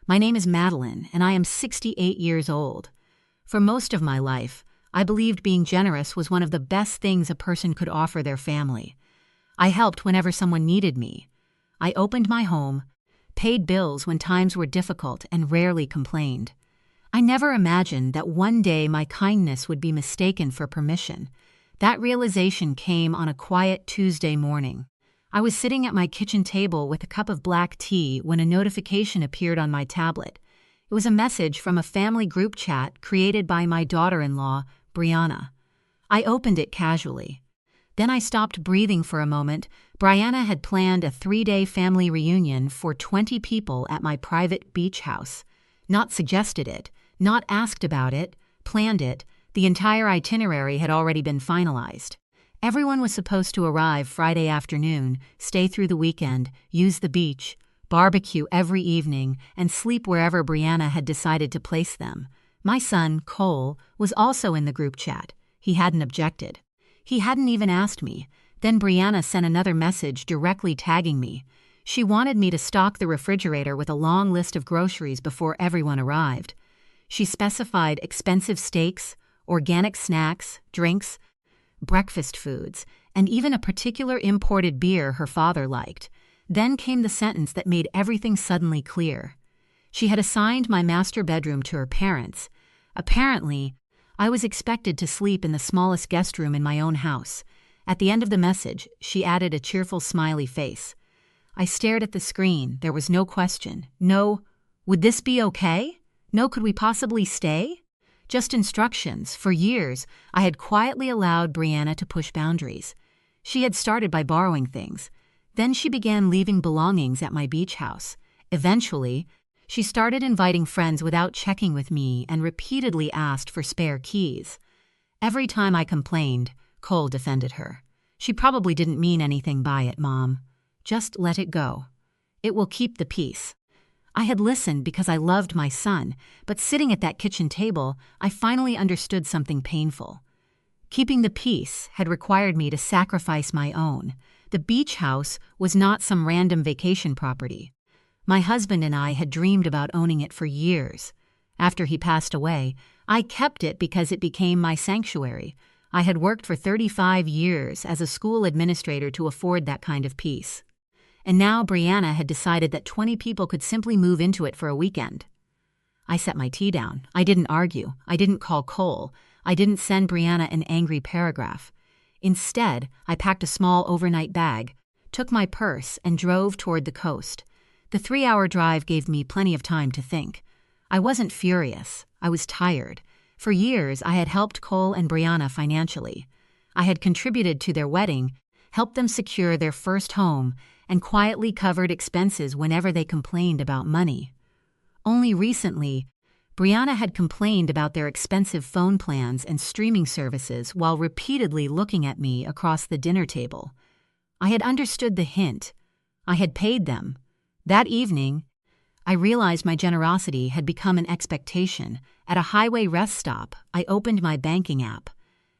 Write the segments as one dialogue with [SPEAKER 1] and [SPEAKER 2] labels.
[SPEAKER 1] My name is Madeline, and I am 68 years old. For most of my life, I believed being generous was one of the best things a person could offer their family. I helped whenever someone needed me. I opened my home, paid bills when times were difficult, and rarely complained. I never imagined that one day my kindness would be mistaken for permission. That realization came on a quiet Tuesday morning. I was sitting at my kitchen table with a cup of black tea when a notification appeared on my tablet. It was a message from a family group chat created by my daughter-in-law, Brianna. I opened it casually. Then I stopped breathing for a moment. Brianna had planned a 3-day family reunion for 20 people at my private beach house. Not suggested it, not asked about it, planned it. The entire itinerary had already been finalized. Everyone was supposed to arrive Friday afternoon, stay through the weekend, use the beach, barbecue every evening, and sleep wherever Brianna had decided to place them. My son, Cole, was also in the group chat. He hadn't objected. He hadn't even asked me. Then Brianna sent another message directly tagging me. She wanted me to stock the refrigerator with a long list of groceries before everyone arrived. She specified expensive steaks, organic snacks, drinks, breakfast foods, and even a particular imported beer her father liked. Then came the sentence that made everything suddenly clear. She had assigned my master bedroom to her parents. Apparently, I was expected to sleep in the smallest guest room in my own house. At the end of the message, she added a cheerful smiley face. I stared at the screen. There was no question. No, would this be okay? No, could we possibly stay? Just instructions. For years, I had quietly allowed Brianna to push boundaries. She had started by borrowing things. Then she began leaving belongings at my beach house. Eventually, she started inviting friends without checking with me and repeatedly asked for spare keys. Every time I complained, Cole defended her. She probably didn't mean anything by it, Mom. Just let it go. It will keep the peace. I had listened because I loved my son, but sitting at that kitchen table, I finally understood something painful. Keeping the peace had required me to sacrifice my own. The beach house was not some random vacation property. My husband and I had dreamed about owning it for years. After he passed away, I kept it because it became my sanctuary. I had worked for 35 years as a school administrator to afford that kind of peace. And now Brianna had decided that 20 people could simply move into it for a weekend. I set my tea down. I didn't argue. I didn't call Cole. I didn't send Brianna an angry paragraph. Instead, I packed a small overnight bag, took my purse, and drove toward the coast. The 3-hour drive gave me plenty of time to think. I wasn't furious. I was tired. For years, I had helped Cole and Brianna financially. I had contributed to their wedding, helped them secure their first home, and quietly covered expenses whenever they complained about money. Only recently, Brianna had complained about their expensive phone plans and streaming services while repeatedly looking at me across the dinner table. I had understood the hint. I had paid them. That evening, I realized my generosity had become an expectation. At a highway rest stop, I opened my banking app.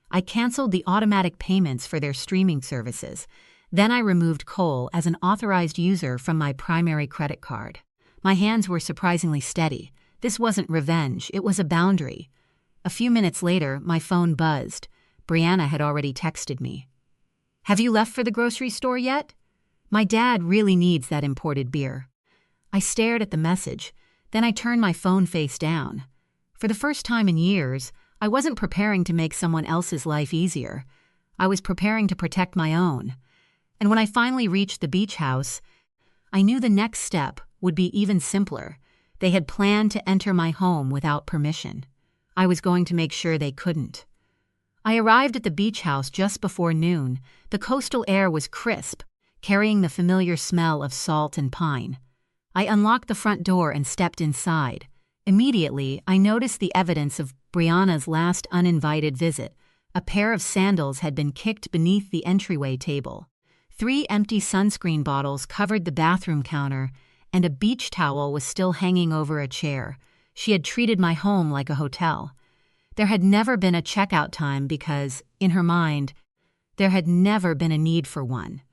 [SPEAKER 1] I canceled the automatic payments for their streaming services. Then I removed Cole as an authorized user from my primary credit card. My hands were surprisingly steady. This wasn't revenge, it was a boundary. A few minutes later, my phone buzzed. Brianna had already texted me. "Have you left for the grocery store yet? My dad really needs that imported beer." I stared at the message, then I turned my phone face down. For the first time in years, I wasn't preparing to make someone else's life easier. I was preparing to protect my own. And when I finally reached the beach house, I knew the next step would be even simpler. They had planned to enter my home without permission. I was going to make sure they couldn't. I arrived at the beach house just before noon. The coastal air was crisp, carrying the familiar smell of salt and pine. I unlocked the front door and stepped inside. Immediately, I noticed the evidence of Brianna's last uninvited visit. A pair of sandals had been kicked beneath the entryway table. 3 empty sunscreen bottles covered the bathroom counter, and a beach towel was still hanging over a chair. She had treated my home like a hotel. There had never been a checkout time because, in her mind, there had never been a need for one.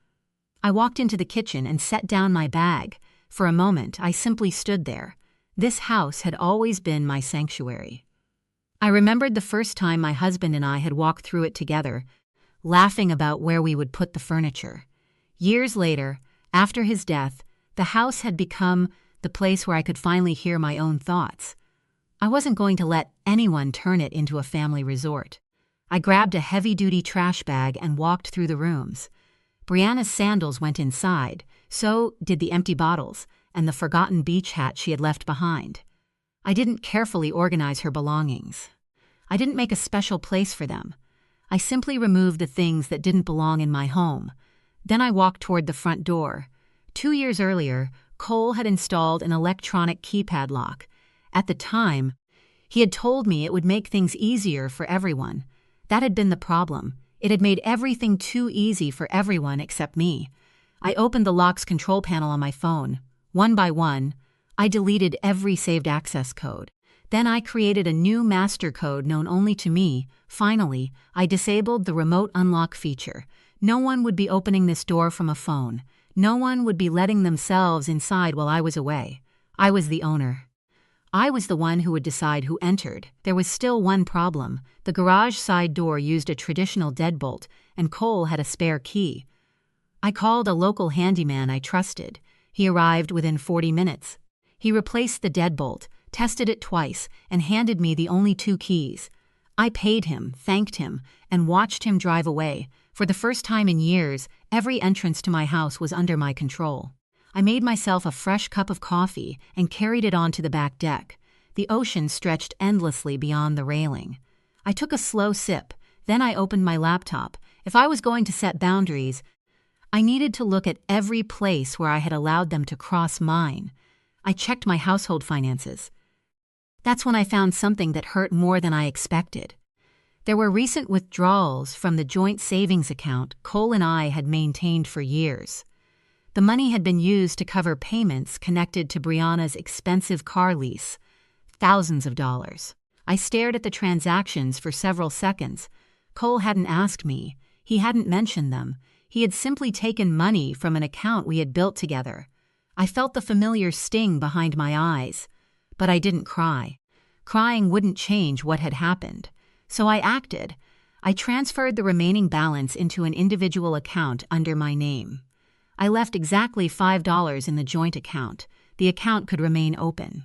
[SPEAKER 1] I walked into the kitchen and set down my bag. For a moment, I simply stood there. This house had always been my sanctuary. I remembered the first time my husband and I had walked through it together, laughing about where we would put the furniture. Years later, after his death, the house had become the place where I could finally hear my own thoughts. I wasn't going to let anyone turn it into a family resort. I grabbed a heavy-duty trash bag and walked through the rooms. Brianna's sandals went inside, so did the empty bottles and the forgotten beach hat she had left behind. I didn't carefully organize her belongings. I didn't make a special place for them. I simply removed the things that didn't belong in my home. Then I walked toward the front door. 2 years earlier, Cole had installed an electronic keypad lock. At the time, he had told me it would make things easier for everyone. That had been the problem. It had made everything too easy for everyone except me. I opened the lock's control panel on my phone. One by one, I deleted every saved access code. Then I created a new master code known only to me. Finally, I disabled the remote unlock feature. No one would be opening this door from a phone. No one would be letting themselves inside while I was away. I was the owner. I was the one who would decide who entered. There was still one problem. The garage side door used a traditional deadbolt, and Cole had a spare key. I called a local handyman I trusted. He arrived within 40 minutes. He replaced the deadbolt, tested it twice, and handed me the only 2 keys. I paid him, thanked him, and watched him drive away. For the first time in years, every entrance to my house was under my control. I made myself a fresh cup of coffee and carried it onto the back deck. The ocean stretched endlessly beyond the railing. I took a slow sip, then I opened my laptop. If I was going to set boundaries, I needed to look at every place where I had allowed them to cross mine. I checked my household finances. That's when I found something that hurt more than I expected. There were recent withdrawals from the joint savings account Cole and I had maintained for years. The money had been used to cover payments connected to Brianna's expensive car lease, thousands of dollars. I stared at the transactions for several seconds. Cole hadn't asked me. He hadn't mentioned them. He had simply taken money from an account we had built together. I felt the familiar sting behind my eyes, but I didn't cry. Crying wouldn't change what had happened. So I acted. I transferred the remaining balance into an individual account under my name. I left exactly $5 in the joint account. The account could remain open.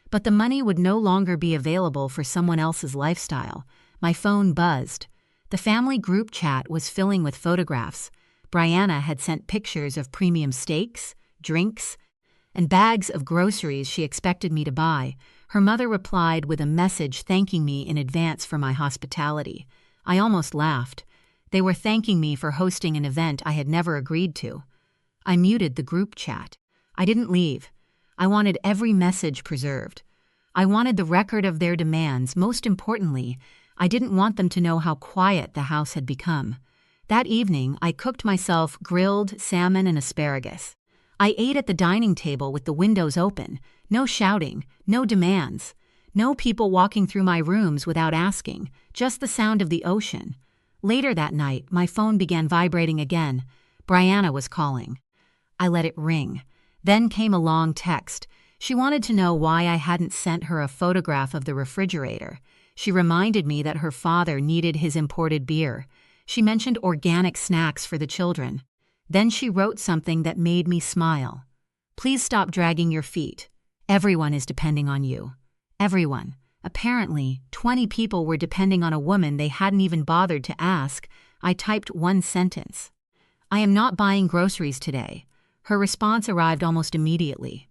[SPEAKER 1] But the money would no longer be available for someone else's lifestyle. My phone buzzed. The family group chat was filling with photographs. Brianna had sent pictures of premium steaks, drinks, and bags of groceries she expected me to buy. Her mother replied with a message thanking me in advance for my hospitality. I almost laughed. They were thanking me for hosting an event I had never agreed to. I muted the group chat. I didn't leave. I wanted every message preserved. I wanted the record of their demands. Most importantly, I didn't want them to know how quiet the house had become. That evening, I cooked myself grilled salmon and asparagus. I ate at the dining table with the windows open. No shouting, no demands. No people walking through my rooms without asking, just the sound of the ocean. Later that night, my phone began vibrating again. Brianna was calling. I let it ring. Then came a long text. She wanted to know why I hadn't sent her a photograph of the refrigerator. She reminded me that her father needed his imported beer. She mentioned organic snacks for the children. Then she wrote something that made me smile. Please stop dragging your feet. Everyone is depending on you. Everyone. Apparently, 20 people were depending on a woman they hadn't even bothered to ask. I typed one sentence. I am not buying groceries today. Her response arrived almost immediately.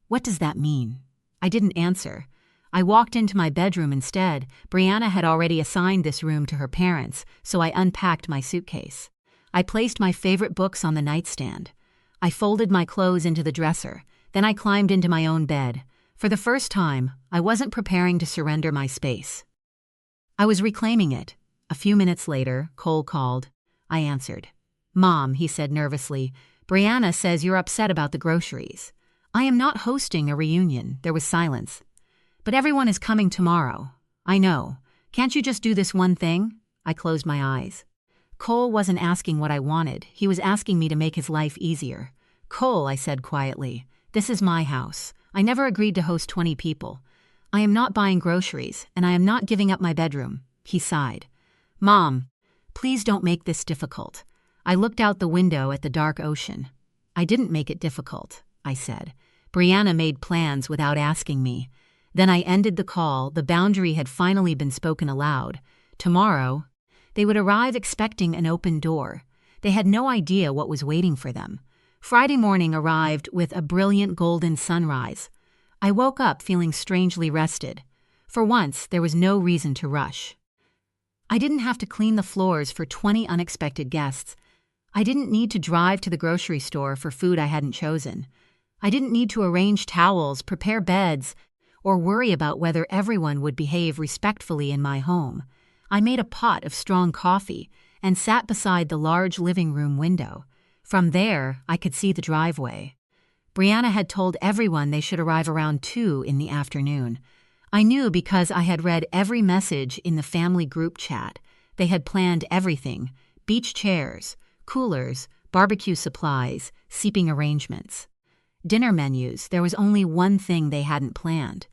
[SPEAKER 1] What does that mean? I didn't answer. I walked into my bedroom instead. Brianna had already assigned this room to her parents, so I unpacked my suitcase. I placed my favorite books on the nightstand. I folded my clothes into the dresser. Then I climbed into my own bed. For the first time, I wasn't preparing to surrender my space. I was reclaiming it. A few minutes later, Cole called. I answered. Mom, he said nervously, Brianna says you're upset about the groceries. I am not hosting a reunion. There was silence. But everyone is coming tomorrow. I know. Can't you just do this one thing? I closed my eyes. Cole wasn't asking what I wanted. He was asking me to make his life easier. Cole, I said quietly, this is my house. I never agreed to host 20 people. I am not buying groceries, and I am not giving up my bedroom." He sighed. "Mom, please don't make this difficult." I looked out the window at the dark ocean. "I didn't make it difficult," I said. "Brianna made plans without asking me." Then I ended the call. The boundary had finally been spoken aloud. Tomorrow, they would arrive expecting an open door. They had no idea what was waiting for them. Friday morning arrived with a brilliant golden sunrise. I woke up feeling strangely rested. For once, there was no reason to rush. I didn't have to clean the floors for 20 unexpected guests. I didn't need to drive to the grocery store for food I hadn't chosen. I didn't need to arrange towels, prepare beds, or worry about whether everyone would behave respectfully in my home. I made a pot of strong coffee and sat beside the large living room window. From there, I could see the driveway. Brianna had told everyone they should arrive around 2 in the afternoon. I knew because I had read every message in the family group chat. They had planned everything: beach chairs, coolers, barbecue supplies, seating arrangements. Dinner menus, there was only one thing they hadn't planned: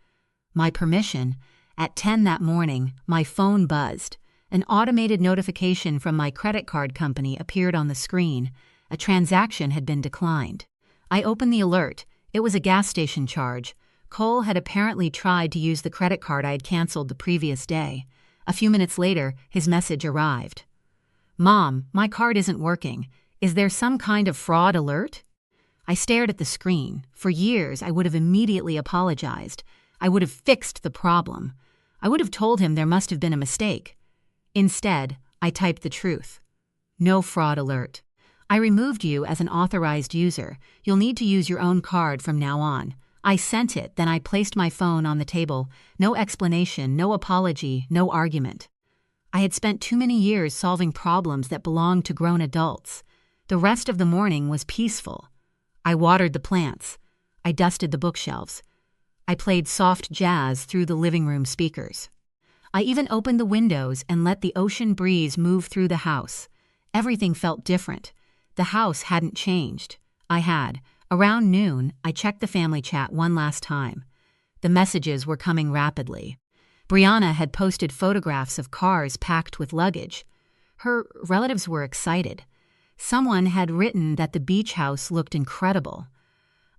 [SPEAKER 1] my permission. At 10 that morning, my phone buzzed. An automated notification from my credit card company appeared on the screen. A transaction had been declined. I opened the alert. It was a gas station charge. Cole had apparently tried to use the credit card I had canceled the previous day. A few minutes later, his message arrived. "Mom, my card isn't working. Is there some kind of fraud alert?" I stared at the screen. For years, I would have immediately apologized. I would have fixed the problem. I would have told him there must have been a mistake. Instead, I typed the truth. "No fraud alert. I removed you as an authorized user. You'll need to use your own card from now on." I sent it, then I placed my phone on the table. No explanation, no apology, no argument. I had spent too many years solving problems that belonged to grown adults. The rest of the morning was peaceful. I watered the plants. I dusted the bookshelves. I played soft jazz through the living room speakers. I even opened the windows and let the ocean breeze move through the house. Everything felt different. The house hadn't changed. I had. Around noon, I checked the family chat one last time. The messages were coming rapidly. Brianna had posted photographs of cars packed with luggage. Her relatives were excited. Someone had written that the beach house looked incredible.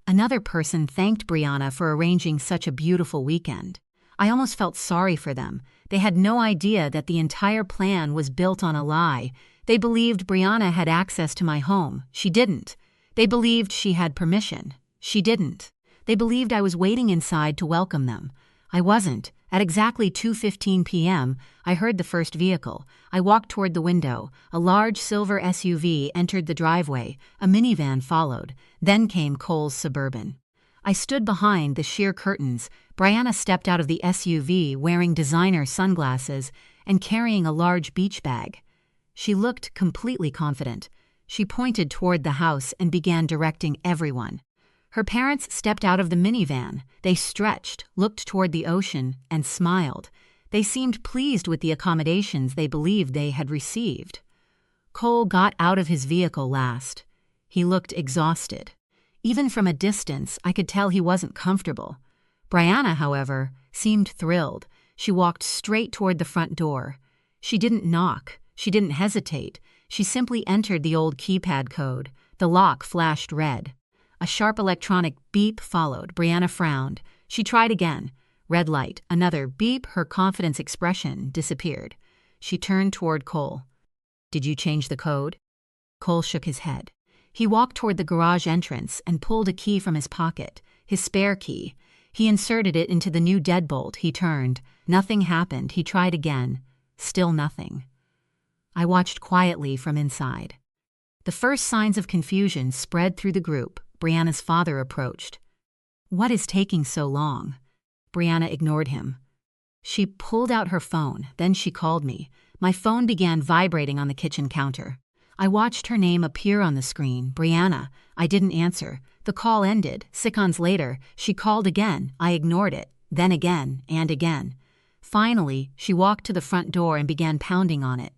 [SPEAKER 1] Another person thanked Brianna for arranging such a beautiful weekend. I almost felt sorry for them. They had no idea that the entire plan was built on a lie. They believed Brianna had access to my home. She didn't. They believed she had permission. She didn't. They believed I was waiting inside to welcome them. I wasn't. At exactly 2:15 p.m., I heard the first vehicle. I walked toward the window. A large silver SUV entered the driveway. A minivan followed. Then came Cole's Suburban. I stood behind the sheer curtains. Brianna stepped out of the SUV wearing designer sunglasses and carrying a large beach bag. She looked completely confident. She pointed toward the house and began directing everyone. Her parents stepped out of the minivan. They stretched, looked toward the ocean, and smiled. They seemed pleased with the accommodations they believed they had received. Cole got out of his vehicle last. He looked exhausted. Even from a distance, I could tell he wasn't comfortable. Brianna, however, seemed thrilled. She walked straight toward the front door. She didn't knock. She didn't hesitate. She simply entered the old keypad code. The lock flashed red. A sharp electronic beep followed. Brianna frowned. She tried again. Red light. Another beep. Her confidence expression disappeared. She turned toward Cole. "Did you change the code?" Cole shook his head. He walked toward the garage entrance and pulled a key from his pocket, his spare key. He inserted it into the new deadbolt. He turned. Nothing happened. He tried again. Still nothing. I watched quietly from inside. The first signs of confusion spread through the group. Brianna's father approached. "What is taking so long?" Brianna ignored him. She pulled out her phone. Then she called me. My phone began vibrating on the kitchen counter. I watched her name appear on the screen, Brianna. I didn't answer. The call ended. Seconds later, she called again. I ignored it. Then again and again. Finally, she walked to the front door and began pounding on it.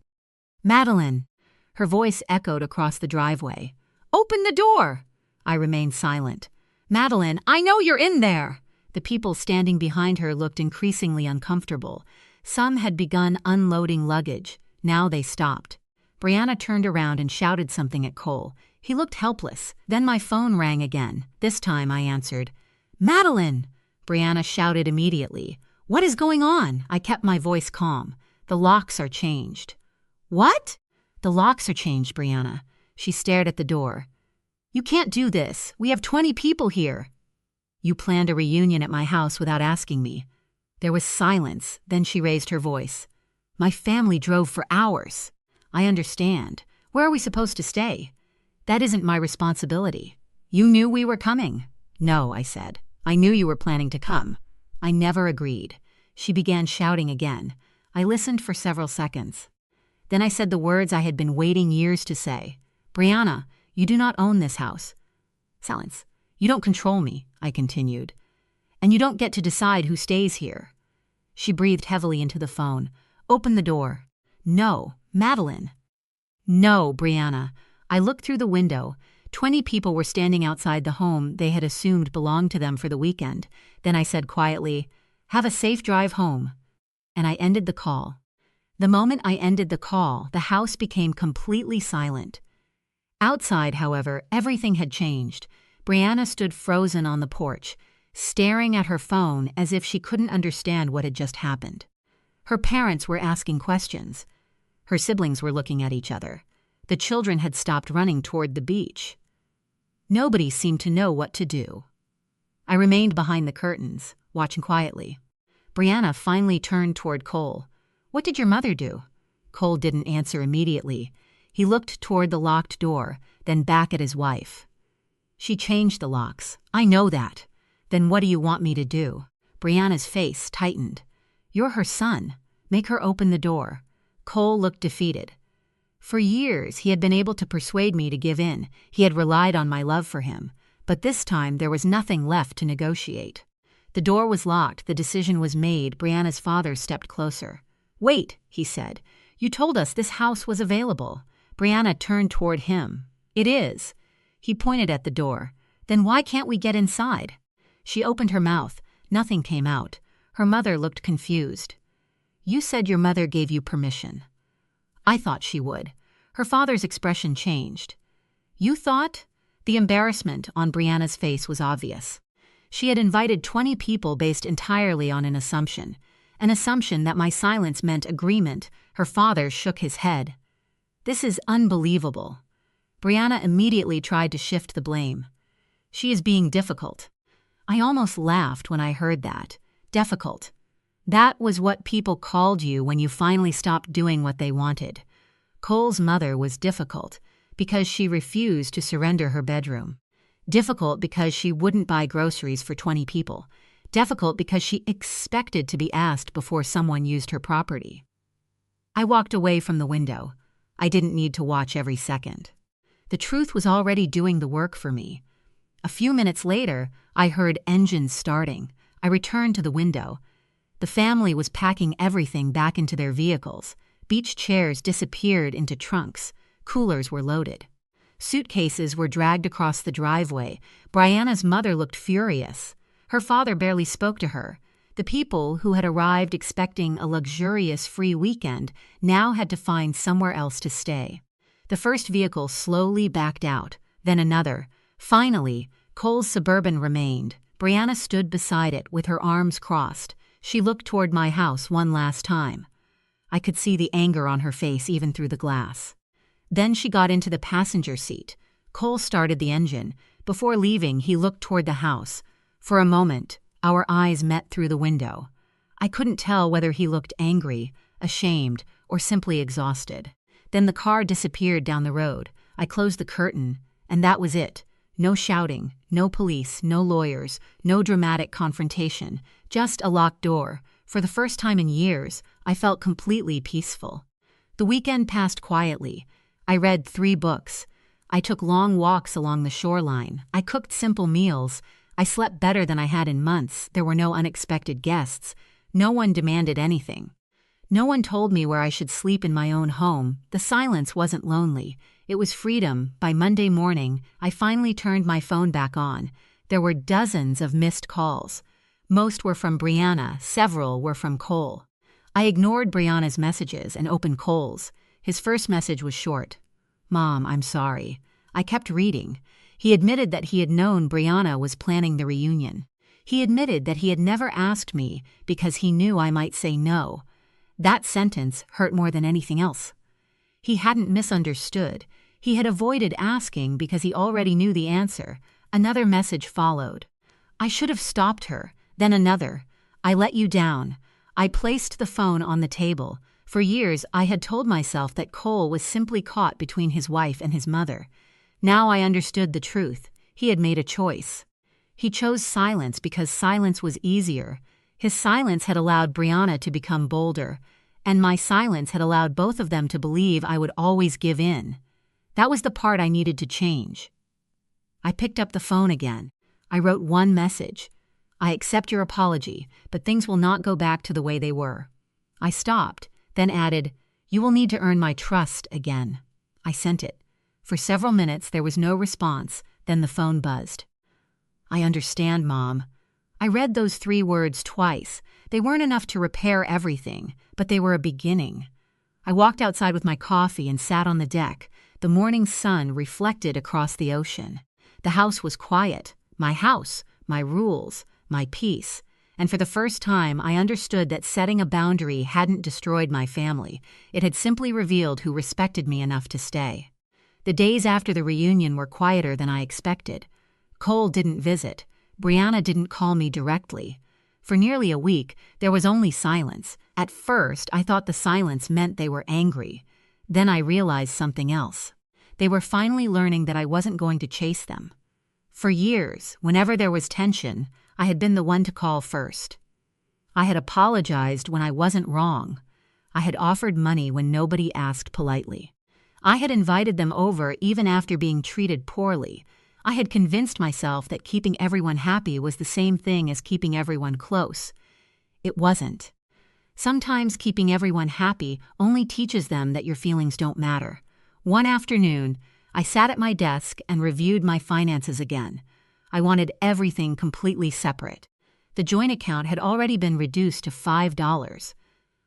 [SPEAKER 1] "Madeline!" Her voice echoed across the driveway. "Open the door!" I remained silent. "Madeline, I know you're in there!" The people standing behind her looked increasingly uncomfortable. Some had begun unloading luggage. Now they stopped. Brianna turned around and shouted something at Cole. He looked helpless. Then my phone rang again. This time I answered. "Madeline!" Brianna shouted immediately. "What is going on?" I kept my voice calm. "The locks are changed." "What?" "The locks are changed, Brianna." She stared at the door. "You can't do this. We have 20 people here." "You planned a reunion at my house without asking me." There was silence. Then she raised her voice. "My family drove for hours." "I understand. Where are we supposed to stay?" "That isn't my responsibility." "You knew we were coming." "No," I said. "I knew you were planning to come." I never agreed. She began shouting again. I listened for several seconds. Then I said the words I had been waiting years to say. "Brianna, you do not own this house." Silence. "You don't control me," I continued. "And you don't get to decide who stays here." She breathed heavily into the phone. "Open the door." "No, Madeline." "No, Brianna." I looked through the window. 20 people were standing outside the home they had assumed belonged to them for the weekend. Then I said quietly, "Have a safe drive home." And I ended the call. The moment I ended the call, the house became completely silent. Outside, however, everything had changed. Brianna stood frozen on the porch, staring at her phone as if she couldn't understand what had just happened. Her parents were asking questions. Her siblings were looking at each other. The children had stopped running toward the beach. Nobody seemed to know what to do. I remained behind the curtains, watching quietly. Brianna finally turned toward Cole. "What did your mother do?" Cole didn't answer immediately. He looked toward the locked door, then back at his wife. "She changed the locks. I know that." "Then what do you want me to do?" Brianna's face tightened. "You're her son. Make her open the door." Cole looked defeated. For years, he had been able to persuade me to give in. He had relied on my love for him. But this time, there was nothing left to negotiate. The door was locked. The decision was made. Brianna's father stepped closer. "Wait," he said. "You told us this house was available." Brianna turned toward him. "It is." He pointed at the door. "Then why can't we get inside?" She opened her mouth. Nothing came out. Her mother looked confused. "You said your mother gave you permission." I thought she would. Her father's expression changed. "You thought?" The embarrassment on Brianna's face was obvious. She had invited 20 people based entirely on an assumption that my silence meant agreement. Her father shook his head. "This is unbelievable." Brianna immediately tried to shift the blame. "She is being difficult." I almost laughed when I heard that. Difficult. That was what people called you when you finally stopped doing what they wanted. Cole's mother was difficult because she refused to surrender her bedroom. Difficult because she wouldn't buy groceries for 20 people. Difficult because she expected to be asked before someone used her property. I walked away from the window. I didn't need to watch every second. The truth was already doing the work for me. A few minutes later, I heard engines starting. I returned to the window. The family was packing everything back into their vehicles. Beach chairs disappeared into trunks. Coolers were loaded. Suitcases were dragged across the driveway. Brianna's mother looked furious. Her father barely spoke to her. The people who had arrived expecting a luxurious free weekend now had to find somewhere else to stay. The first vehicle slowly backed out, then another. Finally, Cole's Suburban remained. Brianna stood beside it with her arms crossed. She looked toward my house one last time. I could see the anger on her face even through the glass. Then she got into the passenger seat. Cole started the engine. Before leaving, he looked toward the house. For a moment, our eyes met through the window. I couldn't tell whether he looked angry, ashamed, or simply exhausted. Then the car disappeared down the road. I closed the curtain, and that was it. No shouting, no police, no lawyers, no dramatic confrontation, just a locked door. For the first time in years, I felt completely peaceful. The weekend passed quietly. I read 3 books. I took long walks along the shoreline. I cooked simple meals. I slept better than I had in months. There were no unexpected guests. No one demanded anything. No one told me where I should sleep in my own home. The silence wasn't lonely. It was freedom. By Monday morning, I finally turned my phone back on. There were dozens of missed calls. Most were from Brianna, several were from Cole. I ignored Brianna's messages and opened Cole's. His first message was short. "Mom, I'm sorry." I kept reading. He admitted that he had known Brianna was planning the reunion. He admitted that he had never asked me because he knew I might say no. That sentence hurt more than anything else. He hadn't misunderstood. He had avoided asking because he already knew the answer. Another message followed. "I should have stopped her." Then another. "I let you down." I placed the phone on the table. For years, I had told myself that Cole was simply caught between his wife and his mother. Now I understood the truth. He had made a choice. He chose silence because silence was easier. His silence had allowed Brianna to become bolder, and my silence had allowed both of them to believe I would always give in. That was the part I needed to change. I picked up the phone again. I wrote one message. "I accept your apology, but things will not go back to the way they were." I stopped, then added, "You will need to earn my trust again." I sent it. For several minutes there was no response, then the phone buzzed. "I understand, Mom." I read those 3 words twice. They weren't enough to repair everything, but they were a beginning. I walked outside with my coffee and sat on the deck. The morning sun reflected across the ocean. The house was quiet. My house, my rules, my peace. And for the first time, I understood that setting a boundary hadn't destroyed my family. It had simply revealed who respected me enough to stay. The days after the reunion were quieter than I expected. Cole didn't visit. Brianna didn't call me directly. For nearly a week, there was only silence. At first, I thought the silence meant they were angry. Then I realized something else. They were finally learning that I wasn't going to chase them. For years, whenever there was tension, I had been the one to call first. I had apologized when I wasn't wrong. I had offered money when nobody asked politely. I had invited them over even after being treated poorly. I had convinced myself that keeping everyone happy was the same thing as keeping everyone close. It wasn't. Sometimes keeping everyone happy only teaches them that your feelings don't matter. One afternoon, I sat at my desk and reviewed my finances again. I wanted everything completely separate. The joint account had already been reduced to $5.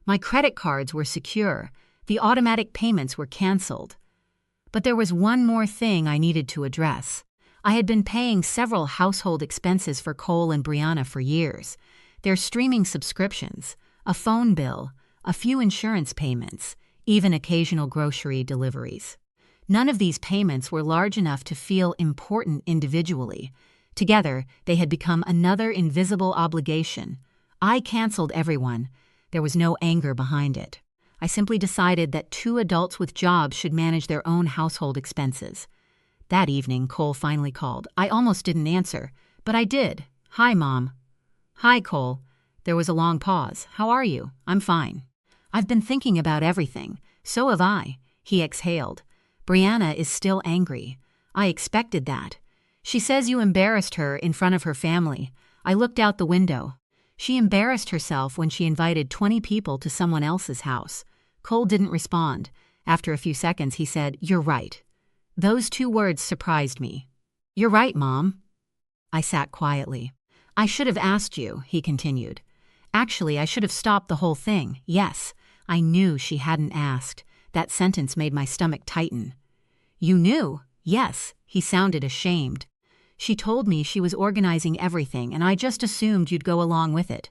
[SPEAKER 1] My credit cards were secure. The automatic payments were canceled. But there was one more thing I needed to address. I had been paying several household expenses for Cole and Brianna for years. Their streaming subscriptions, a phone bill, a few insurance payments, even occasional grocery deliveries. None of these payments were large enough to feel important individually. Together, they had become another invisible obligation. I canceled everyone. There was no anger behind it. I simply decided that 2 adults with jobs should manage their own household expenses. That evening, Cole finally called. I almost didn't answer, but I did. "Hi, Mom." "Hi, Cole." There was a long pause. "How are you?" "I'm fine." "I've been thinking about everything." "So have I." He exhaled. "Brianna is still angry." "I expected that." "She says you embarrassed her in front of her family." I looked out the window. "She embarrassed herself when she invited 20 people to someone else's house." Cole didn't respond. After a few seconds, he said, "You're right." Those 2 words surprised me. "You're right, Mom." I sat quietly. "I should have asked you," he continued. "Actually, I should have stopped the whole thing. Yes." I knew she hadn't asked. That sentence made my stomach tighten. "You knew?" "Yes." He sounded ashamed. "She told me she was organizing everything, and I just assumed you'd go along with it."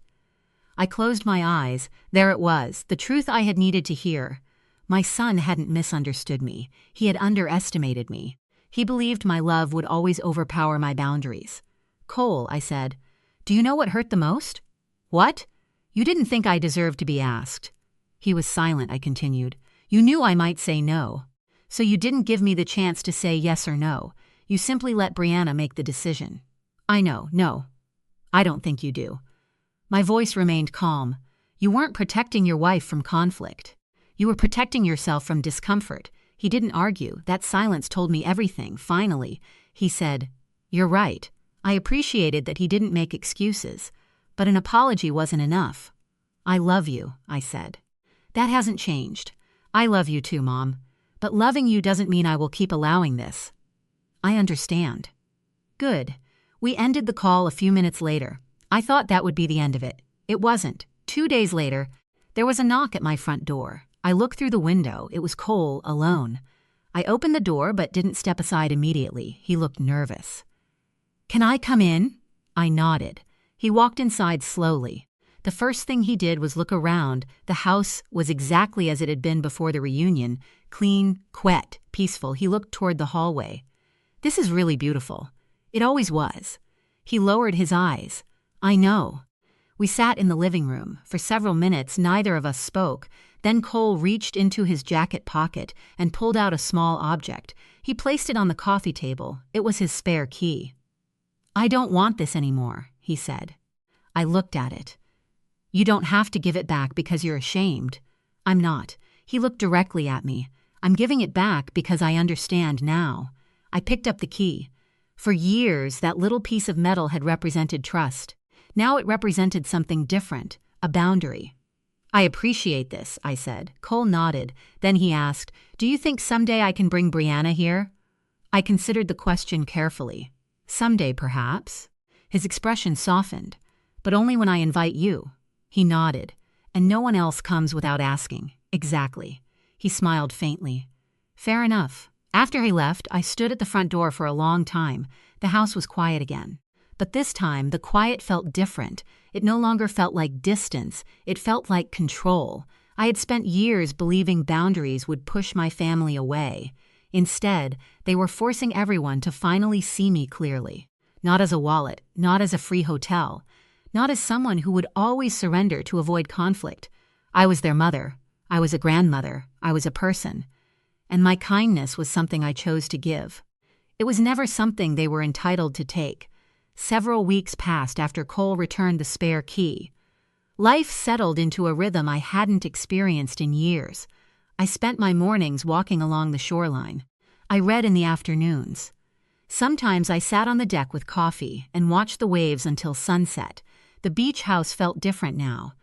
[SPEAKER 1] I closed my eyes. There it was, the truth I had needed to hear. My son hadn't misunderstood me. He had underestimated me. He believed my love would always overpower my boundaries. "Cole," I said, "do you know what hurt the most?" "What?" "You didn't think I deserved to be asked." He was silent, I continued. "You knew I might say no. So you didn't give me the chance to say yes or no. You simply let Brianna make the decision." "I know, no. I don't think you do." My voice remained calm. "You weren't protecting your wife from conflict. You were protecting yourself from discomfort." He didn't argue. That silence told me everything. Finally, he said, "You're right." I appreciated that he didn't make excuses, but an apology wasn't enough. "I love you," I said. "That hasn't changed." "I love you too, Mom. But loving you doesn't mean I will keep allowing this." "I understand." "Good. We ended the call a few minutes later. I thought that would be the end of it. It wasn't. 2 days later, there was a knock at my front door. I looked through the window. It was Cole, alone. I opened the door but didn't step aside immediately. He looked nervous. "Can I come in?" I nodded. He walked inside slowly. The first thing he did was look around. The house was exactly as it had been before the reunion, clean, quiet, peaceful. He looked toward the hallway. "This is really beautiful." It always was. He lowered his eyes. "I know." We sat in the living room. For several minutes, neither of us spoke. Then Cole reached into his jacket pocket and pulled out a small object. He placed it on the coffee table. It was his spare key. "I don't want this anymore," he said. I looked at it. "You don't have to give it back because you're ashamed." "I'm not." He looked directly at me. "I'm giving it back because I understand now." I picked up the key. For years, that little piece of metal had represented trust. Now it represented something different, a boundary. "I appreciate this," I said. Cole nodded. Then he asked, "Do you think someday I can bring Brianna here?" I considered the question carefully. "Someday, perhaps." His expression softened. "But only when I invite you." He nodded. "And no one else comes without asking." "Exactly." He smiled faintly. "Fair enough." After he left, I stood at the front door for a long time. The house was quiet again. But this time, the quiet felt different. It no longer felt like distance. It felt like control. I had spent years believing boundaries would push my family away. Instead, they were forcing everyone to finally see me clearly. Not as a wallet, not as a free hotel, not as someone who would always surrender to avoid conflict. I was their mother. I was a grandmother. I was a person. And my kindness was something I chose to give. It was never something they were entitled to take. Several weeks passed after Cole returned the spare key. Life settled into a rhythm I hadn't experienced in years. I spent my mornings walking along the shoreline. I read in the afternoons. Sometimes I sat on the deck with coffee and watched the waves until sunset. The beach house felt different now.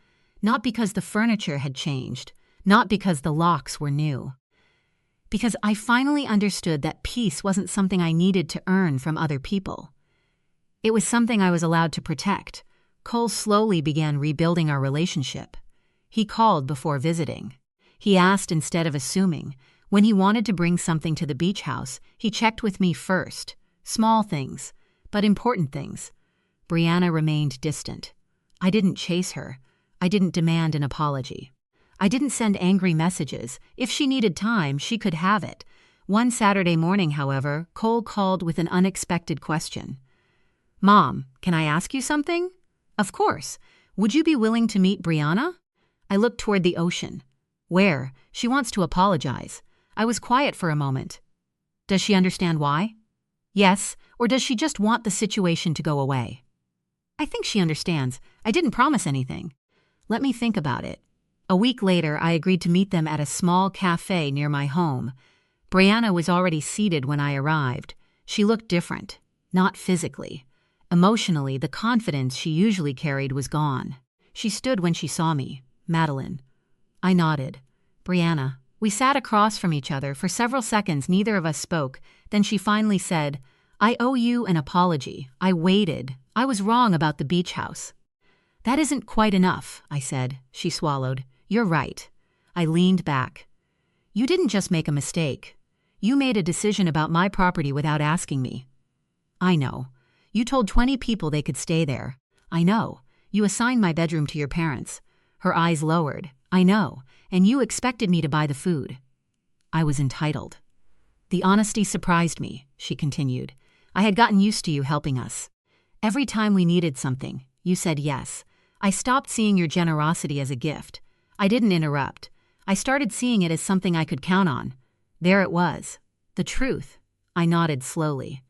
[SPEAKER 1] Not because the furniture had changed, not because the locks were new. Because I finally understood that peace wasn't something I needed to earn from other people. It was something I was allowed to protect. Cole slowly began rebuilding our relationship. He called before visiting. He asked instead of assuming. When he wanted to bring something to the beach house, he checked with me first. Small things, but important things. Brianna remained distant. I didn't chase her. I didn't demand an apology. I didn't send angry messages. If she needed time, she could have it. One Saturday morning, however, Cole called with an unexpected question. "Mom, can I ask you something?" "Of course. Would you be willing to meet Brianna?" I looked toward the ocean. "Where? She wants to apologize." I was quiet for a moment. "Does she understand why?" "Yes, or does she just want the situation to go away?" "I think she understands. I didn't promise anything." "Let me think about it." A week later, I agreed to meet them at a small cafe near my home. Brianna was already seated when I arrived. She looked different, not physically. Emotionally, the confidence she usually carried was gone. She stood when she saw me. "Madeline." I nodded. "Brianna." We sat across from each other. For several seconds, neither of us spoke. Then she finally said, "I owe you an apology. I waited. I was wrong about the beach house." "That isn't quite enough," I said. She swallowed. "You're right." I leaned back. "You didn't just make a mistake. You made a decision about my property without asking me." "I know. You told 20 people they could stay there." "I know. You assigned my bedroom to your parents." Her eyes lowered. "I know. And you expected me to buy the food." I was entitled. "The honesty surprised me," she continued. "I had gotten used to you helping us. Every time we needed something, you said yes. I stopped seeing your generosity as a gift. I didn't interrupt. I started seeing it as something I could count on. There it was. The truth." I nodded slowly.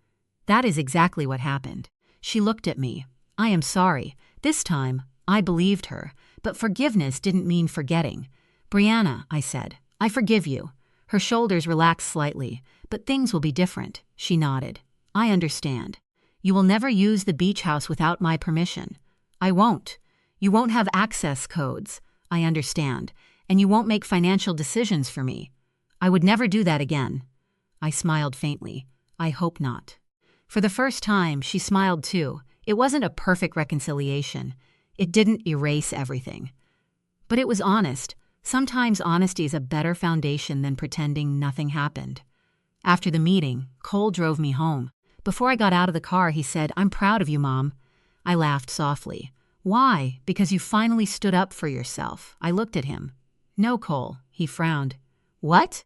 [SPEAKER 1] "That is exactly what happened." She looked at me. "I am sorry." This time, I believed her, but forgiveness didn't mean forgetting. "Brianna," I said, "I forgive you." Her shoulders relaxed slightly. "But things will be different." She nodded. "I understand. You will never use the beach house without my permission." "I won't. You won't have access codes." "I understand. And you won't make financial decisions for me." "I would never do that again." I smiled faintly. "I hope not." For the first time, she smiled too. It wasn't a perfect reconciliation. It didn't erase everything. But it was honest. Sometimes honesty is a better foundation than pretending nothing happened. After the meeting, Cole drove me home. Before I got out of the car, he said, "I'm proud of you, Mom." I laughed softly. "Why? Because you finally stood up for yourself." I looked at him. "No, Cole," he frowned. "What?"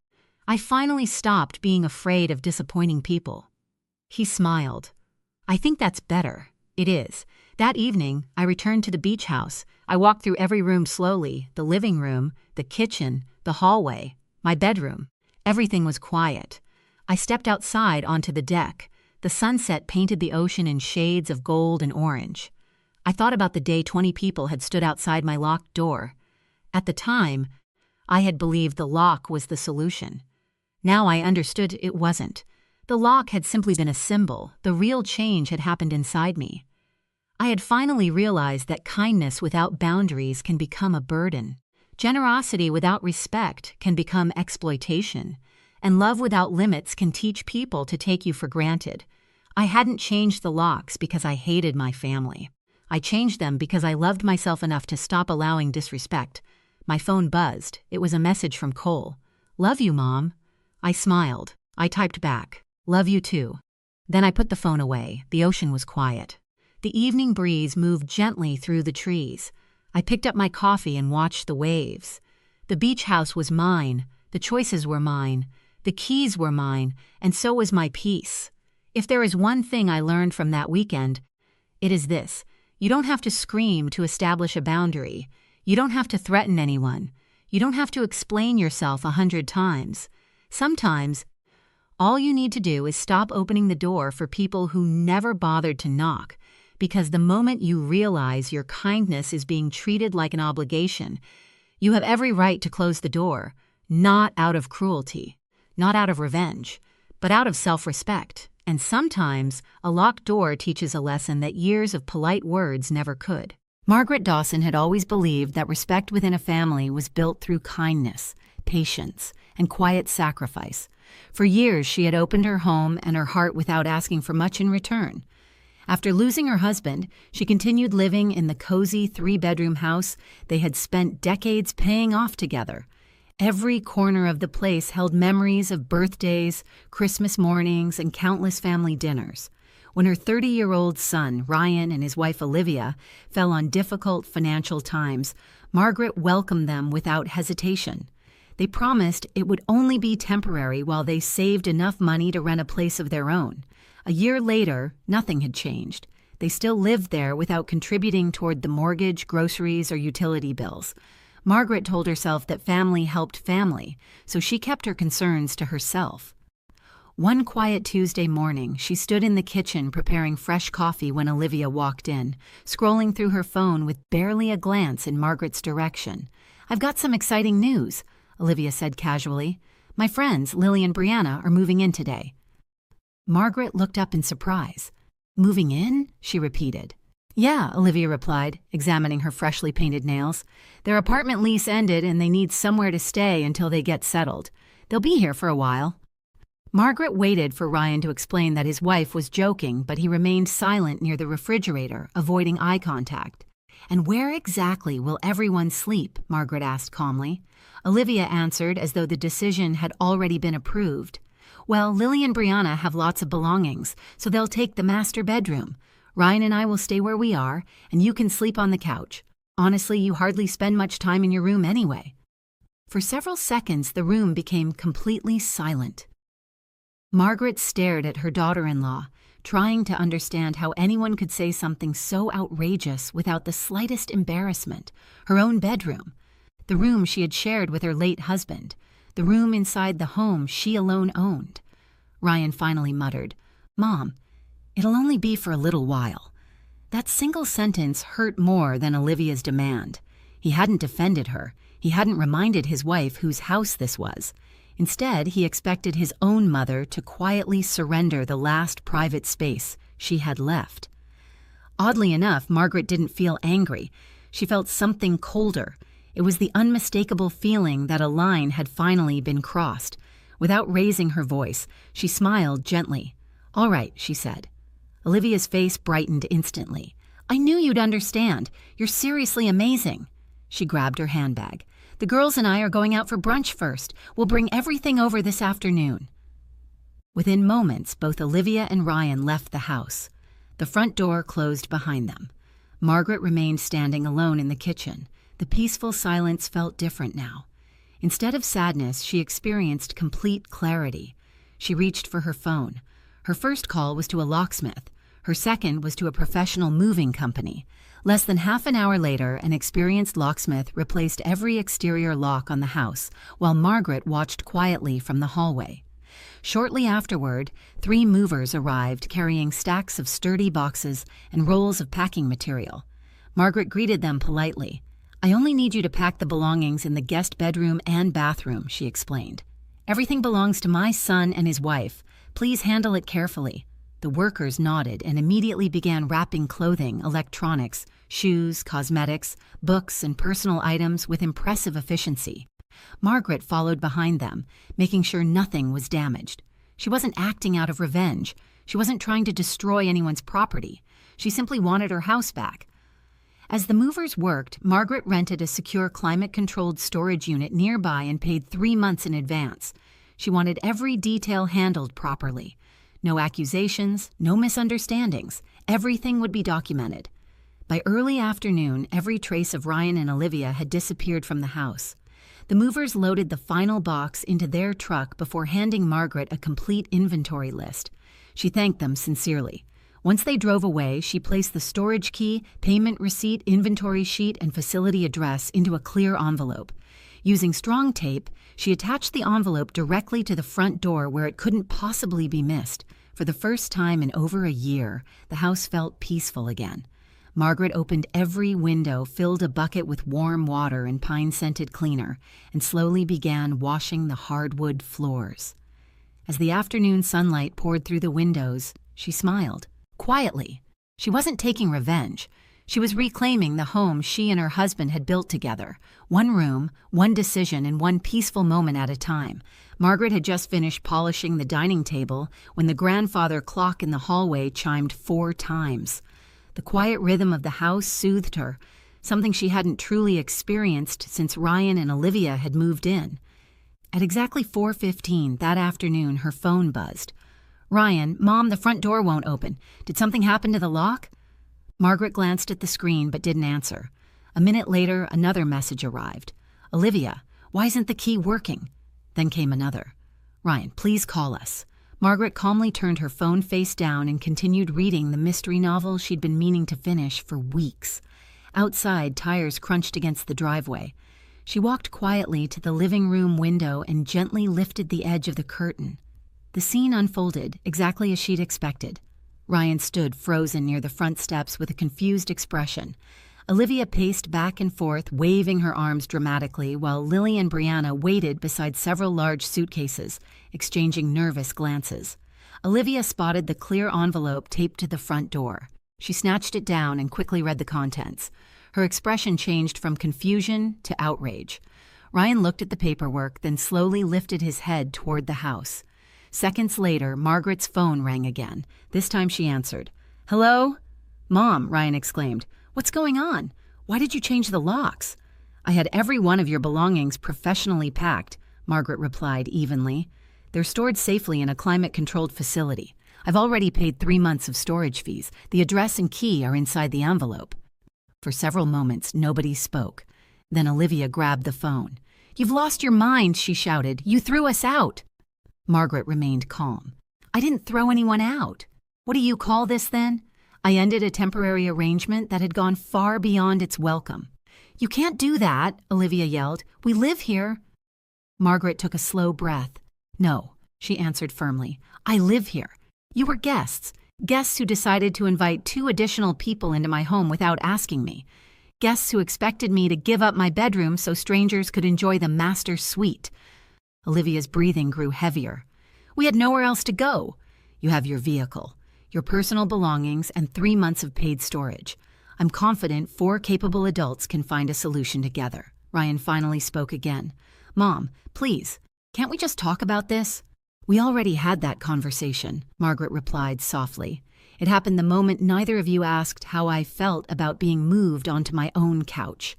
[SPEAKER 1] "I finally stopped being afraid of disappointing people." He smiled. "I think that's better." It is. That evening, I returned to the beach house. I walked through every room slowly, the living room, the kitchen, the hallway, my bedroom. Everything was quiet. I stepped outside onto the deck. The sunset painted the ocean in shades of gold and orange. I thought about the day 20 people had stood outside my locked door. At the time, I had believed the lock was the solution. Now I understood it wasn't. The lock had simply been a symbol. The real change had happened inside me. I had finally realized that kindness without boundaries can become a burden. Generosity without respect can become exploitation. And love without limits can teach people to take you for granted. I hadn't changed the locks because I hated my family. I changed them because I loved myself enough to stop allowing disrespect. My phone buzzed. It was a message from Cole. "Love you, Mom." I smiled. I typed back, "Love you too." Then I put the phone away. The ocean was quiet. The evening breeze moved gently through the trees. I picked up my coffee and watched the waves. The beach house was mine. The choices were mine. The keys were mine, and so was my peace. If there is one thing I learned from that weekend, it is this. You don't have to scream to establish a boundary. You don't have to threaten anyone. You don't have to explain yourself 100 times. Sometimes, all you need to do is stop opening the door for people who never bothered to knock, because the moment you realize your kindness is being treated like an obligation, you have every right to close the door, not out of cruelty. Not out of revenge, but out of self-respect. And sometimes, a locked door teaches a lesson that years of polite words never could. Margaret Dawson had always believed that respect within a family was built through kindness, patience, and quiet sacrifice. For years, she had opened her home and her heart without asking for much in return. After losing her husband, she continued living in the cozy 3-bedroom house they had spent decades paying off together. Every corner of the place held memories of birthdays, Christmas mornings, and countless family dinners. When her 30-year-old son, Ryan, and his wife, Olivia, fell on difficult financial times, Margaret welcomed them without hesitation. They promised it would only be temporary while they saved enough money to rent a place of their own. A year later, nothing had changed. They still lived there without contributing toward the mortgage, groceries, or utility bills. Margaret told herself that family helped family, so she kept her concerns to herself. One quiet Tuesday morning, she stood in the kitchen preparing fresh coffee when Olivia walked in, scrolling through her phone with barely a glance in Margaret's direction. "I've got some exciting news," Olivia said casually. "My friends, Lily and Brianna, are moving in today." Margaret looked up in surprise. "Moving in?" she repeated. "Yeah," Olivia replied, examining her freshly painted nails. "Their apartment lease ended and they need somewhere to stay until they get settled. They'll be here for a while." Margaret waited for Ryan to explain that his wife was joking, but he remained silent near the refrigerator, avoiding eye contact. "And where exactly will everyone sleep?" Margaret asked calmly. Olivia answered as though the decision had already been approved. "Well, Lily and Brianna have lots of belongings, so they'll take the master bedroom. Ryan and I will stay where we are, and you can sleep on the couch. Honestly, you hardly spend much time in your room anyway." For several seconds, the room became completely silent. Margaret stared at her daughter-in-law, trying to understand how anyone could say something so outrageous without the slightest embarrassment. Her own bedroom, the room she had shared with her late husband, the room inside the home she alone owned. Ryan finally muttered, "Mom, it'll only be for a little while." That single sentence hurt more than Olivia's demand. He hadn't defended her. He hadn't reminded his wife whose house this was. Instead, he expected his own mother to quietly surrender the last private space she had left. Oddly enough, Margaret didn't feel angry. She felt something colder. It was the unmistakable feeling that a line had finally been crossed. Without raising her voice, she smiled gently. "All right," she said. Olivia's face brightened instantly. "I knew you'd understand. You're seriously amazing." She grabbed her handbag. "The girls and I are going out for brunch first. We'll bring everything over this afternoon." Within moments, both Olivia and Ryan left the house. The front door closed behind them. Margaret remained standing alone in the kitchen. The peaceful silence felt different now. Instead of sadness, she experienced complete clarity. She reached for her phone. Her first call was to a locksmith. Her second was to a professional moving company. Less than half an hour later, an experienced locksmith replaced every exterior lock on the house, while Margaret watched quietly from the hallway. Shortly afterward, 3 movers arrived carrying stacks of sturdy boxes and rolls of packing material. Margaret greeted them politely. "I only need you to pack the belongings in the guest bedroom and bathroom," she explained. "Everything belongs to my son and his wife. Please handle it carefully." The workers nodded and immediately began wrapping clothing, electronics, shoes, cosmetics, books, and personal items with impressive efficiency. Margaret followed behind them, making sure nothing was damaged. She wasn't acting out of revenge. She wasn't trying to destroy anyone's property. She simply wanted her house back. As the movers worked, Margaret rented a secure climate-controlled storage unit nearby and paid 3 months in advance. She wanted every detail handled properly. No accusations, no misunderstandings. Everything would be documented. By early afternoon, every trace of Ryan and Olivia had disappeared from the house. The movers loaded the final box into their truck before handing Margaret a complete inventory list. She thanked them sincerely. Once they drove away, she placed the storage key, payment receipt, inventory sheet, and facility address into a clear envelope. Using strong tape, she attached the envelope directly to the front door where it couldn't possibly be missed. For the first time in over a year, the house felt peaceful again. Margaret opened every window, filled a bucket with warm water and pine-scented cleaner, and slowly began washing the hardwood floors. As the afternoon sunlight poured through the windows, she smiled. Quietly. She wasn't taking revenge. She was reclaiming the home she and her husband had built together. One room, one decision, and one peaceful moment at a time. Margaret had just finished polishing the dining table when the grandfather clock in the hallway chimed 4 times. The quiet rhythm of the house soothed her, something she hadn't truly experienced since Ryan and Olivia had moved in. At exactly 4:15 that afternoon, her phone buzzed. "Ryan, Mom, the front door won't open. Did something happen to the lock?" Margaret glanced at the screen but didn't answer. A minute later, another message arrived. "Olivia, why isn't the key working?" Then came another. "Ryan, please call us." Margaret calmly turned her phone face down and continued reading the mystery novel she'd been meaning to finish for weeks. Outside, tires crunched against the driveway. She walked quietly to the living room window and gently lifted the edge of the curtain. The scene unfolded exactly as she'd expected. Ryan stood frozen near the front steps with a confused expression. Olivia paced back and forth, waving her arms dramatically, while Lily and Brianna waited beside several large suitcases, exchanging nervous glances. Olivia spotted the clear envelope taped to the front door. She snatched it down and quickly read the contents. Her expression changed from confusion to outrage. Ryan looked at the paperwork, then slowly lifted his head toward the house. Seconds later, Margaret's phone rang again. This time she answered. "Hello?" "Mom," Ryan exclaimed. "What's going on? Why did you change the locks?" "I had every one of your belongings professionally packed," Margaret replied evenly. "They're stored safely in a climate-controlled facility. I've already paid 3 months of storage fees. The address and key are inside the envelope." For several moments, nobody spoke. Then Olivia grabbed the phone. "You've lost your mind," she shouted. "You threw us out." Margaret remained calm. "I didn't throw anyone out. What do you call this, then? I ended a temporary arrangement that had gone far beyond its welcome." "You can't do that," Olivia yelled. "We live here." Margaret took a slow breath. "No," she answered firmly. "I live here. You were guests who decided to invite 2 additional people into my home without asking me. Guests who expected me to give up my bedroom so strangers could enjoy the master suite." Olivia's breathing grew heavier. "We had nowhere else to go. You have your vehicle, your personal belongings, and 3 months of paid storage. I'm confident 4 capable adults can find a solution together." Ryan finally spoke again. "Mom, please, can't we just talk about this?" "We already had that conversation," Margaret replied softly. It happened the moment neither of you asked how I felt about being moved onto my own couch.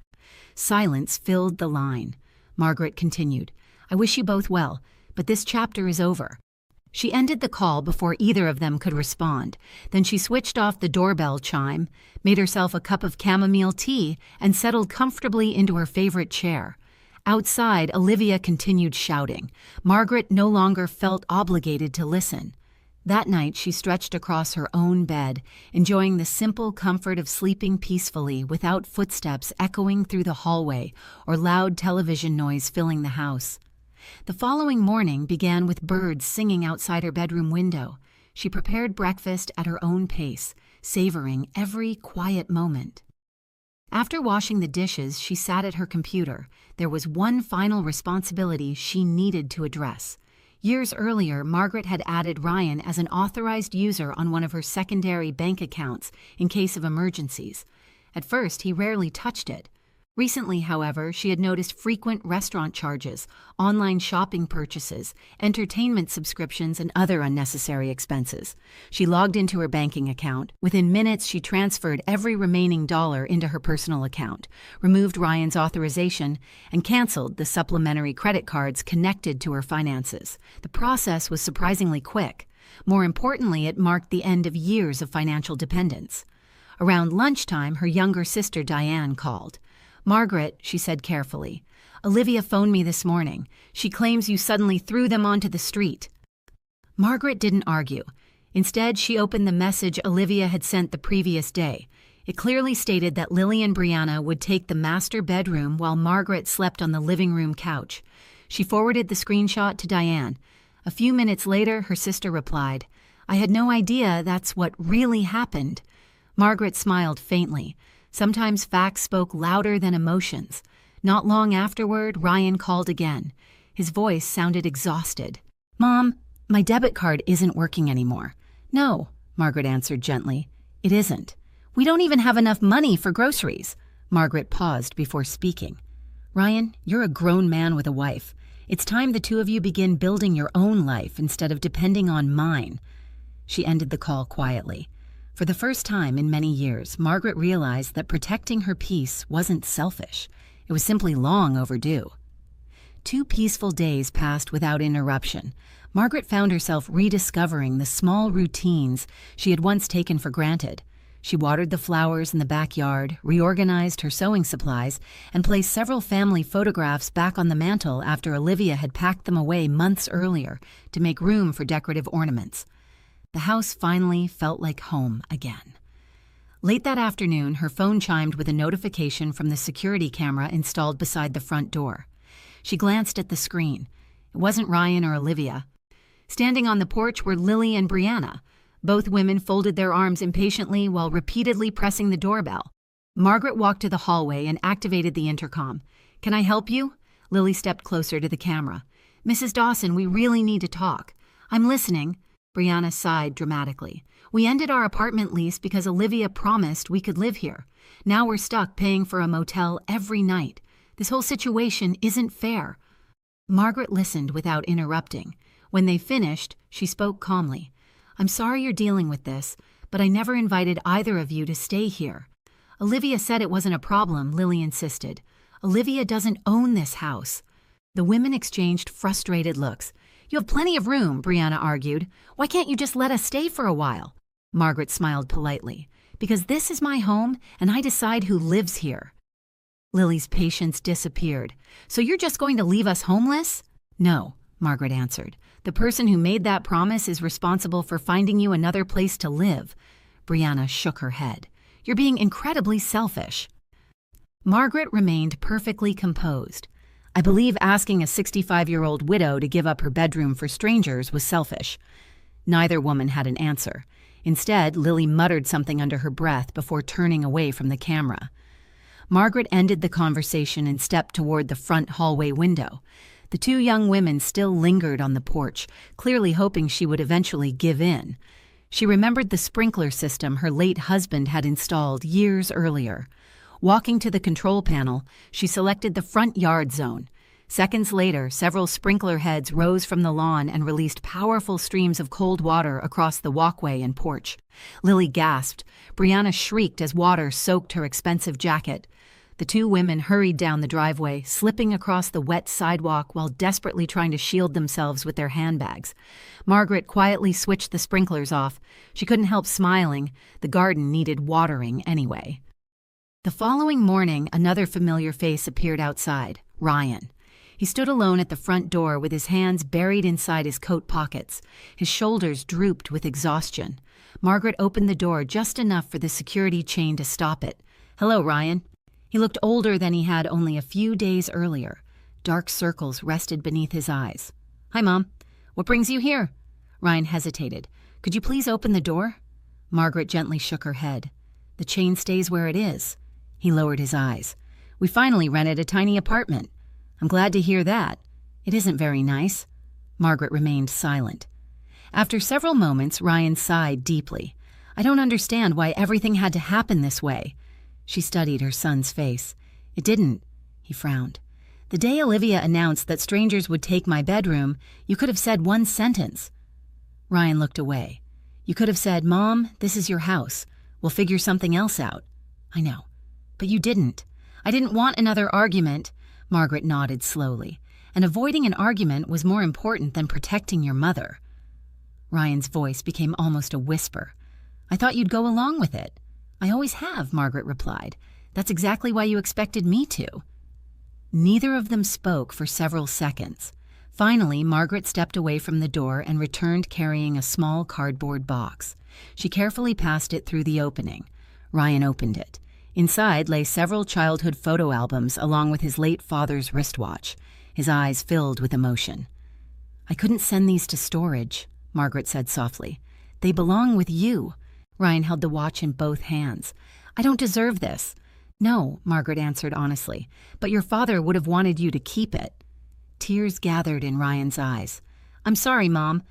[SPEAKER 1] Silence filled the line. Margaret continued, I wish you both well, but this chapter is over. She ended the call before either of them could respond. Then she switched off the doorbell chime, made herself a cup of chamomile tea, and settled comfortably into her favorite chair. Outside, Olivia continued shouting. Margaret no longer felt obligated to listen. That night, she stretched across her own bed, enjoying the simple comfort of sleeping peacefully without footsteps echoing through the hallway or loud television noise filling the house. The following morning began with birds singing outside her bedroom window. She prepared breakfast at her own pace, savoring every quiet moment. After washing the dishes, she sat at her computer. There was one final responsibility she needed to address. Years earlier, Margaret had added Ryan as an authorized user on one of her secondary bank accounts in case of emergencies. At first, he rarely touched it. Recently, however, she had noticed frequent restaurant charges, online shopping purchases, entertainment subscriptions, and other unnecessary expenses. She logged into her banking account. Within minutes, she transferred every remaining dollar into her personal account, removed Ryan's authorization, and canceled the supplementary credit cards connected to her finances. The process was surprisingly quick. More importantly, it marked the end of years of financial dependence. Around lunchtime, her younger sister Diane called. Margaret, she said carefully, Olivia phoned me this morning. She claims you suddenly threw them onto the street. Margaret didn't argue. Instead, she opened the message Olivia had sent the previous day. It clearly stated that Lily and Brianna would take the master bedroom while Margaret slept on the living room couch. She forwarded the screenshot to Diane. A few minutes later, her sister replied, I had no idea that's what really happened. Margaret smiled faintly. Sometimes facts spoke louder than emotions. Not long afterward, Ryan called again. His voice sounded exhausted. Mom, my debit card isn't working anymore. No, Margaret answered gently. It isn't. We don't even have enough money for groceries. Margaret paused before speaking. Ryan, you're a grown man with a wife. It's time the two of you begin building your own life instead of depending on mine. She ended the call quietly. For the first time in many years, Margaret realized that protecting her peace wasn't selfish. It was simply long overdue. 2 peaceful days passed without interruption. Margaret found herself rediscovering the small routines she had once taken for granted. She watered the flowers in the backyard, reorganized her sewing supplies, and placed several family photographs back on the mantel after Olivia had packed them away months earlier to make room for decorative ornaments. The house finally felt like home again. Late that afternoon, her phone chimed with a notification from the security camera installed beside the front door. She glanced at the screen. It wasn't Ryan or Olivia. Standing on the porch were Lily and Brianna. Both women folded their arms impatiently while repeatedly pressing the doorbell. Margaret walked to the hallway and activated the intercom. Can I help you? Lily stepped closer to the camera. Mrs. Dawson, we really need to talk. I'm listening. Brianna sighed dramatically. We ended our apartment lease because Olivia promised we could live here. Now we're stuck paying for a motel every night. This whole situation isn't fair. Margaret listened without interrupting. When they finished, she spoke calmly. I'm sorry you're dealing with this, but I never invited either of you to stay here. Olivia said it wasn't a problem, Lily insisted. Olivia doesn't own this house. The women exchanged frustrated looks. You have plenty of room, Brianna argued. Why can't you just let us stay for a while? Margaret smiled politely. Because this is my home, and I decide who lives here. Lily's patience disappeared. So you're just going to leave us homeless? No, Margaret answered. The person who made that promise is responsible for finding you another place to live. Brianna shook her head. You're being incredibly selfish. Margaret remained perfectly composed. I believe asking a 65-year-old widow to give up her bedroom for strangers was selfish. Neither woman had an answer. Instead, Lily muttered something under her breath before turning away from the camera. Margaret ended the conversation and stepped toward the front hallway window. The 2 young women still lingered on the porch, clearly hoping she would eventually give in. She remembered the sprinkler system her late husband had installed years earlier. Walking to the control panel, she selected the front yard zone. Seconds later, several sprinkler heads rose from the lawn and released powerful streams of cold water across the walkway and porch. Lily gasped. Brianna shrieked as water soaked her expensive jacket. The two women hurried down the driveway, slipping across the wet sidewalk while desperately trying to shield themselves with their handbags. Margaret quietly switched the sprinklers off. She couldn't help smiling. The garden needed watering anyway. The following morning, another familiar face appeared outside, Ryan. He stood alone at the front door with his hands buried inside his coat pockets. His shoulders drooped with exhaustion. Margaret opened the door just enough for the security chain to stop it. "Hello, Ryan." He looked older than he had only a few days earlier. Dark circles rested beneath his eyes. "Hi, Mom. What brings you here?" Ryan hesitated. "Could you please open the door?" Margaret gently shook her head. "The chain stays where it is." He lowered his eyes. "We finally rented a tiny apartment." "I'm glad to hear that. It isn't very nice." Margaret remained silent. After several moments, Ryan sighed deeply. "I don't understand why everything had to happen this way." She studied her son's face. "It didn't." He frowned. "The day Olivia announced that strangers would take my bedroom, you could have said one sentence." Ryan looked away. "You could have said, 'Mom, this is your house. We'll figure something else out.'" "I know. But you didn't." "I didn't want another argument." Margaret nodded slowly. "And avoiding an argument was more important than protecting your mother." Ryan's voice became almost a whisper. "I thought you'd go along with it." "I always have," Margaret replied. "That's exactly why you expected me to." Neither of them spoke for several seconds. Finally, Margaret stepped away from the door and returned carrying a small cardboard box. She carefully passed it through the opening. Ryan opened it. Inside lay several childhood photo albums along with his late father's wristwatch. His eyes filled with emotion. "I couldn't send these to storage," Margaret said softly. "They belong with you." Ryan held the watch in both hands. "I don't deserve this." "No," Margaret answered honestly, "but your father would have wanted you to keep it." Tears gathered in Ryan's eyes. "I'm sorry, Mom."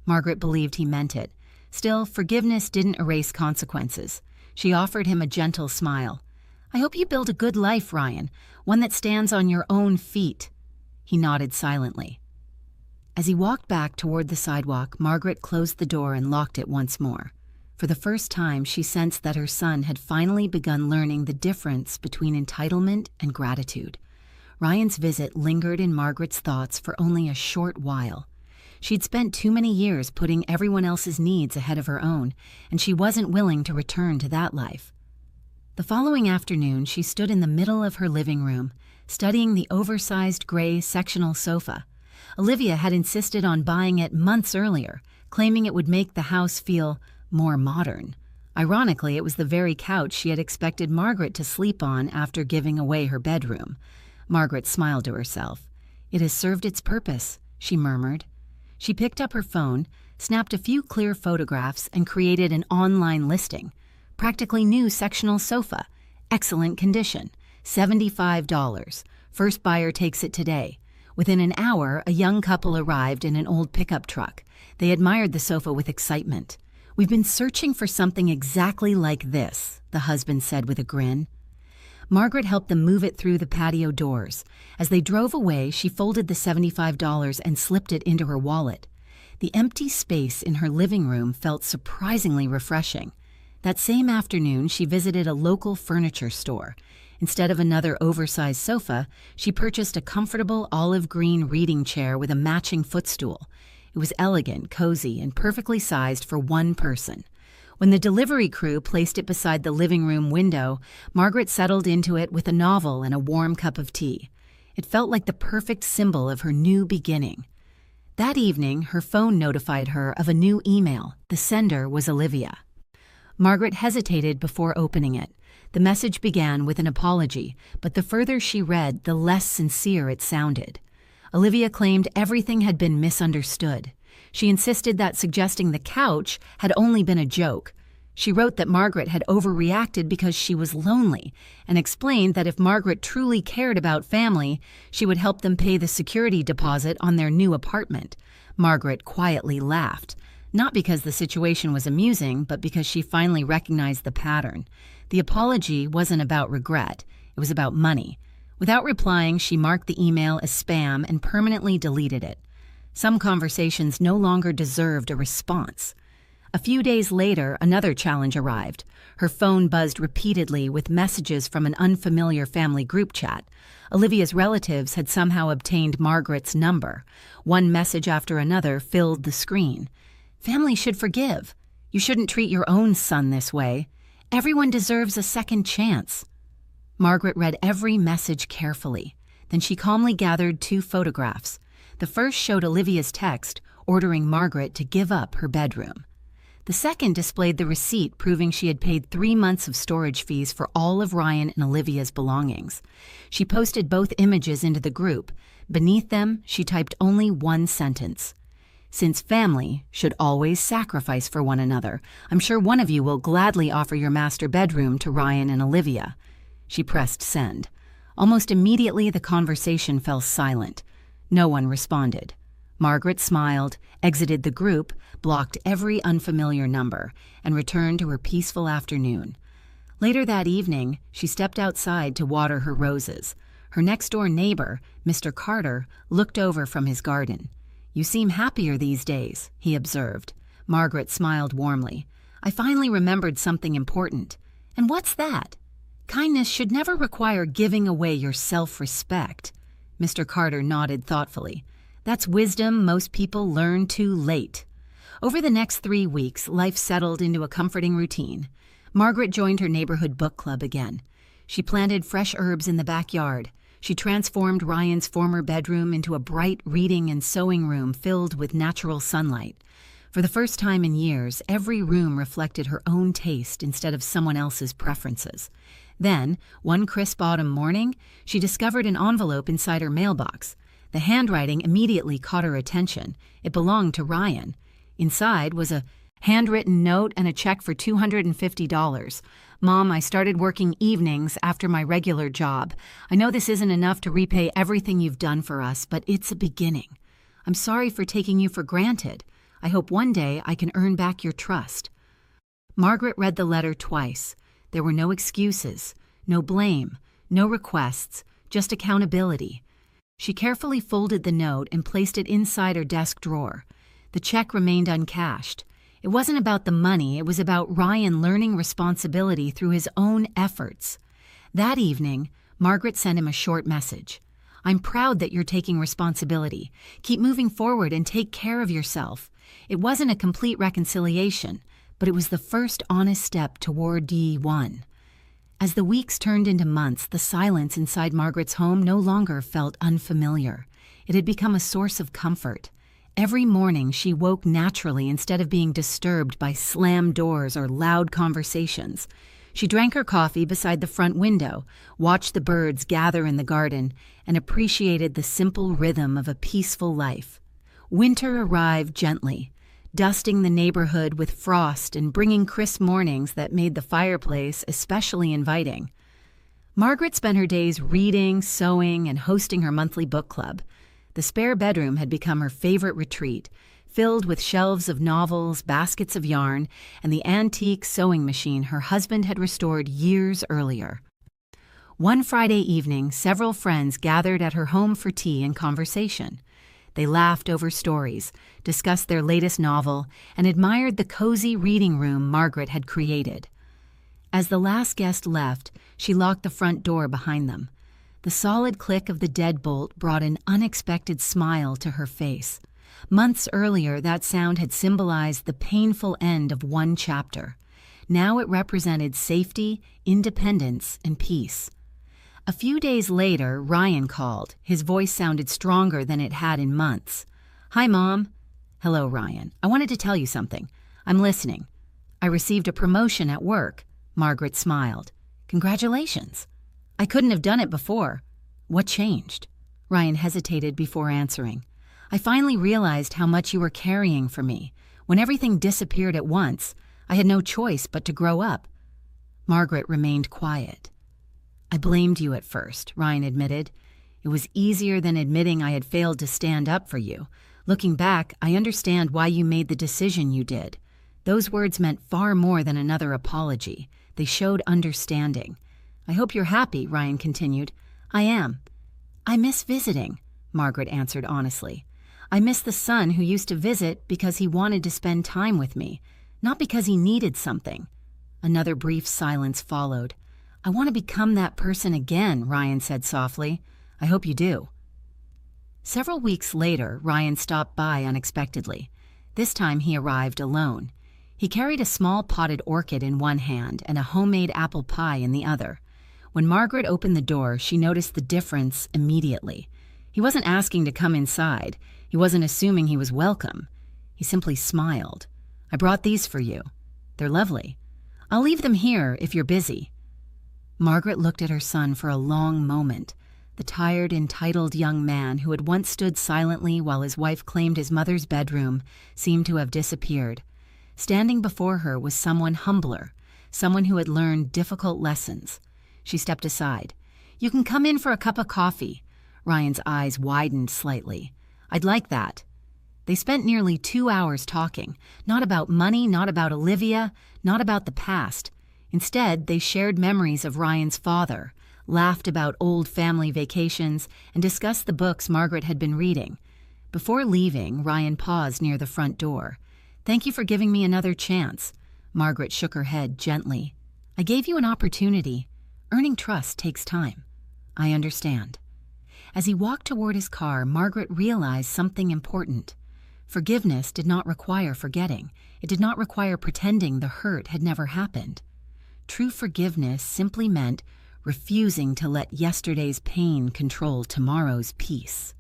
[SPEAKER 1] Margaret believed he meant it. Still, forgiveness didn't erase consequences. She offered him a gentle smile. "I hope you build a good life, Ryan, one that stands on your own feet." He nodded silently. As he walked back toward the sidewalk, Margaret closed the door and locked it once more. For the first time, she sensed that her son had finally begun learning the difference between entitlement and gratitude. Ryan's visit lingered in Margaret's thoughts for only a short while. She'd spent too many years putting everyone else's needs ahead of her own, and she wasn't willing to return to that life. The following afternoon, she stood in the middle of her living room, studying the oversized gray sectional sofa. Olivia had insisted on buying it months earlier, claiming it would make the house feel more modern. Ironically, it was the very couch she had expected Margaret to sleep on after giving away her bedroom. Margaret smiled to herself. "It has served its purpose," she murmured. She picked up her phone, snapped a few clear photographs, and created an online listing. Practically new sectional sofa. Excellent condition. $75. First buyer takes it today. Within an hour, a young couple arrived in an old pickup truck. They admired the sofa with excitement. "We've been searching for something exactly like this," the husband said with a grin. Margaret helped them move it through the patio doors. As they drove away, she folded the $75 and slipped it into her wallet. The empty space in her living room felt surprisingly refreshing. That same afternoon, she visited a local furniture store. Instead of another oversized sofa, she purchased a comfortable olive green reading chair with a matching footstool. It was elegant, cozy, and perfectly sized for one person. When the delivery crew placed it beside the living room window, Margaret settled into it with a novel and a warm cup of tea. It felt like the perfect symbol of her new beginning. That evening, her phone notified her of a new email. The sender was Olivia. Margaret hesitated before opening it. The message began with an apology, but the further she read, the less sincere it sounded. Olivia claimed everything had been misunderstood. She insisted that suggesting the couch had only been a joke. She wrote that Margaret had overreacted because she was lonely, and explained that if Margaret truly cared about family, she would help them pay the security deposit on their new apartment. Margaret quietly laughed, not because the situation was amusing, but because she finally recognized the pattern. The apology wasn't about regret, it was about money. Without replying, she marked the email as spam and permanently deleted it. Some conversations no longer deserved a response. A few days later, another challenge arrived. Her phone buzzed repeatedly with messages from an unfamiliar family group chat. Olivia's relatives had somehow obtained Margaret's number. One message after another filled the screen. "Family should forgive. You shouldn't treat your own son this way. Everyone deserves a second chance." Margaret read every message carefully. Then she calmly gathered 2 photographs. The first showed Olivia's text ordering Margaret to give up her bedroom. The second displayed the receipt proving she had paid 3 months of storage fees for all of Ryan and Olivia's belongings. She posted both images into the group. Beneath them, she typed only one sentence. "Since family should always sacrifice for one another, I'm sure one of you will gladly offer your master bedroom to Ryan and Olivia." She pressed send. Almost immediately, the conversation fell silent. No one responded. Margaret smiled, exited the group, blocked every unfamiliar number, and returned to her peaceful afternoon. Later that evening, she stepped outside to water her roses. Her next-door neighbor, Mr. Carter, looked over from his garden. "You seem happier these days," he observed. Margaret smiled warmly. "I finally remembered something important." "And what's that?" "Kindness should never require giving away your self-respect." Mr. Carter nodded thoughtfully. "That's wisdom most people learn too late." Over the next 3 weeks, life settled into a comforting routine. Margaret joined her neighborhood book club again. She planted fresh herbs in the backyard. She transformed Ryan's former bedroom into a bright reading and sewing room filled with natural sunlight. For the first time in years, every room reflected her own taste instead of someone else's preferences. Then, one crisp autumn morning, she discovered an envelope inside her mailbox. The handwriting immediately caught her attention. It belonged to Ryan. Inside was a handwritten note and a check for $250. "Mom, I started working evenings after my regular job. I know this isn't enough to repay everything you've done for us, but it's a beginning. I'm sorry for taking you for granted. I hope one day I can earn back your trust." Margaret read the letter twice. There were no excuses, no blame, no requests, just accountability. She carefully folded the note and placed it inside her desk drawer. The check remained uncashed. It wasn't about the money, it was about Ryan learning responsibility through his own efforts. That evening, Margaret sent him a short message. "I'm proud that you're taking responsibility. Keep moving forward and take care of yourself." It wasn't a complete reconciliation, but it was the first honest step toward D1. As the weeks turned into months, the silence inside Margaret's home no longer felt unfamiliar. It had become a source of comfort. Every morning she woke naturally instead of being disturbed by slammed doors or loud conversations. She drank her coffee beside the front window, watched the birds gather in the garden, and appreciated the simple rhythm of a peaceful life. Winter arrived gently, dusting the neighborhood with frost and bringing crisp mornings that made the fireplace especially inviting. Margaret spent her days reading, sewing, and hosting her monthly book club. The spare bedroom had become her favorite retreat, filled with shelves of novels, baskets of yarn, and the antique sewing machine her husband had restored years earlier. One Friday evening, several friends gathered at her home for tea and conversation. They laughed over stories, discussed their latest novel, and admired the cozy reading room Margaret had created. As the last guest left, she locked the front door behind them. The solid click of the deadbolt brought an unexpected smile to her face. Months earlier, that sound had symbolized the painful end of one chapter. Now it represented safety, independence, and peace. A few days later, Ryan called. His voice sounded stronger than it had in months. "Hi, Mom." "Hello, Ryan. I wanted to tell you something. I'm listening." "I received a promotion at work." Margaret smiled. "Congratulations." "I couldn't have done it before." "What changed?" Ryan hesitated before answering. "I finally realized how much you were carrying for me. When everything disappeared at once, I had no choice but to grow up." Margaret remained quiet. "I blamed you at first," Ryan admitted. "It was easier than admitting I had failed to stand up for you. Looking back, I understand why you made the decision you did." Those words meant far more than another apology. They showed understanding. "I hope you're happy," Ryan continued. "I am. I miss visiting," Margaret answered honestly. "I miss the son who used to visit because he wanted to spend time with me, not because he needed something." Another brief silence followed. "I want to become that person again," Ryan said softly. "I hope you do." Several weeks later, Ryan stopped by unexpectedly. This time he arrived alone. He carried a small potted orchid in one hand and a homemade apple pie in the other. When Margaret opened the door, she noticed the difference immediately. He wasn't asking to come inside. He wasn't assuming he was welcome. He simply smiled. "I brought these for you. They're lovely. I'll leave them here if you're busy." Margaret looked at her son for a long moment. The tired, entitled young man who had once stood silently while his wife claimed his mother's bedroom seemed to have disappeared. Standing before her was someone humbler, someone who had learned difficult lessons. She stepped aside. "You can come in for a cup of coffee." Ryan's eyes widened slightly. "I'd like that." They spent nearly 2 hours talking, not about money, not about Olivia, not about the past. Instead, they shared memories of Ryan's father, laughed about old family vacations, and discussed the books Margaret had been reading. Before leaving, Ryan paused near the front door. "Thank you for giving me another chance." Margaret shook her head gently. "I gave you an opportunity. Earning trust takes time." "I understand." As he walked toward his car, Margaret realized something important. Forgiveness did not require forgetting. It did not require pretending the hurt had never happened. True forgiveness simply meant refusing to let yesterday's pain control tomorrow's peace.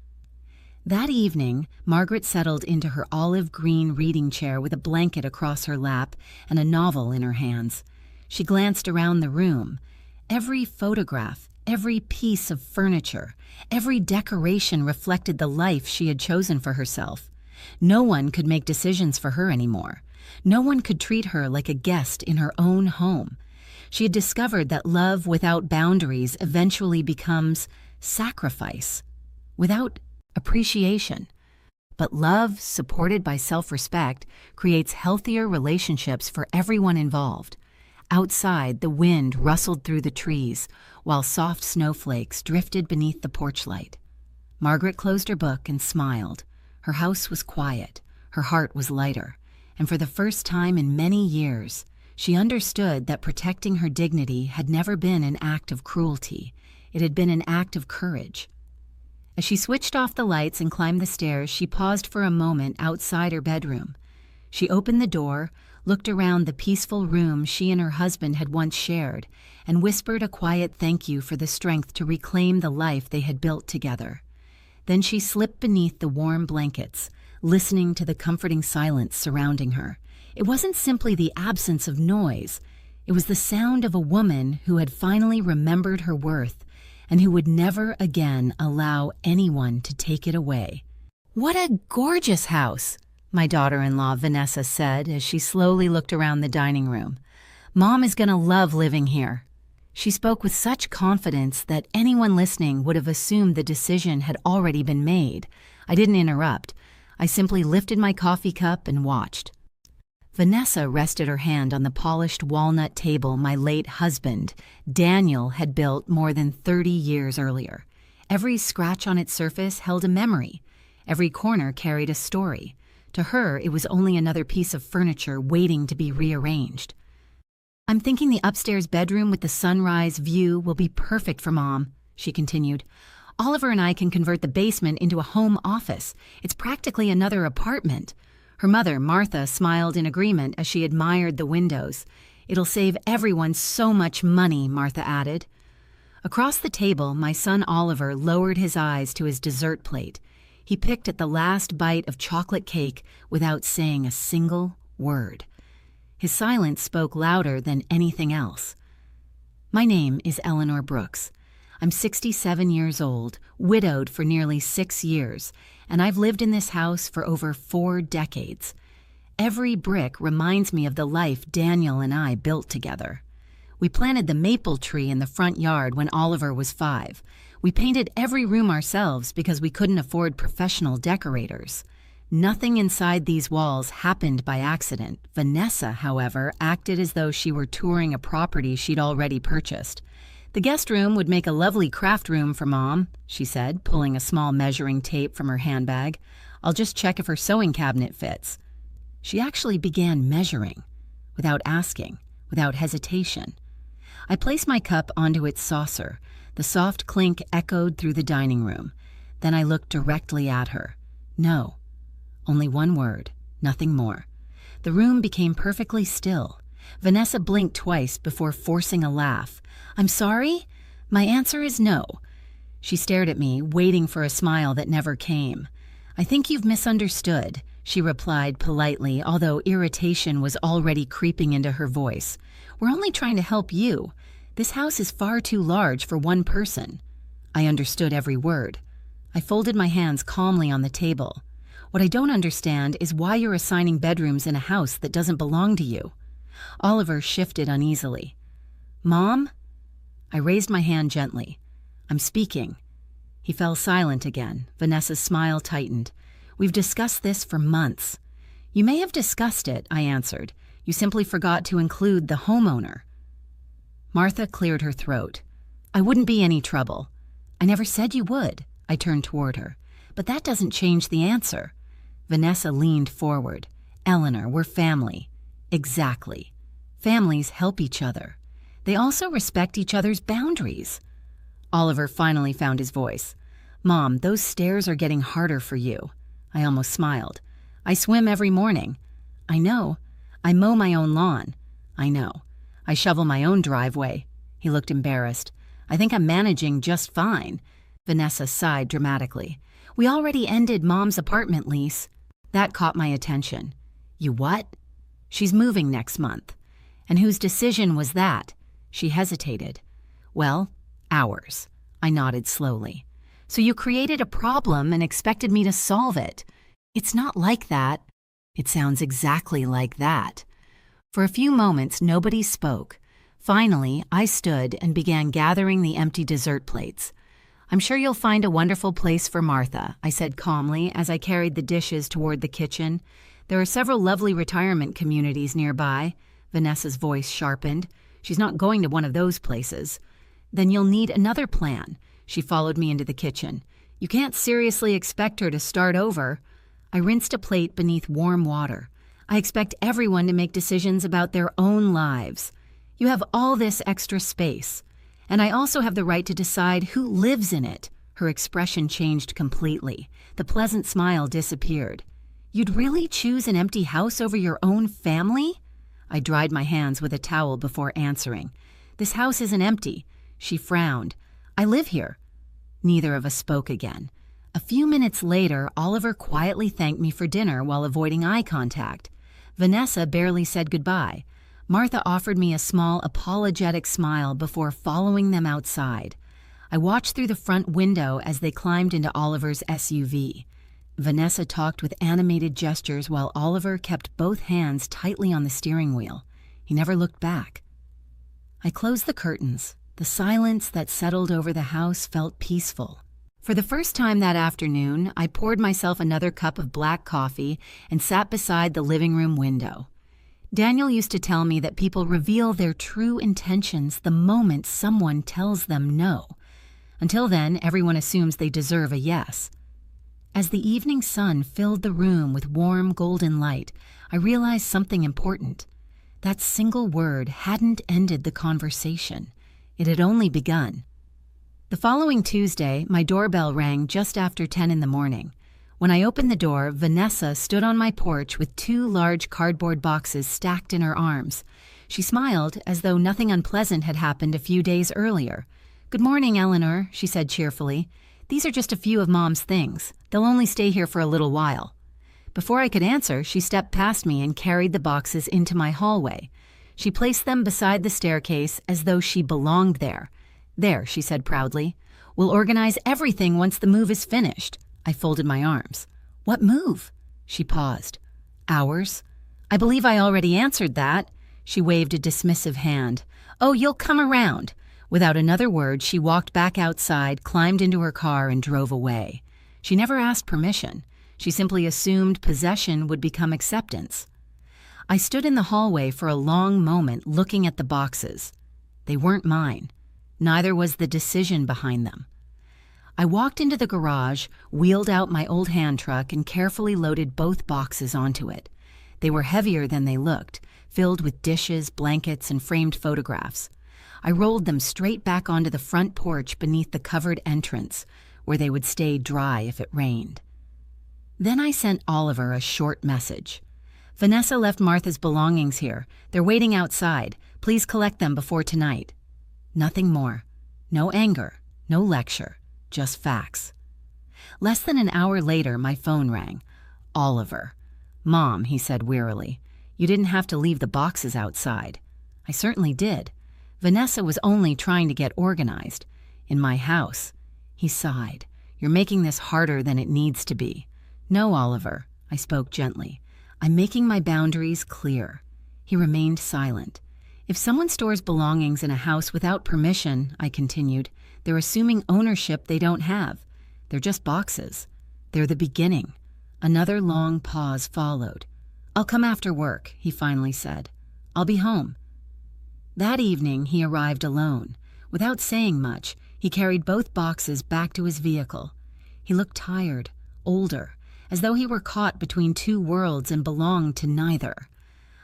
[SPEAKER 1] That evening, Margaret settled into her olive green reading chair with a blanket across her lap and a novel in her hands. She glanced around the room. Every photograph, every piece of furniture, every decoration reflected the life she had chosen for herself. No one could make decisions for her anymore. No one could treat her like a guest in her own home. She had discovered that love without boundaries eventually becomes sacrifice, without appreciation. But love, supported by self-respect, creates healthier relationships for everyone involved. Outside, the wind rustled through the trees, while soft snowflakes drifted beneath the porch light. Margaret closed her book and smiled. Her house was quiet, her heart was lighter, and for the first time in many years, she understood that protecting her dignity had never been an act of cruelty. It had been an act of courage. As she switched off the lights and climbed the stairs, she paused for a moment outside her bedroom. She opened the door, looked around the peaceful room she and her husband had once shared, and whispered a quiet thank you for the strength to reclaim the life they had built together. Then she slipped beneath the warm blankets, listening to the comforting silence surrounding her. It wasn't simply the absence of noise. It was the sound of a woman who had finally remembered her worth and who would never again allow anyone to take it away. "What a gorgeous house," my daughter-in-law Vanessa said as she slowly looked around the dining room. "Mom is going to love living here." She spoke with such confidence that anyone listening would have assumed the decision had already been made. I didn't interrupt. I simply lifted my coffee cup and watched. Vanessa rested her hand on the polished walnut table my late husband, Daniel, had built more than 30 years earlier. Every scratch on its surface held a memory. Every corner carried a story. To her, it was only another piece of furniture waiting to be rearranged. "I'm thinking the upstairs bedroom with the sunrise view will be perfect for Mom," she continued. "Oliver and I can convert the basement into a home office. It's practically another apartment." Her mother, Martha, smiled in agreement as she admired the windows. "It'll save everyone so much money," Martha added. Across the table, my son Oliver lowered his eyes to his dessert plate. He picked at the last bite of chocolate cake without saying a single word. His silence spoke louder than anything else. "My name is Eleanor Brooks. I'm 67 years old, widowed for nearly 6 years, and I've lived in this house for over 4 decades. Every brick reminds me of the life Daniel and I built together. We planted the maple tree in the front yard when Oliver was 5. We painted every room ourselves because we couldn't afford professional decorators. Nothing inside these walls happened by accident. Vanessa, however, acted as though she were touring a property she'd already purchased. "The guest room would make a lovely craft room for Mom," she said, pulling a small measuring tape from her handbag. "I'll just check if her sewing cabinet fits." She actually began measuring, without asking, without hesitation. I placed my cup onto its saucer. The soft clink echoed through the dining room. Then I looked directly at her. No. Only one word, nothing more. The room became perfectly still. Vanessa blinked twice before forcing a laugh. "I'm sorry? My answer is no." She stared at me, waiting for a smile that never came. "I think you've misunderstood," she replied politely, although irritation was already creeping into her voice. "We're only trying to help you. This house is far too large for one person." I understood every word. I folded my hands calmly on the table. "What I don't understand is why you're assigning bedrooms in a house that doesn't belong to you." Oliver shifted uneasily. "Mom?" I raised my hand gently. "I'm speaking." He fell silent again. Vanessa's smile tightened. "We've discussed this for months." "You may have discussed it," I answered. "You simply forgot to include the homeowner." Martha cleared her throat. "I wouldn't be any trouble." "I never said you would." I turned toward her. "But that doesn't change the answer." Vanessa leaned forward. "Eleanor, we're family." "Exactly. Families help each other. They also respect each other's boundaries." Oliver finally found his voice. "Mom, those stairs are getting harder for you." I almost smiled. "I swim every morning." "I know. I mow my own lawn." "I know. I shovel my own driveway." He looked embarrassed. "I think I'm managing just fine." Vanessa sighed dramatically. "We already ended Mom's apartment lease." That caught my attention. "You what?" "She's moving next month." "And whose decision was that?" She hesitated. "Well, ours." I nodded slowly. "So you created a problem and expected me to solve it." "It's not like that." "It sounds exactly like that." For a few moments, nobody spoke. Finally, I stood and began gathering the empty dessert plates. "I'm sure you'll find a wonderful place for Martha," I said calmly as I carried the dishes toward the kitchen. "There are several lovely retirement communities nearby." Vanessa's voice sharpened. "She's not going to one of those places." "Then you'll need another plan." She followed me into the kitchen. "You can't seriously expect her to start over." I rinsed a plate beneath warm water. "I expect everyone to make decisions about their own lives. You have all this extra space. And I also have the right to decide who lives in it." Her expression changed completely. The pleasant smile disappeared. "You'd really choose an empty house over your own family?" I dried my hands with a towel before answering. "This house isn't empty." She frowned. "I live here." Neither of us spoke again. A few minutes later, Oliver quietly thanked me for dinner while avoiding eye contact. Vanessa barely said goodbye. Martha offered me a small, apologetic smile before following them outside. I watched through the front window as they climbed into Oliver's SUV. Vanessa talked with animated gestures while Oliver kept both hands tightly on the steering wheel. He never looked back. I closed the curtains. The silence that settled over the house felt peaceful. For the first time that afternoon, I poured myself another cup of black coffee and sat beside the living room window. Daniel used to tell me that people reveal their true intentions the moment someone tells them no. Until then, everyone assumes they deserve a yes. As the evening sun filled the room with warm golden light, I realized something important. That single word hadn't ended the conversation. It had only begun. The following Tuesday, my doorbell rang just after 10 in the morning. When I opened the door, Vanessa stood on my porch with 2 large cardboard boxes stacked in her arms. She smiled as though nothing unpleasant had happened a few days earlier. "Good morning, Eleanor," she said cheerfully. "These are just a few of Mom's things. They'll only stay here for a little while." Before I could answer, she stepped past me and carried the boxes into my hallway. She placed them beside the staircase as though she belonged there. "There," she said proudly. "We'll organize everything once the move is finished." I folded my arms. "What move?" She paused. "Ours." "I believe I already answered that." She waved a dismissive hand. "Oh, you'll come around." Without another word, she walked back outside, climbed into her car, and drove away. She never asked permission. She simply assumed possession would become acceptance. I stood in the hallway for a long moment looking at the boxes. They weren't mine. Neither was the decision behind them. I walked into the garage, wheeled out my old hand truck, and carefully loaded both boxes onto it. They were heavier than they looked, filled with dishes, blankets, and framed photographs. I rolled them straight back onto the front porch beneath the covered entrance, where they would stay dry if it rained. Then I sent Oliver a short message. "Vanessa left Martha's belongings here. They're waiting outside. Please collect them before tonight." Nothing more. No anger, no lecture, just facts. Less than an hour later, my phone rang. Oliver. "Mom," he said wearily, "you didn't have to leave the boxes outside." I certainly did. Vanessa was only trying to get organized. In my house. He sighed. "You're making this harder than it needs to be." "No, Oliver," I spoke gently. "I'm making my boundaries clear." He remained silent. "If someone stores belongings in a house without permission," I continued, "they're assuming ownership they don't have. They're just boxes. They're the beginning." Another long pause followed. "I'll come after work," he finally said. "I'll be home." That evening, he arrived alone. Without saying much, he carried both boxes back to his vehicle. He looked tired, older, as though he were caught between two worlds and belonged to neither.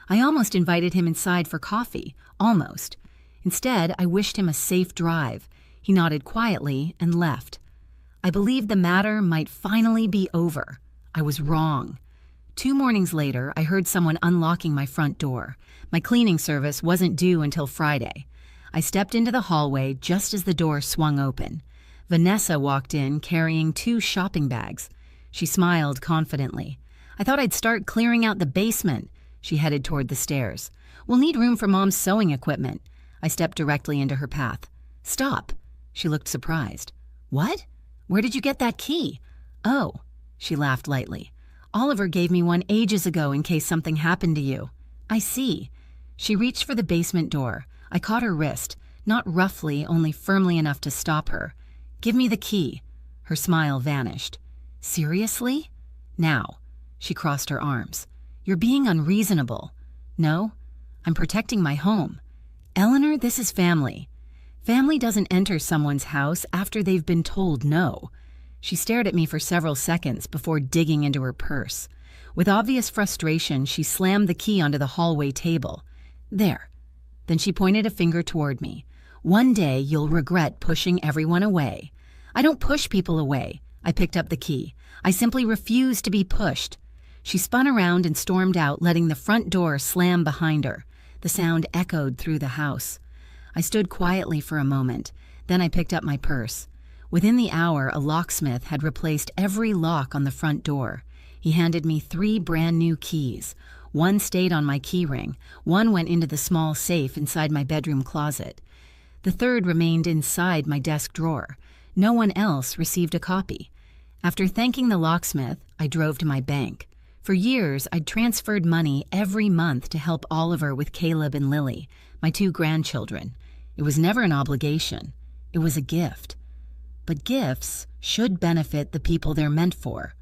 [SPEAKER 1] I almost invited him inside for coffee, almost. Instead, I wished him a safe drive. He nodded quietly and left. I believed the matter might finally be over. I was wrong. 2 mornings later, I heard someone unlocking my front door. My cleaning service wasn't due until Friday. I stepped into the hallway just as the door swung open. Vanessa walked in carrying 2 shopping bags. She smiled confidently. "I thought I'd start clearing out the basement." She headed toward the stairs. "We'll need room for Mom's sewing equipment." I stepped directly into her path. "Stop." She looked surprised. "What? Where did you get that key?" "Oh." She laughed lightly. "Oliver gave me one ages ago in case something happened to you." "I see." She reached for the basement door. I caught her wrist, not roughly, only firmly enough to stop her. "Give me the key." Her smile vanished. "Seriously?" "Now." She crossed her arms. "You're being unreasonable." "No, I'm protecting my home." "Eleanor, this is family. Family doesn't enter someone's house after they've been told no." She stared at me for several seconds before digging into her purse. With obvious frustration, she slammed the key onto the hallway table. "There." Then she pointed a finger toward me. "One day you'll regret pushing everyone away." "I don't push people away." I picked up the key. "I simply refuse to be pushed." She spun around and stormed out, letting the front door slam behind her. The sound echoed through the house. I stood quietly for a moment. Then I picked up my purse. Within the hour, a locksmith had replaced every lock on the front door. He handed me 3 brand new keys. One stayed on my key ring. One went into the small safe inside my bedroom closet. The third remained inside my desk drawer. No one else received a copy. After thanking the locksmith, I drove to my bank. For years, I'd transferred money every month to help Oliver with Caleb and Lily, my 2 grandchildren. It was never an obligation. It was a gift. But gifts should benefit the people they're meant for.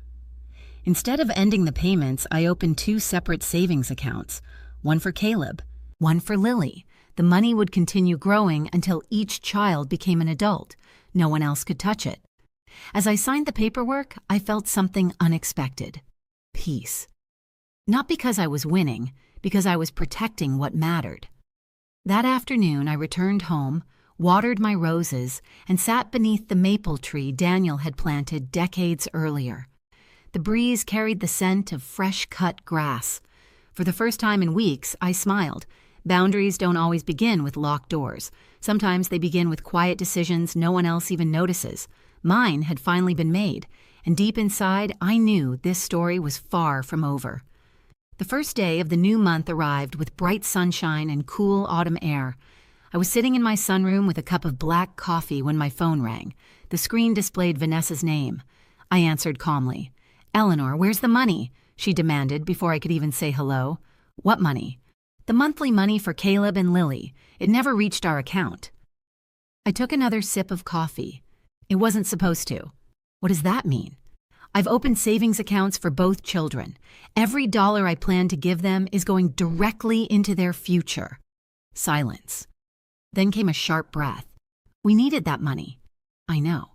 [SPEAKER 1] Instead of ending the payments, I opened 2 separate savings accounts, one for Caleb, one for Lily. The money would continue growing until each child became an adult. No one else could touch it. As I signed the paperwork, I felt something unexpected. Peace. Not because I was winning, because I was protecting what mattered. That afternoon, I returned home, watered my roses, and sat beneath the maple tree Daniel had planted decades earlier. The breeze carried the scent of fresh-cut grass. For the first time in weeks, I smiled. Boundaries don't always begin with locked doors. Sometimes they begin with quiet decisions no one else even notices. Mine had finally been made, and deep inside, I knew this story was far from over. The first day of the new month arrived with bright sunshine and cool autumn air. I was sitting in my sunroom with a cup of black coffee when my phone rang. The screen displayed Vanessa's name. I answered calmly. "Eleanor, where's the money?" she demanded before I could even say hello. "What money?" "The monthly money for Caleb and Lily. It never reached our account." I took another sip of coffee. It wasn't supposed to. What does that mean? I've opened savings accounts for both children. Every dollar I plan to give them is going directly into their future. Silence. Then came a sharp breath. We needed that money. I know.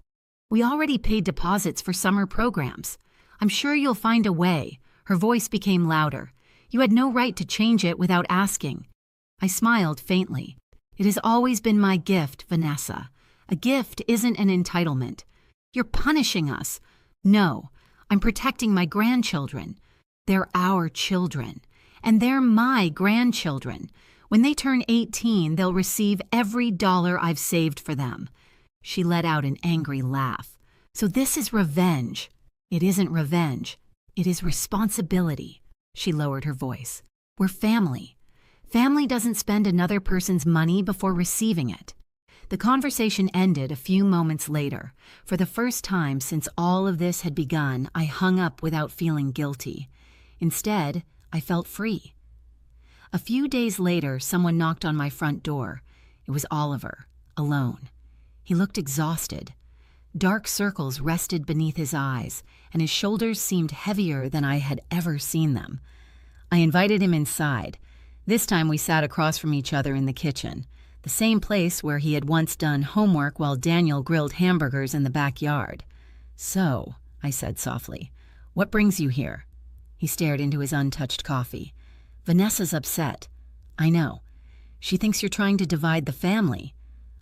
[SPEAKER 1] We already paid deposits for summer programs. I'm sure you'll find a way. Her voice became louder. You had no right to change it without asking. I smiled faintly. It has always been my gift, Vanessa. A gift isn't an entitlement. You're punishing us. No, I'm protecting my grandchildren. They're our children. And they're my grandchildren. When they turn 18, they'll receive every dollar I've saved for them. She let out an angry laugh. So this is revenge. It isn't revenge. It is responsibility. She lowered her voice. We're family. Family doesn't spend another person's money before receiving it. The conversation ended a few moments later. For the first time since all of this had begun, I hung up without feeling guilty. Instead, I felt free. A few days later, someone knocked on my front door. It was Oliver, alone. He looked exhausted. Dark circles rested beneath his eyes, and his shoulders seemed heavier than I had ever seen them. I invited him inside. This time we sat across from each other in the kitchen, the same place where he had once done homework while Daniel grilled hamburgers in the backyard. "So," I said softly, "what brings you here?" He stared into his untouched coffee. "Vanessa's upset." "I know. She thinks you're trying to divide the family.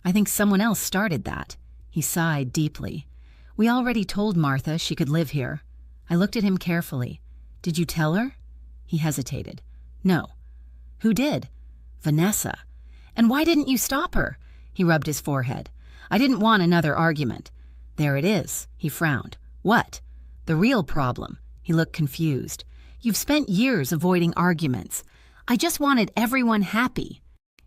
[SPEAKER 1] I think someone else started that." He sighed deeply. "We already told Martha she could live here." I looked at him carefully. "Did you tell her?" He hesitated. "No." "Who did?" "Vanessa." "And why didn't you stop her?" He rubbed his forehead. "I didn't want another argument." "There it is." He frowned. "What?" "The real problem." He looked confused. "You've spent years avoiding arguments. I just wanted everyone happy.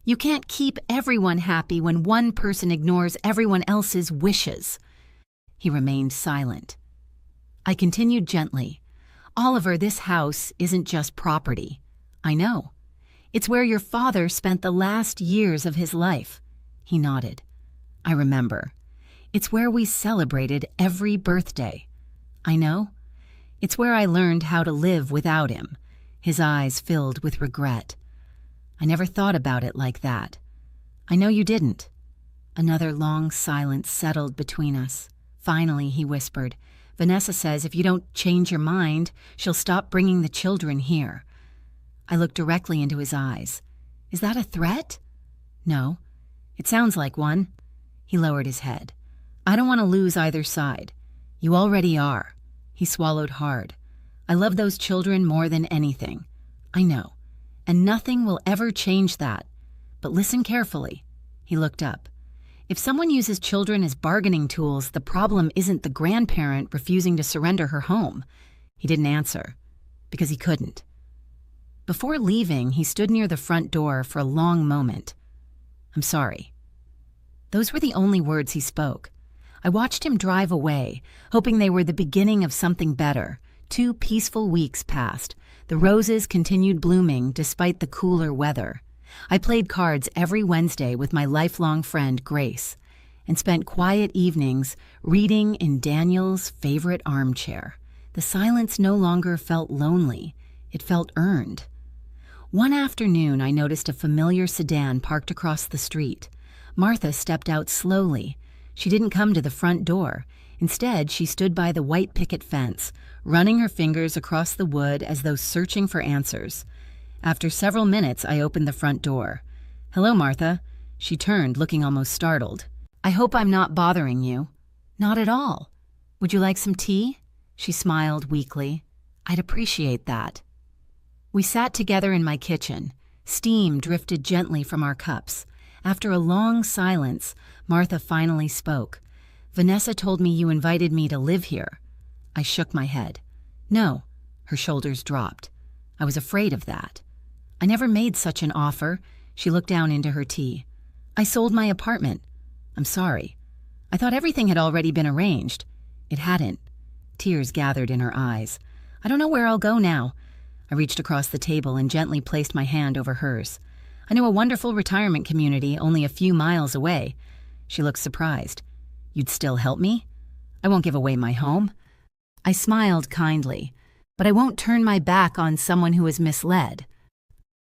[SPEAKER 1] You can't keep everyone happy when one person ignores everyone else's wishes." He remained silent. I continued gently. "Oliver, this house isn't just property." "I know. It's where your father spent the last years of his life." He nodded. "I remember. It's where we celebrated every birthday." "I know. It's where I learned how to live without him." His eyes filled with regret. "I never thought about it like that." "I know you didn't." Another long silence settled between us. Finally, he whispered, "Vanessa says if you don't change your mind, she'll stop bringing the children here." I looked directly into his eyes. "Is that a threat?" "No. It sounds like one." He lowered his head. "I don't want to lose either side. You already are." He swallowed hard. "I love those children more than anything." "I know. And nothing will ever change that. But listen carefully." He looked up. "If someone uses children as bargaining tools, the problem isn't the grandparent refusing to surrender her home." He didn't answer, because he couldn't. Before leaving, he stood near the front door for a long moment. "I'm sorry." Those were the only words he spoke. I watched him drive away, hoping they were the beginning of something better. 2 peaceful weeks passed. The roses continued blooming despite the cooler weather. I played cards every Wednesday with my lifelong friend Grace, and spent quiet evenings reading in Daniel's favorite armchair. The silence no longer felt lonely. It felt earned. One afternoon, I noticed a familiar sedan parked across the street. Martha stepped out slowly. She didn't come to the front door. Instead, she stood by the white picket fence, running her fingers across the wood as though searching for answers. After several minutes, I opened the front door. "Hello, Martha." She turned, looking almost startled. "I hope I'm not bothering you." "Not at all. Would you like some tea?" She smiled weakly. "I'd appreciate that." We sat together in my kitchen. Steam drifted gently from our cups. After a long silence, Martha finally spoke. "Vanessa told me you invited me to live here." I shook my head. "No." Her shoulders dropped. "I was afraid of that." "I never made such an offer." She looked down into her tea. "I sold my apartment." "I'm sorry." "I thought everything had already been arranged." It hadn't. Tears gathered in her eyes. "I don't know where I'll go now." I reached across the table and gently placed my hand over hers. "I know a wonderful retirement community only a few miles away." She looked surprised. "You'd still help me?" "I won't give away my home." I smiled kindly. "But I won't turn my back on someone who is misled."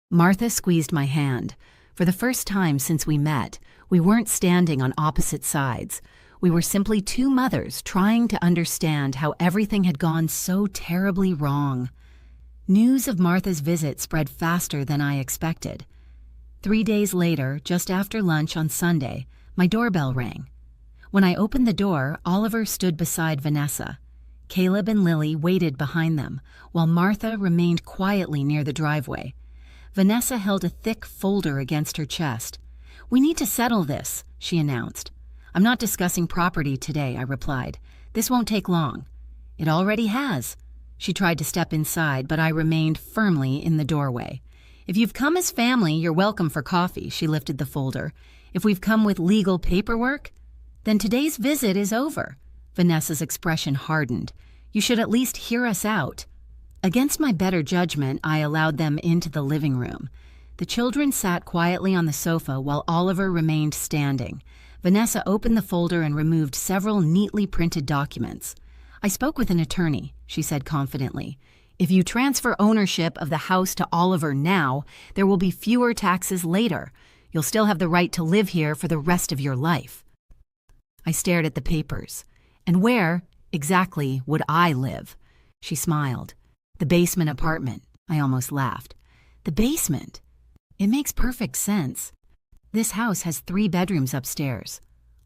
[SPEAKER 1] Martha squeezed my hand. For the first time since we met, we weren't standing on opposite sides. We were simply two mothers trying to understand how everything had gone so terribly wrong. News of Martha's visit spread faster than I expected. 3 days later, just after lunch on Sunday, my doorbell rang. When I opened the door, Oliver stood beside Vanessa. Caleb and Lily waited behind them, while Martha remained quietly near the driveway. Vanessa held a thick folder against her chest. "We need to settle this," she announced. "I'm not discussing property today," I replied. "This won't take long." "It already has." She tried to step inside, but I remained firmly in the doorway. "If you've come as family, you're welcome for coffee," she lifted the folder. "If we've come with legal paperwork, then today's visit is over." Vanessa's expression hardened. "You should at least hear us out." Against my better judgment, I allowed them into the living room. The children sat quietly on the sofa while Oliver remained standing. Vanessa opened the folder and removed several neatly printed documents. "I spoke with an attorney," she said confidently. "If you transfer ownership of the house to Oliver now, there will be fewer taxes later. You'll still have the right to live here for the rest of your life." I stared at the papers. "And where, exactly, would I live?" She smiled. "The basement apartment." I almost laughed. "The basement? It makes perfect sense. This house has 3 bedrooms upstairs.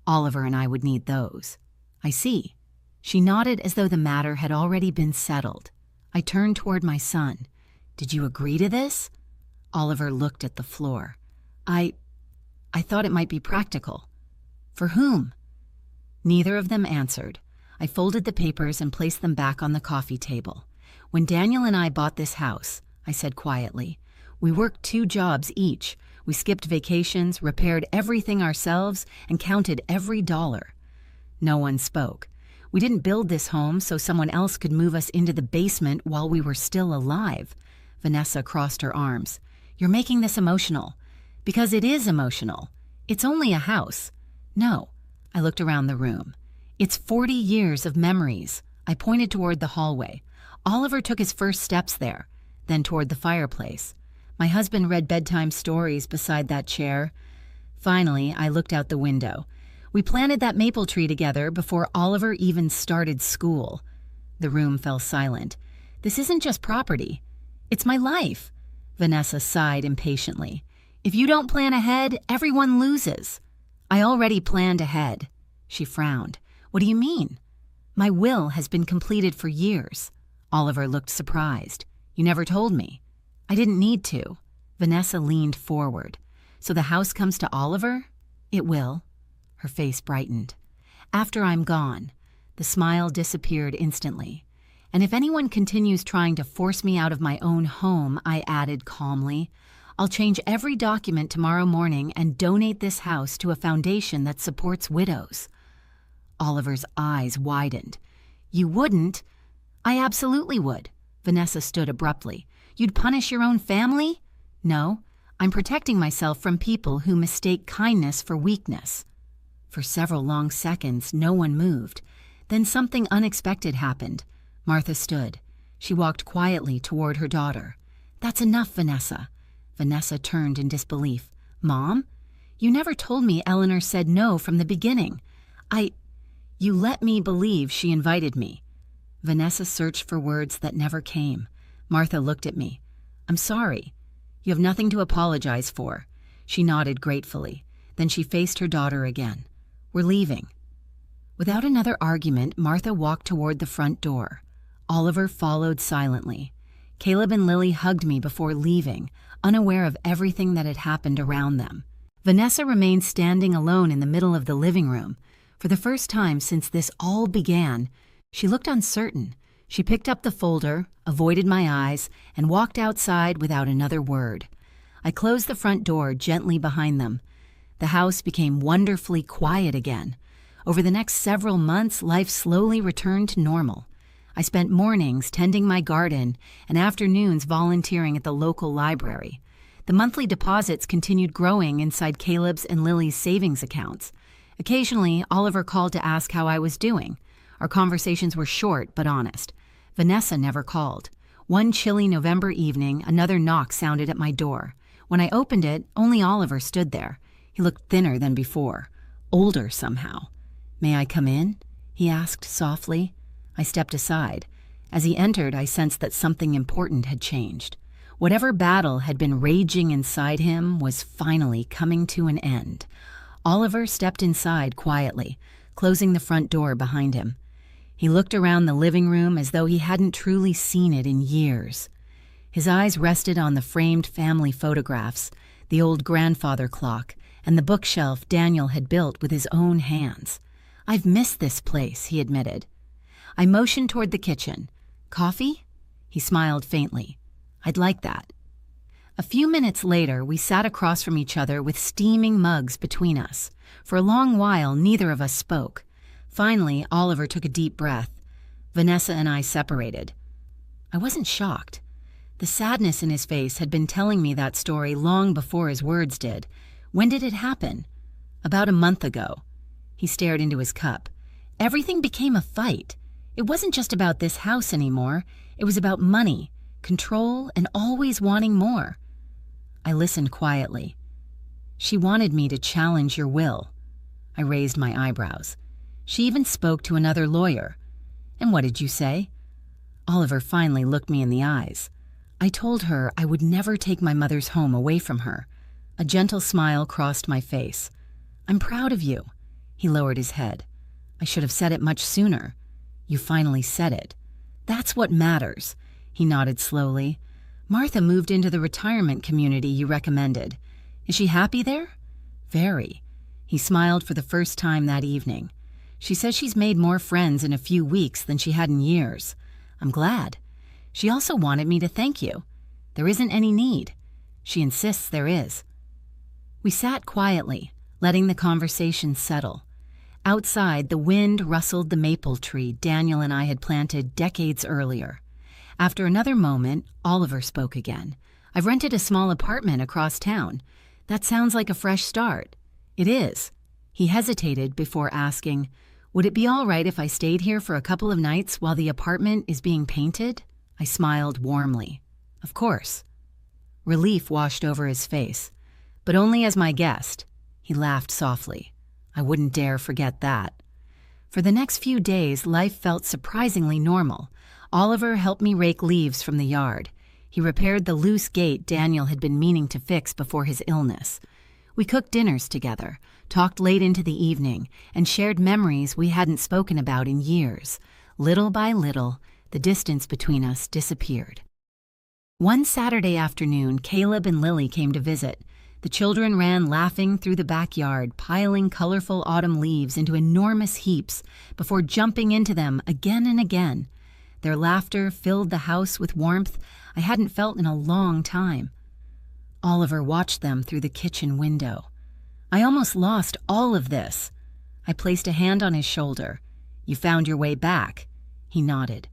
[SPEAKER 1] Oliver and I would need those." "I see." She nodded as though the matter had already been settled. I turned toward my son. "Did you agree to this?" Oliver looked at the floor. I thought it might be practical." "For whom?" Neither of them answered. I folded the papers and placed them back on the coffee table. "When Daniel and I bought this house," I said quietly, "we worked 2 jobs each. We skipped vacations, repaired everything ourselves, and counted every dollar." No one spoke. "We didn't build this home so someone else could move us into the basement while we were still alive." Vanessa crossed her arms. "You're making this emotional." "Because it is emotional. It's only a house." "No." I looked around the room. "It's 40 years of memories." I pointed toward the hallway. Oliver took his first steps there, then toward the fireplace. My husband read bedtime stories beside that chair. Finally, I looked out the window. "We planted that maple tree together before Oliver even started school." The room fell silent. "This isn't just property. It's my life." Vanessa sighed impatiently. "If you don't plan ahead, everyone loses." "I already planned ahead." She frowned. "What do you mean?" "My will has been completed for years." Oliver looked surprised. "You never told me." "I didn't need to." Vanessa leaned forward. "So the house comes to Oliver?" "It will." Her face brightened. "After I'm gone." The smile disappeared instantly. "And if anyone continues trying to force me out of my own home," I added calmly, "I'll change every document tomorrow morning and donate this house to a foundation that supports widows." Oliver's eyes widened. "You wouldn't?" "I absolutely would." Vanessa stood abruptly. "You'd punish your own family?" "No, I'm protecting myself from people who mistake kindness for weakness." For several long seconds, no one moved. Then something unexpected happened. Martha stood. She walked quietly toward her daughter. "That's enough, Vanessa." Vanessa turned in disbelief. "Mom? You never told me Eleanor said no from the beginning." You let me believe she invited me." Vanessa searched for words that never came. Martha looked at me. "I'm sorry. You have nothing to apologize for." She nodded gratefully. Then she faced her daughter again. "We're leaving." Without another argument, Martha walked toward the front door. Oliver followed silently. Caleb and Lily hugged me before leaving, unaware of everything that had happened around them. Vanessa remained standing alone in the middle of the living room. For the first time since this all began, she looked uncertain. She picked up the folder, avoided my eyes, and walked outside without another word. I closed the front door gently behind them. The house became wonderfully quiet again. Over the next several months, life slowly returned to normal. I spent mornings tending my garden and afternoons volunteering at the local library. The monthly deposits continued growing inside Caleb's and Lily's savings accounts. Occasionally, Oliver called to ask how I was doing. Our conversations were short but honest. Vanessa never called. One chilly November evening, another knock sounded at my door. When I opened it, only Oliver stood there. He looked thinner than before, older somehow. "May I come in?" he asked softly. I stepped aside. As he entered, I sensed that something important had changed. Whatever battle had been raging inside him was finally coming to an end. Oliver stepped inside quietly, closing the front door behind him. He looked around the living room as though he hadn't truly seen it in years. His eyes rested on the framed family photographs, the old grandfather clock, and the bookshelf Daniel had built with his own hands. "I've missed this place," he admitted. I motioned toward the kitchen. "Coffee?" He smiled faintly. "I'd like that." A few minutes later, we sat across from each other with steaming mugs between us. For a long while, neither of us spoke. Finally, Oliver took a deep breath. Vanessa and I separated. I wasn't shocked. The sadness in his face had been telling me that story long before his words did. When did it happen? About a month ago. He stared into his cup. Everything became a fight. It wasn't just about this house anymore. It was about money, control, and always wanting more. I listened quietly. "She wanted me to challenge your will." I raised my eyebrows. "She even spoke to another lawyer." "And what did you say?" Oliver finally looked me in the eyes. "I told her I would never take my mother's home away from her." A gentle smile crossed my face. "I'm proud of you." He lowered his head. "I should have said it much sooner." "You finally said it." "That's what matters." He nodded slowly. "Martha moved into the retirement community you recommended. Is she happy there?" "Very." He smiled for the first time that evening. "She says she's made more friends in a few weeks than she had in years." "I'm glad." "She also wanted me to thank you." "There isn't any need." "She insists there is." We sat quietly, letting the conversation settle. Outside, the wind rustled the maple tree Daniel and I had planted decades earlier. After another moment, Oliver spoke again. "I've rented a small apartment across town. That sounds like a fresh start." "It is." He hesitated before asking, "Would it be all right if I stayed here for a couple of nights while the apartment is being painted?" I smiled warmly. "Of course." Relief washed over his face. "But only as my guest." He laughed softly. "I wouldn't dare forget that." For the next few days, life felt surprisingly normal. Oliver helped me rake leaves from the yard. He repaired the loose gate Daniel had been meaning to fix before his illness. We cooked dinners together, talked late into the evening, and shared memories we hadn't spoken about in years. Little by little, the distance between us disappeared. One Saturday afternoon, Caleb and Lily came to visit. The children ran laughing through the backyard, piling colorful autumn leaves into enormous heaps before jumping into them again and again. Their laughter filled the house with warmth I hadn't felt in a long time. Oliver watched them through the kitchen window. "I almost lost all of this." I placed a hand on his shoulder. "You found your way back." He nodded.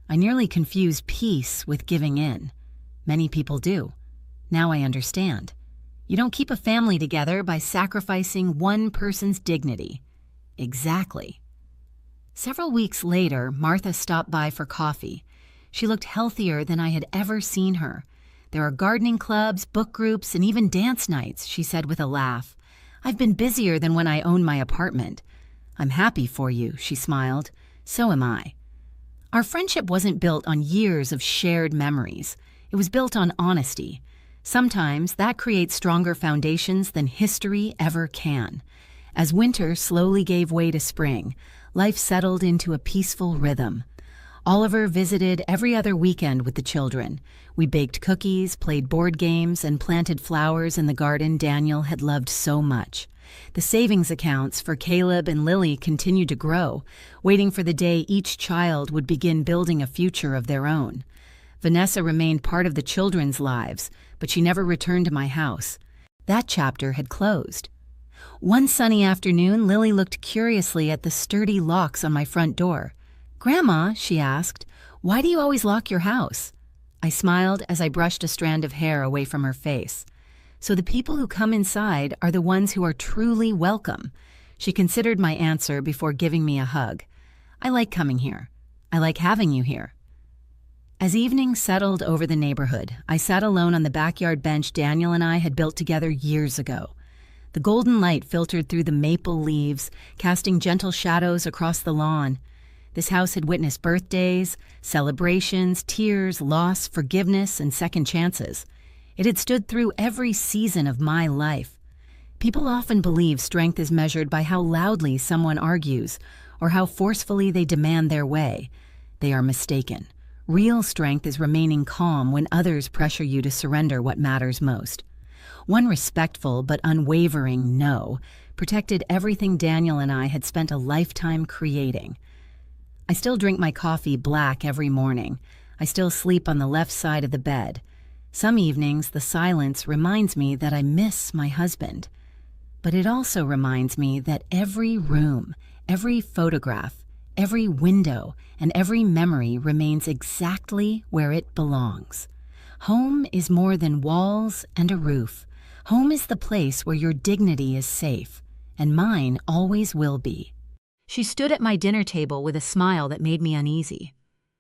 [SPEAKER 1] "I nearly confused peace with giving in. Many people do. Now I understand. You don't keep a family together by sacrificing one person's dignity." "Exactly." Several weeks later, Martha stopped by for coffee. She looked healthier than I had ever seen her. "There are gardening clubs, book groups, and even dance nights," she said with a laugh. "I've been busier than when I owned my apartment." "I'm happy for you," she smiled. "So am I." Our friendship wasn't built on years of shared memories. It was built on honesty. Sometimes that creates stronger foundations than history ever can. As winter slowly gave way to spring, life settled into a peaceful rhythm. Oliver visited every other weekend with the children. We baked cookies, played board games, and planted flowers in the garden Daniel had loved so much. The savings accounts for Caleb and Lily continued to grow, waiting for the day each child would begin building a future of their own. Vanessa remained part of the children's lives, but she never returned to my house. That chapter had closed. One sunny afternoon, Lily looked curiously at the sturdy locks on my front door. "Grandma," she asked, "why do you always lock your house?" I smiled as I brushed a strand of hair away from her face. "So the people who come inside are the ones who are truly welcome." She considered my answer before giving me a hug. "I like coming here. I like having you here."
[SPEAKER 2] As evening settled over the neighborhood, I sat alone on the backyard bench Daniel and I had built together years ago. The golden light filtered through the maple leaves, casting gentle shadows across the lawn. This house had witnessed birthdays, celebrations, tears, loss, forgiveness, and second chances. It had stood through every season of my life. People often believe strength is measured by how loudly someone argues or how forcefully they demand their way. They are mistaken. Real strength is remaining calm when others pressure you to surrender what matters most. One respectful but unwavering no protected everything Daniel and I had spent a lifetime creating. I still drink my coffee black every morning. I still sleep on the left side of the bed. Some evenings, the silence reminds me that I miss my husband. But it also reminds me that every room, every photograph, every window, and every memory remains exactly where it belongs. Home is more than walls and a roof. Home is the place where your dignity is safe, and mine always will be.
[SPEAKER 1] She stood at my dinner table with a smile that made me uneasy.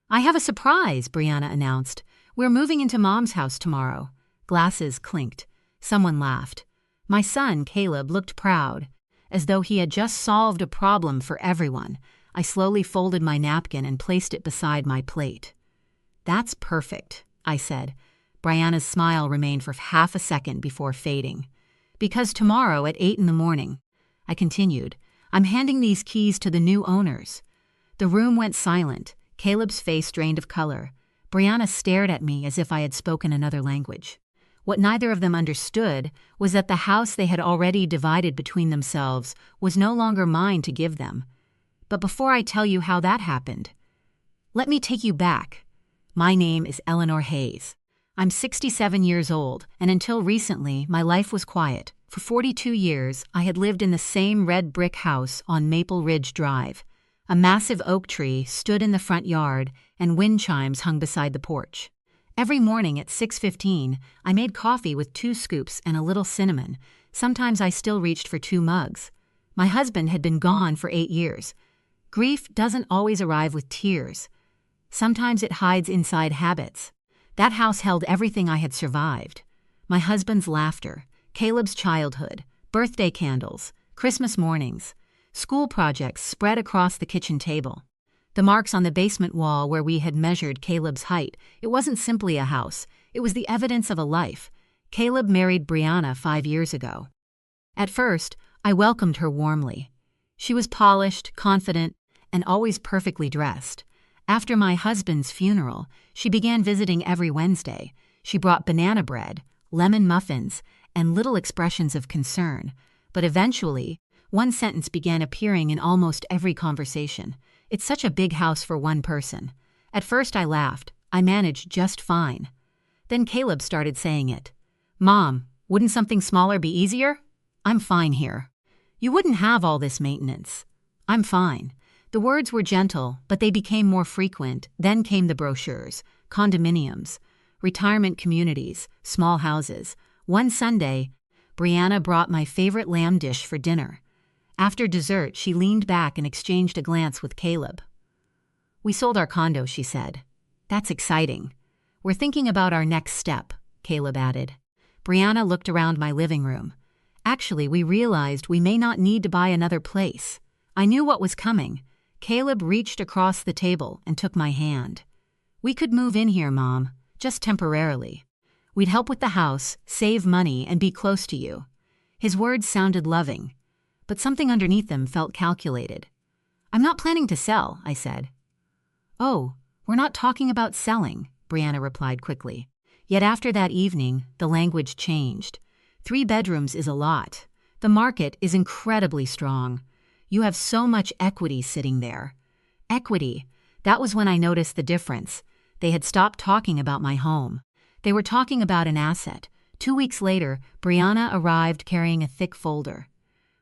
[SPEAKER 1] "I have a surprise," Brianna announced. "We're moving into Mom's house tomorrow." Glasses clinked. Someone laughed. My son, Caleb, looked proud, as though he had just solved a problem for everyone. I slowly folded my napkin and placed it beside my plate. "That's perfect," I said. Brianna's smile remained for half a second before fading. "Because tomorrow at 8 in the morning," I continued, "I'm handing these keys to the new owners." The room went silent. Caleb's face drained of color. Brianna stared at me as if I had spoken another language. What neither of them understood was that the house they had already divided between themselves was no longer mine to give them. But before I tell you how that happened, let me take you back. My name is Eleanor Hayes. I'm 67 years old, and until recently, my life was quiet. For 42 years, I had lived in the same red brick house on Maple Ridge Drive. A massive oak tree stood in the front yard, and wind chimes hung beside the porch. Every morning at 6:15, I made coffee with 2 scoops and a little cinnamon. Sometimes I still reached for 2 mugs. My husband had been gone for 8 years. Grief doesn't always arrive with tears. Sometimes it hides inside habits. That house held everything I had survived. My husband's laughter, Caleb's childhood, birthday candles, Christmas mornings, school projects spread across the kitchen table. The marks on the basement wall where we had measured Caleb's height. It wasn't simply a house. It was the evidence of a life. Caleb married Brianna 5 years ago. At first, I welcomed her warmly. She was polished, confident, and always perfectly dressed. After my husband's funeral, she began visiting every Wednesday. She brought banana bread, lemon muffins, and little expressions of concern. But eventually, one sentence began appearing in almost every conversation. "It's such a big house for one person." At first I laughed. I managed just fine. Then Caleb started saying it. "Mom, wouldn't something smaller be easier?" "I'm fine here." "You wouldn't have all this maintenance." "I'm fine." The words were gentle, but they became more frequent. Then came the brochures, condominiums, retirement communities, small houses. One Sunday, Brianna brought my favorite lamb dish for dinner. After dessert, she leaned back and exchanged a glance with Caleb. "We sold our condo," she said. "That's exciting." "We're thinking about our next step," Caleb added. Brianna looked around my living room. "Actually, we realized we may not need to buy another place." I knew what was coming. Caleb reached across the table and took my hand. "We could move in here, Mom, just temporarily. We'd help with the house, save money, and be close to you." His words sounded loving, but something underneath them felt calculated. "I'm not planning to sell," I said. "Oh, we're not talking about selling," Brianna replied quickly. Yet after that evening, the language changed. 3 bedrooms is a lot. The market is incredibly strong. You have so much equity sitting there. Equity. That was when I noticed the difference. They had stopped talking about my home. They were talking about an asset. 2 weeks later, Brianna arrived carrying a thick folder.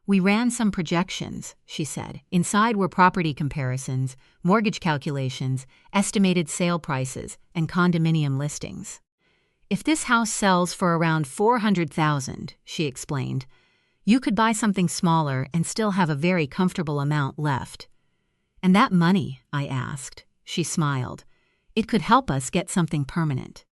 [SPEAKER 1] "We ran some projections," she said. "Inside were property comparisons, mortgage calculations, estimated sale prices, and condominium listings. If this house sells for around $400,000, she explained, you could buy something smaller and still have a very comfortable amount left." "And that money?" I asked. She smiled. It could help us get something permanent.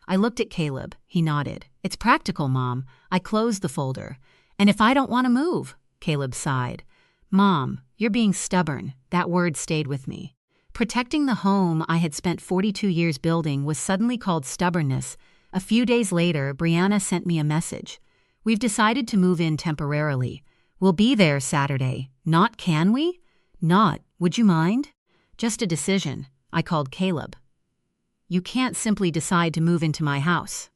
[SPEAKER 1] I looked at Caleb. He nodded. It's practical, Mom. I closed the folder. And if I don't want to move? Caleb sighed. Mom, you're being stubborn. That word stayed with me. Protecting the home I had spent 42 years building was suddenly called stubbornness. A few days later, Brianna sent me a message. We've decided to move in temporarily. We'll be there Saturday. Not can we? Not. Would you mind? Just a decision. I called Caleb. You can't simply decide to move into my house.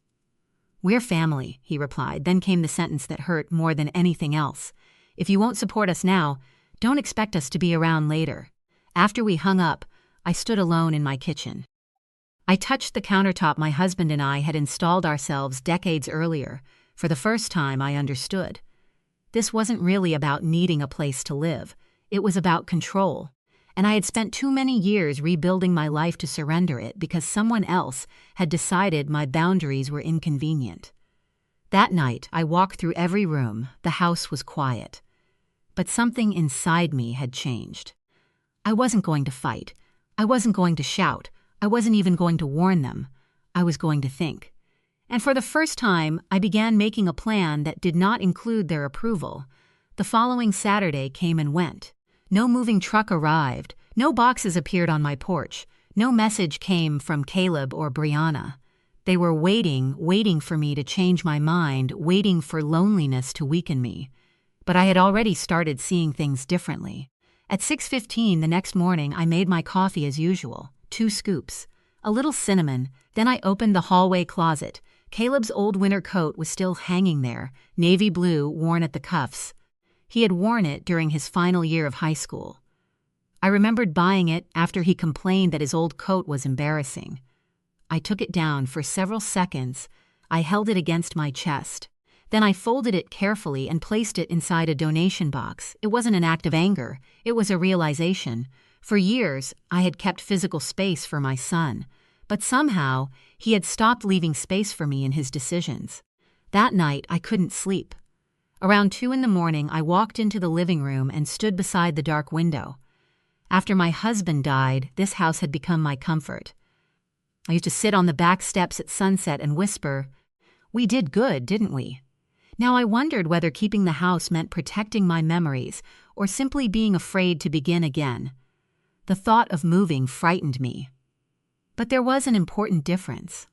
[SPEAKER 1] We're family, he replied. Then came the sentence that hurt more than anything else. If you won't support us now, don't expect us to be around later. After we hung up, I stood alone in my kitchen. I touched the countertop my husband and I had installed ourselves decades earlier. For the first time, I understood. This wasn't really about needing a place to live. It was about control. And I had spent too many years rebuilding my life to surrender it because someone else had decided my boundaries were inconvenient. That night, I walked through every room. The house was quiet. But something inside me had changed. I wasn't going to fight. I wasn't going to shout. I wasn't even going to warn them. I was going to think. And for the first time, I began making a plan that did not include their approval. The following Saturday came and went. No moving truck arrived. No boxes appeared on my porch. No message came from Caleb or Brianna. They were waiting for me to change my mind, waiting for loneliness to weaken me. But I had already started seeing things differently. At 6:15 the next morning, I made my coffee as usual. 2 scoops. A little cinnamon. Then I opened the hallway closet. Caleb's old winter coat was still hanging there, navy blue, worn at the cuffs. He had worn it during his final year of high school. I remembered buying it after he complained that his old coat was embarrassing. I took it down for several seconds. I held it against my chest. Then I folded it carefully and placed it inside a donation box. It wasn't an act of anger. It was a realization. For years, I had kept physical space for my son. But somehow, he had stopped leaving space for me in his decisions. That night, I couldn't sleep. Around 2 in the morning, I walked into the living room and stood beside the dark window. After my husband died, this house had become my comfort. I used to sit on the back steps at sunset and whisper, "We did good, didn't we?" Now I wondered whether keeping the house meant protecting my memories or simply being afraid to begin again. The thought of moving frightened me. But there was an important difference.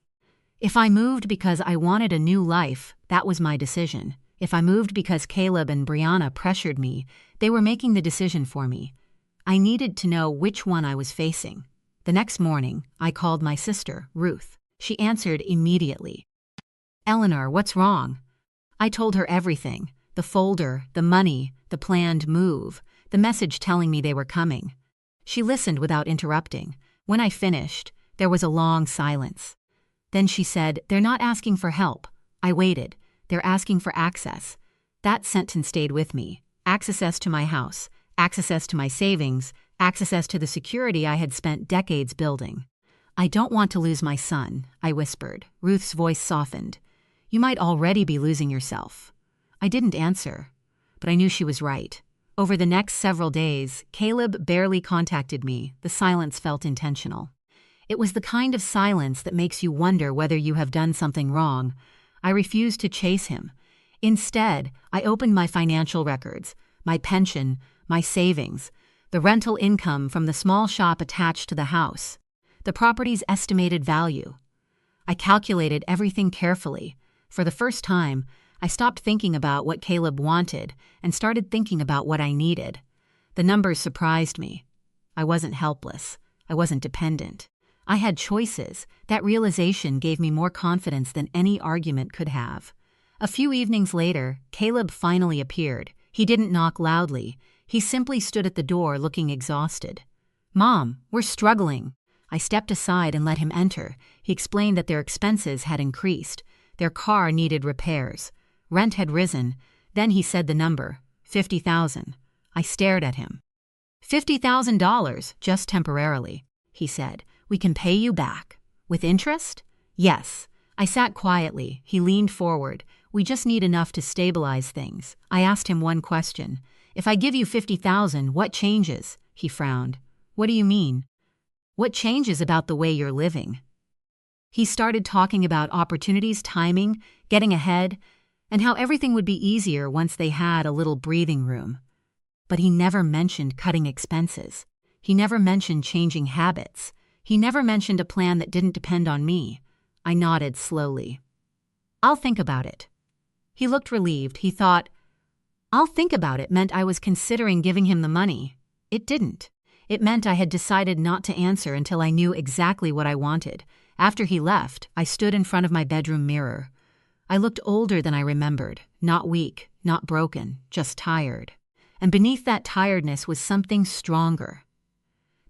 [SPEAKER 1] If I moved because I wanted a new life, that was my decision. If I moved because Caleb and Brianna pressured me, they were making the decision for me. I needed to know which one I was facing. The next morning, I called my sister, Ruth. She answered immediately. "Eleanor, what's wrong?" I told her everything. The folder, the money, the planned move, the message telling me they were coming. She listened without interrupting. When I finished, there was a long silence. Then she said, "They're not asking for help." I waited. "They're asking for access." That sentence stayed with me. Access to my house, access to my savings, access to the security I had spent decades building. "I don't want to lose my son," I whispered. Ruth's voice softened. "You might already be losing yourself." I didn't answer, but I knew she was right. Over the next several days, Caleb barely contacted me. The silence felt intentional. It was the kind of silence that makes you wonder whether you have done something wrong. I refused to chase him. Instead, I opened my financial records, my pension, my savings, the rental income from the small shop attached to the house, the property's estimated value. I calculated everything carefully. For the first time, I stopped thinking about what Caleb wanted and started thinking about what I needed. The numbers surprised me. I wasn't helpless. I wasn't dependent. I had choices. That realization gave me more confidence than any argument could have. A few evenings later, Caleb finally appeared. He didn't knock loudly. He simply stood at the door looking exhausted. "Mom, we're struggling." I stepped aside and let him enter. He explained that their expenses had increased. Their car needed repairs. Rent had risen. Then he said the number, $50,000. I stared at him. $50,000, just temporarily, he said. "We can pay you back." "With interest?" "Yes." I sat quietly. He leaned forward. "We just need enough to stabilize things." I asked him one question. "If I give you $50,000, what changes?" He frowned. "What do you mean?" What changes about the way you're living? He started talking about opportunities, timing, getting ahead, and how everything would be easier once they had a little breathing room. But he never mentioned cutting expenses. He never mentioned changing habits. He never mentioned a plan that didn't depend on me. I nodded slowly. I'll think about it. He looked relieved. He thought, I'll think about it meant I was considering giving him the money. It didn't. It meant I had decided not to answer until I knew exactly what I wanted. After he left, I stood in front of my bedroom mirror. I looked older than I remembered, not weak, not broken, just tired. And beneath that tiredness was something stronger.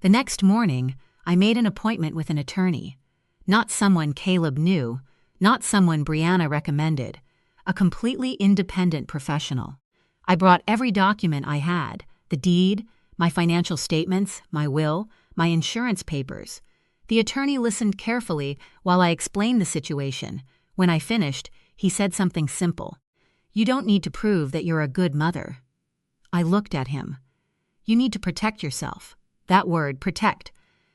[SPEAKER 1] The next morning, I made an appointment with an attorney. Not someone Caleb knew, not someone Brianna recommended, a completely independent professional. I brought every document I had, the deed, my financial statements, my will, my insurance papers. The attorney listened carefully while I explained the situation. When I finished, he said something simple. You don't need to prove that you're a good mother. I looked at him. You need to protect yourself. That word, protect,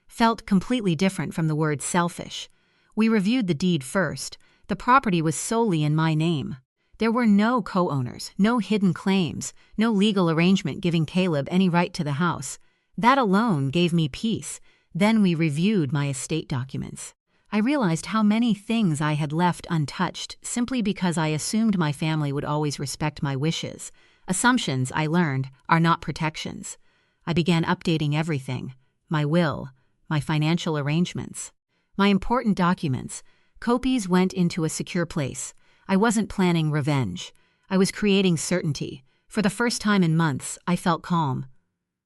[SPEAKER 1] felt completely different from the word selfish. We reviewed the deed first. The property was solely in my name. There were no co-owners, no hidden claims, no legal arrangement giving Caleb any right to the house. That alone gave me peace. Then we reviewed my estate documents. I realized how many things I had left untouched simply because I assumed my family would always respect my wishes. Assumptions, I learned, are not protections. I began updating everything: my will, my financial arrangements, my important documents. Copies went into a secure place. I wasn't planning revenge. I was creating certainty. For the first time in months, I felt calm.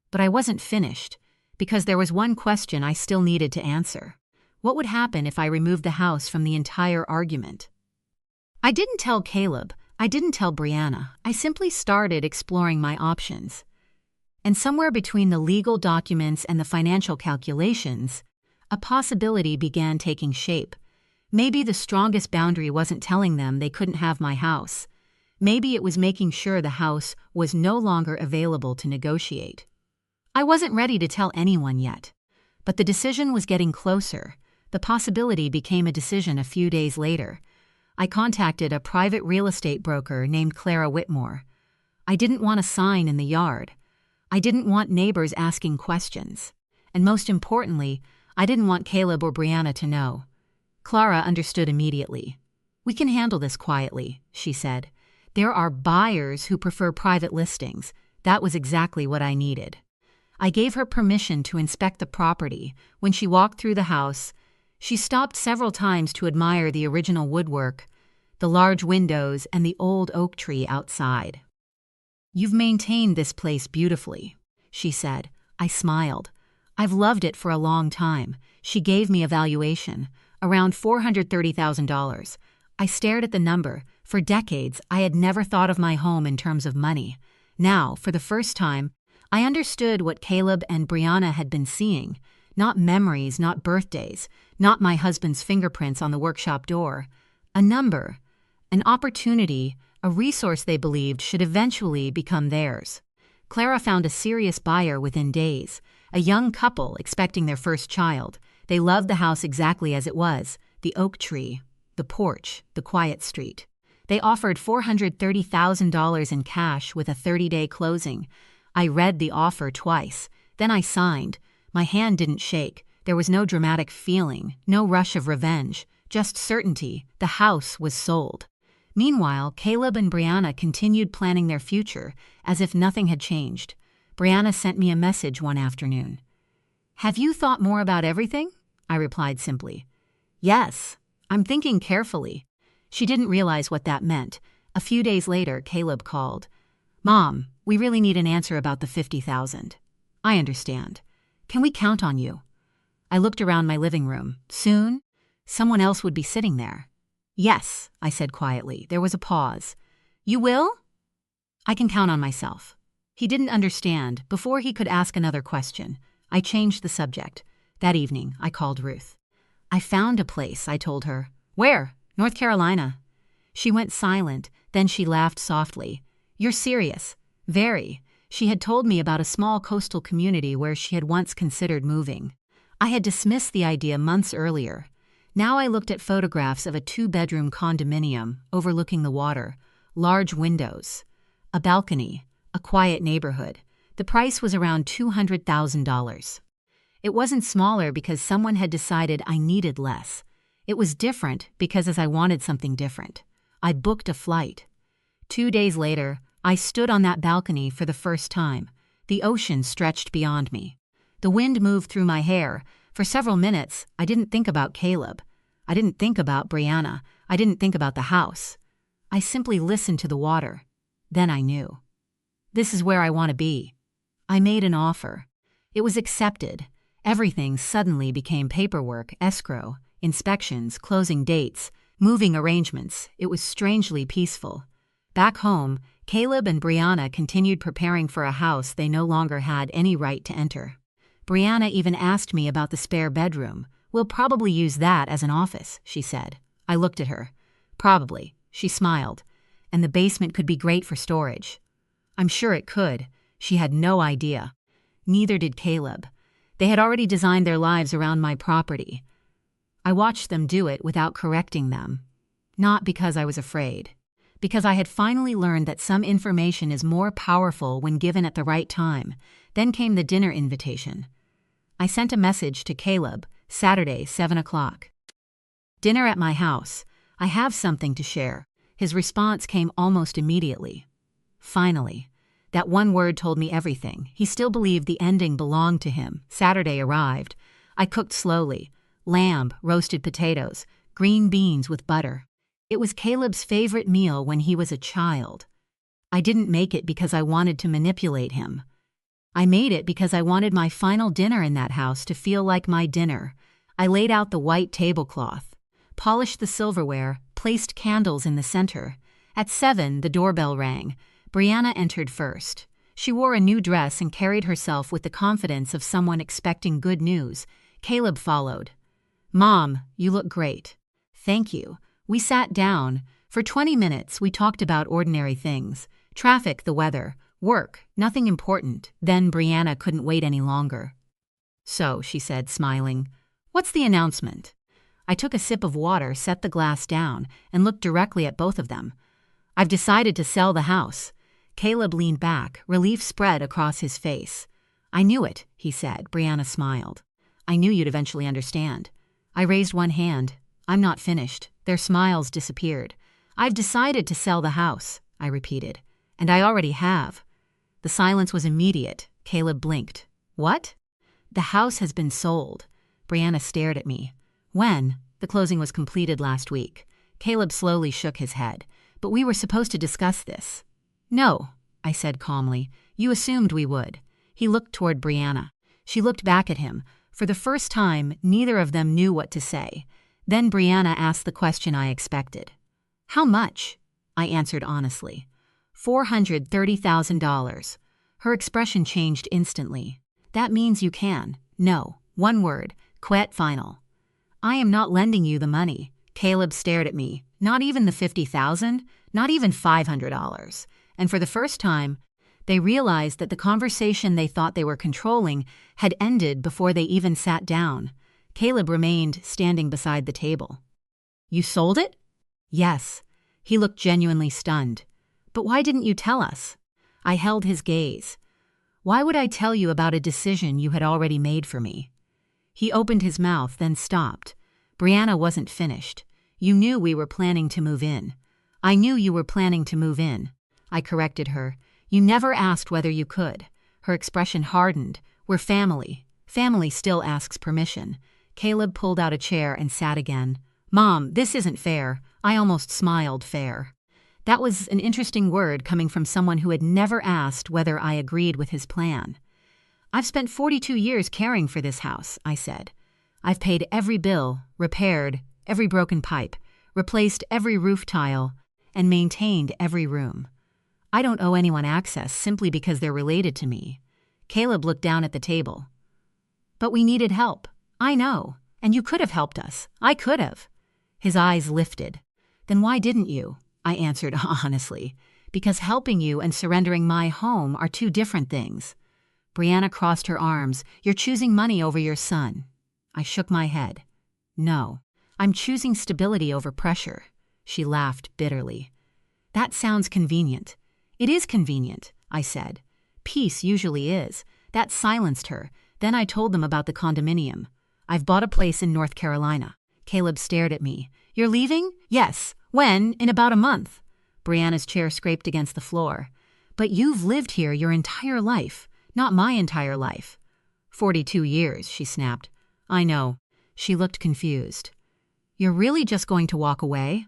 [SPEAKER 1] But I wasn't finished, because there was one question I still needed to answer. What would happen if I removed the house from the entire argument? I didn't tell Caleb. I didn't tell Brianna. I simply started exploring my options. And somewhere between the legal documents and the financial calculations, a possibility began taking shape. Maybe the strongest boundary wasn't telling them they couldn't have my house. Maybe it was making sure the house was no longer available to negotiate. I wasn't ready to tell anyone yet, but the decision was getting closer. The possibility became a decision a few days later. I contacted a private real estate broker named Clara Whitmore. I didn't want a sign in the yard. I didn't want neighbors asking questions. And most importantly, I didn't want Caleb or Brianna to know. Clara understood immediately. We can handle this quietly, she said. There are buyers who prefer private listings. That was exactly what I needed. I gave her permission to inspect the property. When she walked through the house, she stopped several times to admire the original woodwork, the large windows, and the old oak tree outside. You've maintained this place beautifully, she said. I smiled. I've loved it for a long time. She gave me a valuation, around $430,000. I stared at the number. For decades, I had never thought of my home in terms of money. Now, for the first time, I understood what Caleb and Brianna had been seeing. Not memories, not birthdays, not my husband's fingerprints on the workshop door. A number, an opportunity, a resource they believed should eventually become theirs. Clara found a serious buyer within days, a young couple expecting their first child. They loved the house exactly as it was, the oak tree, the porch, the quiet street. They offered $430,000 in cash with a 30-day closing. I read the offer twice. Then I signed. My hand didn't shake. There was no dramatic feeling, no rush of revenge, just certainty. The house was sold. Meanwhile, Caleb and Brianna continued planning their future as if nothing had changed. Brianna sent me a message one afternoon. Have you thought more about everything? I replied simply. Yes, I'm thinking carefully. She didn't realize what that meant. A few days later, Caleb called. Mom, we really need an answer about the $50,000. I understand. Can we count on you? I looked around my living room. Soon, someone else would be sitting there. Yes, I said quietly. There was a pause. You will? I can count on myself. He didn't understand. Before he could ask another question, I changed the subject. That evening, I called Ruth. I found a place, I told her. Where? North Carolina. She went silent, then she laughed softly. You're serious? Very. She had told me about a small coastal community where she had once considered moving. I had dismissed the idea months earlier. Now I looked at photographs of a 2-bedroom condominium overlooking the water, large windows, a balcony, a quiet neighborhood. The price was around $200,000. It wasn't smaller because someone had decided I needed less. It was different because I wanted something different. I booked a flight. 2 days later, I stood on that balcony for the first time. The ocean stretched beyond me. The wind moved through my hair. For several minutes, I didn't think about Caleb. I didn't think about Brianna. I didn't think about the house. I simply listened to the water. Then I knew. This is where I want to be. I made an offer. It was accepted. Everything suddenly became paperwork, escrow, inspections, closing dates, moving arrangements. It was strangely peaceful. Back home, Caleb and Brianna continued preparing for a house they no longer had any right to enter. Brianna even asked me about the spare bedroom. "We'll probably use that as an office," she said. I looked at her. "Probably," she smiled. "And the basement could be great for storage." I'm sure it could. She had no idea. Neither did Caleb. They had already designed their lives around my property. I watched them do it without correcting them. Not because I was afraid. Because I had finally learned that some information is more powerful when given at the right time. Then came the dinner invitation. I sent a message to Caleb, Saturday, 7 o'clock. "Dinner at my house. I have something to share." His response came almost immediately. Finally. That one word told me everything. He still believed the ending belonged to him. Saturday arrived. I cooked slowly. Lamb, roasted potatoes, green beans with butter. It was Caleb's favorite meal when he was a child. I didn't make it because I wanted to manipulate him. I made it because I wanted my final dinner in that house to feel like my dinner. I laid out the white tablecloth, polished the silverware, placed candles in the center. At 7, the doorbell rang. Brianna entered first. She wore a new dress and carried herself with the confidence of someone expecting good news. Caleb followed. "Mom, you look great." "Thank you." We sat down. For 20 minutes, we talked about ordinary things. Traffic, the weather, work, nothing important. Then Brianna couldn't wait any longer. "So," she said, smiling, "what's the announcement?" I took a sip of water, set the glass down, and looked directly at both of them. "I've decided to sell the house." Caleb leaned back, relief spread across his face. "I knew it," he said. Brianna smiled. "I knew you'd eventually understand." I raised one hand. "I'm not finished." Their smiles disappeared. "I've decided to sell the house," I repeated. "And I already have." The silence was immediate. Caleb blinked. "What?" "The house has been sold." Brianna stared at me. "When?" "The closing was completed last week." Caleb slowly shook his head. "But we were supposed to discuss this." "No," I said calmly. "You assumed we would." He looked toward Brianna. She looked back at him. For the first time, neither of them knew what to say. Then Brianna asked the question I expected. "How much?" I answered honestly. $430,000. Her expression changed instantly. "That means you can." "No." One word. "Quit final." "I am not lending you the money." Caleb stared at me. "Not even the $50,000? Not even $500? And for the first time, they realized that the conversation they thought they were controlling had ended before they even sat down. Caleb remained standing beside the table. "You sold it?" "Yes." He looked genuinely stunned. "But why didn't you tell us?" I held his gaze. "Why would I tell you about a decision you had already made for me?" He opened his mouth, then stopped. "Brianna wasn't finished. You knew we were planning to move in." "I knew you were planning to move in." I corrected her. "You never asked whether you could." Her expression hardened. "We're family. Family still asks permission." Caleb pulled out a chair and sat again. "Mom, this isn't fair." I almost smiled. Fair. That was an interesting word coming from someone who had never asked whether I agreed with his plan. "I've spent 42 years caring for this house," I said. "I've paid every bill, repaired every broken pipe, replaced every roof tile, and maintained every room. I don't owe anyone access simply because they're related to me." Caleb looked down at the table. "But we needed help." "I know. And you could have helped us. I could have." His eyes lifted. "Then why didn't you?" I answered honestly. "Because helping you and surrendering my home are two different things." Brianna crossed her arms. "You're choosing money over your son." I shook my head. No, I'm choosing stability over pressure. She laughed bitterly. That sounds convenient. It is convenient, I said. Peace usually is. That silenced her. Then I told them about the condominium. I've bought a place in North Carolina. Caleb stared at me. You're leaving? Yes. When? In about a month. Brianna's chair scraped against the floor. But you've lived here your entire life, not my entire life. 42 years, she snapped. I know. She looked confused. You're really just going to walk away?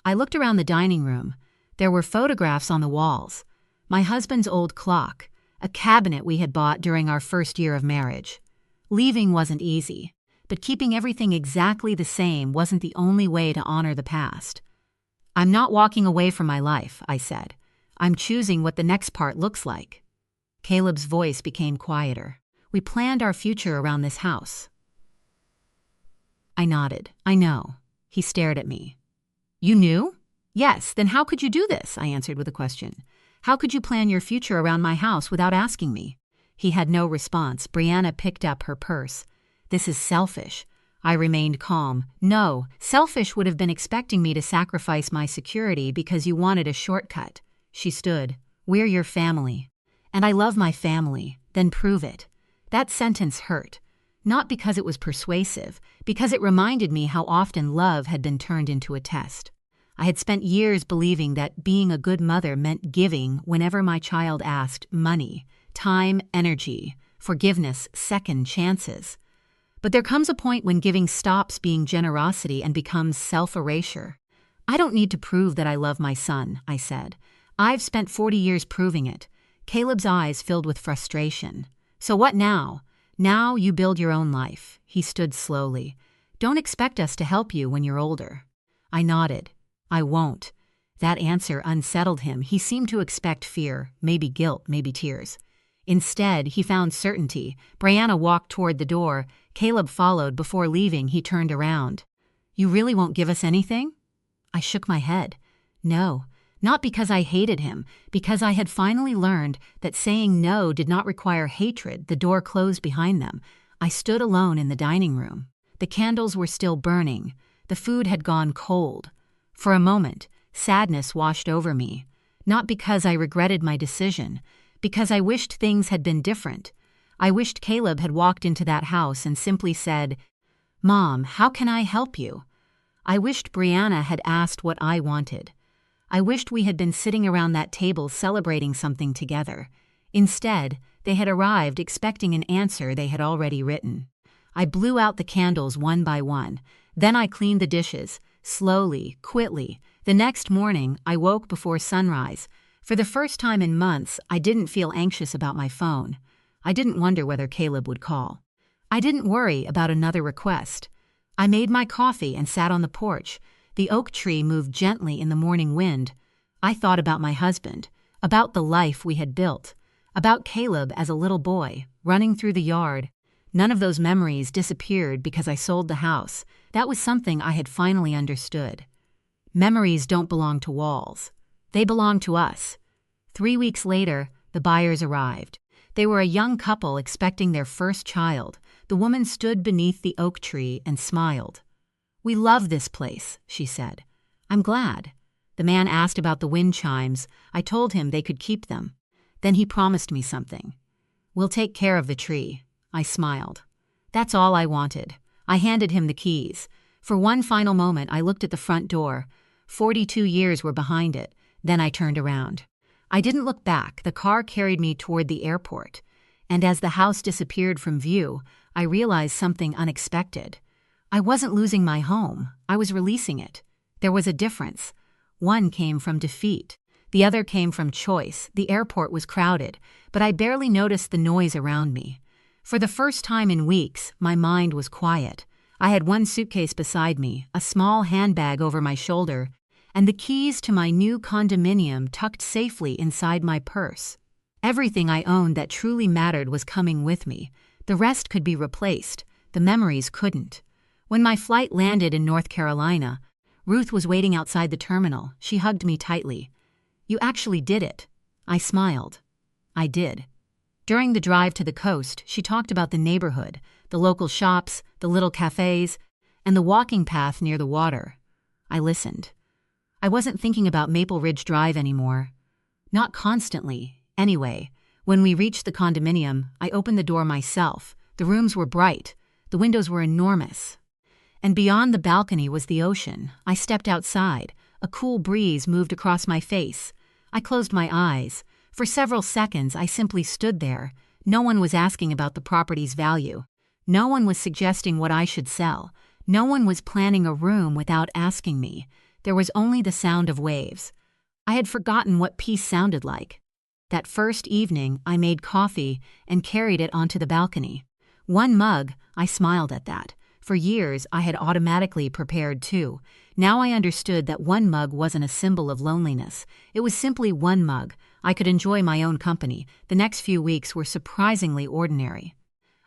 [SPEAKER 1] I looked around the dining room. There were photographs on the walls. My husband's old clock, a cabinet we had bought during our first year of marriage. Leaving wasn't easy, but keeping everything exactly the same wasn't the only way to honor the past. I'm not walking away from my life, I said. I'm choosing what the next part looks like. Caleb's voice became quieter. We planned our future around this house. I nodded. I know. He stared at me. You knew? Yes, then how could you do this? I answered with a question. How could you plan your future around my house without asking me? He had no response. Brianna picked up her purse. This is selfish. I remained calm. No, selfish would have been expecting me to sacrifice my security because you wanted a shortcut. She stood. We're your family. And I love my family. Then prove it. That sentence hurt. Not because it was persuasive, because it reminded me how often love had been turned into a test. I had spent years believing that being a good mother meant giving whenever my child asked money, time, energy, forgiveness, second chances. But there comes a point when giving stops being generosity and becomes self-erasure. I don't need to prove that I love my son, I said. I've spent 40 years proving it. Caleb's eyes filled with frustration. So what now? Now you build your own life. He stood slowly. Don't expect us to help you when you're older. I nodded. I won't. That answer unsettled him. He seemed to expect fear, maybe guilt, maybe tears. Instead, he found certainty. Brianna walked toward the door. Caleb followed. Before leaving, he turned around. You really won't give us anything? I shook my head. No, not because I hated him, because I had finally learned that saying no did not require hatred. The door closed behind them. I stood alone in the dining room. The candles were still burning. The food had gone cold. For a moment, sadness washed over me, not because I regretted my decision, because I wished things had been different. I wished Caleb had walked into that house and simply said, Mom, how can I help you? I wished Brianna had asked what I wanted. I wished we had been sitting around that table celebrating something together. Instead, they had arrived expecting an answer they had already written. I blew out the candles one by one. Then I cleaned the dishes. Slowly, quickly. The next morning, I woke before sunrise. For the first time in months, I didn't feel anxious about my phone. I didn't wonder whether Caleb would call. I didn't worry about another request. I made my coffee and sat on the porch. The oak tree moved gently in the morning wind. I thought about my husband, about the life we had built, about Caleb as a little boy, running through the yard. None of those memories disappeared because I sold the house. That was something I had finally understood. Memories don't belong to walls. They belong to us. 3 weeks later, the buyers arrived. They were a young couple expecting their first child. The woman stood beneath the oak tree and smiled. We love this place, she said. I'm glad. The man asked about the wind chimes. I told him they could keep them. Then he promised me something. We'll take care of the tree. I smiled. That's all I wanted. I handed him the keys. For one final moment, I looked at the front door. 42 years were behind it. Then I turned around. I didn't look back. The car carried me toward the airport. And as the house disappeared from view, I realized something unexpected. I wasn't losing my home. I was releasing it. There was a difference. One came from defeat. The other came from choice. The airport was crowded, but I barely noticed the noise around me. For the first time in weeks, my mind was quiet. I had one suitcase beside me, a small handbag over my shoulder, and the keys to my new condominium tucked safely inside my purse. Everything I owned that truly mattered was coming with me. The rest could be replaced. The memories couldn't. When my flight landed in North Carolina, Ruth was waiting outside the terminal. She hugged me tightly. You actually did it. I smiled. I did. During the drive to the coast, she talked about the neighborhood, the local shops, the little cafes, and the walking path near the water. I listened. I wasn't thinking about Maple Ridge Drive anymore. Not constantly. Anyway, when we reached the condominium, I opened the door myself. The rooms were bright. The windows were enormous. And beyond the balcony was the ocean. I stepped outside. A cool breeze moved across my face. I closed my eyes. For several seconds, I simply stood there. No one was asking about the property's value. No one was suggesting what I should sell. No one was planning a room without asking me. There was only the sound of waves. I had forgotten what peace sounded like. That first evening, I made coffee and carried it onto the balcony. One mug, I smiled at that. For years, I had automatically prepared two. Now I understood that one mug wasn't a symbol of loneliness. It was simply one mug. I could enjoy my own company. The next few weeks were surprisingly ordinary.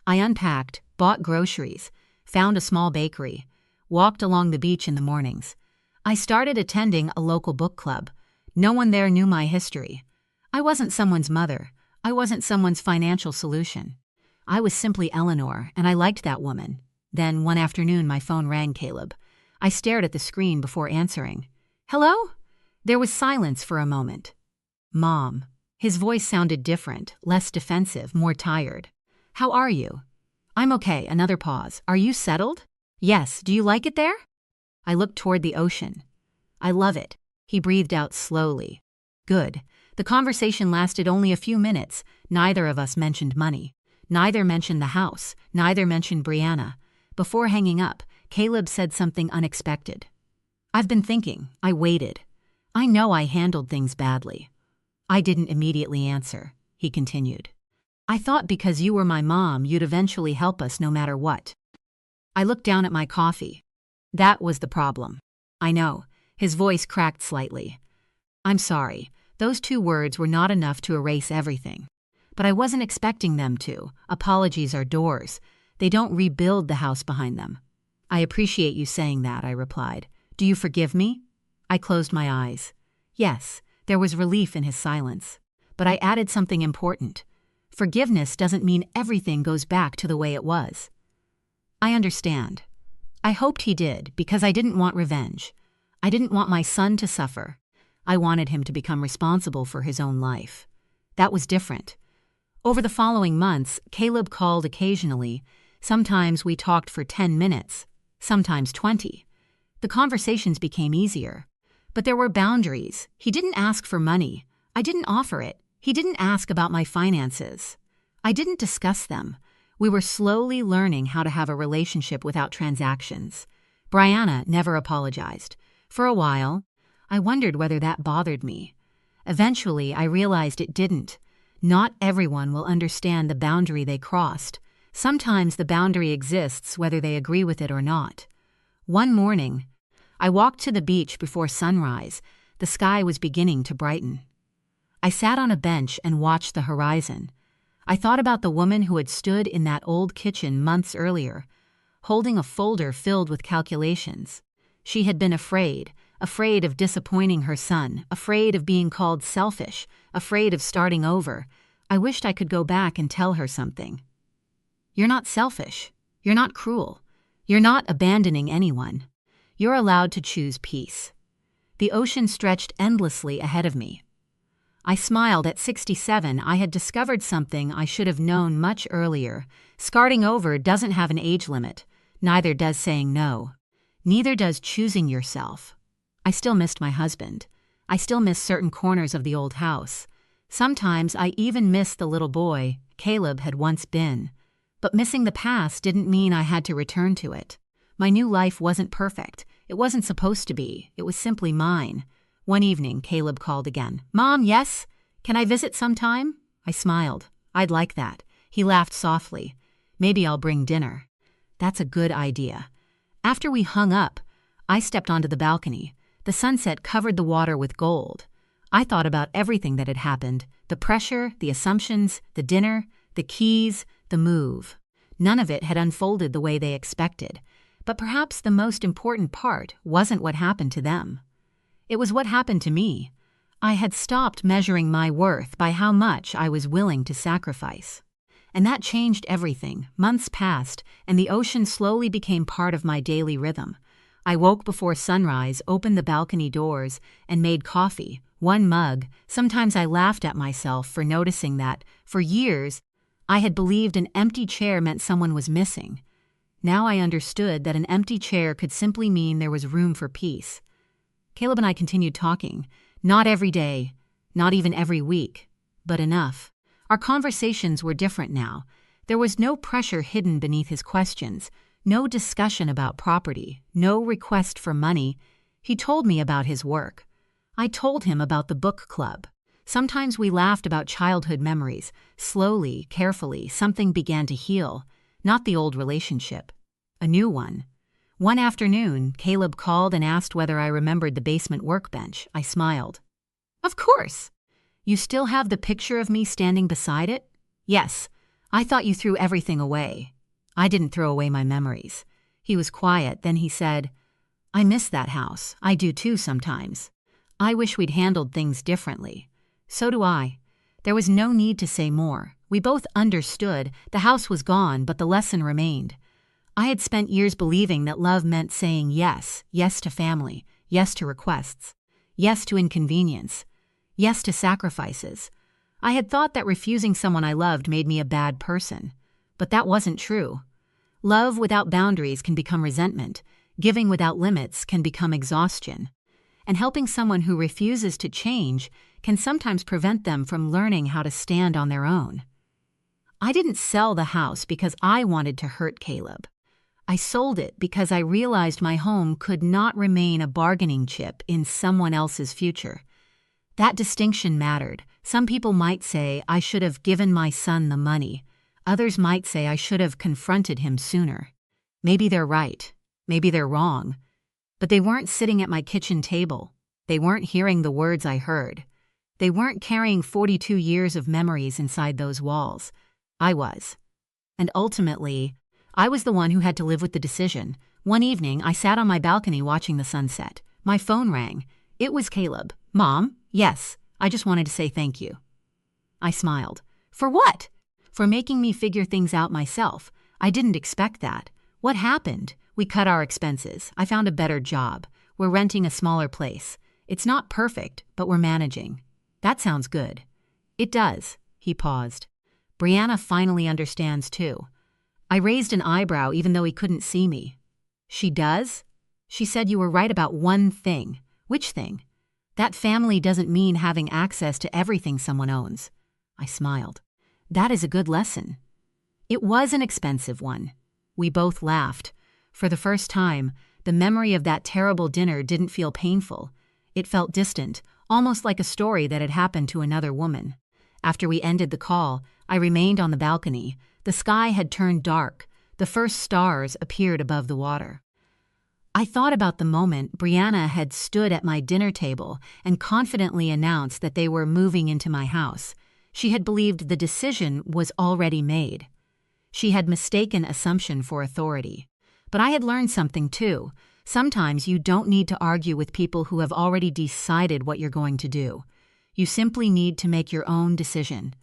[SPEAKER 1] I unpacked, bought groceries, found a small bakery, walked along the beach in the mornings. I started attending a local book club. No one there knew my history. I wasn't someone's mother. I wasn't someone's financial solution. I was simply Eleanor, and I liked that woman. Then, one afternoon, my phone rang, Caleb. I stared at the screen before answering. Hello? There was silence for a moment. Mom. His voice sounded different, less defensive, more tired. How are you? I'm okay. Another pause. Are you settled? Yes. Do you like it there? I looked toward the ocean. I love it. He breathed out slowly. Good. The conversation lasted only a few minutes. Neither of us mentioned money. Neither mentioned the house. Neither mentioned Brianna. Before hanging up, Caleb said something unexpected. I've been thinking. I waited. I know I handled things badly. I didn't immediately answer, he continued. I thought because you were my mom, you'd eventually help us no matter what. I looked down at my coffee. That was the problem. I know. His voice cracked slightly. I'm sorry. Those two words were not enough to erase everything. But I wasn't expecting them to. Apologies are doors. They don't rebuild the house behind them. I appreciate you saying that, I replied. Do you forgive me? I closed my eyes. Yes, there was relief in his silence. But I added something important. Forgiveness doesn't mean everything goes back to the way it was. I understand. I hoped he did, because I didn't want revenge. I didn't want my son to suffer. I wanted him to become responsible for his own life. That was different. Over the following months, Caleb called occasionally. Sometimes we talked for 10 minutes, sometimes 20. The conversations became easier. But there were boundaries. He didn't ask for money. I didn't offer it. He didn't ask about my finances. I didn't discuss them. We were slowly learning how to have a relationship without transactions. Brianna never apologized. For a while, I wondered whether that bothered me. Eventually, I realized it didn't. Not everyone will understand the boundary they crossed. Sometimes the boundary exists whether they agree with it or not. One morning, I walked to the beach before sunrise. The sky was beginning to brighten. I sat on a bench and watched the horizon. I thought about the woman who had stood in that old kitchen months earlier, holding a folder filled with calculations. She had been afraid of disappointing her son, afraid of being called selfish, afraid of starting over. I wished I could go back and tell her something. You're not selfish. You're not cruel. You're not abandoning anyone. You're allowed to choose peace. The ocean stretched endlessly ahead of me. I smiled. At 67, I had discovered something I should have known much earlier. Starting over doesn't have an age limit. Neither does saying no. Neither does choosing yourself. I still missed my husband. I still miss certain corners of the old house. Sometimes I even miss the little boy Caleb had once been. But missing the past didn't mean I had to return to it. My new life wasn't perfect. It wasn't supposed to be. It was simply mine. One evening, Caleb called again. Mom, yes? Can I visit sometime? I smiled. I'd like that. He laughed softly. Maybe I'll bring dinner. That's a good idea. After we hung up, I stepped onto the balcony. The sunset covered the water with gold. I thought about everything that had happened. The pressure, the assumptions, the dinner, the keys, the move. None of it had unfolded the way they expected. But perhaps the most important part wasn't what happened to them. It was what happened to me. I had stopped measuring my worth by how much I was willing to sacrifice. And that changed everything. Months passed, and the ocean slowly became part of my daily rhythm. I woke before sunrise, opened the balcony doors, and made coffee, one mug. Sometimes I laughed at myself for noticing that, for years, I had believed an empty chair meant someone was missing. Now I understood that an empty chair could simply mean there was room for peace. Caleb and I continued talking. Not every day, not even every week, but enough. Our conversations were different now. There was no pressure hidden beneath his questions, no discussion about property, no request for money. He told me about his work. I told him about the book club. Sometimes we laughed about childhood memories. Slowly, carefully, something began to heal. Not the old relationship. A new one. One afternoon, Caleb called and asked whether I remembered the basement workbench. I smiled. Of course. You still have the picture of me standing beside it? Yes. I thought you threw everything away. I didn't throw away my memories. He was quiet, then he said, I miss that house. I do too sometimes. I wish we'd handled things differently. So do I. There was no need to say more. We both understood. The house was gone, but the lesson remained. I had spent years believing that love meant saying yes, yes to family, yes to requests, yes to inconvenience, yes to sacrifices. I had thought that refusing someone I loved made me a bad person, but that wasn't true. Love without boundaries can become resentment. Giving without limits can become exhaustion. And helping someone who refuses to change can sometimes prevent them from learning how to stand on their own. I didn't sell the house because I wanted to hurt Caleb. I sold it because I realized my home could not remain a bargaining chip in someone else's future. That distinction mattered. Some people might say I should have given my son the money. Others might say I should have confronted him sooner. Maybe they're right. Maybe they're wrong. But they weren't sitting at my kitchen table. They weren't hearing the words I heard. They weren't carrying 42 years of memories inside those walls. I was. And ultimately, I was the one who had to live with the decision. One evening, I sat on my balcony watching the sunset. My phone rang. It was Caleb. Mom? Yes. I just wanted to say thank you. I smiled. For what? For making me figure things out myself. I didn't expect that. What happened? We cut our expenses. I found a better job. We're renting a smaller place. It's not perfect, but we're managing. That sounds good. It does. He paused. Brianna finally understands too. I raised an eyebrow even though he couldn't see me. She does? She said you were right about one thing. Which thing? That family doesn't mean having access to everything someone owns. I smiled. That is a good lesson. It was an expensive one. We both laughed. For the first time, the memory of that terrible dinner didn't feel painful. It felt distant, almost like a story that had happened to another woman. After we ended the call, I remained on the balcony. The sky had turned dark. The first stars appeared above the water. I thought about the moment Brianna had stood at my dinner table and confidently announced that they were moving into my house. She had believed the decision was already made. She had mistaken assumption for authority. But I had learned something too. Sometimes you don't need to argue with people who have already decided what you're going to do. You simply need to make your own decision.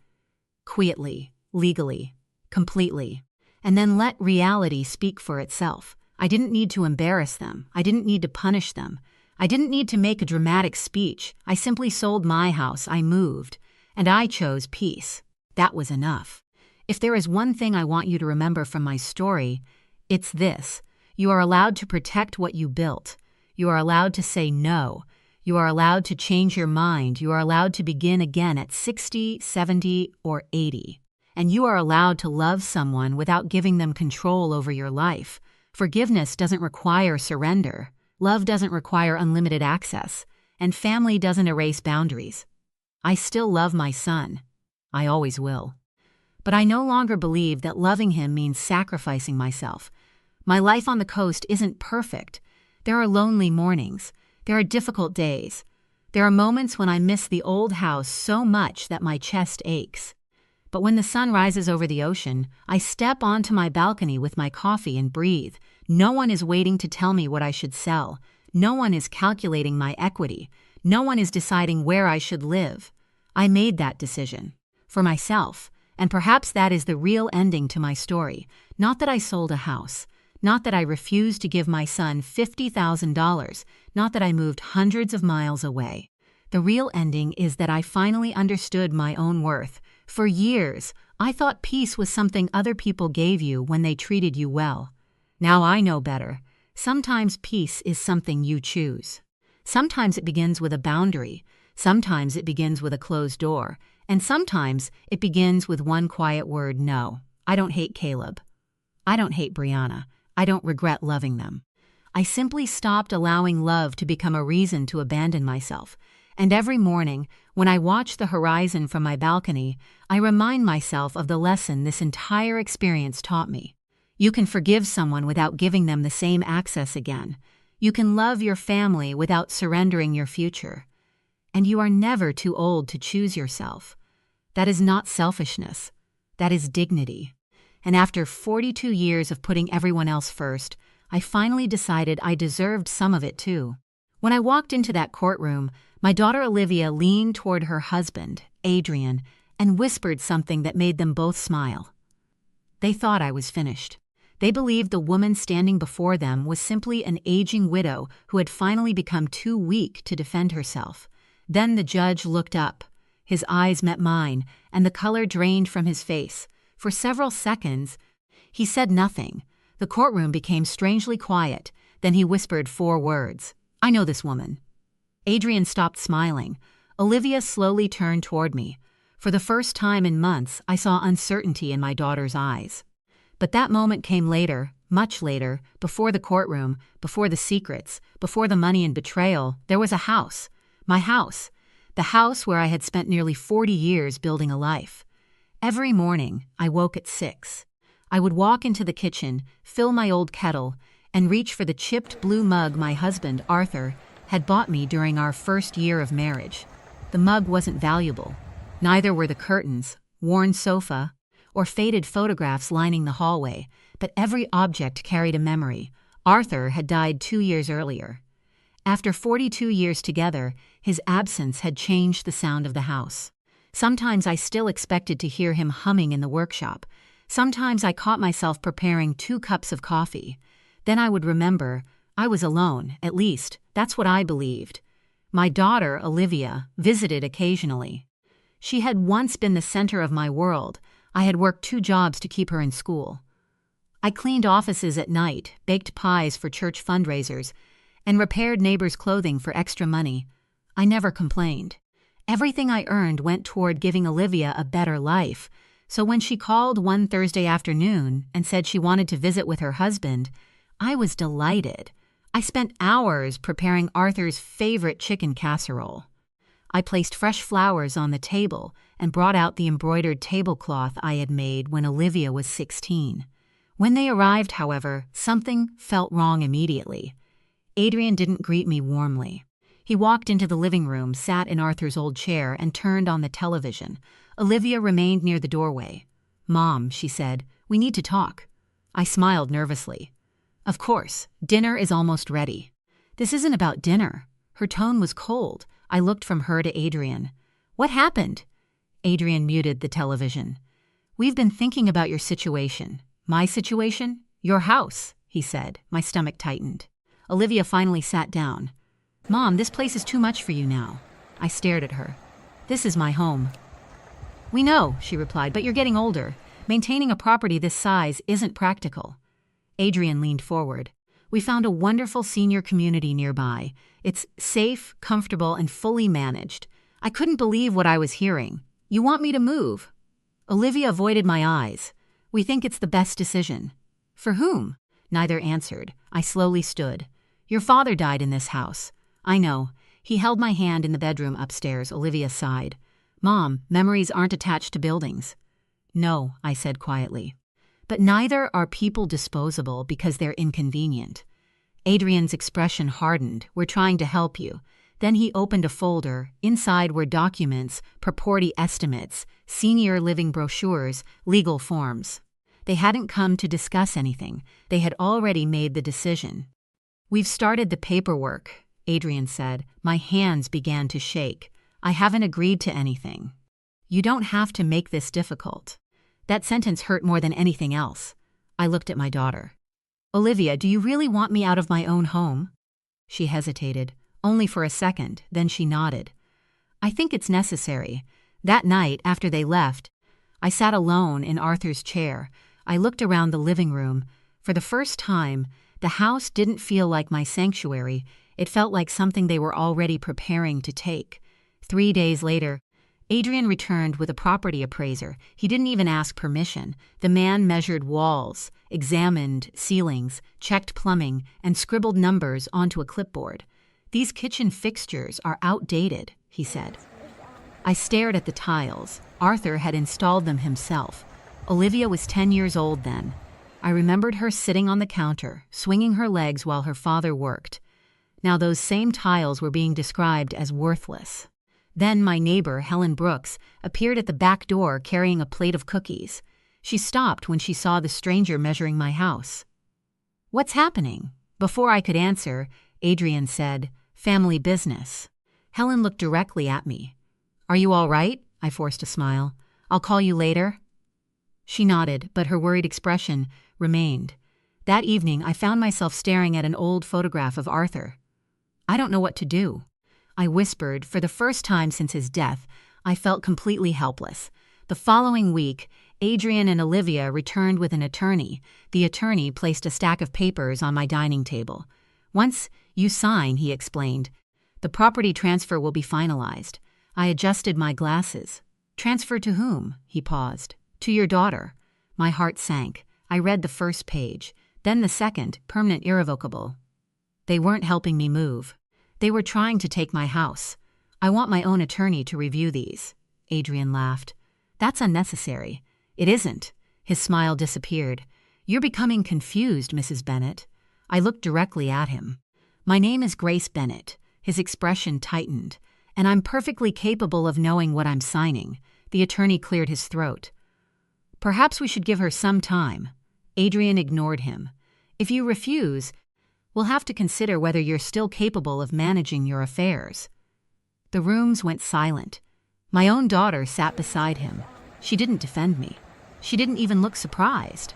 [SPEAKER 1] Quietly, legally, completely. And then let reality speak for itself. I didn't need to embarrass them. I didn't need to punish them. I didn't need to make a dramatic speech. I simply sold my house. I moved. And I chose peace. That was enough. If there is one thing I want you to remember from my story, it's this. You are allowed to protect what you built. You are allowed to say no. You are allowed to change your mind. You are allowed to begin again at 60, 70, or 80. And you are allowed to love someone without giving them control over your life. Forgiveness doesn't require surrender. Love doesn't require unlimited access. And family doesn't erase boundaries. I still love my son. I always will. But I no longer believe that loving him means sacrificing myself. My life on the coast isn't perfect. There are lonely mornings. There are difficult days. There are moments when I miss the old house so much that my chest aches. But when the sun rises over the ocean, I step onto my balcony with my coffee and breathe. No one is waiting to tell me what I should sell. No one is calculating my equity. No one is deciding where I should live. I made that decision. For myself. And perhaps that is the real ending to my story. Not that I sold a house. Not that I refused to give my son $50,000. Not that I moved hundreds of miles away. The real ending is that I finally understood my own worth. For years, I thought peace was something other people gave you when they treated you well. Now I know better. Sometimes peace is something you choose. Sometimes it begins with a boundary. Sometimes it begins with a closed door. And sometimes it begins with one quiet word, no. I don't hate Caleb. I don't hate Brianna. I don't regret loving them. I simply stopped allowing love to become a reason to abandon myself. And every morning, when I watch the horizon from my balcony, I remind myself of the lesson this entire experience taught me. You can forgive someone without giving them the same access again. You can love your family without surrendering your future. And you are never too old to choose yourself. That is not selfishness. That is dignity. And after 42 years of putting everyone else first, I finally decided I deserved some of it too. When I walked into that courtroom, my daughter Olivia leaned toward her husband, Adrian, and whispered something that made them both smile. They thought I was finished. They believed the woman standing before them was simply an aging widow who had finally become too weak to defend herself. Then the judge looked up. His eyes met mine, and the color drained from his face. For several seconds, he said nothing. The courtroom became strangely quiet. Then he whispered 4 words. I know this woman. Adrian stopped smiling. Olivia slowly turned toward me. For the first time in months, I saw uncertainty in my daughter's eyes. But that moment came later, much later, before the courtroom, before the secrets, before the money and betrayal. There was a house. My house. The house where I had spent nearly 40 years building a life. Every morning, I woke at 6. I would walk into the kitchen, fill my old kettle, and reach for the chipped blue mug my husband, Arthur, had bought me during our first year of marriage. The mug wasn't valuable. Neither were the curtains, worn sofa, or faded photographs lining the hallway, but every object carried a memory. Arthur had died 2 years earlier. After 42 years together, his absence had changed the sound of the house. Sometimes I still expected to hear him humming in the workshop. Sometimes I caught myself preparing 2 cups of coffee. Then I would remember I was alone, at least. That's what I believed. My daughter, Olivia, visited occasionally. She had once been the center of my world. I had worked 2 jobs to keep her in school. I cleaned offices at night, baked pies for church fundraisers, and repaired neighbors' clothing for extra money. I never complained. Everything I earned went toward giving Olivia a better life. So when she called one Thursday afternoon and said she wanted to visit with her husband, I was delighted. I spent hours preparing Arthur's favorite chicken casserole. I placed fresh flowers on the table and brought out the embroidered tablecloth I had made when Olivia was 16. When they arrived, however, something felt wrong immediately. Adrian didn't greet me warmly. He walked into the living room, sat in Arthur's old chair, and turned on the television. Olivia remained near the doorway. "Mom," she said, "we need to talk." I smiled nervously. "Of course, dinner is almost ready." "This isn't about dinner." Her tone was cold. I looked from her to Adrian. "What happened?" Adrian muted the television. "We've been thinking about your situation." "My situation?" "Your house," he said. My stomach tightened. Olivia finally sat down. "Mom, this place is too much for you now." I stared at her. "This is my home." "We know," she replied, "but you're getting older. Maintaining a property this size isn't practical." Adrian leaned forward. "We found a wonderful senior community nearby. It's safe, comfortable, and fully managed." I couldn't believe what I was hearing. "You want me to move?" Olivia avoided my eyes. "We think it's the best decision." "For whom?" Neither answered. I slowly stood. "Your father died in this house." "I know." He held my hand in the bedroom upstairs. Olivia sighed. "Mom, memories aren't attached to buildings." "No," I said quietly. "But neither are people disposable because they're inconvenient." Adrian's expression hardened. "We're trying to help you." Then he opened a folder. Inside were documents, property estimates, senior living brochures, legal forms. They hadn't come to discuss anything. They had already made the decision. "We've started the paperwork." Adrian said. My hands began to shake. I haven't agreed to anything. You don't have to make this difficult. That sentence hurt more than anything else. I looked at my daughter. Olivia, do you really want me out of my own home? She hesitated, only for a second, then she nodded. I think it's necessary. That night, after they left, I sat alone in Arthur's chair. I looked around the living room. For the first time, the house didn't feel like my sanctuary. It felt like something they were already preparing to take. 3 days later, Adrian returned with a property appraiser. He didn't even ask permission. The man measured walls, examined ceilings, checked plumbing, and scribbled numbers onto a clipboard. These kitchen fixtures are outdated, he said. I stared at the tiles. Arthur had installed them himself. Olivia was 10 years old then. I remembered her sitting on the counter, swinging her legs while her father worked. Now those same tiles were being described as worthless. Then my neighbor, Helen Brooks, appeared at the back door carrying a plate of cookies. She stopped when she saw the stranger measuring my house. What's happening? Before I could answer, Adrian said, family business. Helen looked directly at me. Are you all right? I forced a smile. I'll call you later. She nodded, but her worried expression remained. That evening, I found myself staring at an old photograph of Arthur. I don't know what to do. I whispered. For the first time since his death, I felt completely helpless. The following week, Adrian and Olivia returned with an attorney. The attorney placed a stack of papers on my dining table. Once you sign, he explained, the property transfer will be finalized. I adjusted my glasses. Transfer to whom? He paused. To your daughter. My heart sank. I read the first page, then the second, permanent irrevocable. They weren't helping me move. They were trying to take my house. I want my own attorney to review these. Adrian laughed. That's unnecessary. It isn't. His smile disappeared. You're becoming confused, Mrs. Bennett. I looked directly at him. My name is Grace Bennett. His expression tightened. And I'm perfectly capable of knowing what I'm signing. The attorney cleared his throat. Perhaps we should give her some time. Adrian ignored him. If you refuse, we'll have to consider whether you're still capable of managing your affairs. The rooms went silent. My own daughter sat beside him. She didn't defend me. She didn't even look surprised.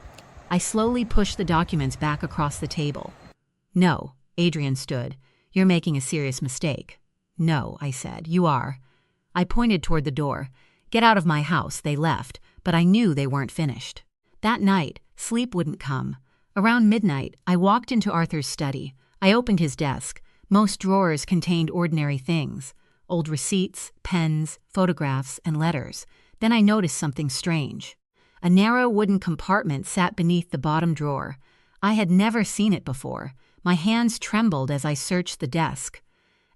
[SPEAKER 1] I slowly pushed the documents back across the table. No, Adrian stood. You're making a serious mistake. No, I said, you are. I pointed toward the door. Get out of my house, they left, but I knew they weren't finished. That night, sleep wouldn't come. Around midnight, I walked into Arthur's study. I opened his desk. Most drawers contained ordinary things. Old receipts, pens, photographs, and letters. Then I noticed something strange. A narrow wooden compartment sat beneath the bottom drawer. I had never seen it before. My hands trembled as I searched the desk.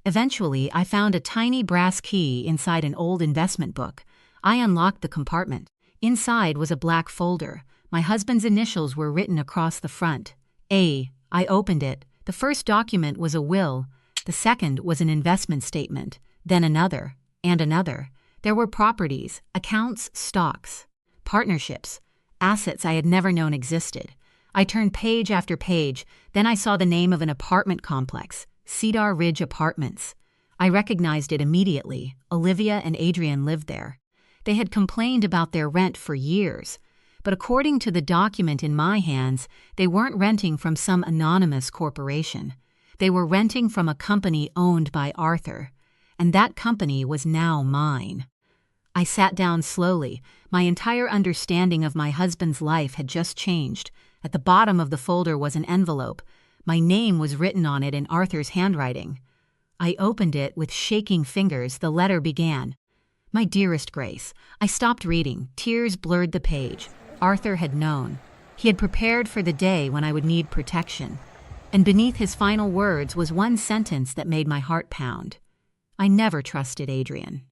[SPEAKER 1] Eventually, I found a tiny brass key inside an old investment book. I unlocked the compartment. Inside was a black folder. My husband's initials were written across the front. A. I opened it. The first document was a will. The second was an investment statement. Then another. And another. There were properties, accounts, stocks, partnerships, assets I had never known existed. I turned page after page. Then I saw the name of an apartment complex, Cedar Ridge Apartments. I recognized it immediately. Olivia and Adrian lived there. They had complained about their rent for years. But according to the document in my hands, they weren't renting from some anonymous corporation. They were renting from a company owned by Arthur. And that company was now mine. I sat down slowly. My entire understanding of my husband's life had just changed. At the bottom of the folder was an envelope. My name was written on it in Arthur's handwriting. I opened it with shaking fingers. The letter began. My dearest Grace. I stopped reading. Tears blurred the page. Arthur had known. He had prepared for the day when I would need protection. And beneath his final words was one sentence that made my heart pound. I never trusted Adrian.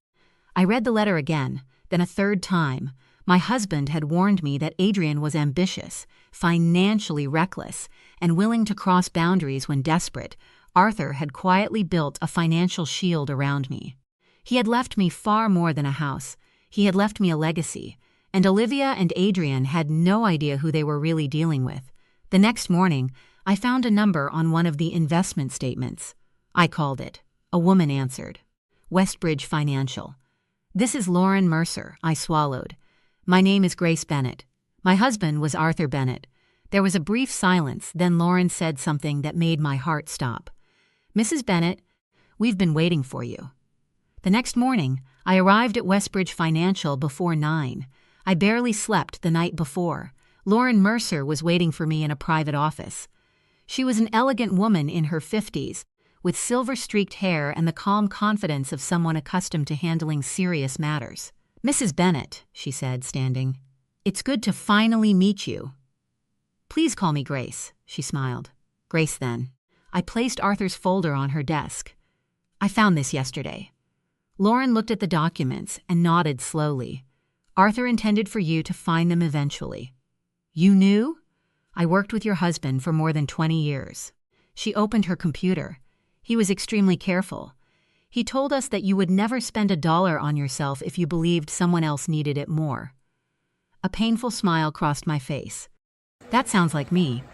[SPEAKER 1] I read the letter again, then a third time. My husband had warned me that Adrian was ambitious, financially reckless, and willing to cross boundaries when desperate. Arthur had quietly built a financial shield around me. He had left me far more than a house. He had left me a legacy. And Olivia and Adrian had no idea who they were really dealing with. The next morning, I found a number on one of the investment statements. I called it. A woman answered. Westbridge Financial. This is Lauren Mercer, I swallowed. My name is Grace Bennett. My husband was Arthur Bennett. There was a brief silence, then Lauren said something that made my heart stop. Mrs. Bennett, we've been waiting for you. The next morning, I arrived at Westbridge Financial before 9. I barely slept the night before. Lauren Mercer was waiting for me in a private office. She was an elegant woman in her 50s, with silver-streaked hair and the calm confidence of someone accustomed to handling serious matters. Mrs. Bennett, she said, standing. It's good to finally meet you. Please call me Grace, she smiled. Grace, then. I placed Arthur's folder on her desk. I found this yesterday. Lauren looked at the documents and nodded slowly. Arthur intended for you to find them eventually. You knew? I worked with your husband for more than 20 years. She opened her computer. He was extremely careful. He told us that you would never spend $1 on yourself if you believed someone else needed it more. A painful smile crossed my face. That sounds like me.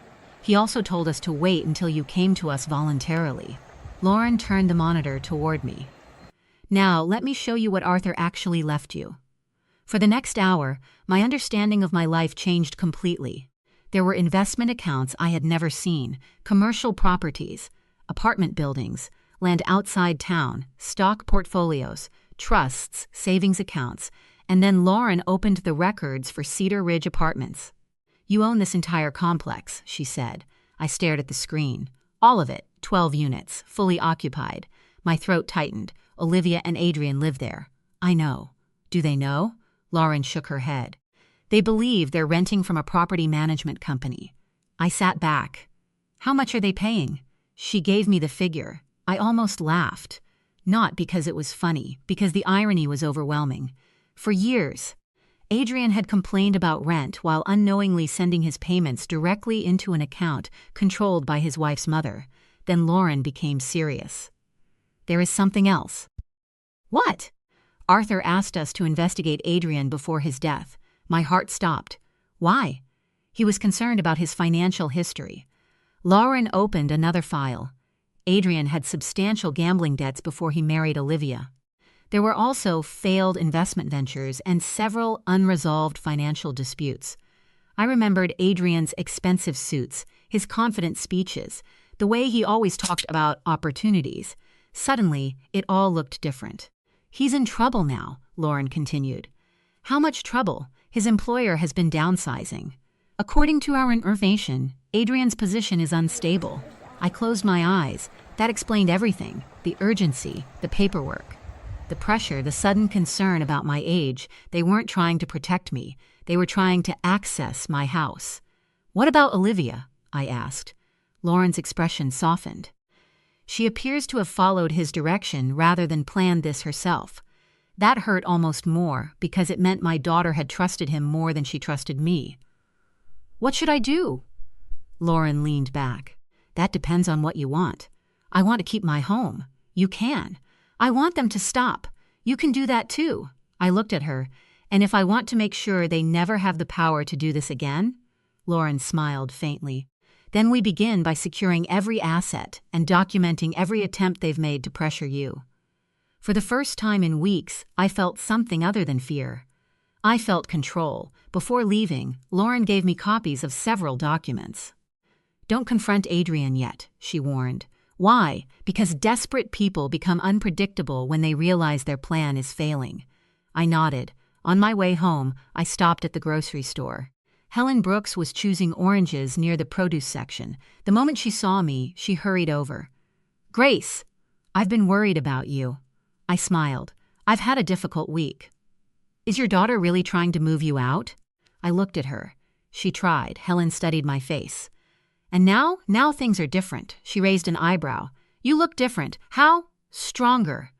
[SPEAKER 1] He also told us to wait until you came to us voluntarily. Lauren turned the monitor toward me. Now, let me show you what Arthur actually left you. For the next hour, my understanding of my life changed completely. There were investment accounts I had never seen, commercial properties, apartment buildings, land outside town, stock portfolios, trusts, savings accounts, and then Lauren opened the records for Cedar Ridge Apartments. You own this entire complex, she said. I stared at the screen. All of it, 12 units, fully occupied. My throat tightened. Olivia and Adrian live there. I know. Do they know? Lauren shook her head. They believe they're renting from a property management company. I sat back. How much are they paying? She gave me the figure. I almost laughed. Not because it was funny, because the irony was overwhelming. For years, Adrian had complained about rent while unknowingly sending his payments directly into an account controlled by his wife's mother. Then Lauren became serious. There is something else. What? Arthur asked us to investigate Adrian before his death. My heart stopped. Why? He was concerned about his financial history. Lauren opened another file. Adrian had substantial gambling debts before he married Olivia. There were also failed investment ventures and several unresolved financial disputes. I remembered Adrian's expensive suits, his confident speeches, the way he always talked about opportunities. Suddenly, it all looked different. He's in trouble now, Lauren continued. How much trouble? His employer has been downsizing. According to our information, Adrian's position is unstable. I closed my eyes. That explained everything. The urgency, the paperwork. The pressure, the sudden concern about my age. They weren't trying to protect me. They were trying to access my house. What about Olivia? I asked. Lauren's expression softened. She appears to have followed his direction rather than planned this herself. That hurt almost more because it meant my daughter had trusted him more than she trusted me. What should I do? Lauren leaned back. That depends on what you want. I want to keep my home. You can. I want them to stop. You can do that too. I looked at her. And if I want to make sure they never have the power to do this again? Lauren smiled faintly. Then we begin by securing every asset and documenting every attempt they've made to pressure you. For the first time in weeks, I felt something other than fear. I felt control. Before leaving, Lauren gave me copies of several documents. Don't confront Adrian yet, she warned. Why? Because desperate people become unpredictable when they realize their plan is failing. I nodded. On my way home, I stopped at the grocery store. Helen Brooks was choosing oranges near the produce section. The moment she saw me, she hurried over. Grace, I've been worried about you. I smiled. I've had a difficult week. Is your daughter really trying to move you out? I looked at her. She tried. Helen studied my face. And now things are different. She raised an eyebrow. You look different. How? Stronger.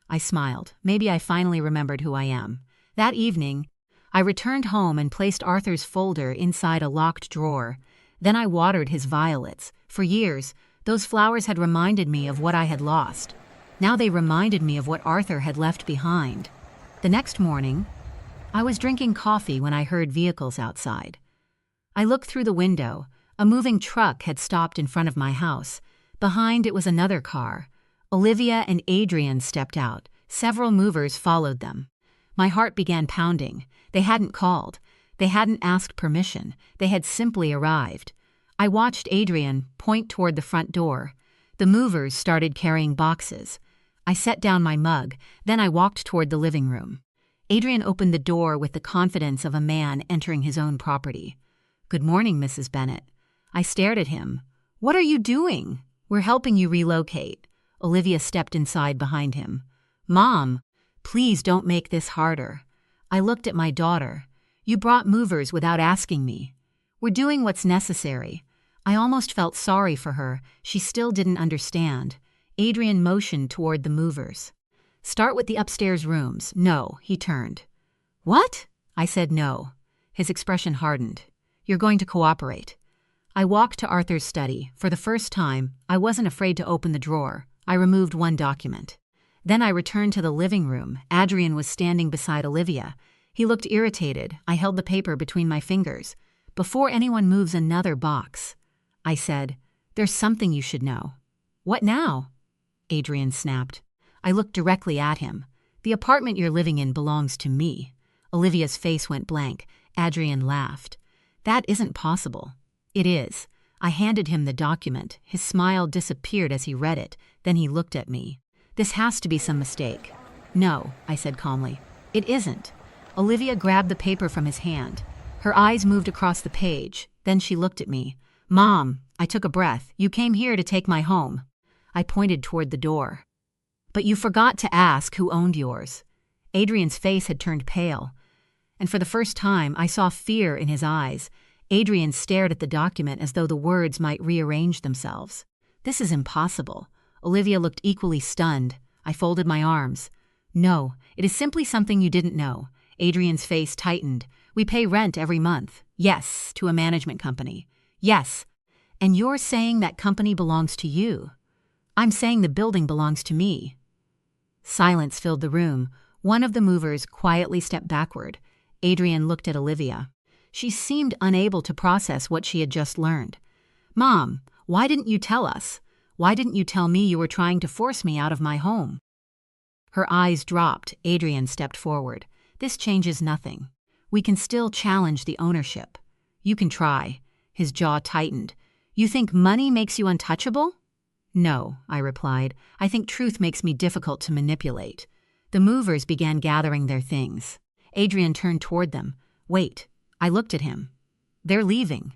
[SPEAKER 1] I smiled. Maybe I finally remembered who I am. That evening, I returned home and placed Arthur's folder inside a locked drawer. Then I watered his violets. For years, those flowers had reminded me of what I had lost. Now they reminded me of what Arthur had left behind. The next morning, I was drinking coffee when I heard vehicles outside. I looked through the window. A moving truck had stopped in front of my house. Behind it was another car. Olivia and Adrian stepped out. Several movers followed them. My heart began pounding. They hadn't called. They hadn't asked permission. They had simply arrived. I watched Adrian point toward the front door. The movers started carrying boxes. I set down my mug, then I walked toward the living room. Adrian opened the door with the confidence of a man entering his own property. "Good morning, Mrs. Bennett." I stared at him. "What are you doing?" "We're helping you relocate." Olivia stepped inside behind him. "Mom, please don't make this harder." I looked at my daughter. "You brought movers without asking me." "We're doing what's necessary." I almost felt sorry for her. She still didn't understand. Adrian motioned toward the movers. "Start with the upstairs rooms." "No," he turned. "What?" I said no. His expression hardened. "You're going to cooperate." I walked to Arthur's study. For the first time, I wasn't afraid to open the drawer. I removed one document. Then I returned to the living room. Adrian was standing beside Olivia. He looked irritated. I held the paper between my fingers. "Before anyone moves another box," I said, "there's something you should know." "What now?" Adrian snapped. I looked directly at him. "The apartment you're living in belongs to me." Olivia's face went blank. Adrian laughed. "That isn't possible." "It is." I handed him the document. His smile disappeared as he read it. Then he looked at me. "This has to be some mistake." "No," I said calmly. "It isn't." Olivia grabbed the paper from his hand. Her eyes moved across the page. Then she looked at me. "Mom," I took a breath, "you came here to take my home." I pointed toward the door. "But you forgot to ask who owned yours." Adrian's face had turned pale, and for the first time I saw fear in his eyes. Adrian stared at the document as though the words might rearrange themselves. "This is impossible." Olivia looked equally stunned. I folded my arms. "No, it is simply something you didn't know." Adrian's face tightened. "We pay rent every month." "Yes, to a management company." "Yes, and you're saying that company belongs to you." "I'm saying the building belongs to me." Silence filled the room. One of the movers quietly stepped backward. Adrian looked at Olivia. She seemed unable to process what she had just learned. "Mom, why didn't you tell us? Why didn't you tell me you were trying to force me out of my home?" Her eyes dropped. Adrian stepped forward. "This changes nothing. We can still challenge the ownership." "You can try." His jaw tightened. "You think money makes you untouchable?" "No," I replied. "I think truth makes me difficult to manipulate." The movers began gathering their things. Adrian turned toward them. "Wait." I looked at him. "They're leaving."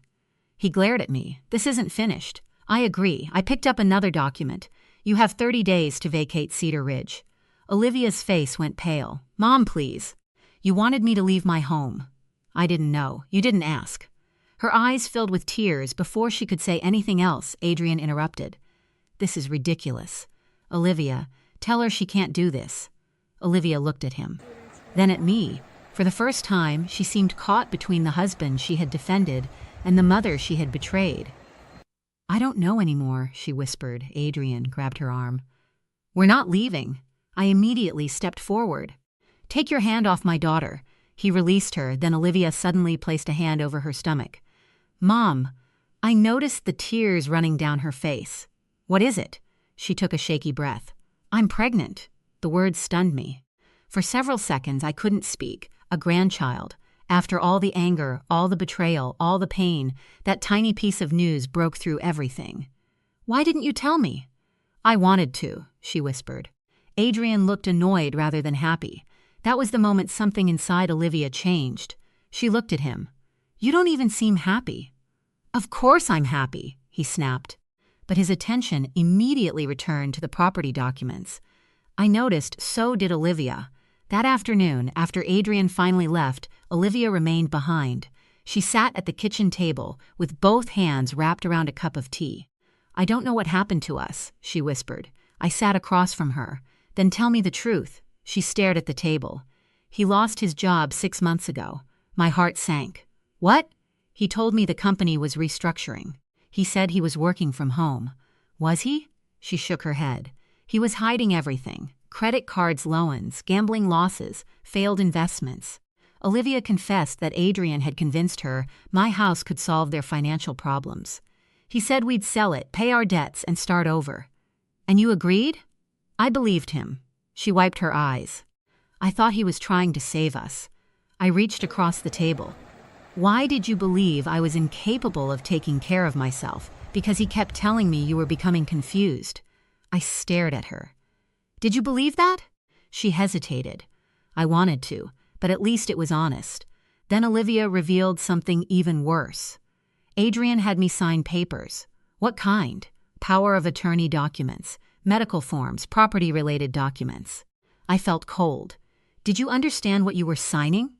[SPEAKER 1] He glared at me. "This isn't finished." "I agree." I picked up another document. "You have 30 days to vacate Cedar Ridge." Olivia's face went pale. "Mom, please." "You wanted me to leave my home." "I didn't know. You didn't ask." Her eyes filled with tears. Before she could say anything else, Adrian interrupted. "This is ridiculous. Olivia, tell her she can't do this." Olivia looked at him. Then at me. For the first time, she seemed caught between the husband she had defended and the mother she had betrayed. "I don't know anymore," she whispered. Adrian grabbed her arm. "We're not leaving." I immediately stepped forward. "Take your hand off my daughter." He released her, then Olivia suddenly placed a hand over her stomach. "Mom." I noticed the tears running down her face. "What is it?" She took a shaky breath. "I'm pregnant." The words stunned me. For several seconds I couldn't speak. A grandchild. After all the anger, all the betrayal, all the pain, that tiny piece of news broke through everything. "Why didn't you tell me?" "I wanted to," she whispered. Adrian looked annoyed rather than happy. That was the moment something inside Olivia changed. She looked at him. "You don't even seem happy." "Of course I'm happy," he snapped. But his attention immediately returned to the property documents. I noticed so did Olivia. That afternoon, after Adrian finally left, Olivia remained behind. She sat at the kitchen table with both hands wrapped around a cup of tea. "I don't know what happened to us," she whispered. I sat across from her. "Then tell me the truth." She stared at the table. "He lost his job 6 months ago." My heart sank. "What?" "He told me the company was restructuring. He said he was working from home." "Was he?" She shook her head. "He was hiding everything. Credit cards, loans, gambling losses, failed investments." Olivia confessed that Adrian had convinced her my house could solve their financial problems. "He said we'd sell it, pay our debts, and start over." "And you agreed?" I believed him. She wiped her eyes. I thought he was trying to save us. I reached across the table. Why did you believe I was incapable of taking care of myself? Because he kept telling me you were becoming confused. I stared at her. Did you believe that? She hesitated. I wanted to, but at least it was honest. Then Olivia revealed something even worse. Adrian had me sign papers. What kind? Power of attorney documents, medical forms, property-related documents. I felt cold. Did you understand what you were signing?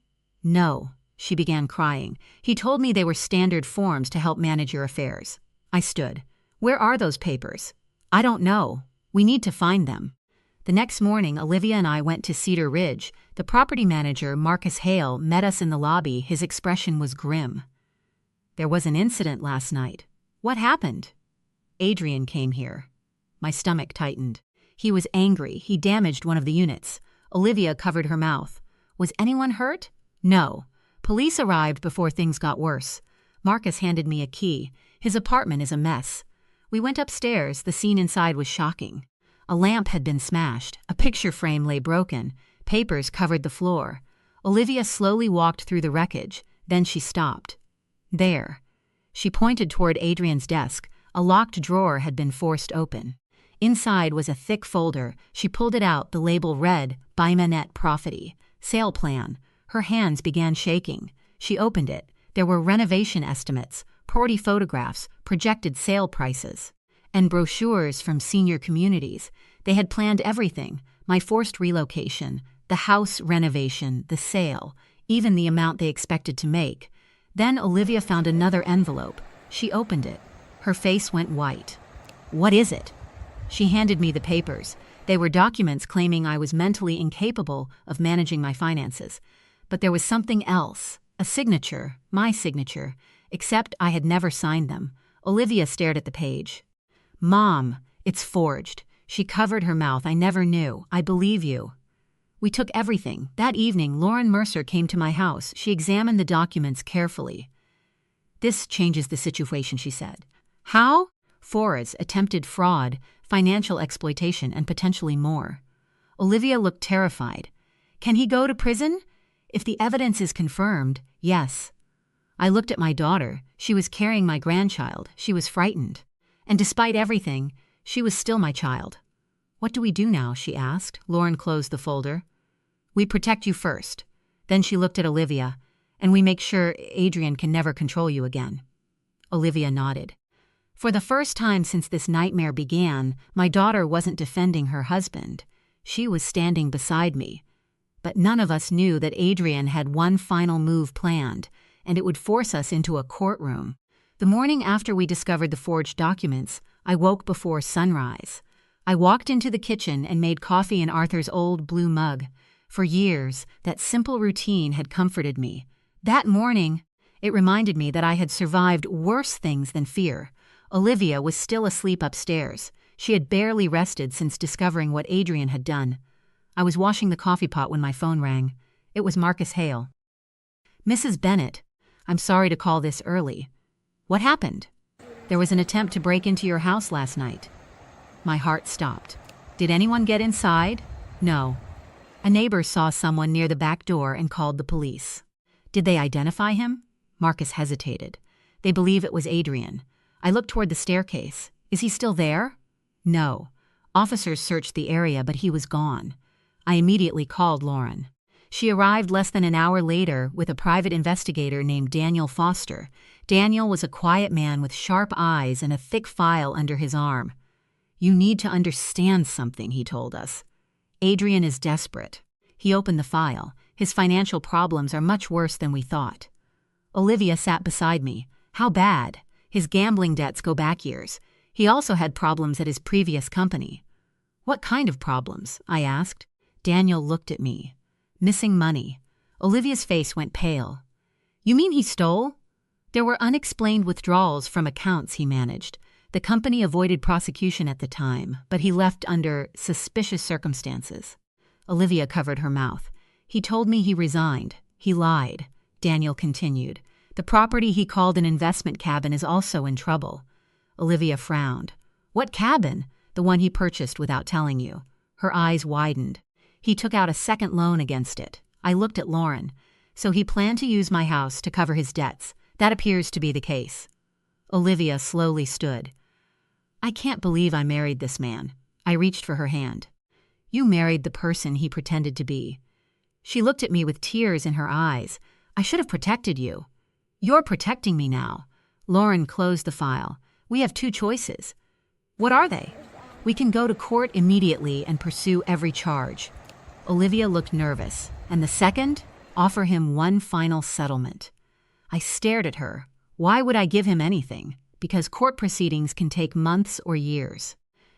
[SPEAKER 1] No, she began crying. He told me they were standard forms to help manage your affairs. I stood. Where are those papers? I don't know. We need to find them. The next morning, Olivia and I went to Cedar Ridge. The property manager, Marcus Hale, met us in the lobby. His expression was grim. There was an incident last night. What happened? Adrian came here. My stomach tightened. He was angry. He damaged one of the units. Olivia covered her mouth. Was anyone hurt? No. Police arrived before things got worse. Marcus handed me a key. His apartment is a mess. We went upstairs. The scene inside was shocking. A lamp had been smashed. A picture frame lay broken. Papers covered the floor. Olivia slowly walked through the wreckage. Then she stopped. There. She pointed toward Adrian's desk. A locked drawer had been forced open. Inside was a thick folder. She pulled it out. The label read, By Manette Property. Sale plan. Her hands began shaking. She opened it. There were renovation estimates, property photographs, projected sale prices, and brochures from senior communities. They had planned everything, my forced relocation, the house renovation, the sale, even the amount they expected to make. Then Olivia found another envelope. She opened it. Her face went white. What is it? She handed me the papers. They were documents claiming I was mentally incapable of managing my finances. But there was something else, a signature, my signature, except I had never signed them. Olivia stared at the page. Mom, it's forged. She covered her mouth. I never knew. I believe you. We took everything. That evening, Lauren Mercer came to my house. She examined the documents carefully. This changes the situation, she said. How? Frauds, attempted fraud, financial exploitation, and potentially more. Olivia looked terrified. Can he go to prison? If the evidence is confirmed, yes. I looked at my daughter. She was carrying my grandchild. She was frightened. And despite everything, she was still my child. What do we do now? She asked. Lauren closed the folder. We protect you first. Then she looked at Olivia. And we make sure Adrian can never control you again. Olivia nodded. For the first time since this nightmare began, my daughter wasn't defending her husband. She was standing beside me. But none of us knew that Adrian had one final move planned, and it would force us into a courtroom. The morning after we discovered the forged documents, I woke before sunrise. I walked into the kitchen and made coffee in Arthur's old blue mug. For years, that simple routine had comforted me. That morning, it reminded me that I had survived worse things than fear. Olivia was still asleep upstairs. She had barely rested since discovering what Adrian had done. I was washing the coffee pot when my phone rang. It was Marcus Hale. Mrs. Bennett, I'm sorry to call this early. What happened? There was an attempt to break into your house last night. My heart stopped. Did anyone get inside? No. A neighbor saw someone near the back door and called the police. Did they identify him? Marcus hesitated. They believe it was Adrian. I looked toward the staircase. Is he still there? No. Officers searched the area, but he was gone. I immediately called Lauren. She arrived less than an hour later with a private investigator named Daniel Foster. Daniel was a quiet man with sharp eyes and a thick file under his arm. You need to understand something, he told us. Adrian is desperate. He opened the file. His financial problems are much worse than we thought. Olivia sat beside me. How bad? His gambling debts go back years. He also had problems at his previous company. What kind of problems? I asked. Daniel looked at me. Missing money. Olivia's face went pale. You mean he stole? There were unexplained withdrawals from accounts he managed. The company avoided prosecution at the time, but he left under suspicious circumstances. Olivia covered her mouth. He told me he resigned. He lied. Daniel continued. The property he called an investment cabin is also in trouble. Olivia frowned. What cabin? The one he purchased without telling you. Her eyes widened. He took out a second loan against it. I looked at Lauren. So he planned to use my house to cover his debts. That appears to be the case. Olivia slowly stood. I can't believe I married this man. I reached for her hand. You married the person he pretended to be. She looked at me with tears in her eyes. I should have protected you. You're protecting me now. Lauren closed the file. We have two choices. What are they? We can go to court immediately and pursue every charge. Olivia looked nervous. And the second? Offer him one final settlement. I stared at her. Why would I give him anything? Because court proceedings can take months or years.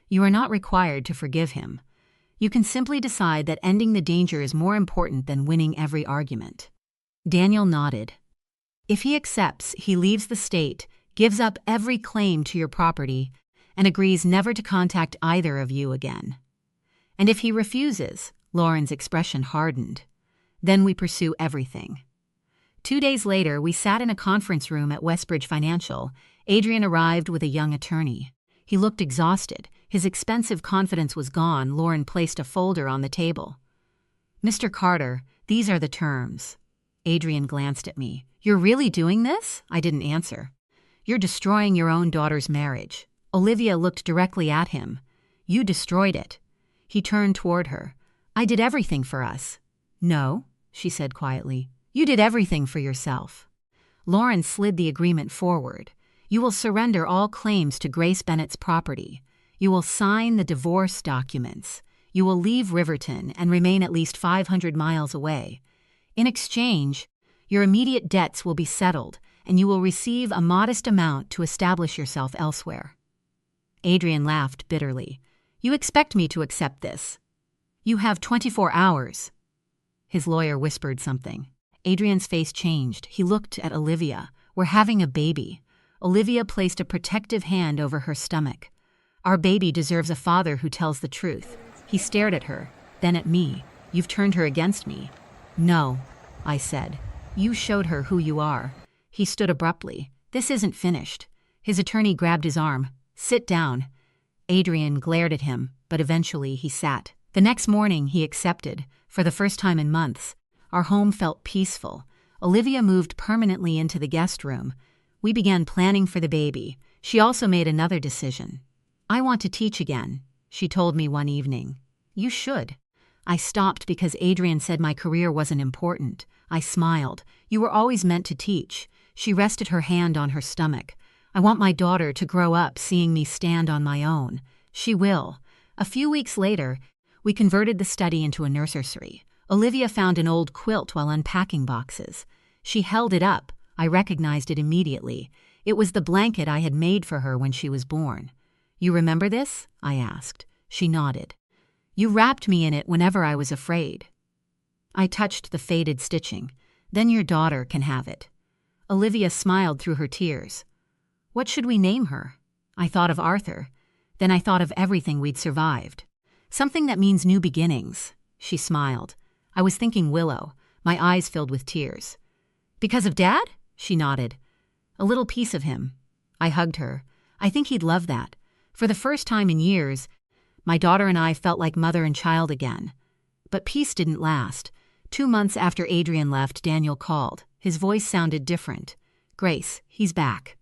[SPEAKER 1] You are not required to forgive him. You can simply decide that ending the danger is more important than winning every argument. Daniel nodded. If he accepts, he leaves the state, gives up every claim to your property, and agrees never to contact either of you again. And if he refuses, Lauren's expression hardened, then we pursue everything. 2 days later, we sat in a conference room at Westbridge Financial. Adrian arrived with a young attorney. He looked exhausted. His expensive confidence was gone. Lauren placed a folder on the table. Mr. Carter, these are the terms. Adrian glanced at me. You're really doing this? I didn't answer. You're destroying your own daughter's marriage. Olivia looked directly at him. You destroyed it. He turned toward her. I did everything for us. No, she said quietly. You did everything for yourself. Lauren slid the agreement forward. You will surrender all claims to Grace Bennett's property. You will sign the divorce documents. You will leave Riverton and remain at least 500 miles away. In exchange, your immediate debts will be settled, and you will receive a modest amount to establish yourself elsewhere. Adrian laughed bitterly. You expect me to accept this? You have 24 hours. His lawyer whispered something. Adrian's face changed. He looked at Olivia. We're having a baby. Olivia placed a protective hand over her stomach. Our baby deserves a father who tells the truth. He stared at her, then at me. You've turned her against me. No, I said. You showed her who you are. He stood abruptly. This isn't finished. His attorney grabbed his arm. Sit down. Adrian glared at him, but eventually he sat. The next morning he accepted. For the first time in months, our home felt peaceful. Olivia moved permanently into the guest room. We began planning for the baby. She also made another decision. I want to teach again, she told me one evening. You should. I stopped because Adrian said my career wasn't important. I smiled. You were always meant to teach. She rested her hand on her stomach. I want my daughter to grow up seeing me stand on my own. She will. A few weeks later, we converted the study into a nursery. Olivia found an old quilt while unpacking boxes. She held it up. I recognized it immediately. It was the blanket I had made for her when she was born. You remember this? I asked. She nodded. You wrapped me in it whenever I was afraid. I touched the faded stitching. Then your daughter can have it. Olivia smiled through her tears. What should we name her? I thought of Arthur. Then I thought of everything we'd survived. Something that means new beginnings. She smiled. I was thinking Willow. My eyes filled with tears. Because of Dad? She nodded. A little piece of him. I hugged her. I think he'd love that. For the first time in years, my daughter and I felt like mother and child again. But peace didn't last. 2 months after Adrian left, Daniel called. His voice sounded different. Grace, he's back.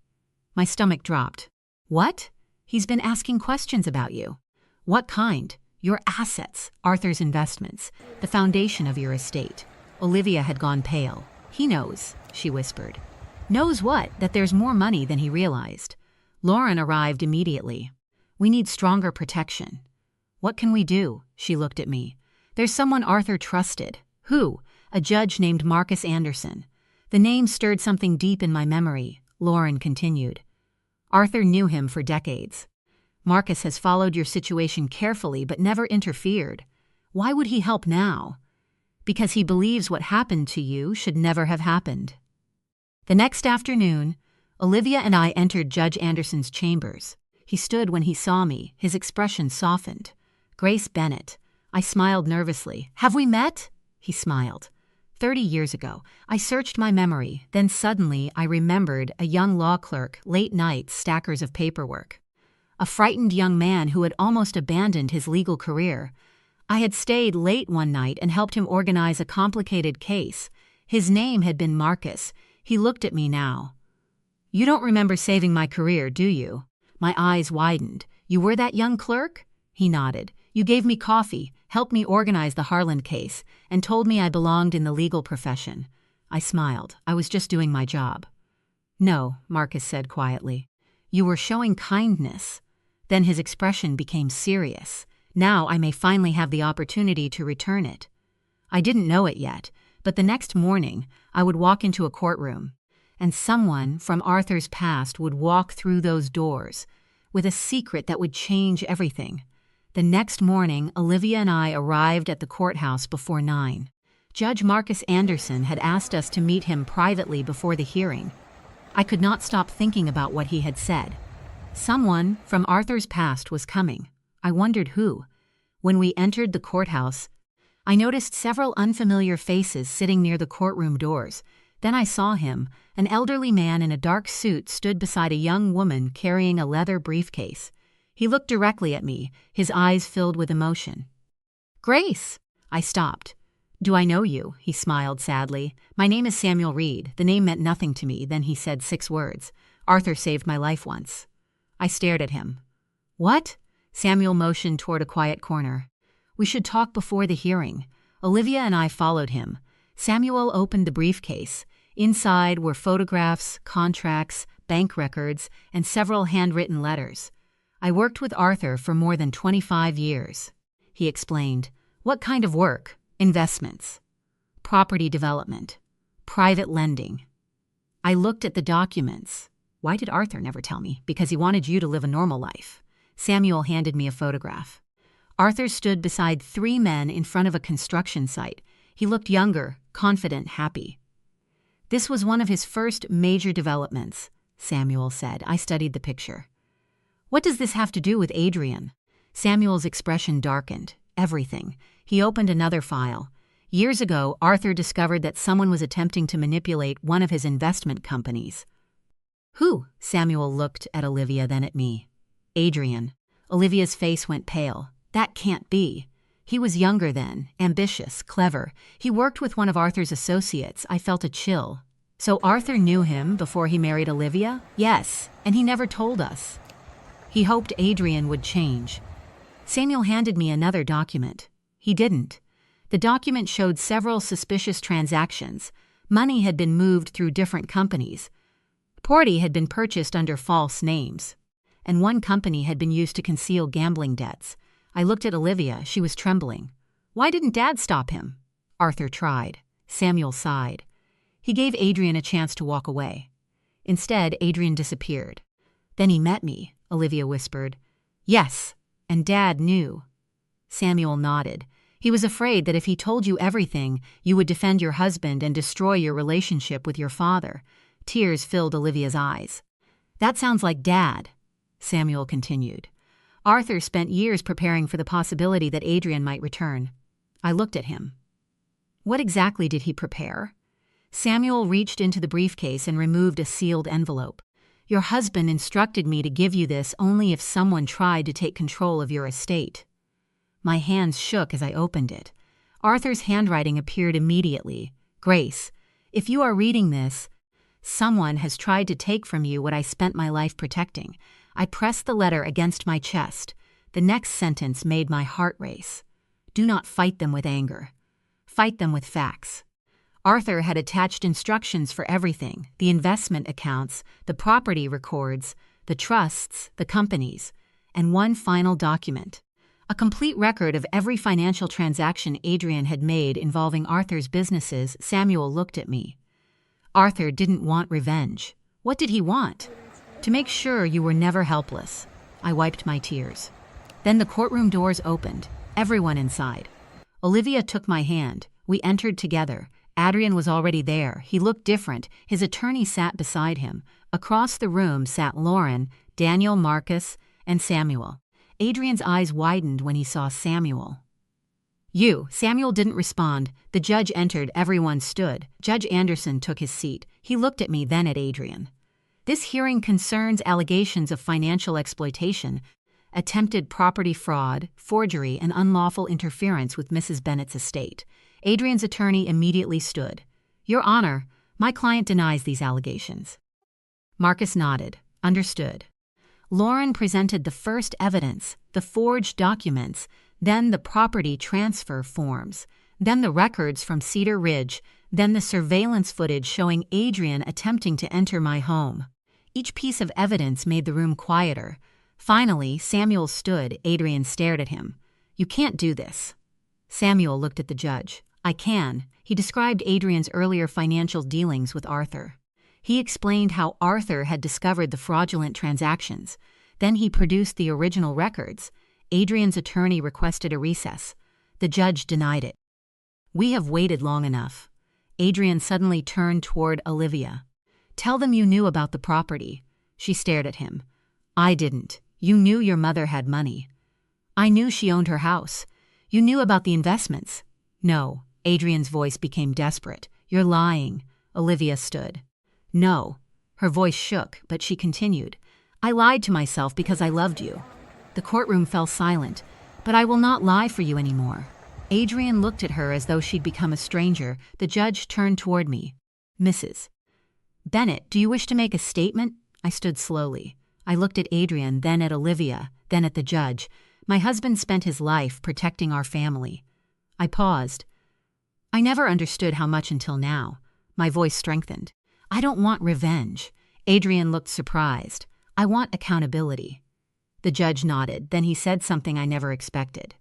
[SPEAKER 1] My stomach dropped. What? He's been asking questions about you. What kind? Your assets, Arthur's investments, the foundation of your estate. Olivia had gone pale. He knows, she whispered. Knows what? That there's more money than he realized. Lauren arrived immediately. We need stronger protection. What can we do? She looked at me. There's someone Arthur trusted. Who? A judge named Marcus Anderson. The name stirred something deep in my memory. Lauren continued. Arthur knew him for decades. Marcus has followed your situation carefully but never interfered. Why would he help now? Because he believes what happened to you should never have happened. The next afternoon, Olivia and I entered Judge Anderson's chambers. He stood when he saw me, his expression softened. Grace Bennett. I smiled nervously. Have we met? He smiled. 30 years ago. I searched my memory. Then suddenly I remembered a young law clerk, late nights, stackers of paperwork. A frightened young man who had almost abandoned his legal career. I had stayed late one night and helped him organize a complicated case. His name had been Marcus. He looked at me now. "You don't remember saving my career, do you?" My eyes widened. "You were that young clerk?" He nodded. "You gave me coffee, helped me organize the Harland case, and told me I belonged in the legal profession." I smiled. I was just doing my job. "No," Marcus said quietly. "You were showing kindness." Then his expression became serious. "Now I may finally have the opportunity to return it." I didn't know it yet, but the next morning I would walk into a courtroom, and someone from Arthur's past would walk through those doors with a secret that would change everything. The next morning, Olivia and I arrived at the courthouse before 9. Judge Marcus Anderson had asked us to meet him privately before the hearing. I could not stop thinking about what he had said. Someone from Arthur's past was coming. I wondered who. When we entered the courthouse, I noticed several unfamiliar faces sitting near the courtroom doors. Then I saw him. An elderly man in a dark suit stood beside a young woman carrying a leather briefcase. He looked directly at me, his eyes filled with emotion. "Grace!" I stopped. "Do I know you?" He smiled sadly. "My name is Samuel Reed." The name meant nothing to me. Then he said 6 words. "Arthur saved my life once." I stared at him. "What?" Samuel motioned toward a quiet corner. "We should talk before the hearing." Olivia and I followed him. Samuel opened the briefcase. Inside were photographs, contracts, bank records, and several handwritten letters. "I worked with Arthur for more than 25 years. He explained. "What kind of work?" "Investments. Property development. Private lending." I looked at the documents. Why did Arthur never tell me? Because he wanted you to live a normal life. Samuel handed me a photograph. Arthur stood beside 3 men in front of a construction site. He looked younger, confident, happy. "This was one of his first major developments," Samuel said. I studied the picture. "What does this have to do with Adrian?" Samuel's expression darkened. "Everything." He opened another file. "Years ago, Arthur discovered that someone was attempting to manipulate one of his investment companies." "Who?" Samuel looked at Olivia, then at me. "Adrian." Olivia's face went pale. "That can't be." "He was younger then, ambitious, clever. He worked with one of Arthur's associates." I felt a chill. "So Arthur knew him before he married Olivia?" "Yes, and he never told us. He hoped Adrian would change." Samuel handed me another document. He didn't. The document showed several suspicious transactions. Money had been moved through different companies. Property had been purchased under false names, and one company had been used to conceal gambling debts. I looked at Olivia. She was trembling. "Why didn't Dad stop him?" "Arthur tried." Samuel sighed. "He gave Adrian a chance to walk away. Instead, Adrian disappeared. Then he met me," Olivia whispered. "Yes, and Dad knew." Samuel nodded. "He was afraid that if he told you everything, you would defend your husband and destroy your relationship with your father." Tears filled Olivia's eyes. "That sounds like Dad," Samuel continued. "Arthur spent years preparing for the possibility that Adrian might return." I looked at him. "What exactly did he prepare?" Samuel reached into the briefcase and removed a sealed envelope. "Your husband instructed me to give you this only if someone tried to take control of your estate." My hands shook as I opened it. Arthur's handwriting appeared immediately. "Grace, if you are reading this, someone has tried to take from you what I spent my life protecting." I pressed the letter against my chest. The next sentence made my heart race. "Do not fight them with anger. Fight them with facts." Arthur had attached instructions for everything: the investment accounts, the property records, the trusts, the companies, and one final document. A complete record of every financial transaction Adrian had made involving Arthur's businesses. Samuel looked at me. "Arthur didn't want revenge. What did he want?" "To make sure you were never helpless." I wiped my tears. Then the courtroom doors opened. Everyone inside. Olivia took my hand. We entered together. Adrian was already there. He looked different. His attorney sat beside him. Across the room sat Lauren, Daniel, Marcus, and Samuel. Adrian's eyes widened when he saw Samuel. "You." Samuel didn't respond. The judge entered. Everyone stood. Judge Anderson took his seat. He looked at me, then at Adrian. "This hearing concerns allegations of financial exploitation. attempted property fraud, forgery, and unlawful interference with Mrs. Bennett's estate. Adrian's attorney immediately stood. Your Honor, my client denies these allegations. Marcus nodded. Understood. Lauren presented the first evidence, the forged documents, then the property transfer forms, then the records from Cedar Ridge, then the surveillance footage showing Adrian attempting to enter my home. Each piece of evidence made the room quieter. Finally, Samuel stood. Adrian stared at him. You can't do this. Samuel looked at the judge. I can. He described Adrian's earlier financial dealings with Arthur. He explained how Arthur had discovered the fraudulent transactions. Then he produced the original records. Adrian's attorney requested a recess. The judge denied it. We have waited long enough. Adrian suddenly turned toward Olivia. Tell them you knew about the property. She stared at him. I didn't. You knew your mother had money. I knew she owned her house. You knew about the investments. No. Adrian's voice became desperate. You're lying. Olivia stood. No. Her voice shook, but she continued. I lied to myself because I loved you. The courtroom fell silent. But I will not lie for you anymore. Adrian looked at her as though she'd become a stranger. The judge turned toward me. Mrs. Bennett, do you wish to make a statement? I stood slowly. I looked at Adrian, then at Olivia, then at the judge. My husband spent his life protecting our family. I paused. I never understood how much until now. My voice strengthened. I don't want revenge. Adrian looked surprised. I want accountability. The judge nodded, then he said something I never expected.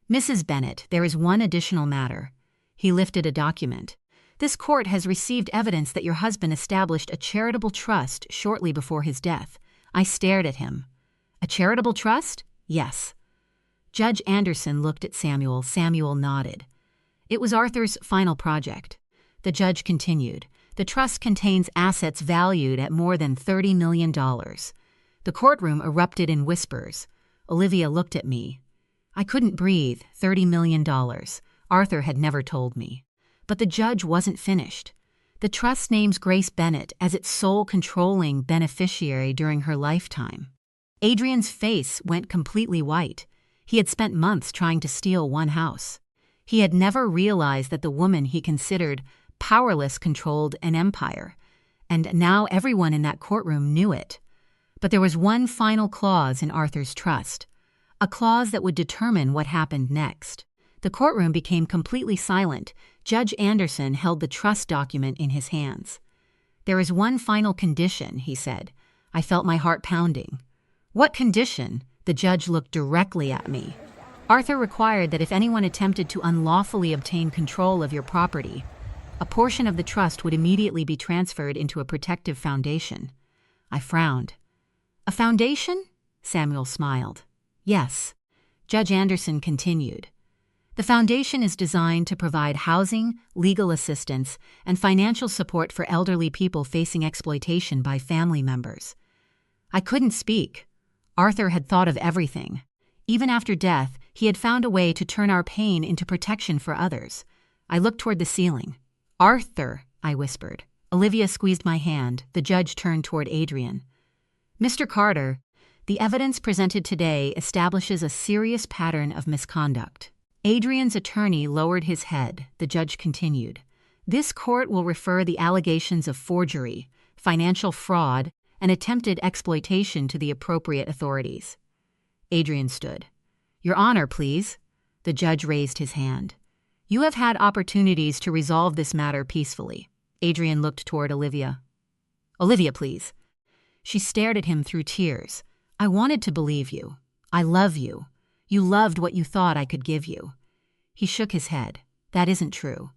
[SPEAKER 1] Mrs. Bennett, there is one additional matter. He lifted a document. This court has received evidence that your husband established a charitable trust shortly before his death. I stared at him. A charitable trust? Yes. Judge Anderson looked at Samuel. Samuel nodded. It was Arthur's final project. The judge continued. The trust contains assets valued at more than $30 million. The courtroom erupted in whispers. Olivia looked at me. I couldn't breathe. $30 million. Arthur had never told me. But the judge wasn't finished. The trust names Grace Bennett as its sole controlling beneficiary during her lifetime. Adrian's face went completely white. He had spent months trying to steal one house. He had never realized that the woman he considered powerless controlled an empire, and now everyone in that courtroom knew it. But there was one final clause in Arthur's trust, a clause that would determine what happened next. The courtroom became completely silent. Judge Anderson held the trust document in his hands. There is one final condition, he said. I felt my heart pounding. What condition? The judge looked directly at me. Arthur required that if anyone attempted to unlawfully obtain control of your property, a portion of the trust would immediately be transferred into a protective foundation. I frowned. A foundation? Samuel smiled. Yes. Judge Anderson continued. The foundation is designed to provide housing, legal assistance, and financial support for elderly people facing exploitation by family members. I couldn't speak. Arthur had thought of everything. Even after death, he had found a way to turn our pain into protection for others. I looked toward the ceiling. Arthur, I whispered. Olivia squeezed my hand. The judge turned toward Adrian. Mr. Carter, the evidence presented today establishes a serious pattern of misconduct. Adrian's attorney lowered his head. The judge continued. This court will refer the allegations of forgery, financial fraud, and attempted exploitation to the appropriate authorities. Adrian stood. Your Honor, please. The judge raised his hand. You have had opportunities to resolve this matter peacefully. Adrian looked toward Olivia. Olivia, please. She stared at him through tears. I wanted to believe you. I love you. You loved what you thought I could give you. He shook his head. That isn't true.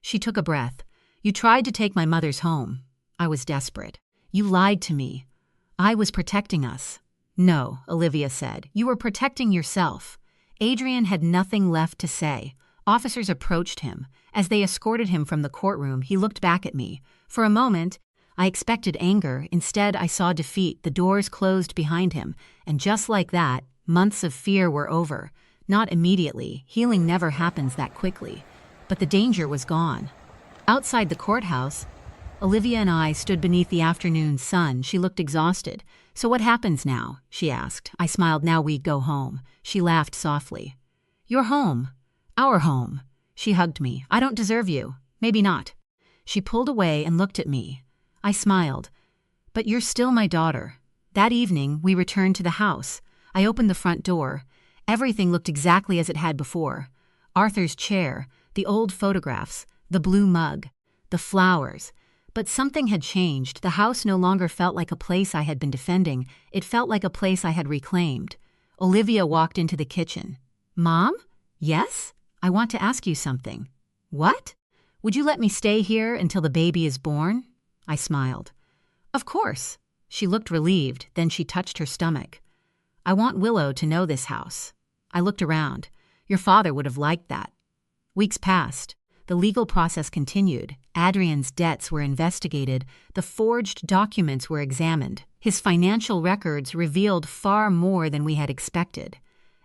[SPEAKER 1] She took a breath. You tried to take my mother's home. I was desperate. You lied to me. I was protecting us. No, Olivia said. You were protecting yourself. Adrian had nothing left to say. Officers approached him. As they escorted him from the courtroom, he looked back at me. For a moment, I expected anger. Instead, I saw defeat. The doors closed behind him. And just like that, months of fear were over. Not immediately. Healing never happens that quickly. But the danger was gone. Outside the courthouse, Olivia and I stood beneath the afternoon sun. She looked exhausted. "So what happens now?" she asked. I smiled. "Now we go home." She laughed softly. "Your home. Our home." She hugged me. "I don't deserve you. Maybe not." She pulled away and looked at me. I smiled. "But you're still my daughter." That evening, we returned to the house. I opened the front door. Everything looked exactly as it had before. Arthur's chair, the old photographs, the blue mug, the flowers. But something had changed. The house no longer felt like a place I had been defending. It felt like a place I had reclaimed. Olivia walked into the kitchen. "Mom?" "Yes? I want to ask you something." "What?" "Would you let me stay here until the baby is born?" I smiled. "Of course." She looked relieved, then she touched her stomach. "I want Willow to know this house." I looked around. Your father would have liked that. Weeks passed. The legal process continued. Adrian's debts were investigated. The forged documents were examined. His financial records revealed far more than we had expected.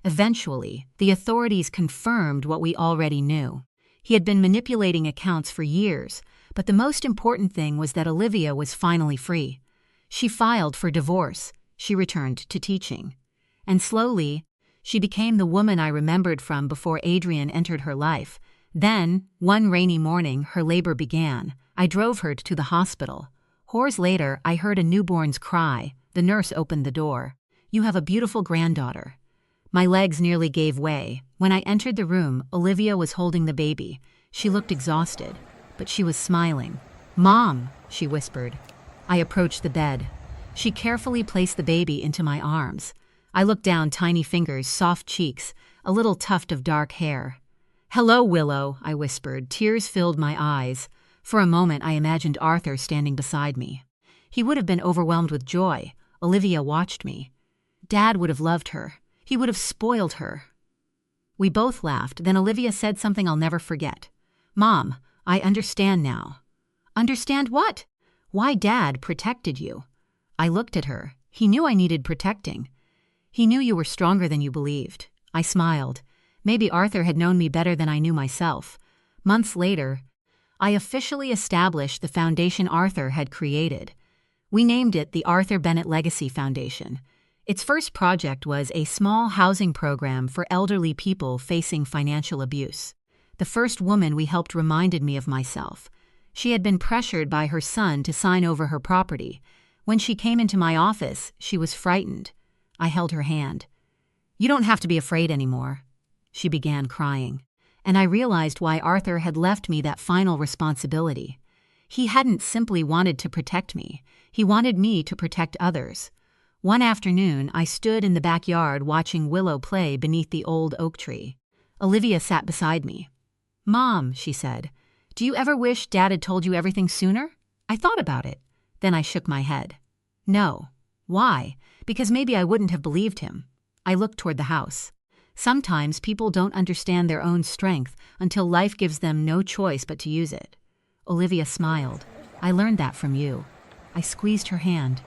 [SPEAKER 1] Eventually, the authorities confirmed what we already knew. He had been manipulating accounts for years, but the most important thing was that Olivia was finally free. She filed for divorce. She returned to teaching. And slowly, she became the woman I remembered from before Adrian entered her life. Then, one rainy morning, her labor began. I drove her to the hospital. Hours later, I heard a newborn's cry. The nurse opened the door. "You have a beautiful granddaughter." My legs nearly gave way. When I entered the room, Olivia was holding the baby. She looked exhausted, but she was smiling. "Mom," she whispered. I approached the bed. She carefully placed the baby into my arms. I looked down, tiny fingers, soft cheeks, a little tuft of dark hair. "Hello, Willow," I whispered. Tears filled my eyes. For a moment, I imagined Arthur standing beside me. He would have been overwhelmed with joy. Olivia watched me. Dad would have loved her. He would have spoiled her. We both laughed. Then Olivia said something I'll never forget. "Mom, I understand now." "Understand what?" "Why Dad protected you." I looked at her. "He knew I needed protecting. He knew you were stronger than you believed." I smiled. Maybe Arthur had known me better than I knew myself. Months later, I officially established the foundation Arthur had created. We named it the Arthur Bennett Legacy Foundation. Its first project was a small housing program for elderly people facing financial abuse. The first woman we helped reminded me of myself. She had been pressured by her son to sign over her property. When she came into my office, she was frightened. I held her hand. "You don't have to be afraid anymore." She began crying, and I realized why Arthur had left me that final responsibility. He hadn't simply wanted to protect me. He wanted me to protect others. One afternoon, I stood in the backyard watching Willow play beneath the old oak tree. Olivia sat beside me. "Mom," she said, "do you ever wish Dad had told you everything sooner?" I thought about it. Then I shook my head. "No." "Why?" "Because maybe I wouldn't have believed him." I looked toward the house. Sometimes people don't understand their own strength until life gives them no choice but to use it. Olivia smiled. "I learned that from you." I squeezed her hand.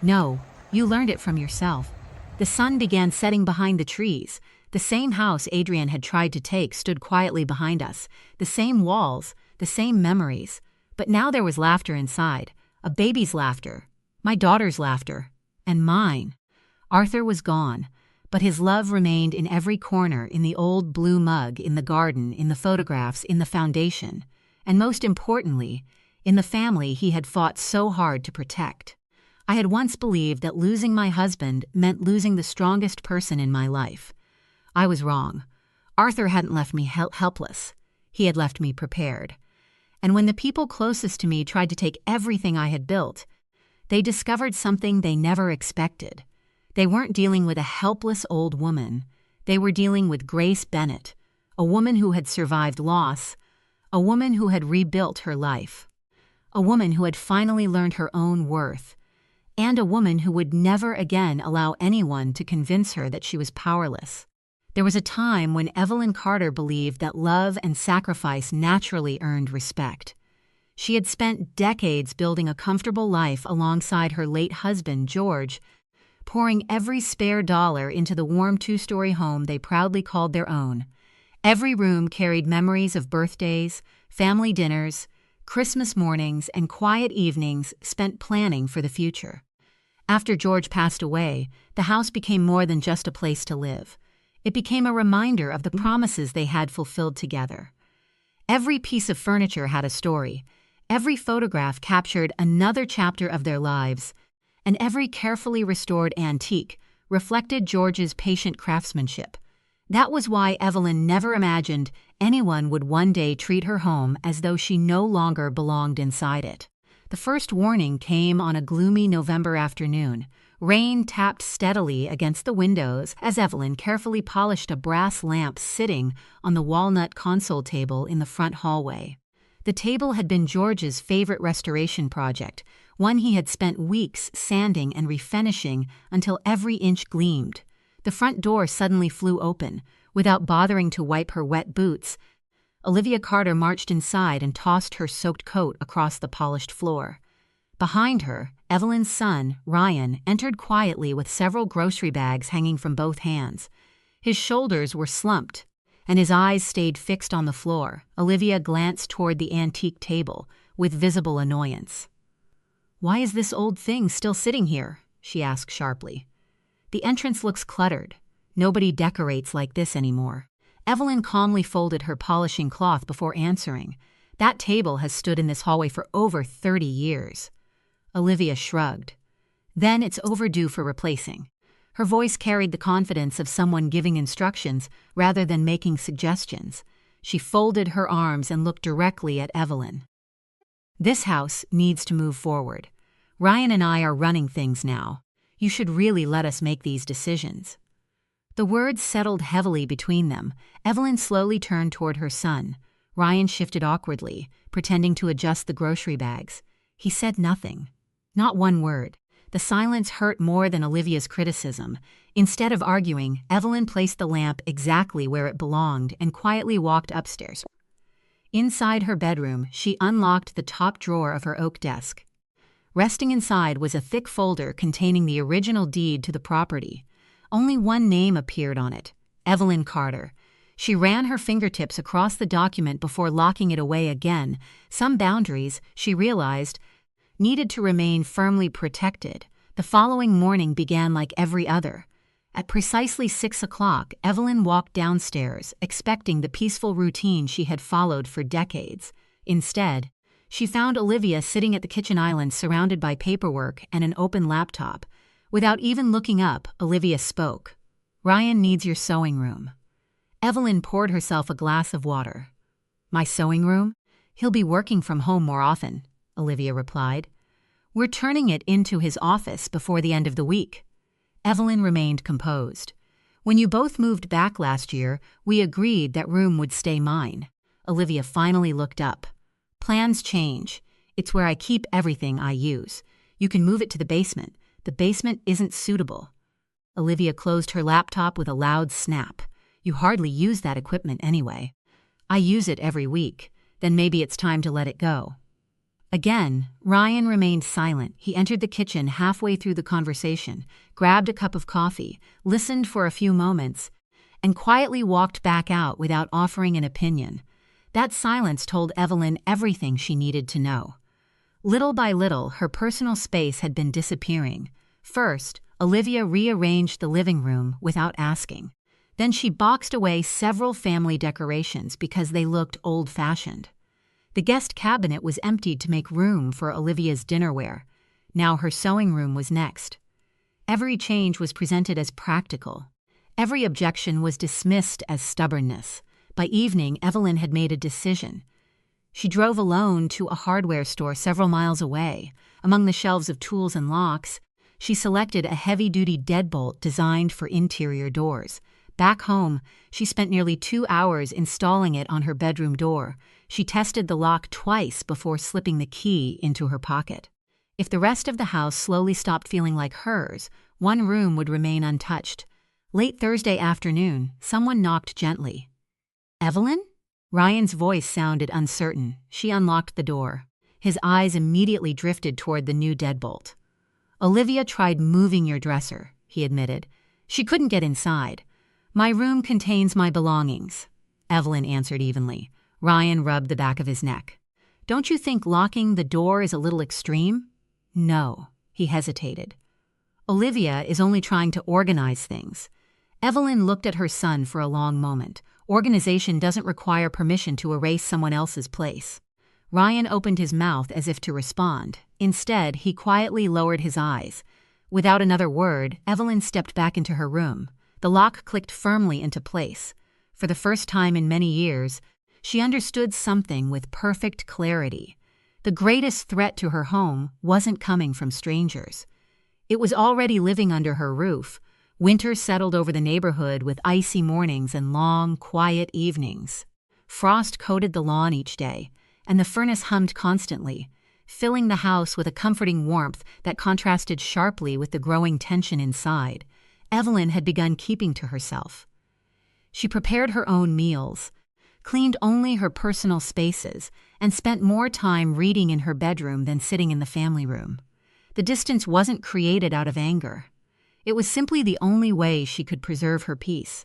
[SPEAKER 1] "No, you learned it from yourself." The sun began setting behind the trees. The same house Adrian had tried to take stood quietly behind us. The same walls, the same memories. But now there was laughter inside. A baby's laughter. My daughter's laughter. And mine. Arthur was gone. But his love remained in every corner, in the old blue mug, in the garden, in the photographs, in the foundation, and most importantly, in the family he had fought so hard to protect. I had once believed that losing my husband meant losing the strongest person in my life. I was wrong. Arthur hadn't left me helpless. He had left me prepared. And when the people closest to me tried to take everything I had built, they discovered something they never expected. They weren't dealing with a helpless old woman. They were dealing with Grace Bennett, a woman who had survived loss, a woman who had rebuilt her life, a woman who had finally learned her own worth, and a woman who would never again allow anyone to convince her that she was powerless. There was a time when Evelyn Carter believed that love and sacrifice naturally earned respect. She had spent decades building a comfortable life alongside her late husband, George, pouring every spare dollar into the warm two-story home they proudly called their own. Every room carried memories of birthdays, family dinners, Christmas mornings, and quiet evenings spent planning for the future. After George passed away, the house became more than just a place to live. It became a reminder of the promises they had fulfilled together. Every piece of furniture had a story. Every photograph captured another chapter of their lives, and every carefully restored antique reflected George's patient craftsmanship. That was why Evelyn never imagined anyone would one day treat her home as though she no longer belonged inside it. The first warning came on a gloomy November afternoon. Rain tapped steadily against the windows as Evelyn carefully polished a brass lamp sitting on the walnut console table in the front hallway. The table had been George's favorite restoration project, one he had spent weeks sanding and refinishing until every inch gleamed. The front door suddenly flew open. Without bothering to wipe her wet boots, Olivia Carter marched inside and tossed her soaked coat across the polished floor. Behind her, Evelyn's son, Ryan, entered quietly with several grocery bags hanging from both hands. His shoulders were slumped, and his eyes stayed fixed on the floor. Olivia glanced toward the antique table with visible annoyance. "Why is this old thing still sitting here?" she asked sharply. "The entrance looks cluttered. Nobody decorates like this anymore." Evelyn calmly folded her polishing cloth before answering. "That table has stood in this hallway for over 30 years. Olivia shrugged. "Then it's overdue for replacing." Her voice carried the confidence of someone giving instructions rather than making suggestions. She folded her arms and looked directly at Evelyn. "This house needs to move forward. Ryan and I are running things now. You should really let us make these decisions." The words settled heavily between them. Evelyn slowly turned toward her son. Ryan shifted awkwardly, pretending to adjust the grocery bags. He said nothing. Not one word. The silence hurt more than Olivia's criticism. Instead of arguing, Evelyn placed the lamp exactly where it belonged and quietly walked upstairs. Inside her bedroom, she unlocked the top drawer of her oak desk. Resting inside was a thick folder containing the original deed to the property. Only one name appeared on it: Evelyn Carter. She ran her fingertips across the document before locking it away again. Some boundaries, she realized, needed to remain firmly protected. The following morning began like every other. At precisely 6 o'clock, Evelyn walked downstairs, expecting the peaceful routine she had followed for decades. Instead, she found Olivia sitting at the kitchen island surrounded by paperwork and an open laptop. Without even looking up, Olivia spoke. "Ryan needs your sewing room." Evelyn poured herself a glass of water. "My sewing room? He'll be working from home more often," Olivia replied. "We're turning it into his office before the end of the week." Evelyn remained composed. "When you both moved back last year, we agreed that room would stay mine." Olivia finally looked up. "Plans change. It's where I keep everything I use. You can move it to the basement. The basement isn't suitable." Olivia closed her laptop with a loud snap. "You hardly use that equipment anyway." "I use it every week. Then maybe it's time to let it go." Again, Ryan remained silent. He entered the kitchen halfway through the conversation, grabbed a cup of coffee, listened for a few moments, and quietly walked back out without offering an opinion. That silence told Evelyn everything she needed to know. Little by little, her personal space had been disappearing. First, Olivia rearranged the living room without asking. Then she boxed away several family decorations because they looked old-fashioned. The guest cabinet was emptied to make room for Olivia's dinnerware. Now her sewing room was next. Every change was presented as practical. Every objection was dismissed as stubbornness. By evening, Evelyn had made a decision. She drove alone to a hardware store several miles away. Among the shelves of tools and locks, she selected a heavy-duty deadbolt designed for interior doors. Back home, she spent nearly 2 hours installing it on her bedroom door. She tested the lock twice before slipping the key into her pocket. If the rest of the house slowly stopped feeling like hers, one room would remain untouched. Late Thursday afternoon, someone knocked gently. "Evelyn?" Ryan's voice sounded uncertain. She unlocked the door. His eyes immediately drifted toward the new deadbolt. "Olivia tried moving your dresser," he admitted. "She couldn't get inside." "My room contains my belongings," Evelyn answered evenly. Ryan rubbed the back of his neck. "Don't you think locking the door is a little extreme?" "No," he hesitated. Olivia is only trying to organize things. Evelyn looked at her son for a long moment. Organization doesn't require permission to erase someone else's place. Ryan opened his mouth as if to respond. Instead, he quietly lowered his eyes. Without another word, Evelyn stepped back into her room. The lock clicked firmly into place. For the first time in many years, she understood something with perfect clarity. The greatest threat to her home wasn't coming from strangers. It was already living under her roof. Winter settled over the neighborhood with icy mornings and long, quiet evenings. Frost coated the lawn each day, and the furnace hummed constantly, filling the house with a comforting warmth that contrasted sharply with the growing tension inside. Evelyn had begun keeping to herself. She prepared her own meals, cleaned only her personal spaces, and spent more time reading in her bedroom than sitting in the family room. The distance wasn't created out of anger. It was simply the only way she could preserve her peace.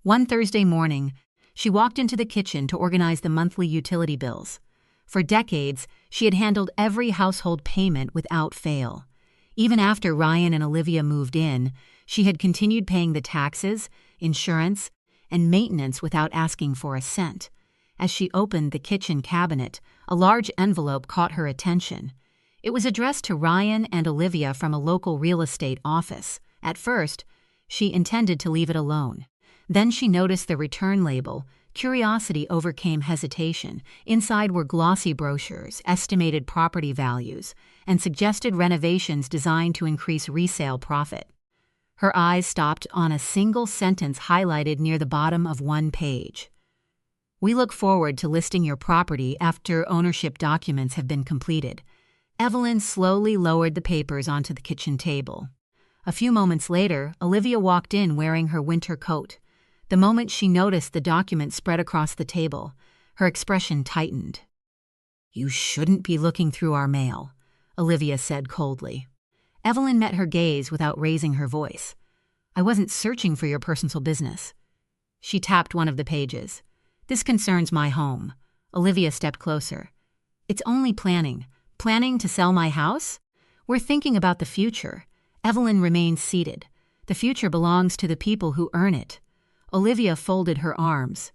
[SPEAKER 1] One Thursday morning, she walked into the kitchen to organize the monthly utility bills. For decades, she had handled every household payment without fail. Even after Ryan and Olivia moved in, she had continued paying the taxes, insurance, and maintenance without asking for a cent. As she opened the kitchen cabinet, a large envelope caught her attention. It was addressed to Ryan and Olivia from a local real estate office. At first, she intended to leave it alone. Then she noticed the return label. Curiosity overcame hesitation. Inside were glossy brochures, estimated property values, and suggested renovations designed to increase resale profit. Her eyes stopped on a single sentence highlighted near the bottom of one page. "We look forward to listing your property after ownership documents have been completed." Evelyn slowly lowered the papers onto the kitchen table. A few moments later, Olivia walked in wearing her winter coat. The moment she noticed the document spread across the table, her expression tightened. "You shouldn't be looking through our mail," Olivia said coldly. Evelyn met her gaze without raising her voice. "I wasn't searching for your personal business." She tapped one of the pages. "This concerns my home." Olivia stepped closer. "It's only planning. Planning to sell my house? We're thinking about the future." Evelyn remained seated. "The future belongs to the people who earn it." Olivia folded her arms.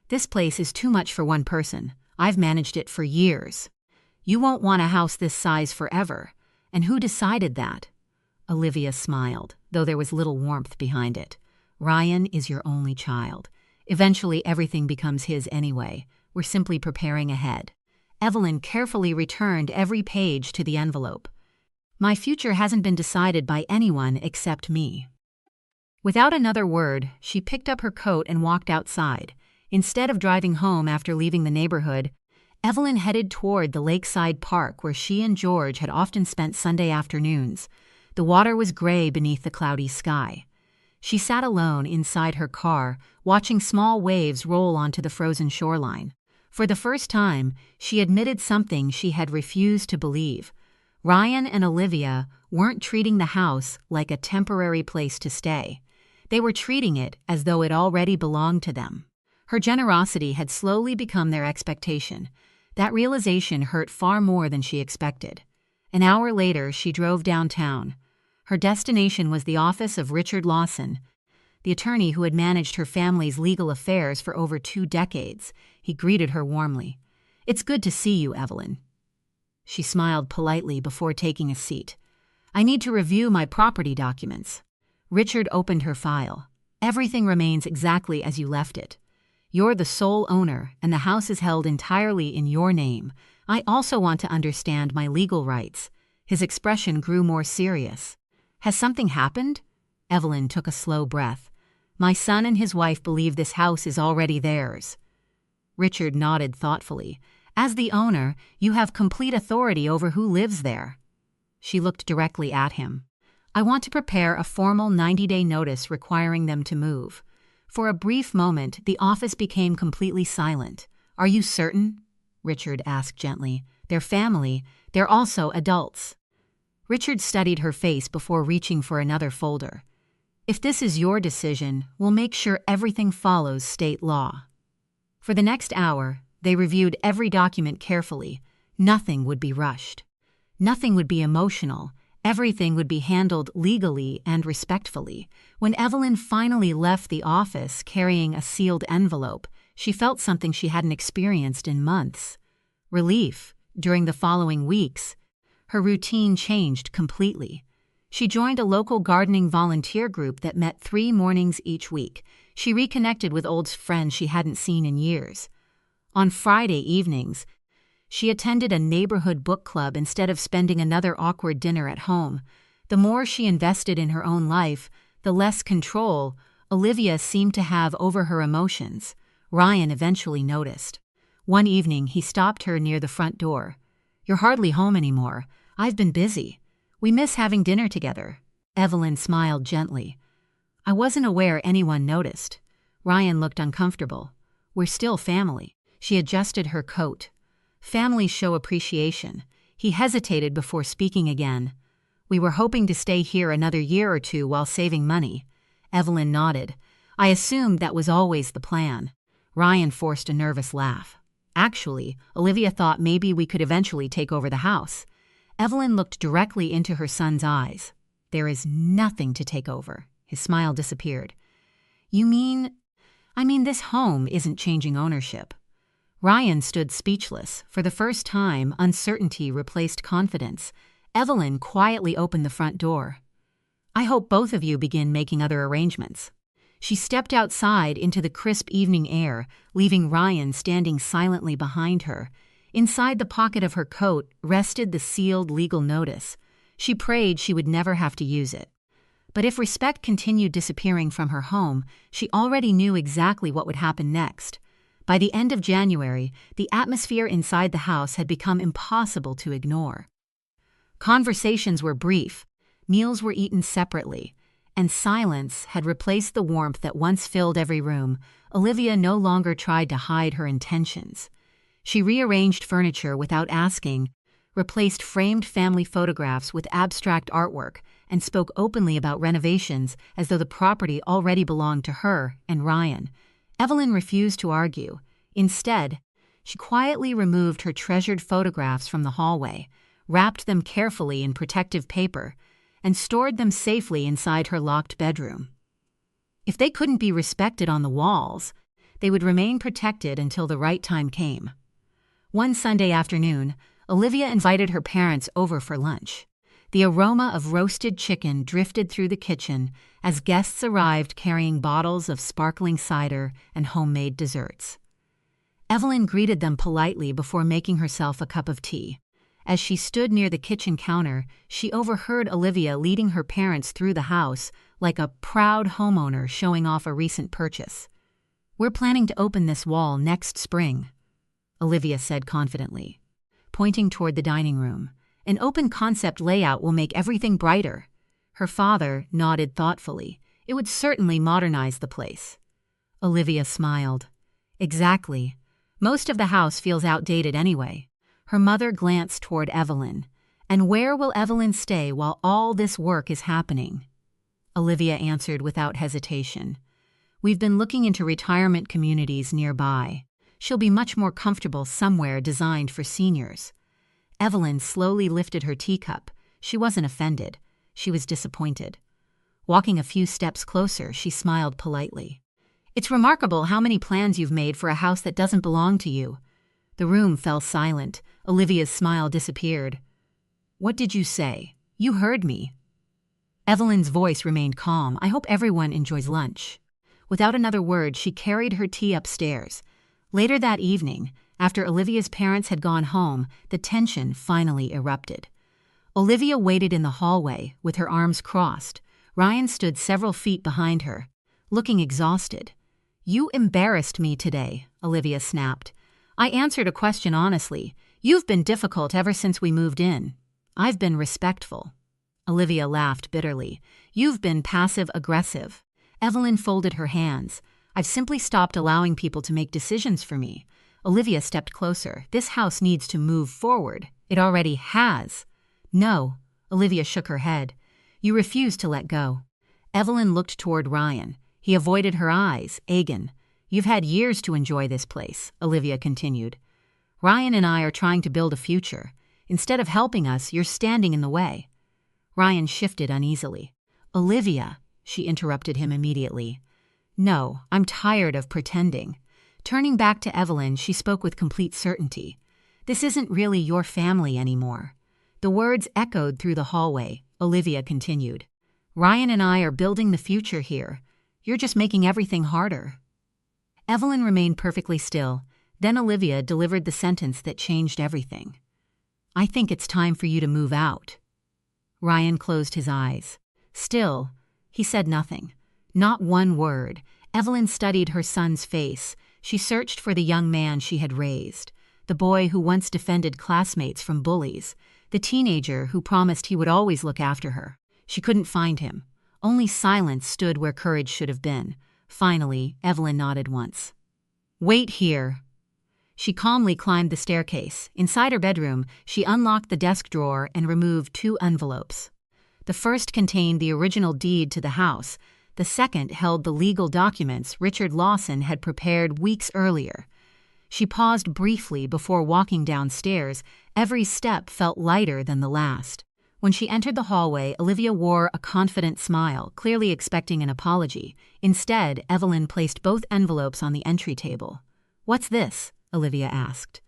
[SPEAKER 1] "This place is too much for one person. I've managed it for years. You won't want a house this size forever. And who decided that?" Olivia smiled, though there was little warmth behind it. "Ryan is your only child. Eventually everything becomes his anyway. We're simply preparing ahead." Evelyn carefully returned every page to the envelope. "My future hasn't been decided by anyone except me." Without another word, she picked up her coat and walked outside. Instead of driving home after leaving the neighborhood, Evelyn headed toward the lakeside park where she and George had often spent Sunday afternoons. The water was gray beneath the cloudy sky. She sat alone inside her car, watching small waves roll onto the frozen shoreline. For the first time, she admitted something she had refused to believe. Ryan and Olivia weren't treating the house like a temporary place to stay. They were treating it as though it already belonged to them. Her generosity had slowly become their expectation. That realization hurt far more than she expected. An hour later, she drove downtown. Her destination was the office of Richard Lawson, the attorney who had managed her family's legal affairs for over 2 decades. He greeted her warmly. "It's good to see you, Evelyn." She smiled politely before taking a seat. "I need to review my property documents." Richard opened her file. "Everything remains exactly as you left it. You're the sole owner, and the house is held entirely in your name. I also want to understand my legal rights." His expression grew more serious. "Has something happened?" Evelyn took a slow breath. "My son and his wife believe this house is already theirs." Richard nodded thoughtfully. "As the owner, you have complete authority over who lives there." She looked directly at him. "I want to prepare a formal 90-day notice requiring them to move." For a brief moment, the office became completely silent. "Are you certain?" Richard asked gently. "They're family. They're also adults." Richard studied her face before reaching for another folder. "If this is your decision, we'll make sure everything follows state law." For the next hour, they reviewed every document carefully. Nothing would be rushed. Nothing would be emotional. Everything would be handled legally and respectfully. When Evelyn finally left the office carrying a sealed envelope, she felt something she hadn't experienced in months. Relief. During the following weeks, her routine changed completely. She joined a local gardening volunteer group that met 3 mornings each week. She reconnected with old friends she hadn't seen in years. On Friday evenings, she attended a neighborhood book club instead of spending another awkward dinner at home. The more she invested in her own life, the less control Olivia seemed to have over her emotions. Ryan eventually noticed. One evening, he stopped her near the front door. "You're hardly home anymore. I've been busy. We miss having dinner together." Evelyn smiled gently. "I wasn't aware anyone noticed." Ryan looked uncomfortable. "We're still family." She adjusted her coat. "Families show appreciation." He hesitated before speaking again. "We were hoping to stay here another year or 2 while saving money." Evelyn nodded. "I assumed that was always the plan." Ryan forced a nervous laugh. "Actually, Olivia thought maybe we could eventually take over the house." Evelyn looked directly into her son's eyes. "There is nothing to take over." His smile disappeared. "You mean? I mean, this home isn't changing ownership." Ryan stood speechless. For the first time, uncertainty replaced confidence. Evelyn quietly opened the front door. "I hope both of you begin making other arrangements." She stepped outside into the crisp evening air, leaving Ryan standing silently behind her. Inside the pocket of her coat rested the sealed legal notice. She prayed she would never have to use it. But if respect continued disappearing from her home, she already knew exactly what would happen next. By the end of January, the atmosphere inside the house had become impossible to ignore. Conversations were brief, meals were eaten separately, and silence had replaced the warmth that once filled every room. Olivia no longer tried to hide her intentions. She rearranged furniture without asking, replaced framed family photographs with abstract artwork, and spoke openly about renovations as though the property already belonged to her and Ryan. Evelyn refused to argue. Instead, she quietly removed her treasured photographs from the hallway, wrapped them carefully in protective paper, and stored them safely inside her locked bedroom. If they couldn't be respected on the walls, they would remain protected until the right time came. One Sunday afternoon, Olivia invited her parents over for lunch. The aroma of roasted chicken drifted through the kitchen as guests arrived carrying bottles of sparkling cider and homemade desserts. Evelyn greeted them politely before making herself a cup of tea. As she stood near the kitchen counter, she overheard Olivia leading her parents through the house like a proud homeowner showing off a recent purchase. "We're planning to open this wall next spring," Olivia said confidently, pointing toward the dining room. "An open-concept layout will make everything brighter." Her father nodded thoughtfully. "It would certainly modernize the place." Olivia smiled. "Exactly. Most of the house feels outdated anyway." Her mother glanced toward Evelyn. "And where will Evelyn stay while all this work is happening?" Olivia answered without hesitation. "We've been looking into retirement communities nearby. She'll be much more comfortable somewhere designed for seniors." Evelyn slowly lifted her teacup. She wasn't offended. She was disappointed. Walking a few steps closer, she smiled politely. "It's remarkable how many plans you've made for a house that doesn't belong to you." The room fell silent. Olivia's smile disappeared. "What did you say? You heard me." Evelyn's voice remained calm. "I hope everyone enjoys lunch." Without another word, she carried her tea upstairs. Later that evening, after Olivia's parents had gone home, the tension finally erupted. Olivia waited in the hallway, with her arms crossed. Ryan stood several feet behind her, looking exhausted. "You embarrassed me today," Olivia snapped. "I answered a question honestly. You've been difficult ever since we moved in." "I've been respectful." Olivia laughed bitterly. "You've been passive-aggressive." Evelyn folded her hands. "I've simply stopped allowing people to make decisions for me." Olivia stepped closer. "This house needs to move forward. It already has." "No." Olivia shook her head. "You refuse to let go." Evelyn looked toward Ryan. He avoided her eyes. "Agan, you've had years to enjoy this place," Olivia continued. "Ryan and I are trying to build a future. Instead of helping us, you're standing in the way." Ryan shifted uneasily. "Olivia," she interrupted him immediately. "No, I'm tired of pretending." Turning back to Evelyn, she spoke with complete certainty. "This isn't really your family anymore." The words echoed through the hallway. Olivia continued. "Ryan and I are building the future here. You're just making everything harder." Evelyn remained perfectly still. Then Olivia delivered the sentence that changed everything. "I think it's time for you to move out." Ryan closed his eyes. Still, he said nothing. Not one word. Evelyn studied her son's face. She searched for the young man she had raised, the boy who once defended classmates from bullies, the teenager who promised he would always look after her. She couldn't find him. Only silence stood where courage should have been. Finally, Evelyn nodded once. "Wait here." She calmly climbed the staircase. Inside her bedroom, she unlocked the desk drawer and removed 2 envelopes. The first contained the original deed to the house. The second held the legal documents Richard Lawson had prepared weeks earlier. She paused briefly before walking downstairs. Every step felt lighter than the last. When she entered the hallway, Olivia wore a confident smile, clearly expecting an apology. Instead, Evelyn placed both envelopes on the entry table. "What's this?" Olivia asked.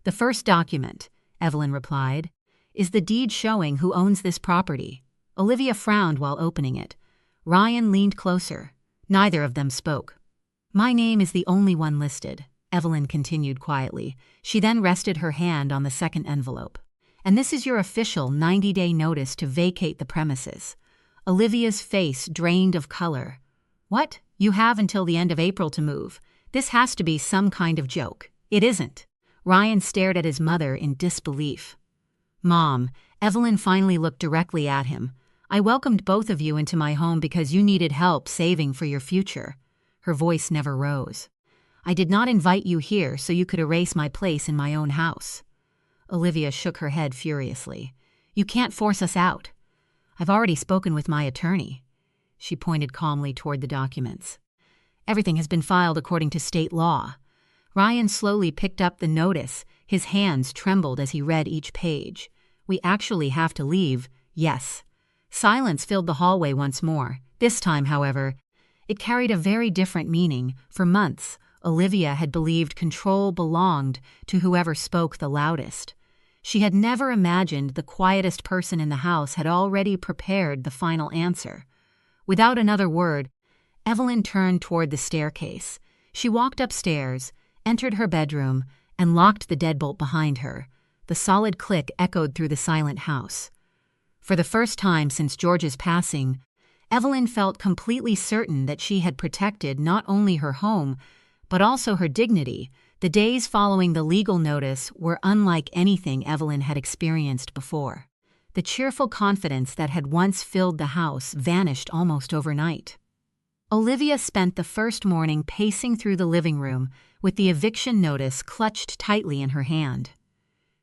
[SPEAKER 1] "The first document," Evelyn replied, "is the deed showing who owns this property." Olivia frowned while opening it. Ryan leaned closer. Neither of them spoke. "My name is the only one listed," Evelyn continued quietly. She then rested her hand on the second envelope. "And this is your official 90-day notice to vacate the premises." Olivia's face drained of color. "What? You have until the end of April to move. This has to be some kind of joke." "It isn't." Ryan stared at his mother in disbelief. "Mom," Evelyn finally looked directly at him, "I welcomed both of you into my home because you needed help saving for your future." Her voice never rose. "I did not invite you here so you could erase my place in my own house." Olivia shook her head furiously. "You can't force us out." "I've already spoken with my attorney." She pointed calmly toward the documents. "Everything has been filed according to state law." Ryan slowly picked up the notice. His hands trembled as he read each page. "We actually have to leave." "Yes." Silence filled the hallway once more. This time, however, it carried a very different meaning. For months, Olivia had believed control belonged to whoever spoke the loudest. She had never imagined the quietest person in the house had already prepared the final answer. Without another word, Evelyn turned toward the staircase. She walked upstairs, entered her bedroom, and locked the deadbolt behind her. The solid click echoed through the silent house. For the first time since George's passing, Evelyn felt completely certain that she had protected not only her home, but also her dignity. The days following the legal notice were unlike anything Evelyn had experienced before. The cheerful confidence that had once filled the house vanished almost overnight. Olivia spent the first morning pacing through the living room with the eviction notice clutched tightly in her hand.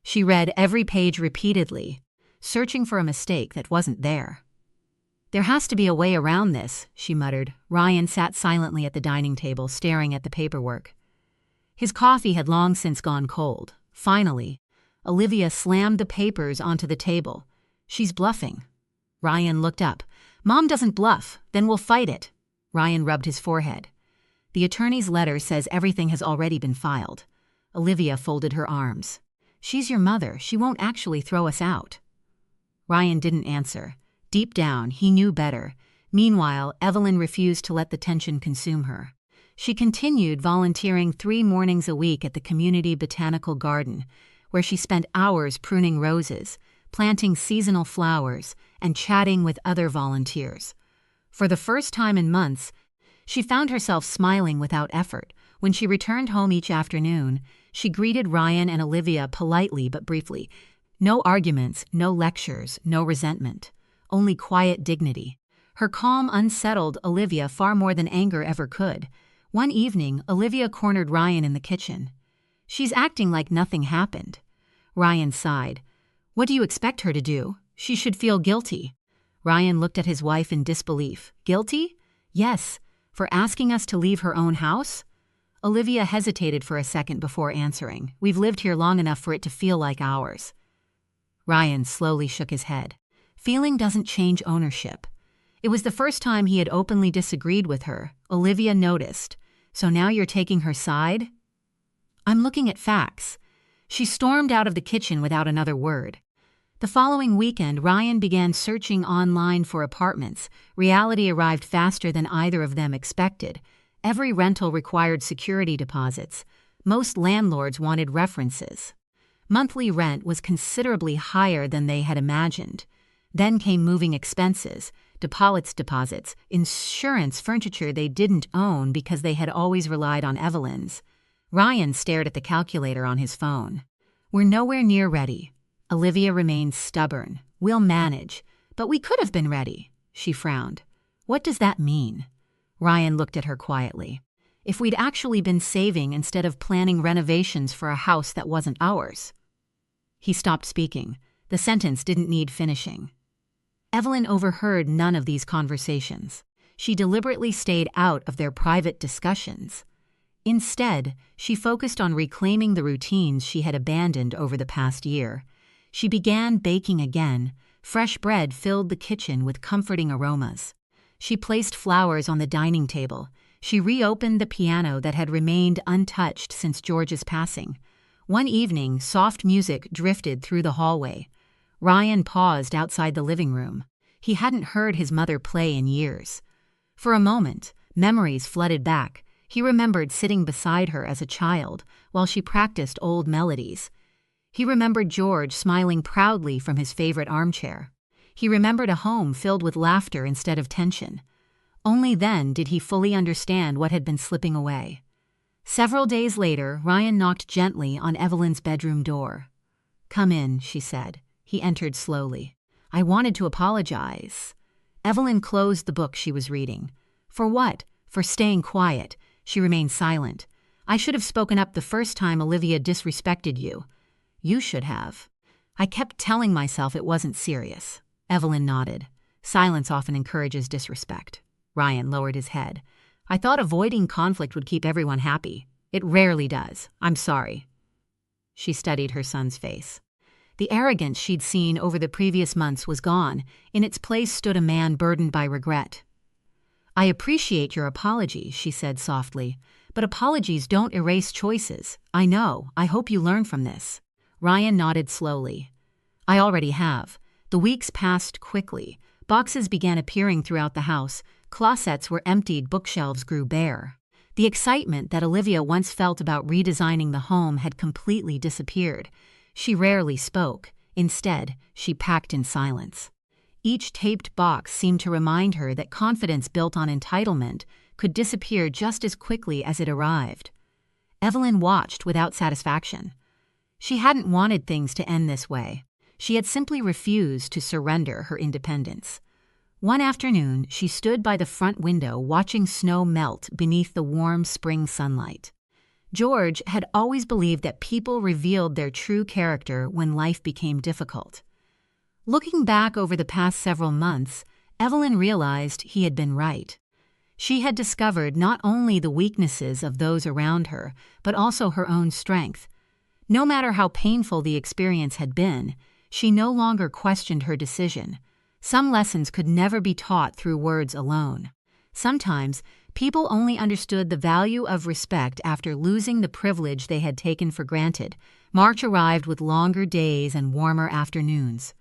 [SPEAKER 1] She read every page repeatedly, searching for a mistake that wasn't there. "There has to be a way around this," she muttered. Ryan sat silently at the dining table, staring at the paperwork. His coffee had long since gone cold. Finally, Olivia slammed the papers onto the table. "She's bluffing." Ryan looked up. "Mom doesn't bluff. Then we'll fight it." Ryan rubbed his forehead. "The attorney's letter says everything has already been filed." Olivia folded her arms. "She's your mother. She won't actually throw us out." Ryan didn't answer. Deep down, he knew better. Meanwhile, Evelyn refused to let the tension consume her. She continued volunteering 3 mornings a week at the community botanical garden, where she spent hours pruning roses, planting seasonal flowers, and chatting with other volunteers. For the first time in months, she found herself smiling without effort. When she returned home each afternoon, she greeted Ryan and Olivia politely but briefly. No arguments, no lectures, no resentment. Only quiet dignity. Her calm unsettled Olivia far more than anger ever could. One evening, Olivia cornered Ryan in the kitchen. "She's acting like nothing happened." Ryan sighed. "What do you expect her to do? She should feel guilty." Ryan looked at his wife in disbelief. "Guilty?" "Yes, for asking us to leave her own house?" Olivia hesitated for a second before answering. "We've lived here long enough for it to feel like ours." Ryan slowly shook his head. Feeling doesn't change ownership. It was the first time he had openly disagreed with her. Olivia noticed. So now you're taking her side? I'm looking at facts. She stormed out of the kitchen without another word. The following weekend, Ryan began searching online for apartments. Reality arrived faster than either of them expected. Every rental required security deposits. Most landlords wanted references. Monthly rent was considerably higher than they had imagined. Then came moving expenses, deposits, insurance, furniture they didn't own because they had always relied on Evelyn's. Ryan stared at the calculator on his phone. We're nowhere near ready. Olivia remained stubborn. We'll manage. But we could have been ready. She frowned. What does that mean? Ryan looked at her quietly. If we'd actually been saving instead of planning renovations for a house that wasn't ours. He stopped speaking. The sentence didn't need finishing. Evelyn overheard none of these conversations. She deliberately stayed out of their private discussions. Instead, she focused on reclaiming the routines she had abandoned over the past year. She began baking again. Fresh bread filled the kitchen with comforting aromas. She placed flowers on the dining table. She reopened the piano that had remained untouched since George's passing. One evening, soft music drifted through the hallway. Ryan paused outside the living room. He hadn't heard his mother play in years. For a moment, memories flooded back. He remembered sitting beside her as a child while she practiced old melodies. He remembered George smiling proudly from his favorite armchair. He remembered a home filled with laughter instead of tension. Only then did he fully understand what had been slipping away. Several days later, Ryan knocked gently on Evelyn's bedroom door. "Come in," she said. He entered slowly. "I wanted to apologize." Evelyn closed the book she was reading. For what? For staying quiet. She remained silent. "I should have spoken up the first time Olivia disrespected you." "You should have." "I kept telling myself it wasn't serious." Evelyn nodded. "Silence often encourages disrespect." Ryan lowered his head. "I thought avoiding conflict would keep everyone happy. It rarely does. I'm sorry." She studied her son's face. The arrogance she'd seen over the previous months was gone. In its place stood a man burdened by regret. "I appreciate your apology," she said softly, "but apologies don't erase choices. I know. I hope you learn from this." Ryan nodded slowly. "I already have." The weeks passed quickly. Boxes began appearing throughout the house. Closets were emptied, bookshelves grew bare. The excitement that Olivia once felt about redesigning the home had completely disappeared. She rarely spoke. Instead, she packed in silence. Each taped box seemed to remind her that confidence built on entitlement could disappear just as quickly as it arrived. Evelyn watched without satisfaction. She hadn't wanted things to end this way. She had simply refused to surrender her independence. One afternoon, she stood by the front window watching snow melt beneath the warm spring sunlight. George had always believed that people revealed their true character when life became difficult. Looking back over the past several months, Evelyn realized he had been right. She had discovered not only the weaknesses of those around her, but also her own strength. No matter how painful the experience had been, she no longer questioned her decision. Some lessons could never be taught through words alone. Sometimes, people only understood the value of respect after losing the privilege they had taken for granted. March arrived with longer days and warmer afternoons.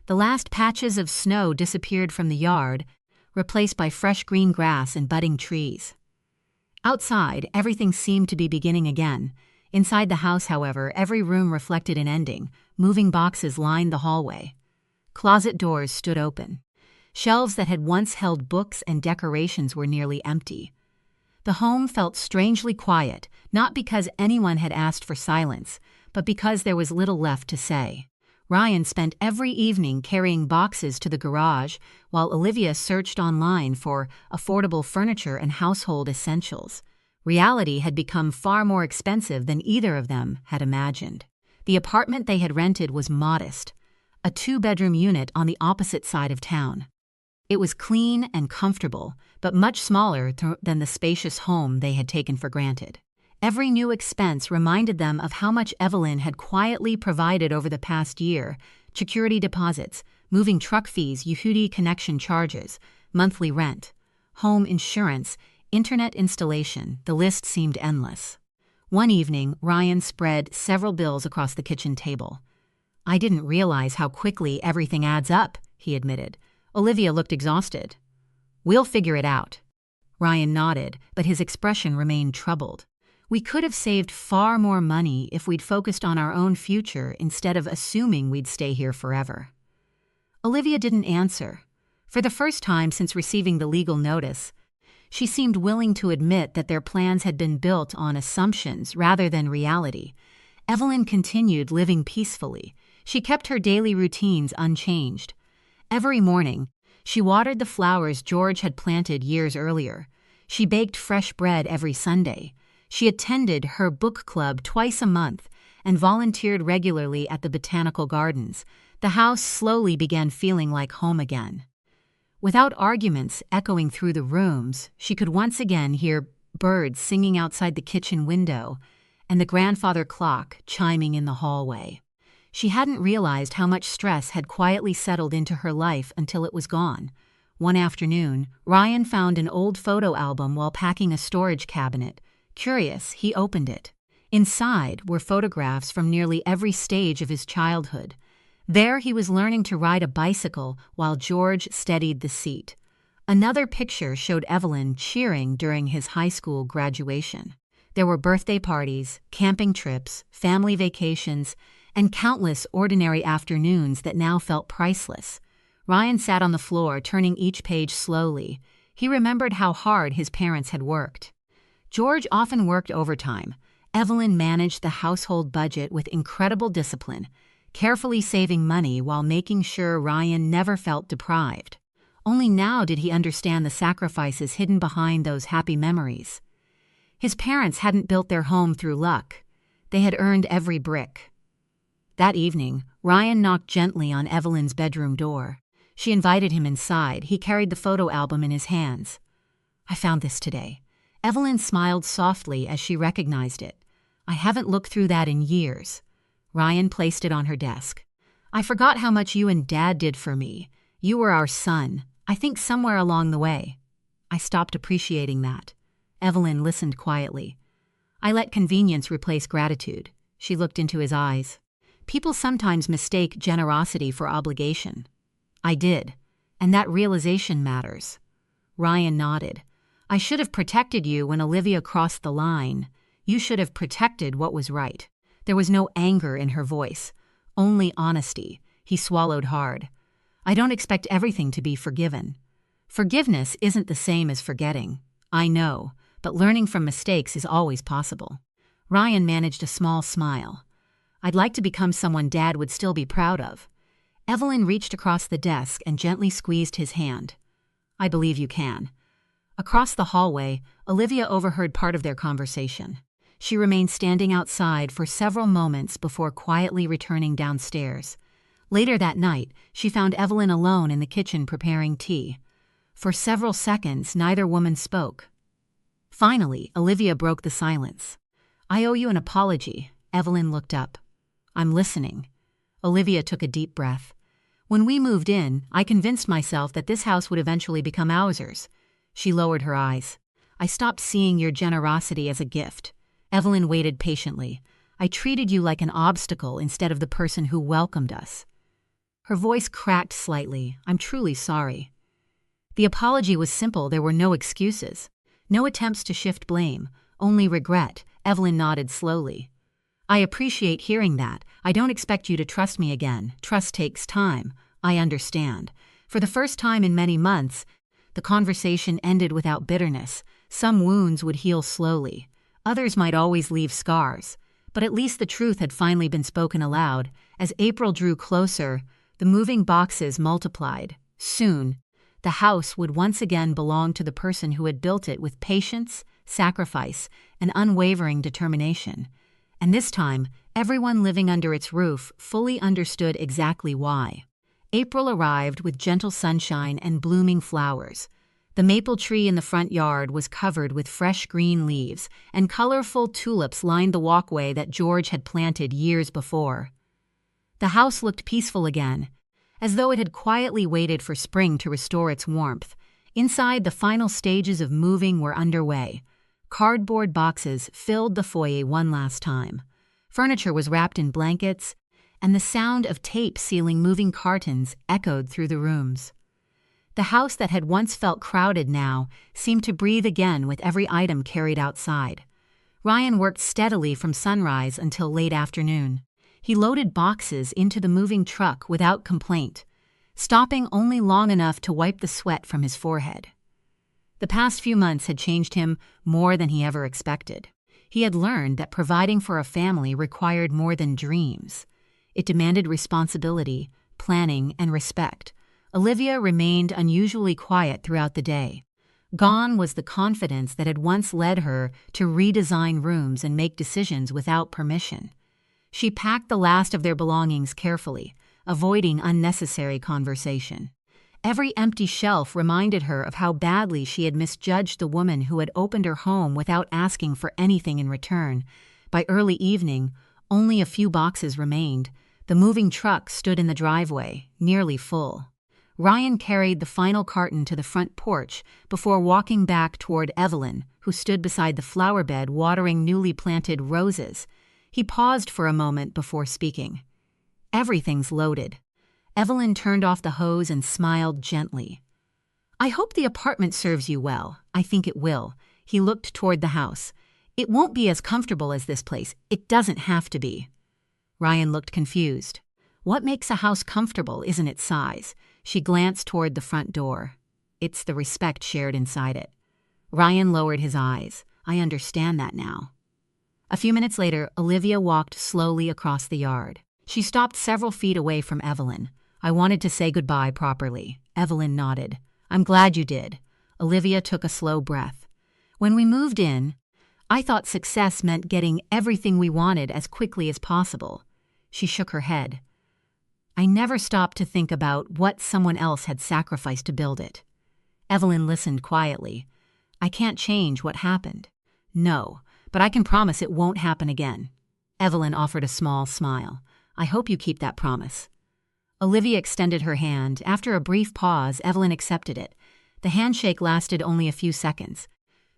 [SPEAKER 1] The last patches of snow disappeared from the yard, replaced by fresh green grass and budding trees. Outside, everything seemed to be beginning again. Inside the house, however, every room reflected an ending. Moving boxes lined the hallway. Closet doors stood open. Shelves that had once held books and decorations were nearly empty. The home felt strangely quiet, not because anyone had asked for silence, but because there was little left to say. Ryan spent every evening carrying boxes to the garage, while Olivia searched online for affordable furniture and household essentials. Reality had become far more expensive than either of them had imagined. The apartment they had rented was modest, a 2-bedroom unit on the opposite side of town. It was clean and comfortable, but much smaller than the spacious home they had taken for granted. Every new expense reminded them of how much Evelyn had quietly provided over the past year: security deposits, moving truck fees, utility connection charges, monthly rent, home insurance, internet installation. The list seemed endless. One evening, Ryan spread several bills across the kitchen table. "I didn't realize how quickly everything adds up," he admitted. Olivia looked exhausted. "We'll figure it out." Ryan nodded, but his expression remained troubled. "We could have saved far more money if we'd focused on our own future instead of assuming we'd stay here forever." Olivia didn't answer. For the first time since receiving the legal notice, she seemed willing to admit that their plans had been built on assumptions rather than reality. Evelyn continued living peacefully. She kept her daily routines unchanged. Every morning, she watered the flowers George had planted years earlier. She baked fresh bread every Sunday. She attended her book club twice a month and volunteered regularly at the botanical gardens. The house slowly began feeling like home again. Without arguments echoing through the rooms, she could once again hear birds singing outside the kitchen window and the grandfather clock chiming in the hallway. She hadn't realized how much stress had quietly settled into her life until it was gone. One afternoon, Ryan found an old photo album while packing a storage cabinet. Curious, he opened it. Inside were photographs from nearly every stage of his childhood. There he was learning to ride a bicycle while George steadied the seat. Another picture showed Evelyn cheering during his high school graduation. There were birthday parties, camping trips, family vacations, and countless ordinary afternoons that now felt priceless. Ryan sat on the floor, turning each page slowly. He remembered how hard his parents had worked. George often worked overtime. Evelyn managed the household budget with incredible discipline, carefully saving money while making sure Ryan never felt deprived. Only now did he understand the sacrifices hidden behind those happy memories. His parents hadn't built their home through luck. They had earned every brick. That evening, Ryan knocked gently on Evelyn's bedroom door. She invited him inside. He carried the photo album in his hands. "I found this today." Evelyn smiled softly as she recognized it. "I haven't looked through that in years." Ryan placed it on her desk. "I forgot how much you and Dad did for me. You were our son. I think somewhere along the way I stopped appreciating that." Evelyn listened quietly. "I let convenience replace gratitude." She looked into his eyes. "People sometimes mistake generosity for obligation." "I did, and that realization matters." Ryan nodded. "I should have protected you when Olivia crossed the line. You should have protected what was right." There was no anger in her voice, only honesty. He swallowed hard. "I don't expect everything to be forgiven. Forgiveness isn't the same as forgetting. I know, but learning from mistakes is always possible." Ryan managed a small smile. "I'd like to become someone Dad would still be proud of." Evelyn reached across the desk and gently squeezed his hand. "I believe you can." Across the hallway, Olivia overheard part of their conversation. She remained standing outside for several moments before quietly returning downstairs. Later that night, she found Evelyn alone in the kitchen preparing tea. For several seconds, neither woman spoke. Finally, Olivia broke the silence. "I owe you an apology." Evelyn looked up. "I'm listening." Olivia took a deep breath. "When we moved in, I convinced myself that this house would eventually become ours." She lowered her eyes. "I stopped seeing your generosity as a gift." Evelyn waited patiently. "I treated you like an obstacle instead of the person who welcomed us." Her voice cracked slightly. "I'm truly sorry." The apology was simple. There were no excuses. No attempts to shift blame. Only regret. Evelyn nodded slowly. "I appreciate hearing that. I don't expect you to trust me again. Trust takes time. I understand." For the first time in many months, the conversation ended without bitterness. Some wounds would heal slowly. Others might always leave scars. But at least the truth had finally been spoken aloud. As April drew closer, the moving boxes multiplied. Soon, the house would once again belong to the person who had built it with patience, sacrifice, and unwavering determination. And this time, everyone living under its roof fully understood exactly why. April arrived with gentle sunshine and blooming flowers. The maple tree in the front yard was covered with fresh green leaves, and colorful tulips lined the walkway that George had planted years before. The house looked peaceful again. as though it had quietly waited for spring to restore its warmth. Inside, the final stages of moving were underway. Cardboard boxes filled the foyer one last time. Furniture was wrapped in blankets, and the sound of tape sealing moving cartons echoed through the rooms. The house that had once felt crowded now seemed to breathe again with every item carried outside. Ryan worked steadily from sunrise until late afternoon. He loaded boxes into the moving truck without complaint, stopping only long enough to wipe the sweat from his forehead. The past few months had changed him more than he ever expected. He had learned that providing for a family required more than dreams. It demanded responsibility, planning, and respect. Olivia remained unusually quiet throughout the day. Gone was the confidence that had once led her to redesign rooms and make decisions without permission. She packed the last of their belongings carefully, avoiding unnecessary conversation. Every empty shelf reminded her of how badly she had misjudged the woman who had opened her home without asking for anything in return. By early evening, only a few boxes remained. The moving truck stood in the driveway, nearly full. Ryan carried the final carton to the front porch before walking back toward Evelyn, who stood beside the flower bed watering newly planted roses. He paused for a moment before speaking. "Everything's loaded." Evelyn turned off the hose and smiled gently. "I hope the apartment serves you well. I think it will." He looked toward the house. "It won't be as comfortable as this place. It doesn't have to be." Ryan looked confused. What makes a house comfortable isn't its size. She glanced toward the front door. It's the respect shared inside it. Ryan lowered his eyes. "I understand that now." A few minutes later, Olivia walked slowly across the yard. She stopped several feet away from Evelyn. "I wanted to say goodbye properly." Evelyn nodded. "I'm glad you did." Olivia took a slow breath. "When we moved in, I thought success meant getting everything we wanted as quickly as possible." She shook her head. "I never stopped to think about what someone else had sacrificed to build it." Evelyn listened quietly. "I can't change what happened." "No, but I can promise it won't happen again." Evelyn offered a small smile. "I hope you keep that promise." Olivia extended her hand. After a brief pause, Evelyn accepted it. The handshake lasted only a few seconds,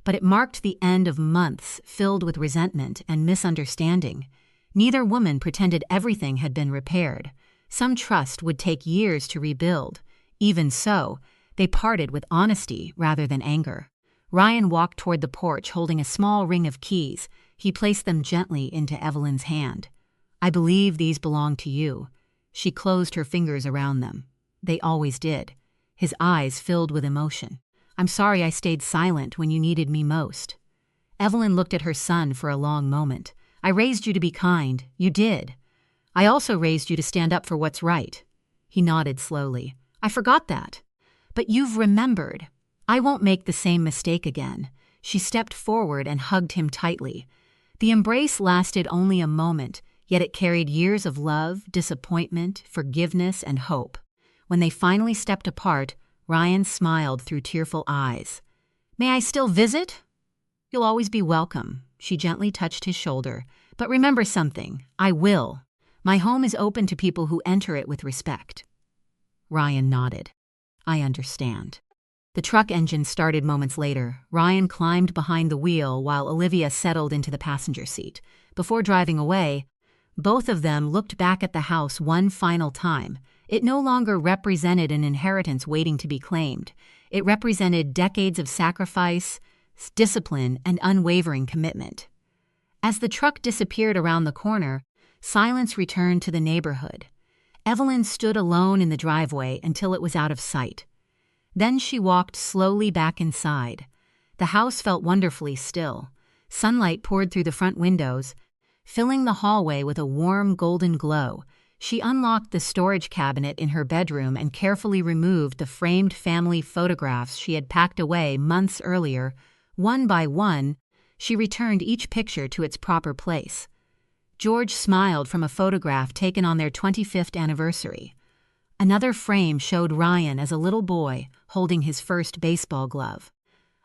[SPEAKER 1] but it marked the end of months filled with resentment and misunderstanding. Neither woman pretended everything had been repaired. Some trust would take years to rebuild. Even so, they parted with honesty rather than anger. Ryan walked toward the porch holding a small ring of keys. He placed them gently into Evelyn's hand. "I believe these belong to you." She closed her fingers around them. They always did. His eyes filled with emotion. "I'm sorry I stayed silent when you needed me most." Evelyn looked at her son for a long moment. "I raised you to be kind. You did. I also raised you to stand up for what's right." He nodded slowly. "I forgot that. But you've remembered. I won't make the same mistake again." She stepped forward and hugged him tightly. The embrace lasted only a moment, yet it carried years of love, disappointment, forgiveness, and hope. When they finally stepped apart, Ryan smiled through tearful eyes. "May I still visit?" "You'll always be welcome." She gently touched his shoulder. "But remember something. I will. My home is open to people who enter it with respect." Ryan nodded. "I understand." The truck engine started moments later. Ryan climbed behind the wheel while Olivia settled into the passenger seat. Before driving away, both of them looked back at the house one final time. It no longer represented an inheritance waiting to be claimed. It represented decades of sacrifice, discipline, and unwavering commitment. As the truck disappeared around the corner, silence returned to the neighborhood. Evelyn stood alone in the driveway until it was out of sight. Then she walked slowly back inside. The house felt wonderfully still. Sunlight poured through the front windows, filling the hallway with a warm golden glow. She unlocked the storage cabinet in her bedroom and carefully removed the framed family photographs she had packed away months earlier. One by one, she returned each picture to its proper place. George smiled from a photograph taken on their 25th anniversary. Another frame showed Ryan as a little boy holding his first baseball glove.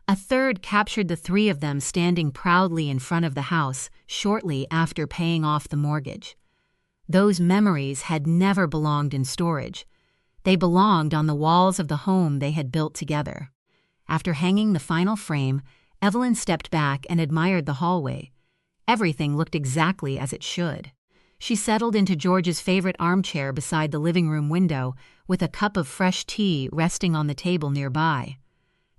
[SPEAKER 1] A third captured the three of them standing proudly in front of the house shortly after paying off the mortgage. Those memories had never belonged in storage. They belonged on the walls of the home they had built together. After hanging the final frame, Evelyn stepped back and admired the hallway. Everything looked exactly as it should. She settled into George's favorite armchair beside the living room window, with a cup of fresh tea resting on the table nearby.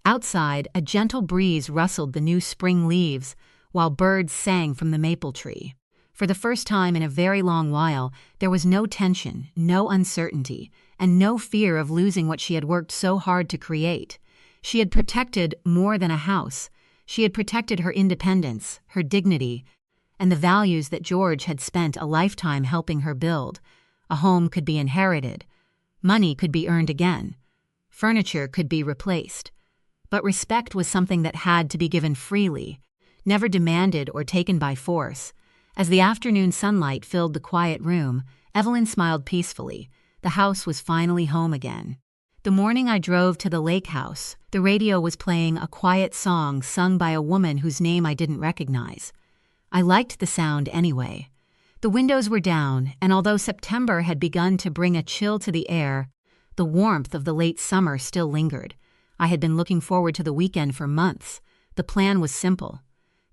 [SPEAKER 1] Outside, a gentle breeze rustled the new spring leaves, while birds sang from the maple tree. For the first time in a very long while, there was no tension, no uncertainty, and no fear of losing what she had worked so hard to create. She had protected more than a house. She had protected her independence, her dignity, and the values that George had spent a lifetime helping her build. A home could be inherited. Money could be earned again. Furniture could be replaced. But respect was something that had to be given freely, never demanded or taken by force. As the afternoon sunlight filled the quiet room, Evelyn smiled peacefully. The house was finally home again. The morning I drove to the lake house, the radio was playing a quiet song sung by a woman whose name I didn't recognize. I liked the sound anyway. The windows were down, and although September had begun to bring a chill to the air, the warmth of the late summer still lingered. I had been looking forward to the weekend for months. The plan was simple.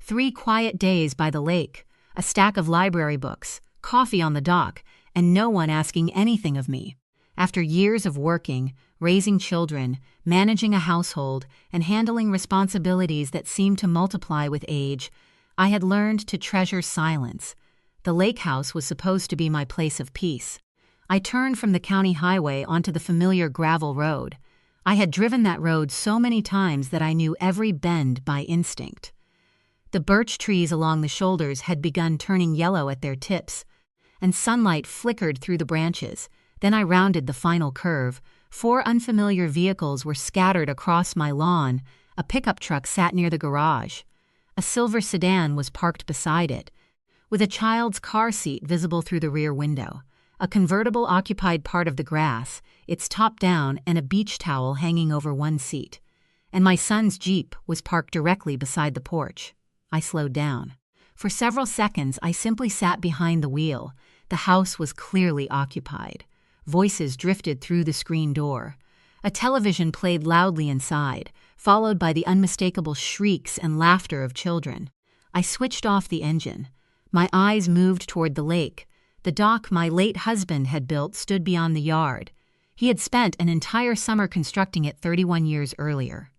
[SPEAKER 1] 3 quiet days by the lake, a stack of library books, coffee on the dock, and no one asking anything of me. After years of working, raising children, managing a household, and handling responsibilities that seemed to multiply with age, I had learned to treasure silence. The lake house was supposed to be my place of peace. I turned from the county highway onto the familiar gravel road. I had driven that road so many times that I knew every bend by instinct. The birch trees along the shoulders had begun turning yellow at their tips, and sunlight flickered through the branches. Then I rounded the final curve. 4 unfamiliar vehicles were scattered across my lawn. A pickup truck sat near the garage. A silver sedan was parked beside it, with a child's car seat visible through the rear window. A convertible occupied part of the grass, its top down, and a beach towel hanging over one seat. And my son's Jeep was parked directly beside the porch. I slowed down. For several seconds, I simply sat behind the wheel. The house was clearly occupied. Voices drifted through the screen door. A television played loudly inside, followed by the unmistakable shrieks and laughter of children. I switched off the engine. My eyes moved toward the lake. The dock my late husband had built stood beyond the yard. He had spent an entire summer constructing it 31 years earlier.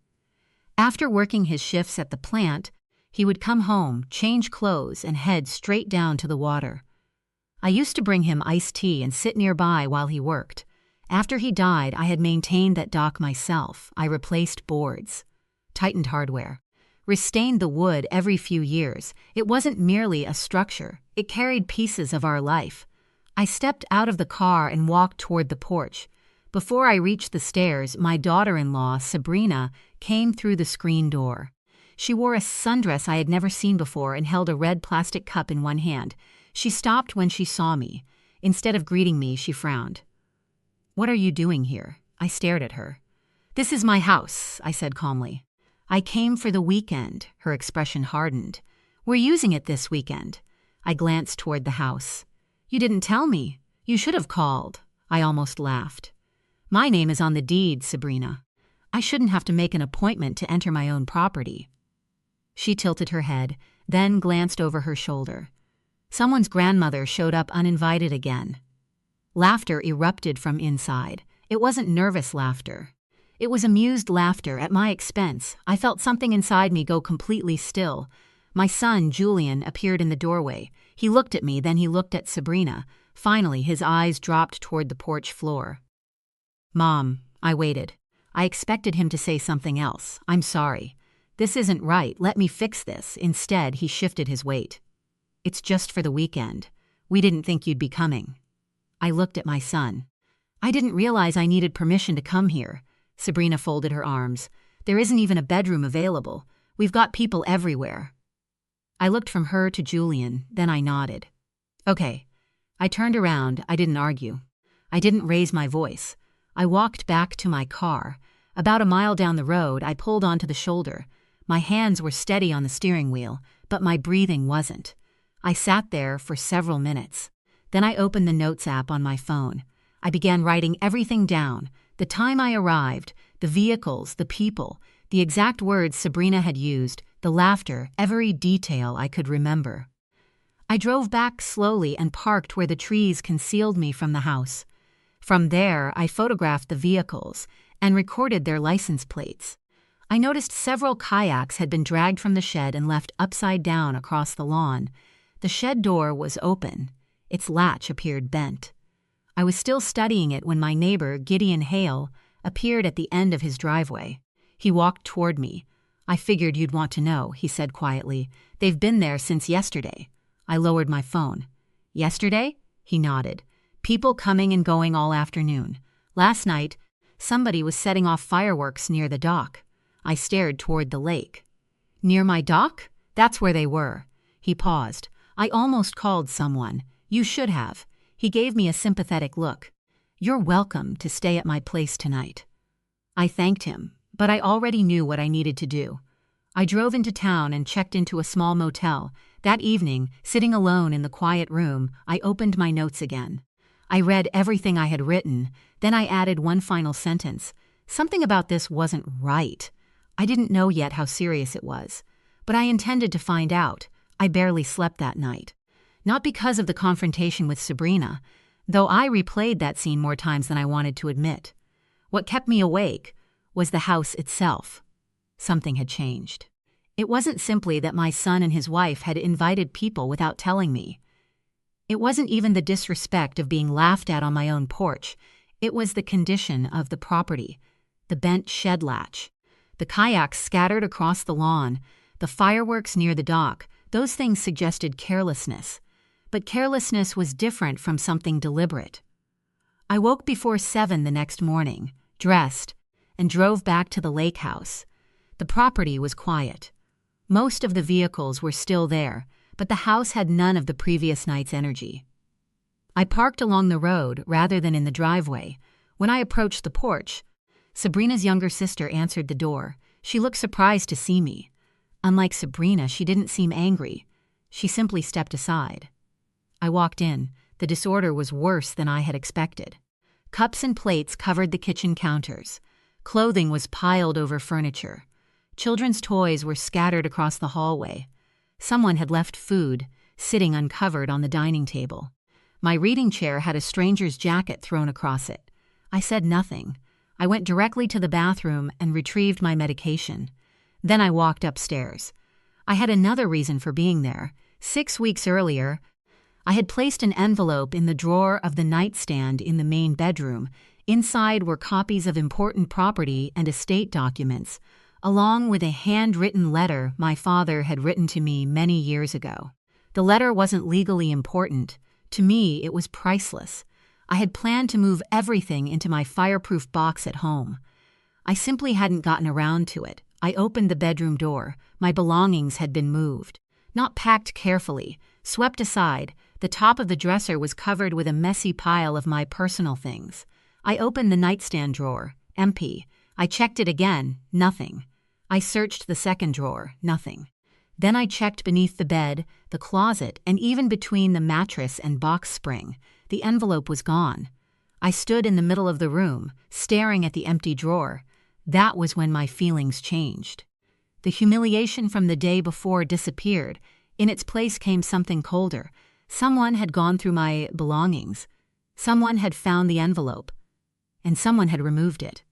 [SPEAKER 1] After working his shifts at the plant, he would come home, change clothes, and head straight down to the water. I used to bring him iced tea and sit nearby while he worked. After he died, I had maintained that dock myself. I replaced boards, tightened hardware, restained the wood every few years. It wasn't merely a structure. It carried pieces of our life. I stepped out of the car and walked toward the porch. Before I reached the stairs, my daughter-in-law, Sabrina, came through the screen door. She wore a sundress I had never seen before and held a red plastic cup in one hand. She stopped when she saw me. Instead of greeting me, she frowned. "What are you doing here?" I stared at her. "This is my house," I said calmly. "I came for the weekend." Her expression hardened. "We're using it this weekend." I glanced toward the house. "You didn't tell me. You should have called." I almost laughed. "My name is on the deed, Sabrina. I shouldn't have to make an appointment to enter my own property." She tilted her head, then glanced over her shoulder. Someone's grandmother showed up uninvited again. Laughter erupted from inside. It wasn't nervous laughter. It was amused laughter at my expense. I felt something inside me go completely still. My son, Julian, appeared in the doorway. He looked at me, then he looked at Sabrina. Finally, his eyes dropped toward the porch floor. "Mom," I waited. I expected him to say something else. "I'm sorry. This isn't right. Let me fix this." Instead, he shifted his weight. "It's just for the weekend. We didn't think you'd be coming." I looked at my son. "I didn't realize I needed permission to come here." Sabrina folded her arms. "There isn't even a bedroom available. We've got people everywhere." I looked from her to Julian, then I nodded. "Okay." I turned around. I didn't argue. I didn't raise my voice. I walked back to my car. About a mile down the road, I pulled onto the shoulder. My hands were steady on the steering wheel, but my breathing wasn't. I sat there for several minutes. Then I opened the Notes app on my phone. I began writing everything down: the time I arrived, the vehicles, the people, the exact words Sabrina had used, the laughter, every detail I could remember. I drove back slowly and parked where the trees concealed me from the house. From there, I photographed the vehicles and recorded their license plates. I noticed several kayaks had been dragged from the shed and left upside down across the lawn. The shed door was open. Its latch appeared bent. I was still studying it when my neighbor, Gideon Hale, appeared at the end of his driveway. He walked toward me. "I figured you'd want to know," he said quietly. "They've been there since yesterday." I lowered my phone. "Yesterday?" He nodded. "People coming and going all afternoon. Last night, somebody was setting off fireworks near the dock." I stared toward the lake. "Near my dock? That's where they were." He paused. "I almost called someone. You should have." He gave me a sympathetic look. "You're welcome to stay at my place tonight." I thanked him, but I already knew what I needed to do. I drove into town and checked into a small motel. That evening, sitting alone in the quiet room, I opened my notes again. I read everything I had written, then I added one final sentence. Something about this wasn't right. I didn't know yet how serious it was, but I intended to find out. I barely slept that night. Not because of the confrontation with Sabrina, though I replayed that scene more times than I wanted to admit. What kept me awake was the house itself. Something had changed. It wasn't simply that my son and his wife had invited people without telling me. It wasn't even the disrespect of being laughed at on my own porch. It was the condition of the property, the bent shed latch, the kayaks scattered across the lawn, the fireworks near the dock. Those things suggested carelessness. But carelessness was different from something deliberate. I woke before 7 the next morning, dressed, and drove back to the lake house. The property was quiet. Most of the vehicles were still there, but the house had none of the previous night's energy. I parked along the road rather than in the driveway. When I approached the porch, Sabrina's younger sister answered the door. She looked surprised to see me. Unlike Sabrina, she didn't seem angry. She simply stepped aside. I walked in. The disorder was worse than I had expected. Cups and plates covered the kitchen counters. Clothing was piled over furniture. Children's toys were scattered across the hallway. Someone had left food, sitting uncovered on the dining table. My reading chair had a stranger's jacket thrown across it. I said nothing. I went directly to the bathroom and retrieved my medication. Then I walked upstairs. I had another reason for being there. 6 weeks earlier, I had placed an envelope in the drawer of the nightstand in the main bedroom. Inside were copies of important property and estate documents, along with a handwritten letter my father had written to me many years ago. The letter wasn't legally important. To me, it was priceless. I had planned to move everything into my fireproof box at home. I simply hadn't gotten around to it. I opened the bedroom door. My belongings had been moved. Not packed carefully, swept aside. The top of the dresser was covered with a messy pile of my personal things. I opened the nightstand drawer. Empty. I checked it again. Nothing. I searched the second drawer. Nothing. Then I checked beneath the bed, the closet, and even between the mattress and box spring. The envelope was gone. I stood in the middle of the room, staring at the empty drawer. That was when my feelings changed. The humiliation from the day before disappeared. In its place came something colder. Someone had gone through my belongings. Someone had found the envelope. And someone had removed it.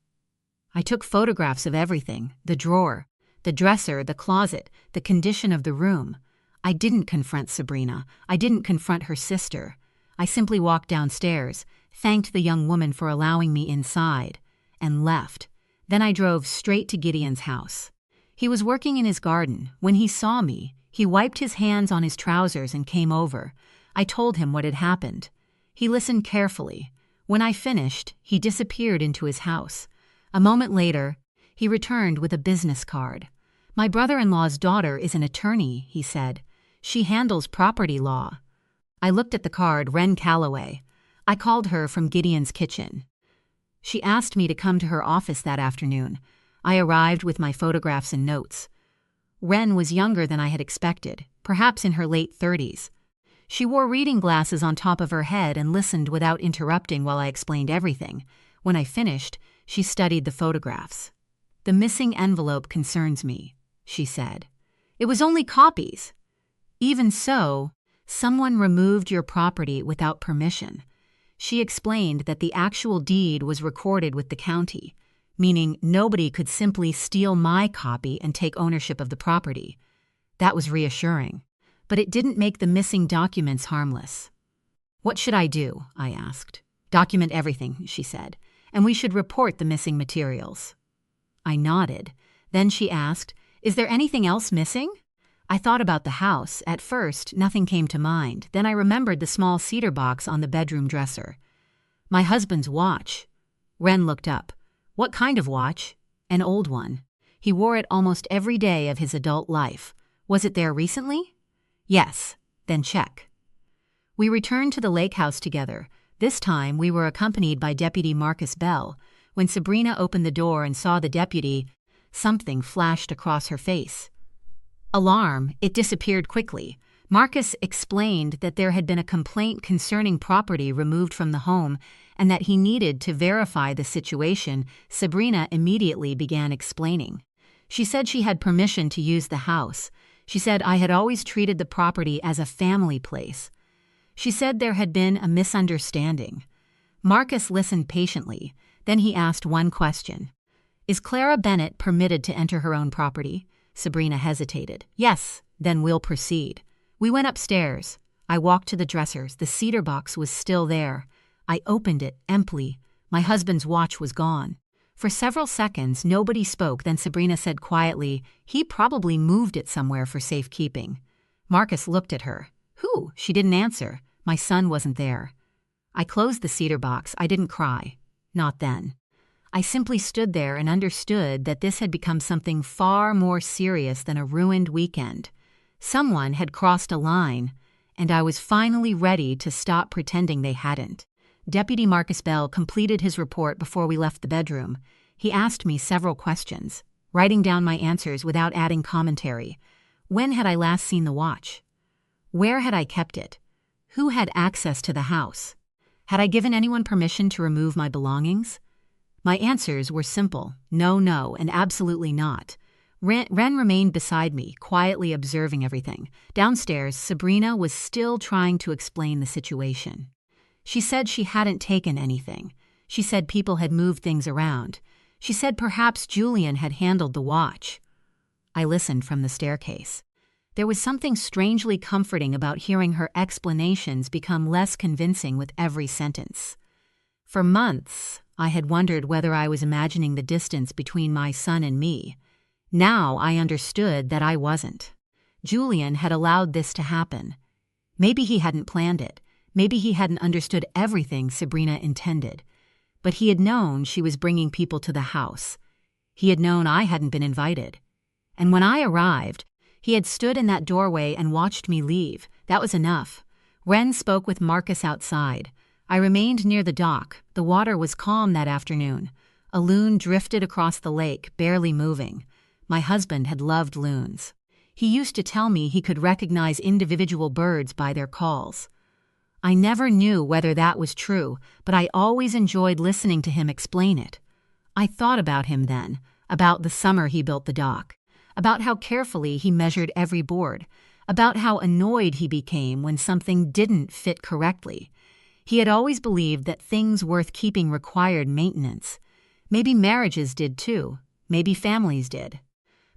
[SPEAKER 1] I took photographs of everything: the drawer, the dresser, the closet, the condition of the room. I didn't confront Sabrina. I didn't confront her sister. I simply walked downstairs, thanked the young woman for allowing me inside, and left. Then I drove straight to Gideon's house. He was working in his garden. When he saw me, he wiped his hands on his trousers and came over. I told him what had happened. He listened carefully. When I finished, he disappeared into his house. A moment later, he returned with a business card. "My brother-in-law's daughter is an attorney," he said. "She handles property law." I looked at the card, Wren Calloway. I called her from Gideon's kitchen. She asked me to come to her office that afternoon. I arrived with my photographs and notes. Wren was younger than I had expected, perhaps in her late 30s. She wore reading glasses on top of her head and listened without interrupting while I explained everything. When I finished, she studied the photographs. "The missing envelope concerns me," she said. "It was only copies." "Even so, someone removed your property without permission." She explained that the actual deed was recorded with the county, meaning nobody could simply steal my copy and take ownership of the property. That was reassuring, but it didn't make the missing documents harmless. "What should I do?" I asked. "Document everything," she said, "and we should report the missing materials." I nodded. Then she asked, "Is there anything else missing?" I thought about the house. At first, nothing came to mind. Then I remembered the small cedar box on the bedroom dresser. "My husband's watch." Ren looked up. "What kind of watch?" "An old one. He wore it almost every day of his adult life. Was it there recently?" "Yes." "Then check." We returned to the lake house together. This time we were accompanied by Deputy Marcus Bell. When Sabrina opened the door and saw the deputy, something flashed across her face. Alarm. It disappeared quickly. Marcus explained that there had been a complaint concerning property removed from the home and that he needed to verify the situation. Sabrina immediately began explaining. She said she had permission to use the house. She said I had always treated the property as a family place. She said there had been a misunderstanding. Marcus listened patiently. Then he asked one question. "Is Clara Bennett permitted to enter her own property?" Sabrina hesitated. "Yes." "Then we'll proceed." We went upstairs. I walked to the dressers. The cedar box was still there. I opened it, empty. My husband's watch was gone. For several seconds, nobody spoke. Then Sabrina said quietly, "He probably moved it somewhere for safekeeping." Marcus looked at her. "Who?" She didn't answer. My son wasn't there. I closed the cedar box. I didn't cry. Not then. I simply stood there and understood that this had become something far more serious than a ruined weekend. Someone had crossed a line, and I was finally ready to stop pretending they hadn't. Deputy Marcus Bell completed his report before we left the bedroom. He asked me several questions, writing down my answers without adding commentary. When had I last seen the watch? Where had I kept it? Who had access to the house? Had I given anyone permission to remove my belongings? My answers were simple: no, no, and absolutely not. Ren remained beside me, quietly observing everything. Downstairs, Sabrina was still trying to explain the situation. She said she hadn't taken anything. She said people had moved things around. She said perhaps Julian had handled the watch. I listened from the staircase. There was something strangely comforting about hearing her explanations become less convincing with every sentence. For months, I had wondered whether I was imagining the distance between my son and me. Now I understood that I wasn't. Julian had allowed this to happen. Maybe he hadn't planned it. Maybe he hadn't understood everything Sabrina intended. But he had known she was bringing people to the house. He had known I hadn't been invited. And when I arrived, he had stood in that doorway and watched me leave. That was enough. Ren spoke with Marcus outside. I remained near the dock. The water was calm that afternoon. A loon drifted across the lake, barely moving. My husband had loved loons. He used to tell me he could recognize individual birds by their calls. I never knew whether that was true, but I always enjoyed listening to him explain it. I thought about him then, about the summer he built the dock, about how carefully he measured every board, about how annoyed he became when something didn't fit correctly. He had always believed that things worth keeping required maintenance. Maybe marriages did too. Maybe families did.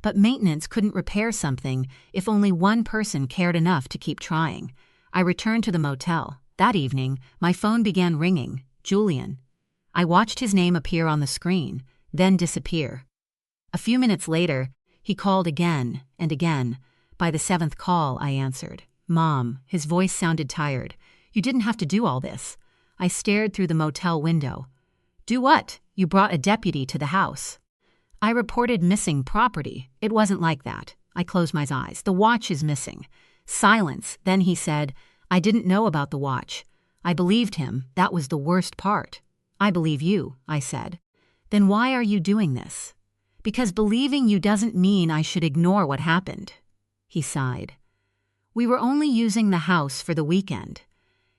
[SPEAKER 1] But maintenance couldn't repair something if only one person cared enough to keep trying. I returned to the motel. That evening, my phone began ringing. Julian. I watched his name appear on the screen, then disappear. A few minutes later, he called again and again. By the 7th call, I answered. "Mom." His voice sounded tired. "You didn't have to do all this." I stared through the motel window. "Do what? You brought a deputy to the house." "I reported missing property. It wasn't like that." I closed my eyes. "The watch is missing." Silence. Then he said, "I didn't know about the watch." I believed him. That was the worst part. "I believe you," I said. "Then why are you doing this?" "Because believing you doesn't mean I should ignore what happened." He sighed. We were only using the house for the weekend.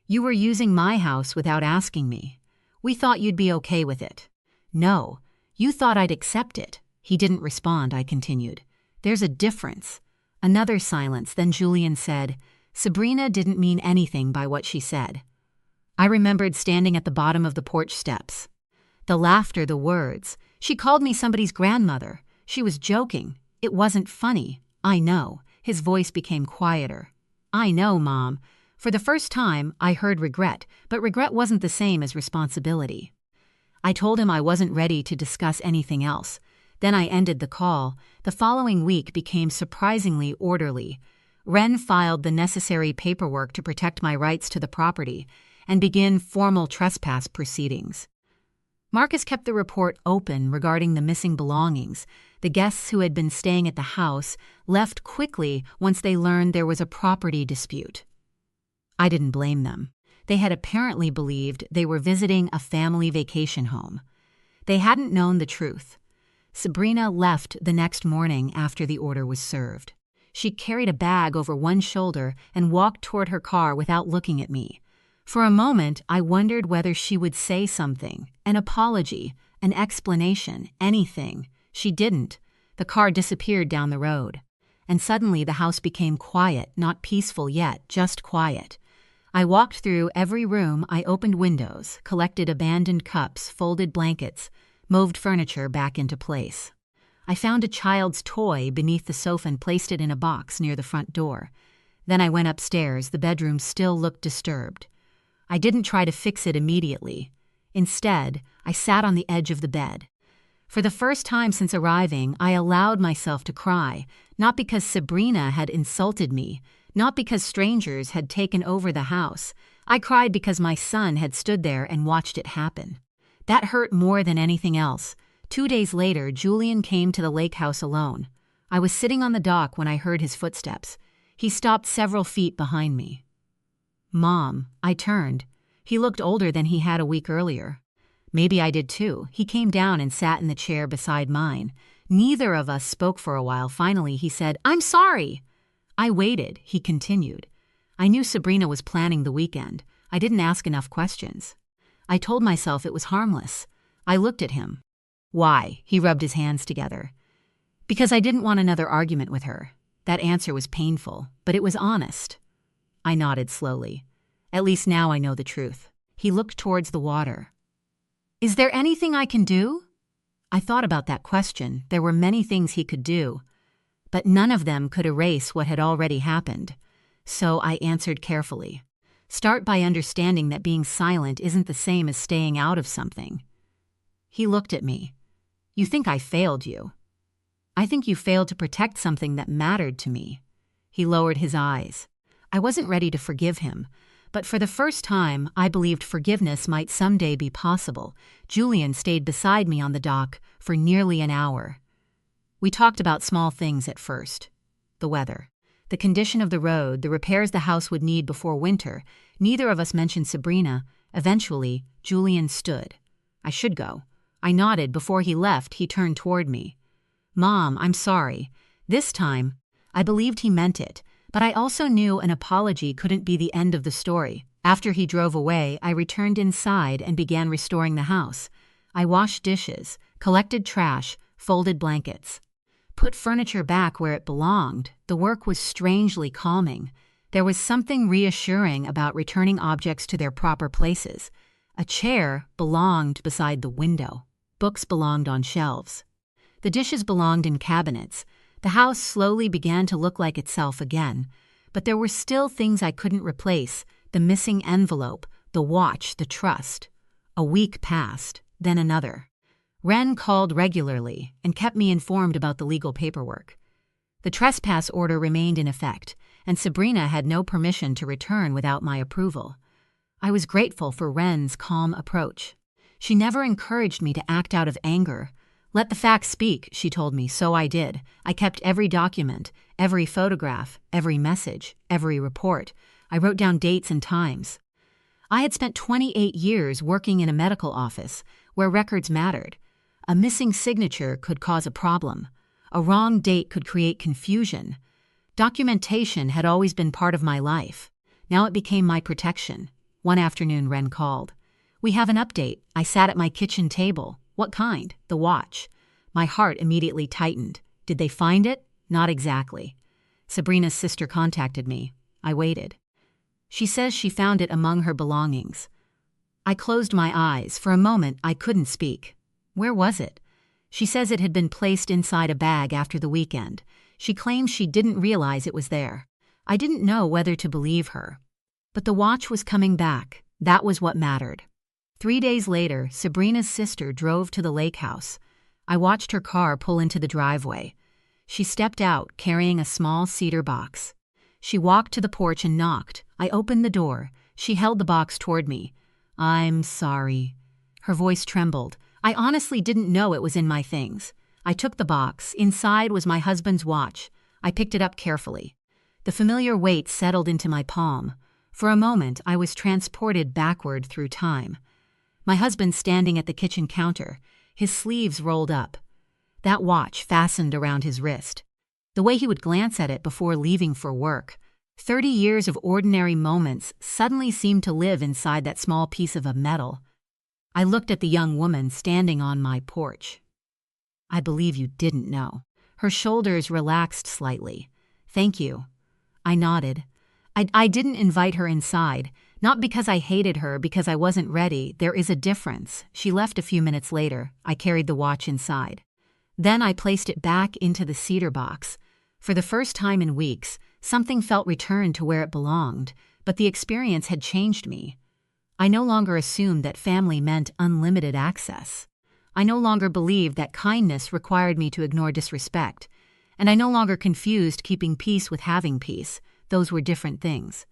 [SPEAKER 1] You were using my house without asking me. We thought you'd be okay with it. No, you thought I'd accept it. He didn't respond, I continued. There's a difference. Another silence, then Julian said, Sabrina didn't mean anything by what she said. I remembered standing at the bottom of the porch steps. The laughter, the words. She called me somebody's grandmother. She was joking. It wasn't funny. I know. His voice became quieter. I know, Mom. For the first time, I heard regret, but regret wasn't the same as responsibility. I told him I wasn't ready to discuss anything else. Then I ended the call. The following week became surprisingly orderly. Ren filed the necessary paperwork to protect my rights to the property and begin formal trespass proceedings. Marcus kept the report open regarding the missing belongings. The guests who had been staying at the house left quickly once they learned there was a property dispute. I didn't blame them. They had apparently believed they were visiting a family vacation home. They hadn't known the truth. Sabrina left the next morning after the order was served. She carried a bag over one shoulder and walked toward her car without looking at me. For a moment, I wondered whether she would say something, an apology, an explanation, anything. She didn't. The car disappeared down the road. And suddenly the house became quiet, not peaceful yet, just quiet. I walked through every room, I opened windows, collected abandoned cups, folded blankets, moved furniture back into place. I found a child's toy beneath the sofa and placed it in a box near the front door. Then I went upstairs. The bedroom still looked disturbed. I didn't try to fix it immediately. Instead, I sat on the edge of the bed. For the first time since arriving, I allowed myself to cry, not because Sabrina had insulted me, not because strangers had taken over the house. I cried because my son had stood there and watched it happen. That hurt more than anything else. 2 days later, Julian came to the lake house alone. I was sitting on the dock when I heard his footsteps. He stopped several feet behind me. Mom, I turned. He looked older than he had a week earlier. Maybe I did too. He came down and sat in the chair beside mine. Neither of us spoke for a while. Finally, he said, I'm sorry. I waited, he continued. I knew Sabrina was planning the weekend. I didn't ask enough questions. I told myself it was harmless. I looked at him. Why? He rubbed his hands together. Because I didn't want another argument with her. That answer was painful, but it was honest. I nodded slowly. At least now I know the truth. He looked towards the water. Is there anything I can do? I thought about that question. There were many things he could do, but none of them could erase what had already happened. So I answered carefully. Start by understanding that being silent isn't the same as staying out of something. He looked at me. You think I failed you. I think you failed to protect something that mattered to me. He lowered his eyes. I wasn't ready to forgive him, but for the first time, I believed forgiveness might someday be possible. Julian stayed beside me on the dock for nearly an hour. We talked about small things at first. The weather, the condition of the road, the repairs the house would need before winter. Neither of us mentioned Sabrina. Eventually, Julian stood. I should go. I nodded. Before he left, he turned toward me. Mom, I'm sorry. This time, I believed he meant it, but I also knew an apology couldn't be the end of the story. After he drove away, I returned inside and began restoring the house. I washed dishes, collected trash, folded blankets, put furniture back where it belonged. The work was strangely calming. There was something reassuring about returning objects to their proper places. A chair belonged beside the window. Books belonged on shelves. The dishes belonged in cabinets. The house slowly began to look like itself again, but there were still things I couldn't replace: the missing envelope, the watch, the trust. A week passed, then another. Ren called regularly and kept me informed about the legal paperwork. The trespass order remained in effect, and Sabrina had no permission to return without my approval. I was grateful for Ren's calm approach. She never encouraged me to act out of anger. Let the facts speak, she told me, so I did. I kept every document, every photograph, every message, every report. I wrote down dates and times. I had spent 28 years working in a medical office where records mattered. A missing signature could cause a problem. A wrong date could create confusion. Documentation had always been part of my life. Now it became my protection. One afternoon, Ren called. "We have an update." I sat at my kitchen table. "What kind?" "The watch." My heart immediately tightened. Did they find it? Not exactly. Sabrina's sister contacted me. I waited. She says she found it among her belongings. I closed my eyes. For a moment, I couldn't speak. Where was it? She says it had been placed inside a bag after the weekend. She claims she didn't realize it was there. I didn't know whether to believe her. But the watch was coming back. That was what mattered. 3 days later, Sabrina's sister drove to the lake house. I watched her car pull into the driveway. She stepped out, carrying a small cedar box. She walked to the porch and knocked. I opened the door. She held the box toward me. "I'm sorry." Her voice trembled. I honestly didn't know it was in my things. I took the box. Inside was my husband's watch. I picked it up carefully. The familiar weight settled into my palm. For a moment, I was transported backward through time. My husband standing at the kitchen counter, his sleeves rolled up. That watch fastened around his wrist. The way he would glance at it before leaving for work. 30 years of ordinary moments suddenly seemed to live inside that small piece of metal. I looked at the young woman standing on my porch. "I believe you didn't know." Her shoulders relaxed slightly. "Thank you." I nodded. I didn't invite her inside, not because I hated her, because I wasn't ready. There is a difference. She left a few minutes later. I carried the watch inside. Then I placed it back into the cedar box. For the first time in weeks, something felt returned to where it belonged, but the experience had changed me. I no longer assumed that family meant unlimited access. I no longer believed that kindness required me to ignore disrespect, and I no longer confused keeping peace with having peace. Those were different things.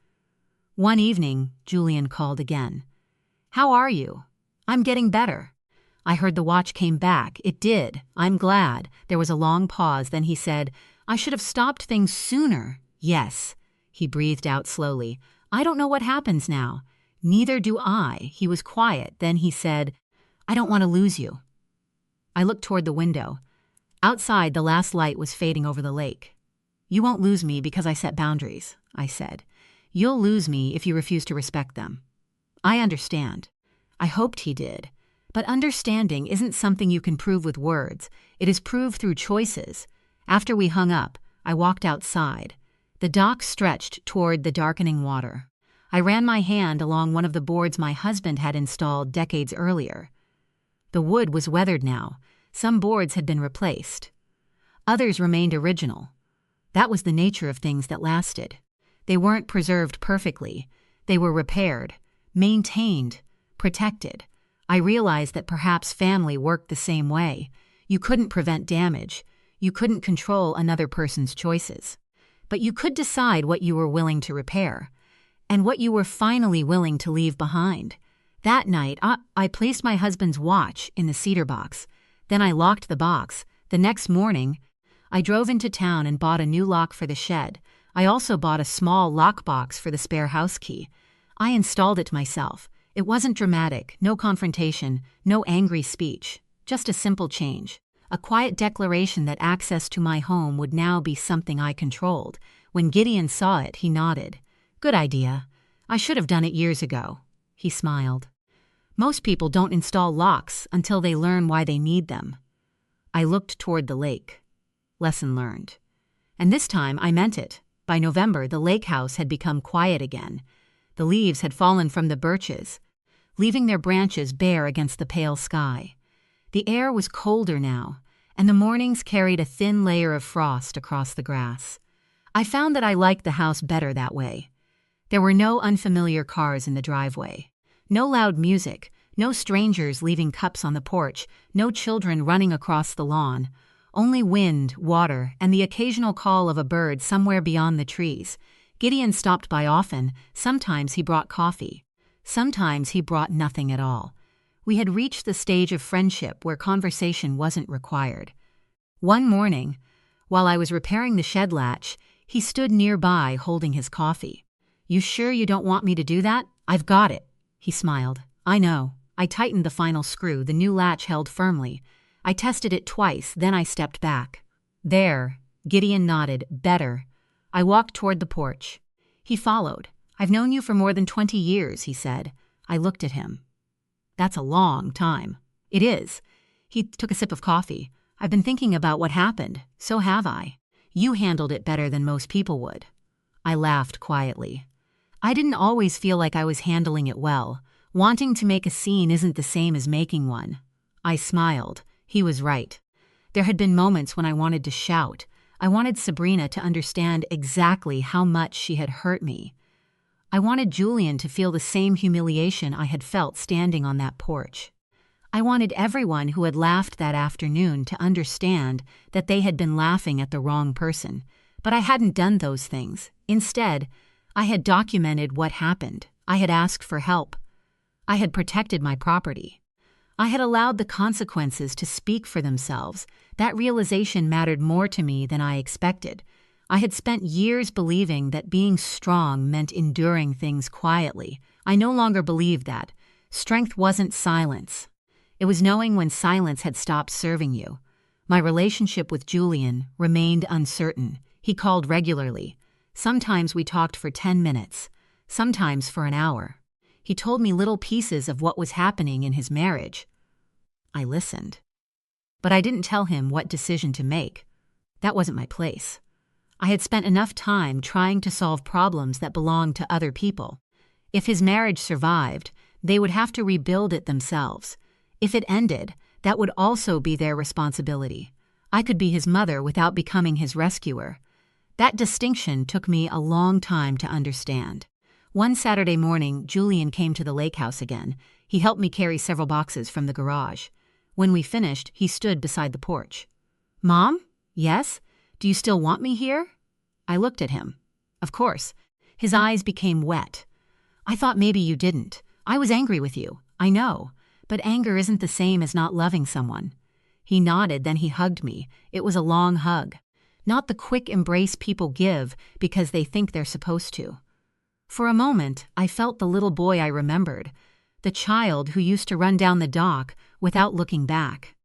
[SPEAKER 1] One evening, Julian called again. "How are you?" "I'm getting better." I heard the watch came back. It did. "I'm glad." There was a long pause, then he said, "I should have stopped things sooner." "Yes." He breathed out slowly. "I don't know what happens now." "Neither do I." He was quiet. Then he said, "I don't want to lose you." I looked toward the window. Outside, the last light was fading over the lake. "You won't lose me because I set boundaries," I said. "You'll lose me if you refuse to respect them." "I understand." I hoped he did. But understanding isn't something you can prove with words. It is proved through choices. After we hung up, I walked outside. The dock stretched toward the darkening water. I ran my hand along one of the boards my husband had installed decades earlier. The wood was weathered now. Some boards had been replaced. Others remained original. That was the nature of things that lasted. They weren't preserved perfectly. They were repaired, maintained, protected. I realized that perhaps family worked the same way. You couldn't prevent damage. You couldn't control another person's choices. But you could decide what you were willing to repair, and what you were finally willing to leave behind. That night, I placed my husband's watch in the cedar box. Then I locked the box. The next morning, I drove into town and bought a new lock for the shed. I also bought a small lockbox for the spare house key. I installed it myself. It wasn't dramatic, no confrontation, no angry speech, just a simple change. A quiet declaration that access to my home would now be something I controlled. When Gideon saw it, he nodded. "Good idea. I should have done it years ago." He smiled. "Most people don't install locks until they learn why they need them." I looked toward the lake. Lesson learned. And this time I meant it. By November, the lake house had become quiet again. The leaves had fallen from the birches, leaving their branches bare against the pale sky. The air was colder now, and the mornings carried a thin layer of frost across the grass. I found that I liked the house better that way. There were no unfamiliar cars in the driveway, no loud music, no strangers leaving cups on the porch, no children running across the lawn. Only wind, water, and the occasional call of a bird somewhere beyond the trees. Gideon stopped by often. Sometimes he brought coffee. Sometimes he brought nothing at all. We had reached the stage of friendship where conversation wasn't required. One morning, while I was repairing the shed latch, he stood nearby holding his coffee. "You sure you don't want me to do that? I've got it." He smiled. "I know." I tightened the final screw. The new latch held firmly. I tested it twice, then I stepped back. "There." Gideon nodded. "Better." I walked toward the porch. He followed. "I've known you for more than 20 years, he said. I looked at him. "That's a long time." "It is." He took a sip of coffee. "I've been thinking about what happened. So have I. You handled it better than most people would." I laughed quietly. I didn't always feel like I was handling it well. Wanting to make a scene isn't the same as making one. I smiled. He was right. There had been moments when I wanted to shout. I wanted Sabrina to understand exactly how much she had hurt me. I wanted Julian to feel the same humiliation I had felt standing on that porch. I wanted everyone who had laughed that afternoon to understand that they had been laughing at the wrong person, but I hadn't done those things. Instead, I had documented what happened. I had asked for help. I had protected my property. I had allowed the consequences to speak for themselves. That realization mattered more to me than I expected. I had spent years believing that being strong meant enduring things quietly. I no longer believed that. Strength wasn't silence. It was knowing when silence had stopped serving you. My relationship with Julian remained uncertain. He called regularly. Sometimes we talked for 10 minutes, sometimes for an hour. He told me little pieces of what was happening in his marriage. I listened. But I didn't tell him what decision to make. That wasn't my place. I had spent enough time trying to solve problems that belonged to other people. If his marriage survived, they would have to rebuild it themselves. If it ended, that would also be their responsibility. I could be his mother without becoming his rescuer. That distinction took me a long time to understand. One Saturday morning, Julian came to the lake house again. He helped me carry several boxes from the garage. When we finished, he stood beside the porch. "Mom? Yes? Do you still want me here?" I looked at him. Of course. His eyes became wet. "I thought maybe you didn't. I was angry with you. I know. But anger isn't the same as not loving someone." He nodded, then he hugged me. It was a long hug. Not the quick embrace people give because they think they're supposed to. For a moment, I felt the little boy I remembered, the child who used to run down the dock without looking back.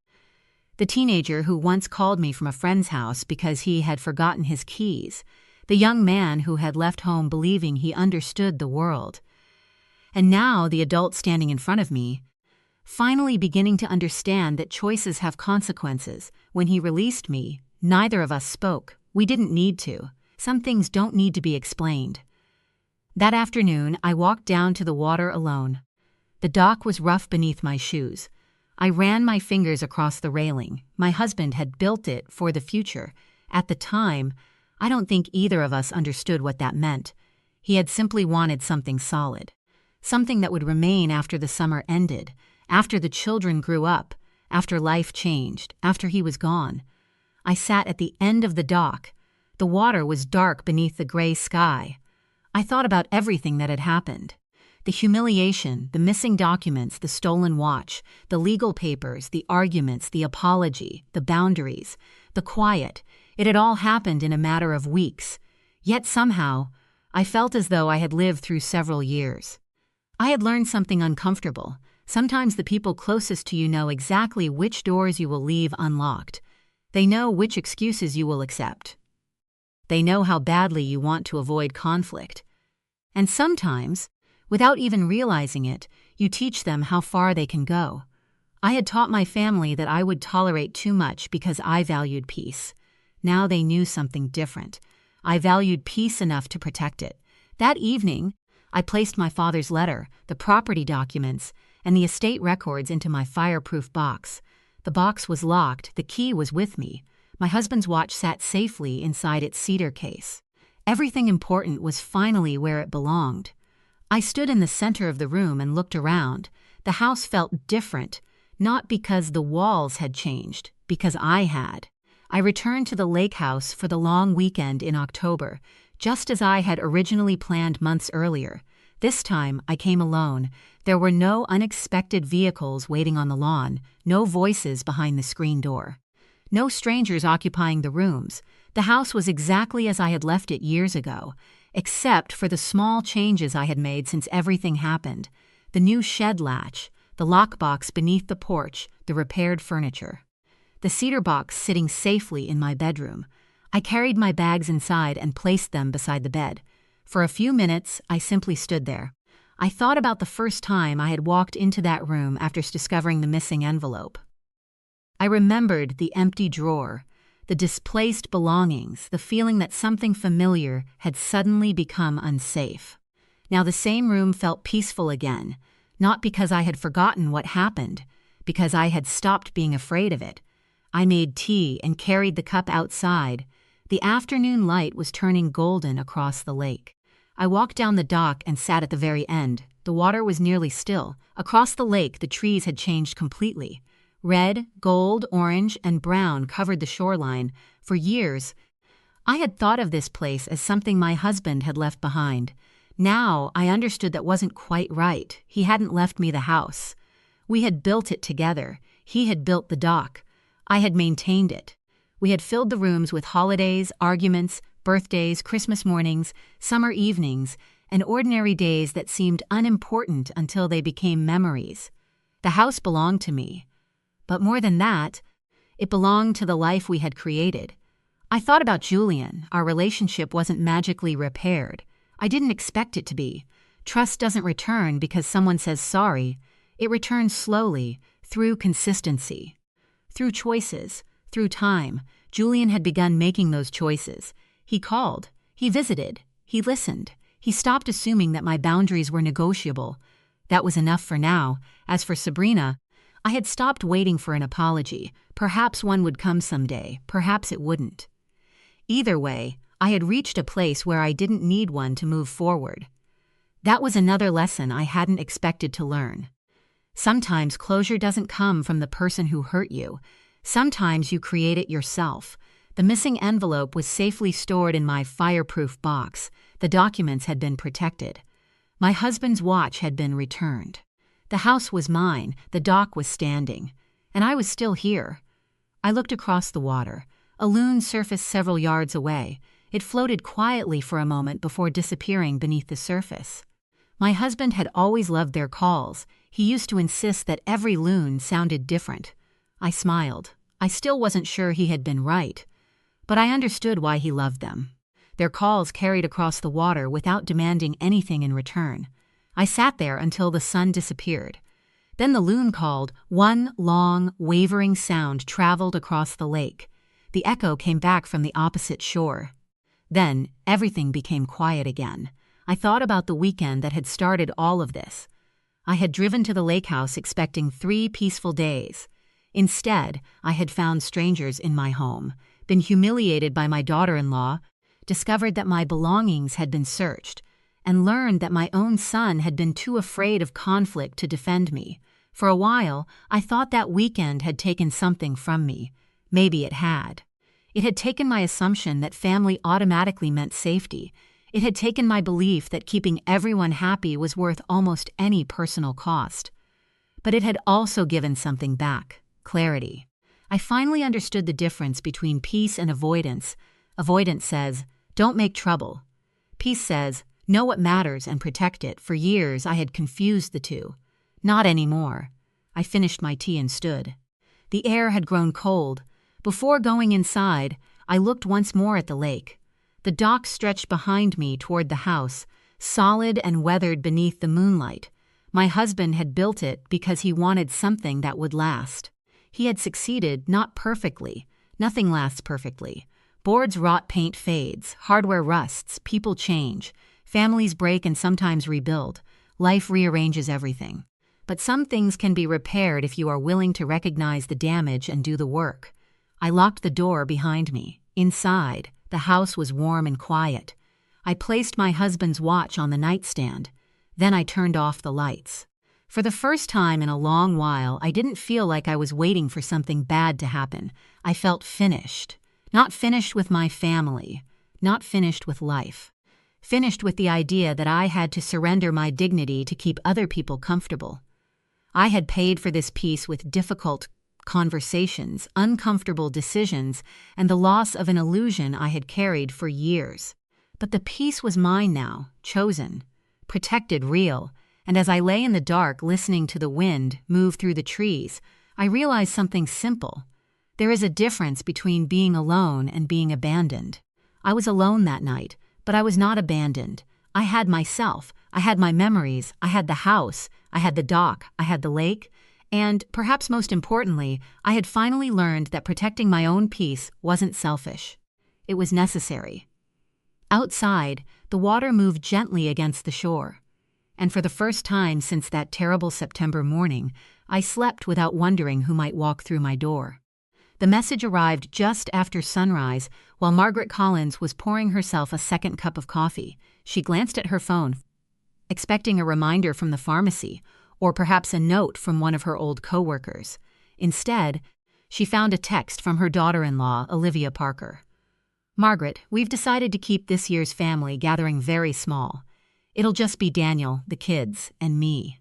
[SPEAKER 1] The teenager who once called me from a friend's house because he had forgotten his keys. The young man who had left home believing he understood the world. And now the adult standing in front of me, finally beginning to understand that choices have consequences. When he released me, neither of us spoke. We didn't need to. Some things don't need to be explained. That afternoon, I walked down to the water alone. The dock was rough beneath my shoes. I ran my fingers across the railing. My husband had built it for the future. At the time, I don't think either of us understood what that meant. He had simply wanted something solid. Something that would remain after the summer ended, after the children grew up, after life changed, after he was gone. I sat at the end of the dock. The water was dark beneath the gray sky. I thought about everything that had happened. The humiliation, the missing documents, the stolen watch, the legal papers, the arguments, the apology, the boundaries, the quiet. It had all happened in a matter of weeks. Yet somehow, I felt as though I had lived through several years. I had learned something uncomfortable. Sometimes the people closest to you know exactly which doors you will leave unlocked. They know which excuses you will accept. They know how badly you want to avoid conflict. And sometimes, without even realizing it, you teach them how far they can go. I had taught my family that I would tolerate too much because I valued peace. Now they knew something different. I valued peace enough to protect it. That evening, I placed my father's letter, the property documents, and the estate records into my fireproof box. The box was locked, the key was with me. My husband's watch sat safely inside its cedar case. Everything important was finally where it belonged. I stood in the center of the room and looked around. The house felt different, not because the walls had changed, because I had. I returned to the lake house for the long weekend in October, just as I had originally planned months earlier. This time, I came alone. There were no unexpected vehicles waiting on the lawn, no voices behind the screen door. No strangers occupying the rooms. The house was exactly as I had left it years ago, except for the small changes I had made since everything happened. The new shed latch, the lockbox beneath the porch, the repaired furniture. The cedar box sitting safely in my bedroom. I carried my bags inside and placed them beside the bed. For a few minutes, I simply stood there. I thought about the first time I had walked into that room after discovering the missing envelope. I remembered the empty drawer, the displaced belongings, the feeling that something familiar had suddenly become unsafe. Now the same room felt peaceful again, not because I had forgotten what happened, because I had stopped being afraid of it. I made tea and carried the cup outside. The afternoon light was turning golden across the lake. I walked down the dock and sat at the very end. The water was nearly still. Across the lake, the trees had changed completely. Red, gold, orange, and brown covered the shoreline. For years, I had thought of this place as something my husband had left behind. Now I understood that wasn't quite right. He hadn't left me the house. We had built it together. He had built the dock. I had maintained it. We had filled the rooms with holidays, arguments, birthdays, Christmas mornings, summer evenings, and ordinary days that seemed unimportant until they became memories. The house belonged to me. But more than that, it belonged to the life we had created. I thought about Julian. Our relationship wasn't magically repaired. I didn't expect it to be. Trust doesn't return because someone says sorry. It returns slowly, through consistency. Through choices, through time. Julian had begun making those choices. He called. He visited. He listened. He stopped assuming that my boundaries were negotiable. That was enough for now. As for Sabrina, I had stopped waiting for an apology. Perhaps one would come someday. Perhaps it wouldn't. Either way, I had reached a place where I didn't need one to move forward. That was another lesson I hadn't expected to learn. Sometimes closure doesn't come from the person who hurt you. Sometimes you create it yourself. The missing envelope was safely stored in my fireproof box. The documents had been protected. My husband's watch had been returned. The house was mine, the dock was standing, and I was still here. I looked across the water. A loon surfaced several yards away. It floated quietly for a moment before disappearing beneath the surface. My husband had always loved their calls. He used to insist that every loon sounded different. I smiled. I still wasn't sure he had been right, but I understood why he loved them. Their calls carried across the water without demanding anything in return. I sat there until the sun disappeared. Then the loon called. One long, wavering sound traveled across the lake. The echo came back from the opposite shore. Then everything became quiet again. I thought about the weekend that had started all of this. I had driven to the lake house expecting 3 peaceful days. Instead, I had found strangers in my home, been humiliated by my daughter-in-law, discovered that my belongings had been searched, and learned that my own son had been too afraid of conflict to defend me. For a while, I thought that weekend had taken something from me. Maybe it had. It had taken my assumption that family automatically meant safety. It had taken my belief that keeping everyone happy was worth almost any personal cost. But it had also given something back: clarity. I finally understood the difference between peace and avoidance. Avoidance says, don't make trouble. Peace says, know what matters and protect it. For years, I had confused the two. Not anymore. I finished my tea and stood. The air had grown cold. Before going inside, I looked once more at the lake. The dock stretched behind me toward the house, solid and weathered beneath the moonlight. My husband had built it because he wanted something that would last. He had succeeded, not perfectly. Nothing lasts perfectly. Boards rot, paint fades, hardware rusts, people change, families break and sometimes rebuild. Life rearranges everything. But some things can be repaired if you are willing to recognize the damage and do the work. I locked the door behind me. Inside, the house was warm and quiet. I placed my husband's watch on the nightstand. Then I turned off the lights. For the first time in a long while, I didn't feel like I was waiting for something bad to happen. I felt finished. Not finished with my family. Not finished with life. Finished with the idea that I had to surrender my dignity to keep other people comfortable. I had paid for this peace with difficult conversations, uncomfortable decisions, and the loss of an illusion I had carried for years. But the peace was mine now, chosen, protected, real, and as I lay in the dark listening to the wind move through the trees, I realized something simple. There is a difference between being alone and being abandoned. I was alone that night, but I was not abandoned. I had myself, I had my memories, I had the house, I had the dock, I had the lake, and, perhaps most importantly, I had finally learned that protecting my own peace wasn't selfish. It was necessary. Outside, the water moved gently against the shore. And for the first time since that terrible September morning, I slept without wondering who might walk through my door. The message arrived just after sunrise while Margaret Collins was pouring herself a second cup of coffee. She glanced at her phone, expecting a reminder from the pharmacy, or perhaps a note from one of her old coworkers. Instead, she found a text from her daughter-in-law, Olivia Parker. "Margaret, we've decided to keep this year's family gathering very small. It'll just be Daniel, the kids, and me.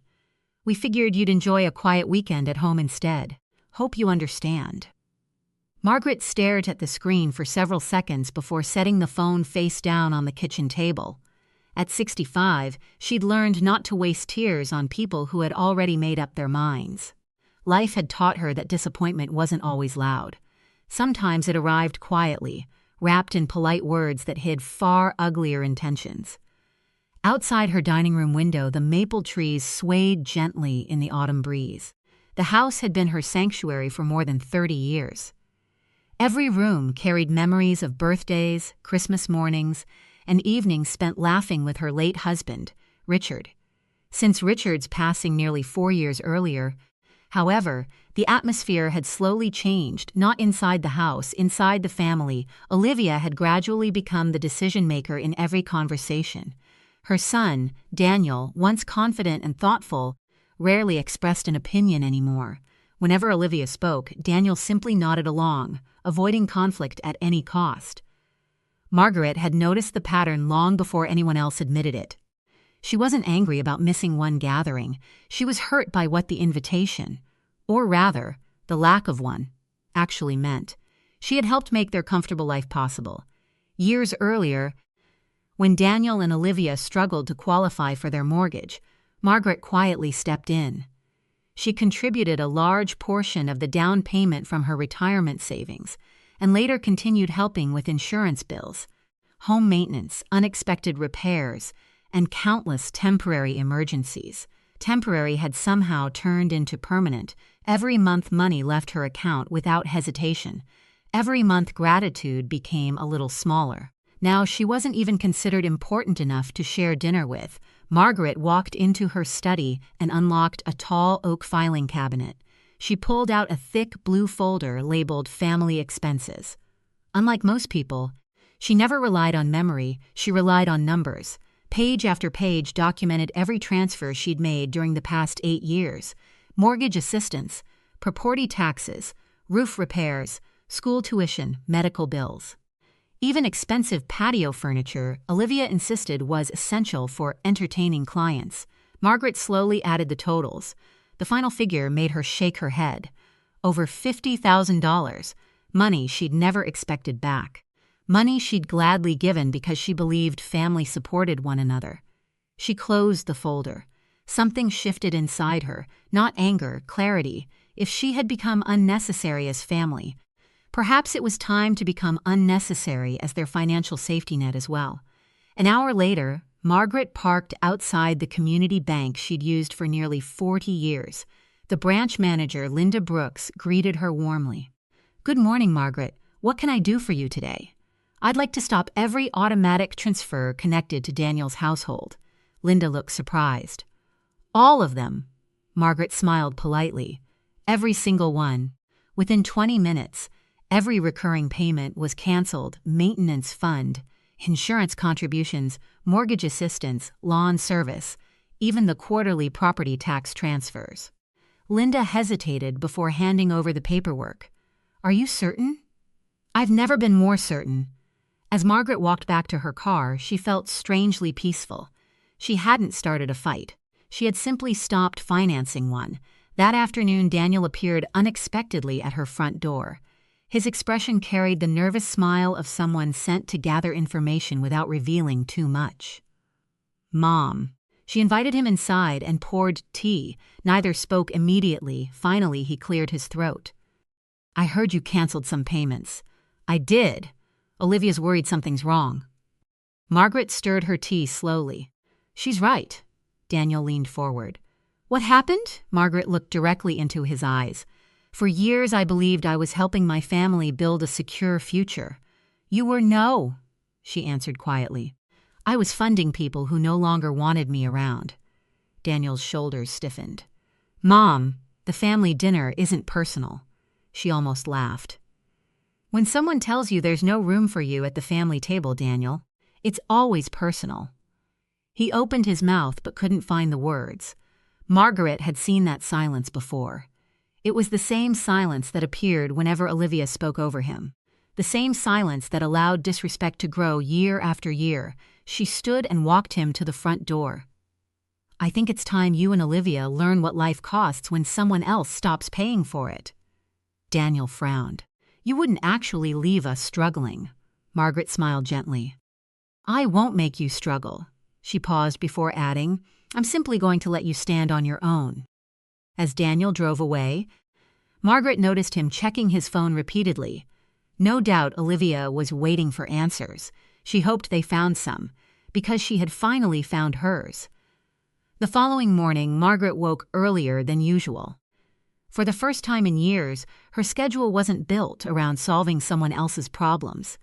[SPEAKER 1] We figured you'd enjoy a quiet weekend at home instead. Hope you understand." Margaret stared at the screen for several seconds before setting the phone face down on the kitchen table. At 65, she'd learned not to waste tears on people who had already made up their minds. Life had taught her that disappointment wasn't always loud. Sometimes it arrived quietly, wrapped in polite words that hid far uglier intentions. Outside her dining room window, the maple trees swayed gently in the autumn breeze. The house had been her sanctuary for more than 30 years. Every room carried memories of birthdays, Christmas mornings, and evenings spent laughing with her late husband, Richard. Since Richard's passing nearly 4 years earlier, however, the atmosphere had slowly changed, not inside the house, inside the family. Olivia had gradually become the decision-maker in every conversation. Her son, Daniel, once confident and thoughtful, rarely expressed an opinion anymore. Whenever Olivia spoke, Daniel simply nodded along, avoiding conflict at any cost. Margaret had noticed the pattern long before anyone else admitted it. She wasn't angry about missing one gathering. She was hurt by what the invitation, or rather, the lack of one, actually meant. She had helped make their comfortable life possible. Years earlier, when Daniel and Olivia struggled to qualify for their mortgage, Margaret quietly stepped in. She contributed a large portion of the down payment from her retirement savings, and later continued helping with insurance bills, home maintenance, unexpected repairs, and countless temporary emergencies. Temporary had somehow turned into permanent. Every month money left her account without hesitation. Every month gratitude became a little smaller. Now she wasn't even considered important enough to share dinner with. Margaret walked into her study and unlocked a tall oak filing cabinet. She pulled out a thick blue folder labeled Family Expenses. Unlike most people, she never relied on memory, she relied on numbers. Page after page documented every transfer she'd made during the past 8 years. Mortgage assistance, property taxes, roof repairs, school tuition, medical bills. Even expensive patio furniture, Olivia insisted, was essential for entertaining clients. Margaret slowly added the totals. The final figure made her shake her head. Over $50,000, money she'd never expected back. Money she'd gladly given because she believed family supported one another. She closed the folder. Something shifted inside her, not anger, clarity. If she had become unnecessary as family, perhaps it was time to become unnecessary as their financial safety net as well. An hour later, Margaret parked outside the community bank she'd used for nearly 40 years. The branch manager, Linda Brooks, greeted her warmly. "Good morning, Margaret. What can I do for you today?" "I'd like to stop every automatic transfer connected to Daniel's household." Linda looked surprised. "All of them?" Margaret smiled politely. "Every single one." Within 20 minutes, every recurring payment was canceled: maintenance fund, insurance contributions, mortgage assistance, lawn service, even the quarterly property tax transfers. Linda hesitated before handing over the paperwork. "Are you certain?" "I've never been more certain." As Margaret walked back to her car, she felt strangely peaceful. She hadn't started a fight. She had simply stopped financing one. That afternoon, Daniel appeared unexpectedly at her front door. His expression carried the nervous smile of someone sent to gather information without revealing too much. "Mom." She invited him inside and poured tea. Neither spoke immediately. Finally, he cleared his throat. I heard you canceled some payments. I did. Olivia's worried something's wrong. Margaret stirred her tea slowly. She's right. Daniel leaned forward. What happened? Margaret looked directly into his eyes. For years I believed I was helping my family build a secure future. You were no, she answered quietly. I was funding people who no longer wanted me around. Daniel's shoulders stiffened. Mom, the family dinner isn't personal. She almost laughed. When someone tells you there's no room for you at the family table, Daniel, it's always personal. He opened his mouth but couldn't find the words. Margaret had seen that silence before. It was the same silence that appeared whenever Olivia spoke over him. The same silence that allowed disrespect to grow year after year. She stood and walked him to the front door. I think it's time you and Olivia learn what life costs when someone else stops paying for it. Daniel frowned. You wouldn't actually leave us struggling. Margaret smiled gently. I won't make you struggle. She paused before adding, I'm simply going to let you stand on your own. As Daniel drove away, Margaret noticed him checking his phone repeatedly. No doubt Olivia was waiting for answers. She hoped they found some, because she had finally found hers. The following morning, Margaret woke earlier than usual. For the first time in years, her schedule wasn't built around solving someone else's problems.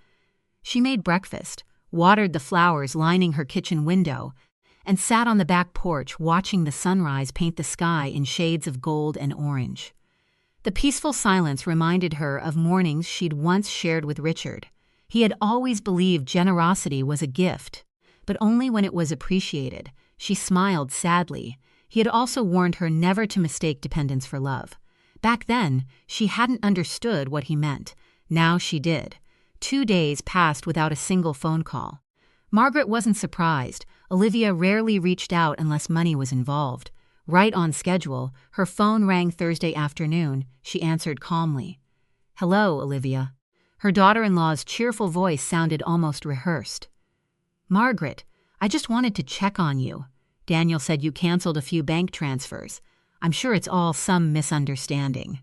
[SPEAKER 1] She made breakfast, watered the flowers lining her kitchen window, and sat on the back porch watching the sunrise paint the sky in shades of gold and orange. The peaceful silence reminded her of mornings she'd once shared with Richard. He had always believed generosity was a gift, but only when it was appreciated. She smiled sadly. He had also warned her never to mistake dependence for love. Back then, she hadn't understood what he meant. Now she did. 2 days passed without a single phone call. Margaret wasn't surprised. Olivia rarely reached out unless money was involved. Right on schedule, her phone rang Thursday afternoon. She answered calmly. Hello, Olivia. Her daughter-in-law's cheerful voice sounded almost rehearsed. Margaret, I just wanted to check on you. Daniel said you canceled a few bank transfers. I'm sure it's all some misunderstanding.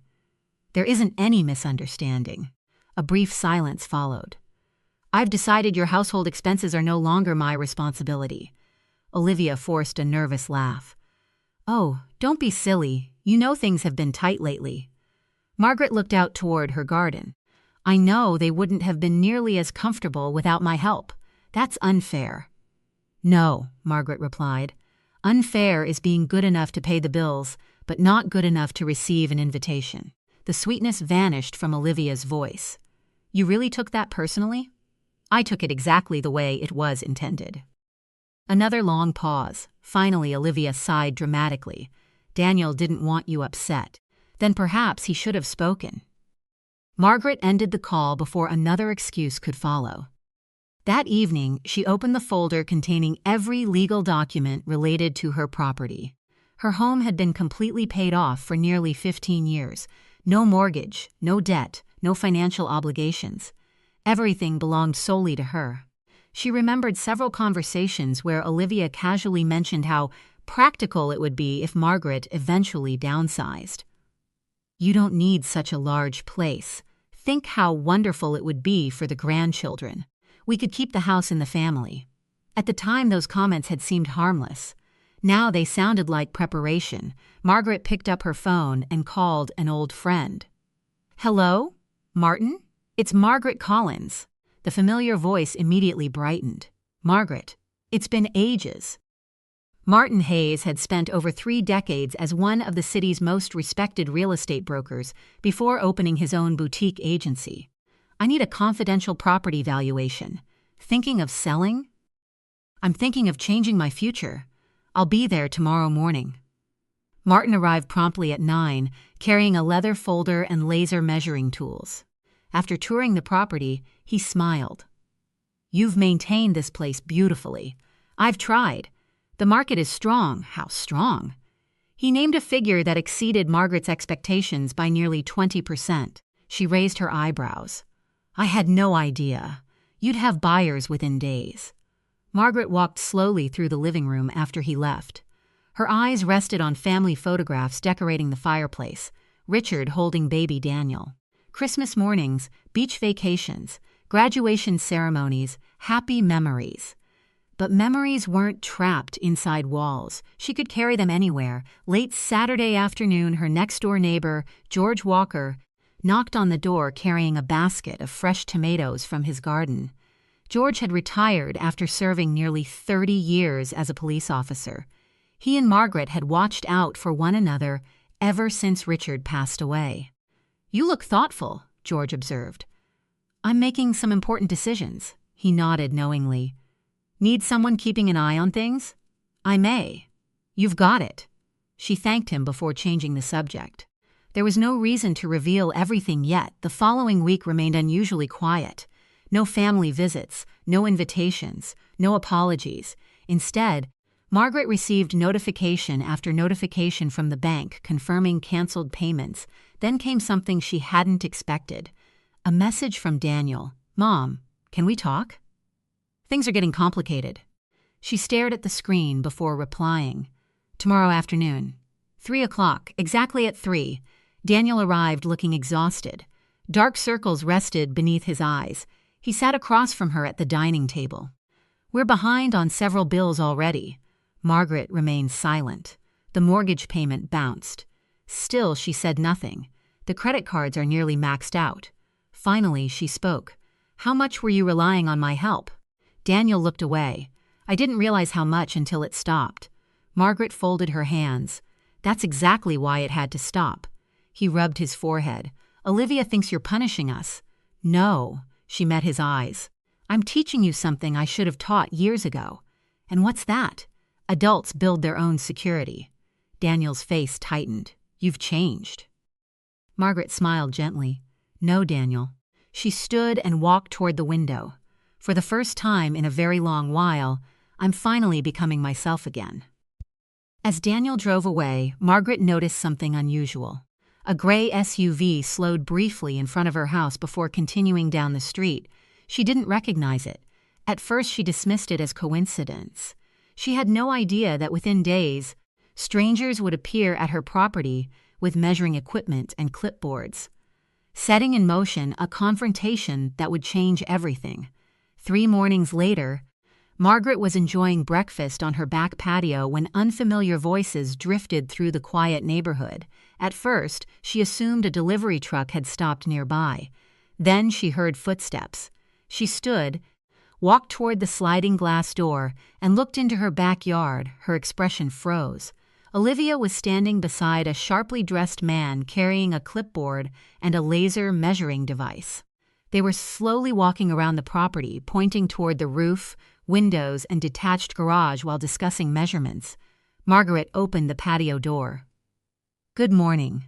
[SPEAKER 1] There isn't any misunderstanding. A brief silence followed. I've decided your household expenses are no longer my responsibility. Olivia forced a nervous laugh. Oh, don't be silly. You know things have been tight lately. Margaret looked out toward her garden. I know they wouldn't have been nearly as comfortable without my help. That's unfair. No, Margaret replied. Unfair is being good enough to pay the bills, but not good enough to receive an invitation. The sweetness vanished from Olivia's voice. You really took that personally? I took it exactly the way it was intended. Another long pause. Finally, Olivia sighed dramatically. Daniel didn't want you upset. Then perhaps he should have spoken. Margaret ended the call before another excuse could follow. That evening, she opened the folder containing every legal document related to her property. Her home had been completely paid off for nearly 15 years. No mortgage, no debt, no financial obligations. Everything belonged solely to her. She remembered several conversations where Olivia casually mentioned how practical it would be if Margaret eventually downsized. You don't need such a large place. Think how wonderful it would be for the grandchildren. We could keep the house in the family. At the time, those comments had seemed harmless. Now they sounded like preparation. Margaret picked up her phone and called an old friend. Hello? Martin? It's Margaret Collins. The familiar voice immediately brightened. Margaret, it's been ages. Martin Hayes had spent over 3 decades as one of the city's most respected real estate brokers before opening his own boutique agency. I need a confidential property valuation. Thinking of selling? I'm thinking of changing my future. I'll be there tomorrow morning. Martin arrived promptly at 9, carrying a leather folder and laser measuring tools. After touring the property, he smiled. You've maintained this place beautifully. I've tried. The market is strong. How strong? He named a figure that exceeded Margaret's expectations by nearly 20%. She raised her eyebrows. I had no idea. You'd have buyers within days. Margaret walked slowly through the living room after he left. Her eyes rested on family photographs decorating the fireplace, Richard holding baby Daniel. Christmas mornings, beach vacations, graduation ceremonies, happy memories. But memories weren't trapped inside walls. She could carry them anywhere. Late Saturday afternoon, her next-door neighbor, George Walker, knocked on the door carrying a basket of fresh tomatoes from his garden. George had retired after serving nearly 30 years as a police officer. He and Margaret had watched out for one another ever since Richard passed away. "You look thoughtful," George observed. "I'm making some important decisions." He nodded knowingly. "Need someone keeping an eye on things?" "I may." "You've got it." She thanked him before changing the subject. There was no reason to reveal everything yet. The following week remained unusually quiet. No family visits, no invitations, no apologies. Instead, Margaret received notification after notification from the bank confirming canceled payments. Then came something she hadn't expected. A message from Daniel. "Mom, can we talk? Things are getting complicated." She stared at the screen before replying. "Tomorrow afternoon. 3:00, exactly at 3. Daniel arrived looking exhausted. Dark circles rested beneath his eyes. He sat across from her at the dining table. "We're behind on several bills already." Margaret remained silent. The mortgage payment bounced. Still, she said nothing. "The credit cards are nearly maxed out." Finally, she spoke. "How much were you relying on my help?" Daniel looked away. "I didn't realize how much until it stopped." Margaret folded her hands. "That's exactly why it had to stop." He rubbed his forehead. "Olivia thinks you're punishing us." "No." She met his eyes. "I'm teaching you something I should have taught years ago." "And what's that?" "Adults build their own security." Daniel's face tightened. "You've changed." Margaret smiled gently. "No, Daniel." She stood and walked toward the window. "For the first time in a very long while, I'm finally becoming myself again." As Daniel drove away, Margaret noticed something unusual. A gray SUV slowed briefly in front of her house before continuing down the street. She didn't recognize it. At first, she dismissed it as coincidence. She had no idea that within days, strangers would appear at her property with measuring equipment and clipboards, setting in motion a confrontation that would change everything. 3 mornings later, Margaret was enjoying breakfast on her back patio when unfamiliar voices drifted through the quiet neighborhood. At first, she assumed a delivery truck had stopped nearby. Then she heard footsteps. She stood, walked toward the sliding glass door, and looked into her backyard. Her expression froze. Olivia was standing beside a sharply dressed man carrying a clipboard and a laser measuring device. They were slowly walking around the property, pointing toward the roof, windows, and detached garage while discussing measurements. Margaret opened the patio door. "Good morning."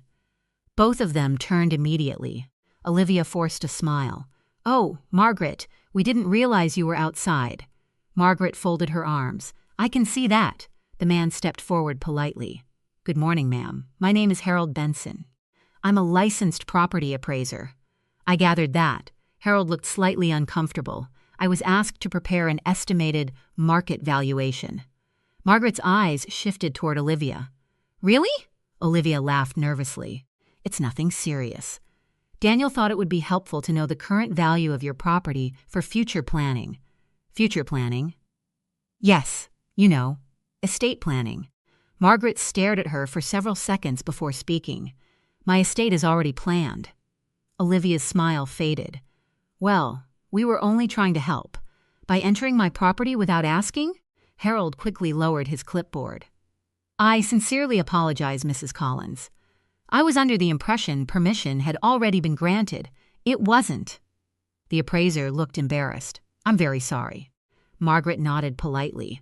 [SPEAKER 1] Both of them turned immediately. Olivia forced a smile. "Oh, Margaret, we didn't realize you were outside." Margaret folded her arms. "I can see that." The man stepped forward politely. "Good morning, ma'am. My name is Harold Benson. I'm a licensed property appraiser." "I gathered that." Harold looked slightly uncomfortable. "I was asked to prepare an estimated market valuation." Margaret's eyes shifted toward Olivia. "Really?" Olivia laughed nervously. "It's nothing serious. Daniel thought it would be helpful to know the current value of your property for future planning." "Future planning?" "Yes, you know, estate planning." Margaret stared at her for several seconds before speaking. "My estate is already planned." Olivia's smile faded. "Well, we were only trying to help. By entering my property without asking?" Harold quickly lowered his clipboard. "I sincerely apologize, Mrs. Collins. I was under the impression permission had already been granted. It wasn't." The appraiser looked embarrassed. "I'm very sorry." Margaret nodded politely.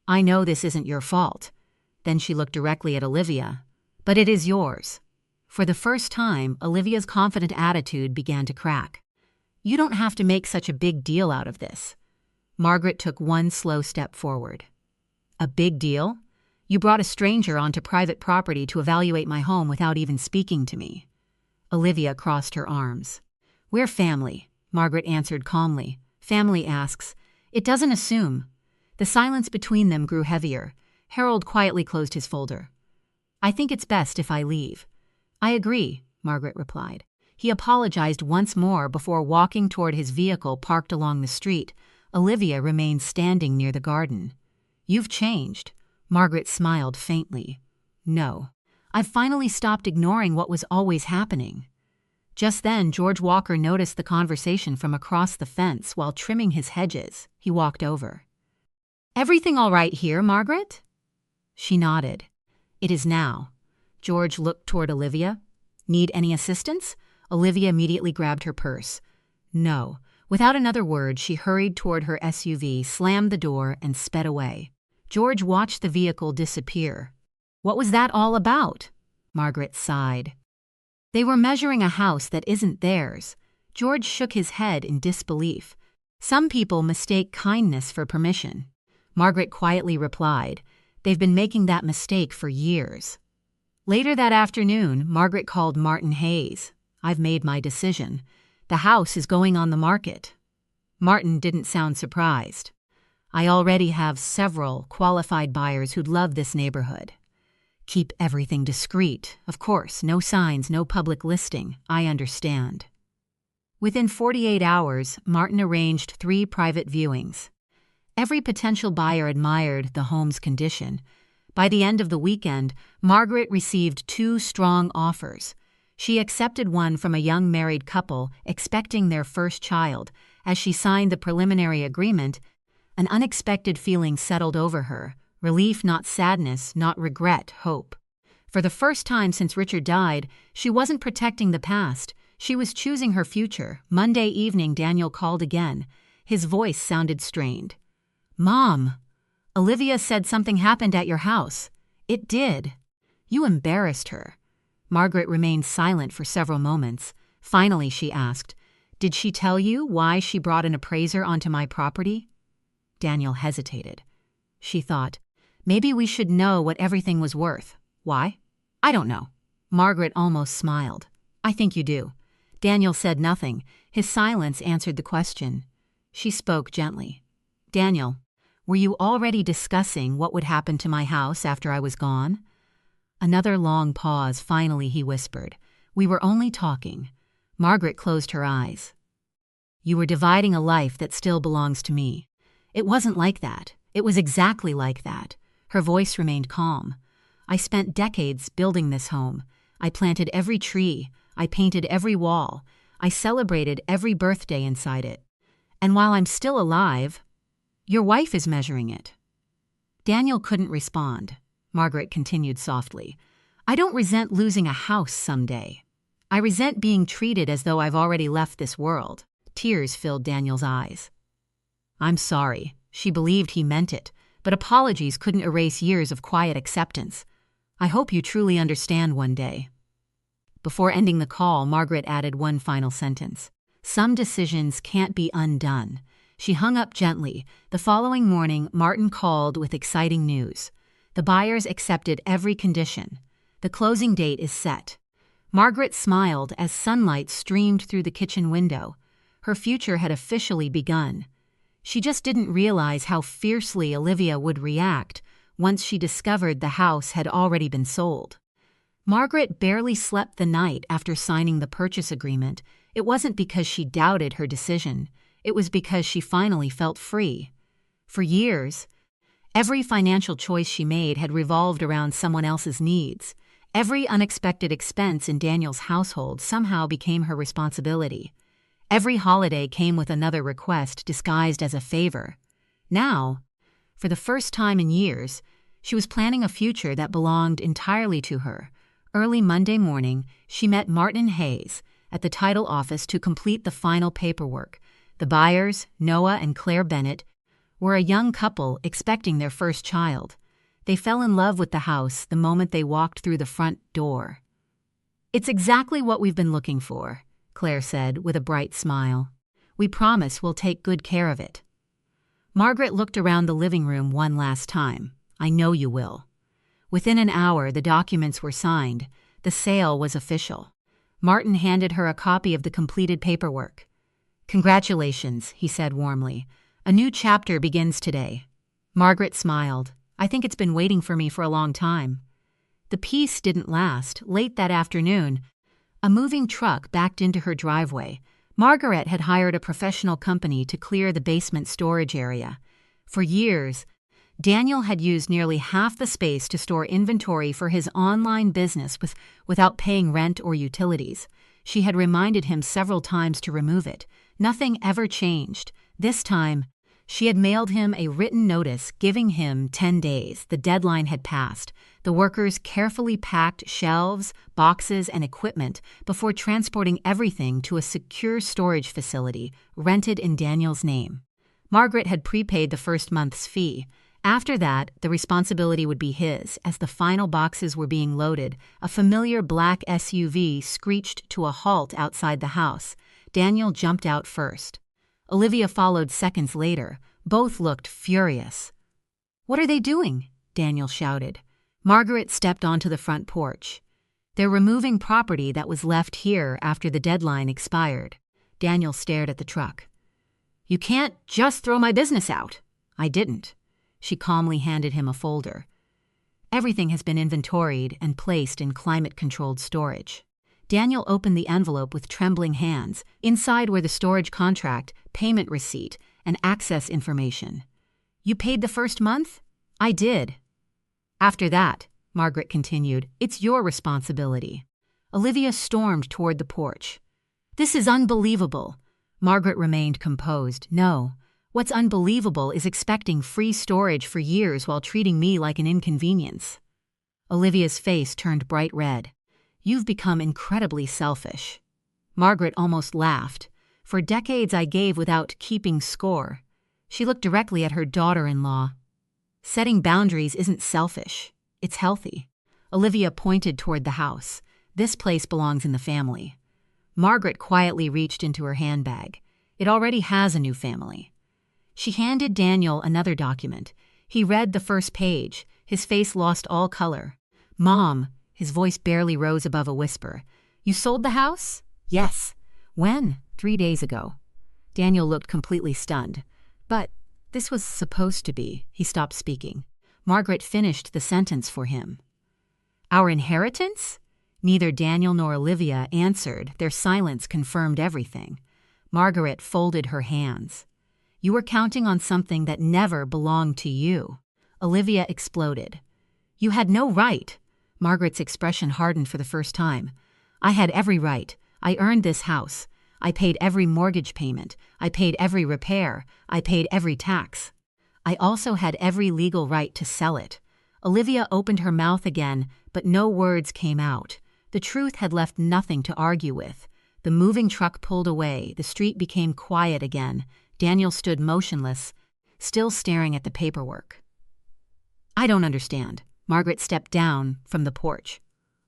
[SPEAKER 1] "I know this isn't your fault." Then she looked directly at Olivia. "But it is yours." For the first time, Olivia's confident attitude began to crack. "You don't have to make such a big deal out of this." Margaret took one slow step forward. "A big deal? You brought a stranger onto private property to evaluate my home without even speaking to me." Olivia crossed her arms. "We're family," Margaret answered calmly. "Family asks. It doesn't assume." The silence between them grew heavier. Harold quietly closed his folder. "I think it's best if I leave." "I agree," Margaret replied. He apologized once more before walking toward his vehicle parked along the street. Olivia remained standing near the garden. "You've changed." Margaret smiled faintly. "No. I've finally stopped ignoring what was always happening." Just then, George Walker noticed the conversation from across the fence while trimming his hedges. He walked over. "Everything all right here, Margaret?" She nodded. "It is now." George looked toward Olivia. "Need any assistance?" Olivia immediately grabbed her purse. "No." Without another word, she hurried toward her SUV, slammed the door, and sped away. George watched the vehicle disappear. "What was that all about?" Margaret sighed. "They were measuring a house that isn't theirs." George shook his head in disbelief. "Some people mistake kindness for permission." Margaret quietly replied, "They've been making that mistake for years." Later that afternoon, Margaret called Martin Hayes. "I've made my decision. The house is going on the market." Martin didn't sound surprised. "I already have several qualified buyers who'd love this neighborhood." "Keep everything discreet. Of course, no signs, no public listing. I understand." Within 48 hours, Martin arranged 3 private viewings. Every potential buyer admired the home's condition. By the end of the weekend, Margaret received 2 strong offers. She accepted one from a young married couple expecting their first child. As she signed the preliminary agreement, an unexpected feeling settled over her. Relief, not sadness, not regret, hope. For the first time since Richard died, she wasn't protecting the past. She was choosing her future. Monday evening, Daniel called again. His voice sounded strained. "Mom, Olivia said something happened at your house." "It did." "You embarrassed her." Margaret remained silent for several moments. Finally, she asked, "Did she tell you why she brought an appraiser onto my property?" Daniel hesitated. She thought, "Maybe we should know what everything was worth." "Why?" "I don't know." Margaret almost smiled. "I think you do." Daniel said nothing. His silence answered the question. She spoke gently. "Daniel, were you already discussing what would happen to my house after I was gone?" Another long pause. Finally, he whispered, "We were only talking." Margaret closed her eyes. "You were dividing a life that still belongs to me." "It wasn't like that. It was exactly like that." Her voice remained calm. "I spent decades building this home. I planted every tree. I painted every wall. I celebrated every birthday inside it. And while I'm still alive, your wife is measuring it." Daniel couldn't respond. Margaret continued softly, "I don't resent losing a house someday. I resent being treated as though I've already left this world." Tears filled Daniel's eyes. "I'm sorry." She believed he meant it, but apologies couldn't erase years of quiet acceptance. "I hope you truly understand one day." Before ending the call, Margaret added one final sentence. "Some decisions can't be undone." She hung up gently. The following morning, Martin called with exciting news. The buyers accepted every condition. The closing date is set. Margaret smiled as sunlight streamed through the kitchen window. Her future had officially begun. She just didn't realize how fiercely Olivia would react once she discovered the house had already been sold. Margaret barely slept the night after signing the purchase agreement. It wasn't because she doubted her decision. It was because she finally felt free. For years, every financial choice she made had revolved around someone else's needs. Every unexpected expense in Daniel's household somehow became her responsibility. Every holiday came with another request disguised as a favor. Now, for the first time in years, she was planning a future that belonged entirely to her. Early Monday morning, she met Martin Hayes at the title office to complete the final paperwork. The buyers, Noah and Claire Bennett, were a young couple expecting their first child. They fell in love with the house the moment they walked through the front door. "It's exactly what we've been looking for," Claire said with a bright smile. "We promise we'll take good care of it." Margaret looked around the living room one last time. "I know you will." Within an hour, the documents were signed. The sale was official. Martin handed her a copy of the completed paperwork. "Congratulations," he said warmly. "A new chapter begins today." Margaret smiled. "I think it's been waiting for me for a long time." The peace didn't last. Late that afternoon, A moving truck backed into her driveway. Margaret had hired a professional company to clear the basement storage area. For years, Daniel had used nearly half the space to store inventory for his online business without paying rent or utilities. She had reminded him several times to remove it. Nothing ever changed. This time, she had mailed him a written notice giving him 10 days. The deadline had passed. The workers carefully packed shelves, boxes, and equipment before transporting everything to a secure storage facility rented in Daniel's name. Margaret had prepaid the first month's fee. After that, the responsibility would be his. As the final boxes were being loaded, a familiar black SUV screeched to a halt outside the house. Daniel jumped out first. Olivia followed seconds later. Both looked furious. "What are they doing?" Daniel shouted. Margaret stepped onto the front porch. "They're removing property that was left here after the deadline expired." Daniel stared at the truck. "You can't just throw my business out." "I didn't." She calmly handed him a folder. "Everything has been inventoried and placed in climate-controlled storage." Daniel opened the envelope with trembling hands. Inside were the storage contract, payment receipt, and access information. "You paid the first month?" "I did." "After that," Margaret continued, "it's your responsibility." Olivia stormed toward the porch. "This is unbelievable." Margaret remained composed. "No. What's unbelievable is expecting free storage for years while treating me like an inconvenience." Olivia's face turned bright red. "You've become incredibly selfish." Margaret almost laughed. "For decades I gave without keeping score." She looked directly at her daughter-in-law. "Setting boundaries isn't selfish. It's healthy." Olivia pointed toward the house. "This place belongs in the family." Margaret quietly reached into her handbag. "It already has a new family." She handed Daniel another document. He read the first page. His face lost all color. "Mom," his voice barely rose above a whisper, "you sold the house?" "Yes." "When?" 3 days ago." Daniel looked completely stunned. "But this was supposed to be." He stopped speaking. Margaret finished the sentence for him. "Our inheritance?" Neither Daniel nor Olivia answered. Their silence confirmed everything. Margaret folded her hands. "You were counting on something that never belonged to you." Olivia exploded. "You had no right." Margaret's expression hardened for the first time. "I had every right. I earned this house. I paid every mortgage payment. I paid every repair. I paid every tax. I also had every legal right to sell it." Olivia opened her mouth again, but no words came out. The truth had left nothing to argue with. The moving truck pulled away. The street became quiet again. Daniel stood motionless, still staring at the paperwork. "I don't understand." Margaret stepped down from the porch.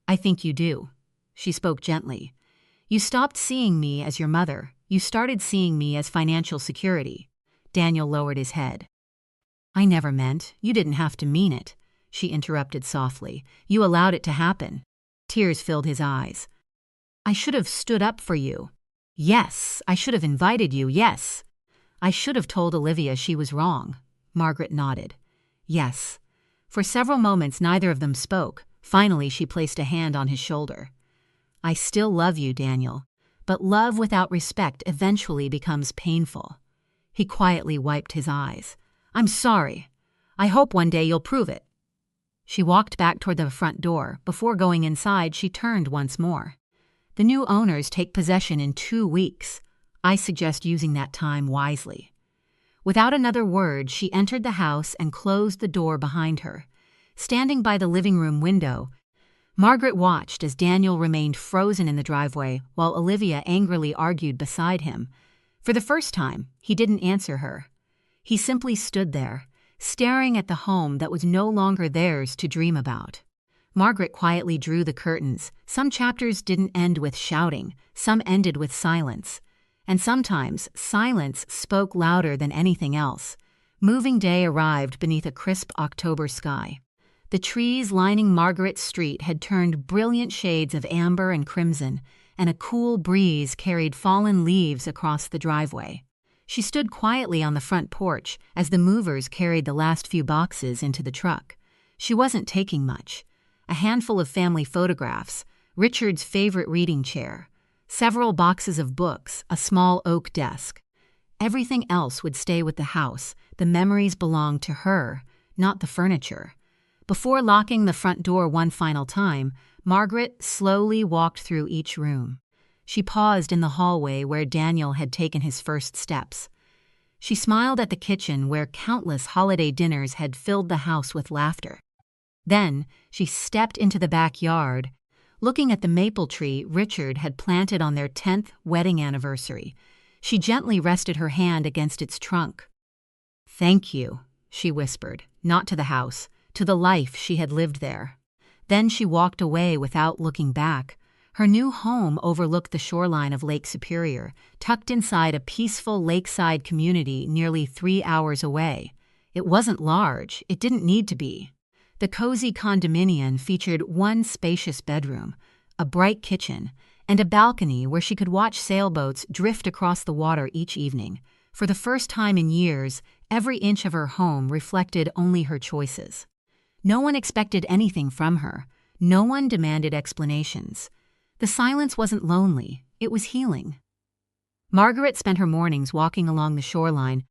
[SPEAKER 1] "I think you do." She spoke gently. "You stopped seeing me as your mother. You started seeing me as financial security." Daniel lowered his head. "I never meant. You didn't have to mean it," she interrupted softly. "You allowed it to happen." Tears filled his eyes. "I should have stood up for you." "Yes, I should have invited you, yes." "I should have told Olivia she was wrong." Margaret nodded. "Yes." For several moments neither of them spoke. Finally she placed a hand on his shoulder. "I still love you, Daniel, but love without respect eventually becomes painful." He quietly wiped his eyes. "I'm sorry. I hope one day you'll prove it." She walked back toward the front door. Before going inside, she turned once more. "The new owners take possession in 2 weeks. I suggest using that time wisely." Without another word, she entered the house and closed the door behind her. Standing by the living room window, Margaret watched as Daniel remained frozen in the driveway while Olivia angrily argued beside him. For the first time, he didn't answer her. He simply stood there, staring at the home that was no longer theirs to dream about. Margaret quietly drew the curtains. Some chapters didn't end with shouting, some ended with silence. And sometimes silence spoke louder than anything else. Moving day arrived beneath a crisp October sky. The trees lining Margaret's street had turned brilliant shades of amber and crimson, and a cool breeze carried fallen leaves across the driveway. She stood quietly on the front porch as the movers carried the last few boxes into the truck. She wasn't taking much. A handful of family photographs, Richard's favorite reading chair, several boxes of books, a small oak desk. Everything else would stay with the house. The memories belonged to her, not the furniture. Before locking the front door one final time, Margaret slowly walked through each room. She paused in the hallway where Daniel had taken his first steps. She smiled at the kitchen where countless holiday dinners had filled the house with laughter. Then she stepped into the backyard, looking at the maple tree Richard had planted on their 10th wedding anniversary. She gently rested her hand against its trunk. "Thank you," she whispered, not to the house, to the life she had lived there. Then she walked away without looking back. Her new home overlooked the shoreline of Lake Superior, tucked inside a peaceful lakeside community nearly 3 hours away. It wasn't large, it didn't need to be. The cozy condominium featured one spacious bedroom, a bright kitchen, and a balcony where she could watch sailboats drift across the water each evening. For the first time in years, every inch of her home reflected only her choices. No one expected anything from her. No one demanded explanations. The silence wasn't lonely, it was healing. Margaret spent her mornings walking along the shoreline,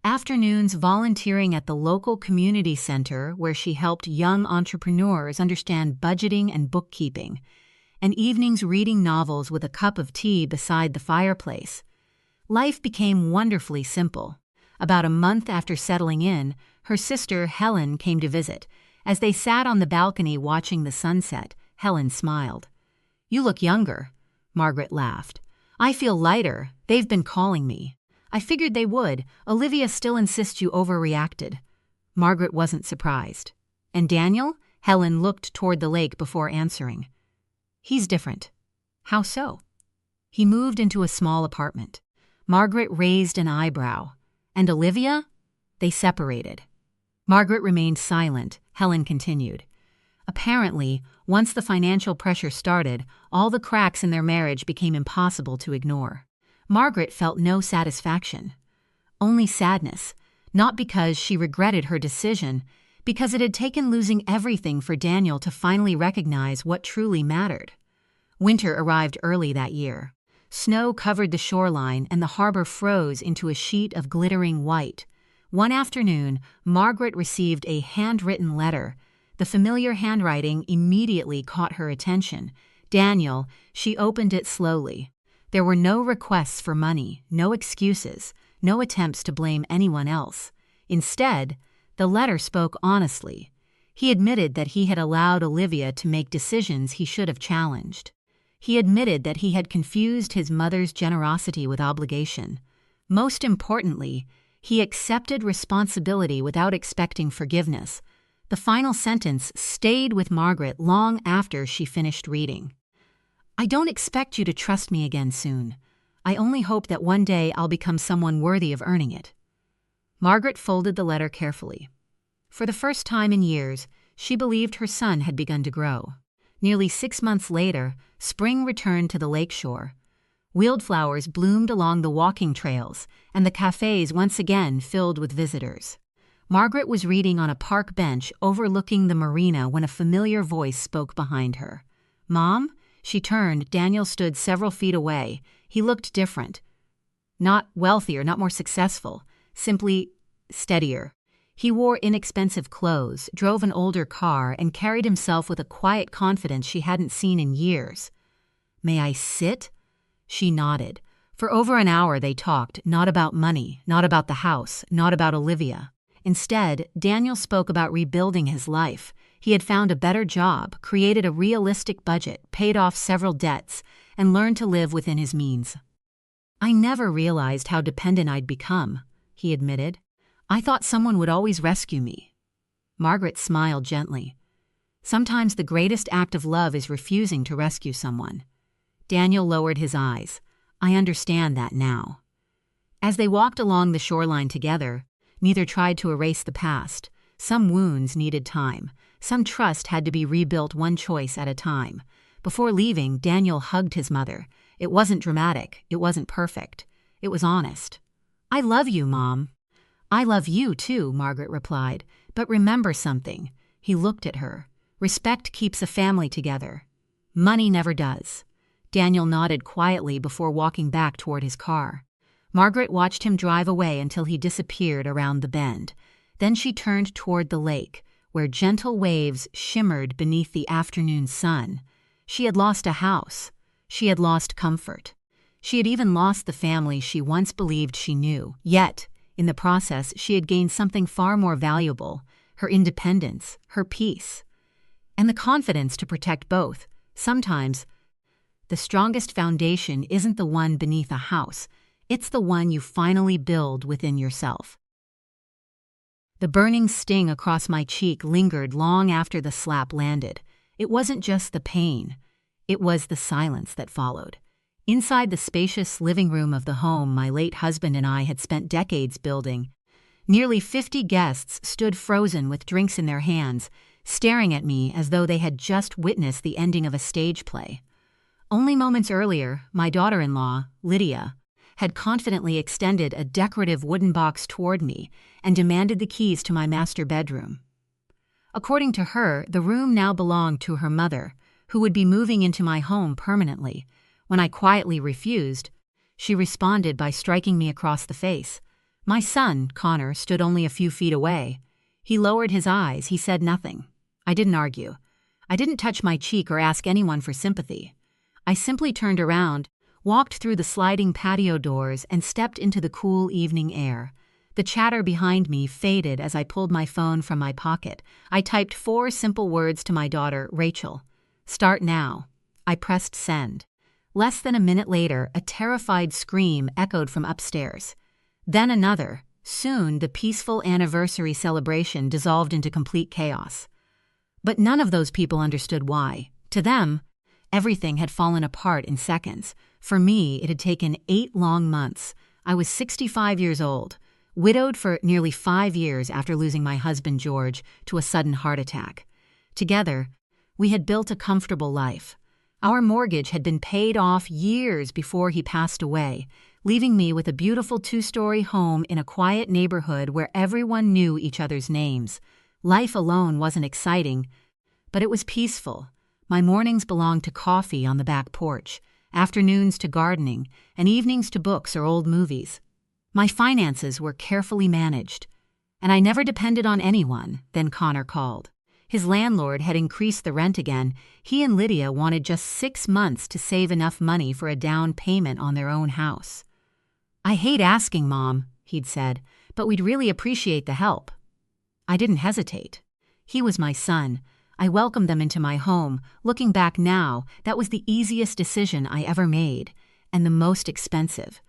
[SPEAKER 1] afternoons volunteering at the local community center where she helped young entrepreneurs understand budgeting and bookkeeping, and evenings reading novels with a cup of tea beside the fireplace. Life became wonderfully simple. About a month after settling in, her sister Helen came to visit. As they sat on the balcony watching the sunset, Helen smiled. "You look younger," Margaret laughed. "I feel lighter. They've been calling me." "I figured they would. Olivia still insists you overreacted." Margaret wasn't surprised. "And Daniel?" Helen looked toward the lake before answering. "He's different." "How so?" "He moved into a small apartment." Margaret raised an eyebrow. "And Olivia?" "They separated." Margaret remained silent. Helen continued. "Apparently, once the financial pressure started, all the cracks in their marriage became impossible to ignore." Margaret felt no satisfaction, only sadness, not because she regretted her decision, because it had taken losing everything for Daniel to finally recognize what truly mattered. Winter arrived early that year. Snow covered the shoreline and the harbor froze into a sheet of glittering white. One afternoon, Margaret received a handwritten letter. The familiar handwriting immediately caught her attention. "Daniel," she opened it slowly. There were no requests for money, no excuses, no attempts to blame anyone else. Instead, the letter spoke honestly. He admitted that he had allowed Olivia to make decisions he should have challenged. He admitted that he had confused his mother's generosity with obligation. Most importantly, he accepted responsibility without expecting forgiveness. The final sentence stayed with Margaret long after she finished reading. "I don't expect you to trust me again soon. I only hope that one day I'll become someone worthy of earning it." Margaret folded the letter carefully. For the first time in years, she believed her son had begun to grow. Nearly 6 months later, spring returned to the lakeshore. Wildflowers bloomed along the walking trails, and the cafes once again filled with visitors. Margaret was reading on a park bench overlooking the marina when a familiar voice spoke behind her. "Mom?" She turned. Daniel stood several feet away. He looked different. Not wealthier, not more successful, simply steadier. He wore inexpensive clothes, drove an older car, and carried himself with a quiet confidence she hadn't seen in years. "May I sit?" She nodded. For over an hour they talked, not about money, not about the house, not about Olivia. Instead, Daniel spoke about rebuilding his life. He had found a better job, created a realistic budget, paid off several debts, and learned to live within his means. "I never realized how dependent I'd become," he admitted. "I thought someone would always rescue me." Margaret smiled gently. "Sometimes the greatest act of love is refusing to rescue someone." Daniel lowered his eyes. "I understand that now." As they walked along the shoreline together, neither tried to erase the past. Some wounds needed time. Some trust had to be rebuilt one choice at a time. Before leaving, Daniel hugged his mother. It wasn't dramatic. It wasn't perfect. It was honest. "I love you, Mom." "I love you, too," Margaret replied. "But remember something." He looked at her. "Respect keeps a family together." Money never does. Daniel nodded quietly before walking back toward his car. Margaret watched him drive away until he disappeared around the bend. Then she turned toward the lake, where gentle waves shimmered beneath the afternoon sun. She had lost a house. She had lost comfort. She had even lost the family she once believed she knew. Yet, in the process, she had gained something far more valuable: her independence, her peace, and the confidence to protect both. Sometimes, the strongest foundation isn't the one beneath a house. It's the one you finally build within yourself. The burning sting across my cheek lingered long after the slap landed. It wasn't just the pain. It was the silence that followed. Inside the spacious living room of the home my late husband and I had spent decades building, nearly 50 guests stood frozen with drinks in their hands, staring at me as though they had just witnessed the ending of a stage play. Only moments earlier, my daughter-in-law, Lydia, had confidently extended a decorative wooden box toward me and demanded the keys to my master bedroom. According to her, the room now belonged to her mother, who would be moving into my home permanently. When I quietly refused, she responded by striking me across the face. My son, Connor, stood only a few feet away. He lowered his eyes. He said nothing. I didn't argue. I didn't touch my cheek or ask anyone for sympathy. I simply turned around, walked through the sliding patio doors, and stepped into the cool evening air. The chatter behind me faded as I pulled my phone from my pocket. I typed 4 simple words to my daughter, Rachel. Start now. I pressed send. Less than a minute later, a terrified scream echoed from upstairs. Then another. Soon, the peaceful anniversary celebration dissolved into complete chaos. But none of those people understood why. To them, everything had fallen apart in seconds. For me, it had taken 8 long months. I was 65 years old, widowed for nearly 5 years after losing my husband George to a sudden heart attack. Together, we had built a comfortable life. Our mortgage had been paid off years before he passed away, leaving me with a beautiful 2-story home in a quiet neighborhood where everyone knew each other's names. Life alone wasn't exciting, but it was peaceful. My mornings belonged to coffee on the back porch, afternoons to gardening, and evenings to books or old movies. My finances were carefully managed, and I never depended on anyone. Then Connor called. His landlord had increased the rent again. He and Lydia wanted just 6 months to save enough money for a down payment on their own house. I hate asking, Mom, he'd said, but we'd really appreciate the help. I didn't hesitate. He was my son. I welcomed them into my home. Looking back now, that was the easiest decision I ever made, and the most expensive.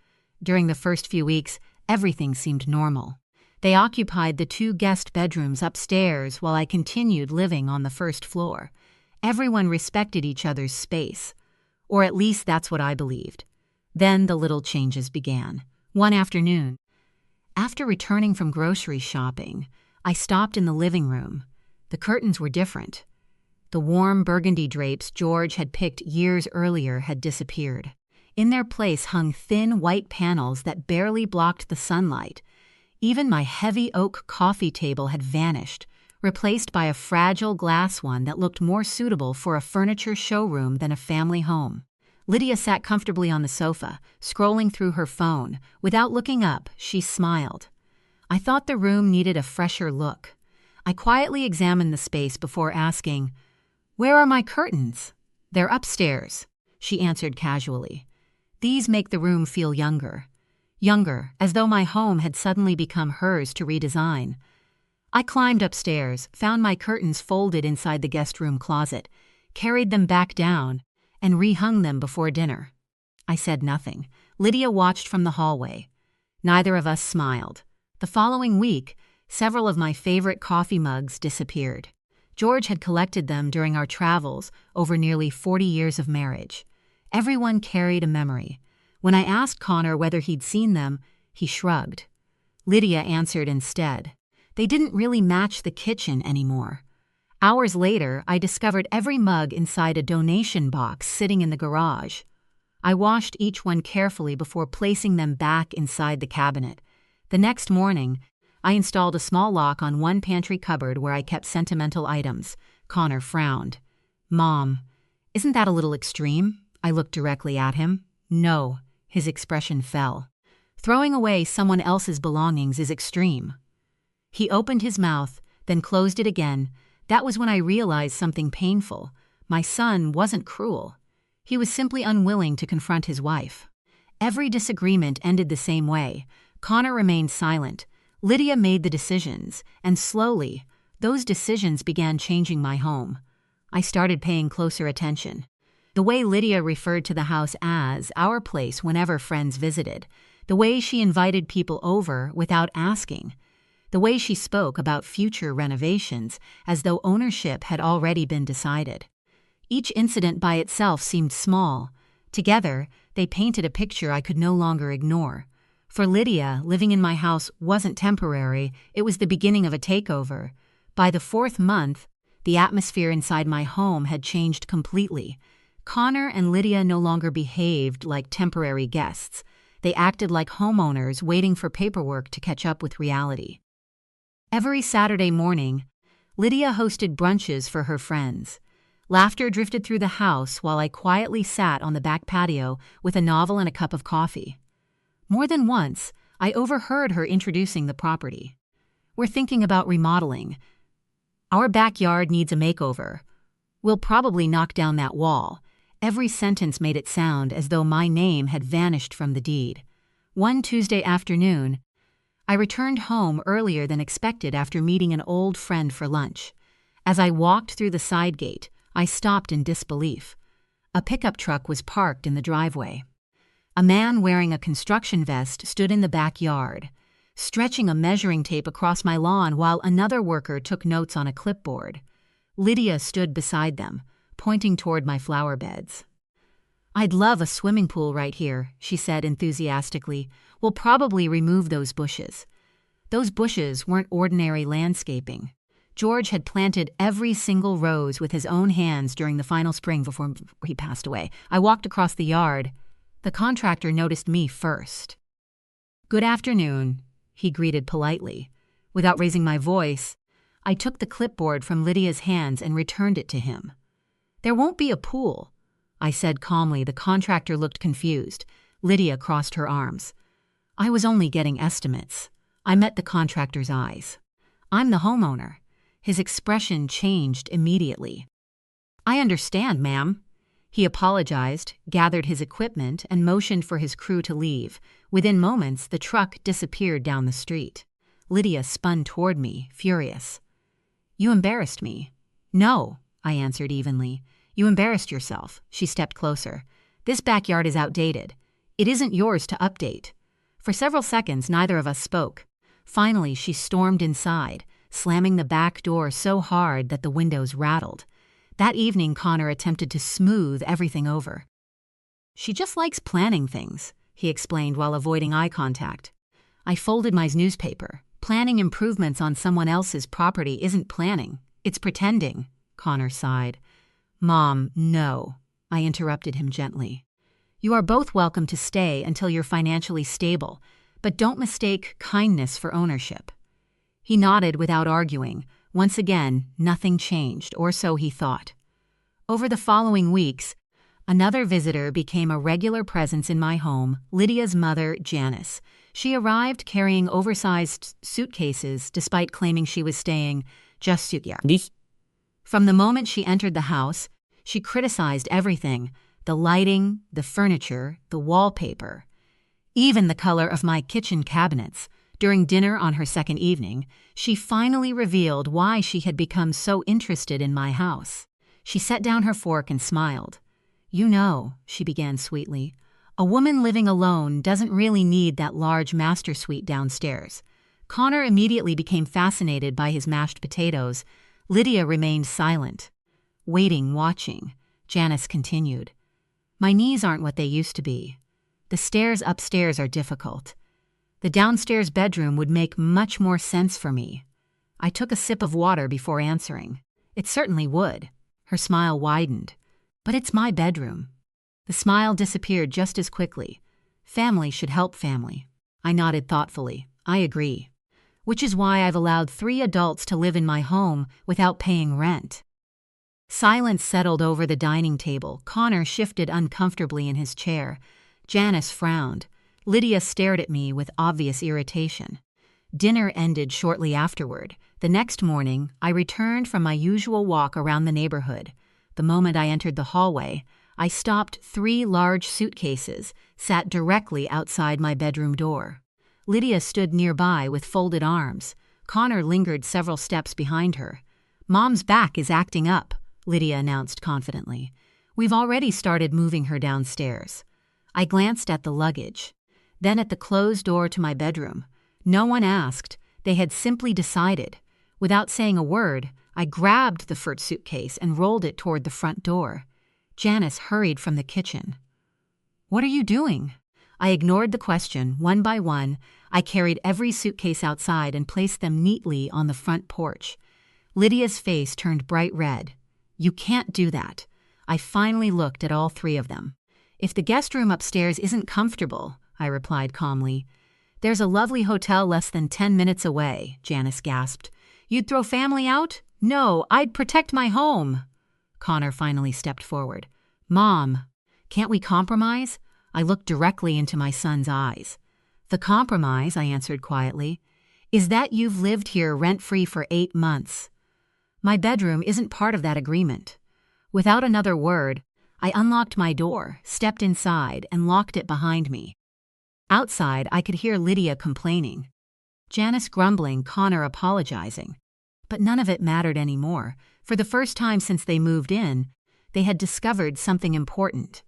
[SPEAKER 1] During the first few weeks, everything seemed normal. They occupied the 2 guest bedrooms upstairs while I continued living on the first floor. Everyone respected each other's space, or at least that's what I believed. Then the little changes began. One afternoon, after returning from grocery shopping, I stopped in the living room. The curtains were different. The warm burgundy drapes George had picked years earlier had disappeared. In their place hung thin white panels that barely blocked the sunlight. Even my heavy oak coffee table had vanished, replaced by a fragile glass one that looked more suitable for a furniture showroom than a family home. Lydia sat comfortably on the sofa, scrolling through her phone. Without looking up, she smiled. I thought the room needed a fresher look. I quietly examined the space before asking, "Where are my curtains?" "They're upstairs," she answered casually. "These make the room feel younger. Younger, as though my home had suddenly become hers to redesign." I climbed upstairs, found my curtains folded inside the guest room closet, carried them back down, and rehung them before dinner. I said nothing. Lydia watched from the hallway. Neither of us smiled. The following week, several of my favorite coffee mugs disappeared. George had collected them during our travels over nearly 40 years of marriage. Everyone carried a memory. When I asked Connor whether he'd seen them, he shrugged. Lydia answered instead. They didn't really match the kitchen anymore. Hours later, I discovered every mug inside a donation box sitting in the garage. I washed each one carefully before placing them back inside the cabinet. The next morning, I installed a small lock on one pantry cupboard where I kept sentimental items. Connor frowned. "Mom, Isn't that a little extreme? I looked directly at him. No, his expression fell. Throwing away someone else's belongings is extreme. He opened his mouth, then closed it again. That was when I realized something painful. My son wasn't cruel. He was simply unwilling to confront his wife. Every disagreement ended the same way. Connor remained silent. Lydia made the decisions, and slowly, those decisions began changing my home. I started paying closer attention. The way Lydia referred to the house as our place whenever friends visited, the way she invited people over without asking, the way she spoke about future renovations as though ownership had already been decided. Each incident by itself seemed small. Together, they painted a picture I could no longer ignore. For Lydia, living in my house wasn't temporary, it was the beginning of a takeover. By the 4th month, the atmosphere inside my home had changed completely. Connor and Lydia no longer behaved like temporary guests. They acted like homeowners waiting for paperwork to catch up with reality. Every Saturday morning, Lydia hosted brunches for her friends. Laughter drifted through the house while I quietly sat on the back patio with a novel and a cup of coffee. More than once, I overheard her introducing the property. We're thinking about remodeling. Our backyard needs a makeover. We'll probably knock down that wall. Every sentence made it sound as though my name had vanished from the deed. One Tuesday afternoon, I returned home earlier than expected after meeting an old friend for lunch. As I walked through the side gate, I stopped in disbelief. A pickup truck was parked in the driveway. A man wearing a construction vest stood in the backyard, stretching a measuring tape across my lawn while another worker took notes on a clipboard. Lydia stood beside them, pointing toward my flower beds. "I'd love a swimming pool right here," she said enthusiastically. "We'll probably remove those bushes." Those bushes weren't ordinary landscaping. George had planted every single rose with his own hands during the final spring before he passed away. I walked across the yard. The contractor noticed me first. "Good afternoon," he greeted politely. Without raising my voice, I took the clipboard from Lydia's hands and returned it to him. "There won't be a pool," I said calmly. The contractor looked confused. Lydia crossed her arms. I was only getting estimates. I met the contractor's eyes. "I'm the homeowner." His expression changed immediately. "I understand, ma'am." He apologized, gathered his equipment, and motioned for his crew to leave. Within moments, the truck disappeared down the street. Lydia spun toward me, furious. "You embarrassed me." "No," I answered evenly. "You embarrassed yourself." She stepped closer. "This backyard is outdated. It isn't yours to update." For several seconds, neither of us spoke. Finally, she stormed inside, slamming the back door so hard that the windows rattled. That evening, Connor attempted to smooth everything over. "She just likes planning things," he explained while avoiding eye contact. I folded my newspaper. "Planning improvements on someone else's property isn't planning. It's pretending," Connor sighed. "Mom, no," I interrupted him gently. "You are both welcome to stay until you're financially stable, but don't mistake kindness for ownership." He nodded without arguing. Once again, nothing changed, or so he thought. Over the following weeks, another visitor became a regular presence in my home, Lydia's mother, Janice. She arrived carrying oversized suitcases despite claiming she was staying just this. From the moment she entered the house, she criticized everything: the lighting, the furniture, the wallpaper, even the color of my kitchen cabinets. During dinner on her second evening, she finally revealed why she had become so interested in my house. She set down her fork and smiled. "You know," she began sweetly, "a woman living alone doesn't really need that large master suite downstairs." Connor immediately became fascinated by his mashed potatoes. Lydia remained silent, waiting, watching. Janice continued. "My knees aren't what they used to be. The stairs upstairs are difficult. The downstairs bedroom would make much more sense for me." I took a sip of water before answering. "It certainly would." Her smile widened. "But it's my bedroom." The smile disappeared just as quickly. "Family should help family." I nodded thoughtfully. "I agree. Which is why I've allowed 3 adults to live in my home without paying rent." Silence settled over the dining table. Connor shifted uncomfortably in his chair. Janice frowned. Lydia stared at me with obvious irritation. Dinner ended shortly afterward. The next morning, I returned from my usual walk around the neighborhood. The moment I entered the hallway, I stopped 3 large suitcases, sat directly outside my bedroom door. Lydia stood nearby with folded arms. Connor lingered several steps behind her. "Mom's back is acting up," Lydia announced confidently. "We've already started moving her downstairs." I glanced at the luggage, then at the closed door to my bedroom. No one asked. They had simply decided. Without saying a word, I grabbed the first suitcase and rolled it toward the front door. Janice hurried from the kitchen. "What are you doing?" I ignored the question. One by one, I carried every suitcase outside and placed them neatly on the front porch. Lydia's face turned bright red. "You can't do that." I finally looked at all 3 of them. "If the guest room upstairs isn't comfortable," I replied calmly. "There's a lovely hotel less than 10 minutes away," Janice gasped. "You'd throw family out?" "No, I'd protect my home." Connor finally stepped forward. "Mom, can't we compromise?" I looked directly into my son's eyes. "The compromise," I answered quietly, "is that you've lived here rent-free for 8 months. My bedroom isn't part of that agreement." Without another word, I unlocked my door, stepped inside, and locked it behind me. Outside, I could hear Lydia complaining, Janice grumbling, Connor apologizing. But none of it mattered anymore. For the first time since they moved in, they had discovered something important.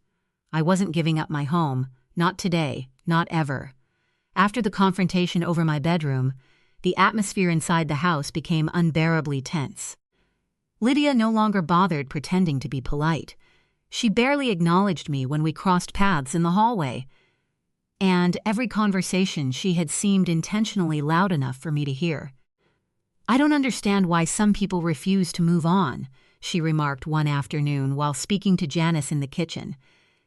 [SPEAKER 1] I wasn't giving up my home, not today, not ever. After the confrontation over my bedroom, the atmosphere inside the house became unbearably tense. Lydia no longer bothered pretending to be polite. She barely acknowledged me when we crossed paths in the hallway. And every conversation she had seemed intentionally loud enough for me to hear. "I don't understand why some people refuse to move on," she remarked one afternoon while speaking to Janice in the kitchen.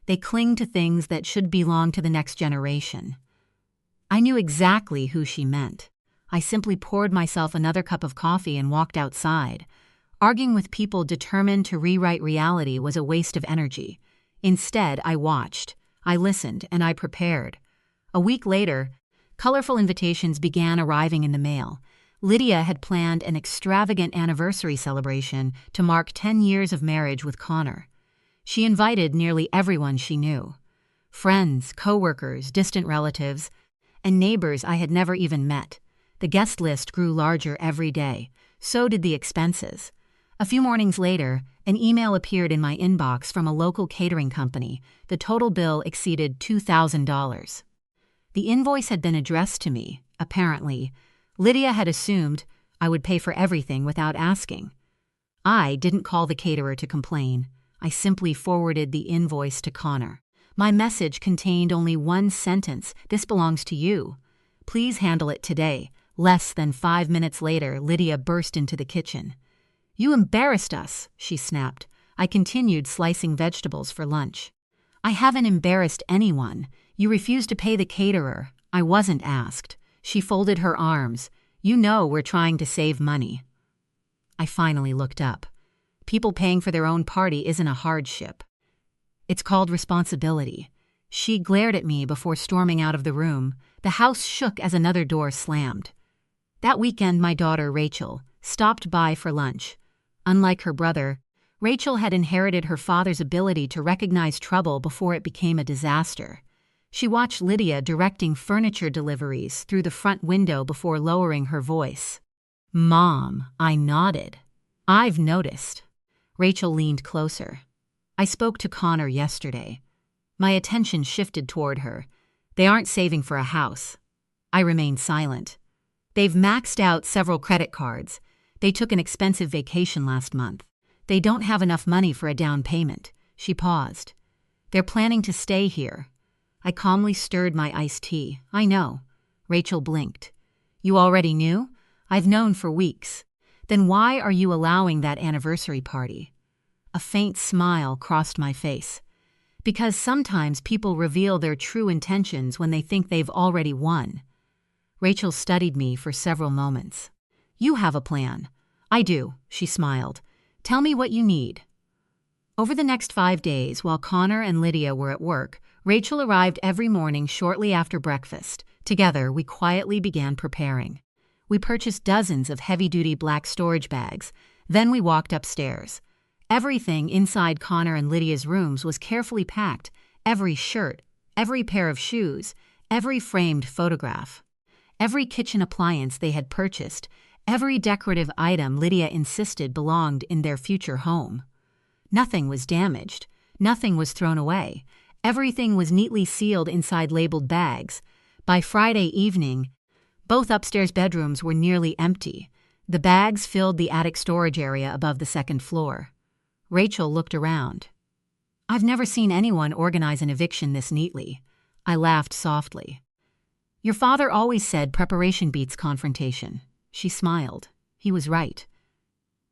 [SPEAKER 1] "They cling to things that should belong to the next generation." I knew exactly who she meant. I simply poured myself another cup of coffee and walked outside. Arguing with people determined to rewrite reality was a waste of energy. Instead, I watched, I listened, and I prepared. A week later, colorful invitations began arriving in the mail. Lydia had planned an extravagant anniversary celebration to mark 10 years of marriage with Connor. She invited nearly everyone she knew. Friends, coworkers, distant relatives, and neighbors I had never even met. The guest list grew larger every day. So did the expenses. A few mornings later, an email appeared in my inbox from a local catering company. The total bill exceeded $2,000. The invoice had been addressed to me, apparently. Lydia had assumed I would pay for everything without asking. I didn't call the caterer to complain. I simply forwarded the invoice to Connor. My message contained only one sentence: "This belongs to you. Please handle it today." Less than 5 minutes later, Lydia burst into the kitchen. "You embarrassed us," she snapped. I continued slicing vegetables for lunch. "I haven't embarrassed anyone. You refused to pay the caterer. I wasn't asked." She folded her arms. "You know we're trying to save money." I finally looked up. People paying for their own party isn't a hardship. It's called responsibility. She glared at me before storming out of the room. The house shook as another door slammed. That weekend, my daughter, Rachel, stopped by for lunch. Unlike her brother, Rachel had inherited her father's ability to recognize trouble before it became a disaster. She watched Lydia directing furniture deliveries through the front window before lowering her voice. "Mom," I nodded. "I've noticed." Rachel leaned closer. "I spoke to Connor yesterday." My attention shifted toward her. "They aren't saving for a house." I remained silent. "They've maxed out several credit cards. They took an expensive vacation last month. They don't have enough money for a down payment." She paused. "They're planning to stay here." I calmly stirred my iced tea. "I know." Rachel blinked. "You already knew?" "I've known for weeks." "Then why are you allowing that anniversary party?" A faint smile crossed my face. "Because sometimes people reveal their true intentions when they think they've already won." Rachel studied me for several moments. "You have a plan." "I do," she smiled. Tell me what you need." Over the next 5 days, while Connor and Lydia were at work, Rachel arrived every morning shortly after breakfast. Together, we quietly began preparing. We purchased dozens of heavy-duty black storage bags. Then we walked upstairs. Everything inside Connor and Lydia's rooms was carefully packed. Every shirt, every pair of shoes, every framed photograph, every kitchen appliance they had purchased, every decorative item Lydia insisted belonged in their future home. Nothing was damaged. Nothing was thrown away. Everything was neatly sealed inside labeled bags. By Friday evening, both upstairs bedrooms were nearly empty. The bags filled the attic storage area above the second floor. Rachel looked around. "I've never seen anyone organize an eviction this neatly." I laughed softly. "Your father always said preparation beats confrontation." She smiled. He was right.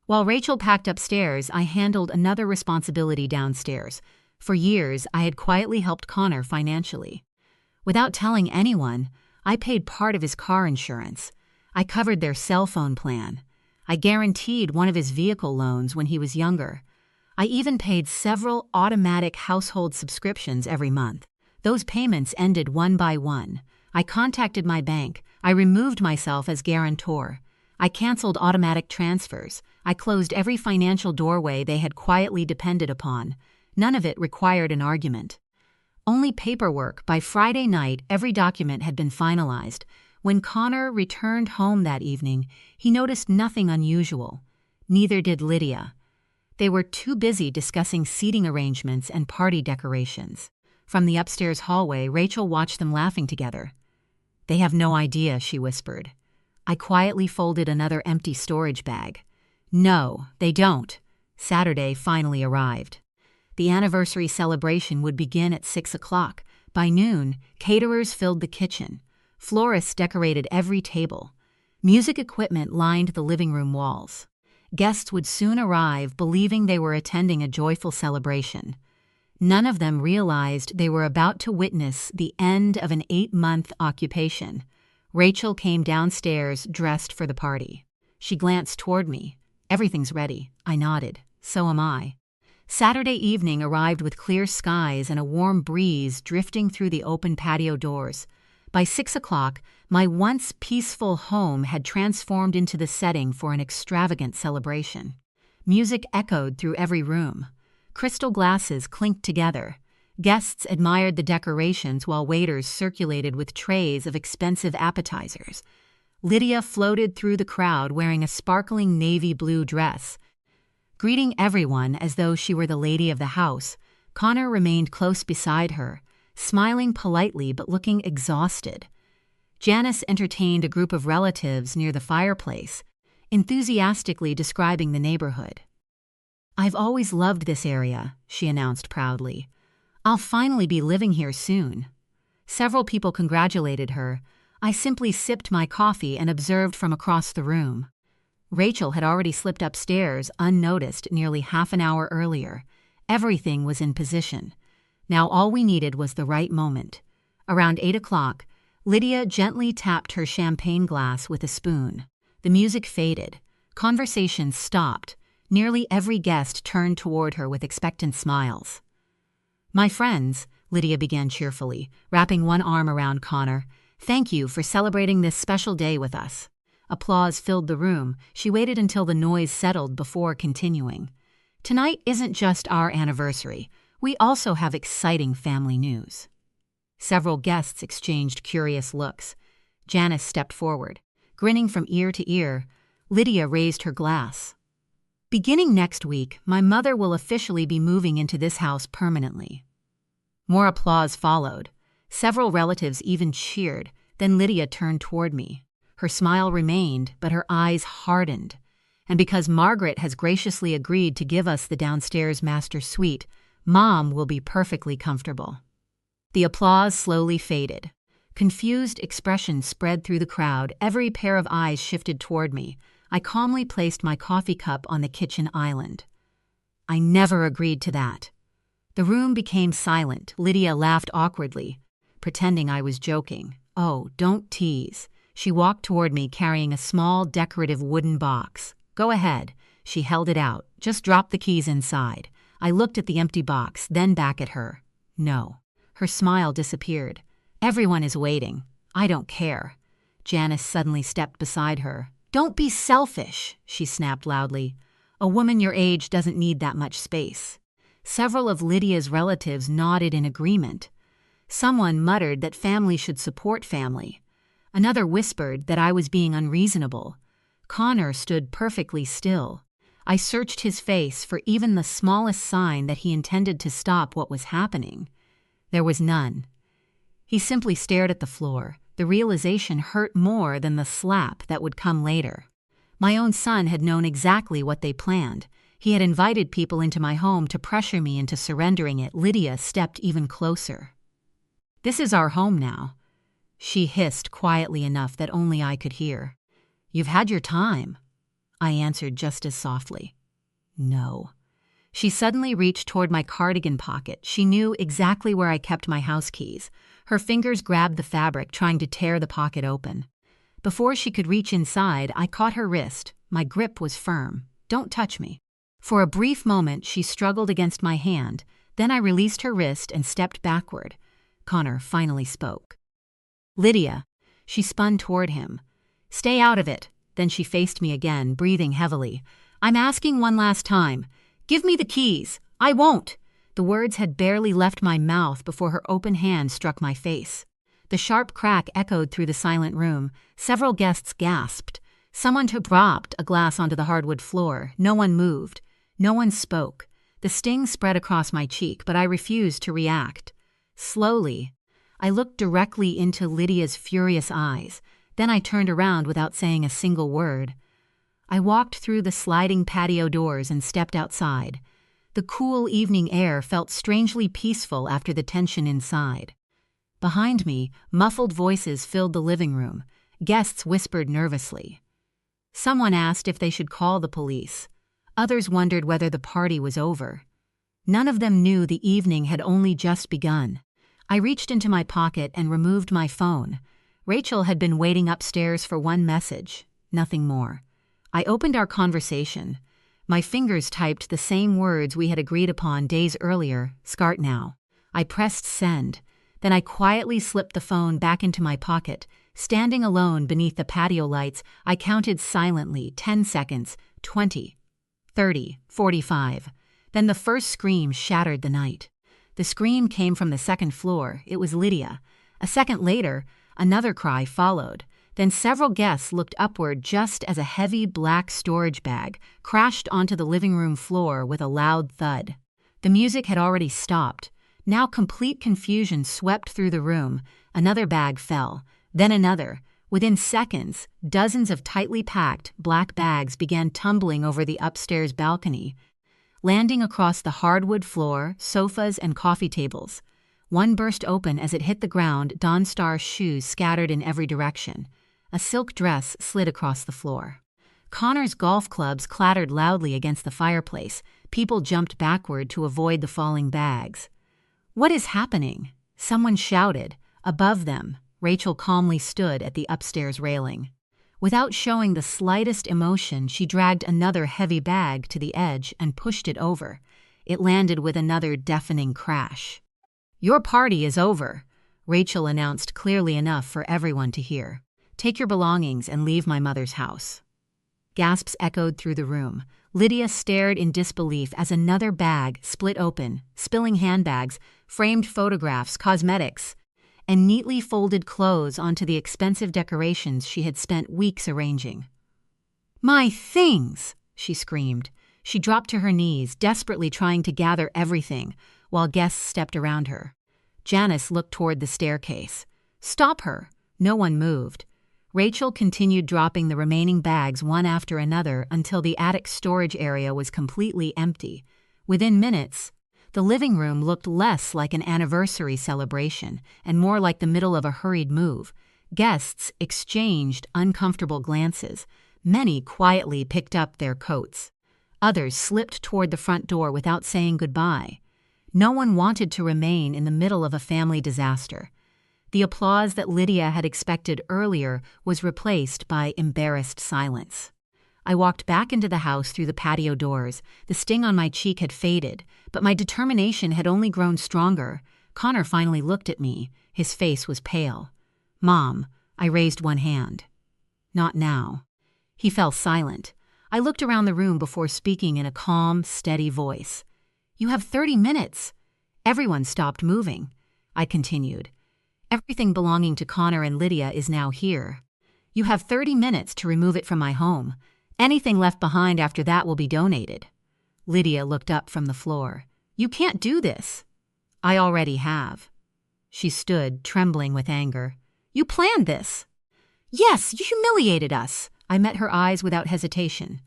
[SPEAKER 1] While Rachel packed upstairs, I handled another responsibility downstairs. For years, I had quietly helped Connor financially. Without telling anyone, I paid part of his car insurance. I covered their cell phone plan. I guaranteed one of his vehicle loans when he was younger. I even paid several automatic household subscriptions every month. Those payments ended one by one. I contacted my bank. I removed myself as guarantor. I canceled automatic transfers. I closed every financial doorway they had quietly depended upon. None of it required an argument. Only paperwork. By Friday night, every document had been finalized. When Connor returned home that evening, he noticed nothing unusual. Neither did Lydia. They were too busy discussing seating arrangements and party decorations. From the upstairs hallway, Rachel watched them laughing together. "They have no idea," she whispered. I quietly folded another empty storage bag. "No, they don't." Saturday finally arrived. The anniversary celebration would begin at 6 o'clock. By noon, caterers filled the kitchen. Florists decorated every table. Music equipment lined the living room walls. Guests would soon arrive, believing they were attending a joyful celebration. None of them realized they were about to witness the end of an 8-month occupation. Rachel came downstairs dressed for the party. She glanced toward me. "Everything's ready." I nodded. "So am I." Saturday evening arrived with clear skies and a warm breeze drifting through the open patio doors. By 6 o'clock, my once peaceful home had transformed into the setting for an extravagant celebration. Music echoed through every room. Crystal glasses clinked together. Guests admired the decorations while waiters circulated with trays of expensive appetizers. Lydia floated through the crowd wearing a sparkling navy blue dress. Greeting everyone as though she were the lady of the house, Connor remained close beside her, smiling politely but looking exhausted. Janice entertained a group of relatives near the fireplace, enthusiastically describing the neighborhood. "I've always loved this area," she announced proudly. "I'll finally be living here soon." Several people congratulated her. I simply sipped my coffee and observed from across the room. Rachel had already slipped upstairs unnoticed nearly half an hour earlier. Everything was in position. Now all we needed was the right moment. Around 8 o'clock, Lydia gently tapped her champagne glass with a spoon. The music faded. Conversation stopped. Nearly every guest turned toward her with expectant smiles. "My friends," Lydia began cheerfully, wrapping one arm around Connor, "thank you for celebrating this special day with us." Applause filled the room. She waited until the noise settled before continuing. "Tonight isn't just our anniversary. We also have exciting family news." Several guests exchanged curious looks. Janice stepped forward. Grinning from ear to ear, Lydia raised her glass. "Beginning next week, my mother will officially be moving into this house permanently." More applause followed. Several relatives even cheered. Then Lydia turned toward me. Her smile remained, but her eyes hardened. "And because Margaret has graciously agreed to give us the downstairs master suite, Mom will be perfectly comfortable." The applause slowly faded. Confused expressions spread through the crowd. Every pair of eyes shifted toward me. I calmly placed my coffee cup on the kitchen island. "I never agreed to that." The room became silent. Lydia laughed awkwardly, pretending I was joking. "Oh, don't tease." She walked toward me carrying a small decorative wooden box. "Go ahead." She held it out. Just drop the keys inside." I looked at the empty box, then back at her. "No." Her smile disappeared. "Everyone is waiting. I don't care." Janice suddenly stepped beside her. "Don't be selfish," she snapped loudly. "A woman your age doesn't need that much space." Several of Lydia's relatives nodded in agreement. Someone muttered that family should support family. Another whispered that I was being unreasonable. Connor stood perfectly still. I searched his face for even the smallest sign that he intended to stop what was happening. There was none. He simply stared at the floor. The realization hurt more than the slap that would come later. My own son had known exactly what they planned. He had invited people into my home to pressure me into surrendering it. Lydia stepped even closer. "This is our home now," she hissed quietly enough that only I could hear. "You've had your time." I answered just as softly. "No." She suddenly reached toward my cardigan pocket. She knew exactly where I kept my house keys. Her fingers grabbed the fabric, trying to tear the pocket open. Before she could reach inside, I caught her wrist. My grip was firm. "Don't touch me." For a brief moment, she struggled against my hand. Then I released her wrist and stepped backward. Connor finally spoke. "Lydia." She spun toward him. "Stay out of it." Then she faced me again, breathing heavily. "I'm asking one last time. Give me the keys." "I won't." The words had barely left my mouth before her open hand struck my face. The sharp crack echoed through the silent room. Several guests gasped. Someone dropped a glass onto the hardwood floor. No one moved. No one spoke. The sting spread across my cheek, but I refused to react. Slowly, I looked directly into Lydia's furious eyes. Then I turned around without saying a single word. I walked through the sliding patio doors and stepped outside. The cool evening air felt strangely peaceful after the tension inside. Behind me, muffled voices filled the living room. Guests whispered nervously. Someone asked if they should call the police. Others wondered whether the party was over. None of them knew the evening had only just begun. I reached into my pocket and removed my phone. Rachel had been waiting upstairs for one message, nothing more. I opened our conversation. My fingers typed the same words we had agreed upon days earlier, "Scart now." I pressed send. Then I quietly slipped the phone back into my pocket. Standing alone beneath the patio lights, I counted silently 10 seconds, 20, 30, 45. Then the first scream shattered the night. The scream came from the second floor. It was Lydia. A second later, another cry followed. Then several guests looked upward just as a heavy black storage bag crashed onto the living room floor with a loud thud. The music had already stopped. Now complete confusion swept through the room. Another bag fell, then another. Within seconds, dozens of tightly packed black bags began tumbling over the upstairs balcony, landing across the hardwood floor, sofas, and coffee tables. One burst open as it hit the ground. Dawn Star's shoes scattered in every direction. A silk dress slid across the floor. Connor's golf clubs clattered loudly against the fireplace. People jumped backward to avoid the falling bags. "What is happening?" Someone shouted. Above them, Rachel calmly stood at the upstairs railing. Without showing the slightest emotion, she dragged another heavy bag to the edge and pushed it over. It landed with another deafening crash. "Your party is over," Rachel announced clearly enough for everyone to hear. "Take your belongings and leave my mother's house." Gasps echoed through the room. Lydia stared in disbelief as another bag split open, spilling handbags, framed photographs, cosmetics, and neatly folded clothes onto the expensive decorations she had spent weeks arranging. "My things!" she screamed. She dropped to her knees, desperately trying to gather everything, while guests stepped around her. Janice looked toward the staircase. "Stop her!" No one moved. Rachel continued dropping the remaining bags one after another until the attic storage area was completely empty. Within minutes, the living room looked less like an anniversary celebration and more like the middle of a hurried move. Guests exchanged uncomfortable glances. Many quietly picked up their coats. Others slipped toward the front door without saying goodbye. No one wanted to remain in the middle of a family disaster. The applause that Lydia had expected earlier was replaced by embarrassed silence. I walked back into the house through the patio doors. The sting on my cheek had faded, but my determination had only grown stronger. Connor finally looked at me. His face was pale. "Mom," I raised one hand. "Not now." He fell silent. I looked around the room before speaking in a calm, steady voice. "You have 30 minutes." Everyone stopped moving. I continued. "Everything belonging to Connor and Lydia is now here. You have 30 minutes to remove it from my home. Anything left behind after that will be donated." Lydia looked up from the floor. "You can't do this." "I already have." She stood, trembling with anger. "You planned this." "Yes, you humiliated us." I met her eyes without hesitation.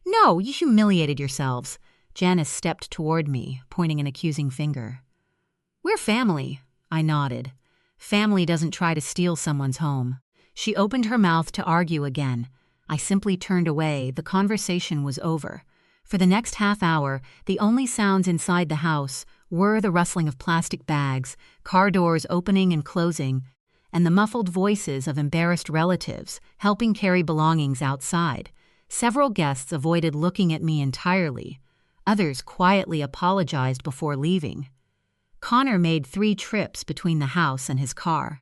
[SPEAKER 1] "No, you humiliated yourselves." Janice stepped toward me, pointing an accusing finger. "We're family." I nodded. Family doesn't try to steal someone's home. She opened her mouth to argue again. I simply turned away. The conversation was over. For the next half hour, the only sounds inside the house were the rustling of plastic bags, car doors opening and closing, and the muffled voices of embarrassed relatives helping carry belongings outside. Several guests avoided looking at me entirely. Others quietly apologized before leaving. Connor made 3 trips between the house and his car.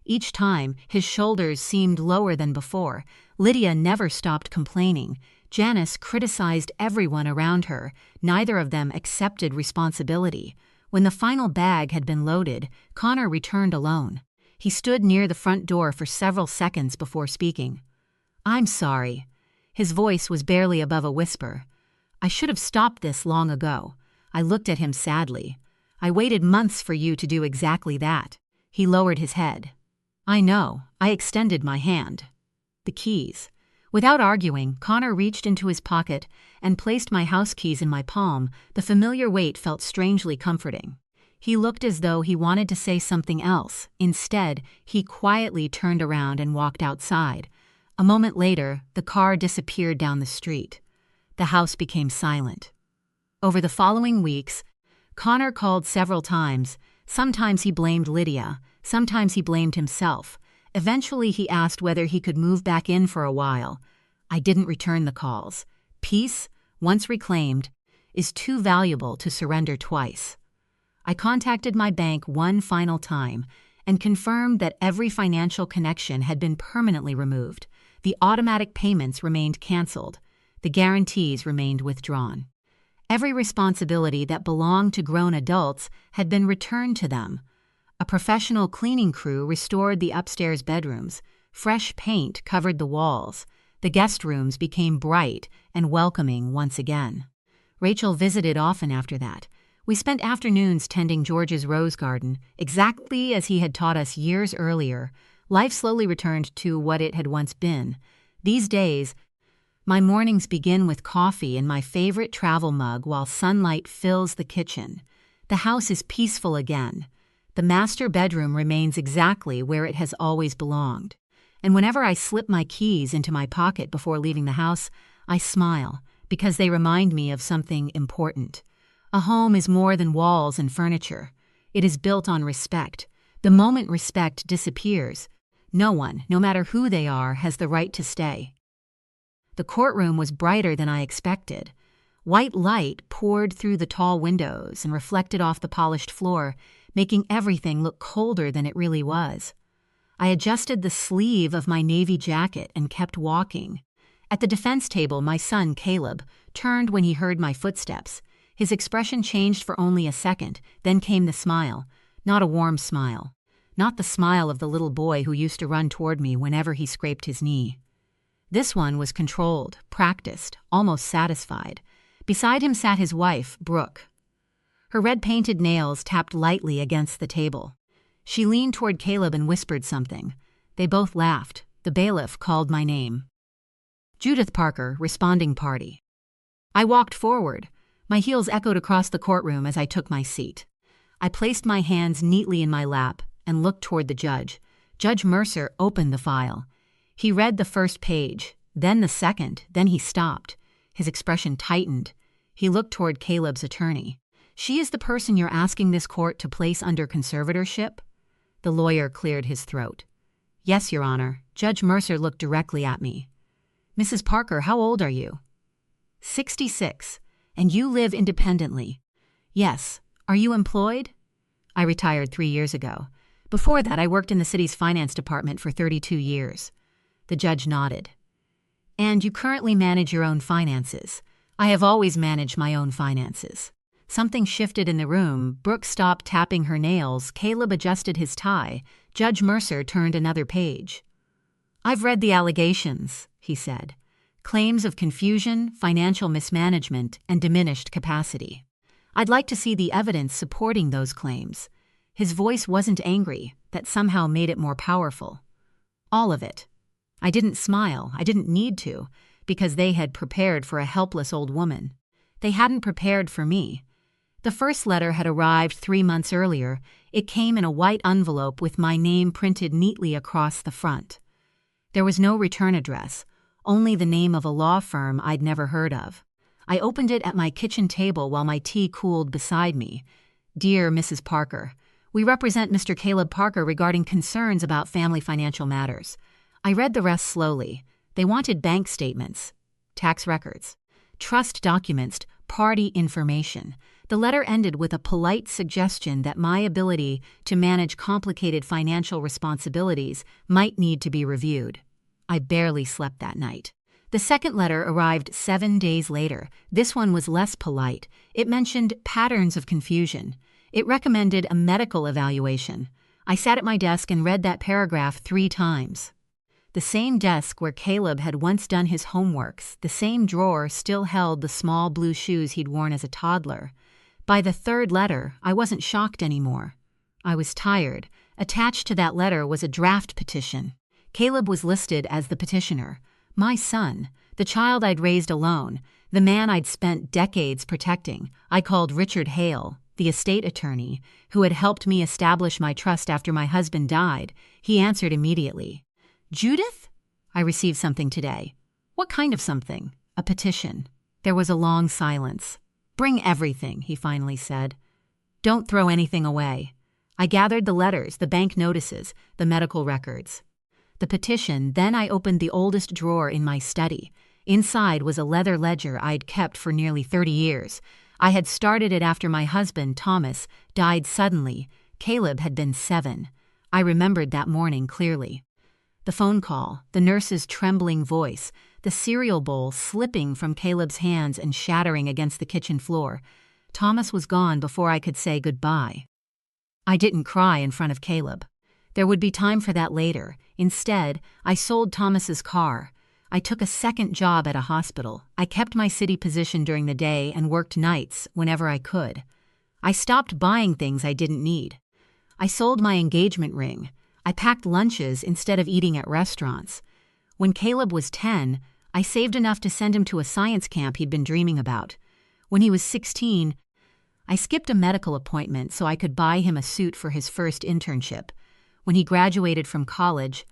[SPEAKER 1] Each time, his shoulders seemed lower than before. Lydia never stopped complaining. Janice criticized everyone around her. Neither of them accepted responsibility. When the final bag had been loaded, Connor returned alone. He stood near the front door for several seconds before speaking. "I'm sorry." His voice was barely above a whisper. "I should have stopped this long ago." I looked at him sadly. "I waited months for you to do exactly that." He lowered his head. "I know." I extended my hand. "The keys." Without arguing, Connor reached into his pocket and placed my house keys in my palm. The familiar weight felt strangely comforting. He looked as though he wanted to say something else. Instead, he quietly turned around and walked outside. A moment later, the car disappeared down the street. The house became silent. Over the following weeks, Connor called several times. Sometimes he blamed Lydia. Sometimes he blamed himself. Eventually, he asked whether he could move back in for a while. I didn't return the calls. Peace, once reclaimed, is too valuable to surrender twice. I contacted my bank one final time and confirmed that every financial connection had been permanently removed. The automatic payments remained canceled. The guarantees remained withdrawn. Every responsibility that belonged to grown adults had been returned to them. A professional cleaning crew restored the upstairs bedrooms. Fresh paint covered the walls. The guest rooms became bright and welcoming once again. Rachel visited often after that. We spent afternoons tending George's rose garden, exactly as he had taught us years earlier. Life slowly returned to what it had once been. These days, my mornings begin with coffee in my favorite travel mug while sunlight fills the kitchen. The house is peaceful again. The master bedroom remains exactly where it has always belonged. And whenever I slip my keys into my pocket before leaving the house, I smile because they remind me of something important. A home is more than walls and furniture. It is built on respect. The moment respect disappears, no one, no matter who they are, has the right to stay. The courtroom was brighter than I expected. White light poured through the tall windows and reflected off the polished floor, making everything look colder than it really was. I adjusted the sleeve of my navy jacket and kept walking. At the defense table, my son, Caleb, turned when he heard my footsteps. His expression changed for only a second, then came the smile. Not a warm smile. Not the smile of the little boy who used to run toward me whenever he scraped his knee. This one was controlled, practiced, almost satisfied. Beside him sat his wife, Brooke. Her red-painted nails tapped lightly against the table. She leaned toward Caleb and whispered something. They both laughed. The bailiff called my name. "Judith Parker, responding party." I walked forward. My heels echoed across the courtroom as I took my seat. I placed my hands neatly in my lap and looked toward the judge. Judge Mercer opened the file. He read the first page, then the second, then he stopped. His expression tightened. He looked toward Caleb's attorney. "She is the person you're asking this court to place under conservatorship?" The lawyer cleared his throat. "Yes, Your Honor." Judge Mercer looked directly at me. Mrs. Parker, how old are you? 66. And you live independently? Yes. Are you employed? I retired 3 years ago. Before that, I worked in the city's finance department for 32 years. The judge nodded. And you currently manage your own finances. I have always managed my own finances. Something shifted in the room. Brooke stopped tapping her nails. Caleb adjusted his tie. Judge Mercer turned another page. I've read the allegations, he said. Claims of confusion, financial mismanagement, and diminished capacity. I'd like to see the evidence supporting those claims. His voice wasn't angry. That somehow made it more powerful. All of it. I didn't smile. I didn't need to, because they had prepared for a helpless old woman. They hadn't prepared for me. The first letter had arrived 3 months earlier. It came in a white envelope with my name printed neatly across the front. There was no return address, only the name of a law firm I'd never heard of. I opened it at my kitchen table while my tea cooled beside me. Dear Mrs. Parker, we represent Mr. Caleb Parker regarding concerns about family financial matters. I read the rest slowly. They wanted bank statements, tax records, trust documents, party information. The letter ended with a polite suggestion that my ability to manage complicated financial responsibilities might need to be reviewed. I barely slept that night. The second letter arrived 7 days later. This one was less polite. It mentioned patterns of confusion. It recommended a medical evaluation. I sat at my desk and read that paragraph 3 times. The same desk where Caleb had once done his homeworks, the same drawer still held the small blue shoes he'd worn as a toddler. By the third letter, I wasn't shocked anymore. I was tired. Attached to that letter was a draft petition. Caleb was listed as the petitioner. My son, the child I'd raised alone, the man I'd spent decades protecting. I called Richard Hale, the estate attorney, who had helped me establish my trust after my husband died. He answered immediately. Judith? I received something today. What kind of something? A petition. There was a long silence. Bring everything, he finally said. Don't throw anything away. I gathered the letters, the bank notices, the medical records. The petition, then I opened the oldest drawer in my study. Inside was a leather ledger I'd kept for nearly 30 years. I had started it after my husband, Thomas, died suddenly. Caleb had been 7. I remembered that morning clearly. The phone call, the nurse's trembling voice, the cereal bowl slipping from Caleb's hands and shattering against the kitchen floor. Thomas was gone before I could say goodbye. I didn't cry in front of Caleb. There would be time for that later. Instead, I sold Thomas's car. I took a second job at a hospital. I kept my city position during the day and worked nights whenever I could. I stopped buying things I didn't need. I sold my engagement ring. I packed lunches instead of eating at restaurants. When Caleb was 10, I saved enough to send him to a science camp he'd been dreaming about. When he was 16, I skipped a medical appointment so I could buy him a suit for his first internship. When he graduated from college,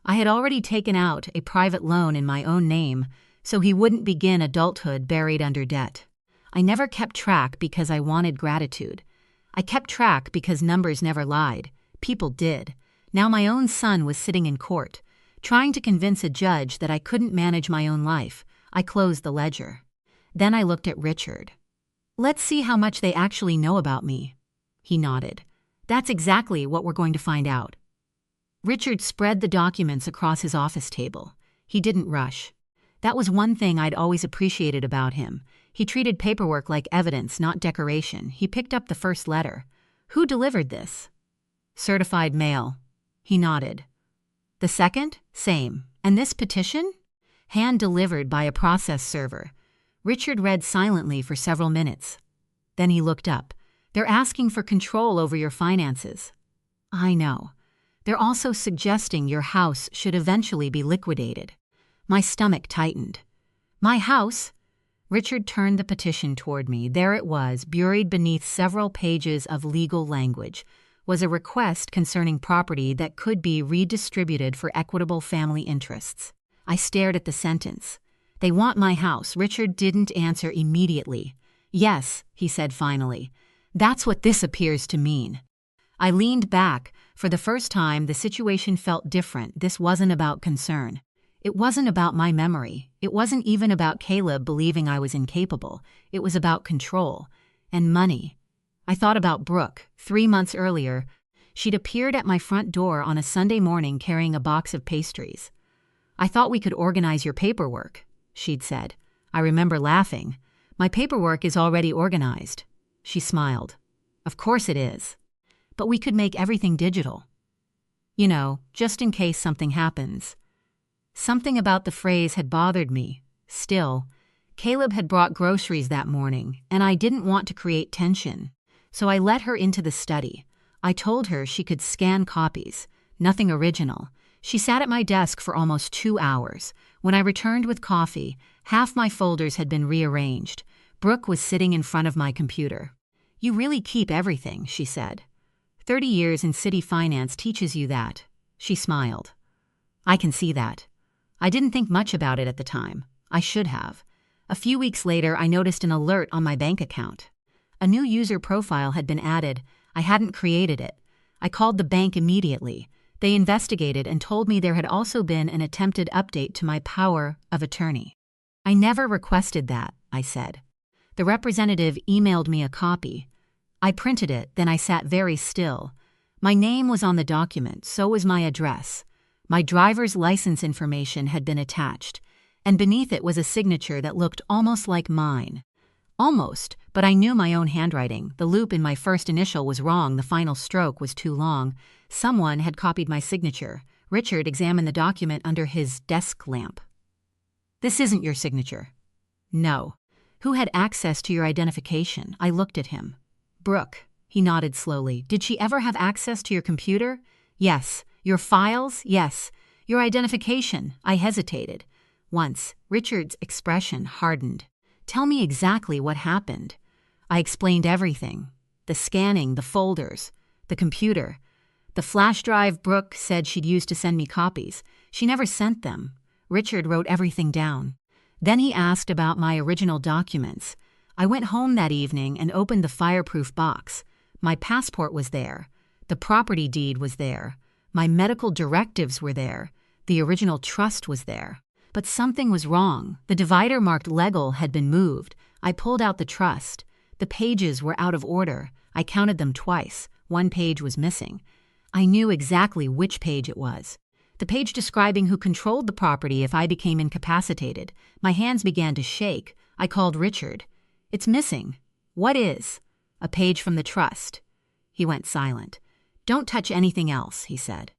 [SPEAKER 1] I had already taken out a private loan in my own name so he wouldn't begin adulthood buried under debt. I never kept track because I wanted gratitude. I kept track because numbers never lied. People did. Now my own son was sitting in court, trying to convince a judge that I couldn't manage my own life. I closed the ledger. Then I looked at Richard. Let's see how much they actually know about me. He nodded. That's exactly what we're going to find out. Richard spread the documents across his office table. He didn't rush. That was one thing I'd always appreciated about him. He treated paperwork like evidence, not decoration. He picked up the first letter. Who delivered this? Certified mail. He nodded. The second? Same. And this petition? Hand-delivered by a process server. Richard read silently for several minutes. Then he looked up. They're asking for control over your finances. I know. They're also suggesting your house should eventually be liquidated. My stomach tightened. My house? Richard turned the petition toward me. There it was, buried beneath several pages of legal language, was a request concerning property that could be redistributed for equitable family interests. I stared at the sentence. They want my house. Richard didn't answer immediately. Yes, he said finally. That's what this appears to mean. I leaned back. For the first time, the situation felt different. This wasn't about concern. It wasn't about my memory. It wasn't even about Caleb believing I was incapable. It was about control and money. I thought about Brooke. 3 months earlier, she'd appeared at my front door on a Sunday morning carrying a box of pastries. "I thought we could organize your paperwork," she'd said. I remember laughing. "My paperwork is already organized." She smiled. "Of course it is. But we could make everything digital. You know, just in case something happens." Something about the phrase had bothered me. Still, Caleb had brought groceries that morning, and I didn't want to create tension. So I let her into the study. I told her she could scan copies. Nothing original. She sat at my desk for almost 2 hours. When I returned with coffee, half my folders had been rearranged. Brooke was sitting in front of my computer. "You really keep everything," she said. 30 years in city finance teaches you that." She smiled. "I can see that. I didn't think much about it at the time. I should have." A few weeks later, I noticed an alert on my bank account. A new user profile had been added. I hadn't created it. I called the bank immediately. They investigated and told me there had also been an attempted update to my power of attorney. "I never requested that," I said. The representative emailed me a copy. I printed it, then I sat very still. My name was on the document, so was my address. My driver's license information had been attached, and beneath it was a signature that looked almost like mine. Almost, but I knew my own handwriting. The loop in my first initial was wrong, the final stroke was too long. Someone had copied my signature. Richard examined the document under his desk lamp. "This isn't your signature." "No." "Who had access to your identification?" I looked at him. "Brooke." He nodded slowly. "Did she ever have access to your computer?" "Yes." "Your files?" "Yes." "Your identification?" I hesitated. "Once." Richard's expression hardened. "Tell me exactly what happened." I explained everything. The scanning, the folders, the computer. The flash drive Brooke said she'd used to send me copies. She never sent them. Richard wrote everything down. Then he asked about my original documents. I went home that evening and opened the fireproof box. My passport was there. The property deed was there. My medical directives were there. The original trust was there. But something was wrong. The divider marked legal had been moved. I pulled out the trust. The pages were out of order. I counted them twice. One page was missing. I knew exactly which page it was. The page describing who controlled the property if I became incapacitated. My hands began to shake. I called Richard. "It's missing." "What is?" "A page from the trust." He went silent. "Don't touch anything else," he said.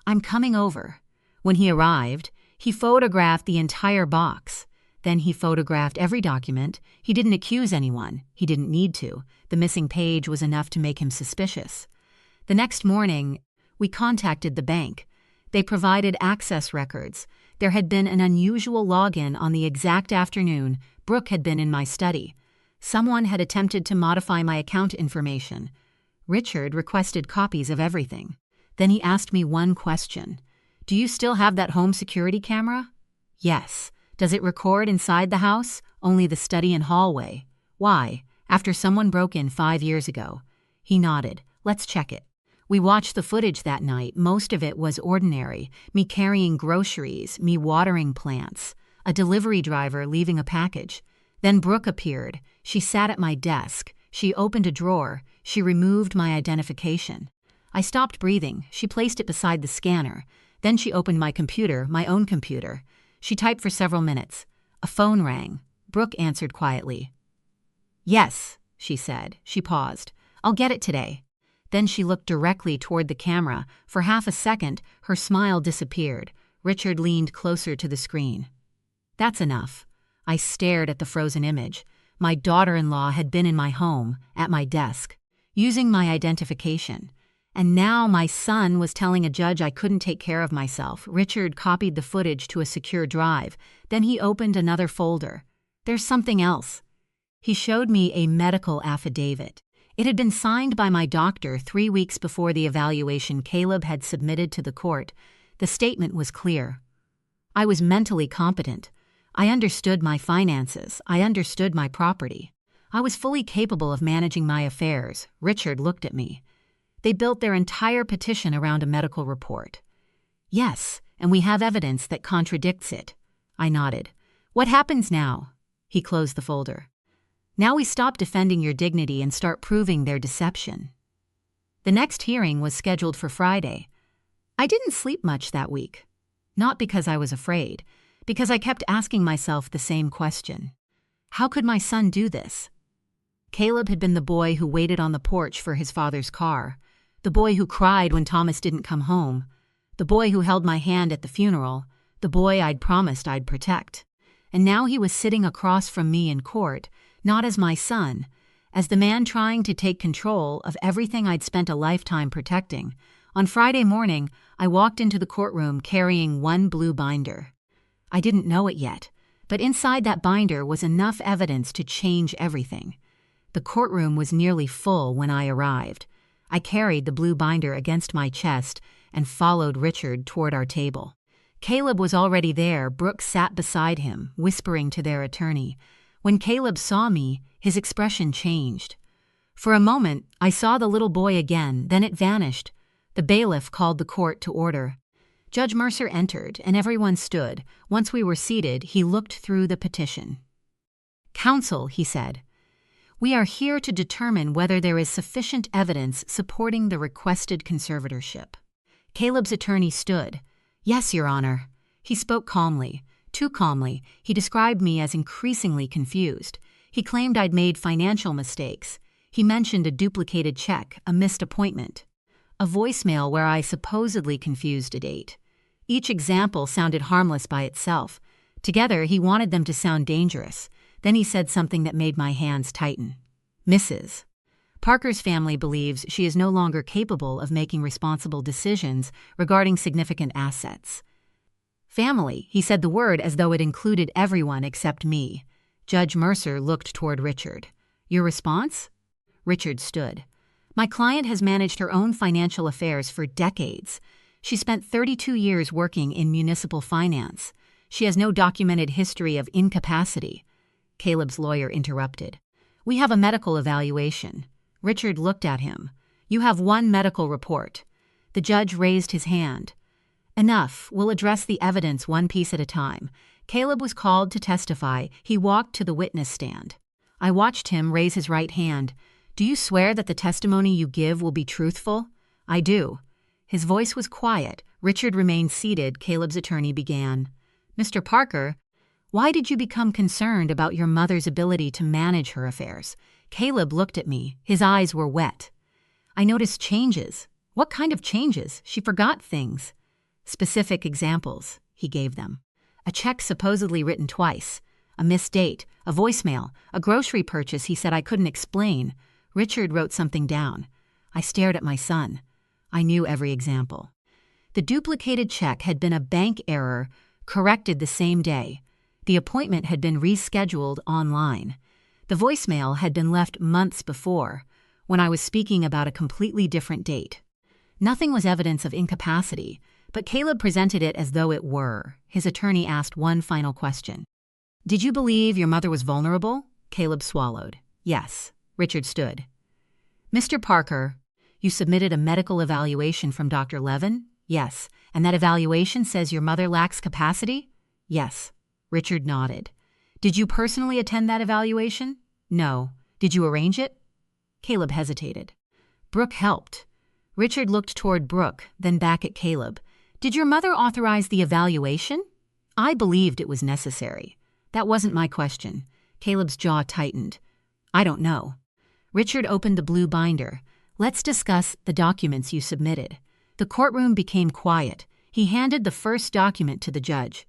[SPEAKER 1] "I'm coming over." When he arrived, he photographed the entire box. Then he photographed every document. He didn't accuse anyone. He didn't need to. The missing page was enough to make him suspicious. The next morning, we contacted the bank. They provided access records. There had been an unusual login on the exact afternoon Brooke had been in my study. Someone had attempted to modify my account information. Richard requested copies of everything. Then he asked me one question. "Do you still have that home security camera?" "Yes." "Does it record inside the house?" "Only the study and hallway." "Why?" "After someone broke in 5 years ago." He nodded. "Let's check it." We watched the footage that night. Most of it was ordinary. Me carrying groceries, me watering plants, a delivery driver leaving a package. Then Brooke appeared. She sat at my desk. She opened a drawer. She removed my identification. I stopped breathing. She placed it beside the scanner. Then she opened my computer, my own computer. She typed for several minutes. A phone rang. Brooke answered quietly. "Yes," she said. She paused. "I'll get it today." Then she looked directly toward the camera. For half a second, her smile disappeared. Richard leaned closer to the screen. "That's enough." I stared at the frozen image. My daughter-in-law had been in my home, at my desk, using my identification. And now my son was telling a judge I couldn't take care of myself. Richard copied the footage to a secure drive. Then he opened another folder. "There's something else." He showed me a medical affidavit. It had been signed by my doctor 3 weeks before the evaluation Caleb had submitted to the court. The statement was clear. I was mentally competent. I understood my finances. I understood my property. I was fully capable of managing my affairs. Richard looked at me. They built their entire petition around a medical report. Yes, and we have evidence that contradicts it. I nodded. What happens now? He closed the folder. Now we stop defending your dignity and start proving their deception. The next hearing was scheduled for Friday. I didn't sleep much that week. Not because I was afraid, because I kept asking myself the same question. How could my son do this? Caleb had been the boy who waited on the porch for his father's car, the boy who cried when Thomas didn't come home, the boy who held my hand at the funeral, the boy I'd promised I'd protect. And now he was sitting across from me in court, not as my son, as the man trying to take control of everything I'd spent a lifetime protecting. On Friday morning, I walked into the courtroom carrying one blue binder. I didn't know it yet, but inside that binder was enough evidence to change everything. The courtroom was nearly full when I arrived. I carried the blue binder against my chest and followed Richard toward our table. Caleb was already there. Brooke sat beside him, whispering to their attorney. When Caleb saw me, his expression changed. For a moment, I saw the little boy again, then it vanished. The bailiff called the court to order. Judge Mercer entered, and everyone stood. Once we were seated, he looked through the petition. "Counsel," he said, "we are here to determine whether there is sufficient evidence supporting the requested conservatorship." Caleb's attorney stood. "Yes, Your Honor." He spoke calmly. Too calmly. He described me as increasingly confused. He claimed I'd made financial mistakes. He mentioned a duplicated check, a missed appointment, a voicemail where I supposedly confused a date. Each example sounded harmless by itself. Together, he wanted them to sound dangerous. Then he said something that made my hands tighten. "Mrs. Parker's family believes she is no longer capable of making responsible decisions regarding significant assets." Family, he said the word as though it included everyone except me. Judge Mercer looked toward Richard. "Your response?" Richard stood. "My client has managed her own financial affairs for decades. She spent 32 years working in municipal finance. She has no documented history of incapacity." Caleb's lawyer interrupted. "We have a medical evaluation." Richard looked at him. "You have one medical report." The judge raised his hand. "Enough. We'll address the evidence one piece at a time." Caleb was called to testify. He walked to the witness stand. I watched him raise his right hand. "Do you swear that the testimony you give will be truthful?" "I do." His voice was quiet. Richard remained seated. Caleb's attorney began. "Mr. Parker, why did you become concerned about your mother's ability to manage her affairs?" Caleb looked at me. His eyes were wet. "I noticed changes." "What kind of changes?" "She forgot things." Specific examples, he gave them. A check supposedly written twice, a missed date, a voicemail, a grocery purchase he said I couldn't explain. Richard wrote something down. I stared at my son. I knew every example. The duplicated check had been a bank error, corrected the same day. The appointment had been rescheduled online. The voicemail had been left months before, when I was speaking about a completely different date. Nothing was evidence of incapacity, but Caleb presented it as though it were. His attorney asked one final question. "Did you believe your mother was vulnerable?" Caleb swallowed. "Yes." Richard stood. "Mr. Parker, you submitted a medical evaluation from Dr. Levin?" "Yes." "And that evaluation says your mother lacks capacity?" "Yes." Richard nodded. "Did you personally attend that evaluation?" "No." "Did you arrange it?" Caleb hesitated. "Brooke helped." Richard looked toward Brooke, then back at Caleb. "Did your mother authorize the evaluation?" I believed it was necessary. That wasn't my question. Caleb's jaw tightened. "I don't know." Richard opened the blue binder. "Let's discuss the documents you submitted." The courtroom became quiet. He handed the first document to the judge.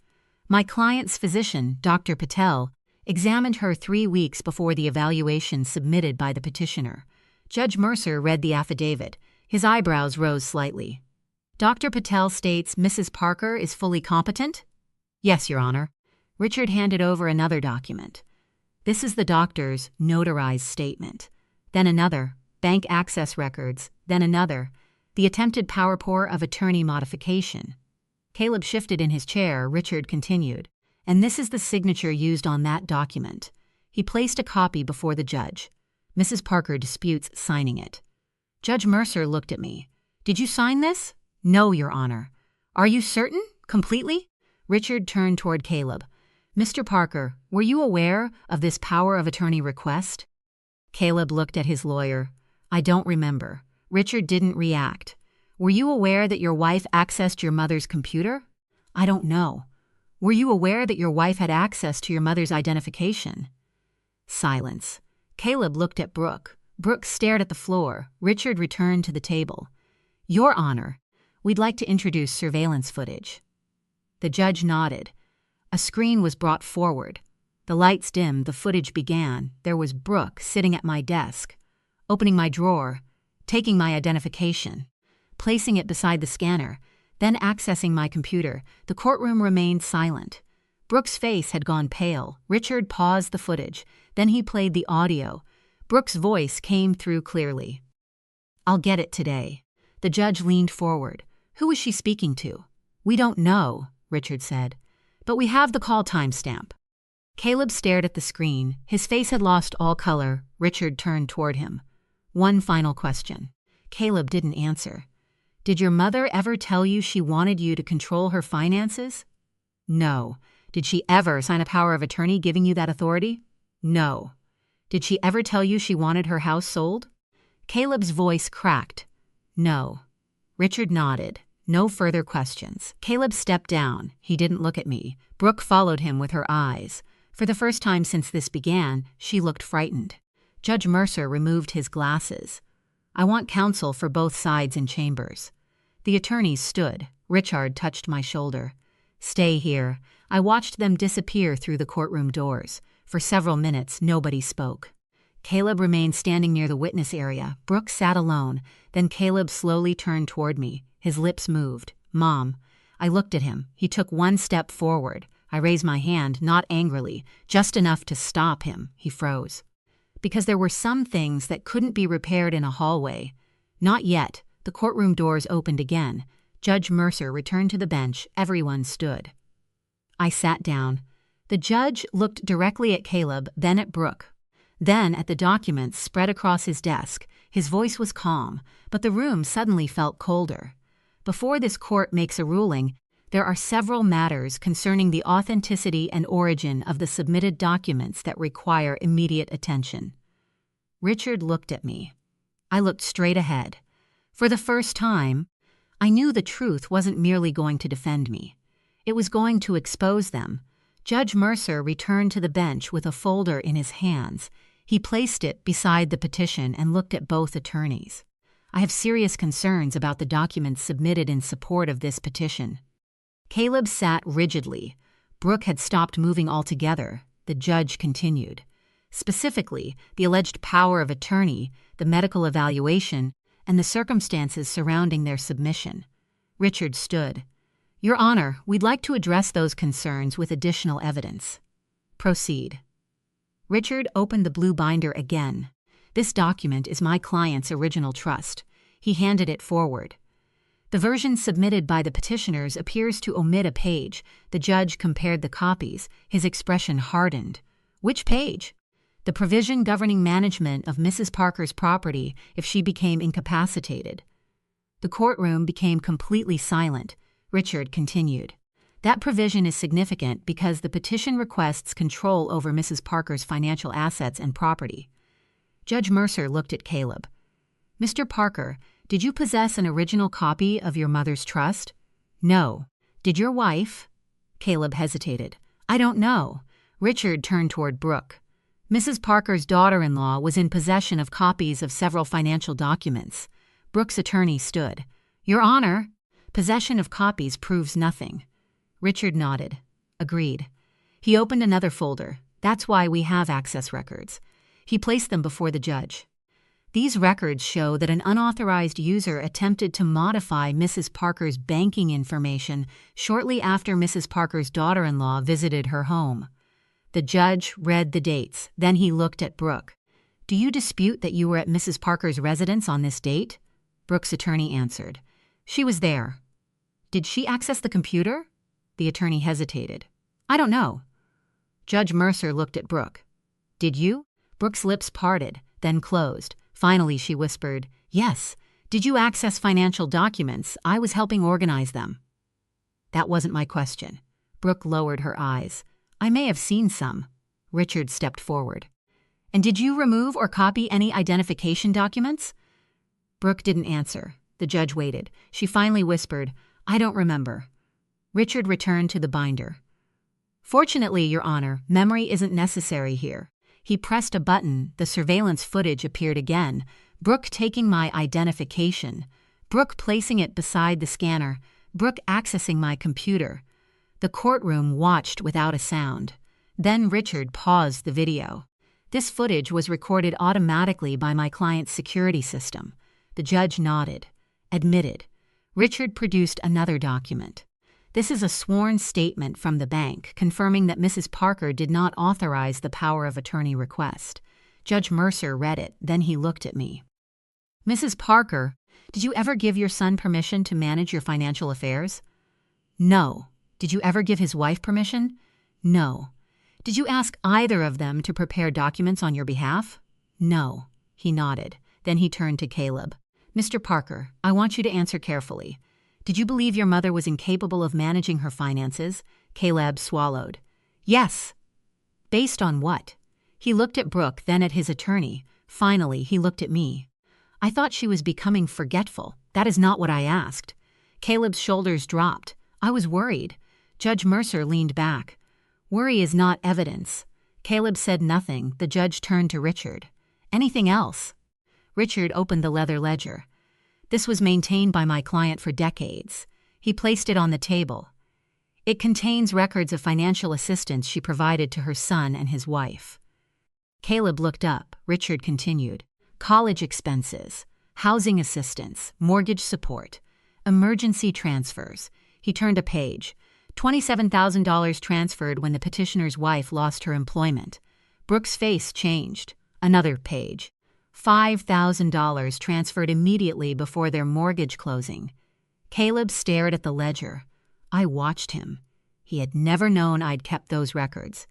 [SPEAKER 1] My client's physician, Dr. Patel, examined her 3 weeks before the evaluation submitted by the petitioner. Judge Mercer read the affidavit. His eyebrows rose slightly. "Dr. Patel states Mrs. Parker is fully competent?" "Yes, Your Honor." Richard handed over another document. "This is the doctor's notarized statement." Then another, bank access records, then another, the attempted power pour of attorney modification. Caleb shifted in his chair. Richard continued. "And this is the signature used on that document." He placed a copy before the judge. "Mrs. Parker disputes signing it." Judge Mercer looked at me. "Did you sign this?" "No, Your Honor." "Are you certain?" Completely? Richard turned toward Caleb. Mr. Parker, were you aware of this power of attorney request? Caleb looked at his lawyer. I don't remember. Richard didn't react. Were you aware that your wife accessed your mother's computer? I don't know. Were you aware that your wife had access to your mother's identification? Silence. Caleb looked at Brooke. Brooke stared at the floor. Richard returned to the table. Your Honor, we'd like to introduce surveillance footage. The judge nodded. A screen was brought forward. The lights dimmed, the footage began. There was Brooke sitting at my desk, opening my drawer, taking my identification, placing it beside the scanner, then accessing my computer. The courtroom remained silent. Brooke's face had gone pale. Richard paused the footage. Then he played the audio. Brooke's voice came through clearly. I'll get it today. The judge leaned forward. Who was she speaking to? We don't know, Richard said. But we have the call timestamp. Caleb stared at the screen. His face had lost all color. Richard turned toward him. One final question. Caleb didn't answer. Did your mother ever tell you she wanted you to control her finances? No. Did she ever sign a power of attorney giving you that authority? No. Did she ever tell you she wanted her house sold? Caleb's voice cracked. No. Richard nodded. No further questions. Caleb stepped down. He didn't look at me. Brooke followed him with her eyes. For the first time since this began, she looked frightened. Judge Mercer removed his glasses. I want counsel for both sides in chambers. The attorneys stood. Richard touched my shoulder. Stay here. I watched them disappear through the courtroom doors. For several minutes, nobody spoke. Caleb remained standing near the witness area. Brooke sat alone. Then Caleb slowly turned toward me. His lips moved. Mom. I looked at him. He took one step forward. I raised my hand, not angrily, just enough to stop him. He froze. Because there were some things that couldn't be repaired in a hallway. Not yet. The courtroom doors opened again. Judge Mercer returned to the bench. Everyone stood. I sat down. The judge looked directly at Caleb, then at Brooke, then at the documents spread across his desk. His voice was calm, but the room suddenly felt colder. Before this court makes a ruling, there are several matters concerning the authenticity and origin of the submitted documents that require immediate attention. Richard looked at me. I looked straight ahead. For the first time, I knew the truth wasn't merely going to defend me. It was going to expose them. Judge Mercer returned to the bench with a folder in his hands. He placed it beside the petition and looked at both attorneys. I have serious concerns about the documents submitted in support of this petition. Caleb sat rigidly. Brooke had stopped moving altogether. The judge continued. Specifically, the alleged power of attorney, the medical evaluation, and the circumstances surrounding their submission. Richard stood. Your Honor, we'd like to address those concerns with additional evidence. Proceed. Richard opened the blue binder again. This document is my client's original trust. He handed it forward. The version submitted by the petitioners appears to omit a page. The judge compared the copies. His expression hardened. Which page? The provision governing management of Mrs. Parker's property if she became incapacitated. The courtroom became completely silent. Richard continued. That provision is significant because the petition requests control over Mrs. Parker's financial assets and property. Judge Mercer looked at Caleb. Mr. Parker, did you possess an original copy of your mother's trust? No. Did your wife? Caleb hesitated. I don't know. Richard turned toward Brooke. Mrs. Parker's daughter-in-law was in possession of copies of several financial documents. Brooke's attorney stood. Your Honor, possession of copies proves nothing. Richard nodded. Agreed. He opened another folder. That's why we have access records. He placed them before the judge. These records show that an unauthorized user attempted to modify Mrs. Parker's banking information shortly after Mrs. Parker's daughter-in-law visited her home. The judge read the dates. Then he looked at Brooke. Do you dispute that you were at Mrs. Parker's residence on this date? Brooke's attorney answered. She was there. Did she access the computer? The attorney hesitated. I don't know. Judge Mercer looked at Brooke. Did you? Brooke's lips parted, then closed. Finally, she whispered, Yes. Did you access financial documents? I was helping organize them. That wasn't my question. Brooke lowered her eyes. I may have seen some. Richard stepped forward. And did you remove or copy any identification documents? Brooke didn't answer. The judge waited. She finally whispered, I don't remember. Richard returned to the binder. Fortunately, Your Honor, memory isn't necessary here. He pressed a button. The surveillance footage appeared again. Brooke taking my identification. Brooke placing it beside the scanner. Brooke accessing my computer. The courtroom watched without a sound. Then Richard paused the video. This footage was recorded automatically by my client's security system. The judge nodded. Admitted. Richard produced another document. This is a sworn statement from the bank confirming that Mrs. Parker did not authorize the power of attorney request. Judge Mercer read it, then he looked at me. Mrs. Parker, did you ever give your son permission to manage your financial affairs? No. Did you ever give his wife permission? No. Did you ask either of them to prepare documents on your behalf? No. He nodded. Then he turned to Caleb. Mr. Parker, I want you to answer carefully. Did you believe your mother was incapable of managing her finances? Caleb swallowed. Yes. Based on what? He looked at Brooke, then at his attorney. Finally, he looked at me. I thought she was becoming forgetful. That is not what I asked. Caleb's shoulders dropped. I was worried. Judge Mercer leaned back. Worry is not evidence. Caleb said nothing. The judge turned to Richard. Anything else? Richard opened the leather ledger. This was maintained by my client for decades. He placed it on the table. It contains records of financial assistance she provided to her son and his wife. Caleb looked up. Richard continued. College expenses, housing assistance, mortgage support, emergency transfers. He turned a page. $27,000 transferred when the petitioner's wife lost her employment. Brooke's face changed. Another page. $5,000 transferred immediately before their mortgage closing. Caleb stared at the ledger. I watched him. He had never known I'd kept those records.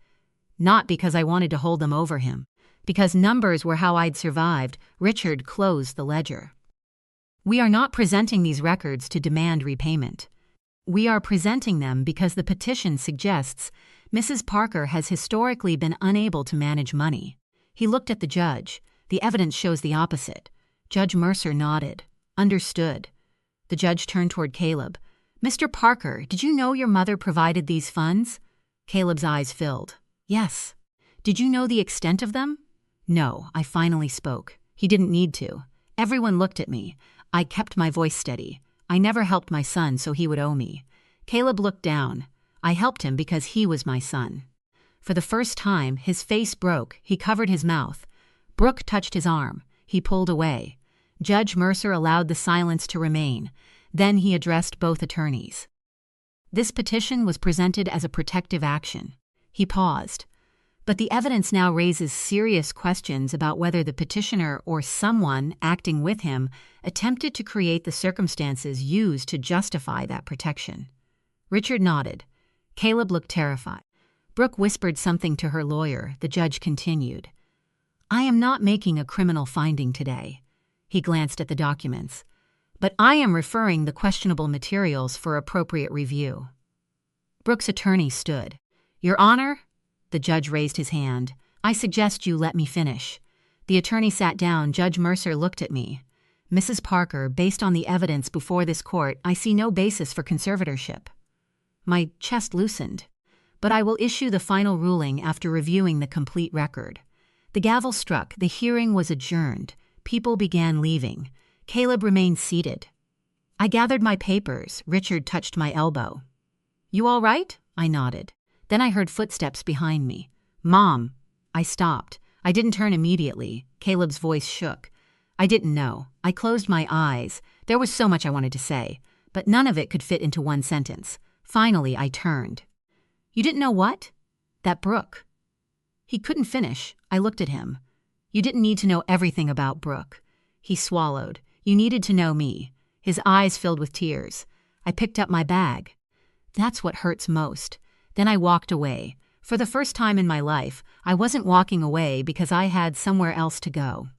[SPEAKER 1] Not because I wanted to hold them over him. Because numbers were how I'd survived, Richard closed the ledger. We are not presenting these records to demand repayment. We are presenting them because the petition suggests Mrs. Parker has historically been unable to manage money. He looked at the judge. The evidence shows the opposite. Judge Mercer nodded. Understood. The judge turned toward Caleb. Mr. Parker, did you know your mother provided these funds? Caleb's eyes filled. Yes. Did you know the extent of them? No, I finally spoke. He didn't need to. Everyone looked at me. I kept my voice steady. I never helped my son, so he would owe me. Caleb looked down. I helped him because he was my son. For the first time, his face broke. He covered his mouth. Brooke touched his arm. He pulled away. Judge Mercer allowed the silence to remain. Then he addressed both attorneys. This petition was presented as a protective action. He paused. But the evidence now raises serious questions about whether the petitioner or someone acting with him attempted to create the circumstances used to justify that protection. Richard nodded. Caleb looked terrified. Brooke whispered something to her lawyer. The judge continued. I am not making a criminal finding today. He glanced at the documents. But I am referring the questionable materials for appropriate review. Brooke's attorney stood. Your Honor? The judge raised his hand. I suggest you let me finish. The attorney sat down. Judge Mercer looked at me. Mrs. Parker, based on the evidence before this court, I see no basis for conservatorship. My chest loosened. But I will issue the final ruling after reviewing the complete record. The gavel struck. The hearing was adjourned. People began leaving. Caleb remained seated. I gathered my papers. Richard touched my elbow. You all right? I nodded. Then I heard footsteps behind me. Mom! I stopped. I didn't turn immediately. Caleb's voice shook. I didn't know. I closed my eyes. There was so much I wanted to say, but none of it could fit into one sentence. Finally, I turned. You didn't know what? That Brooke. He couldn't finish. I looked at him. You didn't need to know everything about Brooke. He swallowed. You needed to know me. His eyes filled with tears. I picked up my bag. That's what hurts most. Then I walked away. For the first time in my life, I wasn't walking away because I had somewhere else to go.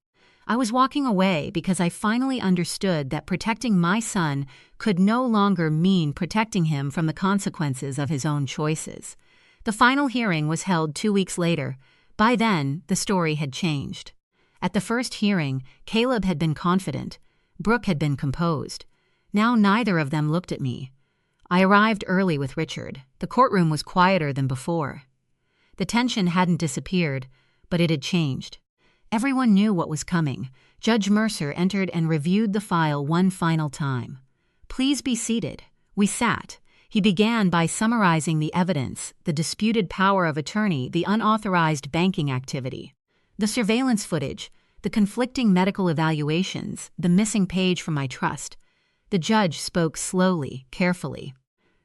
[SPEAKER 1] I was walking away because I finally understood that protecting my son could no longer mean protecting him from the consequences of his own choices. The final hearing was held 2 weeks later. By then, the story had changed. At the first hearing, Caleb had been confident. Brooke had been composed. Now neither of them looked at me. I arrived early with Richard. The courtroom was quieter than before. The tension hadn't disappeared, but it had changed. Everyone knew what was coming. Judge Mercer entered and reviewed the file one final time. "Please be seated." We sat. He began by summarizing the evidence, the disputed power of attorney, the unauthorized banking activity, the surveillance footage, the conflicting medical evaluations, the missing page from my trust. The judge spoke slowly, carefully.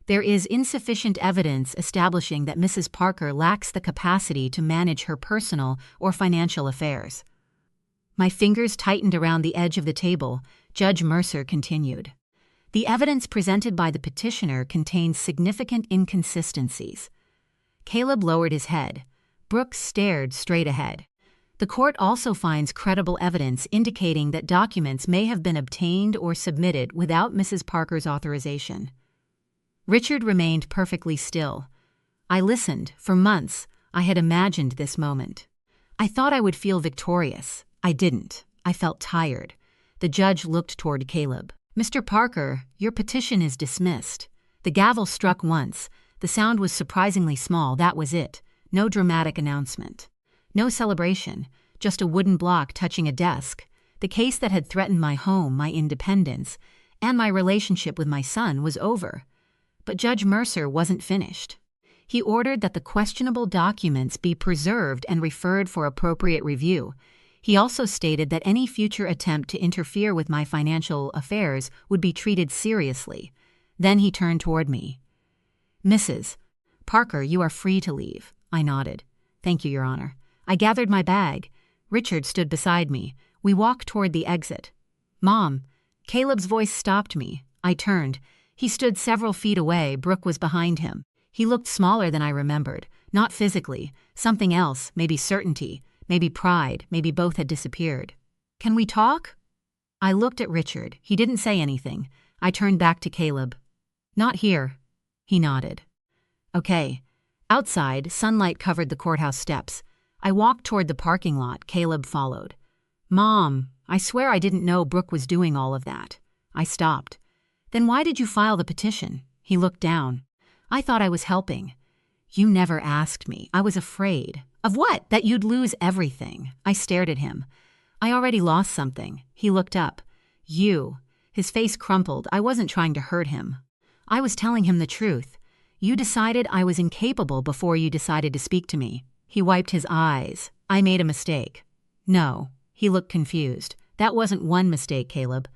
[SPEAKER 1] "There is insufficient evidence establishing that Mrs. Parker lacks the capacity to manage her personal or financial affairs." My fingers tightened around the edge of the table. Judge Mercer continued. "The evidence presented by the petitioner contains significant inconsistencies." Caleb lowered his head. Brooke stared straight ahead. "The court also finds credible evidence indicating that documents may have been obtained or submitted without Mrs. Parker's authorization." Richard remained perfectly still. I listened. For months, I had imagined this moment. I thought I would feel victorious. I didn't. I felt tired. The judge looked toward Caleb. "Mr. Parker, your petition is dismissed." The gavel struck once. The sound was surprisingly small. That was it. No dramatic announcement. No celebration. Just a wooden block touching a desk. The case that had threatened my home, my independence, and my relationship with my son was over. But Judge Mercer wasn't finished. He ordered that the questionable documents be preserved and referred for appropriate review. He also stated that any future attempt to interfere with my financial affairs would be treated seriously. Then he turned toward me. "Mrs. Parker, you are free to leave." I nodded. "Thank you, Your Honor." I gathered my bag. Richard stood beside me. We walked toward the exit. "Mom." Caleb's voice stopped me. I turned. He stood several feet away. Brooke was behind him. He looked smaller than I remembered. Not physically. Something else, maybe certainty, maybe pride, maybe both had disappeared. "Can we talk?" I looked at Richard. He didn't say anything. I turned back to Caleb. "Not here." He nodded. "Okay." Outside, sunlight covered the courthouse steps. I walked toward the parking lot. Caleb followed. "Mom, I swear I didn't know Brooke was doing all of that." I stopped. "Then why did you file the petition?" He looked down. "I thought I was helping." "You never asked me. I was afraid." "Of what? That you'd lose everything." I stared at him. "I already lost something." He looked up. "You." His face crumpled. I wasn't trying to hurt him. I was telling him the truth. "You decided I was incapable before you decided to speak to me." He wiped his eyes. "I made a mistake." "No." He looked confused. "That wasn't one mistake, Caleb."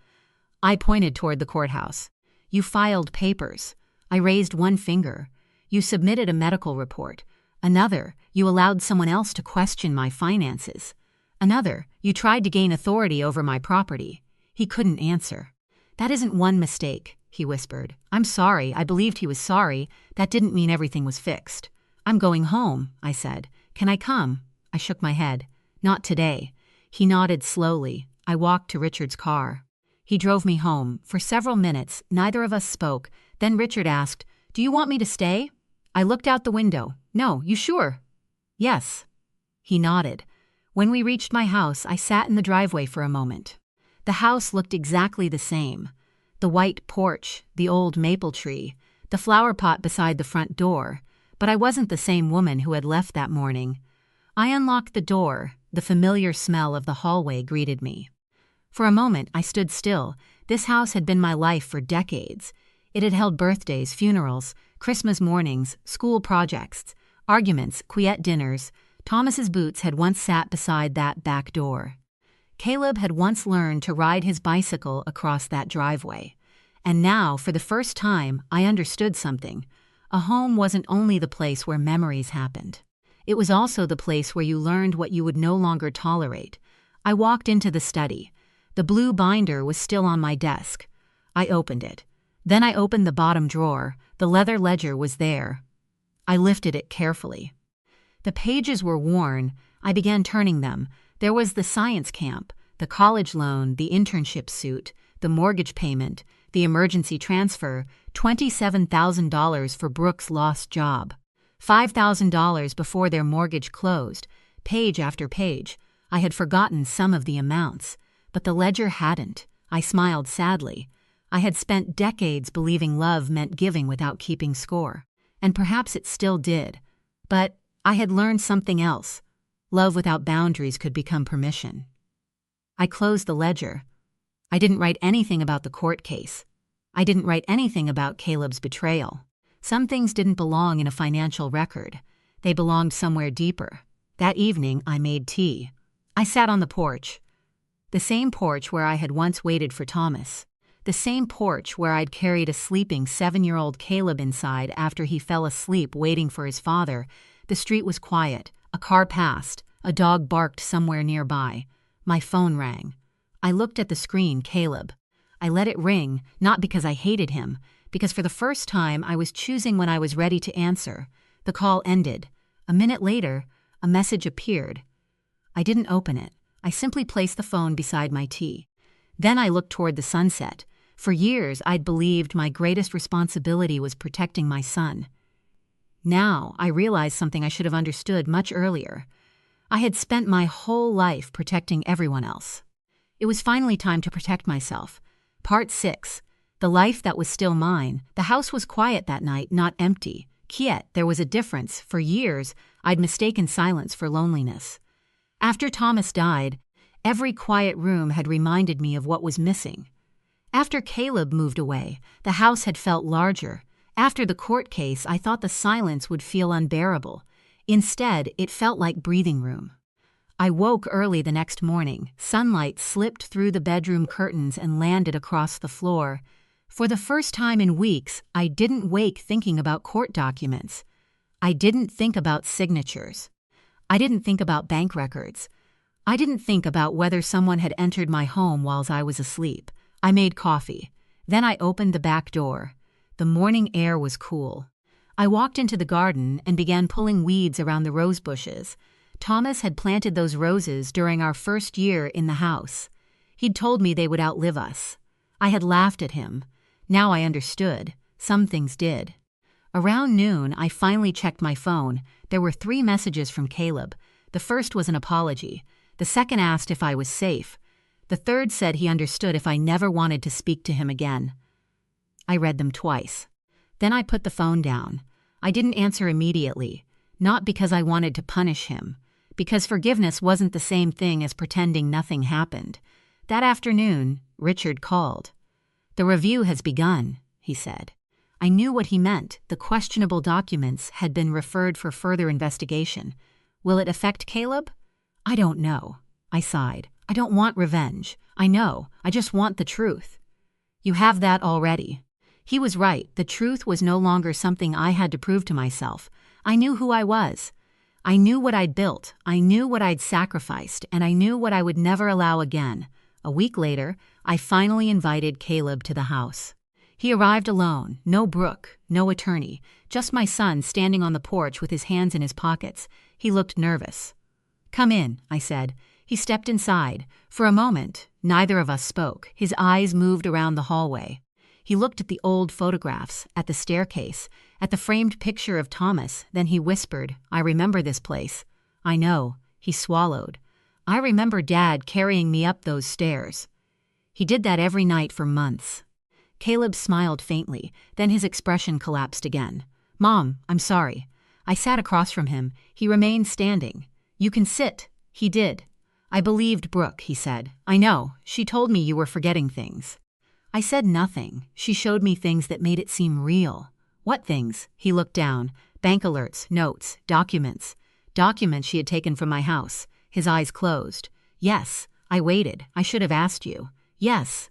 [SPEAKER 1] I pointed toward the courthouse. "You filed papers." I raised one finger. "You submitted a medical report." Another, "You allowed someone else to question my finances." Another, "You tried to gain authority over my property." He couldn't answer. "That isn't one mistake," he whispered. "I'm sorry. I believed he was sorry. That didn't mean everything was fixed." "I'm going home," I said. "Can I come?" I shook my head. "Not today." He nodded slowly. I walked to Richard's car. He drove me home. For several minutes, neither of us spoke. Then Richard asked, "Do you want me to stay?" I looked out the window. "No, you sure?" "Yes." He nodded. When we reached my house, I sat in the driveway for a moment. The house looked exactly the same. The white porch, the old maple tree, the flower pot beside the front door. But I wasn't the same woman who had left that morning. I unlocked the door. The familiar smell of the hallway greeted me. For a moment, I stood still. This house had been my life for decades. It had held birthdays, funerals, Christmas mornings, school projects, arguments, quiet dinners. Thomas's boots had once sat beside that back door. Caleb had once learned to ride his bicycle across that driveway. And now, for the first time, I understood something. A home wasn't only the place where memories happened. It was also the place where you learned what you would no longer tolerate. I walked into the study. The blue binder was still on my desk. I opened it. Then I opened the bottom drawer. The leather ledger was there. I lifted it carefully. The pages were worn. I began turning them. There was the science camp, the college loan, the internship suit, the mortgage payment, the emergency transfer, $27,000 for Brooke's lost job, $5,000 before their mortgage closed, page after page. I had forgotten some of the amounts, but the ledger hadn't. I smiled sadly. I had spent decades believing love meant giving without keeping score, and perhaps it still did. But I had learned something else. Love without boundaries could become permission. I closed the ledger. I didn't write anything about the court case. I didn't write anything about Caleb's betrayal. Some things didn't belong in a financial record. They belonged somewhere deeper. That evening, I made tea. I sat on the porch. The same porch where I had once waited for Thomas. The same porch where I'd carried a sleeping 7-year-old Caleb inside after he fell asleep waiting for his father. The street was quiet. A car passed. A dog barked somewhere nearby. My phone rang. I looked at the screen, Caleb. I let it ring, not because I hated him, because for the first time I was choosing when I was ready to answer. The call ended. A minute later, a message appeared. I didn't open it. I simply placed the phone beside my tea. Then I looked toward the sunset. For years, I'd believed my greatest responsibility was protecting my son. Now, I realized something I should have understood much earlier. I had spent my whole life protecting everyone else. It was finally time to protect myself. Part 6. The life that was still mine. The house was quiet that night, not empty. Yet, there was a difference. For years, I'd mistaken silence for loneliness. After Thomas died, every quiet room had reminded me of what was missing. After Caleb moved away, the house had felt larger. After the court case, I thought the silence would feel unbearable. Instead, it felt like breathing room. I woke early the next morning. Sunlight slipped through the bedroom curtains and landed across the floor. For the first time in weeks, I didn't wake thinking about court documents. I didn't think about signatures. I didn't think about bank records. I didn't think about whether someone had entered my home while I was asleep. I made coffee. Then I opened the back door. The morning air was cool. I walked into the garden and began pulling weeds around the rose bushes. Thomas had planted those roses during our first year in the house. He'd told me they would outlive us. I had laughed at him. Now I understood. Some things did. Around noon, I finally checked my phone. There were 3 messages from Caleb. The first was an apology. The second asked if I was safe. The third said he understood if I never wanted to speak to him again. I read them twice. Then I put the phone down. I didn't answer immediately, not because I wanted to punish him, because forgiveness wasn't the same thing as pretending nothing happened. That afternoon, Richard called. "The review has begun," he said. I knew what he meant. The questionable documents had been referred for further investigation. Will it affect Caleb? I don't know. I sighed. I don't want revenge. I know. I just want the truth. You have that already. He was right. The truth was no longer something I had to prove to myself. I knew who I was. I knew what I'd built. I knew what I'd sacrificed, and I knew what I would never allow again. A week later, I finally invited Caleb to the house. He arrived alone, no Brooke, no attorney, just my son standing on the porch with his hands in his pockets. He looked nervous. "Come in," I said. He stepped inside. For a moment, neither of us spoke. His eyes moved around the hallway. He looked at the old photographs, at the staircase, at the framed picture of Thomas. Then he whispered, "I remember this place." "I know." He swallowed. "I remember Dad carrying me up those stairs." He did that every night for months. Caleb smiled faintly, then his expression collapsed again. "Mom, I'm sorry." I sat across from him. He remained standing. "You can sit." He did. "I believed Brooke," he said. "I know. She told me you were forgetting things." I said nothing. She showed me things that made it seem real. "What things?" He looked down. Bank alerts, notes, documents. Documents she had taken from my house. His eyes closed. "Yes, I waited. I should have asked you. Yes,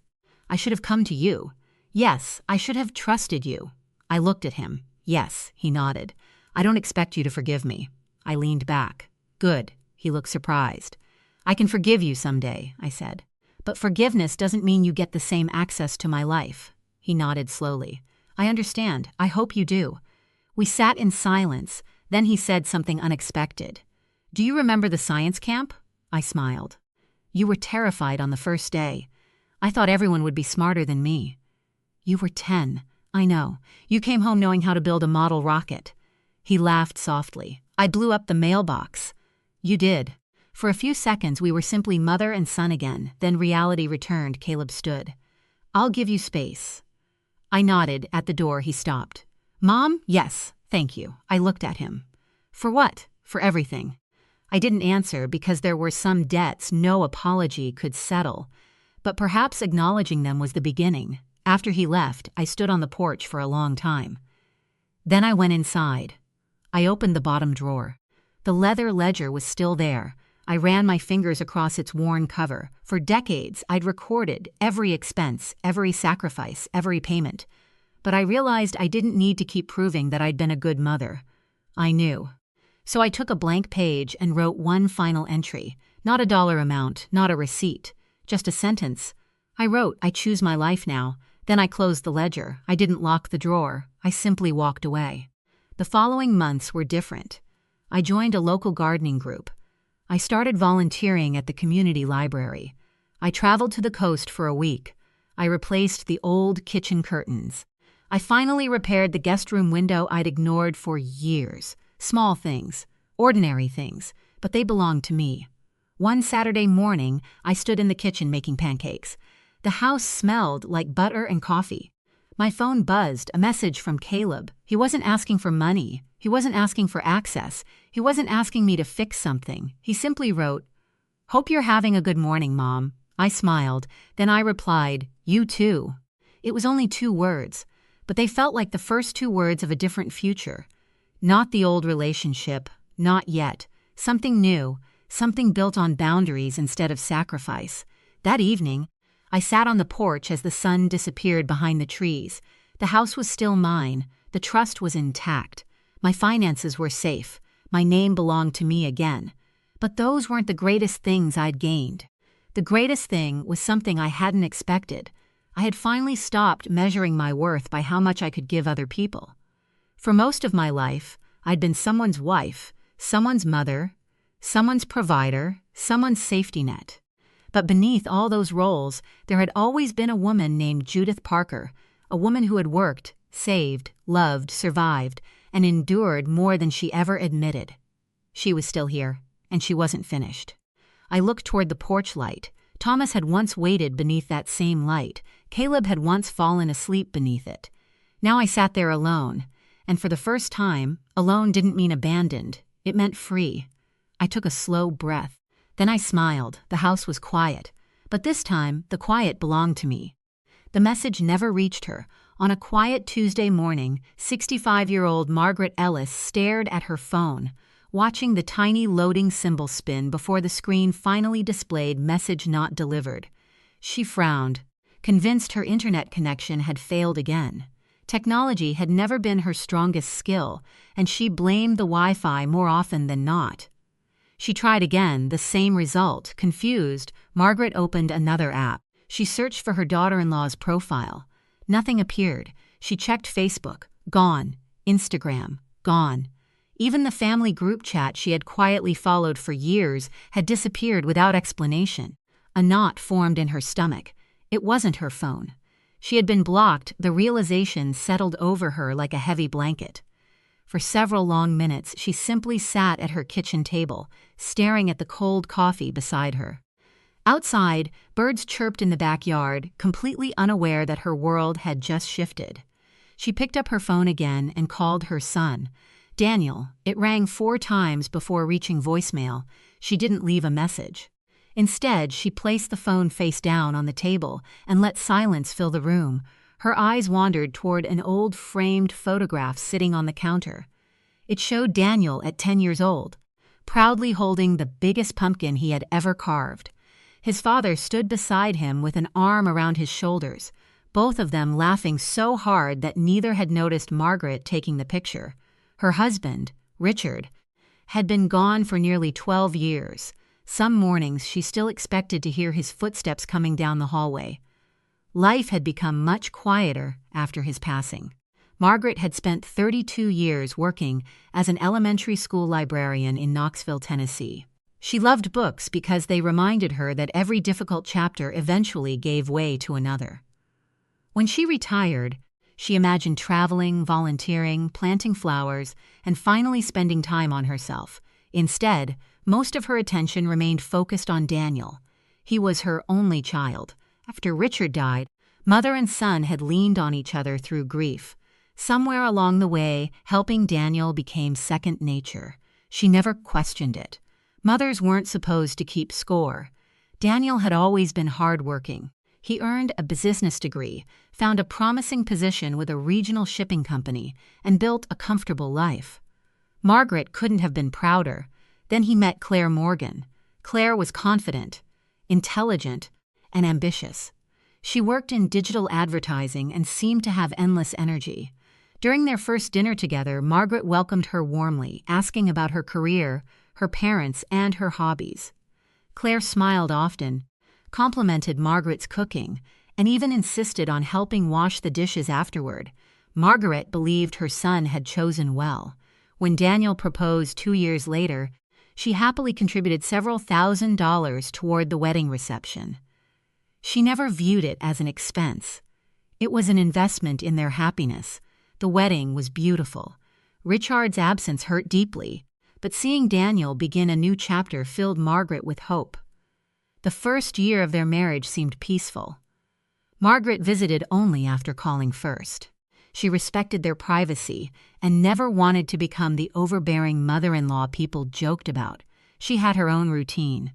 [SPEAKER 1] I should have come to you. Yes, I should have trusted you." I looked at him. "Yes," he nodded. "I don't expect you to forgive me." I leaned back. "Good." He looked surprised. "I can forgive you someday," I said. "But forgiveness doesn't mean you get the same access to my life." He nodded slowly. "I understand. I hope you do." We sat in silence. Then he said something unexpected. "Do you remember the science camp?" I smiled. You were terrified on the first day. I thought everyone would be smarter than me. You were 10. I know. You came home knowing how to build a model rocket. He laughed softly. I blew up the mailbox. You did. For a few seconds, we were simply mother and son again. Then reality returned. Caleb stood. I'll give you space. I nodded. At the door, he stopped. Mom? Yes, thank you. I looked at him. For what? For everything. I didn't answer because there were some debts no apology could settle, but perhaps acknowledging them was the beginning. After he left, I stood on the porch for a long time. Then I went inside. I opened the bottom drawer. The leather ledger was still there. I ran my fingers across its worn cover. For decades, I'd recorded every expense, every sacrifice, every payment. But I realized I didn't need to keep proving that I'd been a good mother. I knew. So I took a blank page and wrote one final entry. Not a dollar amount, not a receipt, just a sentence. I wrote, I choose my life now. Then I closed the ledger. I didn't lock the drawer. I simply walked away. The following months were different. I joined a local gardening group. I started volunteering at the community library. I traveled to the coast for a week. I replaced the old kitchen curtains. I finally repaired the guest room window I'd ignored for years. Small things, ordinary things, but they belonged to me. One Saturday morning, I stood in the kitchen making pancakes. The house smelled like butter and coffee. My phone buzzed, a message from Caleb. He wasn't asking for money. He wasn't asking for access. He wasn't asking me to fix something. He simply wrote, "Hope you're having a good morning, Mom." I smiled. Then I replied, "You too." It was only 2 words, but they felt like the first 2 words of a different future. Not the old relationship, not yet. Something new, something built on boundaries instead of sacrifice. That evening, I sat on the porch as the sun disappeared behind the trees. The house was still mine. The trust was intact. My finances were safe. My name belonged to me again. But those weren't the greatest things I'd gained. The greatest thing was something I hadn't expected. I had finally stopped measuring my worth by how much I could give other people. For most of my life, I'd been someone's wife, someone's mother, someone's provider, someone's safety net. But beneath all those roles, there had always been a woman named Judith Parker, a woman who had worked, saved, loved, survived, and endured more than she ever admitted. She was still here, and she wasn't finished. I looked toward the porch light. Thomas had once waited beneath that same light. Caleb had once fallen asleep beneath it. Now I sat there alone, and for the first time, alone didn't mean abandoned. It meant free. I took a slow breath. Then I smiled. The house was quiet. But this time, the quiet belonged to me. The message never reached her. On a quiet Tuesday morning, 65-year-old Margaret Ellis stared at her phone, watching the tiny loading symbol spin before the screen finally displayed "Message not delivered." She frowned, convinced her internet connection had failed again. Technology had never been her strongest skill, and she blamed the Wi-Fi more often than not. She tried again, the same result. Confused, Margaret opened another app. She searched for her daughter-in-law's profile. Nothing appeared. She checked Facebook. Gone. Instagram. Gone. Even the family group chat she had quietly followed for years had disappeared without explanation. A knot formed in her stomach. It wasn't her phone. She had been blocked. The realization settled over her like a heavy blanket. For several long minutes, she simply sat at her kitchen table, staring at the cold coffee beside her. Outside, birds chirped in the backyard, completely unaware that her world had just shifted. She picked up her phone again and called her son. Daniel. It rang 4 times before reaching voicemail. She didn't leave a message. Instead, she placed the phone face down on the table and let silence fill the room. Her eyes wandered toward an old framed photograph sitting on the counter. It showed Daniel at 10 years old, proudly holding the biggest pumpkin he had ever carved. His father stood beside him with an arm around his shoulders, both of them laughing so hard that neither had noticed Margaret taking the picture. Her husband, Richard, had been gone for nearly 12 years. Some mornings she still expected to hear his footsteps coming down the hallway. Life had become much quieter after his passing. Margaret had spent 32 years working as an elementary school librarian in Knoxville, Tennessee. She loved books because they reminded her that every difficult chapter eventually gave way to another. When she retired, she imagined traveling, volunteering, planting flowers, and finally spending time on herself. Instead, most of her attention remained focused on Daniel. He was her only child. After Richard died, mother and son had leaned on each other through grief. Somewhere along the way, helping Daniel became second nature. She never questioned it. Mothers weren't supposed to keep score. Daniel had always been hardworking. He earned a business degree, found a promising position with a regional shipping company, and built a comfortable life. Margaret couldn't have been prouder. Then he met Claire Morgan. Claire was confident, intelligent, and ambitious. She worked in digital advertising and seemed to have endless energy. During their first dinner together, Margaret welcomed her warmly, asking about her career, her parents, and her hobbies. Claire smiled often, complimented Margaret's cooking, and even insisted on helping wash the dishes afterward. Margaret believed her son had chosen well. When Daniel proposed 2 years later, she happily contributed several $1,000s toward the wedding reception. She never viewed it as an expense. It was an investment in their happiness. The wedding was beautiful. Richard's absence hurt deeply, but seeing Daniel begin a new chapter filled Margaret with hope. The first year of their marriage seemed peaceful. Margaret visited only after calling first. She respected their privacy and never wanted to become the overbearing mother-in-law people joked about. She had her own routine.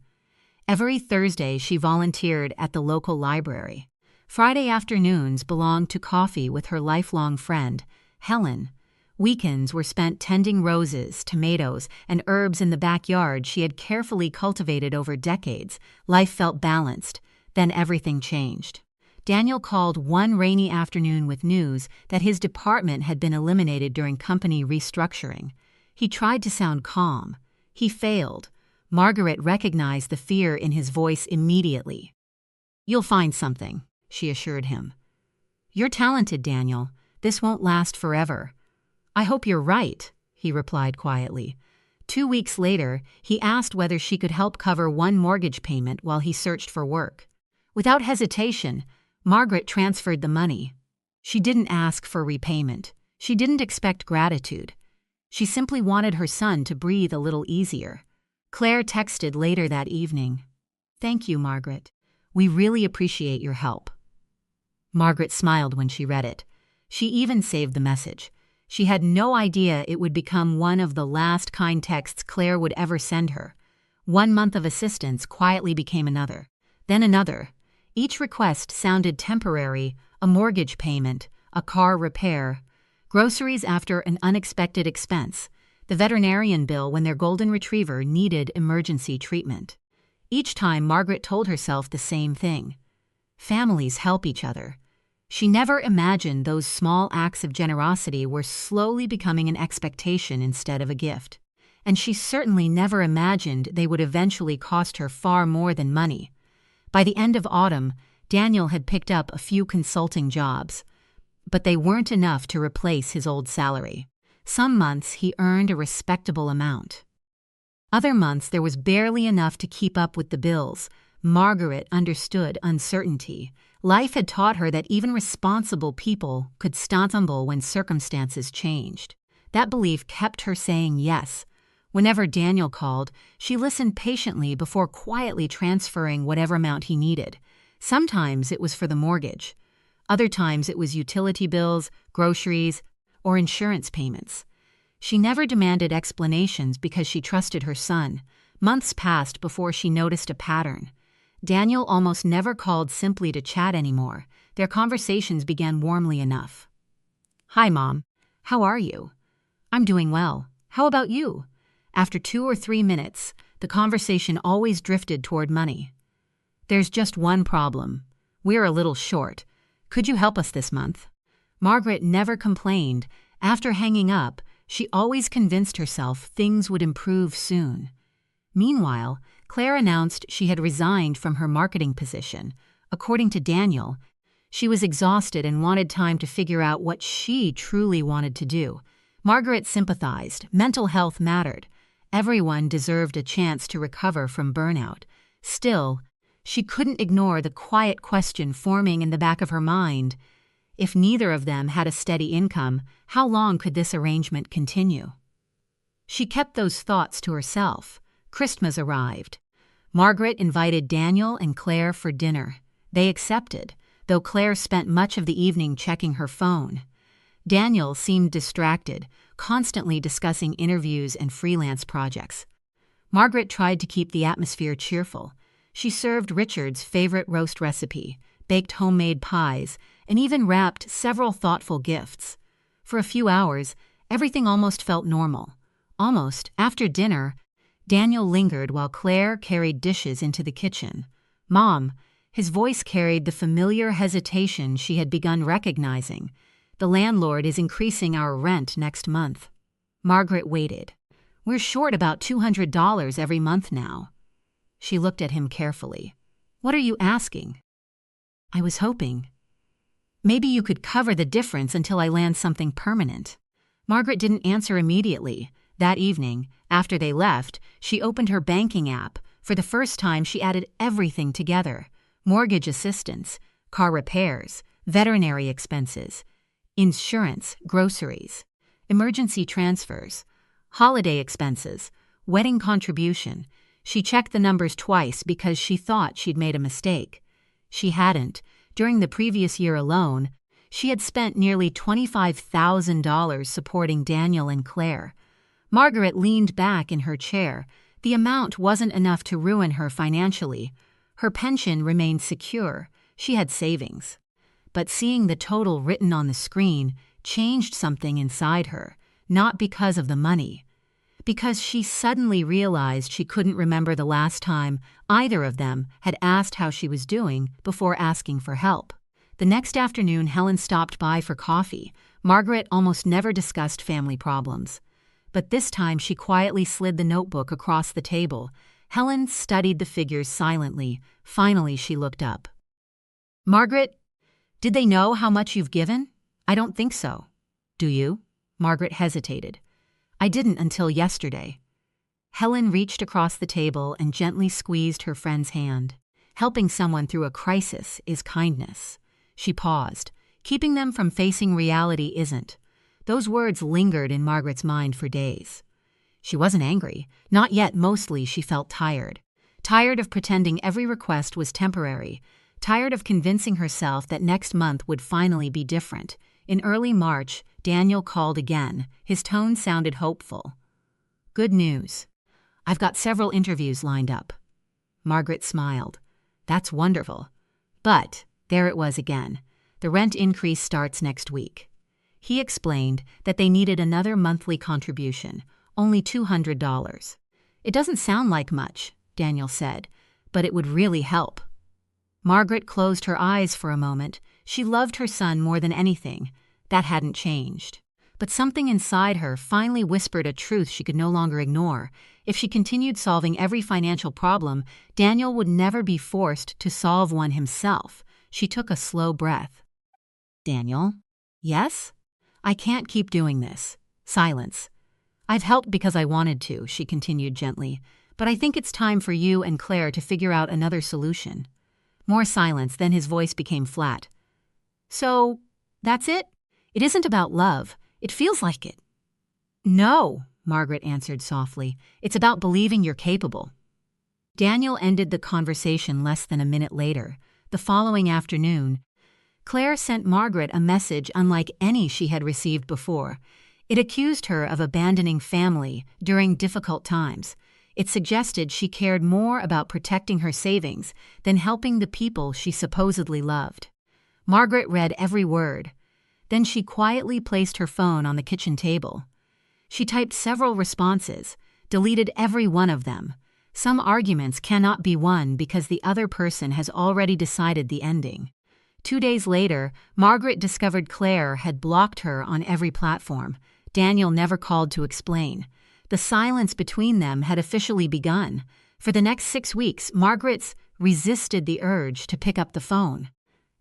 [SPEAKER 1] Every Thursday she volunteered at the local library. Friday afternoons belonged to coffee with her lifelong friend, Helen. Weekends were spent tending roses, tomatoes, and herbs in the backyard she had carefully cultivated over decades. Life felt balanced. Then everything changed. Daniel called one rainy afternoon with news that his department had been eliminated during company restructuring. He tried to sound calm. He failed. Margaret recognized the fear in his voice immediately. "You'll find something," she assured him. "You're talented, Daniel. This won't last forever." "I hope you're right," he replied quietly. 2 weeks later, he asked whether she could help cover one mortgage payment while he searched for work. Without hesitation, Margaret transferred the money. She didn't ask for repayment. She didn't expect gratitude. She simply wanted her son to breathe a little easier. Claire texted later that evening, "Thank you, Margaret. We really appreciate your help." Margaret smiled when she read it. She even saved the message. She had no idea it would become one of the last kind texts Claire would ever send her. 1 month of assistance quietly became another, then another. Each request sounded temporary: a mortgage payment, a car repair, groceries after an unexpected expense, the veterinarian bill when their golden retriever needed emergency treatment. Each time Margaret told herself the same thing: families help each other. She never imagined those small acts of generosity were slowly becoming an expectation instead of a gift. And she certainly never imagined they would eventually cost her far more than money. By the end of autumn, Daniel had picked up a few consulting jobs, but they weren't enough to replace his old salary. Some months he earned a respectable amount. Other months there was barely enough to keep up with the bills. Margaret understood uncertainty. Life had taught her that even responsible people could stumble when circumstances changed. That belief kept her saying yes. Whenever Daniel called, she listened patiently before quietly transferring whatever amount he needed. Sometimes it was for the mortgage. Other times it was utility bills, groceries, or insurance payments. She never demanded explanations because she trusted her son. Months passed before she noticed a pattern. Daniel almost never called simply to chat anymore. Their conversations began warmly enough. "Hi, Mom. How are you?" "I'm doing well. How about you?" After 2 or 3 minutes, the conversation always drifted toward money. "There's just one problem. We're a little short. Could you help us this month?" Margaret never complained. After hanging up, she always convinced herself things would improve soon. Meanwhile, Claire announced she had resigned from her marketing position. According to Daniel, she was exhausted and wanted time to figure out what she truly wanted to do. Margaret sympathized. Mental health mattered. Everyone deserved a chance to recover from burnout. Still, she couldn't ignore the quiet question forming in the back of her mind. If neither of them had a steady income, how long could this arrangement continue? She kept those thoughts to herself. Christmas arrived. Margaret invited Daniel and Claire for dinner. They accepted, though Claire spent much of the evening checking her phone. Daniel seemed distracted, constantly discussing interviews and freelance projects. Margaret tried to keep the atmosphere cheerful. She served Richard's favorite roast recipe, baked homemade pies, and even wrapped several thoughtful gifts. For a few hours, everything almost felt normal. Almost, after dinner, Daniel lingered while Claire carried dishes into the kitchen. "Mom," his voice carried the familiar hesitation she had begun recognizing. "The landlord is increasing our rent next month." Margaret waited. "We're short about $200 every month now." She looked at him carefully. "What are you asking?" "I was hoping. Maybe you could cover the difference until I land something permanent." Margaret didn't answer immediately. That evening, after they left, she opened her banking app. For the first time, she added everything together: mortgage assistance, car repairs, veterinary expenses, insurance, groceries, emergency transfers, holiday expenses, wedding contribution. She checked the numbers twice because she thought she'd made a mistake. She hadn't. During the previous year alone, she had spent nearly $25,000 supporting Daniel and Claire. Margaret leaned back in her chair. The amount wasn't enough to ruin her financially. Her pension remained secure. She had savings. But seeing the total written on the screen changed something inside her, not because of the money. Because she suddenly realized she couldn't remember the last time either of them had asked how she was doing before asking for help. The next afternoon, Helen stopped by for coffee. Margaret almost never discussed family problems. But this time she quietly slid the notebook across the table. Helen studied the figures silently. Finally, she looked up. "Margaret, did they know how much you've given?" "I don't think so." "Do you?" Margaret hesitated. "I didn't until yesterday." Helen reached across the table and gently squeezed her friend's hand. Helping someone through a crisis is kindness. She paused. Keeping them from facing reality isn't. Those words lingered in Margaret's mind for days. She wasn't angry. Not yet. Mostly she felt tired. Tired of pretending every request was temporary. Tired of convincing herself that next month would finally be different. In early March, Daniel called again. His tone sounded hopeful. "Good news. I've got several interviews lined up." Margaret smiled. "That's wonderful." But there it was again. "The rent increase starts next week." He explained that they needed another monthly contribution, only $200. "It doesn't sound like much," Daniel said, "but it would really help." Margaret closed her eyes for a moment. She loved her son more than anything. That hadn't changed. But something inside her finally whispered a truth she could no longer ignore. If she continued solving every financial problem, Daniel would never be forced to solve one himself. She took a slow breath. "Daniel?" "Yes?" "I can't keep doing this." Silence. "I've helped because I wanted to," she continued gently, "but I think it's time for you and Claire to figure out another solution." More silence, then his voice became flat. "So, that's it? It isn't about love. It feels like it." "No," Margaret answered softly. "It's about believing you're capable." Daniel ended the conversation less than a minute later. The following afternoon, Claire sent Margaret a message unlike any she had received before. It accused her of abandoning family during difficult times. It suggested she cared more about protecting her savings than helping the people she supposedly loved. Margaret read every word. Then she quietly placed her phone on the kitchen table. She typed several responses, deleted every one of them. Some arguments cannot be won because the other person has already decided the ending. 2 days later, Margaret discovered Claire had blocked her on every platform. Daniel never called to explain. The silence between them had officially begun. For the next 6 weeks, Margaret's resisted the urge to pick up the phone.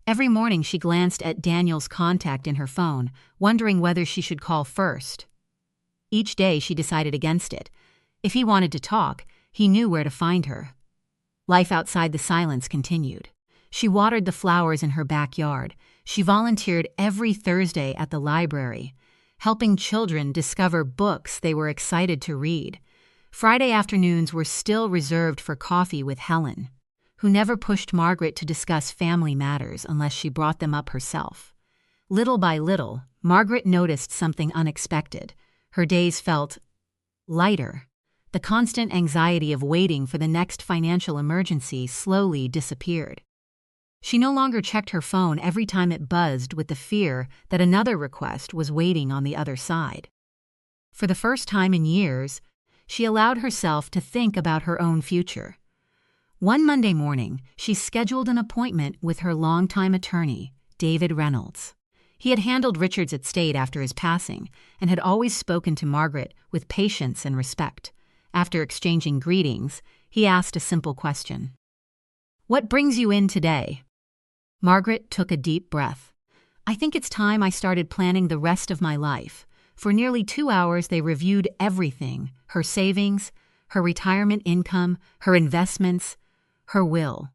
[SPEAKER 1] Every morning she glanced at Daniel's contact in her phone, wondering whether she should call first. Each day she decided against it. If he wanted to talk, he knew where to find her. Life outside the silence continued. She watered the flowers in her backyard. She volunteered every Thursday at the library, helping children discover books they were excited to read. Friday afternoons were still reserved for coffee with Helen, who never pushed Margaret to discuss family matters unless she brought them up herself. Little by little, Margaret noticed something unexpected. Her days felt lighter. The constant anxiety of waiting for the next financial emergency slowly disappeared. She no longer checked her phone every time it buzzed with the fear that another request was waiting on the other side. For the first time in years, she allowed herself to think about her own future. One Monday morning, she scheduled an appointment with her longtime attorney, David Reynolds. He had handled Richard's estate after his passing and had always spoken to Margaret with patience and respect. After exchanging greetings, he asked a simple question. "What brings you in today?" Margaret took a deep breath. "I think it's time I started planning the rest of my life." For nearly 2 hours, they reviewed everything: her savings, her retirement income, her investments, her will.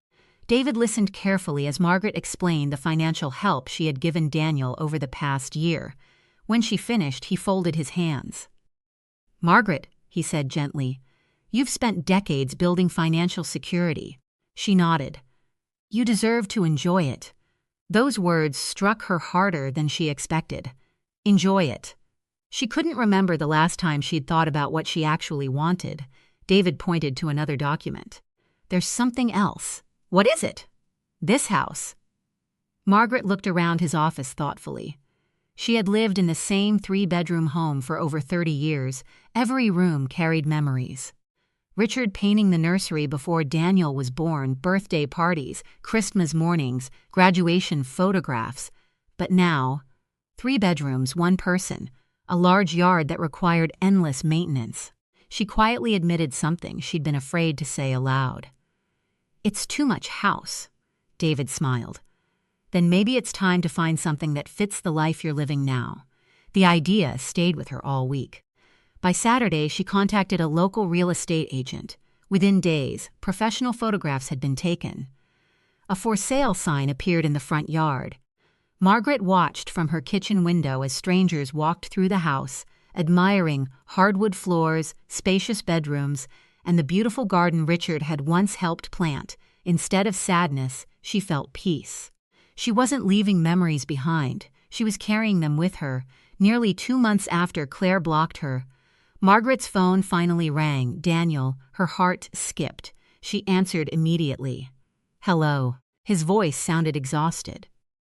[SPEAKER 1] David listened carefully as Margaret explained the financial help she had given Daniel over the past year. When she finished, he folded his hands. "Margaret," he said gently, "you've spent decades building financial security." She nodded. "You deserve to enjoy it." Those words struck her harder than she expected. Enjoy it. She couldn't remember the last time she'd thought about what she actually wanted. David pointed to another document. "There's something else. What is it?" "This house." Margaret looked around his office thoughtfully. She had lived in the same 3-bedroom home for over 30 years. Every room carried memories. Richard painting the nursery before Daniel was born, birthday parties, Christmas mornings, graduation photographs. But now, 3 bedrooms, 1 person, a large yard that required endless maintenance. She quietly admitted something she'd been afraid to say aloud. "It's too much house." David smiled. "Then maybe it's time to find something that fits the life you're living now." The idea stayed with her all week. By Saturday, she contacted a local real estate agent. Within days, professional photographs had been taken. A for sale sign appeared in the front yard. Margaret watched from her kitchen window as strangers walked through the house, admiring hardwood floors, spacious bedrooms, and the beautiful garden Richard had once helped plant. Instead of sadness, she felt peace. She wasn't leaving memories behind. She was carrying them with her. Nearly 2 months after Claire blocked her, Margaret's phone finally rang. Daniel, her heart skipped. She answered immediately. "Hello." His voice sounded exhausted.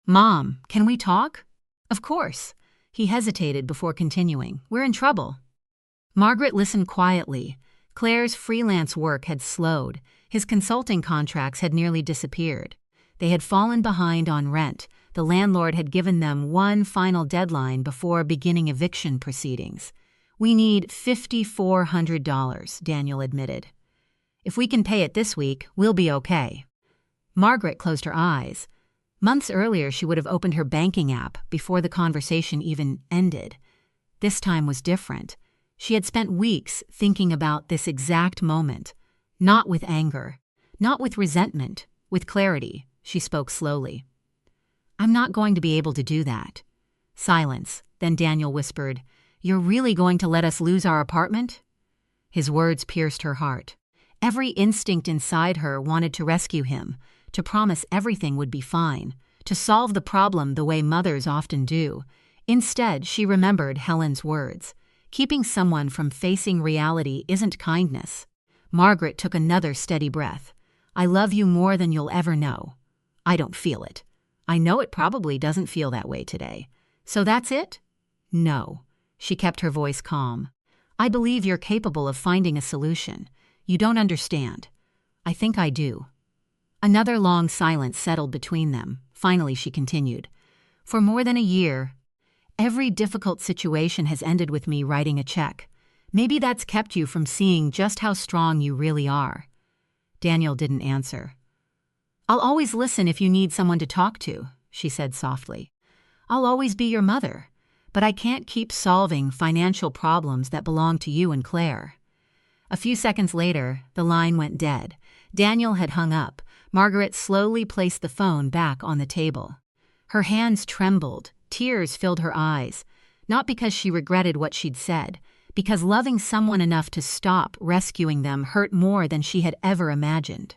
[SPEAKER 1] "Mom, can we talk?" "Of course." He hesitated before continuing. "We're in trouble." Margaret listened quietly. Claire's freelance work had slowed. His consulting contracts had nearly disappeared. They had fallen behind on rent. The landlord had given them one final deadline before beginning eviction proceedings. "We need $5,400, Daniel admitted. "If we can pay it this week, we'll be okay." Margaret closed her eyes. Months earlier, she would have opened her banking app before the conversation even ended. This time was different. She had spent weeks thinking about this exact moment, not with anger, not with resentment, with clarity. She spoke slowly. "I'm not going to be able to do that." Silence. Then Daniel whispered, "You're really going to let us lose our apartment?" His words pierced her heart. Every instinct inside her wanted to rescue him, to promise everything would be fine, to solve the problem the way mothers often do. Instead, she remembered Helen's words. Keeping someone from facing reality isn't kindness. Margaret took another steady breath. "I love you more than you'll ever know." "I don't feel it." "I know it probably doesn't feel that way today." "So that's it?" "No." She kept her voice calm. "I believe you're capable of finding a solution. You don't understand." "I think I do." Another long silence settled between them. Finally, she continued. "For more than a year, every difficult situation has ended with me writing a check. Maybe that's kept you from seeing just how strong you really are." Daniel didn't answer. "I'll always listen if you need someone to talk to," she said softly. "I'll always be your mother, but I can't keep solving financial problems that belong to you and Claire." A few seconds later, the line went dead. Daniel had hung up. Margaret slowly placed the phone back on the table. Her hands trembled, tears filled her eyes, not because she regretted what she'd said, because loving someone enough to stop rescuing them hurt more than she had ever imagined.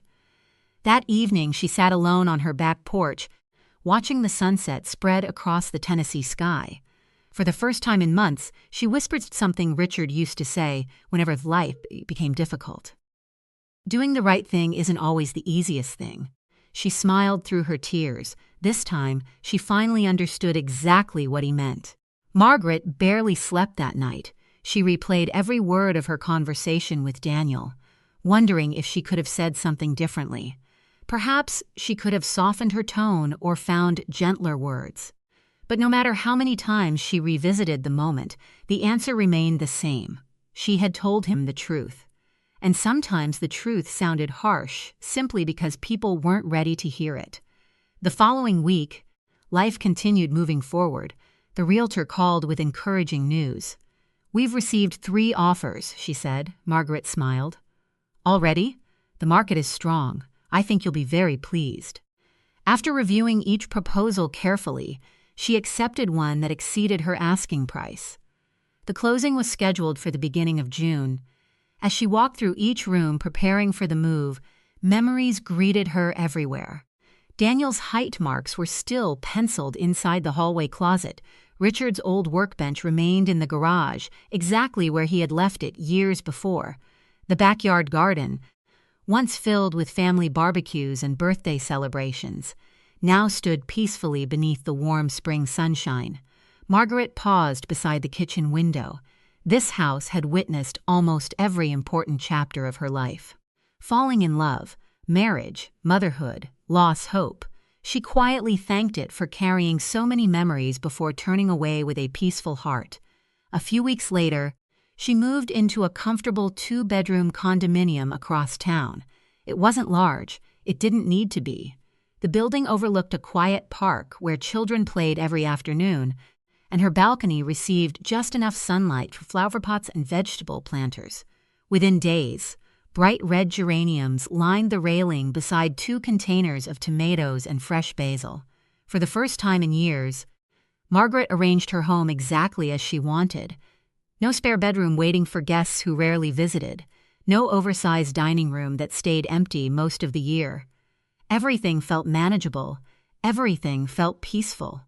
[SPEAKER 1] That evening, she sat alone on her back porch, watching the sunset spread across the Tennessee sky. For the first time in months, she whispered something Richard used to say whenever life became difficult. Doing the right thing isn't always the easiest thing. She smiled through her tears. This time, she finally understood exactly what he meant. Margaret barely slept that night. She replayed every word of her conversation with Daniel, wondering if she could have said something differently. Perhaps she could have softened her tone or found gentler words. But no matter how many times she revisited the moment, the answer remained the same. She had told him the truth. And sometimes the truth sounded harsh simply because people weren't ready to hear it. The following week, life continued moving forward. The realtor called with encouraging news. "We've received 3 offers," she said. Margaret smiled. "Already? The market is strong. I think you'll be very pleased." After reviewing each proposal carefully, she accepted one that exceeded her asking price. The closing was scheduled for the beginning of June. As she walked through each room preparing for the move, memories greeted her everywhere. Daniel's height marks were still penciled inside the hallway closet. Richard's old workbench remained in the garage, exactly where he had left it years before. The backyard garden, once filled with family barbecues and birthday celebrations, now stood peacefully beneath the warm spring sunshine. Margaret paused beside the kitchen window. This house had witnessed almost every important chapter of her life. Falling in love, marriage, motherhood, loss, hope. She quietly thanked it for carrying so many memories before turning away with a peaceful heart. A few weeks later, she moved into a comfortable 2-bedroom condominium across town. It wasn't large. It didn't need to be. The building overlooked a quiet park where children played every afternoon, and her balcony received just enough sunlight for flower pots and vegetable planters. Within days, bright red geraniums lined the railing beside 2 containers of tomatoes and fresh basil. For the first time in years, Margaret arranged her home exactly as she wanted. No spare bedroom waiting for guests who rarely visited. No oversized dining room that stayed empty most of the year. Everything felt manageable. Everything felt peaceful.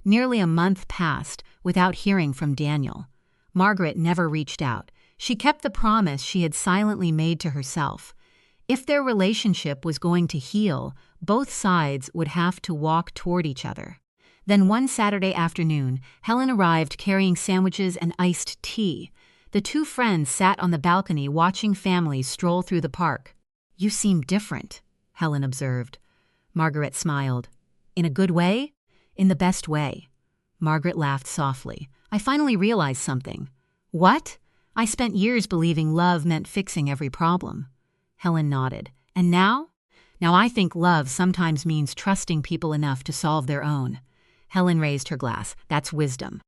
[SPEAKER 1] Nearly a month passed without hearing from Daniel. Margaret never reached out. She kept the promise she had silently made to herself. If their relationship was going to heal, both sides would have to walk toward each other. Then one Saturday afternoon, Helen arrived carrying sandwiches and iced tea. The 2 friends sat on the balcony watching families stroll through the park. "You seem different," Helen observed. Margaret smiled. "In a good way?" "In the best way." Margaret laughed softly. "I finally realized something." "What?" "I spent years believing love meant fixing every problem." Helen nodded. "And now?" "Now I think love sometimes means trusting people enough to solve their own." Helen raised her glass. "That's wisdom."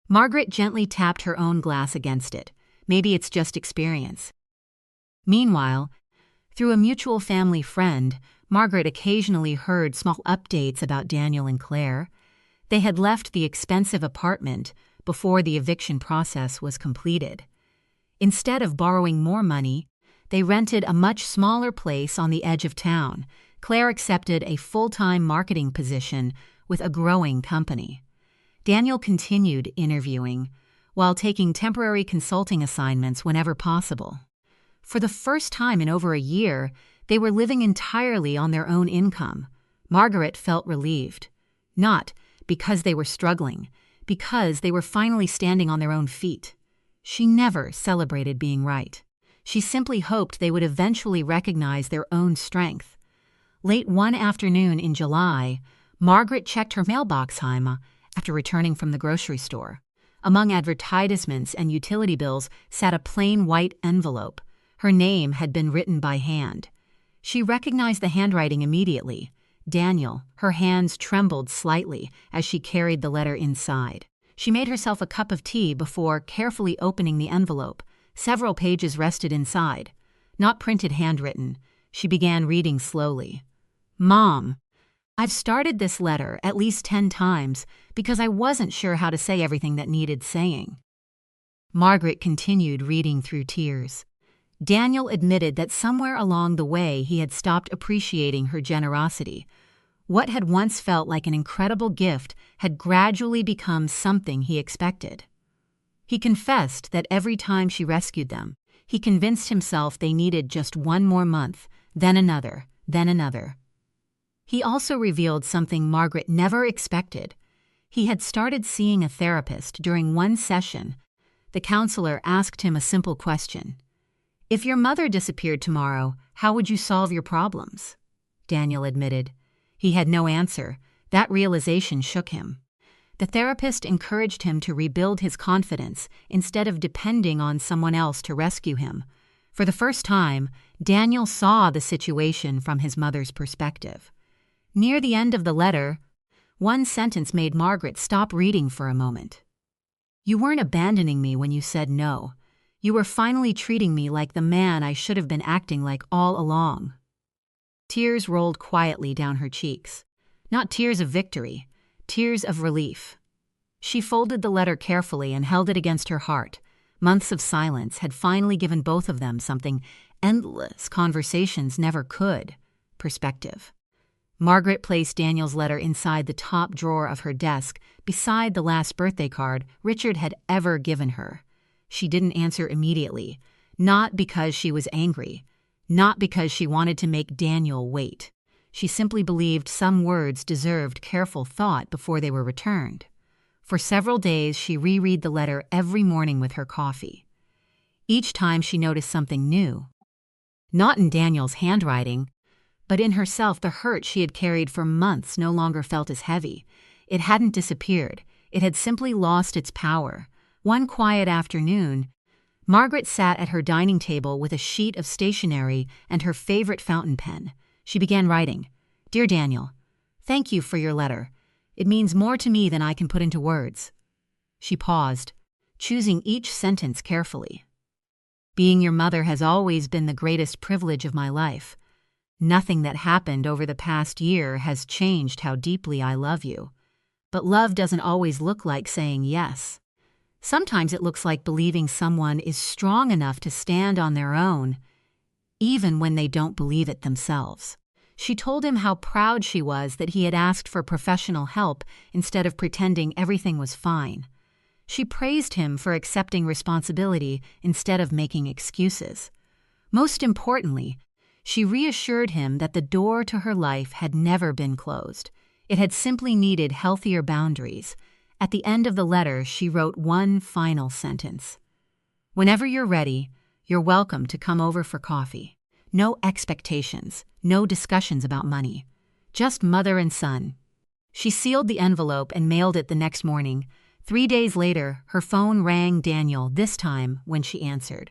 [SPEAKER 1] Margaret gently tapped her own glass against it. "Maybe it's just experience." Meanwhile, through a mutual family friend, Margaret occasionally heard small updates about Daniel and Claire. They had left the expensive apartment before the eviction process was completed. Instead of borrowing more money, they rented a much smaller place on the edge of town. Claire accepted a full-time marketing position with a growing company. Daniel continued interviewing, while taking temporary consulting assignments whenever possible. For the first time in over a year, they were living entirely on their own income. Margaret felt relieved. Not because they were struggling, because they were finally standing on their own feet. She never celebrated being right. She simply hoped they would eventually recognize their own strength. Late one afternoon in July, Margaret checked her mailbox after returning from the grocery store. Among advertisements and utility bills sat a plain white envelope. Her name had been written by hand. She recognized the handwriting immediately. Daniel. Her hands trembled slightly as she carried the letter inside. She made herself a cup of tea before carefully opening the envelope. Several pages rested inside. Not printed handwritten. She began reading slowly. Mom, I've started this letter at least 10 times because I wasn't sure how to say everything that needed saying. Margaret continued reading through tears. Daniel admitted that somewhere along the way he had stopped appreciating her generosity. What had once felt like an incredible gift had gradually become something he expected. He confessed that every time she rescued them, he convinced himself they needed just one more month, then another, then another. He also revealed something Margaret never expected. He had started seeing a therapist. During one session, the counselor asked him a simple question. If your mother disappeared tomorrow, how would you solve your problems? Daniel admitted. He had no answer. That realization shook him. The therapist encouraged him to rebuild his confidence instead of depending on someone else to rescue him. For the first time, Daniel saw the situation from his mother's perspective. Near the end of the letter, one sentence made Margaret stop reading for a moment. You weren't abandoning me when you said no. You were finally treating me like the man I should have been acting like all along. Tears rolled quietly down her cheeks. Not tears of victory, tears of relief. She folded the letter carefully and held it against her heart. Months of silence had finally given both of them something endless conversations never could: perspective. Margaret placed Daniel's letter inside the top drawer of her desk, beside the last birthday card Richard had ever given her. She didn't answer immediately, not because she was angry, not because she wanted to make Daniel wait. She simply believed some words deserved careful thought before they were returned. For several days, she reread the letter every morning with her coffee. Each time she noticed something new. Not in Daniel's handwriting, but in herself. The hurt she had carried for months no longer felt as heavy. It hadn't disappeared. It had simply lost its power. One quiet afternoon, Margaret sat at her dining table with a sheet of stationery and her favorite fountain pen. She began writing. Dear Daniel, thank you for your letter. It means more to me than I can put into words. She paused, choosing each sentence carefully. Being your mother has always been the greatest privilege of my life. Nothing that happened over the past year has changed how deeply I love you. But love doesn't always look like saying yes. Sometimes it looks like believing someone is strong enough to stand on their own, even when they don't believe it themselves. She told him how proud she was that he had asked for professional help instead of pretending everything was fine. She praised him for accepting responsibility instead of making excuses. Most importantly, she reassured him that the door to her life had never been closed. It had simply needed healthier boundaries. At the end of the letter, she wrote one final sentence. Whenever you're ready, you're welcome to come over for coffee. No expectations, no discussions about money. Just mother and son. She sealed the envelope and mailed it the next morning. 3 days later, her phone rang Daniel, this time when she answered.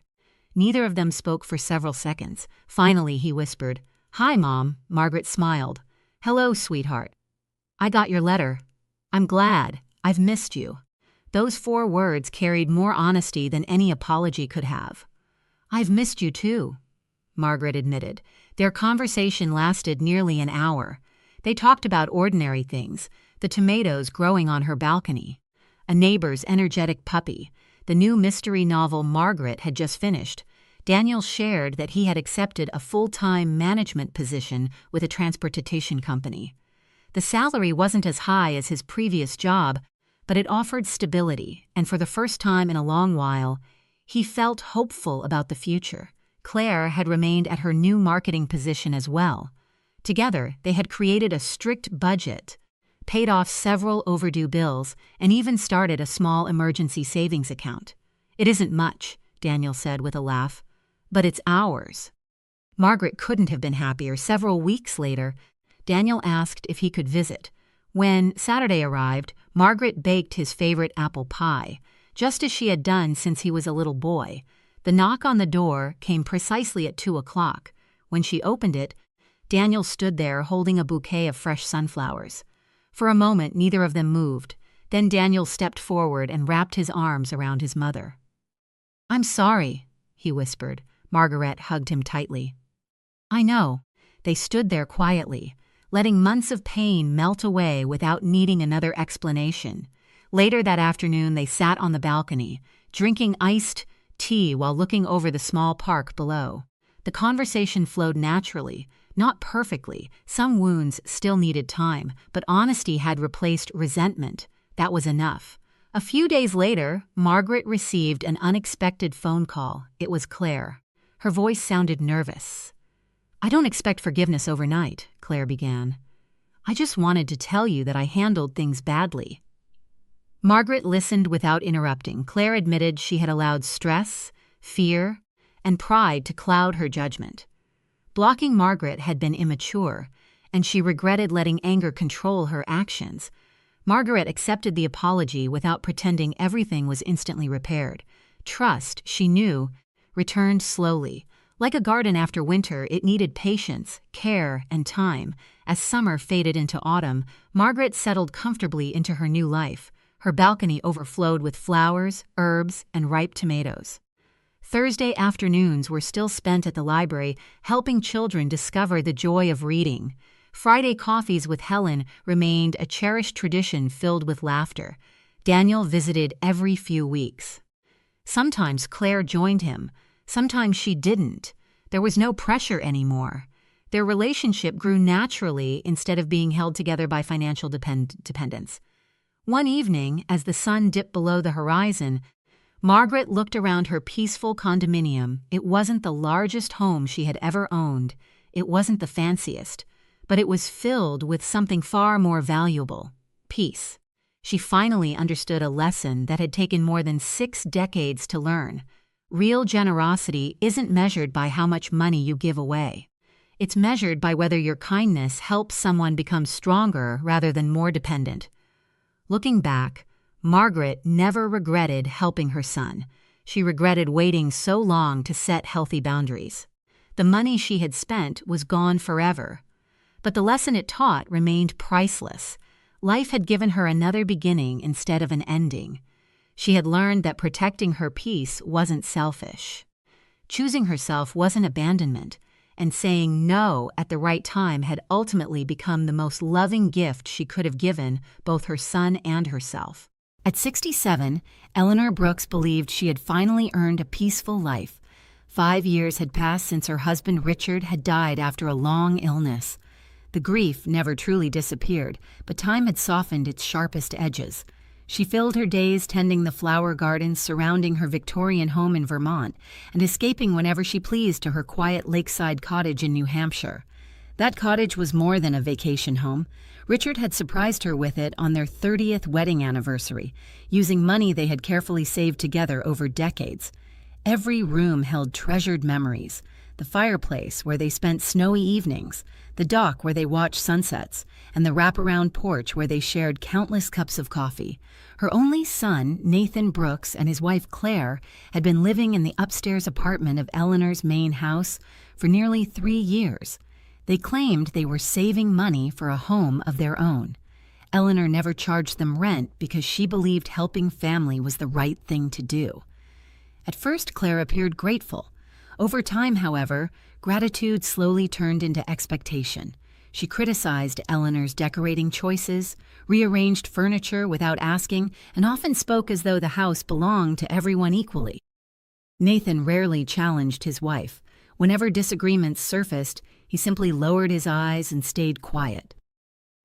[SPEAKER 1] Neither of them spoke for several seconds. Finally, he whispered, Hi, Mom. Margaret smiled. Hello, sweetheart. I got your letter. I'm glad. I've missed you. Those 4 words carried more honesty than any apology could have. I've missed you too, Margaret admitted. Their conversation lasted nearly an hour. They talked about ordinary things, the tomatoes growing on her balcony, a neighbor's energetic puppy, the new mystery novel Margaret had just finished. Daniel shared that he had accepted a full-time management position with a transportation company. The salary wasn't as high as his previous job, but it offered stability, and for the first time in a long while, he felt hopeful about the future. Claire had remained at her new marketing position as well. Together, they had created a strict budget, paid off several overdue bills, and even started a small emergency savings account. It isn't much, Daniel said with a laugh, but it's ours. Margaret couldn't have been happier. Several weeks later, Daniel asked if he could visit. When Saturday arrived, Margaret baked his favorite apple pie, just as she had done since he was a little boy. The knock on the door came precisely at 2 o'clock. When she opened it, Daniel stood there holding a bouquet of fresh sunflowers. For a moment, neither of them moved. Then Daniel stepped forward and wrapped his arms around his mother. I'm sorry, he whispered. Margaret hugged him tightly. I know. They stood there quietly, letting months of pain melt away without needing another explanation. Later that afternoon, they sat on the balcony, drinking iced tea while looking over the small park below. The conversation flowed naturally, not perfectly. Some wounds still needed time, but honesty had replaced resentment. That was enough. A few days later, Margaret received an unexpected phone call. It was Claire. Her voice sounded nervous. I don't expect forgiveness overnight, Claire began. I just wanted to tell you that I handled things badly. Margaret listened without interrupting. Claire admitted she had allowed stress, fear, and pride to cloud her judgment. Blocking Margaret had been immature, and she regretted letting anger control her actions. Margaret accepted the apology without pretending everything was instantly repaired. Trust, she knew, returned slowly. Like a garden after winter, it needed patience, care, and time. As summer faded into autumn, Margaret settled comfortably into her new life. Her balcony overflowed with flowers, herbs, and ripe tomatoes. Thursday afternoons were still spent at the library, helping children discover the joy of reading. Friday coffees with Helen remained a cherished tradition filled with laughter. Daniel visited every few weeks. Sometimes Claire joined him. Sometimes she didn't. There was no pressure anymore. Their relationship grew naturally instead of being held together by financial dependence. One evening, as the sun dipped below the horizon, Margaret looked around her peaceful condominium. It wasn't the largest home she had ever owned. It wasn't the fanciest. But it was filled with something far more valuable: peace. She finally understood a lesson that had taken more than 6 decades to learn. Real generosity isn't measured by how much money you give away. It's measured by whether your kindness helps someone become stronger rather than more dependent. Looking back, Margaret never regretted helping her son. She regretted waiting so long to set healthy boundaries. The money she had spent was gone forever. But the lesson it taught remained priceless. Life had given her another beginning instead of an ending. She had learned that protecting her peace wasn't selfish. Choosing herself wasn't abandonment, and saying no at the right time had ultimately become the most loving gift she could have given both her son and herself.
[SPEAKER 2] At 67, Eleanor Brooks believed she had finally earned a peaceful life. 5 years had passed since her husband Richard had died after a long illness. The grief never truly disappeared, but time had softened its sharpest edges. She filled her days tending the flower gardens surrounding her Victorian home in Vermont and escaping whenever she pleased to her quiet lakeside cottage in New Hampshire. That cottage was more than a vacation home. Richard had surprised her with it on their 30th wedding anniversary, using money they had carefully saved together over decades. Every room held treasured memories: the fireplace where they spent snowy evenings, the dock where they watched sunsets, and the wraparound porch where they shared countless cups of coffee. Her only son, Nathan Brooks, and his wife Claire had been living in the upstairs apartment of Eleanor's main house for nearly 3 years. They claimed they were saving money for a home of their own. Eleanor never charged them rent because she believed helping family was the right thing to do. At first, Claire appeared grateful. Over time, however, gratitude slowly turned into expectation. She criticized Eleanor's decorating choices, rearranged furniture without asking, and often spoke as though the house belonged to everyone equally. Nathan rarely challenged his wife. Whenever disagreements surfaced, he simply lowered his eyes and stayed quiet.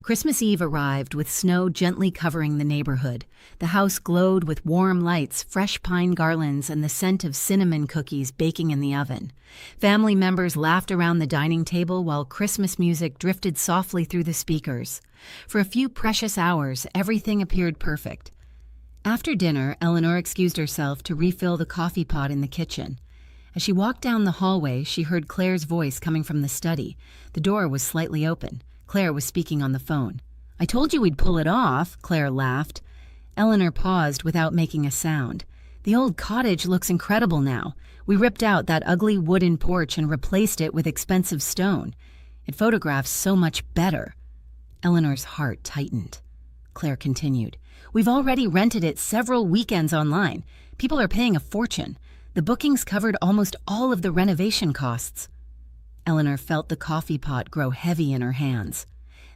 [SPEAKER 2] Christmas Eve arrived with snow gently covering the neighborhood. The house glowed with warm lights, fresh pine garlands, and the scent of cinnamon cookies baking in the oven. Family members laughed around the dining table while Christmas music drifted softly through the speakers. For a few precious hours, everything appeared perfect. After dinner, Eleanor excused herself to refill the coffee pot in the kitchen. As she walked down the hallway, she heard Claire's voice coming from the study. The door was slightly open. Claire was speaking on the phone. "I told you we'd pull it off," Claire laughed. Eleanor paused without making a sound. "The old cottage looks incredible now. We ripped out that ugly wooden porch and replaced it with expensive stone. It photographs so much better." Eleanor's heart tightened. Claire continued, "We've already rented it several weekends online. People are paying a fortune. The bookings covered almost all of the renovation costs. Eleanor felt the coffee pot grow heavy in her hands.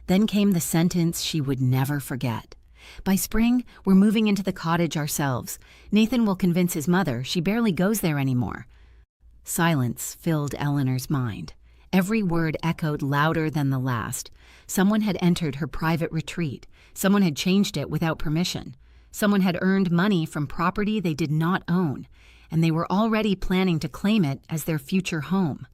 [SPEAKER 2] Then came the sentence she would never forget. By spring, we're moving into the cottage ourselves. Nathan will convince his mother. She barely goes there anymore. Silence filled Eleanor's mind. Every word echoed louder than the last. Someone had entered her private retreat. Someone had changed it without permission. Someone had earned money from property they did not own, and they were already planning to claim it as their future home.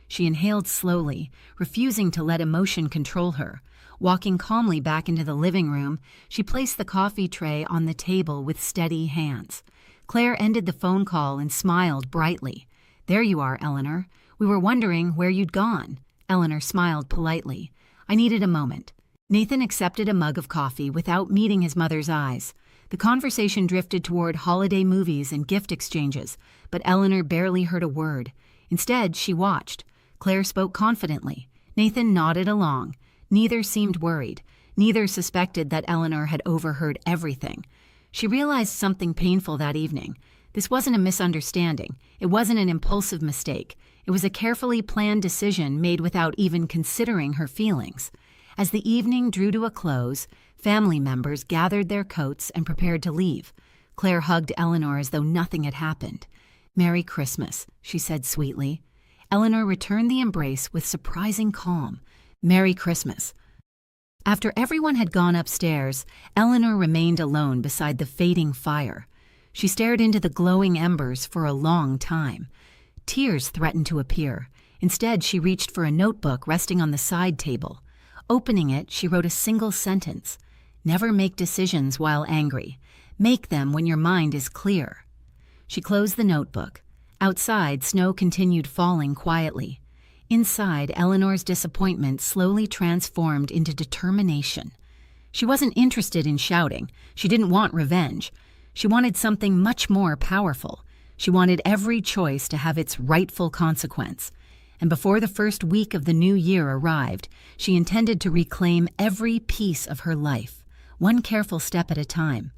[SPEAKER 2] She inhaled slowly, refusing to let emotion control her. Walking calmly back into the living room, she placed the coffee tray on the table with steady hands. Claire ended the phone call and smiled brightly. "There you are, Eleanor. We were wondering where you'd gone." Eleanor smiled politely. "I needed a moment." Nathan accepted a mug of coffee without meeting his mother's eyes. The conversation drifted toward holiday movies and gift exchanges, but Eleanor barely heard a word. Instead, she watched. Claire spoke confidently. Nathan nodded along. Neither seemed worried. Neither suspected that Eleanor had overheard everything. She realized something painful that evening. This wasn't a misunderstanding. It wasn't an impulsive mistake. It was a carefully planned decision made without even considering her feelings. As the evening drew to a close, family members gathered their coats and prepared to leave. Claire hugged Eleanor as though nothing had happened. "Merry Christmas," she said sweetly. Eleanor returned the embrace with surprising calm. "Merry Christmas." After everyone had gone upstairs, Eleanor remained alone beside the fading fire. She stared into the glowing embers for a long time. Tears threatened to appear. Instead, she reached for a notebook resting on the side table. Opening it, she wrote a single sentence. "Never make decisions while angry. Make them when your mind is clear." She closed the notebook. Outside, snow continued falling quietly. Inside, Eleanor's disappointment slowly transformed into determination. She wasn't interested in shouting. She didn't want revenge. She wanted something much more powerful. She wanted every choice to have its rightful consequence. And before the first week of the new year arrived, she intended to reclaim every piece of her life, one careful step at a time.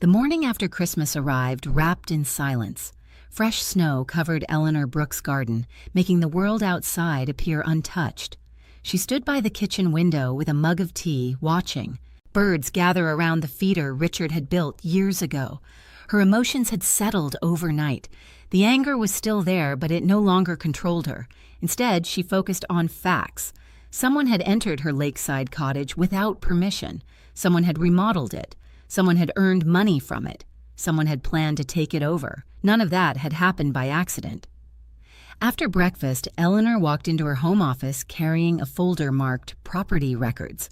[SPEAKER 2] The morning after Christmas arrived, wrapped in silence. Fresh snow covered Eleanor Brooks' garden, making the world outside appear untouched. She stood by the kitchen window with a mug of tea, watching. Birds gather around the feeder Richard had built years ago. Her emotions had settled overnight. The anger was still there, but it no longer controlled her. Instead, she focused on facts. Someone had entered her lakeside cottage without permission. Someone had remodeled it. Someone had earned money from it. Someone had planned to take it over. None of that had happened by accident. After breakfast, Eleanor walked into her home office carrying a folder marked Property Records.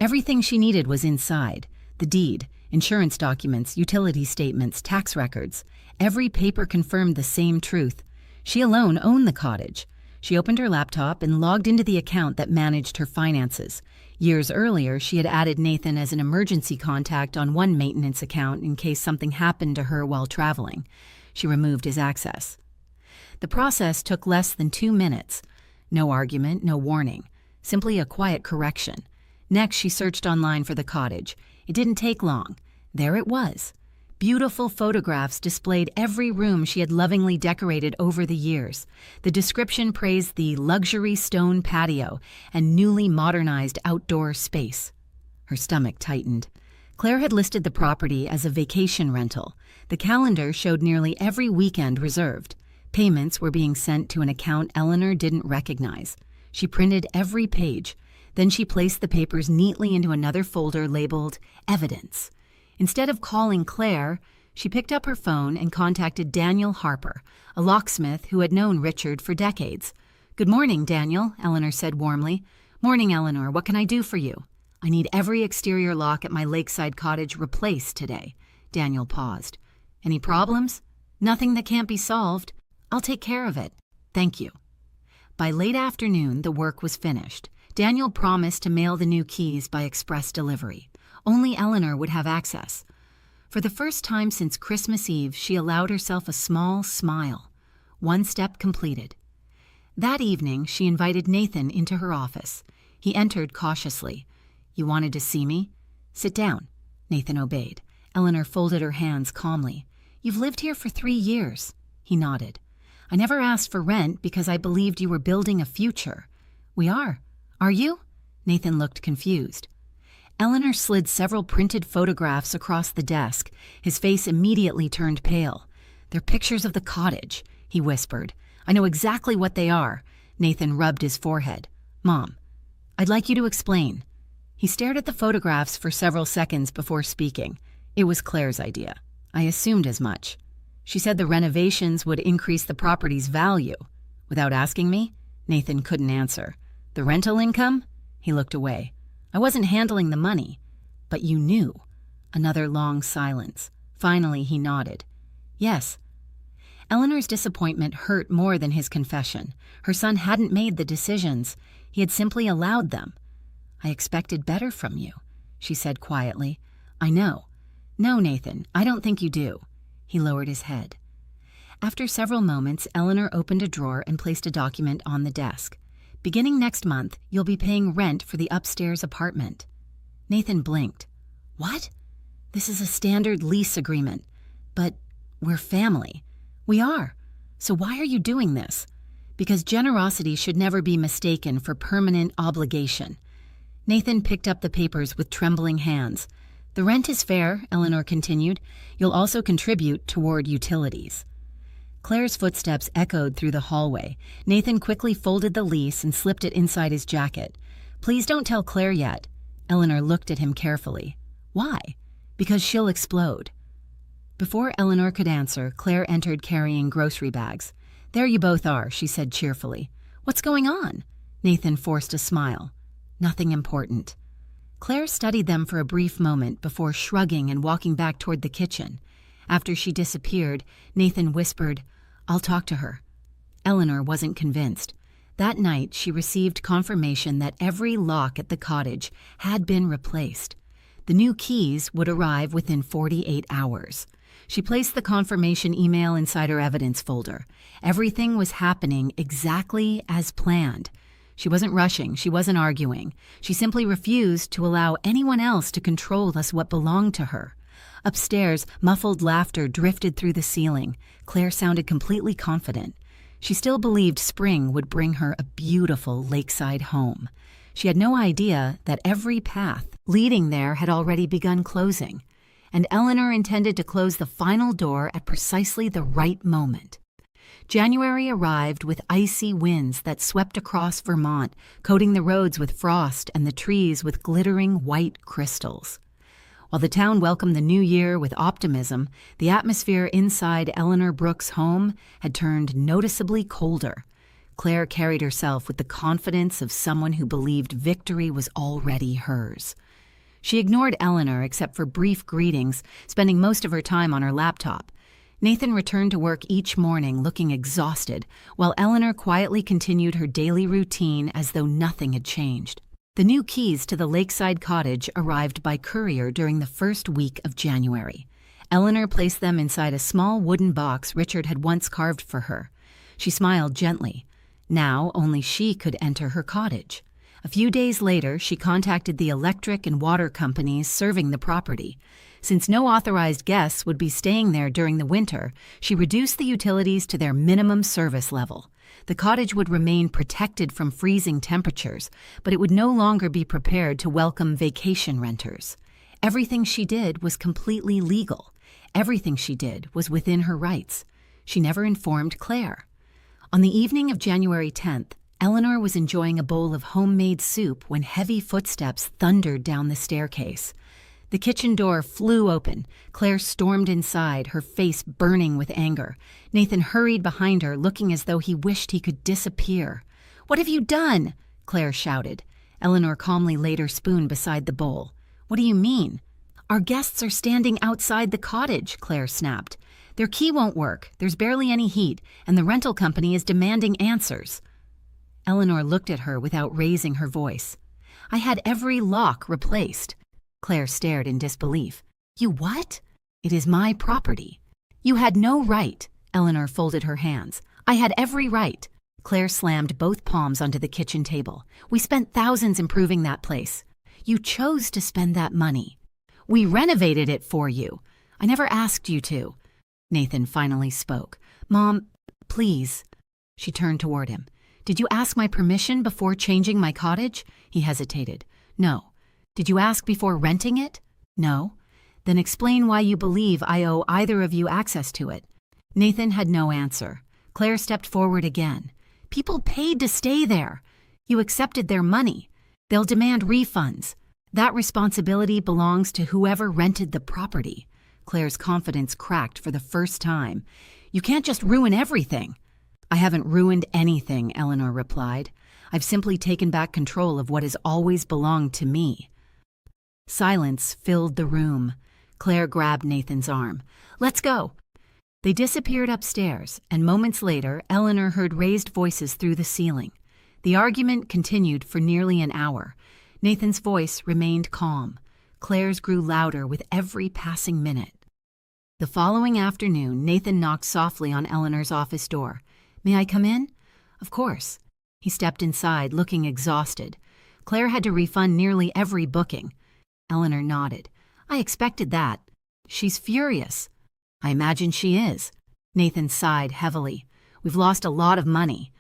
[SPEAKER 2] Everything she needed was inside. The deed, insurance documents, utility statements, tax records. Every paper confirmed the same truth. She alone owned the cottage. She opened her laptop and logged into the account that managed her finances. Years earlier, she had added Nathan as an emergency contact on one maintenance account in case something happened to her while traveling. She removed his access. The process took less than 2 minutes. No argument, no warning. Simply a quiet correction. Next, she searched online for the cottage. It didn't take long. There it was. Beautiful photographs displayed every room she had lovingly decorated over the years. The description praised the luxury stone patio and newly modernized outdoor space. Her stomach tightened. Claire had listed the property as a vacation rental. The calendar showed nearly every weekend reserved. Payments were being sent to an account Eleanor didn't recognize. She printed every page. Then she placed the papers neatly into another folder labeled Evidence. Instead of calling Claire, she picked up her phone and contacted Daniel Harper, a locksmith who had known Richard for decades. "Good morning, Daniel," Eleanor said warmly. "Morning, Eleanor. What can I do for you?" "I need every exterior lock at my lakeside cottage replaced today." Daniel paused. "Any problems?" "Nothing that can't be solved." "I'll take care of it. Thank you." By late afternoon, the work was finished. Daniel promised to mail the new keys by express delivery. Only Eleanor would have access. For the first time since Christmas Eve, she allowed herself a small smile. One step completed. That evening, she invited Nathan into her office. He entered cautiously. "You wanted to see me?" "Sit down." Nathan obeyed. Eleanor folded her hands calmly. "You've lived here for 3 years. He nodded. I never asked for rent because I believed you were building a future. We are. Are you? Nathan looked confused. Eleanor slid several printed photographs across the desk. His face immediately turned pale. They're pictures of the cottage, he whispered. I know exactly what they are. Nathan rubbed his forehead. Mom, I'd like you to explain. He stared at the photographs for several seconds before speaking. It was Claire's idea. I assumed as much. She said the renovations would increase the property's value. Without asking me, Nathan couldn't answer. The rental income? He looked away. I wasn't handling the money. But you knew. Another long silence. Finally, he nodded. Yes. Eleanor's disappointment hurt more than his confession. Her son hadn't made the decisions. He had simply allowed them. I expected better from you, she said quietly. I know. No, Nathan, I don't think you do. He lowered his head. After several moments, Eleanor opened a drawer and placed a document on the desk. Beginning next month, you'll be paying rent for the upstairs apartment. Nathan blinked. What? This is a standard lease agreement. But we're family. We are. So why are you doing this? Because generosity should never be mistaken for permanent obligation. Nathan picked up the papers with trembling hands. The rent is fair, Eleanor continued. You'll also contribute toward utilities. Claire's footsteps echoed through the hallway. Nathan quickly folded the lease and slipped it inside his jacket. Please don't tell Claire yet. Eleanor looked at him carefully. Why? Because she'll explode. Before Eleanor could answer, Claire entered carrying grocery bags. There you both are, she said cheerfully. What's going on? Nathan forced a smile. Nothing important. Claire studied them for a brief moment before shrugging and walking back toward the kitchen. After she disappeared, Nathan whispered, I'll talk to her. Eleanor wasn't convinced. That night, she received confirmation that every lock at the cottage had been replaced. The new keys would arrive within 48 hours. She placed the confirmation email inside her evidence folder. Everything was happening exactly as planned. She wasn't rushing, she wasn't arguing. She simply refused to allow anyone else to control what belonged to her. Upstairs, muffled laughter drifted through the ceiling. Claire sounded completely confident. She still believed spring would bring her a beautiful lakeside home. She had no idea that every path leading there had already begun closing, and Eleanor intended to close the final door at precisely the right moment. January arrived with icy winds that swept across Vermont, coating the roads with frost and the trees with glittering white crystals. While the town welcomed the new year with optimism, the atmosphere inside Eleanor Brooks' home had turned noticeably colder. Claire carried herself with the confidence of someone who believed victory was already hers. She ignored Eleanor except for brief greetings, spending most of her time on her laptop. Nathan returned to work each morning looking exhausted, while Eleanor quietly continued her daily routine as though nothing had changed. The new keys to the lakeside cottage arrived by courier during the first week of January. Eleanor placed them inside a small wooden box Richard had once carved for her. She smiled gently. Now only she could enter her cottage. A few days later, she contacted the electric and water companies serving the property. Since no authorized guests would be staying there during the winter, she reduced the utilities to their minimum service level. The cottage would remain protected from freezing temperatures, but it would no longer be prepared to welcome vacation renters. Everything she did was completely legal. Everything she did was within her rights. She never informed Claire. On the evening of January 10th, Eleanor was enjoying a bowl of homemade soup when heavy footsteps thundered down the staircase. The kitchen door flew open. Claire stormed inside, her face burning with anger. Nathan hurried behind her, looking as though he wished he could disappear. "What have you done?" Claire shouted. Eleanor calmly laid her spoon beside the bowl. "What do you mean?" "Our guests are standing outside the cottage," Claire snapped. "Their key won't work, there's barely any heat, and the rental company is demanding answers." Eleanor looked at her without raising her voice. "I had every lock replaced." Claire stared in disbelief. "You what?" "It is my property." "You had no right." Eleanor folded her hands. "I had every right." Claire slammed both palms onto the kitchen table. "We spent thousands improving that place. You chose to spend that money. We renovated it for you. I never asked you to." Nathan finally spoke. "Mom, please." She turned toward him. "Did you ask my permission before changing my cottage?" He hesitated. "No." "Did you ask before renting it?" "No." "Then explain why you believe I owe either of you access to it." Nathan had no answer. Claire stepped forward again. "People paid to stay there. You accepted their money. They'll demand refunds. That responsibility belongs to whoever rented the property." Claire's confidence cracked for the first time. "You can't just ruin everything." "I haven't ruined anything," Eleanor replied. "I've simply taken back control of what has always belonged to me." Silence filled the room. Claire grabbed Nathan's arm. "Let's go." They disappeared upstairs, and moments later, Eleanor heard raised voices through the ceiling. The argument continued for nearly an hour. Nathan's voice remained calm. Claire's grew louder with every passing minute. The following afternoon, Nathan knocked softly on Eleanor's office door. "May I come in?" "Of course." He stepped inside, looking exhausted. Claire had to refund nearly every booking. Eleanor nodded. "I expected that." "She's furious." "I imagine she is." Nathan sighed heavily. "We've lost a lot of money."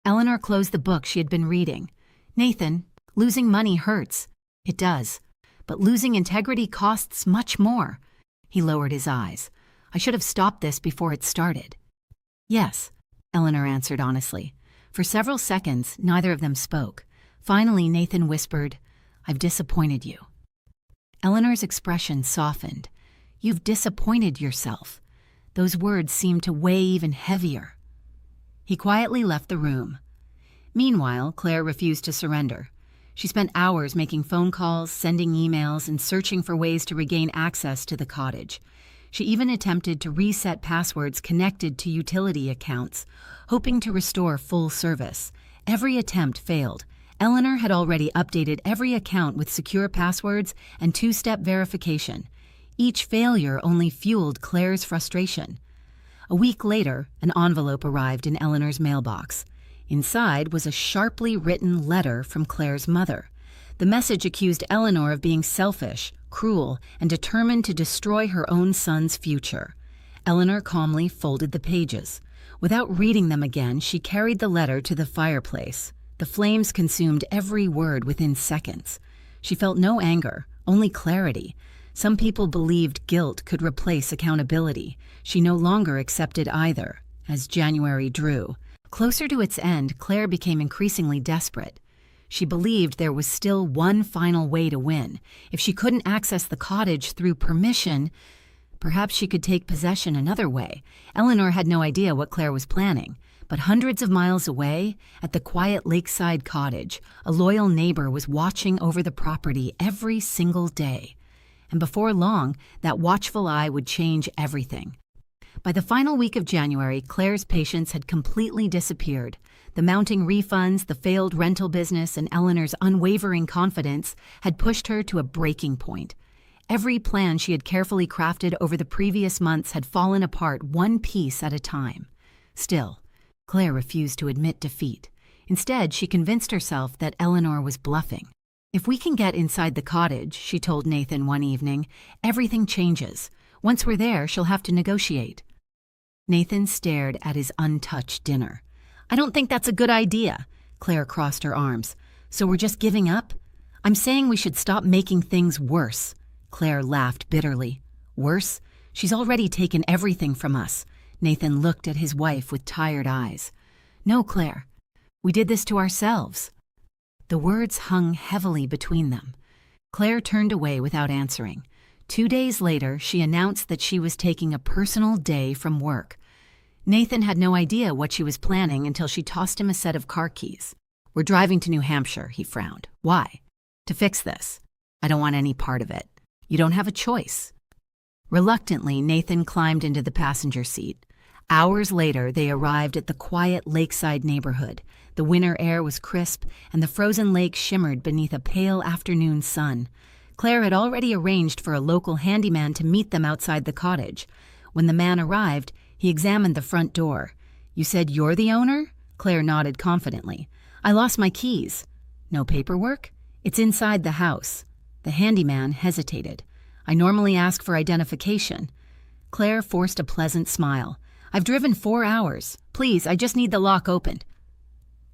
[SPEAKER 2] Eleanor closed the book she had been reading. "Nathan, losing money hurts." "It does. But losing integrity costs much more." He lowered his eyes. "I should have stopped this before it started." "Yes," Eleanor answered honestly. For several seconds, neither of them spoke. Finally, Nathan whispered, "I've disappointed you." Eleanor's expression softened. "You've disappointed yourself." Those words seemed to weigh even heavier. He quietly left the room. Meanwhile, Claire refused to surrender. She spent hours making phone calls, sending emails, and searching for ways to regain access to the cottage. She even attempted to reset passwords connected to utility accounts, hoping to restore full service. Every attempt failed. Eleanor had already updated every account with secure passwords and two-step verification. Each failure only fueled Claire's frustration. A week later, an envelope arrived in Eleanor's mailbox. Inside was a sharply written letter from Claire's mother. The message accused Eleanor of being selfish, cruel, and determined to destroy her own son's future. Eleanor calmly folded the pages. Without reading them again, she carried the letter to the fireplace. The flames consumed every word within seconds. She felt no anger, only clarity. Some people believed guilt could replace accountability. She no longer accepted either. As January drew closer to its end, Claire became increasingly desperate. She believed there was still one final way to win. If she couldn't access the cottage through permission, perhaps she could take possession another way. Eleanor had no idea what Claire was planning. But hundreds of miles away, at the quiet lakeside cottage, a loyal neighbor was watching over the property every single day. And before long, that watchful eye would change everything. By the final week of January, Claire's patience had completely disappeared. The mounting refunds, the failed rental business, and Eleanor's unwavering confidence had pushed her to a breaking point. Every plan she had carefully crafted over the previous months had fallen apart one piece at a time. Still, Claire refused to admit defeat. Instead, she convinced herself that Eleanor was bluffing. "If we can get inside the cottage," she told Nathan one evening, "everything changes. Once we're there, she'll have to negotiate." Nathan stared at his untouched dinner. "I don't think that's a good idea." Claire crossed her arms. "So we're just giving up?" "I'm saying we should stop making things worse." Claire laughed bitterly. "Worse? She's already taken everything from us." Nathan looked at his wife with tired eyes. "No, Claire. We did this to ourselves." The words hung heavily between them. Claire turned away without answering. 2 days later, she announced that she was taking a personal day from work. Nathan had no idea what she was planning until she tossed him a set of car keys. "We're driving to New Hampshire," he frowned. "Why?" "To fix this. I don't want any part of it." "You don't have a choice." Reluctantly, Nathan climbed into the passenger seat. Hours later, they arrived at the quiet lakeside neighborhood. The winter air was crisp, and the frozen lake shimmered beneath a pale afternoon sun. Claire had already arranged for a local handyman to meet them outside the cottage. When the man arrived, he examined the front door. "You said you're the owner?" Claire nodded confidently. "I lost my keys." "No paperwork?" "It's inside the house." The handyman hesitated. "I normally ask for identification." Claire forced a pleasant smile. "I've driven 4 hours. Please, I just need the lock opened."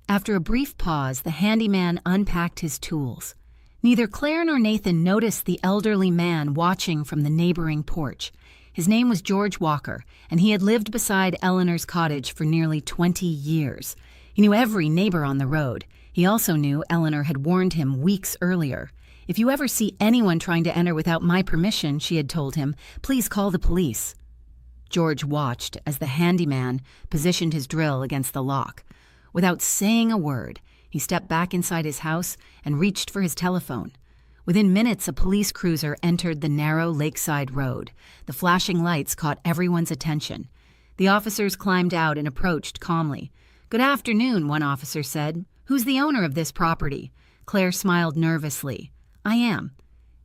[SPEAKER 2] After a brief pause, the handyman unpacked his tools. Neither Claire nor Nathan noticed the elderly man watching from the neighboring porch. His name was George Walker, and he had lived beside Eleanor's cottage for nearly 20 years. He knew every neighbor on the road. He also knew Eleanor had warned him weeks earlier. "If you ever see anyone trying to enter without my permission," she had told him, "please call the police." George watched as the handyman positioned his drill against the lock. Without saying a word, he stepped back inside his house and reached for his telephone. Within minutes, a police cruiser entered the narrow lakeside road. The flashing lights caught everyone's attention. The officers climbed out and approached calmly. "Good afternoon," one officer said. "Who's the owner of this property?" Claire smiled nervously. "I am."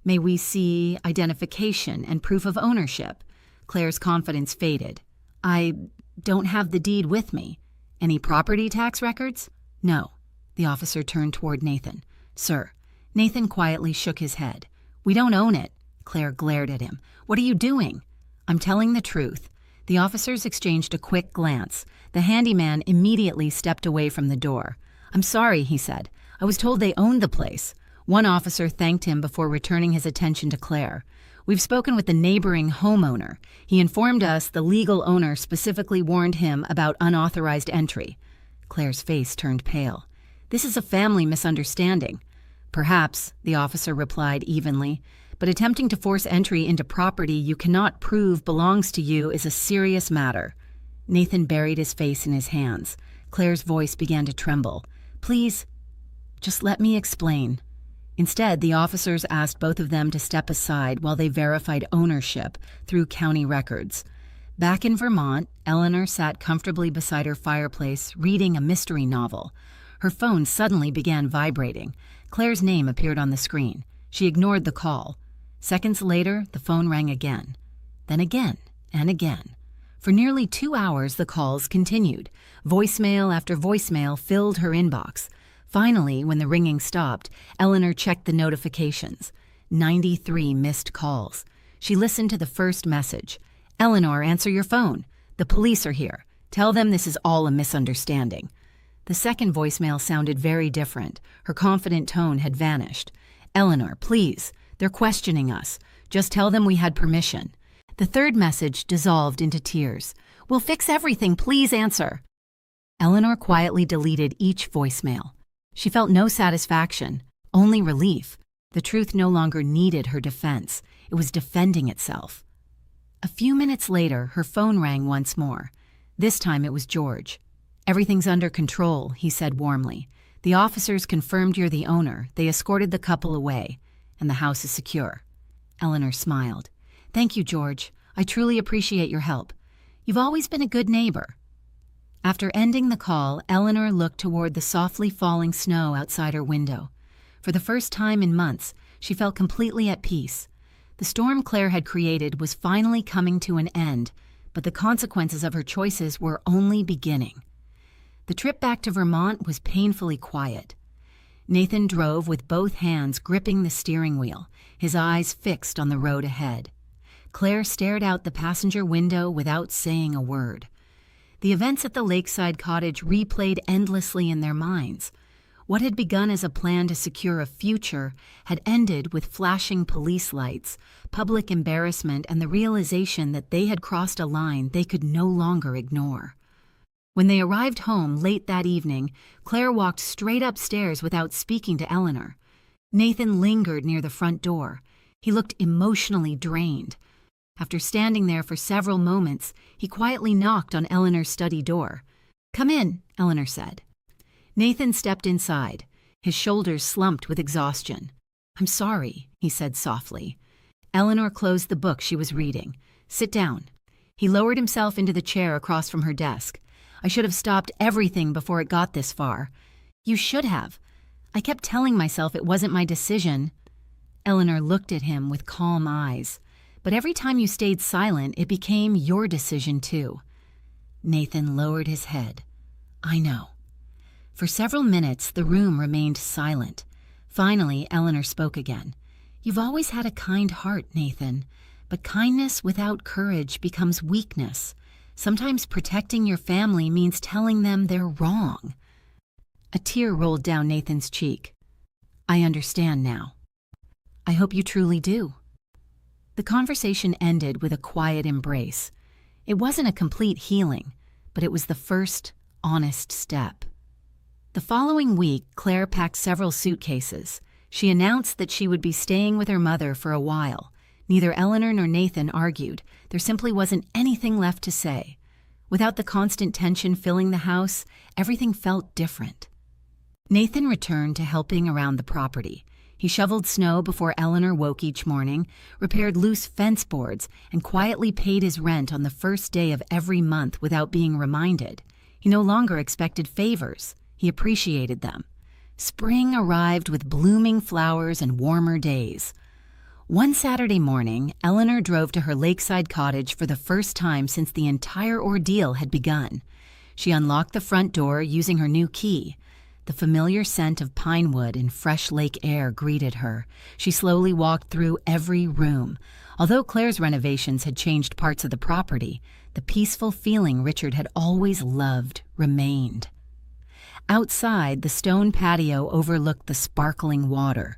[SPEAKER 2] "May we see identification and proof of ownership?" Claire's confidence faded. "I don't have the deed with me." "Any property tax records?" "No." The officer turned toward Nathan. "Sir." Nathan quietly shook his head. "We don't own it." Claire glared at him. "What are you doing?" "I'm telling the truth." The officers exchanged a quick glance. The handyman immediately stepped away from the door. "I'm sorry," he said. "I was told they owned the place." One officer thanked him before returning his attention to Claire. "We've spoken with the neighboring homeowner. He informed us the legal owner specifically warned him about unauthorized entry." Claire's face turned pale. "This is a family misunderstanding." "Perhaps," the officer replied evenly, "but attempting to force entry into property you cannot prove belongs to you is a serious matter." Nathan buried his face in his hands. Claire's voice began to tremble. "Please, just let me explain." Instead, the officers asked both of them to step aside while they verified ownership through county records. Back in Vermont, Eleanor sat comfortably beside her fireplace, reading a mystery novel. Her phone suddenly began vibrating. Claire's name appeared on the screen. She ignored the call. Seconds later, the phone rang again. Then again, and again. For nearly 2 hours, the calls continued. Voicemail after voicemail filled her inbox. Finally, when the ringing stopped, Eleanor checked the notifications. 93 missed calls. She listened to the first message. "Eleanor, answer your phone. The police are here. Tell them this is all a misunderstanding." The second voicemail sounded very different. Her confident tone had vanished. "Eleanor, please. They're questioning us. Just tell them we had permission." The third message dissolved into tears. "We'll fix everything. Please answer." Eleanor quietly deleted each voicemail. She felt no satisfaction, only relief. The truth no longer needed her defense. It was defending itself. A few minutes later, her phone rang once more. This time it was George. "Everything's under control," he said warmly. "The officers confirmed you're the owner. They escorted the couple away, and the house is secure." Eleanor smiled. "Thank you, George. I truly appreciate your help. You've always been a good neighbor." After ending the call, Eleanor looked toward the softly falling snow outside her window. For the first time in months, she felt completely at peace. The storm Claire had created was finally coming to an end, but the consequences of her choices were only beginning. The trip back to Vermont was painfully quiet. Nathan drove with both hands gripping the steering wheel, his eyes fixed on the road ahead. Claire stared out the passenger window without saying a word. The events at the lakeside cottage replayed endlessly in their minds. What had begun as a plan to secure a future had ended with flashing police lights, public embarrassment, and the realization that they had crossed a line they could no longer ignore. When they arrived home late that evening, Claire walked straight upstairs without speaking to Eleanor. Nathan lingered near the front door. He looked emotionally drained. After standing there for several moments, he quietly knocked on Eleanor's study door. "Come in," Eleanor said. Nathan stepped inside. His shoulders slumped with exhaustion. "I'm sorry," he said softly. Eleanor closed the book she was reading. "Sit down." He lowered himself into the chair across from her desk. "I should have stopped everything before it got this far." "You should have. I kept telling myself it wasn't my decision." Eleanor looked at him with calm eyes. "But every time you stayed silent, it became your decision too." Nathan lowered his head. "I know." For several minutes, the room remained silent. Finally, Eleanor spoke again. "You've always had a kind heart, Nathan. But kindness without courage becomes weakness. Sometimes protecting your family means telling them they're wrong. A tear rolled down Nathan's cheek. I understand now. I hope you truly do. The conversation ended with a quiet embrace. It wasn't a complete healing, but it was the first honest step. The following week, Claire packed several suitcases. She announced that she would be staying with her mother for a while. Neither Eleanor nor Nathan argued. There simply wasn't anything left to say. Without the constant tension filling the house, everything felt different. Nathan returned to helping around the property. He shoveled snow before Eleanor woke each morning, repaired loose fence boards, and quietly paid his rent on the first day of every month without being reminded. He no longer expected favors. He appreciated them. Spring arrived with blooming flowers and warmer days. One Saturday morning, Eleanor drove to her lakeside cottage for the first time since the entire ordeal had begun. She unlocked the front door using her new key. The familiar scent of pine wood and fresh lake air greeted her. She slowly walked through every room. Although Claire's renovations had changed parts of the property, the peaceful feeling Richard had always loved remained. Outside, the stone patio overlooked the sparkling water.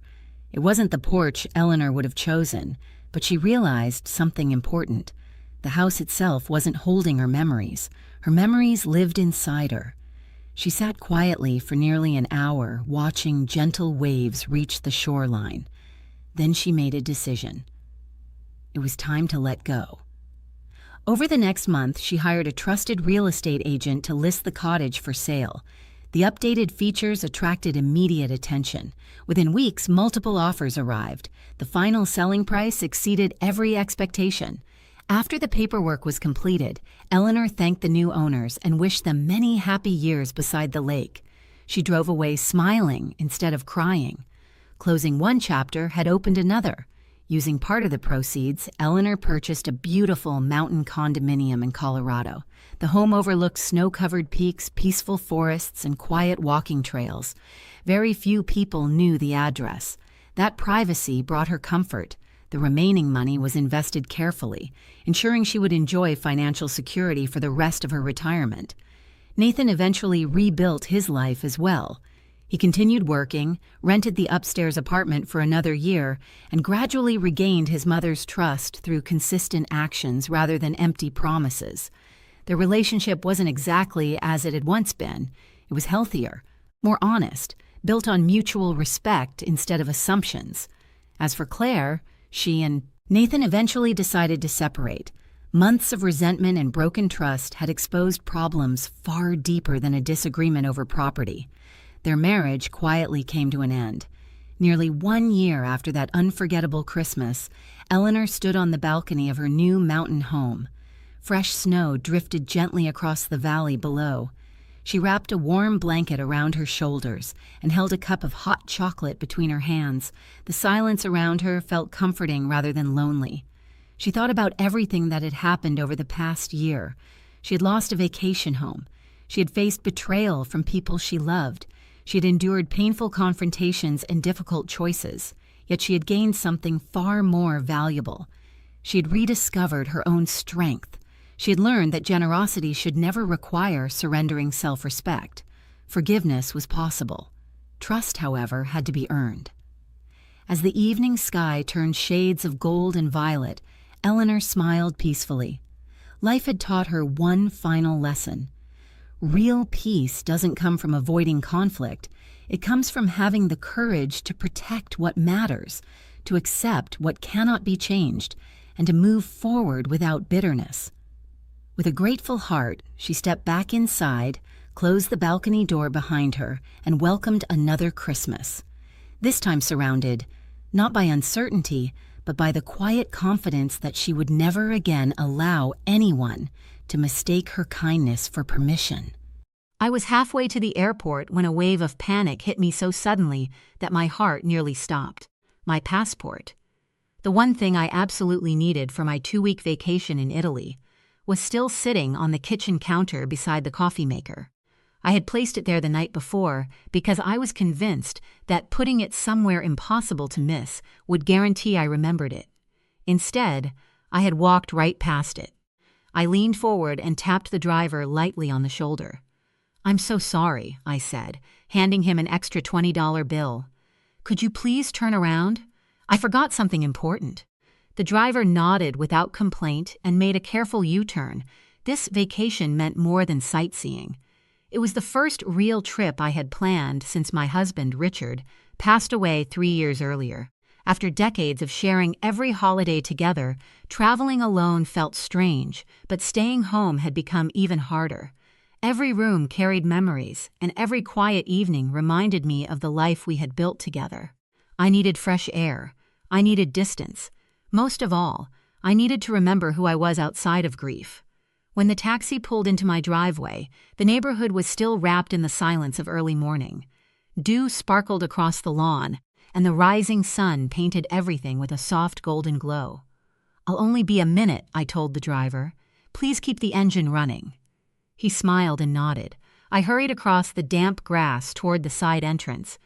[SPEAKER 2] It wasn't the porch Eleanor would have chosen, but she realized something important. The house itself wasn't holding her memories. Her memories lived inside her. She sat quietly for nearly an hour, watching gentle waves reach the shoreline. Then she made a decision. It was time to let go. Over the next month, she hired a trusted real estate agent to list the cottage for sale. The updated features attracted immediate attention. Within weeks, multiple offers arrived. The final selling price exceeded every expectation. After the paperwork was completed, Eleanor thanked the new owners and wished them many happy years beside the lake. She drove away smiling instead of crying. Closing one chapter had opened another. Using part of the proceeds, Eleanor purchased a beautiful mountain condominium in Colorado. The home overlooked snow-covered peaks, peaceful forests, and quiet walking trails. Very few people knew the address. That privacy brought her comfort. The remaining money was invested carefully, ensuring she would enjoy financial security for the rest of her retirement. Nathan eventually rebuilt his life as well. He continued working, rented the upstairs apartment for another year, and gradually regained his mother's trust through consistent actions rather than empty promises. Their relationship wasn't exactly as it had once been. It was healthier, more honest, built on mutual respect instead of assumptions. As for Claire, she and Nathan eventually decided to separate. Months of resentment and broken trust had exposed problems far deeper than a disagreement over property. Their marriage quietly came to an end. Nearly 1 year after that unforgettable Christmas, Eleanor stood on the balcony of her new mountain home. Fresh snow drifted gently across the valley below. She wrapped a warm blanket around her shoulders and held a cup of hot chocolate between her hands. The silence around her felt comforting rather than lonely. She thought about everything that had happened over the past year. She had lost a vacation home. She had faced betrayal from people she loved. She had endured painful confrontations and difficult choices, yet she had gained something far more valuable. She had rediscovered her own strength. She had learned that generosity should never require surrendering self-respect. Forgiveness was possible. Trust, however, had to be earned. As the evening sky turned shades of gold and violet, Eleanor smiled peacefully. Life had taught her one final lesson. Real peace doesn't come from avoiding conflict. It comes from having the courage to protect what matters, to accept what cannot be changed, and to move forward without bitterness. With a grateful heart, she stepped back inside, closed the balcony door behind her, and welcomed another Christmas. This time surrounded, not by uncertainty, but by the quiet confidence that she would never again allow anyone to mistake her kindness for permission.
[SPEAKER 1] I was halfway to the airport when a wave of panic hit me so suddenly that my heart nearly stopped. My passport, the one thing I absolutely needed for my 2-week vacation in Italy, was still sitting on the kitchen counter beside the coffee maker. I had placed it there the night before because I was convinced that putting it somewhere impossible to miss would guarantee I remembered it. Instead, I had walked right past it. I leaned forward and tapped the driver lightly on the shoulder. "I'm so sorry," I said, handing him an extra $20 bill. "Could you please turn around? I forgot something important." The driver nodded without complaint and made a careful U-turn. This vacation meant more than sightseeing. It was the first real trip I had planned since my husband, Richard, passed away 3 years earlier. After decades of sharing every holiday together, traveling alone felt strange, but staying home had become even harder. Every room carried memories, and every quiet evening reminded me of the life we had built together. I needed fresh air. I needed distance. Most of all, I needed to remember who I was outside of grief. When the taxi pulled into my driveway, the neighborhood was still wrapped in the silence of early morning. Dew sparkled across the lawn, and the rising sun painted everything with a soft golden glow. "I'll only be a minute," I told the driver. "Please keep the engine running." He smiled and nodded. I hurried across the damp grass toward the side entrance,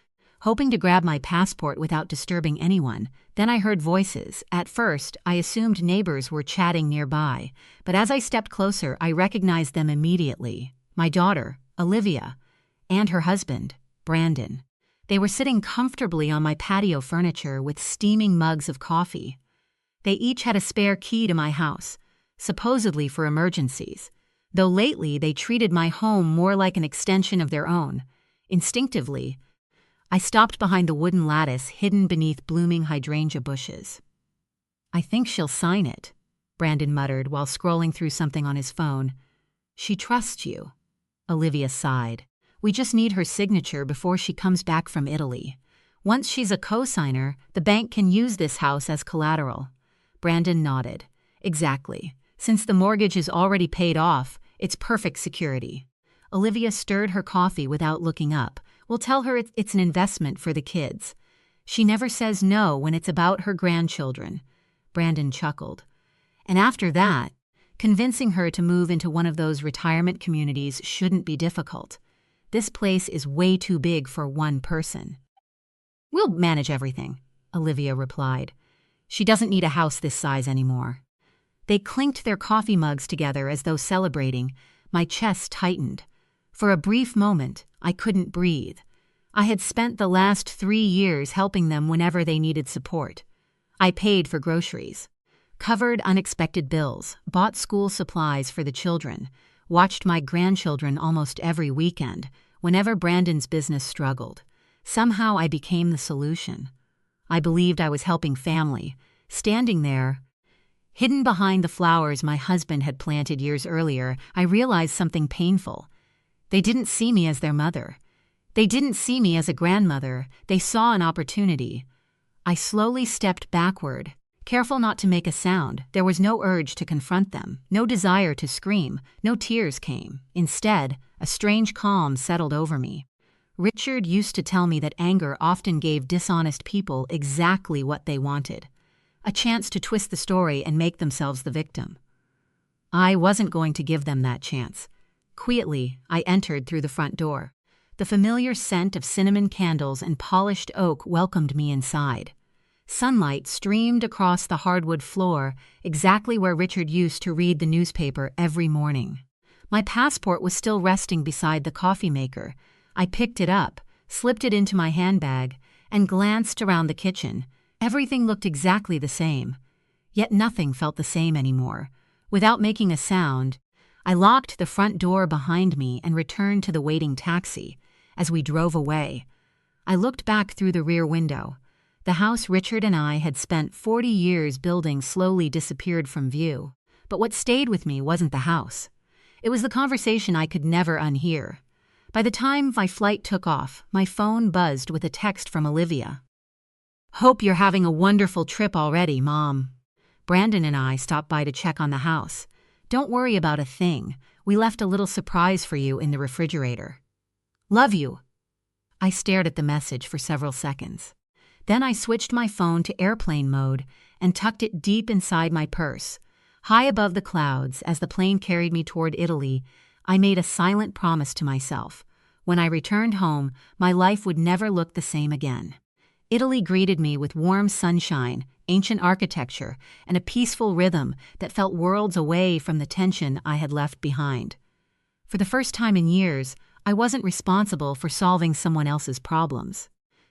[SPEAKER 1] hoping to grab my passport without disturbing anyone. Then I heard voices. At first, I assumed neighbors were chatting nearby, but as I stepped closer, I recognized them immediately. My daughter, Olivia, and her husband, Brandon. They were sitting comfortably on my patio furniture with steaming mugs of coffee. They each had a spare key to my house, supposedly for emergencies, though lately they treated my home more like an extension of their own. Instinctively, I stopped behind the wooden lattice hidden beneath blooming hydrangea bushes. "I think she'll sign it," Brandon muttered while scrolling through something on his phone. "She trusts you." Olivia sighed. "We just need her signature before she comes back from Italy. Once she's a co-signer, the bank can use this house as collateral." Brandon nodded. "Exactly. Since the mortgage is already paid off, it's perfect security." Olivia stirred her coffee without looking up. "We'll tell her it's an investment for the kids. She never says no when it's about her grandchildren." Brandon chuckled. "And after that, convincing her to move into one of those retirement communities shouldn't be difficult. This place is way too big for one person." "We'll manage everything," Olivia replied. "She doesn't need a house this size anymore." They clinked their coffee mugs together as though celebrating. My chest tightened. For a brief moment, I couldn't breathe. I had spent the last 3 years helping them whenever they needed support. I paid for groceries, covered unexpected bills, bought school supplies for the children, watched my grandchildren almost every weekend, whenever Brandon's business struggled. Somehow I became the solution. I believed I was helping family, standing there. Hidden behind the flowers my husband had planted years earlier, I realized something painful. They didn't see me as their mother. They didn't see me as a grandmother. They saw an opportunity. I slowly stepped backward, careful not to make a sound. There was no urge to confront them, no desire to scream, no tears came. Instead, a strange calm settled over me. Richard used to tell me that anger often gave dishonest people exactly what they wanted, a chance to twist the story and make themselves the victim. I wasn't going to give them that chance. Quietly, I entered through the front door. The familiar scent of cinnamon candles and polished oak welcomed me inside. Sunlight streamed across the hardwood floor, exactly where Richard used to read the newspaper every morning. My passport was still resting beside the coffee maker. I picked it up, slipped it into my handbag, and glanced around the kitchen. Everything looked exactly the same. Yet nothing felt the same anymore. Without making a sound, I locked the front door behind me and returned to the waiting taxi. As we drove away, I looked back through the rear window. The house Richard and I had spent 40 years building slowly disappeared from view. But what stayed with me wasn't the house. It was the conversation I could never unhear. By the time my flight took off, my phone buzzed with a text from Olivia. "Hope you're having a wonderful trip already, Mom. Brandon and I stopped by to check on the house. Don't worry about a thing. We left a little surprise for you in the refrigerator. Love you." I stared at the message for several seconds. Then I switched my phone to airplane mode and tucked it deep inside my purse. High above the clouds, as the plane carried me toward Italy, I made a silent promise to myself. When I returned home, my life would never look the same again. Italy greeted me with warm sunshine, ancient architecture, and a peaceful rhythm that felt worlds away from the tension I had left behind. For the first time in years, I wasn't responsible for solving someone else's problems.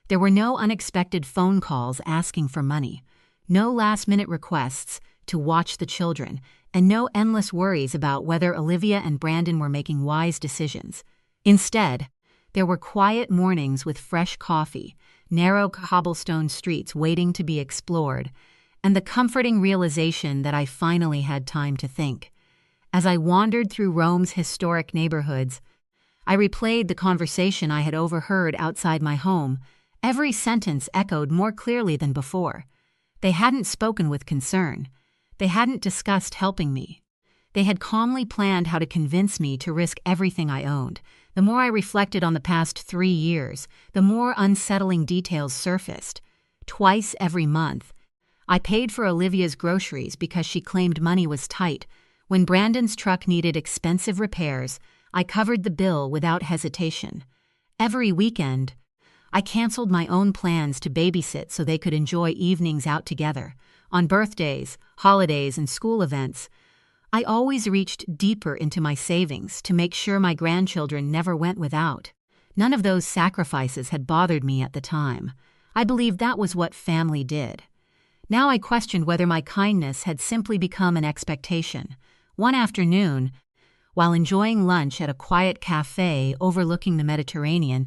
[SPEAKER 1] There were no unexpected phone calls asking for money, no last-minute requests to watch the children, and no endless worries about whether Olivia and Brandon were making wise decisions. Instead, there were quiet mornings with fresh coffee, narrow cobblestone streets waiting to be explored, and the comforting realization that I finally had time to think. As I wandered through Rome's historic neighborhoods, I replayed the conversation I had overheard outside my home. Every sentence echoed more clearly than before. They hadn't spoken with concern. They hadn't discussed helping me. They had calmly planned how to convince me to risk everything I owned. The more I reflected on the past 3 years, the more unsettling details surfaced. Twice every month, I paid for Olivia's groceries because she claimed money was tight. When Brandon's truck needed expensive repairs, I covered the bill without hesitation. Every weekend, I canceled my own plans to babysit so they could enjoy evenings out together. On birthdays, holidays, and school events, I always reached deeper into my savings to make sure my grandchildren never went without. None of those sacrifices had bothered me at the time. I believed that was what family did. Now I questioned whether my kindness had simply become an expectation. One afternoon, while enjoying lunch at a quiet cafe overlooking the Mediterranean,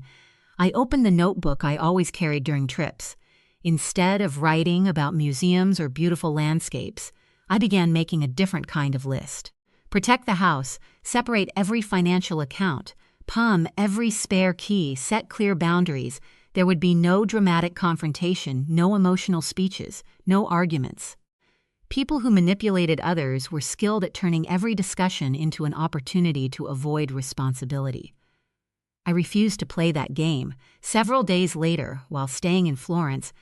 [SPEAKER 1] I opened the notebook I always carried during trips. Instead of writing about museums or beautiful landscapes, I began making a different kind of list. Protect the house, separate every financial account, palm every spare key, set clear boundaries. There would be no dramatic confrontation, no emotional speeches, no arguments. People who manipulated others were skilled at turning every discussion into an opportunity to avoid responsibility. I refused to play that game. Several days later, while staying in Florence,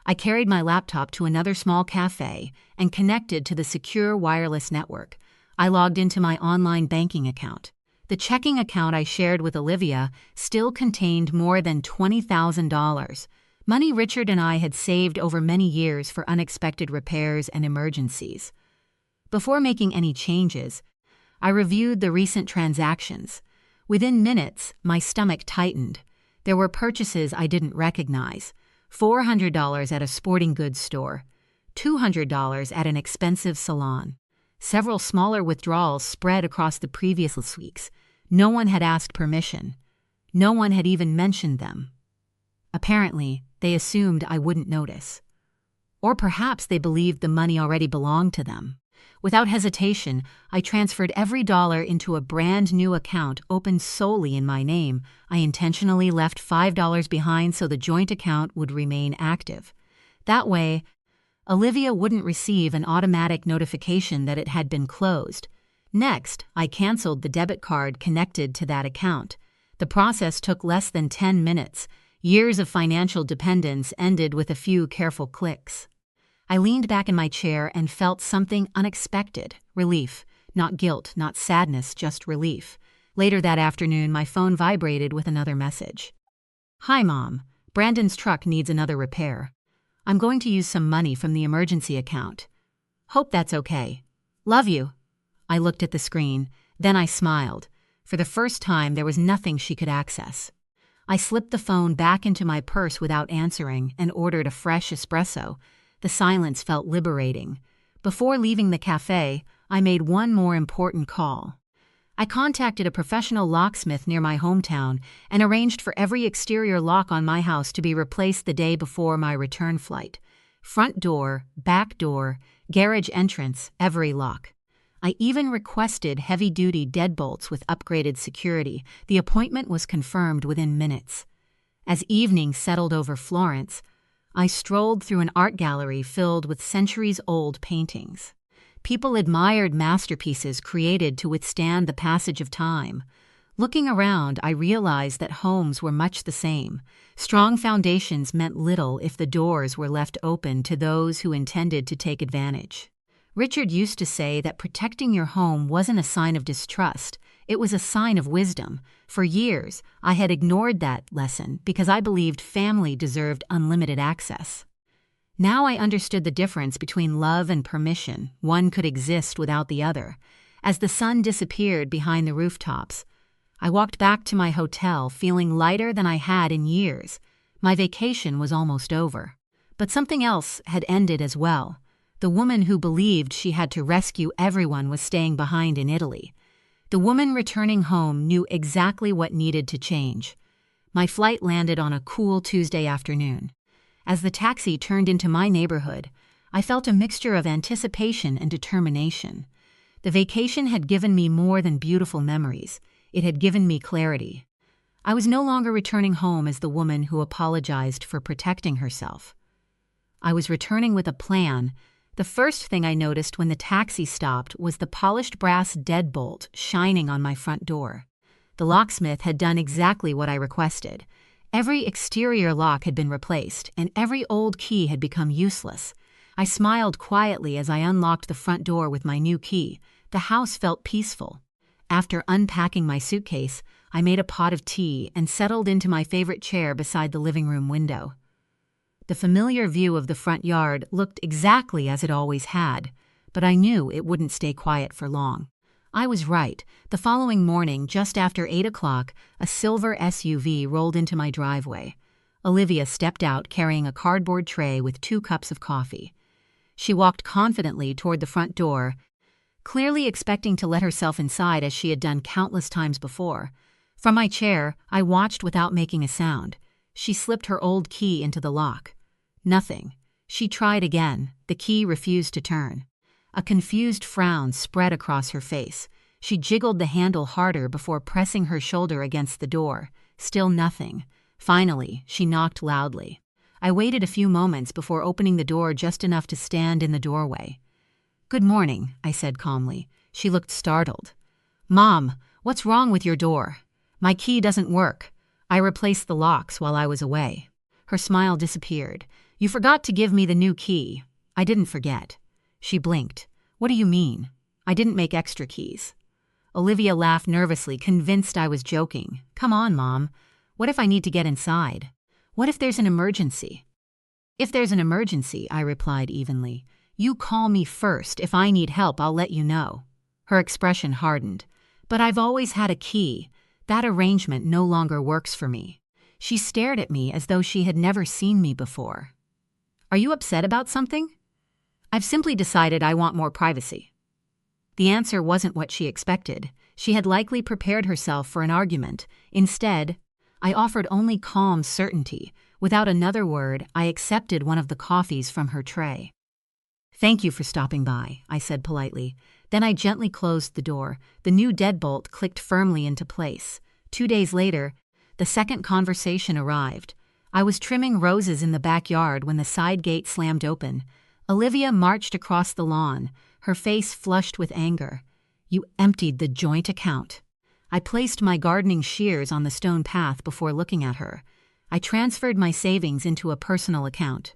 [SPEAKER 1] I carried my laptop to another small cafe and connected to the secure wireless network. I logged into my online banking account. The checking account I shared with Olivia still contained more than $20,000, money Richard and I had saved over many years for unexpected repairs and emergencies. Before making any changes, I reviewed the recent transactions. Within minutes, my stomach tightened. There were purchases I didn't recognize. $400 at a sporting goods store, $200 at an expensive salon. Several smaller withdrawals spread across the previous weeks. No one had asked permission. No one had even mentioned them. Apparently, they assumed I wouldn't notice. Or perhaps they believed the money already belonged to them. Without hesitation, I transferred every dollar into a brand new account opened solely in my name. I intentionally left $5 behind so the joint account would remain active. That way, Olivia wouldn't receive an automatic notification that it had been closed. Next, I canceled the debit card connected to that account. The process took less than 10 minutes. Years of financial dependence ended with a few careful clicks. I leaned back in my chair and felt something unexpected. Relief. Not guilt, not sadness, just relief. Later that afternoon, my phone vibrated with another message. "Hi, Mom. Brandon's truck needs another repair. I'm going to use some money from the emergency account. Hope that's okay. Love you." I looked at the screen. Then I smiled. For the first time, there was nothing she could access. I slipped the phone back into my purse without answering and ordered a fresh espresso. The silence felt liberating. Before leaving the cafe, I made one more important call. I contacted a professional locksmith near my hometown and arranged for every exterior lock on my house to be replaced the day before my return flight. Front door, back door, garage entrance, every lock. I even requested heavy-duty deadbolts with upgraded security. The appointment was confirmed within minutes. As evening settled over Florence, I strolled through an art gallery filled with centuries-old paintings. People admired masterpieces created to withstand the passage of time. Looking around, I realized that homes were much the same. Strong foundations meant little if the doors were left open to those who intended to take advantage. Richard used to say that protecting your home wasn't a sign of distrust, It was a sign of wisdom. For years, I had ignored that lesson because I believed family deserved unlimited access. Now I understood the difference between love and permission. One could exist without the other. As the sun disappeared behind the rooftops, I walked back to my hotel feeling lighter than I had in years. My vacation was almost over. But something else had ended as well. The woman who believed she had to rescue everyone was staying behind in Italy. The woman returning home knew exactly what needed to change. My flight landed on a cool Tuesday afternoon. As the taxi turned into my neighborhood, I felt a mixture of anticipation and determination. The vacation had given me more than beautiful memories. It had given me clarity. I was no longer returning home as the woman who apologized for protecting herself. I was returning with a plan. The first thing I noticed when the taxi stopped was the polished brass deadbolt shining on my front door. The locksmith had done exactly what I requested. Every exterior lock had been replaced, and every old key had become useless. I smiled quietly as I unlocked the front door with my new key. The house felt peaceful. After unpacking my suitcase, I made a pot of tea and settled into my favorite chair beside the living room window. The familiar view of the front yard looked exactly as it always had, but I knew it wouldn't stay quiet for long. I was right. The following morning, just after 8 o'clock, a silver SUV rolled into my driveway. Olivia stepped out carrying a cardboard tray with 2 cups of coffee. She walked confidently toward the front door, clearly expecting to let herself inside as she had done countless times before. From my chair, I watched without making a sound. She slipped her old key into the lock. Nothing. She tried again. The key refused to turn. A confused frown spread across her face. She jiggled the handle harder before pressing her shoulder against the door. Still nothing. Finally, she knocked loudly. I waited a few moments before opening the door just enough to stand in the doorway. "Good morning," I said calmly. She looked startled. "Mom, what's wrong with your door? My key doesn't work. I replaced the locks while I was away." Her smile disappeared. "You forgot to give me the new key." "I didn't forget." She blinked. "What do you mean? I didn't make extra keys." Olivia laughed nervously, convinced I was joking. "Come on, Mom. What if I need to get inside? What if there's an emergency?" "If there's an emergency," I replied evenly, "you call me first. If I need help, I'll let you know." Her expression hardened. "But I've always had a key. That arrangement no longer works for me." She stared at me as though she had never seen me before. "Are you upset about something?" "I've simply decided I want more privacy." The answer wasn't what she expected. She had likely prepared herself for an argument. Instead, I offered only calm certainty. Without another word, I accepted one of the coffees from her tray. "Thank you for stopping by," I said politely. Then I gently closed the door. The new deadbolt clicked firmly into place. 2 days later, the second conversation arrived. I was trimming roses in the backyard when the side gate slammed open. Olivia marched across the lawn, her face flushed with anger. "You emptied the joint account." I placed my gardening shears on the stone path before looking at her. I transferred my savings into a personal account.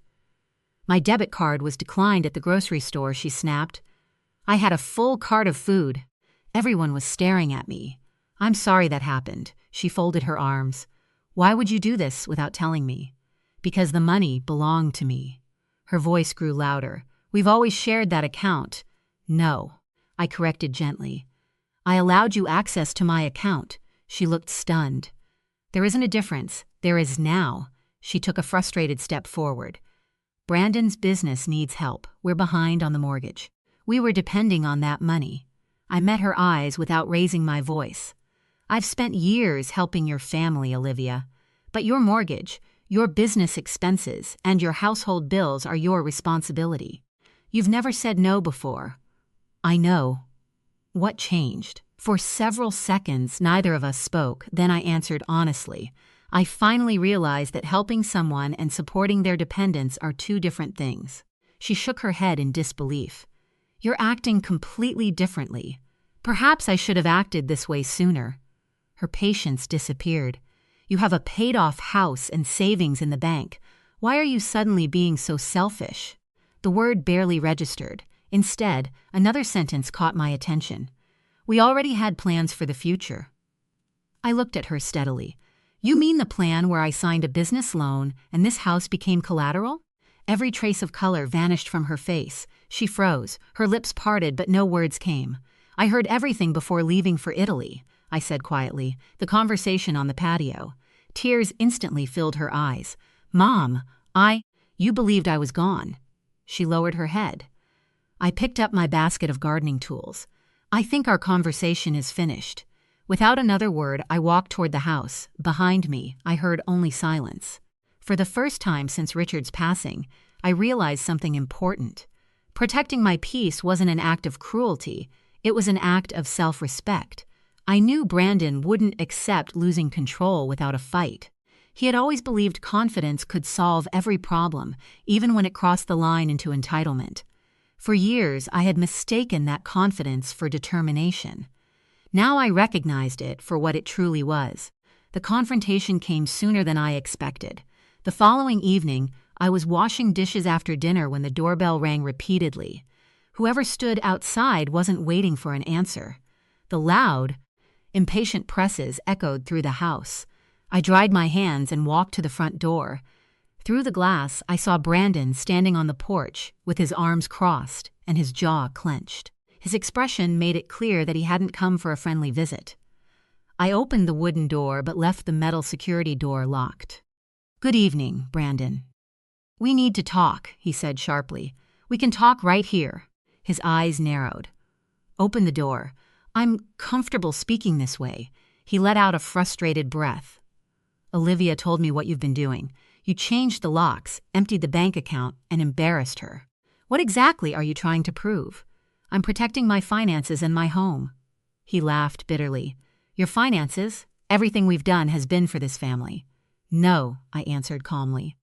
[SPEAKER 1] "My debit card was declined at the grocery store," she snapped. "I had a full cart of food." Everyone was staring at me. "I'm sorry that happened." She folded her arms. "Why would you do this without telling me?" "Because the money belonged to me." Her voice grew louder. "We've always shared that account." "No," I corrected gently. "I allowed you access to my account." She looked stunned. "There isn't a difference. There is now." She took a frustrated step forward. "Brandon's business needs help. We're behind on the mortgage. We were depending on that money." I met her eyes without raising my voice. "I've spent years helping your family, Olivia. But your mortgage, your business expenses, and your household bills are your responsibility. You've never said no before." "I know." "What changed?" For several seconds, neither of us spoke. Then I answered honestly. "I finally realized that helping someone and supporting their dependents are 2 different things." She shook her head in disbelief. "You're acting completely differently. Perhaps I should have acted this way sooner." Her patience disappeared. "You have a paid-off house and savings in the bank. Why are you suddenly being so selfish?" The word barely registered. Instead, another sentence caught my attention. We already had plans for the future. I looked at her steadily. You mean the plan where I signed a business loan and this house became collateral? Every trace of color vanished from her face. She froze, her lips parted, but no words came. I heard everything before leaving for Italy, I said quietly, the conversation on the patio. Tears instantly filled her eyes. Mom, you believed I was gone. She lowered her head. I picked up my basket of gardening tools. I think our conversation is finished. Without another word, I walked toward the house. Behind me, I heard only silence. For the first time since Richard's passing, I realized something important. Protecting my peace wasn't an act of cruelty. It was an act of self-respect. I knew Brandon wouldn't accept losing control without a fight. He had always believed confidence could solve every problem, even when it crossed the line into entitlement. For years, I had mistaken that confidence for determination. Now I recognized it for what it truly was. The confrontation came sooner than I expected. The following evening, I was washing dishes after dinner when the doorbell rang repeatedly. Whoever stood outside wasn't waiting for an answer. The loud, impatient presses echoed through the house. I dried my hands and walked to the front door. Through the glass, I saw Brandon standing on the porch with his arms crossed and his jaw clenched. His expression made it clear that he hadn't come for a friendly visit. I opened the wooden door but left the metal security door locked. Good evening, Brandon. We need to talk, he said sharply. We can talk right here. His eyes narrowed. Open the door. I'm comfortable speaking this way. He let out a frustrated breath. Olivia told me what you've been doing. You changed the locks, emptied the bank account, and embarrassed her. What exactly are you trying to prove? I'm protecting my finances and my home. He laughed bitterly. Your finances? Everything we've done has been for this family. No, I answered calmly.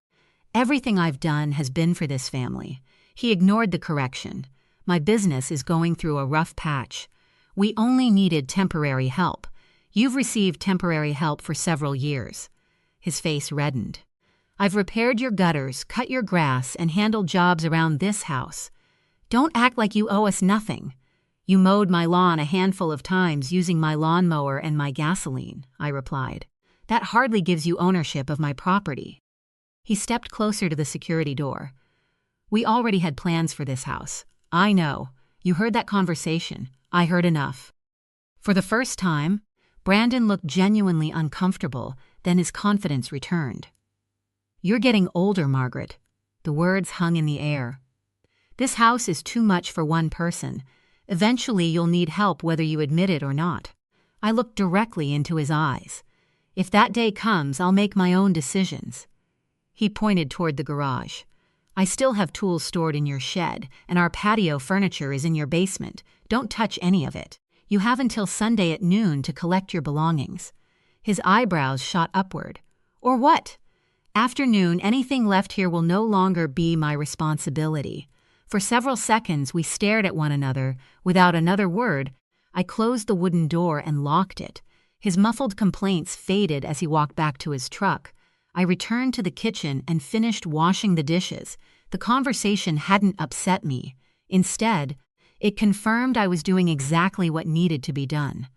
[SPEAKER 1] Everything I've done has been for this family. He ignored the correction. My business is going through a rough patch. We only needed temporary help. You've received temporary help for several years. His face reddened. I've repaired your gutters, cut your grass, and handled jobs around this house. Don't act like you owe us nothing. You mowed my lawn a handful of times using my lawnmower and my gasoline, I replied. That hardly gives you ownership of my property. He stepped closer to the security door. We already had plans for this house. I know. You heard that conversation. I heard enough. For the first time, Brandon looked genuinely uncomfortable, then his confidence returned. You're getting older, Margaret. The words hung in the air. This house is too much for one person. Eventually, you'll need help whether you admit it or not. I looked directly into his eyes. If that day comes, I'll make my own decisions. He pointed toward the garage. I still have tools stored in your shed, and our patio furniture is in your basement. Don't touch any of it. You have until Sunday at noon to collect your belongings. His eyebrows shot upward. Or what? After noon, anything left here will no longer be my responsibility. For several seconds, we stared at one another. Without another word, I closed the wooden door and locked it. His muffled complaints faded as he walked back to his truck. I returned to the kitchen and finished washing the dishes. The conversation hadn't upset me. Instead, it confirmed I was doing exactly what needed to be done.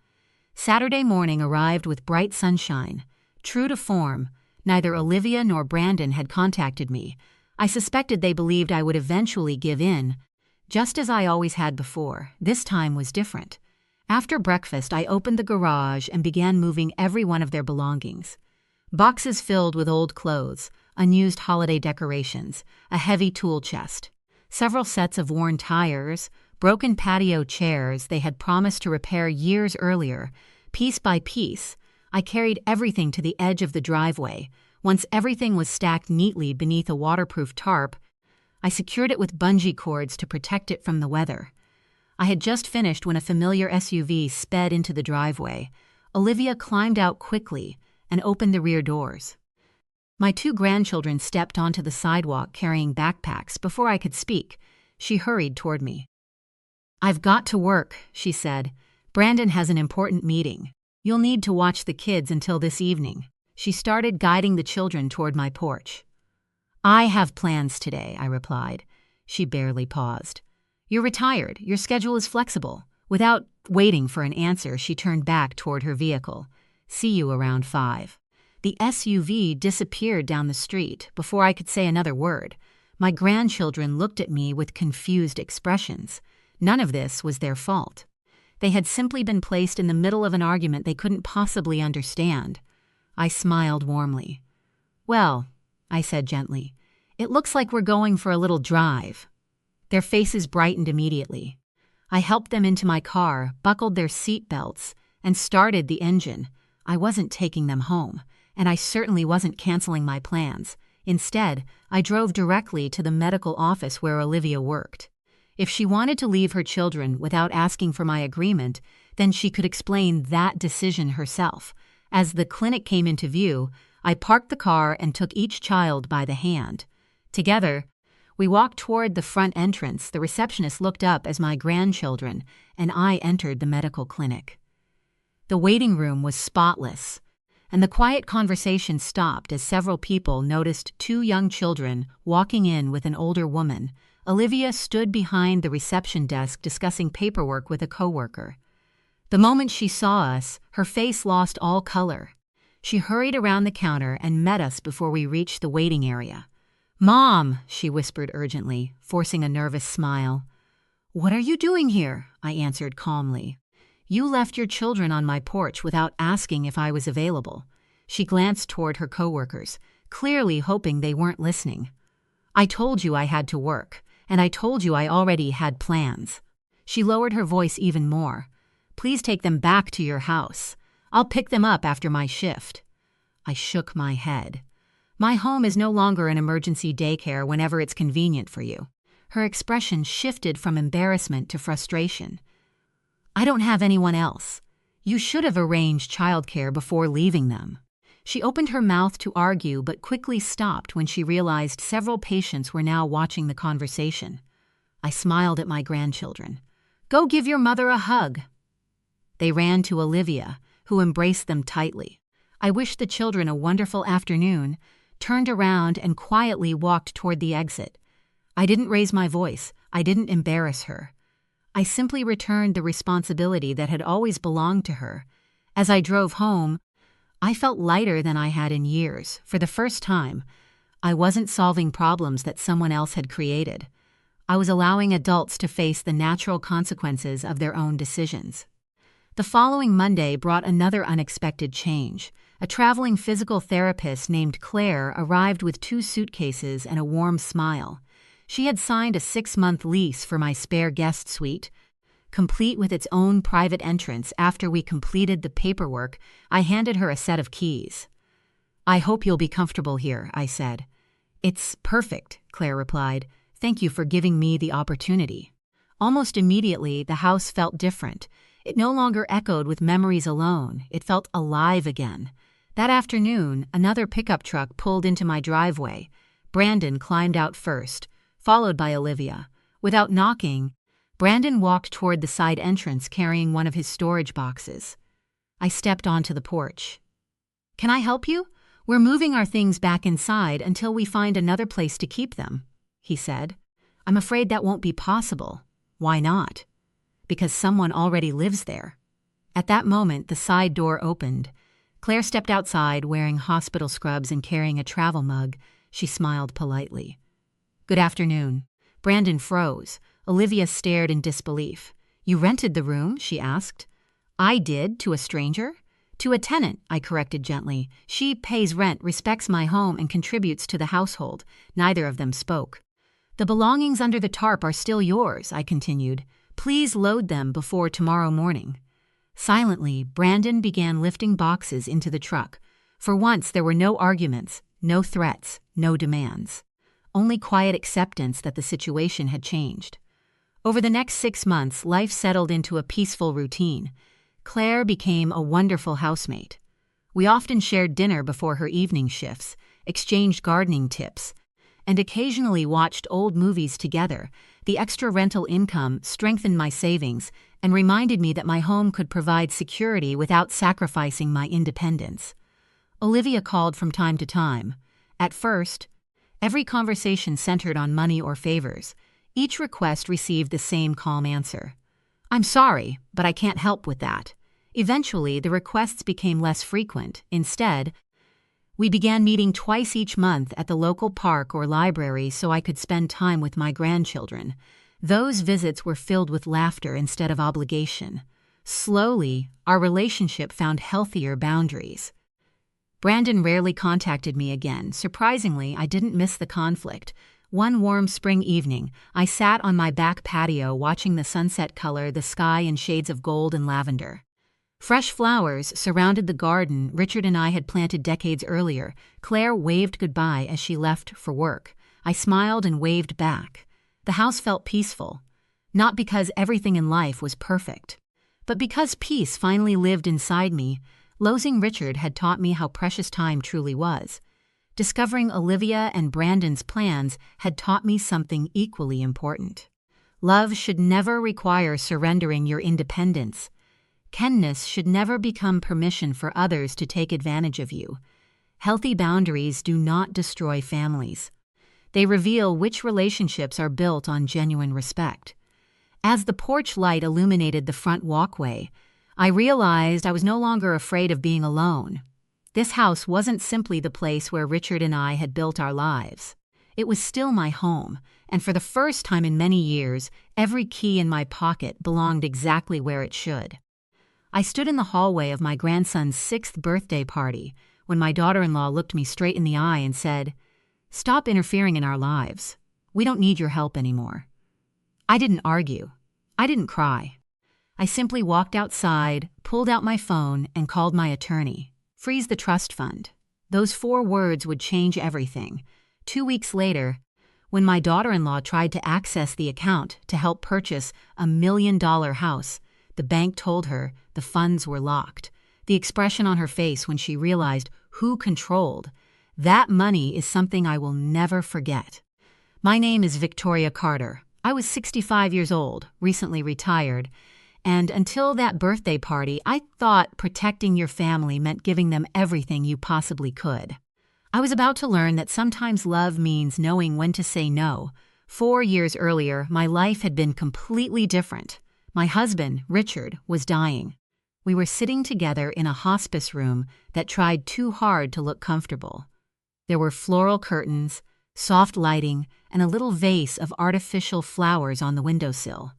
[SPEAKER 1] Saturday morning arrived with bright sunshine. True to form, neither Olivia nor Brandon had contacted me. I suspected they believed I would eventually give in, just as I always had before. This time was different. After breakfast, I opened the garage and began moving every one of their belongings. Boxes filled with old clothes, unused holiday decorations, a heavy tool chest, several sets of worn tires, broken patio chairs they had promised to repair years earlier. Piece by piece, I carried everything to the edge of the driveway. Once everything was stacked neatly beneath a waterproof tarp, I secured it with bungee cords to protect it from the weather. I had just finished when a familiar SUV sped into the driveway. Olivia climbed out quickly and opened the rear doors. My 2 grandchildren stepped onto the sidewalk carrying backpacks. Before I could speak, she hurried toward me. I've got to work, she said. Brandon has an important meeting. You'll need to watch the kids until this evening. She started guiding the children toward my porch. I have plans today, I replied. She barely paused. You're retired. Your schedule is flexible. Without waiting for an answer, she turned back toward her vehicle. "See you around 5. The SUV disappeared down the street before I could say another word. My grandchildren looked at me with confused expressions. None of this was their fault. They had simply been placed in the middle of an argument they couldn't possibly understand. I smiled warmly. "Well," I said gently, "it looks like we're going for a little drive." Their faces brightened immediately. I helped them into my car, buckled their seat belts, and started the engine. I wasn't taking them home, and I certainly wasn't canceling my plans. Instead, I drove directly to the medical office where Olivia worked. If she wanted to leave her children without asking for my agreement, then she could explain that decision herself. As the clinic came into view, I parked the car and took each child by the hand. Together, we walked toward the front entrance. The receptionist looked up as my grandchildren and I entered the medical clinic. The waiting room was spotless, and the quiet conversation stopped as several people noticed 2 young children walking in with an older woman. Olivia stood behind the reception desk discussing paperwork with a coworker. The moment she saw us, her face lost all color. She hurried around the counter and met us before we reached the waiting area. "Mom," she whispered urgently, forcing a nervous smile. "What are you doing here?" I answered calmly. "You left your children on my porch without asking if I was available." She glanced toward her coworkers, clearly hoping they weren't listening. "I told you I had to work, and I told you I already had plans." She lowered her voice even more. "Please take them back to your house. I'll pick them up after my shift." I shook my head. "My home is no longer an emergency daycare whenever it's convenient for you." Her expression shifted from embarrassment to frustration. "I don't have anyone else. You should have arranged childcare before leaving them." She opened her mouth to argue but quickly stopped when she realized several patients were now watching the conversation. I smiled at my grandchildren. "Go give your mother a hug." They ran to Olivia, who embraced them tightly. I wished the children a wonderful afternoon, turned around and quietly walked toward the exit. I didn't raise my voice. I didn't embarrass her. I simply returned the responsibility that had always belonged to her. As I drove home, I felt lighter than I had in years. For the first time, I wasn't solving problems that someone else had created. I was allowing adults to face the natural consequences of their own decisions. The following Monday brought another unexpected change. A traveling physical therapist named Claire arrived with 2 suitcases and a warm smile. She had signed a 6-month lease for my spare guest suite, complete with its own private entrance. After we completed the paperwork, I handed her a set of keys. "I hope you'll be comfortable here," I said. "It's perfect," Claire replied. "Thank you for giving me the opportunity." Almost immediately, the house felt different. It no longer echoed with memories alone. It felt alive again. That afternoon, another pickup truck pulled into my driveway. Brandon climbed out first, followed by Olivia. Without knocking, Brandon walked toward the side entrance carrying one of his storage boxes. I stepped onto the porch. "Can I help you? We're moving our things back inside until we find another place to keep them," he said. "I'm afraid that won't be possible." "Why not?" "Because someone already lives there." At that moment, the side door opened. Claire stepped outside wearing hospital scrubs and carrying a travel mug. She smiled politely. "Good afternoon." Brandon froze. Olivia stared in disbelief. "You rented the room?" she asked. "I did, to a stranger?" "To a tenant," I corrected gently. "She pays rent, respects my home, and contributes to the household." Neither of them spoke. "The belongings under the tarp are still yours," I continued. "Please load them before tomorrow morning." Silently, Brandon began lifting boxes into the truck. For once, there were no arguments, no threats, no demands. Only quiet acceptance that the situation had changed. Over the next 6 months, life settled into a peaceful routine. Claire became a wonderful housemate. We often shared dinner before her evening shifts, exchanged gardening tips, and occasionally watched old movies together. The extra rental income strengthened my savings and reminded me that my home could provide security without sacrificing my independence. Olivia called from time to time. At first, every conversation centered on money or favors. Each request received the same calm answer. I'm sorry, but I can't help with that. Eventually, the requests became less frequent. Instead, we began meeting twice each month at the local park or library so I could spend time with my grandchildren. Those visits were filled with laughter instead of obligation. Slowly, our relationship found healthier boundaries. Brandon rarely contacted me again. Surprisingly, I didn't miss the conflict. One warm spring evening, I sat on my back patio watching the sunset color the sky in shades of gold and lavender. Fresh flowers surrounded the garden Richard and I had planted decades earlier. Claire waved goodbye as she left for work. I smiled and waved back. The house felt peaceful, not because everything in life was perfect, but because peace finally lived inside me. Losing Richard had taught me how precious time truly was. Discovering Olivia and Brandon's plans had taught me something equally important. Love should never require surrendering your independence. Kindness should never become permission for others to take advantage of you. Healthy boundaries do not destroy families. They reveal which relationships are built on genuine respect. As the porch light illuminated the front walkway, I realized I was no longer afraid of being alone. This house wasn't simply the place where Richard and I had built our lives. It was still my home, and for the first time in many years, every key in my pocket belonged exactly where it should. I stood in the hallway of my grandson's 6th birthday party when my daughter-in-law looked me straight in the eye and said, "Stop interfering in our lives. We don't need your help anymore." I didn't argue. I didn't cry. I simply walked outside, pulled out my phone, and called my attorney. Freeze the trust fund. Those 4 words would change everything. 2 weeks later, when my daughter-in-law tried to access the account to help purchase a $1 million house, the bank told her the funds were locked. The expression on her face when she realized who controlled that money is something I will never forget. My name is Victoria Carter. I was 65 years old, recently retired, and until that birthday party, I thought protecting your family meant giving them everything you possibly could. I was about to learn that sometimes love means knowing when to say no. 4 years earlier, my life had been completely different. My husband, Richard, was dying. We were sitting together in a hospice room that tried too hard to look comfortable. There were floral curtains, soft lighting, and a little vase of artificial flowers on the windowsill.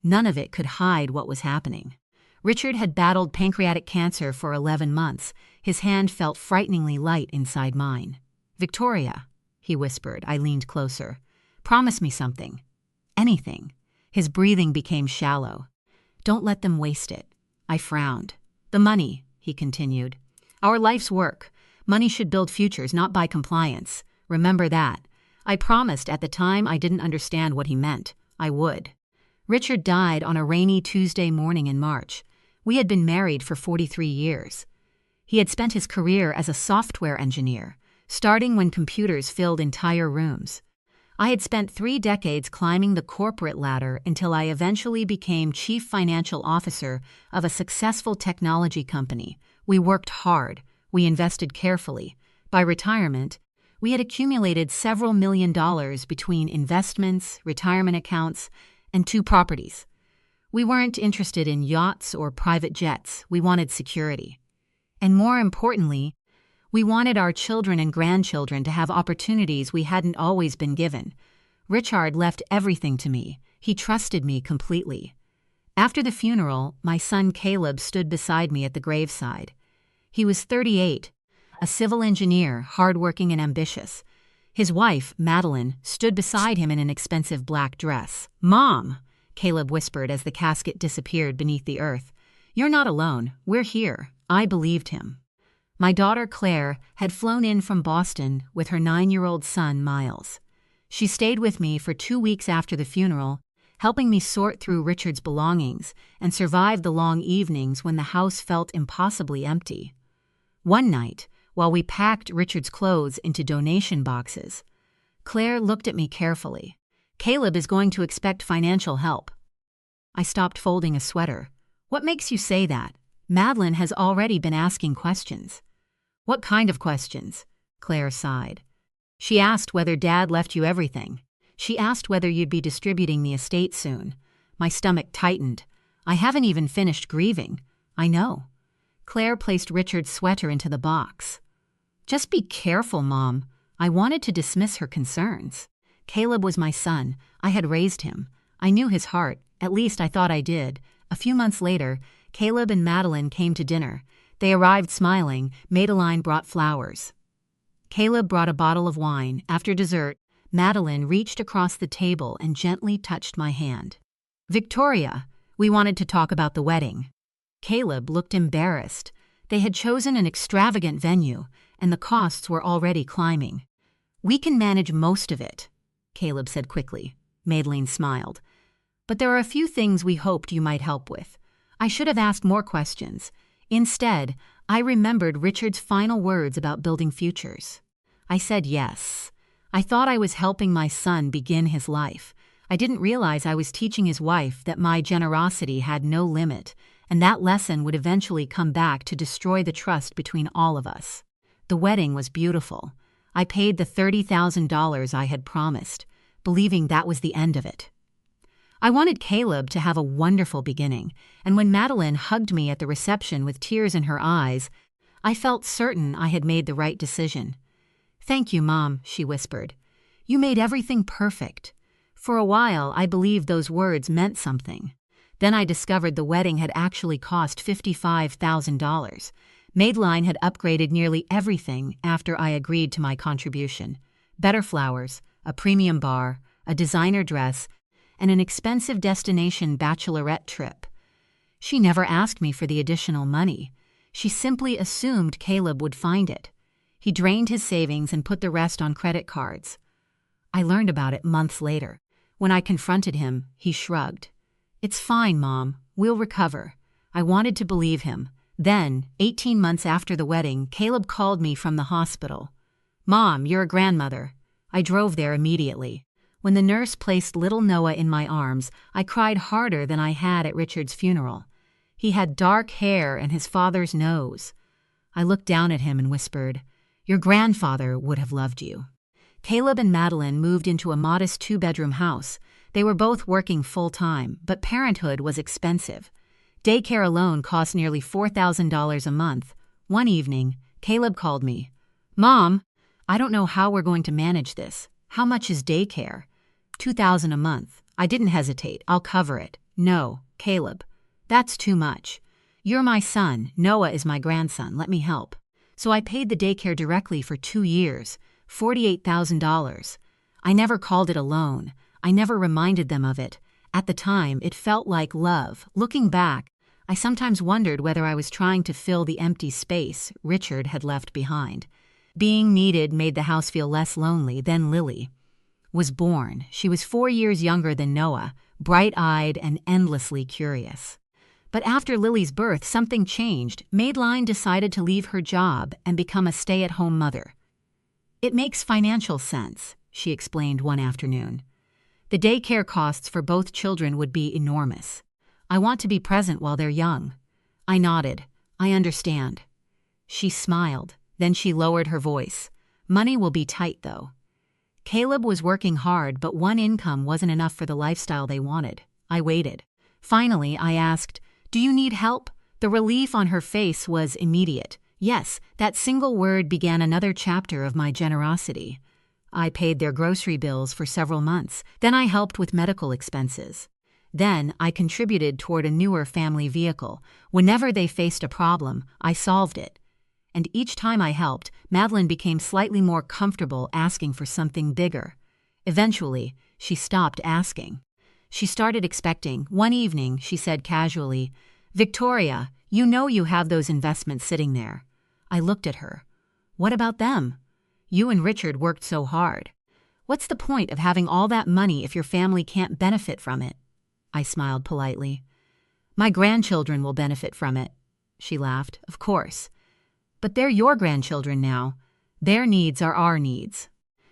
[SPEAKER 1] None of it could hide what was happening. Richard had battled pancreatic cancer for 11 months. His hand felt frighteningly light inside mine. "Victoria," he whispered. I leaned closer. "Promise me something. Anything." His breathing became shallow. "Don't let them waste it." I frowned. "The money," he continued. "Our life's work. Money should build futures, not buy compliance. Remember that." I promised at the time I didn't understand what he meant. I would. Richard died on a rainy Tuesday morning in March. We had been married for 43 years. He had spent his career as a software engineer, starting when computers filled entire rooms. I had spent 3 decades climbing the corporate ladder until I eventually became chief financial officer of a successful technology company. We worked hard. We invested carefully. By retirement, we had accumulated several $1 million between investments, retirement accounts, and 2 properties. We weren't interested in yachts or private jets. We wanted security. And more importantly, we wanted our children and grandchildren to have opportunities we hadn't always been given. Richard left everything to me. He trusted me completely. After the funeral, my son Caleb stood beside me at the graveside. He was 38, a civil engineer, hardworking and ambitious. His wife, Madeline, stood beside him in an expensive black dress. "Mom," Caleb whispered as the casket disappeared beneath the earth. "You're not alone. We're here." I believed him. My daughter Claire had flown in from Boston with her 9-year-old son Miles. She stayed with me for 2 weeks after the funeral, helping me sort through Richard's belongings and survive the long evenings when the house felt impossibly empty. One night, while we packed Richard's clothes into donation boxes, Claire looked at me carefully. "Caleb is going to expect financial help." I stopped folding a sweater. "What makes you say that? Madeline has already been asking questions." "What kind of questions?" Claire sighed. "She asked whether Dad left you everything. She asked whether you'd be distributing the estate soon." My stomach tightened. I haven't even finished grieving. I know. Claire placed Richard's sweater into the box. Just be careful, Mom. I wanted to dismiss her concerns. Caleb was my son. I had raised him. I knew his heart. At least I thought I did. A few months later, Caleb and Madeline came to dinner. They arrived smiling. Madeline brought flowers. Caleb brought a bottle of wine. After dessert, Madeline reached across the table and gently touched my hand. Victoria, we wanted to talk about the wedding. Caleb looked embarrassed. They had chosen an extravagant venue, and the costs were already climbing. We can manage most of it, Caleb said quickly. Madeline smiled. But there are a few things we hoped you might help with. I should have asked more questions. Instead, I remembered Richard's final words about building futures. I said yes. I thought I was helping my son begin his life. I didn't realize I was teaching his wife that my generosity had no limit, and that lesson would eventually come back to destroy the trust between all of us. The wedding was beautiful. I paid the $30,000 I had promised, believing that was the end of it. I wanted Caleb to have a wonderful beginning, and when Madeline hugged me at the reception with tears in her eyes, I felt certain I had made the right decision. "Thank you, Mom," she whispered. "You made everything perfect." For a while, I believed those words meant something. Then I discovered the wedding had actually cost $55,000. Madeline had upgraded nearly everything after I agreed to my contribution. Better flowers, a premium bar, a designer dress, and an expensive destination bachelorette trip. She never asked me for the additional money. She simply assumed Caleb would find it. He drained his savings and put the rest on credit cards. I learned about it months later. When I confronted him, he shrugged. "It's fine, Mom. We'll recover." I wanted to believe him. Then, 18 months after the wedding, Caleb called me from the hospital. "Mom, you're a grandmother." I drove there immediately. When the nurse placed little Noah in my arms, I cried harder than I had at Richard's funeral. He had dark hair and his father's nose. I looked down at him and whispered, "Your grandfather would have loved you." Caleb and Madeline moved into a modest 2-bedroom house. They were both working full-time, but parenthood was expensive. Daycare alone cost nearly $4,000 a month. One evening, Caleb called me. "Mom, I don't know how we're going to manage this. How much is daycare?" $2,000 a month. I didn't hesitate. "I'll cover it." "No, Caleb. That's too much. You're my son. Noah is my grandson. Let me help." So I paid the daycare directly for 2 years, $48,000. I never called it a loan. I never reminded them of it. At the time, it felt like love. Looking back, I sometimes wondered whether I was trying to fill the empty space Richard had left behind. Being needed made the house feel less lonely. Then Lily was born. She was 4 years younger than Noah, bright-eyed and endlessly curious. But after Lily's birth, something changed. Madeline decided to leave her job and become a stay-at-home mother. "It makes financial sense," she explained one afternoon. "The daycare costs for both children would be enormous. I want to be present while they're young." I nodded. "I understand." She smiled. Then she lowered her voice. "Money will be tight, though." Caleb was working hard, but one income wasn't enough for the lifestyle they wanted. I waited. Finally, I asked, "Do you need help?" The relief on her face was immediate. Yes, that single word began another chapter of my generosity. I paid their grocery bills for several months. Then I helped with medical expenses. Then I contributed toward a newer family vehicle. Whenever they faced a problem, I solved it. And each time I helped, Madeline became slightly more comfortable asking for something bigger. Eventually, she stopped asking. She started expecting. One evening, she said casually, "Victoria, you know you have those investments sitting there." I looked at her. "What about them? You and Richard worked so hard. What's the point of having all that money if your family can't benefit from it?" I smiled politely. "My grandchildren will benefit from it." She laughed. "Of course. But they're your grandchildren now. Their needs are our needs."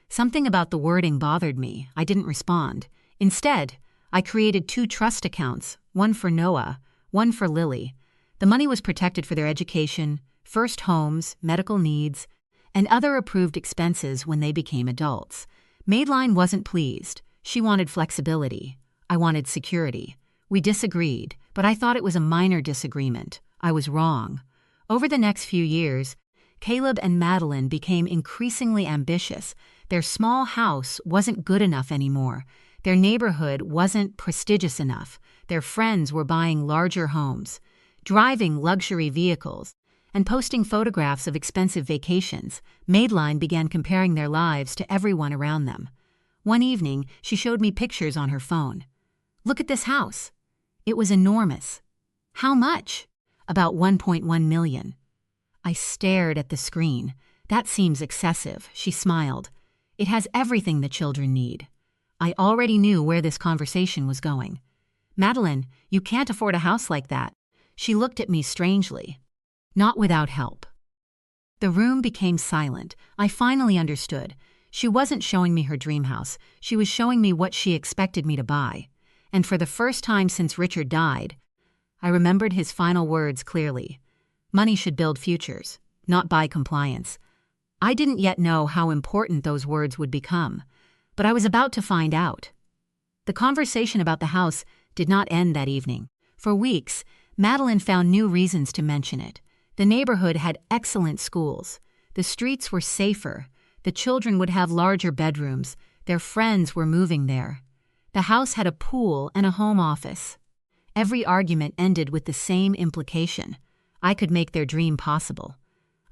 [SPEAKER 1] Something about the wording bothered me. I didn't respond. Instead, I created 2 trust accounts, one for Noah, one for Lily. The money was protected for their education, first homes, medical needs, and other approved expenses when they became adults. Madeline wasn't pleased. She wanted flexibility. I wanted security. We disagreed, but but I thought it was a minor disagreement. I was wrong. Over the next few years, Caleb and Madeline became increasingly ambitious. Their small house wasn't good enough anymore. Their neighborhood wasn't prestigious enough. Their friends were buying larger homes, driving luxury vehicles, and posting photographs of expensive vacations. Madeline began comparing their lives to everyone around them. One evening, she showed me pictures on her phone. "Look at this house." It was enormous. "How much?" "About 1.1 million. I stared at the screen. "That seems excessive," she smiled. "It has everything the children need." I already knew where this conversation was going. "Madeline, you can't afford a house like that." She looked at me strangely. "Not without help." The room became silent. I finally understood. She wasn't showing me her dream house. She was showing me what she expected me to buy. And for the first time since Richard died, I remembered his final words clearly. Money should build futures, not buy compliance. I didn't yet know how important those words would become, but I was about to find out. The conversation about the house did not end that evening. For weeks, Madeline found new reasons to mention it. The neighborhood had excellent schools. The streets were safer. The children would have larger bedrooms. Their friends were moving there. The house had a pool and a home office. Every argument ended with the same implication. I could make their dream possible.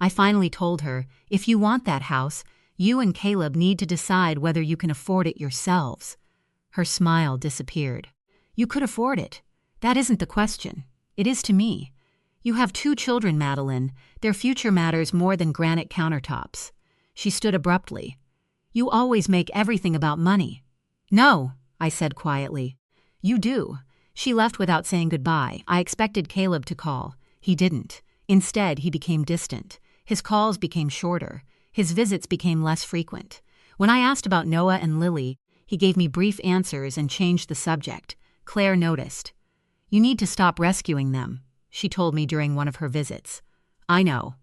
[SPEAKER 1] I finally told her, "If you want that house, you and Caleb need to decide whether you can afford it yourselves." Her smile disappeared. "You could afford it. That isn't the question. It is to me. You have 2 children, Madeline. Their future matters more than granite countertops." She stood abruptly. "You always make everything about money." "No," I said quietly. "You do." She left without saying goodbye. I expected Caleb to call. He didn't. Instead, he became distant. His calls became shorter. His visits became less frequent. When I asked about Noah and Lily, he gave me brief answers and changed the subject. Claire noticed. "You need to stop rescuing them," she told me during one of her visits. "I know."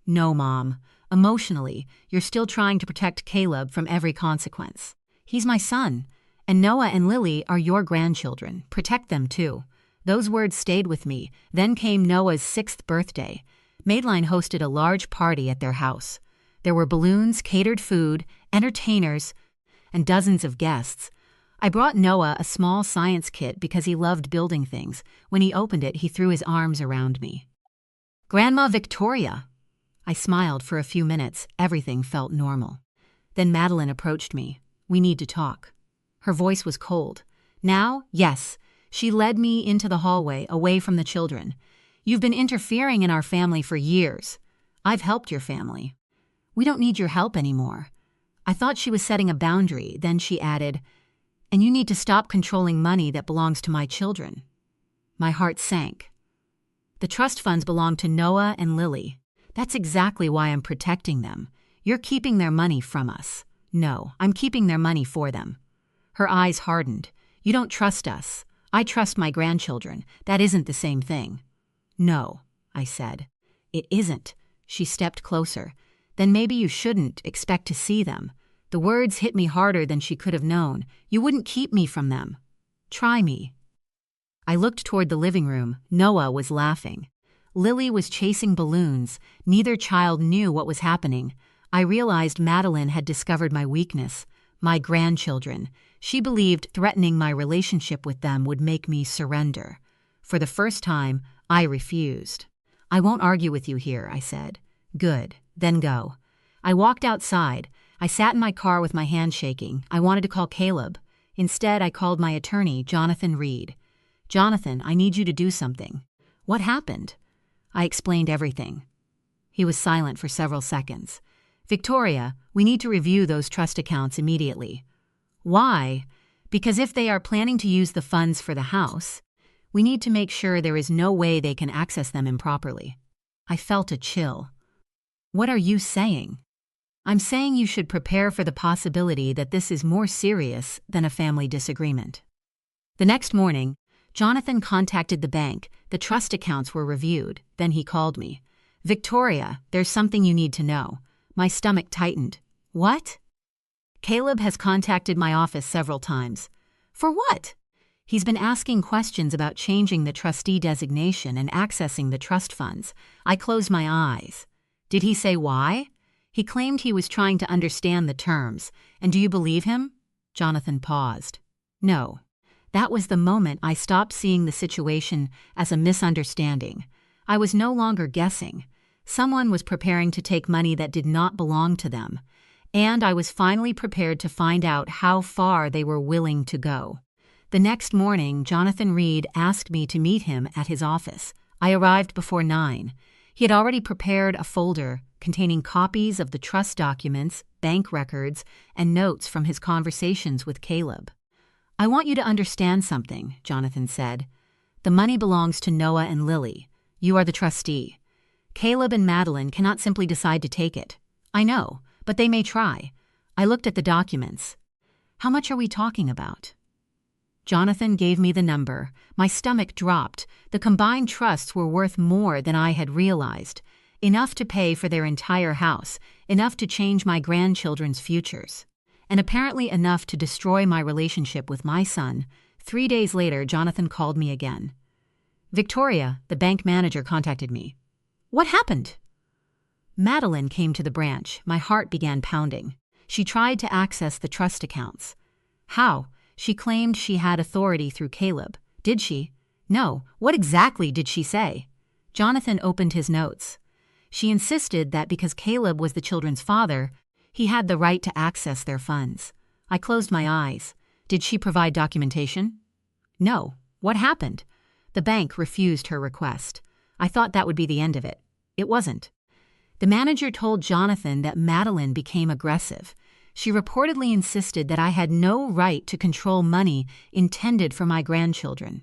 [SPEAKER 1] "No, Mom. Emotionally, you're still trying to protect Caleb from every consequence. He's my son. And Noah and Lily are your grandchildren. Protect them, too." Those words stayed with me. Then came Noah's 6th birthday. Madeline hosted a large party at their house. There were balloons, catered food, entertainers, and dozens of guests. I brought Noah a small science kit because he loved building things. When he opened it, he threw his arms around me. "Grandma Victoria!" I smiled for a few minutes. Everything felt normal. Then Madeline approached me. "We need to talk." Her voice was cold. "Now, yes." She led me into the hallway, away from the children. "You've been interfering in our family for years. I've helped your family. We don't need your help anymore." I thought she was setting a boundary. Then she added, "And you need to stop controlling money that belongs to my children." My heart sank. "The trust funds belong to Noah and Lily. That's exactly why I'm protecting them. You're keeping their money from us." "No, I'm keeping their money for them." Her eyes hardened. "You don't trust us. I trust my grandchildren. That isn't the same thing." "No," I said. "It isn't." She stepped closer. "Then maybe you shouldn't expect to see them." The words hit me harder than she could have known. "You wouldn't keep me from them." "Try me." I looked toward the living room. Noah was laughing. Lily was chasing balloons. Neither child knew what was happening. I realized Madeline had discovered my weakness. My grandchildren. She believed threatening my relationship with them would make me surrender. For the first time, I refused. "I won't argue with you here," I said. "Good, then go." I walked outside. I sat in my car with my hand shaking. I wanted to call Caleb. Instead, I called my attorney, Jonathan Reed. "Jonathan, I need you to do something." "What happened?" I explained everything. He was silent for several seconds. "Victoria, we need to review those trust accounts immediately." "Why?" "Because if they are planning to use the funds for the house, we need to make sure there is no way they can access them improperly." I felt a chill. "What are you saying?" "I'm saying you should prepare for the possibility that this is more serious than a family disagreement." The next morning, Jonathan contacted the bank. The trust accounts were reviewed. Then he called me. "Victoria, there's something you need to know." My stomach tightened. "What?" "Caleb has contacted my office several times." "For what?" He's been asking questions about changing the trustee designation and accessing the trust funds. I closed my eyes. Did he say why? He claimed he was trying to understand the terms. And do you believe him? Jonathan paused. No. That was the moment I stopped seeing the situation as a misunderstanding. I was no longer guessing. Someone was preparing to take money that did not belong to them. And I was finally prepared to find out how far they were willing to go. The next morning, Jonathan Reed asked me to meet him at his office. I arrived before 9. He had already prepared a folder containing copies of the trust documents, bank records, and notes from his conversations with Caleb. I want you to understand something, Jonathan said. The money belongs to Noah and Lily. You are the trustee. Caleb and Madeline cannot simply decide to take it. I know, but they may try. I looked at the documents. How much are we talking about? Jonathan gave me the number. My stomach dropped. The combined trusts were worth more than I had realized. Enough to pay for their entire house, enough to change my grandchildren's futures, and apparently enough to destroy my relationship with my son. 3 days later, Jonathan called me again. Victoria, the bank manager, contacted me. What happened? Madeline came to the branch. My heart began pounding. She tried to access the trust accounts. How? She claimed she had authority through Caleb. Did she? No. What exactly did she say? Jonathan opened his notes. She insisted that because Caleb was the children's father, he had the right to access their funds. I closed my eyes. Did she provide documentation? No. What happened? The bank refused her request. I thought that would be the end of it. It wasn't. The manager told Jonathan that Madeline became aggressive. She reportedly insisted that I had no right to control money intended for my grandchildren.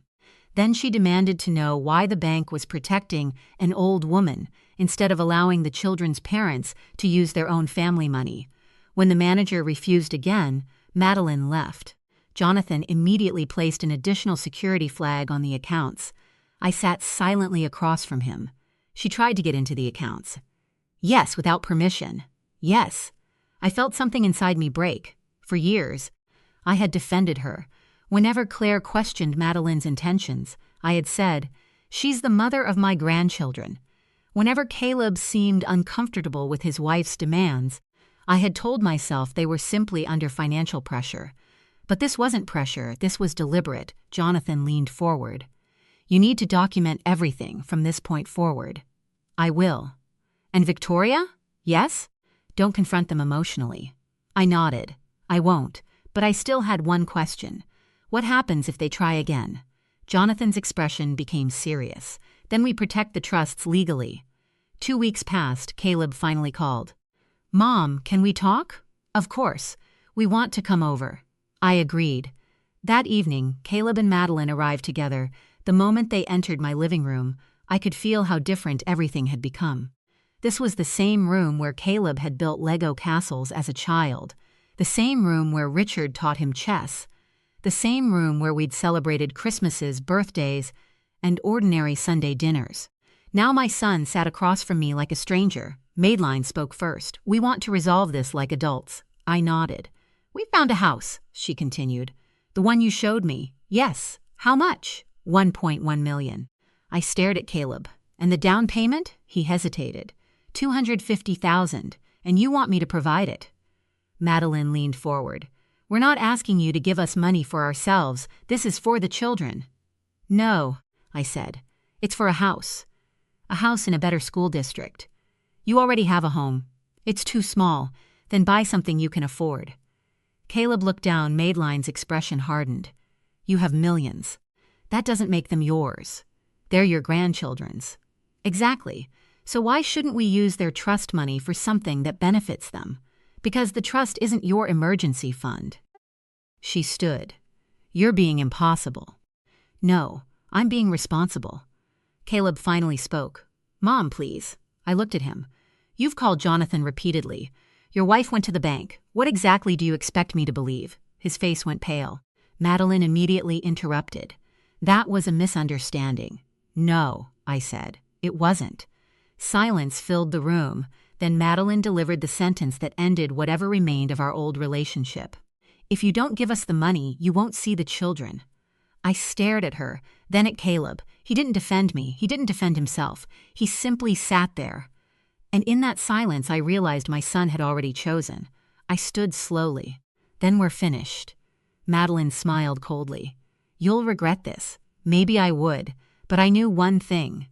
[SPEAKER 1] Then she demanded to know why the bank was protecting an old woman instead of allowing the children's parents to use their own family money. When the manager refused again, Madeline left. Jonathan immediately placed an additional security flag on the accounts. I sat silently across from him. She tried to get into the accounts. Yes, without permission. Yes. I felt something inside me break. For years, I had defended her. Whenever Claire questioned Madeline's intentions, I had said, "She's the mother of my grandchildren." Whenever Caleb seemed uncomfortable with his wife's demands, I had told myself they were simply under financial pressure. But this wasn't pressure, this was deliberate. Jonathan leaned forward. You need to document everything from this point forward. I will. And Victoria? Yes? Don't confront them emotionally. I nodded. I won't, but I still had one question. What happens if they try again? Jonathan's expression became serious. Then we protect the trusts legally. 2 weeks passed. Caleb finally called. Mom, can we talk? Of course. We want to come over. I agreed. That evening, Caleb and Madeline arrived together. The moment they entered my living room, I could feel how different everything had become. This was the same room where Caleb had built Lego castles as a child. The same room where Richard taught him chess. The same room where we'd celebrated Christmases, birthdays, and ordinary Sunday dinners. Now my son sat across from me like a stranger. Madeline spoke first. We want to resolve this like adults. I nodded. We found a house, she continued. The one you showed me. Yes. How much? 1.1 million. I stared at Caleb. And the down payment? He hesitated. 250,000, and you want me to provide it. Madeline leaned forward. We're not asking you to give us money for ourselves. This is for the children. No, I said. It's for a house. A house in a better school district. You already have a home. It's too small. Then buy something you can afford. Caleb looked down. Madeline's expression hardened. You have millions. That doesn't make them yours. They're your grandchildren's. Exactly. So why shouldn't we use their trust money for something that benefits them? Because the trust isn't your emergency fund. She stood. You're being impossible. No, I'm being responsible. Caleb finally spoke. Mom, please. I looked at him. You've called Jonathan repeatedly. Your wife went to the bank. What exactly do you expect me to believe? His face went pale. Madeline immediately interrupted. That was a misunderstanding. No, I said. It wasn't. Silence filled the room. Then Madeline delivered the sentence that ended whatever remained of our old relationship. If you don't give us the money, you won't see the children. I stared at her, then at Caleb. He didn't defend me. He didn't defend himself. He simply sat there. And in that silence, I realized my son had already chosen. I stood slowly. Then we're finished. Madeline smiled coldly. You'll regret this. Maybe I would, but I knew one thing.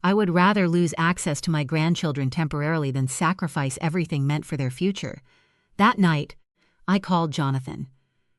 [SPEAKER 1] I would rather lose access to my grandchildren temporarily than sacrifice everything meant for their future. That night, I called Jonathan.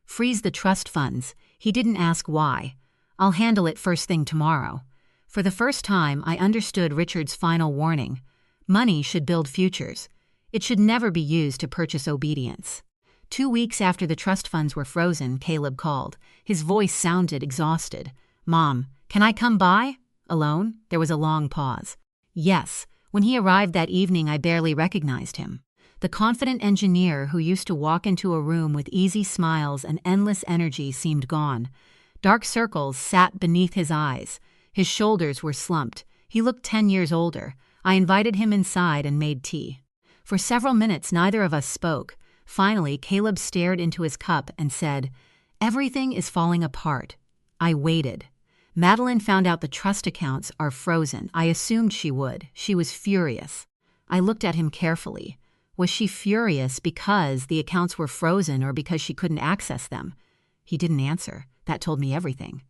[SPEAKER 1] Freeze the trust funds. He didn't ask why. I'll handle it first thing tomorrow. For the first time, I understood Richard's final warning. Money should build futures. It should never be used to purchase obedience. 2 weeks after the trust funds were frozen, Caleb called. His voice sounded exhausted. Mom, can I come by? Alone? There was a long pause. Yes. When he arrived that evening, I barely recognized him. The confident engineer who used to walk into a room with easy smiles and endless energy seemed gone. Dark circles sat beneath his eyes. His shoulders were slumped. He looked 10 years older. I invited him inside and made tea. For several minutes, neither of us spoke. Finally, Caleb stared into his cup and said, Everything is falling apart. I waited. Madeline found out the trust accounts are frozen. I assumed she would. She was furious. I looked at him carefully. Was she furious because the accounts were frozen or because she couldn't access them? He didn't answer. That told me everything.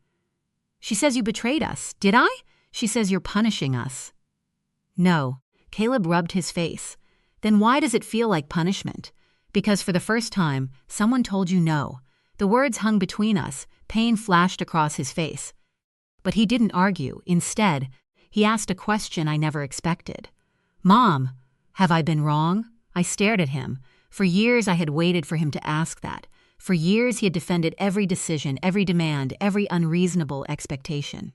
[SPEAKER 1] She says you betrayed us. Did I? She says you're punishing us. No. Caleb rubbed his face. Then why does it feel like punishment? Because for the first time, someone told you no. The words hung between us. Pain flashed across his face. But he didn't argue. Instead, he asked a question I never expected. Mom, have I been wrong? I stared at him. For years I had waited for him to ask that. For years he had defended every decision, every demand, every unreasonable expectation.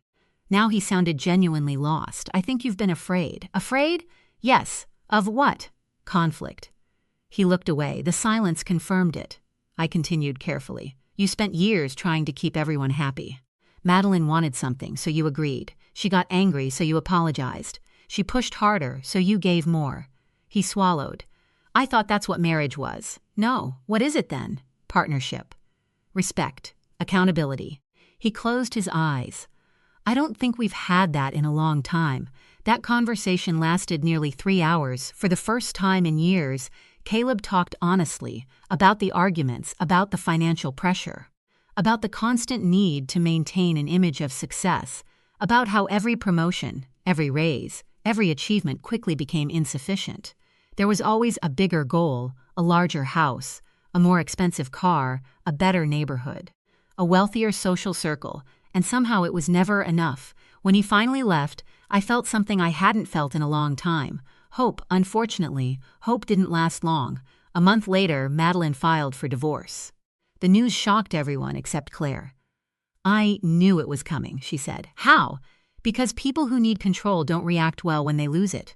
[SPEAKER 1] Now he sounded genuinely lost. I think you've been afraid. Afraid? Yes. Of what? Conflict. He looked away. The silence confirmed it. I continued carefully. You spent years trying to keep everyone happy. Madeline wanted something, so you agreed. She got angry, so you apologized. She pushed harder, so you gave more. He swallowed. I thought that's what marriage was. No. What is it then? Partnership. Respect. Accountability. He closed his eyes. I don't think we've had that in a long time. That conversation lasted nearly 3 hours. For the first time in years, Caleb talked honestly about the arguments, about the financial pressure, about the constant need to maintain an image of success, about how every promotion, every raise, every achievement quickly became insufficient. There was always a bigger goal, a larger house, a more expensive car, a better neighborhood, a wealthier social circle, and somehow it was never enough. When he finally left, I felt something I hadn't felt in a long time. Hope. Unfortunately, hope didn't last long. A month later, Madeline filed for divorce. The news shocked everyone except Claire. I knew it was coming, she said. How? Because people who need control don't react well when they lose it.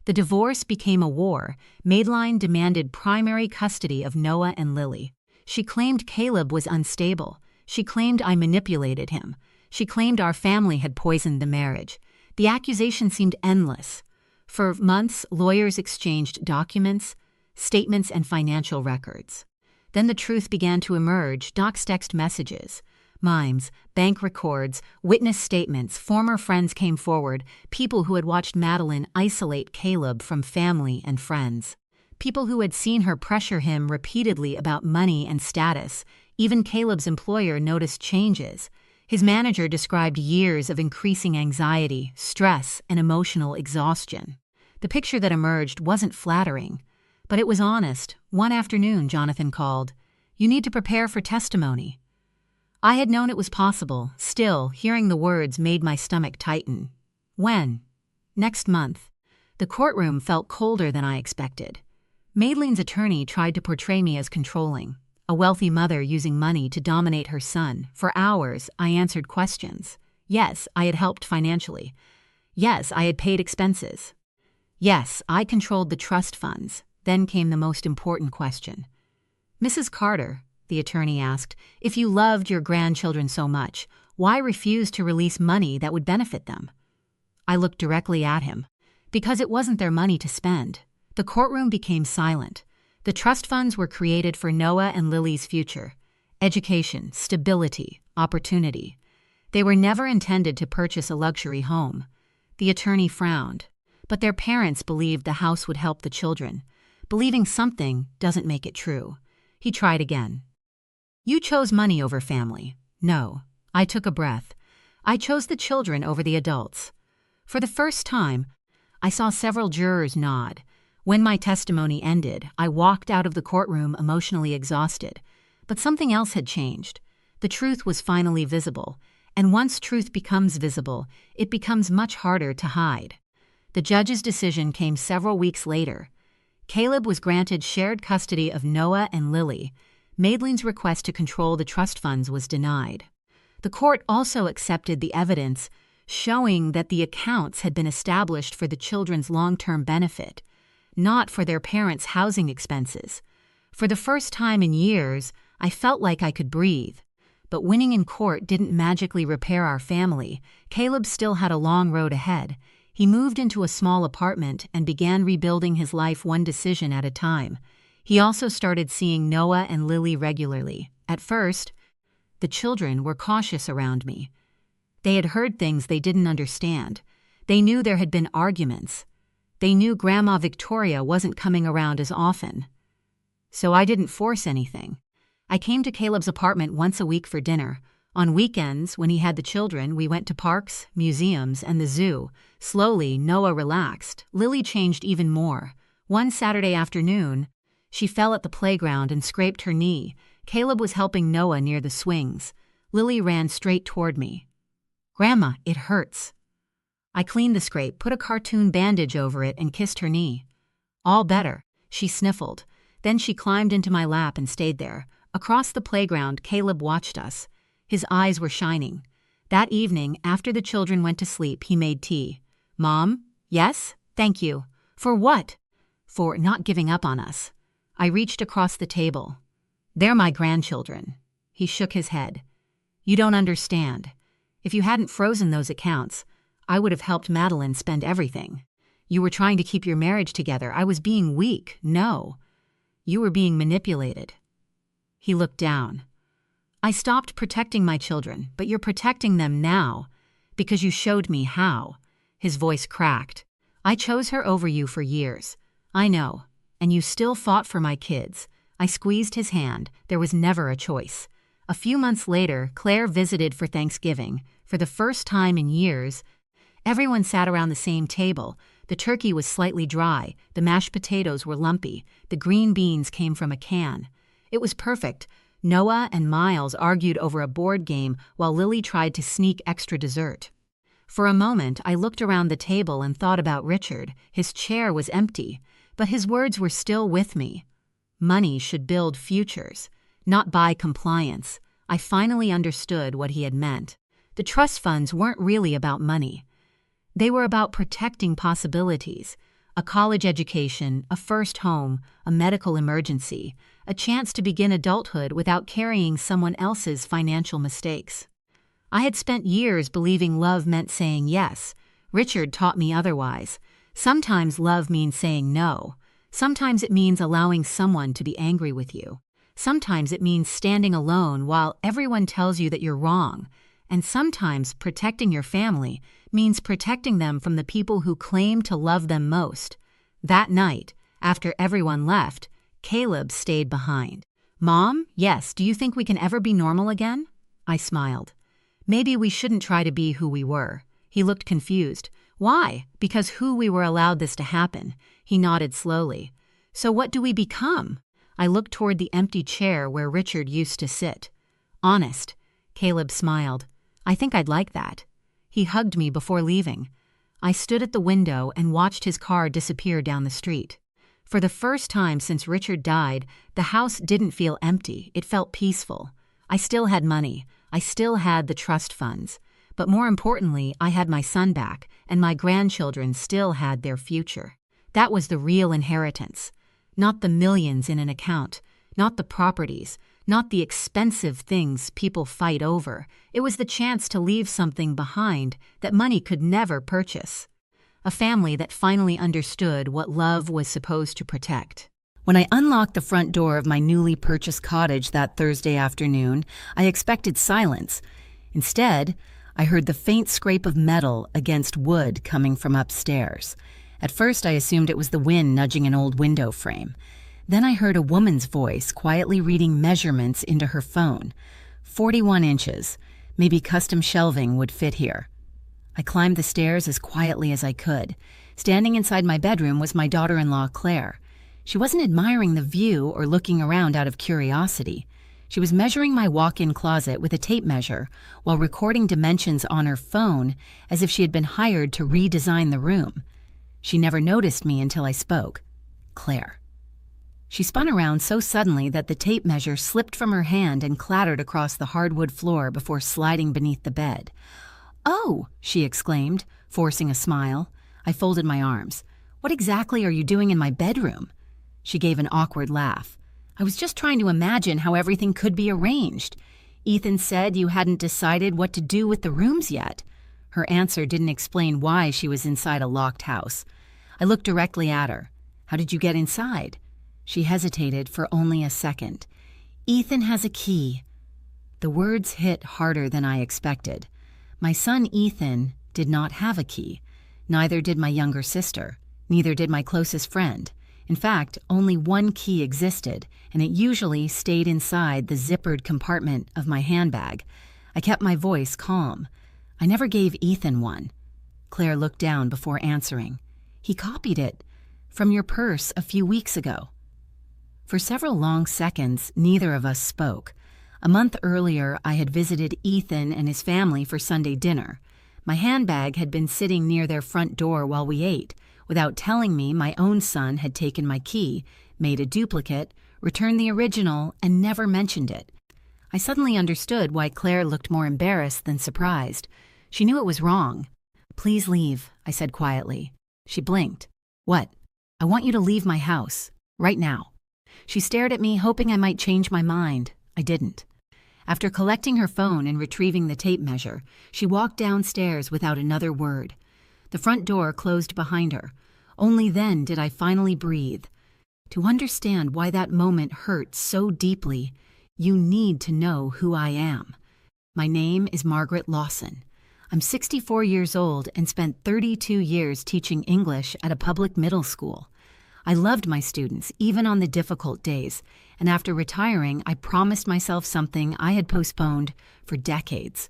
[SPEAKER 1] The divorce became a war. Madeline demanded primary custody of Noah and Lily. She claimed Caleb was unstable. She claimed I manipulated him. She claimed our family had poisoned the marriage. The accusation seemed endless. For months, lawyers exchanged documents, statements, and financial records. Then the truth began to emerge, docs text messages, mimes, bank records, witness statements. Former friends came forward, people who had watched Madeline isolate Caleb from family and friends. People who had seen her pressure him repeatedly about money and status. Even Caleb's employer noticed changes. His manager described years of increasing anxiety, stress, and emotional exhaustion. The picture that emerged wasn't flattering, but it was honest. One afternoon, Jonathan called. You need to prepare for testimony. I had known it was possible. Still, hearing the words made my stomach tighten. When? Next month. The courtroom felt colder than I expected. Madeline's attorney tried to portray me as controlling, a wealthy mother using money to dominate her son. For hours, I answered questions. Yes, I had helped financially. Yes, I had paid expenses. Yes, I controlled the trust funds. Then came the most important question. Mrs. Carter, the attorney asked, if you loved your grandchildren so much, why refuse to release money that would benefit them? I looked directly at him. Because it wasn't their money to spend. The courtroom became silent. The trust funds were created for Noah and Lily's future. Education, stability, opportunity. They were never intended to purchase a luxury home. The attorney frowned, but their parents believed the house would help the children. Believing something doesn't make it true. He tried again. You chose money over family. No. I took a breath. I chose the children over the adults. For the first time, I saw several jurors nod. When my testimony ended, I walked out of the courtroom emotionally exhausted. But something else had changed. The truth was finally visible, and once truth becomes visible, it becomes much harder to hide. The judge's decision came several weeks later. Caleb was granted shared custody of Noah and Lily. Madeline's request to control the trust funds was denied. The court also accepted the evidence showing that the accounts had been established for the children's long-term benefit, not for their parents' housing expenses. For the first time in years, I felt like I could breathe. But winning in court didn't magically repair our family. Caleb still had a long road ahead. He moved into a small apartment and began rebuilding his life one decision at a time. He also started seeing Noah and Lily regularly. At first, the children were cautious around me. They had heard things they didn't understand. They knew there had been arguments. They knew Grandma Victoria wasn't coming around as often. So I didn't force anything. I came to Caleb's apartment once a week for dinner. On weekends, when he had the children, we went to parks, museums, and the zoo. Slowly, Noah relaxed. Lily changed even more. One Saturday afternoon, she fell at the playground and scraped her knee. Caleb was helping Noah near the swings. Lily ran straight toward me. "Grandma, it hurts." I cleaned the scrape, put a cartoon bandage over it, and kissed her knee. "All better," she sniffled. Then she climbed into my lap and stayed there. Across the playground, Caleb watched us. His eyes were shining. That evening, after the children went to sleep, he made tea. "Mom?" "Yes? Thank you." "For what?" "For not giving up on us." I reached across the table. "They're my grandchildren." He shook his head. "You don't understand. If you hadn't frozen those accounts, I would have helped Madeline spend everything. You were trying to keep your marriage together. I was being weak. No. You were being manipulated." He looked down. "I stopped protecting my children, but you're protecting them now because you showed me how." His voice cracked. "I chose her over you for years. I know. And you still fought for my kids." I squeezed his hand. There was never a choice. A few months later, Claire visited for Thanksgiving. For the first time in years, everyone sat around the same table. The turkey was slightly dry. The mashed potatoes were lumpy. The green beans came from a can. It was perfect. Noah and Miles argued over a board game while Lily tried to sneak extra dessert. For a moment, I looked around the table and thought about Richard. His chair was empty, but his words were still with me. Money should build futures, not buy compliance. I finally understood what he had meant. The trust funds weren't really about money. They were about protecting possibilities. A college education, a first home, a medical emergency, a chance to begin adulthood without carrying someone else's financial mistakes. I had spent years believing love meant saying yes. Richard taught me otherwise. Sometimes love means saying no. Sometimes it means allowing someone to be angry with you. Sometimes it means standing alone while everyone tells you that you're wrong. And sometimes protecting your family means protecting them from the people who claim to love them most. That night, after everyone left, Caleb stayed behind. "Mom, yes, do you think we can ever be normal again?" I smiled. "Maybe we shouldn't try to be who we were." He looked confused. "Why?" "Because who we were allowed this to happen." He nodded slowly. "So what do we become?" I looked toward the empty chair where Richard used to sit. "Honest." Caleb smiled. "I think I'd like that." He hugged me before leaving. I stood at the window and watched his car disappear down the street. For the first time since Richard died, the house didn't feel empty. It felt peaceful. I still had money. I still had the trust funds. But more importantly, I had my son back, and my grandchildren still had their future. That was the real inheritance. Not the millions in an account, not the properties, not the expensive things people fight over. It was the chance to leave something behind that money could never purchase. A family that finally understood what love was supposed to protect.
[SPEAKER 2] When I unlocked the front door of my newly purchased cottage that Thursday afternoon, I expected silence. Instead, I heard the faint scrape of metal against wood coming from upstairs. At first, I assumed it was the wind nudging an old window frame. Then I heard a woman's voice quietly reading measurements into her phone. 41 inches. Maybe custom shelving would fit here. I climbed the stairs as quietly as I could. Standing inside my bedroom was my daughter-in-law, Claire. She wasn't admiring the view or looking around out of curiosity. She was measuring my walk-in closet with a tape measure while recording dimensions on her phone as if she had been hired to redesign the room. She never noticed me until I spoke. Claire. She spun around so suddenly that the tape measure slipped from her hand and clattered across the hardwood floor before sliding beneath the bed. "Oh," she exclaimed, forcing a smile. I folded my arms. "What exactly are you doing in my bedroom?" She gave an awkward laugh. "I was just trying to imagine how everything could be arranged. Ethan said you hadn't decided what to do with the rooms yet." Her answer didn't explain why she was inside a locked house. I looked directly at her. "How did you get inside?" She hesitated for only a second. "Ethan has a key." The words hit harder than I expected. My son Ethan did not have a key. Neither did my younger sister. Neither did my closest friend. In fact, only one key existed, and it usually stayed inside the zippered compartment of my handbag. I kept my voice calm. "I never gave Ethan one." Claire looked down before answering. "He copied it from your purse a few weeks ago." For several long seconds, neither of us spoke. A month earlier, I had visited Ethan and his family for Sunday dinner. My handbag had been sitting near their front door while we ate. Without telling me, my own son had taken my key, made a duplicate, returned the original, and never mentioned it. I suddenly understood why Claire looked more embarrassed than surprised. She knew it was wrong. "Please leave," I said quietly. She blinked. "What?" "I want you to leave my house. Right now." She stared at me, hoping I might change my mind. I didn't. After collecting her phone and retrieving the tape measure, she walked downstairs without another word. The front door closed behind her. Only then did I finally breathe. To understand why that moment hurt so deeply, you need to know who I am. My name is Margaret Lawson. I'm 64 years old and spent 32 years teaching English at a public middle school. I loved my students, even on the difficult days, and after retiring, I promised myself something I had postponed for decades.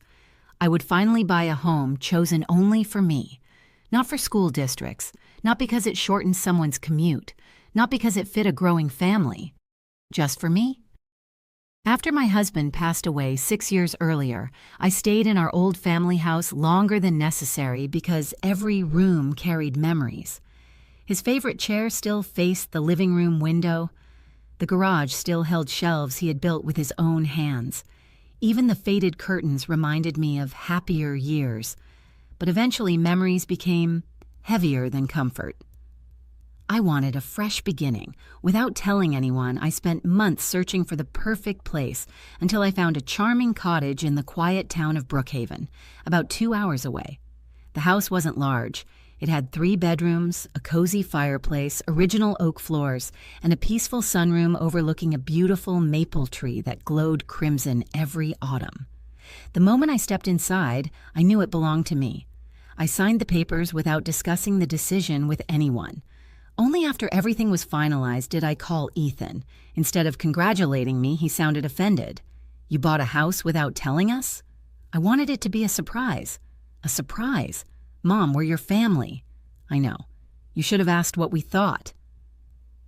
[SPEAKER 2] I would finally buy a home chosen only for me. Not for school districts, not because it shortened someone's commute, not because it fit a growing family. Just for me. After my husband passed away 6 years earlier, I stayed in our old family house longer than necessary because every room carried memories. His favorite chair still faced the living room window. The garage still held shelves he had built with his own hands. Even the faded curtains reminded me of happier years. But eventually memories became heavier than comfort. I wanted a fresh beginning. Without telling anyone, I spent months searching for the perfect place until I found a charming cottage in the quiet town of Brookhaven, about 2 hours away. The house wasn't large. It had 3 bedrooms, a cozy fireplace, original oak floors, and a peaceful sunroom overlooking a beautiful maple tree that glowed crimson every autumn. The moment I stepped inside, I knew it belonged to me. I signed the papers without discussing the decision with anyone. Only after everything was finalized did I call Ethan. Instead of congratulating me, he sounded offended. "You bought a house without telling us?" I wanted it to be a surprise. A surprise. "Mom, we're your family." "I know. You should have asked what we thought."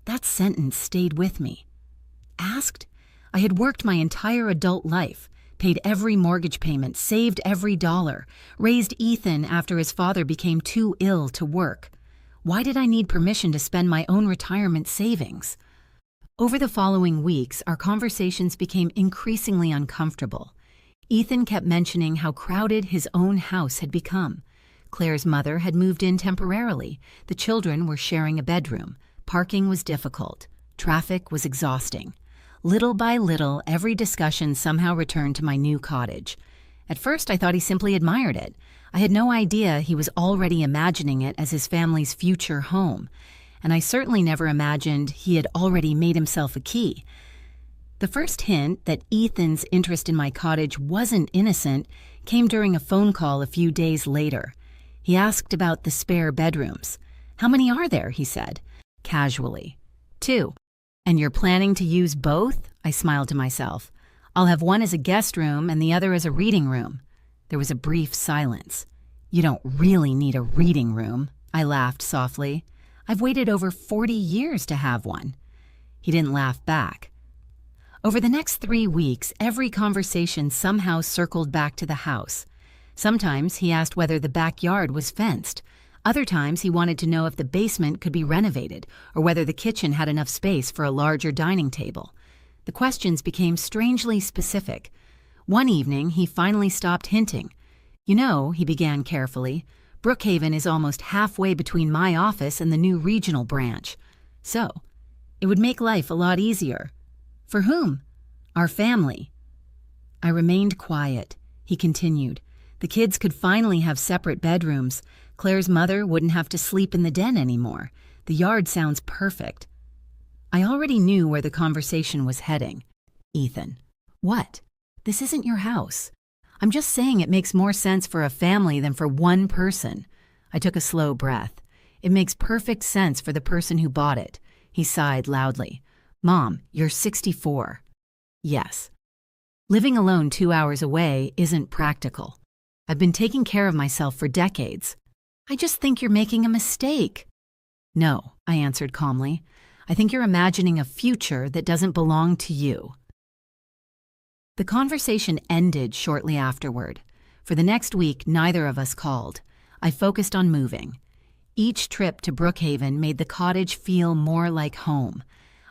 [SPEAKER 2] That sentence stayed with me. Asked? I had worked my entire adult life, paid every mortgage payment, saved every dollar, raised Ethan after his father became too ill to work. Why did I need permission to spend my own retirement savings? Over the following weeks, our conversations became increasingly uncomfortable. Ethan kept mentioning how crowded his own house had become. Claire's mother had moved in temporarily. The children were sharing a bedroom. Parking was difficult. Traffic was exhausting. Little by little, every discussion somehow returned to my new cottage. At first, I thought he simply admired it. I had no idea he was already imagining it as his family's future home. And I certainly never imagined he had already made himself a key. The first hint that Ethan's interest in my cottage wasn't innocent came during a phone call a few days later. He asked about the spare bedrooms. "How many are there?" he said, casually. "2. "And you're planning to use both?" I smiled to myself. "I'll have one as a guest room and the other as a reading room." There was a brief silence. "You don't really need a reading room," I laughed softly. "I've waited over 40 years to have one." He didn't laugh back. Over the next 3 weeks, every conversation somehow circled back to the house. Sometimes he asked whether the backyard was fenced. Other times he wanted to know if the basement could be renovated or whether the kitchen had enough space for a larger dining table. The questions became strangely specific. One evening, he finally stopped hinting. "You know," he began carefully, "Brookhaven is almost halfway between my office and the new regional branch. So, it would make life a lot easier." "For whom?" "Our family." I remained quiet. He continued. "The kids could finally have separate bedrooms. Claire's mother wouldn't have to sleep in the den anymore. The yard sounds perfect." I already knew where the conversation was heading. "Ethan, what? This isn't your house. I'm just saying it makes more sense for a family than for one person." I took a slow breath. "It makes perfect sense for the person who bought it." He sighed loudly. "Mom, you're 64. "Yes. "Living alone 2 hours away isn't practical. I've been taking care of myself for decades. I just think you're making a mistake." "No," I answered calmly. "I think you're imagining a future that doesn't belong to you." The conversation ended shortly afterward. For the next week, neither of us called. I focused on moving. Each trip to Brookhaven made the cottage feel more like home.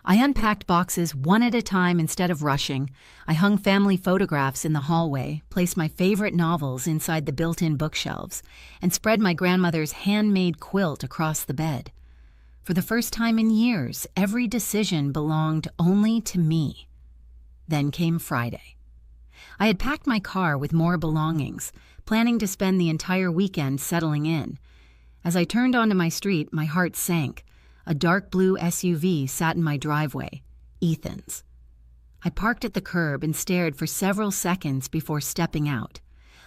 [SPEAKER 2] I unpacked boxes one at a time instead of rushing. I hung family photographs in the hallway, placed my favorite novels inside the built-in bookshelves, and spread my grandmother's handmade quilt across the bed. For the first time in years, every decision belonged only to me. Then came Friday. I had packed my car with more belongings, planning to spend the entire weekend settling in. As I turned onto my street, my heart sank. A dark blue SUV sat in my driveway, Ethan's. I parked at the curb and stared for several seconds before stepping out.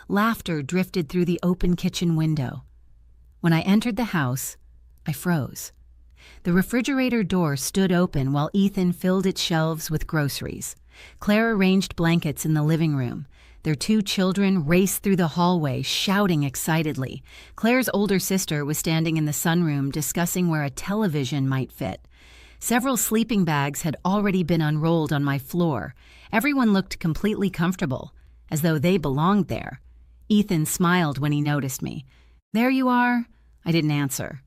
[SPEAKER 2] Laughter drifted through the open kitchen window. When I entered the house, I froze. The refrigerator door stood open while Ethan filled its shelves with groceries. Claire arranged blankets in the living room. Their 2 children raced through the hallway, shouting excitedly. Claire's older sister was standing in the sunroom discussing where a television might fit. Several sleeping bags had already been unrolled on my floor. Everyone looked completely comfortable, as though they belonged there. Ethan smiled when he noticed me. "There you are." I didn't answer.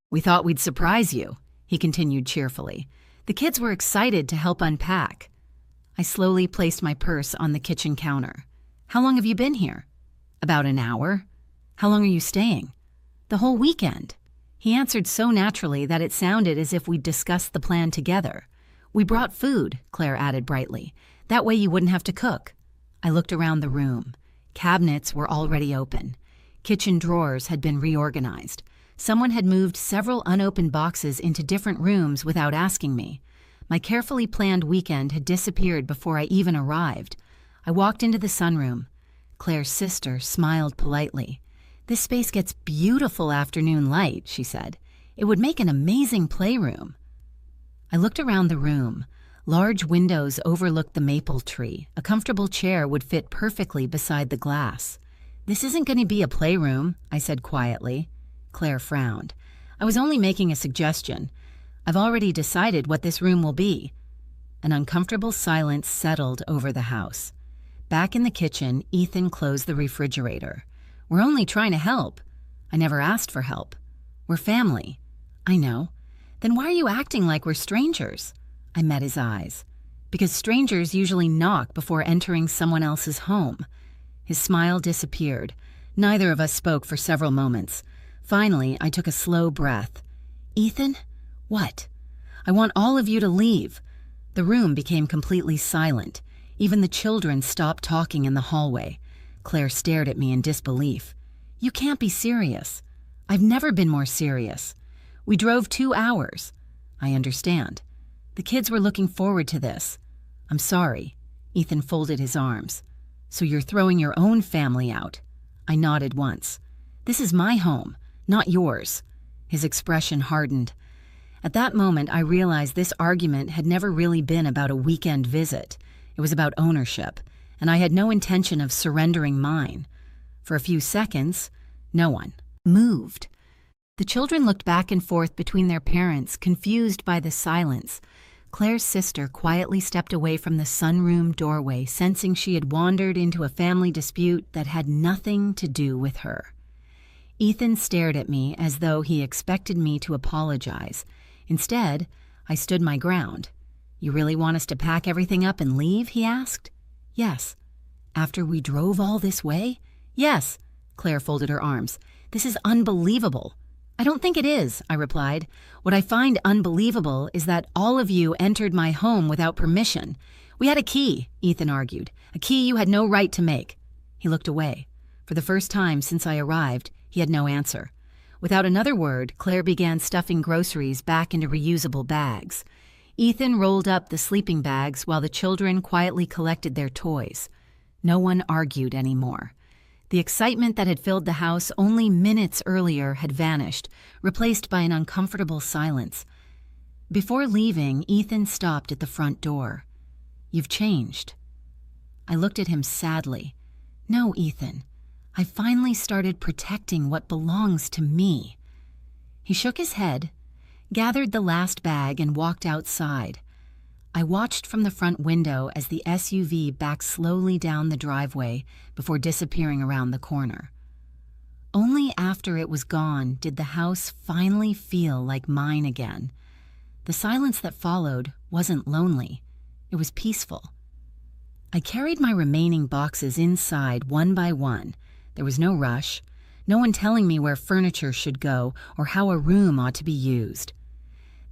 [SPEAKER 2] "We thought we'd surprise you," he continued cheerfully. The kids were excited to help unpack. I slowly placed my purse on the kitchen counter. "How long have you been here?" "About an hour." "How long are you staying?" "The whole weekend." He answered so naturally that it sounded as if we'd discussed the plan together. "We brought food," Claire added brightly. "That way you wouldn't have to cook." I looked around the room. Cabinets were already open. Kitchen drawers had been reorganized. Someone had moved several unopened boxes into different rooms without asking me. My carefully planned weekend had disappeared before I even arrived. I walked into the sunroom. Claire's sister smiled politely. "This space gets beautiful afternoon light," she said. "It would make an amazing playroom." I looked around the room. Large windows overlooked the maple tree. A comfortable chair would fit perfectly beside the glass. "This isn't going to be a playroom," I said quietly. Claire frowned. "I was only making a suggestion. I've already decided what this room will be." An uncomfortable silence settled over the house. Back in the kitchen, Ethan closed the refrigerator. "We're only trying to help." "I never asked for help." "We're family." "I know." "Then why are you acting like we're strangers?" I met his eyes. "Because strangers usually knock before entering someone else's home." His smile disappeared. Neither of us spoke for several moments. Finally, I took a slow breath. "Ethan?" "What?" "I want all of you to leave." The room became completely silent. Even the children stopped talking in the hallway. Claire stared at me in disbelief. "You can't be serious." "I've never been more serious." "We drove 2 hours." "I understand." "The kids were looking forward to this." I'm sorry. Ethan folded his arms. So you're throwing your own family out? I nodded once. This is my home, not yours. His expression hardened. At that moment, I realized this argument had never really been about a weekend visit. It was about ownership, and I had no intention of surrendering mine. For a few seconds, no one moved. The children looked back and forth between their parents, confused by the silence. Claire's sister quietly stepped away from the sunroom doorway, sensing she had wandered into a family dispute that had nothing to do with her. Ethan stared at me as though he expected me to apologize. Instead, I stood my ground. You really want us to pack everything up and leave? He asked. Yes. After we drove all this way? Yes. Claire folded her arms. This is unbelievable. I don't think it is, I replied. What I find unbelievable is that all of you entered my home without permission. We had a key, Ethan argued. A key you had no right to make. He looked away. For the first time since I arrived, he had no answer. Without another word, Claire began stuffing groceries back into reusable bags. Ethan rolled up the sleeping bags while the children quietly collected their toys. No one argued anymore. The excitement that had filled the house only minutes earlier had vanished, replaced by an uncomfortable silence. Before leaving, Ethan stopped at the front door. You've changed. I looked at him sadly. No, Ethan. I finally started protecting what belongs to me. He shook his head, gathered the last bag, and walked outside. I watched from the front window as the SUV backed slowly down the driveway before disappearing around the corner. Only after it was gone did the house finally feel like mine again. The silence that followed wasn't lonely. It was peaceful. I carried my remaining boxes inside one by one. There was no rush, no one telling me where furniture should go or how a room ought to be used.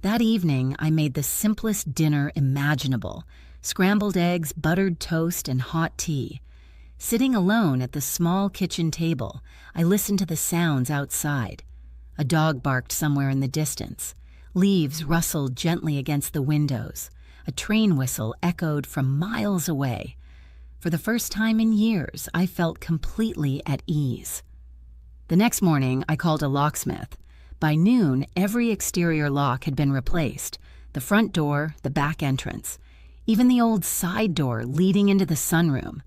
[SPEAKER 2] That evening, I made the simplest dinner imaginable: scrambled eggs, buttered toast, and hot tea. Sitting alone at the small kitchen table, I listened to the sounds outside. A dog barked somewhere in the distance. Leaves rustled gently against the windows. A train whistle echoed from miles away. For the first time in years, I felt completely at ease. The next morning, I called a locksmith. By noon, every exterior lock had been replaced: the front door, the back entrance, even the old side door leading into the sunroom.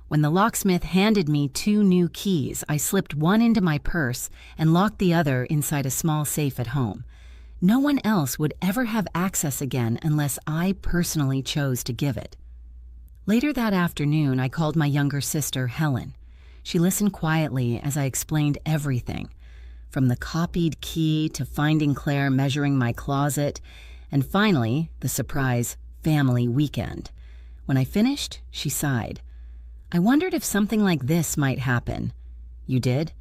[SPEAKER 2] When the locksmith handed me 2 new keys, I slipped one into my purse and locked the other inside a small safe at home. No one else would ever have access again unless I personally chose to give it. Later that afternoon, I called my younger sister, Helen. She listened quietly as I explained everything, from the copied key to finding Claire measuring my closet, and finally, the surprise family weekend. When I finished, she sighed. I wondered if something like this might happen. You did?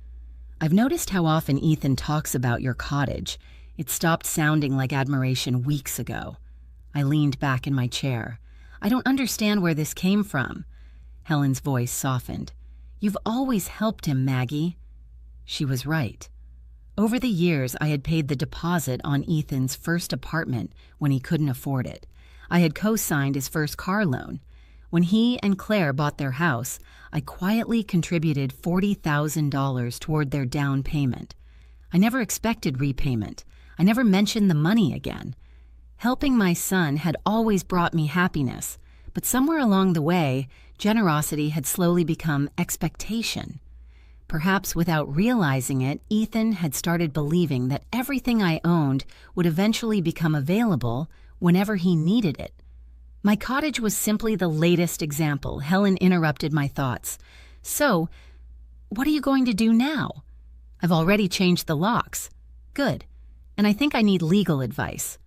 [SPEAKER 2] I've noticed how often Ethan talks about your cottage. It stopped sounding like admiration weeks ago. I leaned back in my chair. I don't understand where this came from. Helen's voice softened. You've always helped him, Maggie. She was right. Over the years, I had paid the deposit on Ethan's first apartment when he couldn't afford it. I had co-signed his first car loan. When he and Claire bought their house, I quietly contributed $40,000 toward their down payment. I never expected repayment. I never mentioned the money again. Helping my son had always brought me happiness, but somewhere along the way, generosity had slowly become expectation. Perhaps without realizing it, Ethan had started believing that everything I owned would eventually become available whenever he needed it. My cottage was simply the latest example. Helen interrupted my thoughts. So, what are you going to do now? I've already changed the locks. Good. And I think I need legal advice.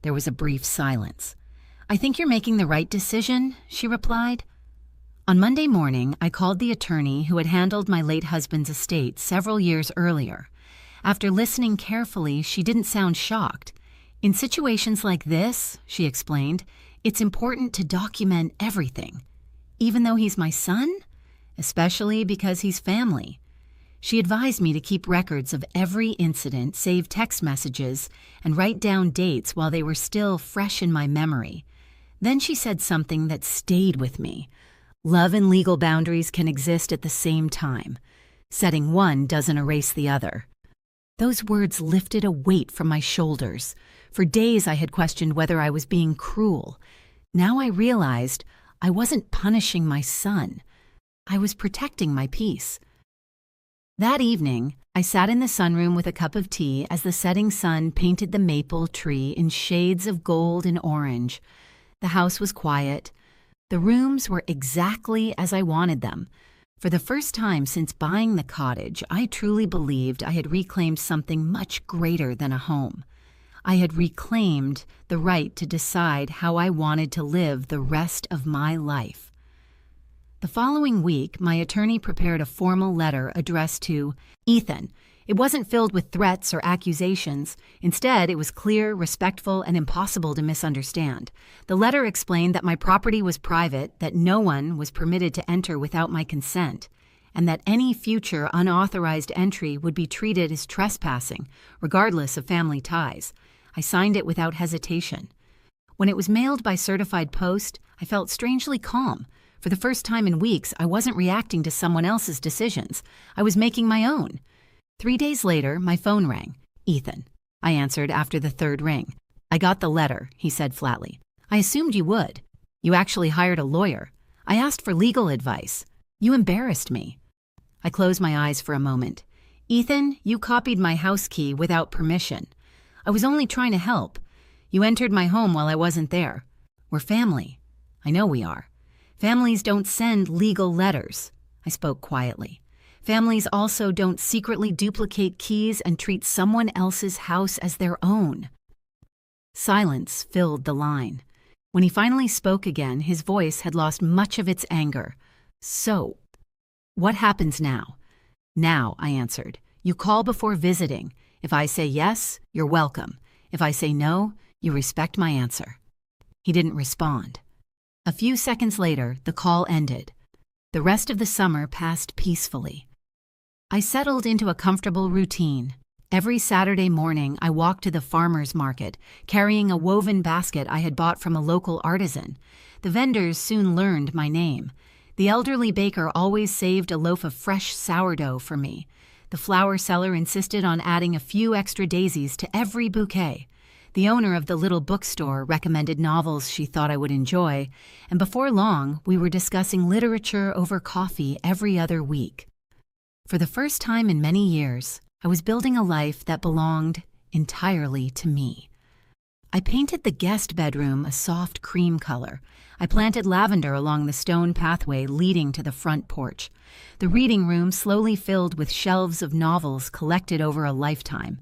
[SPEAKER 2] There was a brief silence. I think you're making the right decision, she replied. On Monday morning, I called the attorney who had handled my late husband's estate several years earlier. After listening carefully, she didn't sound shocked. In situations like this, she explained, it's important to document everything. Even though he's my son? Especially because he's family. She advised me to keep records of every incident, save text messages, and write down dates while they were still fresh in my memory. Then she said something that stayed with me. Love and legal boundaries can exist at the same time. Setting one doesn't erase the other. Those words lifted a weight from my shoulders. For days I had questioned whether I was being cruel. Now I realized I wasn't punishing my son. I was protecting my peace. That evening, I sat in the sunroom with a cup of tea as the setting sun painted the maple tree in shades of gold and orange. The house was quiet. The rooms were exactly as I wanted them. For the first time since buying the cottage, I truly believed I had reclaimed something much greater than a home. I had reclaimed the right to decide how I wanted to live the rest of my life. The following week, my attorney prepared a formal letter addressed to Ethan. It wasn't filled with threats or accusations. Instead, it was clear, respectful, and impossible to misunderstand. The letter explained that my property was private, that no one was permitted to enter without my consent, and that any future unauthorized entry would be treated as trespassing, regardless of family ties. I signed it without hesitation. When it was mailed by certified post, I felt strangely calm. For the first time in weeks, I wasn't reacting to someone else's decisions. I was making my own. 3 days later, my phone rang. "Ethan," I answered after the third ring. "I got the letter," he said flatly. "I assumed you would. You actually hired a lawyer. I asked for legal advice. You embarrassed me." I closed my eyes for a moment. "Ethan, you copied my house key without permission. I was only trying to help. You entered my home while I wasn't there. We're family. I know we are. Families don't send legal letters." I spoke quietly. "Families also don't secretly duplicate keys and treat someone else's house as their own." Silence filled the line. When he finally spoke again, his voice had lost much of its anger. "So, what happens now?" "Now," I answered. "You call before visiting. If I say yes, you're welcome. If I say no, you respect my answer." He didn't respond. A few seconds later, the call ended. The rest of the summer passed peacefully. I settled into a comfortable routine. Every Saturday morning, I walked to the farmer's market, carrying a woven basket I had bought from a local artisan. The vendors soon learned my name. The elderly baker always saved a loaf of fresh sourdough for me. The flower seller insisted on adding a few extra daisies to every bouquet. The owner of the little bookstore recommended novels she thought I would enjoy, and before long, we were discussing literature over coffee every other week. For the first time in many years, I was building a life that belonged entirely to me. I painted the guest bedroom a soft cream color. I planted lavender along the stone pathway leading to the front porch. The reading room slowly filled with shelves of novels collected over a lifetime.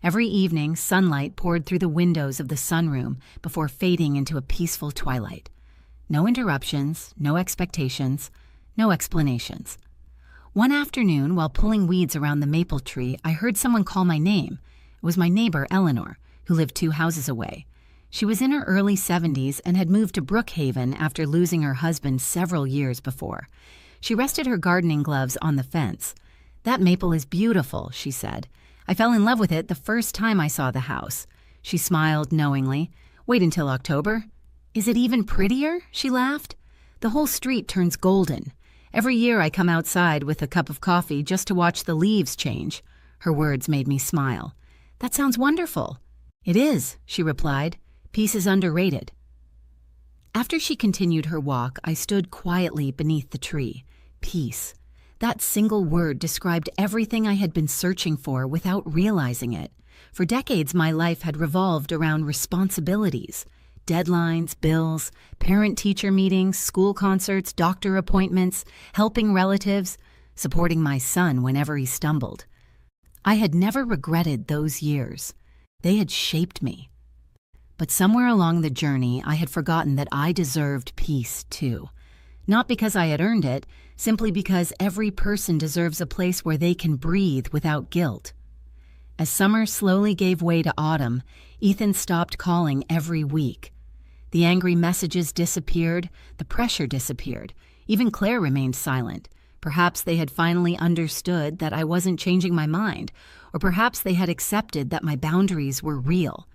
[SPEAKER 2] Every evening, sunlight poured through the windows of the sunroom before fading into a peaceful twilight. No interruptions, no expectations, no explanations. One afternoon, while pulling weeds around the maple tree, I heard someone call my name. It was my neighbor, Eleanor, who lived 2 houses away. She was in her early 70s and had moved to Brookhaven after losing her husband several years before. She rested her gardening gloves on the fence. "That maple is beautiful," she said. "I fell in love with it the first time I saw the house." She smiled knowingly. "Wait until October." "Is it even prettier?" she laughed. "The whole street turns golden. Every year I come outside with a cup of coffee just to watch the leaves change." Her words made me smile. "That sounds wonderful." "It is," she replied. "Peace is underrated." After she continued her walk, I stood quietly beneath the tree. Peace. That single word described everything I had been searching for without realizing it. For decades, my life had revolved around responsibilities. Deadlines, bills, parent-teacher meetings, school concerts, doctor appointments, helping relatives, supporting my son whenever he stumbled. I had never regretted those years. They had shaped me. But somewhere along the journey, I had forgotten that I deserved peace, too. Not because I had earned it, simply because every person deserves a place where they can breathe without guilt. As summer slowly gave way to autumn, Ethan stopped calling every week. The angry messages disappeared, the pressure disappeared. Even Claire remained silent. Perhaps they had finally understood that I wasn't changing my mind, or perhaps they had accepted that my boundaries were real.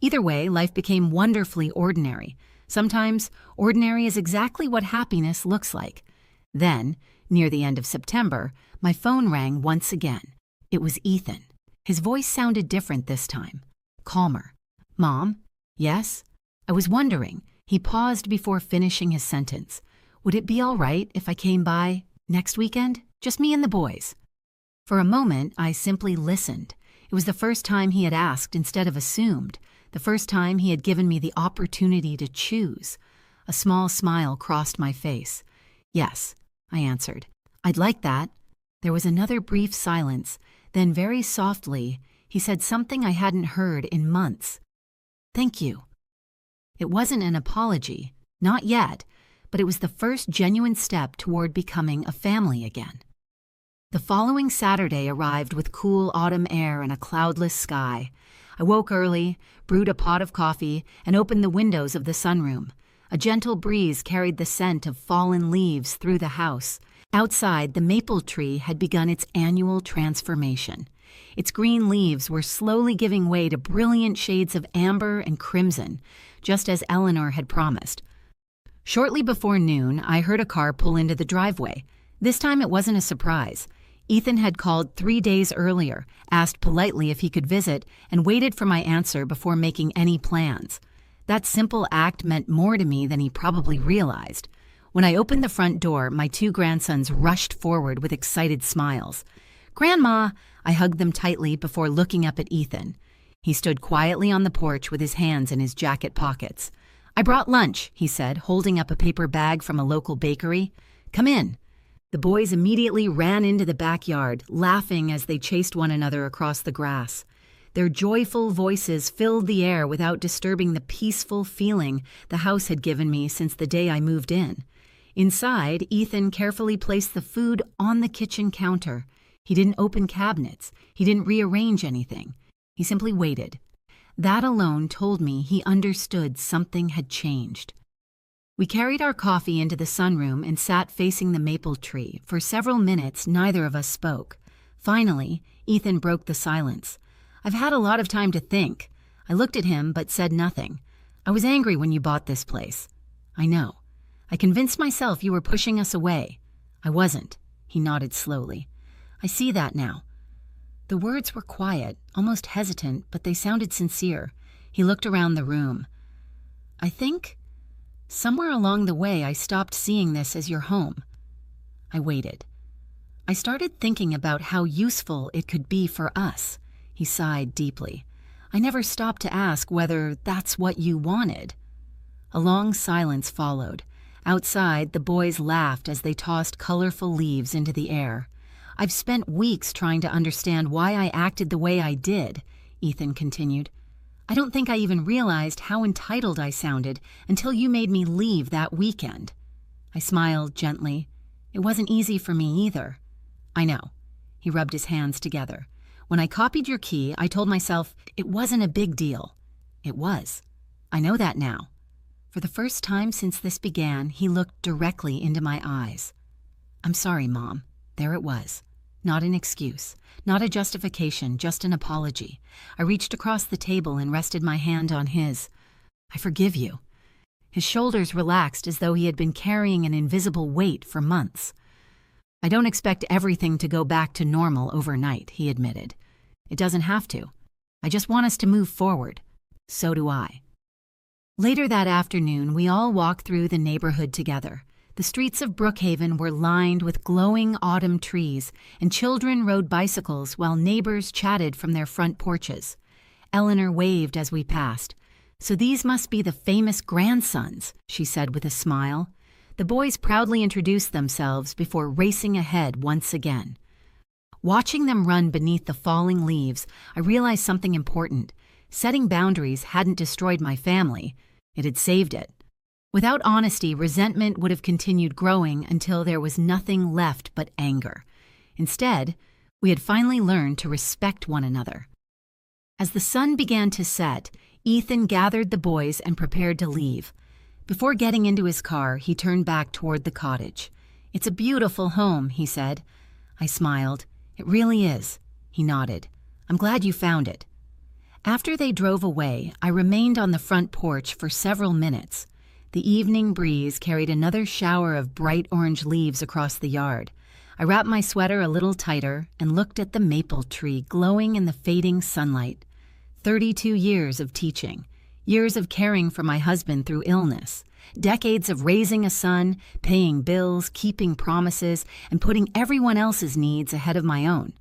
[SPEAKER 2] Either way, life became wonderfully ordinary. Sometimes, ordinary is exactly what happiness looks like. Then, near the end of September, my phone rang once again. It was Ethan. His voice sounded different this time, calmer. "Mom? Yes?" I was wondering. He paused before finishing his sentence. "Would it be all right if I came by next weekend? Just me and the boys." For a moment, I simply listened. It was the first time he had asked instead of assumed, the first time he had given me the opportunity to choose. A small smile crossed my face. "Yes," I answered. "I'd like that." There was another brief silence. Then very softly, he said something I hadn't heard in months. "Thank you." It wasn't an apology, not yet, but it was the first genuine step toward becoming a family again. The following Saturday arrived with cool autumn air and a cloudless sky. I woke early, brewed a pot of coffee, and opened the windows of the sunroom. A gentle breeze carried the scent of fallen leaves through the house. Outside, the maple tree had begun its annual transformation. Its green leaves were slowly giving way to brilliant shades of amber and crimson, just as Eleanor had promised. Shortly before noon, I heard a car pull into the driveway. This time it wasn't a surprise. Ethan had called 3 days earlier, asked politely if he could visit, and waited for my answer before making any plans. That simple act meant more to me than he probably realized. When I opened the front door, my 2 grandsons rushed forward with excited smiles. "Grandma!" I hugged them tightly before looking up at Ethan. He stood quietly on the porch with his hands in his jacket pockets. "I brought lunch," he said, holding up a paper bag from a local bakery. "Come in." The boys immediately ran into the backyard, laughing as they chased one another across the grass. Their joyful voices filled the air without disturbing the peaceful feeling the house had given me since the day I moved in. Inside, Ethan carefully placed the food on the kitchen counter. He didn't open cabinets. He didn't rearrange anything. He simply waited. That alone told me he understood something had changed. We carried our coffee into the sunroom and sat facing the maple tree. For several minutes, neither of us spoke. Finally, Ethan broke the silence. "I've had a lot of time to think." I looked at him but said nothing. "I was angry when you bought this place." "I know. I convinced myself you were pushing us away." "I wasn't." He nodded slowly. "I see that now." The words were quiet, almost hesitant, but they sounded sincere. He looked around the room. "I think somewhere along the way I stopped seeing this as your home." I waited. "I started thinking about how useful it could be for us." He sighed deeply. "I never stopped to ask whether that's what you wanted." A long silence followed. Outside, the boys laughed as they tossed colorful leaves into the air. "I've spent weeks trying to understand why I acted the way I did," Ethan continued. "I don't think I even realized how entitled I sounded until you made me leave that weekend." I smiled gently. "It wasn't easy for me either." "I know." He rubbed his hands together. "When I copied your key, I told myself it wasn't a big deal. It was. I know that now." For the first time since this began, he looked directly into my eyes. "I'm sorry, Mom." There it was. Not an excuse, not a justification, just an apology. I reached across the table and rested my hand on his. "I forgive you." His shoulders relaxed as though he had been carrying an invisible weight for months. "I don't expect everything to go back to normal overnight," he admitted. "It doesn't have to. I just want us to move forward. So do I." Later that afternoon, we all walked through the neighborhood together. The streets of Brookhaven were lined with glowing autumn trees, and children rode bicycles while neighbors chatted from their front porches. Eleanor waved as we passed. "So these must be the famous grandsons," she said with a smile. The boys proudly introduced themselves before racing ahead once again. Watching them run beneath the falling leaves, I realized something important. Setting boundaries hadn't destroyed my family. It had saved it. Without honesty, resentment would have continued growing until there was nothing left but anger. Instead, we had finally learned to respect one another. As the sun began to set, Ethan gathered the boys and prepared to leave. Before getting into his car, he turned back toward the cottage. "It's a beautiful home," he said. I smiled. "It really is." He nodded. "I'm glad you found it." After they drove away, I remained on the front porch for several minutes. The evening breeze carried another shower of bright orange leaves across the yard. I wrapped my sweater a little tighter and looked at the maple tree glowing in the fading sunlight. 32 years of teaching, years of caring for my husband through illness, decades of raising a son, paying bills, keeping promises, and putting everyone else's needs ahead of my own.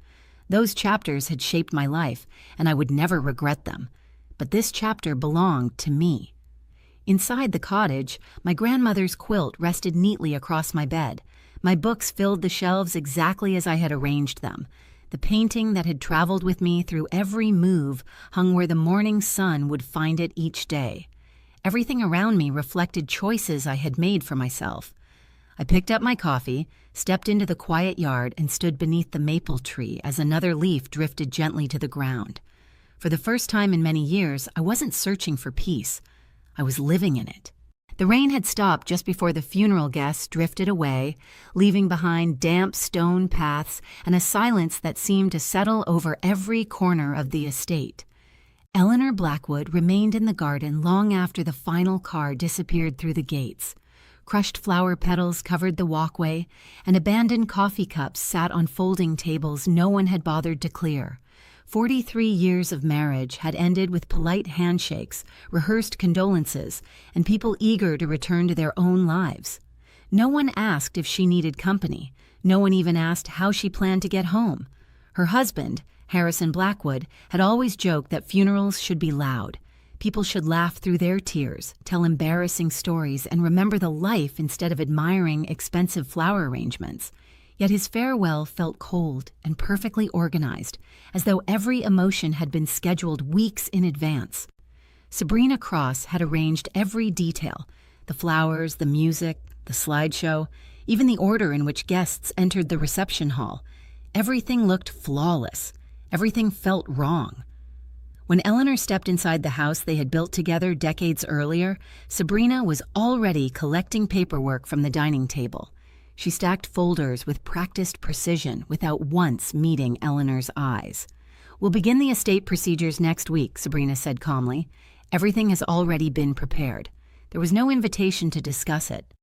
[SPEAKER 2] Those chapters had shaped my life, and I would never regret them. But this chapter belonged to me. Inside the cottage, my grandmother's quilt rested neatly across my bed. My books filled the shelves exactly as I had arranged them. The painting that had traveled with me through every move hung where the morning sun would find it each day. Everything around me reflected choices I had made for myself. I picked up my coffee, stepped into the quiet yard, and stood beneath the maple tree as another leaf drifted gently to the ground. For the first time in many years, I wasn't searching for peace. I was living in it. The rain had stopped just before the funeral guests drifted away, leaving behind damp stone paths and a silence that seemed to settle over every corner of the estate. Eleanor Blackwood remained in the garden long after the final car disappeared through the gates. Crushed flower petals covered the walkway, and abandoned coffee cups sat on folding tables no one had bothered to clear. 43 years of marriage had ended with polite handshakes, rehearsed condolences, and people eager to return to their own lives. No one asked if she needed company. No one even asked how she planned to get home. Her husband, Harrison Blackwood, had always joked that funerals should be loud. People should laugh through their tears, tell embarrassing stories, and remember the life instead of admiring expensive flower arrangements. Yet his farewell felt cold and perfectly organized, as though every emotion had been scheduled weeks in advance. Sabrina Cross had arranged every detail: the flowers, the music, the slideshow, even the order in which guests entered the reception hall. Everything looked flawless. Everything felt wrong. When Eleanor stepped inside the house they had built together decades earlier, Sabrina was already collecting paperwork from the dining table. She stacked folders with practiced precision without once meeting Eleanor's eyes. "We'll begin the estate procedures next week," Sabrina said calmly. Everything has already been prepared. There was no invitation to discuss it.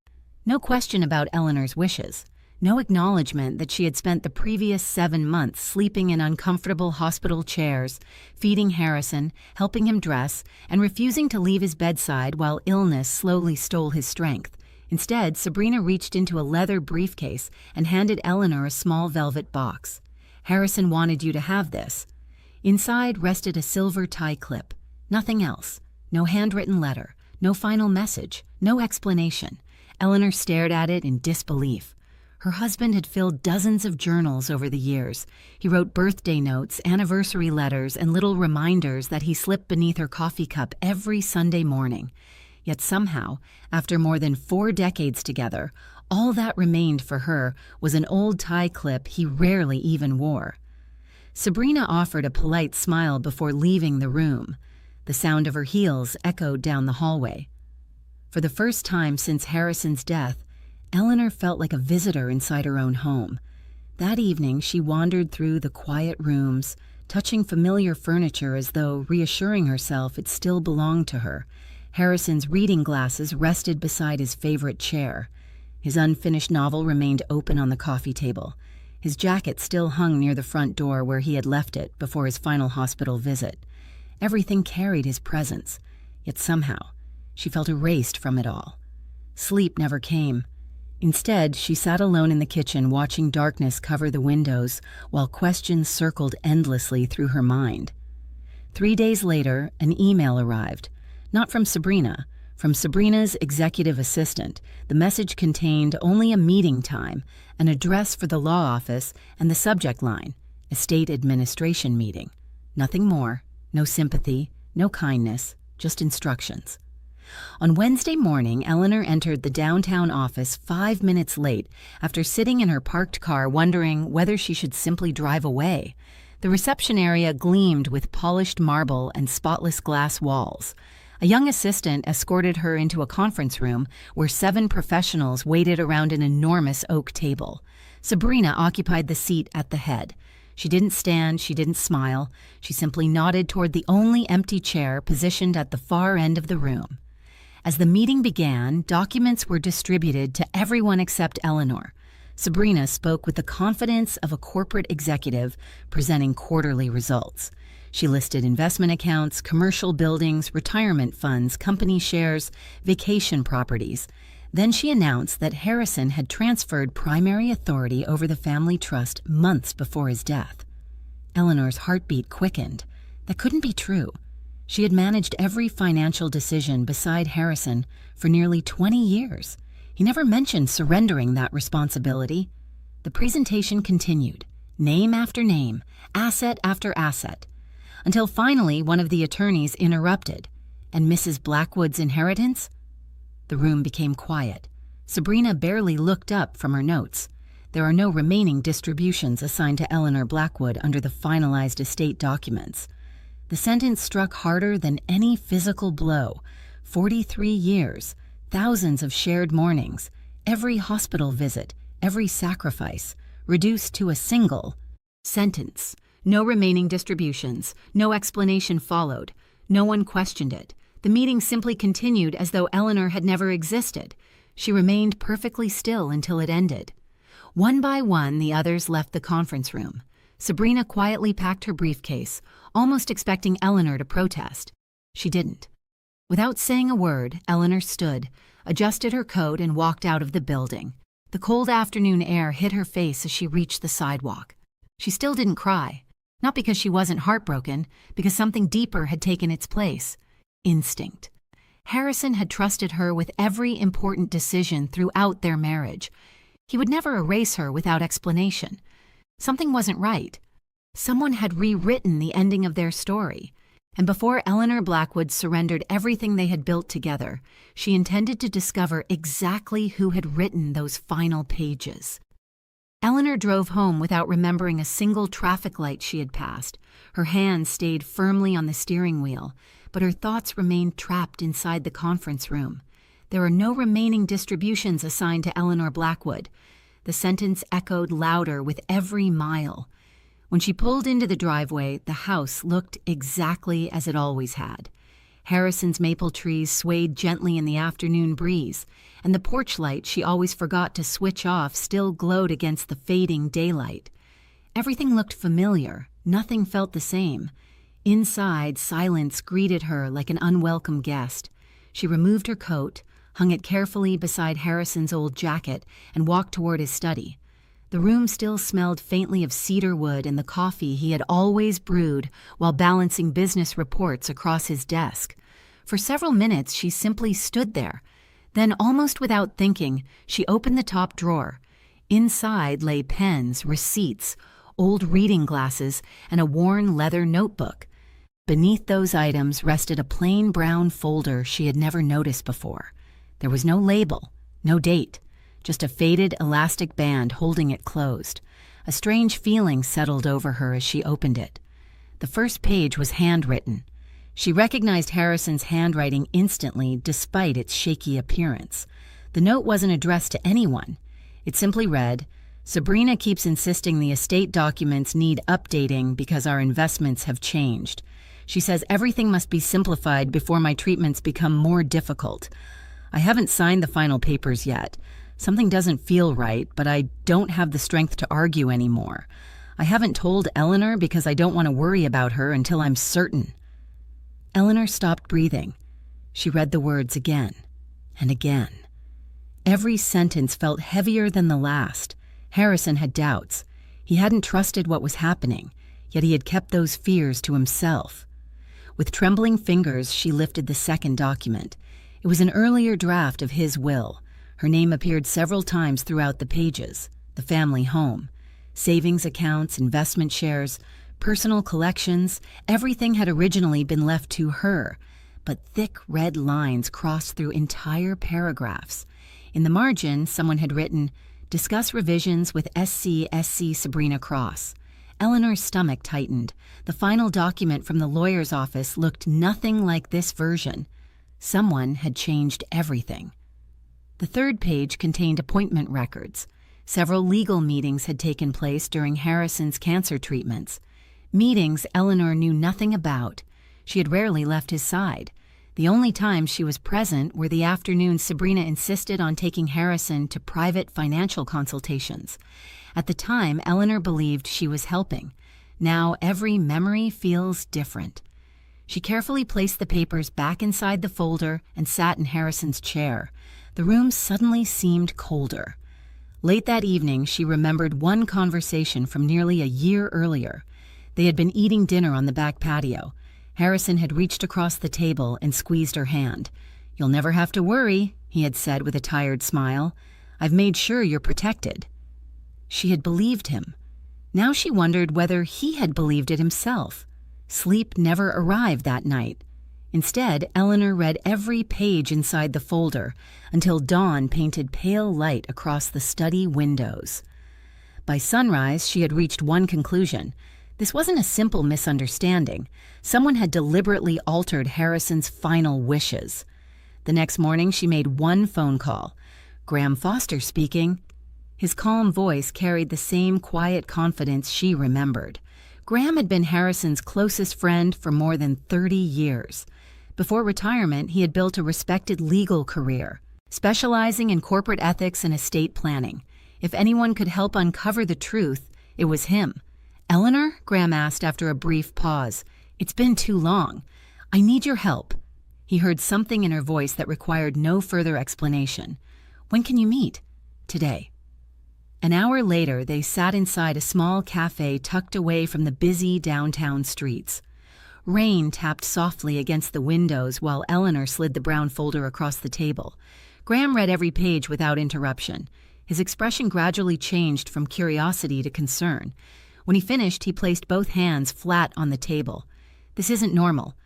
[SPEAKER 2] No question about Eleanor's wishes. No acknowledgement that she had spent the previous 7 months sleeping in uncomfortable hospital chairs, feeding Harrison, helping him dress, and refusing to leave his bedside while illness slowly stole his strength. Instead, Sabrina reached into a leather briefcase and handed Eleanor a small velvet box. "Harrison wanted you to have this." Inside rested a silver tie clip. Nothing else. No handwritten letter. No final message. No explanation. Eleanor stared at it in disbelief. Her husband had filled dozens of journals over the years. He wrote birthday notes, anniversary letters, and little reminders that he slipped beneath her coffee cup every Sunday morning. Yet somehow, after more than 4 decades together, all that remained for her was an old tie clip he rarely even wore. Sabrina offered a polite smile before leaving the room. The sound of her heels echoed down the hallway. For the first time since Harrison's death, Eleanor felt like a visitor inside her own home. That evening, she wandered through the quiet rooms, touching familiar furniture as though reassuring herself it still belonged to her. Harrison's reading glasses rested beside his favorite chair. His unfinished novel remained open on the coffee table. His jacket still hung near the front door where he had left it before his final hospital visit. Everything carried his presence, yet somehow she felt erased from it all. Sleep never came. Instead, she sat alone in the kitchen watching darkness cover the windows while questions circled endlessly through her mind. 3 days later, an email arrived. Not from Sabrina, from Sabrina's executive assistant. The message contained only a meeting time, an address for the law office, and the subject line, Estate Administration Meeting. Nothing more, no sympathy, no kindness, just instructions. On Wednesday morning, Eleanor entered the downtown office 5 minutes late after sitting in her parked car wondering whether she should simply drive away. The reception area gleamed with polished marble and spotless glass walls. A young assistant escorted her into a conference room where 7 professionals waited around an enormous oak table. Sabrina occupied the seat at the head. She didn't stand, she didn't smile. She simply nodded toward the only empty chair positioned at the far end of the room. As the meeting began, documents were distributed to everyone except Eleanor. Sabrina spoke with the confidence of a corporate executive presenting quarterly results. She listed investment accounts, commercial buildings, retirement funds, company shares, vacation properties. Then she announced that Harrison had transferred primary authority over the family trust months before his death. Eleanor's heartbeat quickened. That couldn't be true. She had managed every financial decision beside Harrison for nearly 20 years. He never mentioned surrendering that responsibility. The presentation continued, name after name, asset after asset, until finally one of the attorneys interrupted. And Mrs. Blackwood's inheritance? The room became quiet. Sabrina barely looked up from her notes. There are no remaining distributions assigned to Eleanor Blackwood under the finalized estate documents. The sentence struck harder than any physical blow. 43 years, thousands of shared mornings, every hospital visit, every sacrifice, reduced to a single sentence. No remaining distributions. No explanation followed. No one questioned it. The meeting simply continued as though Eleanor had never existed. She remained perfectly still until it ended. One by one, the others left the conference room. Sabrina quietly packed her briefcase, almost expecting Eleanor to protest. She didn't. Without saying a word, Eleanor stood, adjusted her coat, and walked out of the building. The cold afternoon air hit her face as she reached the sidewalk. She still didn't cry. Not because she wasn't heartbroken, because something deeper had taken its place. Instinct. Harrison had trusted her with every important decision throughout their marriage. He would never erase her without explanation. Something wasn't right. Someone had rewritten the ending of their story. And before Eleanor Blackwood surrendered everything they had built together, she intended to discover exactly who had written those final pages. Eleanor drove home without remembering a single traffic light she had passed. Her hands stayed firmly on the steering wheel, but her thoughts remained trapped inside the conference room. There are no remaining distributions assigned to Eleanor Blackwood. The sentence echoed louder with every mile. When she pulled into the driveway, the house looked exactly as it always had. Harrison's maple trees swayed gently in the afternoon breeze, and the porch light she always forgot to switch off still glowed against the fading daylight. Everything looked familiar. Nothing felt the same. Inside, silence greeted her like an unwelcome guest. She removed her coat, hung it carefully beside Harrison's old jacket, and walked toward his study. The room still smelled faintly of cedar wood and the coffee he had always brewed while balancing business reports across his desk. For several minutes, she simply stood there. Then, almost without thinking, she opened the top drawer. Inside lay pens, receipts, old reading glasses, and a worn leather notebook. Beneath those items rested a plain brown folder she had never noticed before. There was no label, no date, just a faded elastic band holding it closed. A strange feeling settled over her as she opened it. The first page was handwritten. She recognized Harrison's handwriting instantly despite its shaky appearance. The note wasn't addressed to anyone. It simply read, "Sabrina keeps insisting the estate documents need updating because our investments have changed. She says everything must be simplified before my treatments become more difficult. I haven't signed the final papers yet. Something doesn't feel right, but I don't have the strength to argue anymore. I haven't told Eleanor because I don't want to worry about her until I'm certain." Eleanor stopped breathing. She read the words again and again. Every sentence felt heavier than the last. Harrison had doubts. He hadn't trusted what was happening, yet he had kept those fears to himself. With trembling fingers, she lifted the second document. It was an earlier draft of his will. Her name appeared several times throughout the pages. The family home. Savings accounts, investment shares, personal collections, everything had originally been left to her. But thick red lines crossed through entire paragraphs. In the margin, someone had written, "Discuss revisions with SC Sabrina Cross." Eleanor's stomach tightened. The final document from the lawyer's office looked nothing like this version. Someone had changed everything. The third page contained appointment records. Several legal meetings had taken place during Harrison's cancer treatments. Meetings Eleanor knew nothing about. She had rarely left his side. The only times she was present were the afternoons Sabrina insisted on taking Harrison to private financial consultations. At the time, Eleanor believed she was helping. Now every memory feels different. She carefully placed the papers back inside the folder and sat in Harrison's chair. The room suddenly seemed colder. Late that evening, she remembered one conversation from nearly a year earlier. They had been eating dinner on the back patio. Harrison had reached across the table and squeezed her hand. "You'll never have to worry," he had said with a tired smile. "I've made sure you're protected." She had believed him. Now she wondered whether he had believed it himself. Sleep never arrived that night. Instead, Eleanor read every page inside the folder until dawn painted pale light across the study windows. By sunrise, she had reached one conclusion. This wasn't a simple misunderstanding. Someone had deliberately altered Harrison's final wishes. The next morning, she made one phone call. "Graham Foster speaking." His calm voice carried the same quiet confidence she remembered. Graham had been Harrison's closest friend for more than 30 years. Before retirement, he had built a respected legal career, specializing in corporate ethics and estate planning. If anyone could help uncover the truth, it was him. "Eleanor?" Graham asked after a brief pause. "It's been too long. I need your help." He heard something in her voice that required no further explanation. "When can you meet?" "Today." An hour later, they sat inside a small cafe tucked away from the busy downtown streets. Rain tapped softly against the windows while Eleanor slid the brown folder across the table. Graham read every page without interruption. His expression gradually changed from curiosity to concern. When he finished, he placed both hands flat on the table. "This isn't normal."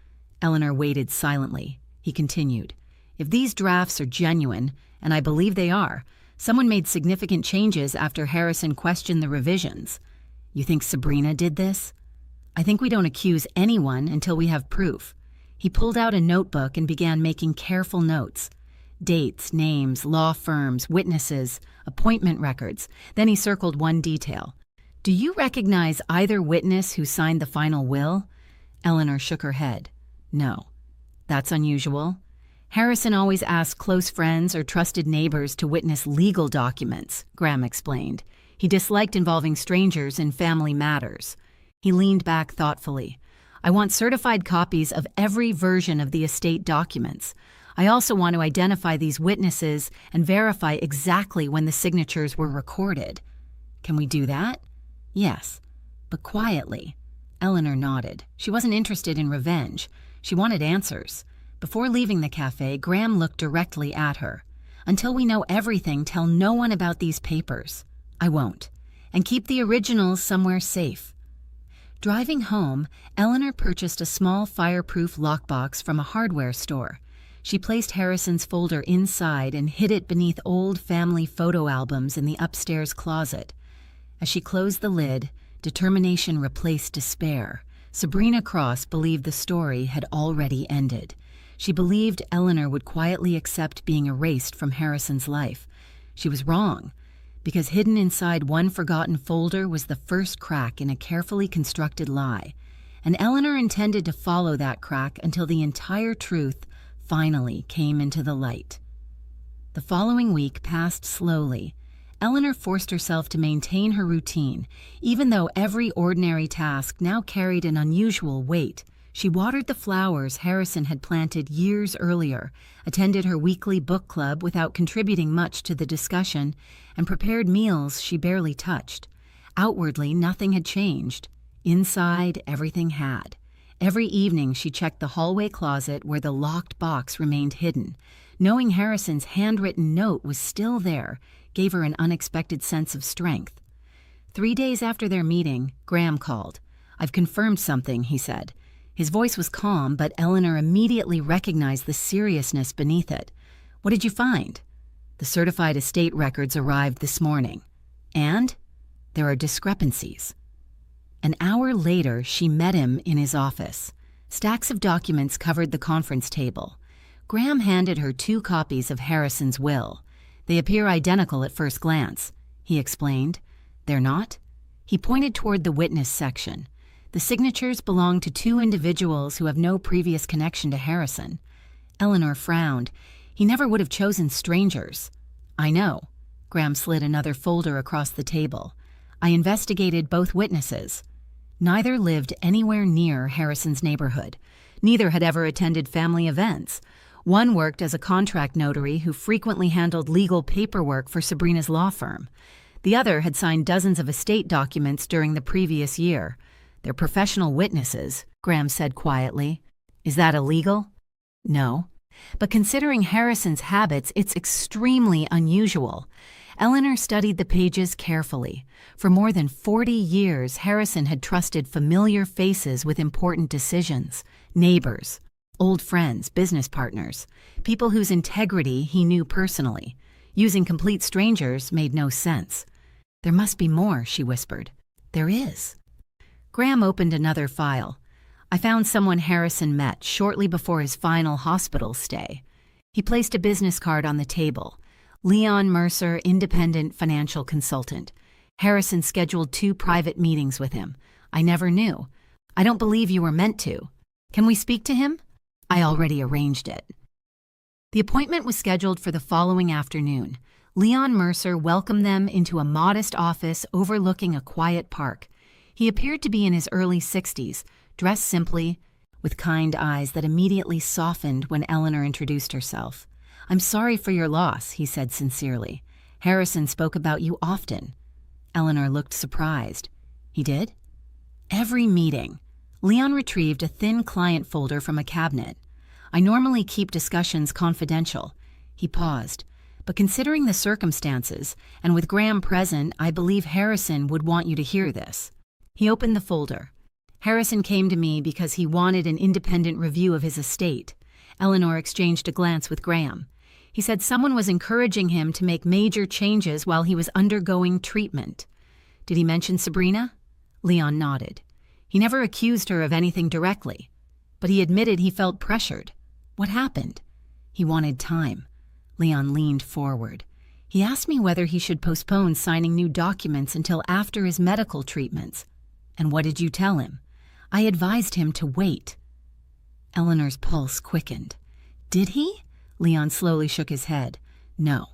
[SPEAKER 2] Eleanor waited silently. He continued. "If these drafts are genuine, and I believe they are, someone made significant changes after Harrison questioned the revisions. You think Sabrina did this?" "I think we don't accuse anyone until we have proof." He pulled out a notebook and began making careful notes. Dates, names, law firms, witnesses, appointment records. Then he circled one detail. "Do you recognize either witness who signed the final will?" Eleanor shook her head. "No." "That's unusual." "Harrison always asked close friends or trusted neighbors to witness legal documents," Graham explained. He disliked involving strangers in family matters. He leaned back thoughtfully. "I want certified copies of every version of the estate documents. I also want to identify these witnesses and verify exactly when the signatures were recorded." "Can we do that?" "Yes, but quietly." Eleanor nodded. She wasn't interested in revenge. She wanted answers. Before leaving the cafe, Graham looked directly at her. "Until we know everything, tell no one about these papers." "I won't. And keep the originals somewhere safe." Driving home, Eleanor purchased a small fireproof lockbox from a hardware store. She placed Harrison's folder inside and hid it beneath old family photo albums in the upstairs closet. As she closed the lid, determination replaced despair. Sabrina Cross believed the story had already ended. She believed Eleanor would quietly accept being erased from Harrison's life. She was wrong, because hidden inside one forgotten folder was the first crack in a carefully constructed lie, and Eleanor intended to follow that crack until the entire truth finally came into the light. The following week passed slowly. Eleanor forced herself to maintain her routine, even though every ordinary task now carried an unusual weight. She watered the flowers Harrison had planted years earlier, attended her weekly book club without contributing much to the discussion, and prepared meals she barely touched. Outwardly, nothing had changed. Inside, everything had. Every evening, she checked the hallway closet where the locked box remained hidden. Knowing Harrison's handwritten note was still there gave her an unexpected sense of strength. 3 days after their meeting, Graham called. "I've confirmed something," he said. His voice was calm, but Eleanor immediately recognized the seriousness beneath it. "What did you find?" "The certified estate records arrived this morning." "And?" "There are discrepancies." An hour later, she met him in his office. Stacks of documents covered the conference table. Graham handed her 2 copies of Harrison's will. They appear identical at first glance. he explained. "They're not?" He pointed toward the witness section. "The signatures belong to two individuals who have no previous connection to Harrison." Eleanor frowned. "He never would have chosen strangers." "I know." Graham slid another folder across the table. "I investigated both witnesses. Neither lived anywhere near Harrison's neighborhood. Neither had ever attended family events. One worked as a contract notary who frequently handled legal paperwork for Sabrina's law firm. The other had signed dozens of estate documents during the previous year. "They're professional witnesses," Graham said quietly. "Is that illegal?" "No. But considering Harrison's habits, it's extremely unusual." Eleanor studied the pages carefully. For more than 40 years, Harrison had trusted familiar faces with important decisions. Neighbors, old friends, business partners, people whose integrity he knew personally. Using complete strangers made no sense. "There must be more," she whispered. "There is." Graham opened another file. "I found someone Harrison met shortly before his final hospital stay." He placed a business card on the table. "Leon Mercer, independent financial consultant. Harrison scheduled 2 private meetings with him. I never knew. I don't believe you were meant to. Can we speak to him?" "I already arranged it." The appointment was scheduled for the following afternoon. Leon Mercer welcomed them into a modest office overlooking a quiet park. He appeared to be in his early 60s, dressed simply, with kind eyes that immediately softened when Eleanor introduced herself. "I'm sorry for your loss," he said sincerely. "Harrison spoke about you often." Eleanor looked surprised. "He did?" "Every meeting." Leon retrieved a thin client folder from a cabinet. "I normally keep discussions confidential." He paused. "But considering the circumstances, and with Graham present, I believe Harrison would want you to hear this." He opened the folder. "Harrison came to me because he wanted an independent review of his estate." Eleanor exchanged a glance with Graham. "He said someone was encouraging him to make major changes while he was undergoing treatment." "Did he mention Sabrina?" Leon nodded. "He never accused her of anything directly, but he admitted he felt pressured." "What happened?" "He wanted time." Leon leaned forward. "He asked me whether he should postpone signing new documents until after his medical treatments." "And what did you tell him?" "I advised him to wait." Eleanor's pulse quickened. "Did he?" Leon slowly shook his head. "No."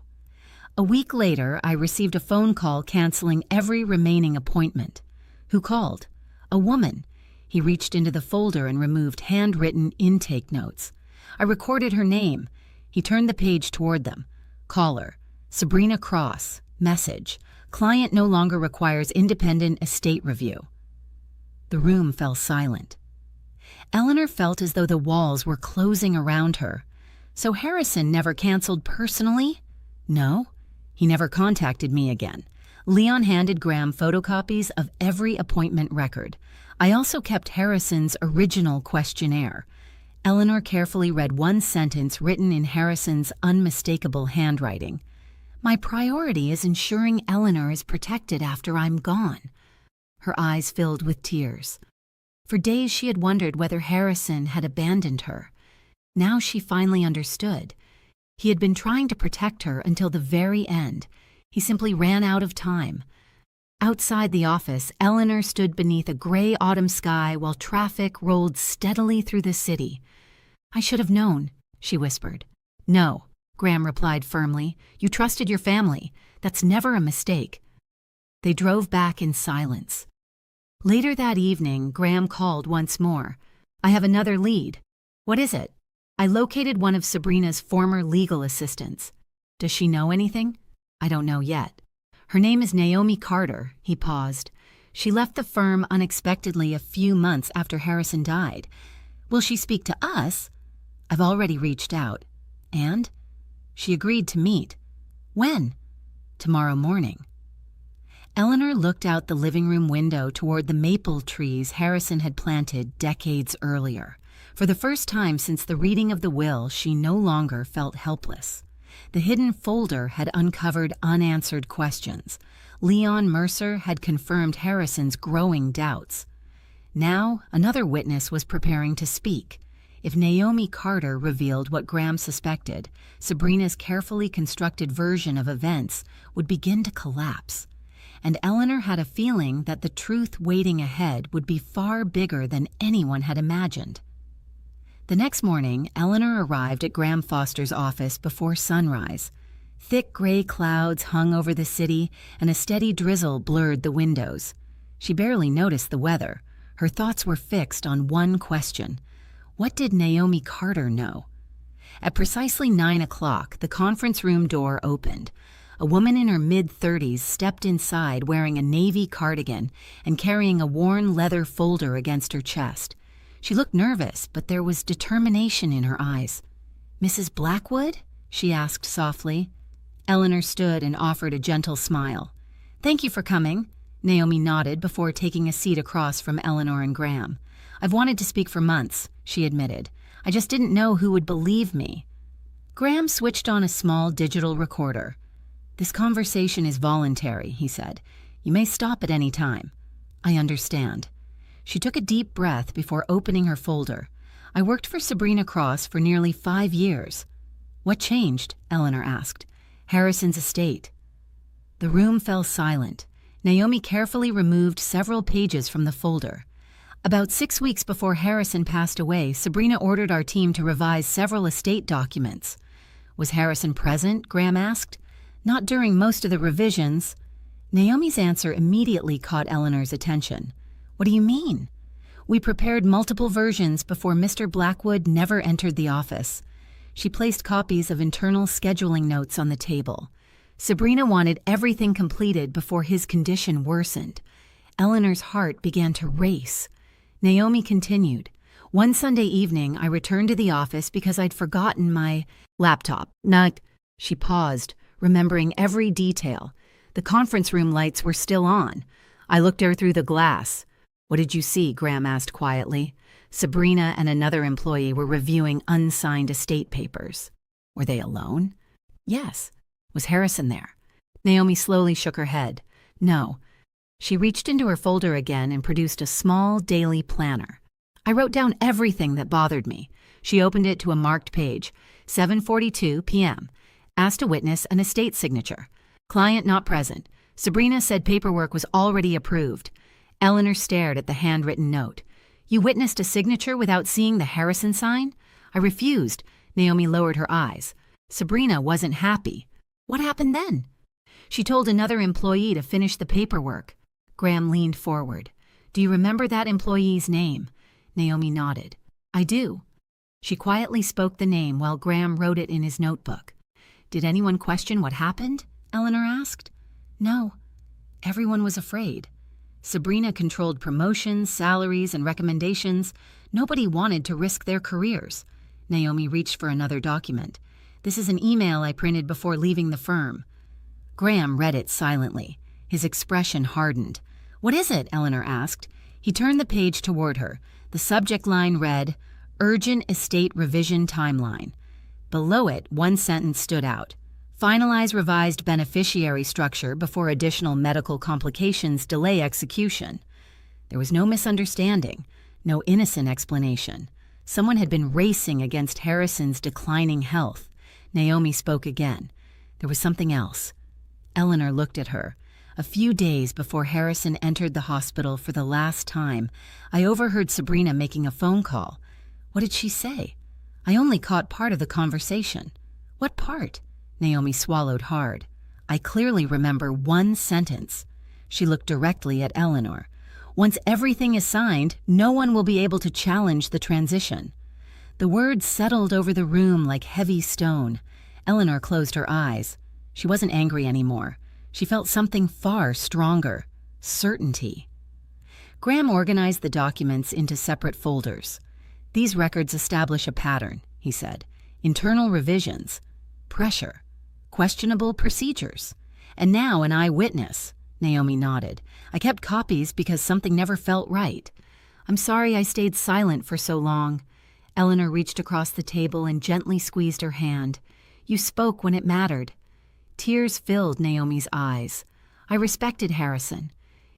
[SPEAKER 2] A week later, I received a phone call canceling every remaining appointment. "Who called?" "A woman." He reached into the folder and removed handwritten intake notes. I recorded her name. He turned the page toward them. "Caller, Sabrina Cross. Message. Client no longer requires independent estate review." The room fell silent. Eleanor felt as though the walls were closing around her. "So Harrison never canceled personally?" "No. He never contacted me again." Leon handed Graham photocopies of every appointment record. "I also kept Harrison's original questionnaire." Eleanor carefully read one sentence written in Harrison's unmistakable handwriting. "My priority is ensuring Eleanor is protected after I'm gone." Her eyes filled with tears. For days she had wondered whether Harrison had abandoned her. Now she finally understood. He had been trying to protect her until the very end. He simply ran out of time. Outside the office, Eleanor stood beneath a gray autumn sky while traffic rolled steadily through the city. "I should have known," she whispered. "No," Graham replied firmly. "You trusted your family. That's never a mistake." They drove back in silence. Later that evening, Graham called once more. "I have another lead." "What is it?" "I located one of Sabrina's former legal assistants." "Does she know anything?" "I don't know yet." "Her name is Naomi Carter." He paused. "She left the firm unexpectedly a few months after Harrison died." "Will she speak to us?" "I've already reached out." "And?" "She agreed to meet." "When?" "Tomorrow morning." Eleanor looked out the living room window toward the maple trees Harrison had planted decades earlier. For the first time since the reading of the will, she no longer felt helpless. The hidden folder had uncovered unanswered questions. Leon Mercer had confirmed Harrison's growing doubts. Now, another witness was preparing to speak. If Naomi Carter revealed what Graham suspected, Sabrina's carefully constructed version of events would begin to collapse. And Eleanor had a feeling that the truth waiting ahead would be far bigger than anyone had imagined. The next morning, Eleanor arrived at Graham Foster's office before sunrise. Thick gray clouds hung over the city, and a steady drizzle blurred the windows. She barely noticed the weather. Her thoughts were fixed on one question. What did Naomi Carter know? At precisely 9 o'clock, the conference room door opened. A woman in her mid-30s stepped inside wearing a navy cardigan and carrying a worn leather folder against her chest. She looked nervous, but there was determination in her eyes. "Mrs. Blackwood?" she asked softly. Eleanor stood and offered a gentle smile. "Thank you for coming." Naomi nodded before taking a seat across from Eleanor and Graham. "I've wanted to speak for months," she admitted. "I just didn't know who would believe me." Graham switched on a small digital recorder. "This conversation is voluntary," he said. "You may stop at any time." "I understand." She took a deep breath before opening her folder. "I worked for Sabrina Cross for nearly 5 years." "What changed?" Eleanor asked. "Harrison's estate." The room fell silent. Naomi carefully removed several pages from the folder. "About 6 weeks before Harrison passed away, Sabrina ordered our team to revise several estate documents." "Was Harrison present?" Graham asked. "Not during most of the revisions." Naomi's answer immediately caught Eleanor's attention. "What do you mean?" "We prepared multiple versions before Mr. Blackwood never entered the office." She placed copies of internal scheduling notes on the table. Sabrina wanted everything completed before his condition worsened. Eleanor's heart began to race. Naomi continued, "One Sunday evening, I returned to the office because I'd forgotten my laptop. She paused, remembering every detail. The conference room lights were still on. I looked her through the glass. "What did you see?" Graham asked quietly. Sabrina and another employee were reviewing unsigned estate papers. "Were they alone?" "Yes." "Was Harrison there?" Naomi slowly shook her head. "No." She reached into her folder again and produced a small daily planner. "I wrote down everything that bothered me." She opened it to a marked page. 7:42 p.m. Asked a witness an estate signature. Client not present. Sabrina said paperwork was already approved. Eleanor stared at the handwritten note. "You witnessed a signature without seeing the Harrison sign?" "I refused." Naomi lowered her eyes. Sabrina wasn't happy. "What happened then?" "She told another employee to finish the paperwork." Graham leaned forward. "Do you remember that employee's name?" Naomi nodded. "I do." She quietly spoke the name while Graham wrote it in his notebook. "Did anyone question what happened?" Eleanor asked. "No." Everyone was afraid. Sabrina controlled promotions, salaries, and recommendations. Nobody wanted to risk their careers. Naomi reached for another document. "This is an email I printed before leaving the firm." Graham read it silently. His expression hardened. "What is it?" Eleanor asked. He turned the page toward her. The subject line read, "Urgent Estate Revision Timeline." Below it, one sentence stood out. "Finalize revised beneficiary structure before additional medical complications delay execution." There was no misunderstanding, no innocent explanation. Someone had been racing against Harrison's declining health. Naomi spoke again. There was something else. Eleanor looked at her. "A few days before Harrison entered the hospital for the last time, I overheard Sabrina making a phone call." "What did she say?" "I only caught part of the conversation." "What part?" Naomi swallowed hard. "I clearly remember one sentence." She looked directly at Eleanor. "Once everything is signed, no one will be able to challenge the transition." The words settled over the room like heavy stone. Eleanor closed her eyes. She wasn't angry anymore. She felt something far stronger. Certainty. Graham organized the documents into separate folders. "These records establish a pattern," he said. "Internal revisions. Pressure. Questionable procedures. And now an eyewitness." Naomi nodded. "I kept copies because something never felt right." "I'm sorry I stayed silent for so long." Eleanor reached across the table and gently squeezed her hand. "You spoke when it mattered." Tears filled Naomi's eyes. "I respected Harrison.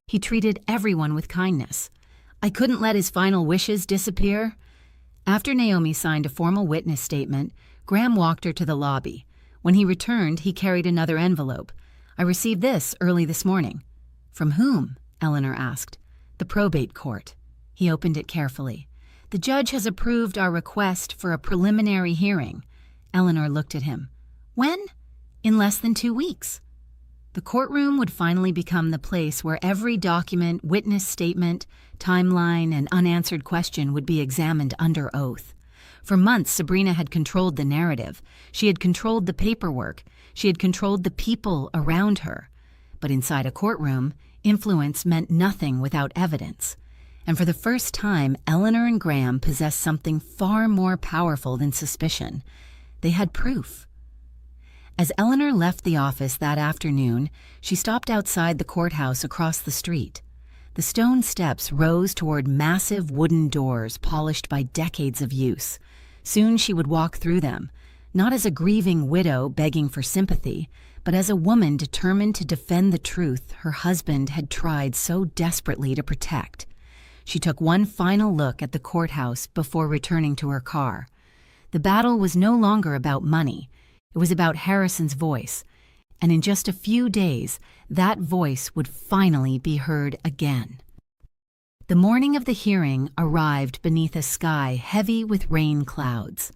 [SPEAKER 2] He treated everyone with kindness. I couldn't let his final wishes disappear." After Naomi signed a formal witness statement, Graham walked her to the lobby. When he returned, he carried another envelope. "I received this early this morning." "From whom?" Eleanor asked. "The probate court." He opened it carefully. "The judge has approved our request for a preliminary hearing." Eleanor looked at him. "When?" "In less than 2 weeks." The courtroom would finally become the place where every document, witness statement, timeline, and unanswered question would be examined under oath. For months, Sabrina had controlled the narrative. She had controlled the paperwork. She had controlled the people around her. But inside a courtroom, influence meant nothing without evidence. And for the first time, Eleanor and Graham possessed something far more powerful than suspicion. They had proof. As Eleanor left the office that afternoon, she stopped outside the courthouse across the street. The stone steps rose toward massive wooden doors polished by decades of use. Soon she would walk through them, not as a grieving widow begging for sympathy, but as a woman determined to defend the truth her husband had tried so desperately to protect. She took one final look at the courthouse before returning to her car. The battle was no longer about money. It was about Harrison's voice, and in just a few days, that voice would finally be heard again. The morning of the hearing arrived beneath a sky heavy with rain clouds.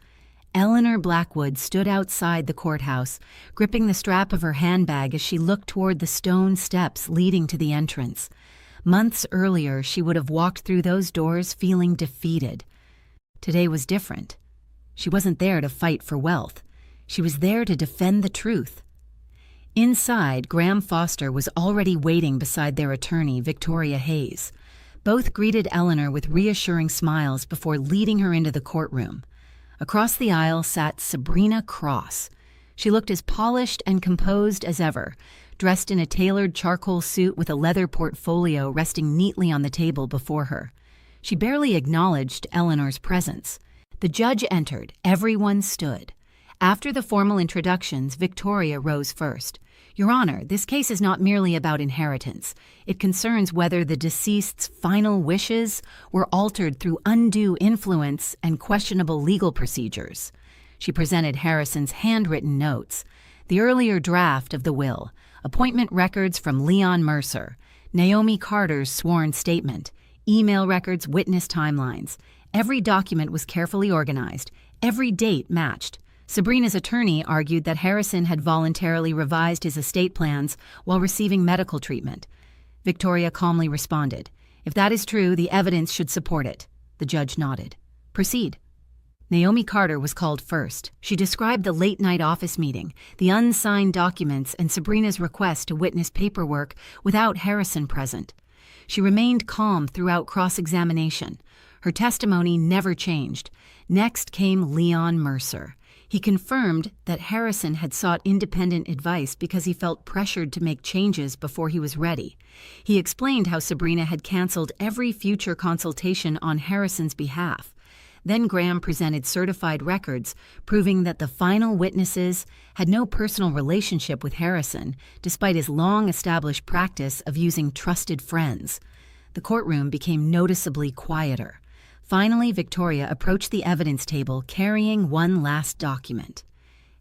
[SPEAKER 2] Eleanor Blackwood stood outside the courthouse, gripping the strap of her handbag as she looked toward the stone steps leading to the entrance. Months earlier, she would have walked through those doors feeling defeated. Today was different. She wasn't there to fight for wealth. She was there to defend the truth. Inside, Graham Foster was already waiting beside their attorney, Victoria Hayes. Both greeted Eleanor with reassuring smiles before leading her into the courtroom. Across the aisle sat Sabrina Cross. She looked as polished and composed as ever, dressed in a tailored charcoal suit with a leather portfolio resting neatly on the table before her. She barely acknowledged Eleanor's presence. The judge entered. Everyone stood. After the formal introductions, Victoria rose first. "Your Honor, this case is not merely about inheritance. It concerns whether the deceased's final wishes were altered through undue influence and questionable legal procedures." She presented Harrison's handwritten notes, the earlier draft of the will, appointment records from Leon Mercer, Naomi Carter's sworn statement, email records, witness timelines. Every document was carefully organized, every date matched. Sabrina's attorney argued that Harrison had voluntarily revised his estate plans while receiving medical treatment. Victoria calmly responded, "If that is true, the evidence should support it." The judge nodded. "Proceed." Naomi Carter was called first. She described the late-night office meeting, the unsigned documents, and Sabrina's request to witness paperwork without Harrison present. She remained calm throughout cross-examination. Her testimony never changed. Next came Leon Mercer. He confirmed that Harrison had sought independent advice because he felt pressured to make changes before he was ready. He explained how Sabrina had canceled every future consultation on Harrison's behalf. Then Graham presented certified records proving that the final witnesses had no personal relationship with Harrison, despite his long-established practice of using trusted friends. The courtroom became noticeably quieter. Finally, Victoria approached the evidence table carrying one last document,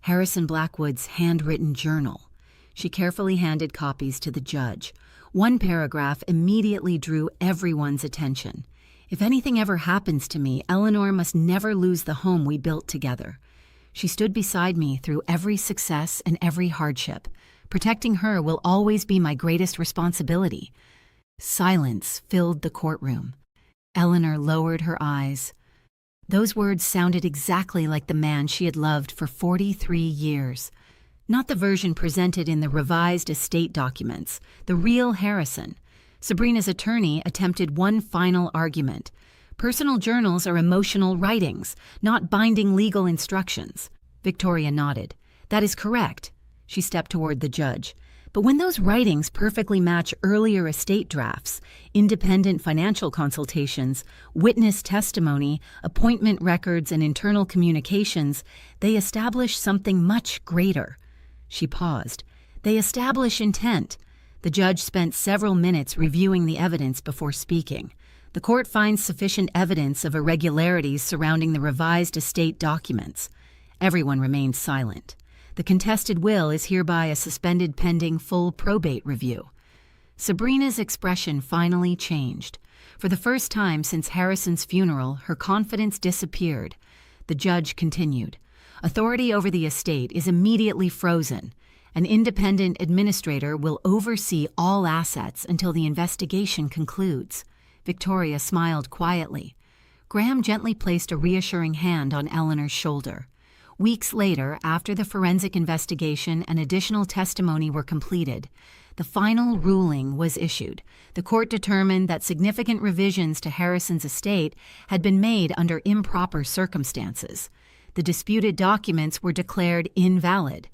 [SPEAKER 2] Harrison Blackwood's handwritten journal. She carefully handed copies to the judge. One paragraph immediately drew everyone's attention. "If anything ever happens to me, Eleanor must never lose the home we built together. She stood beside me through every success and every hardship. Protecting her will always be my greatest responsibility." Silence filled the courtroom. Eleanor lowered her eyes. Those words sounded exactly like the man she had loved for 43 years. Not the version presented in the revised estate documents, the real Harrison. Sabrina's attorney attempted one final argument. "Personal journals are emotional writings, not binding legal instructions." Victoria nodded. "That is correct." She stepped toward the judge. "But when those writings perfectly match earlier estate drafts, independent financial consultations, witness testimony, appointment records, and internal communications, they establish something much greater." She paused. "They establish intent." The judge spent several minutes reviewing the evidence before speaking. The court finds sufficient evidence of irregularities surrounding the revised estate documents. Everyone remains silent. The contested will is hereby suspended pending full probate review. Sabrina's expression finally changed. For the first time since Harrison's funeral, her confidence disappeared. The judge continued. Authority over the estate is immediately frozen. An independent administrator will oversee all assets until the investigation concludes. Victoria smiled quietly. Graham gently placed a reassuring hand on Eleanor's shoulder. Weeks later, after the forensic investigation and additional testimony were completed, the final ruling was issued. The court determined that significant revisions to Harrison's estate had been made under improper circumstances. The disputed documents were declared invalid.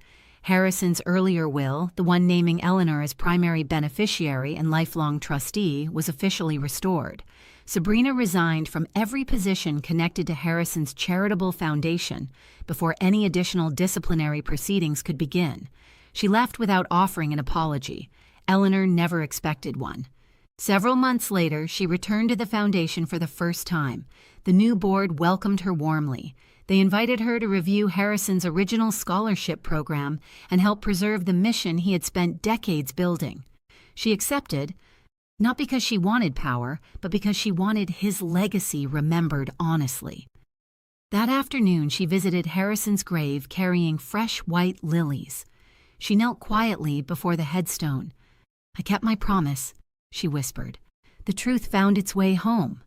[SPEAKER 2] Harrison's earlier will, the one naming Eleanor as primary beneficiary and lifelong trustee, was officially restored. Sabrina resigned from every position connected to Harrison's charitable foundation before any additional disciplinary proceedings could begin. She left without offering an apology. Eleanor never expected one. Several months later, she returned to the foundation for the first time. The new board welcomed her warmly. They invited her to review Harrison's original scholarship program and help preserve the mission he had spent decades building. She accepted, not because she wanted power, but because she wanted his legacy remembered honestly. That afternoon, she visited Harrison's grave carrying fresh white lilies. She knelt quietly before the headstone. "I kept my promise," she whispered. The truth found its way home.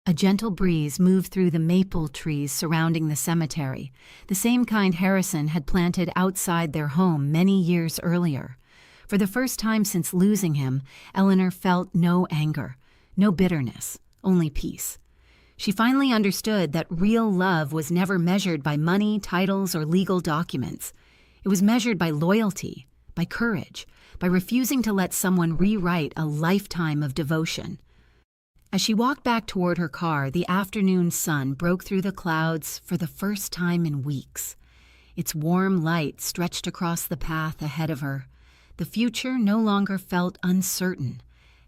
[SPEAKER 2] A gentle breeze moved through the maple trees surrounding the cemetery, the same kind Harrison had planted outside their home many years earlier. For the first time since losing him, Eleanor felt no anger, no bitterness, only peace. She finally understood that real love was never measured by money, titles, or legal documents. It was measured by loyalty, by courage, by refusing to let someone rewrite a lifetime of devotion. As she walked back toward her car, the afternoon sun broke through the clouds for the first time in weeks. Its warm light stretched across the path ahead of her. The future no longer felt uncertain.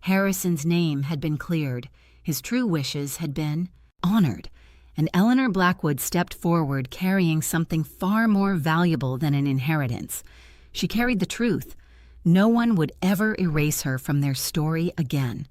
[SPEAKER 2] Harrison's name had been cleared. His true wishes had been honored. And Eleanor Blackwood stepped forward carrying something far more valuable than an inheritance. She carried the truth. No one would ever erase her from their story again.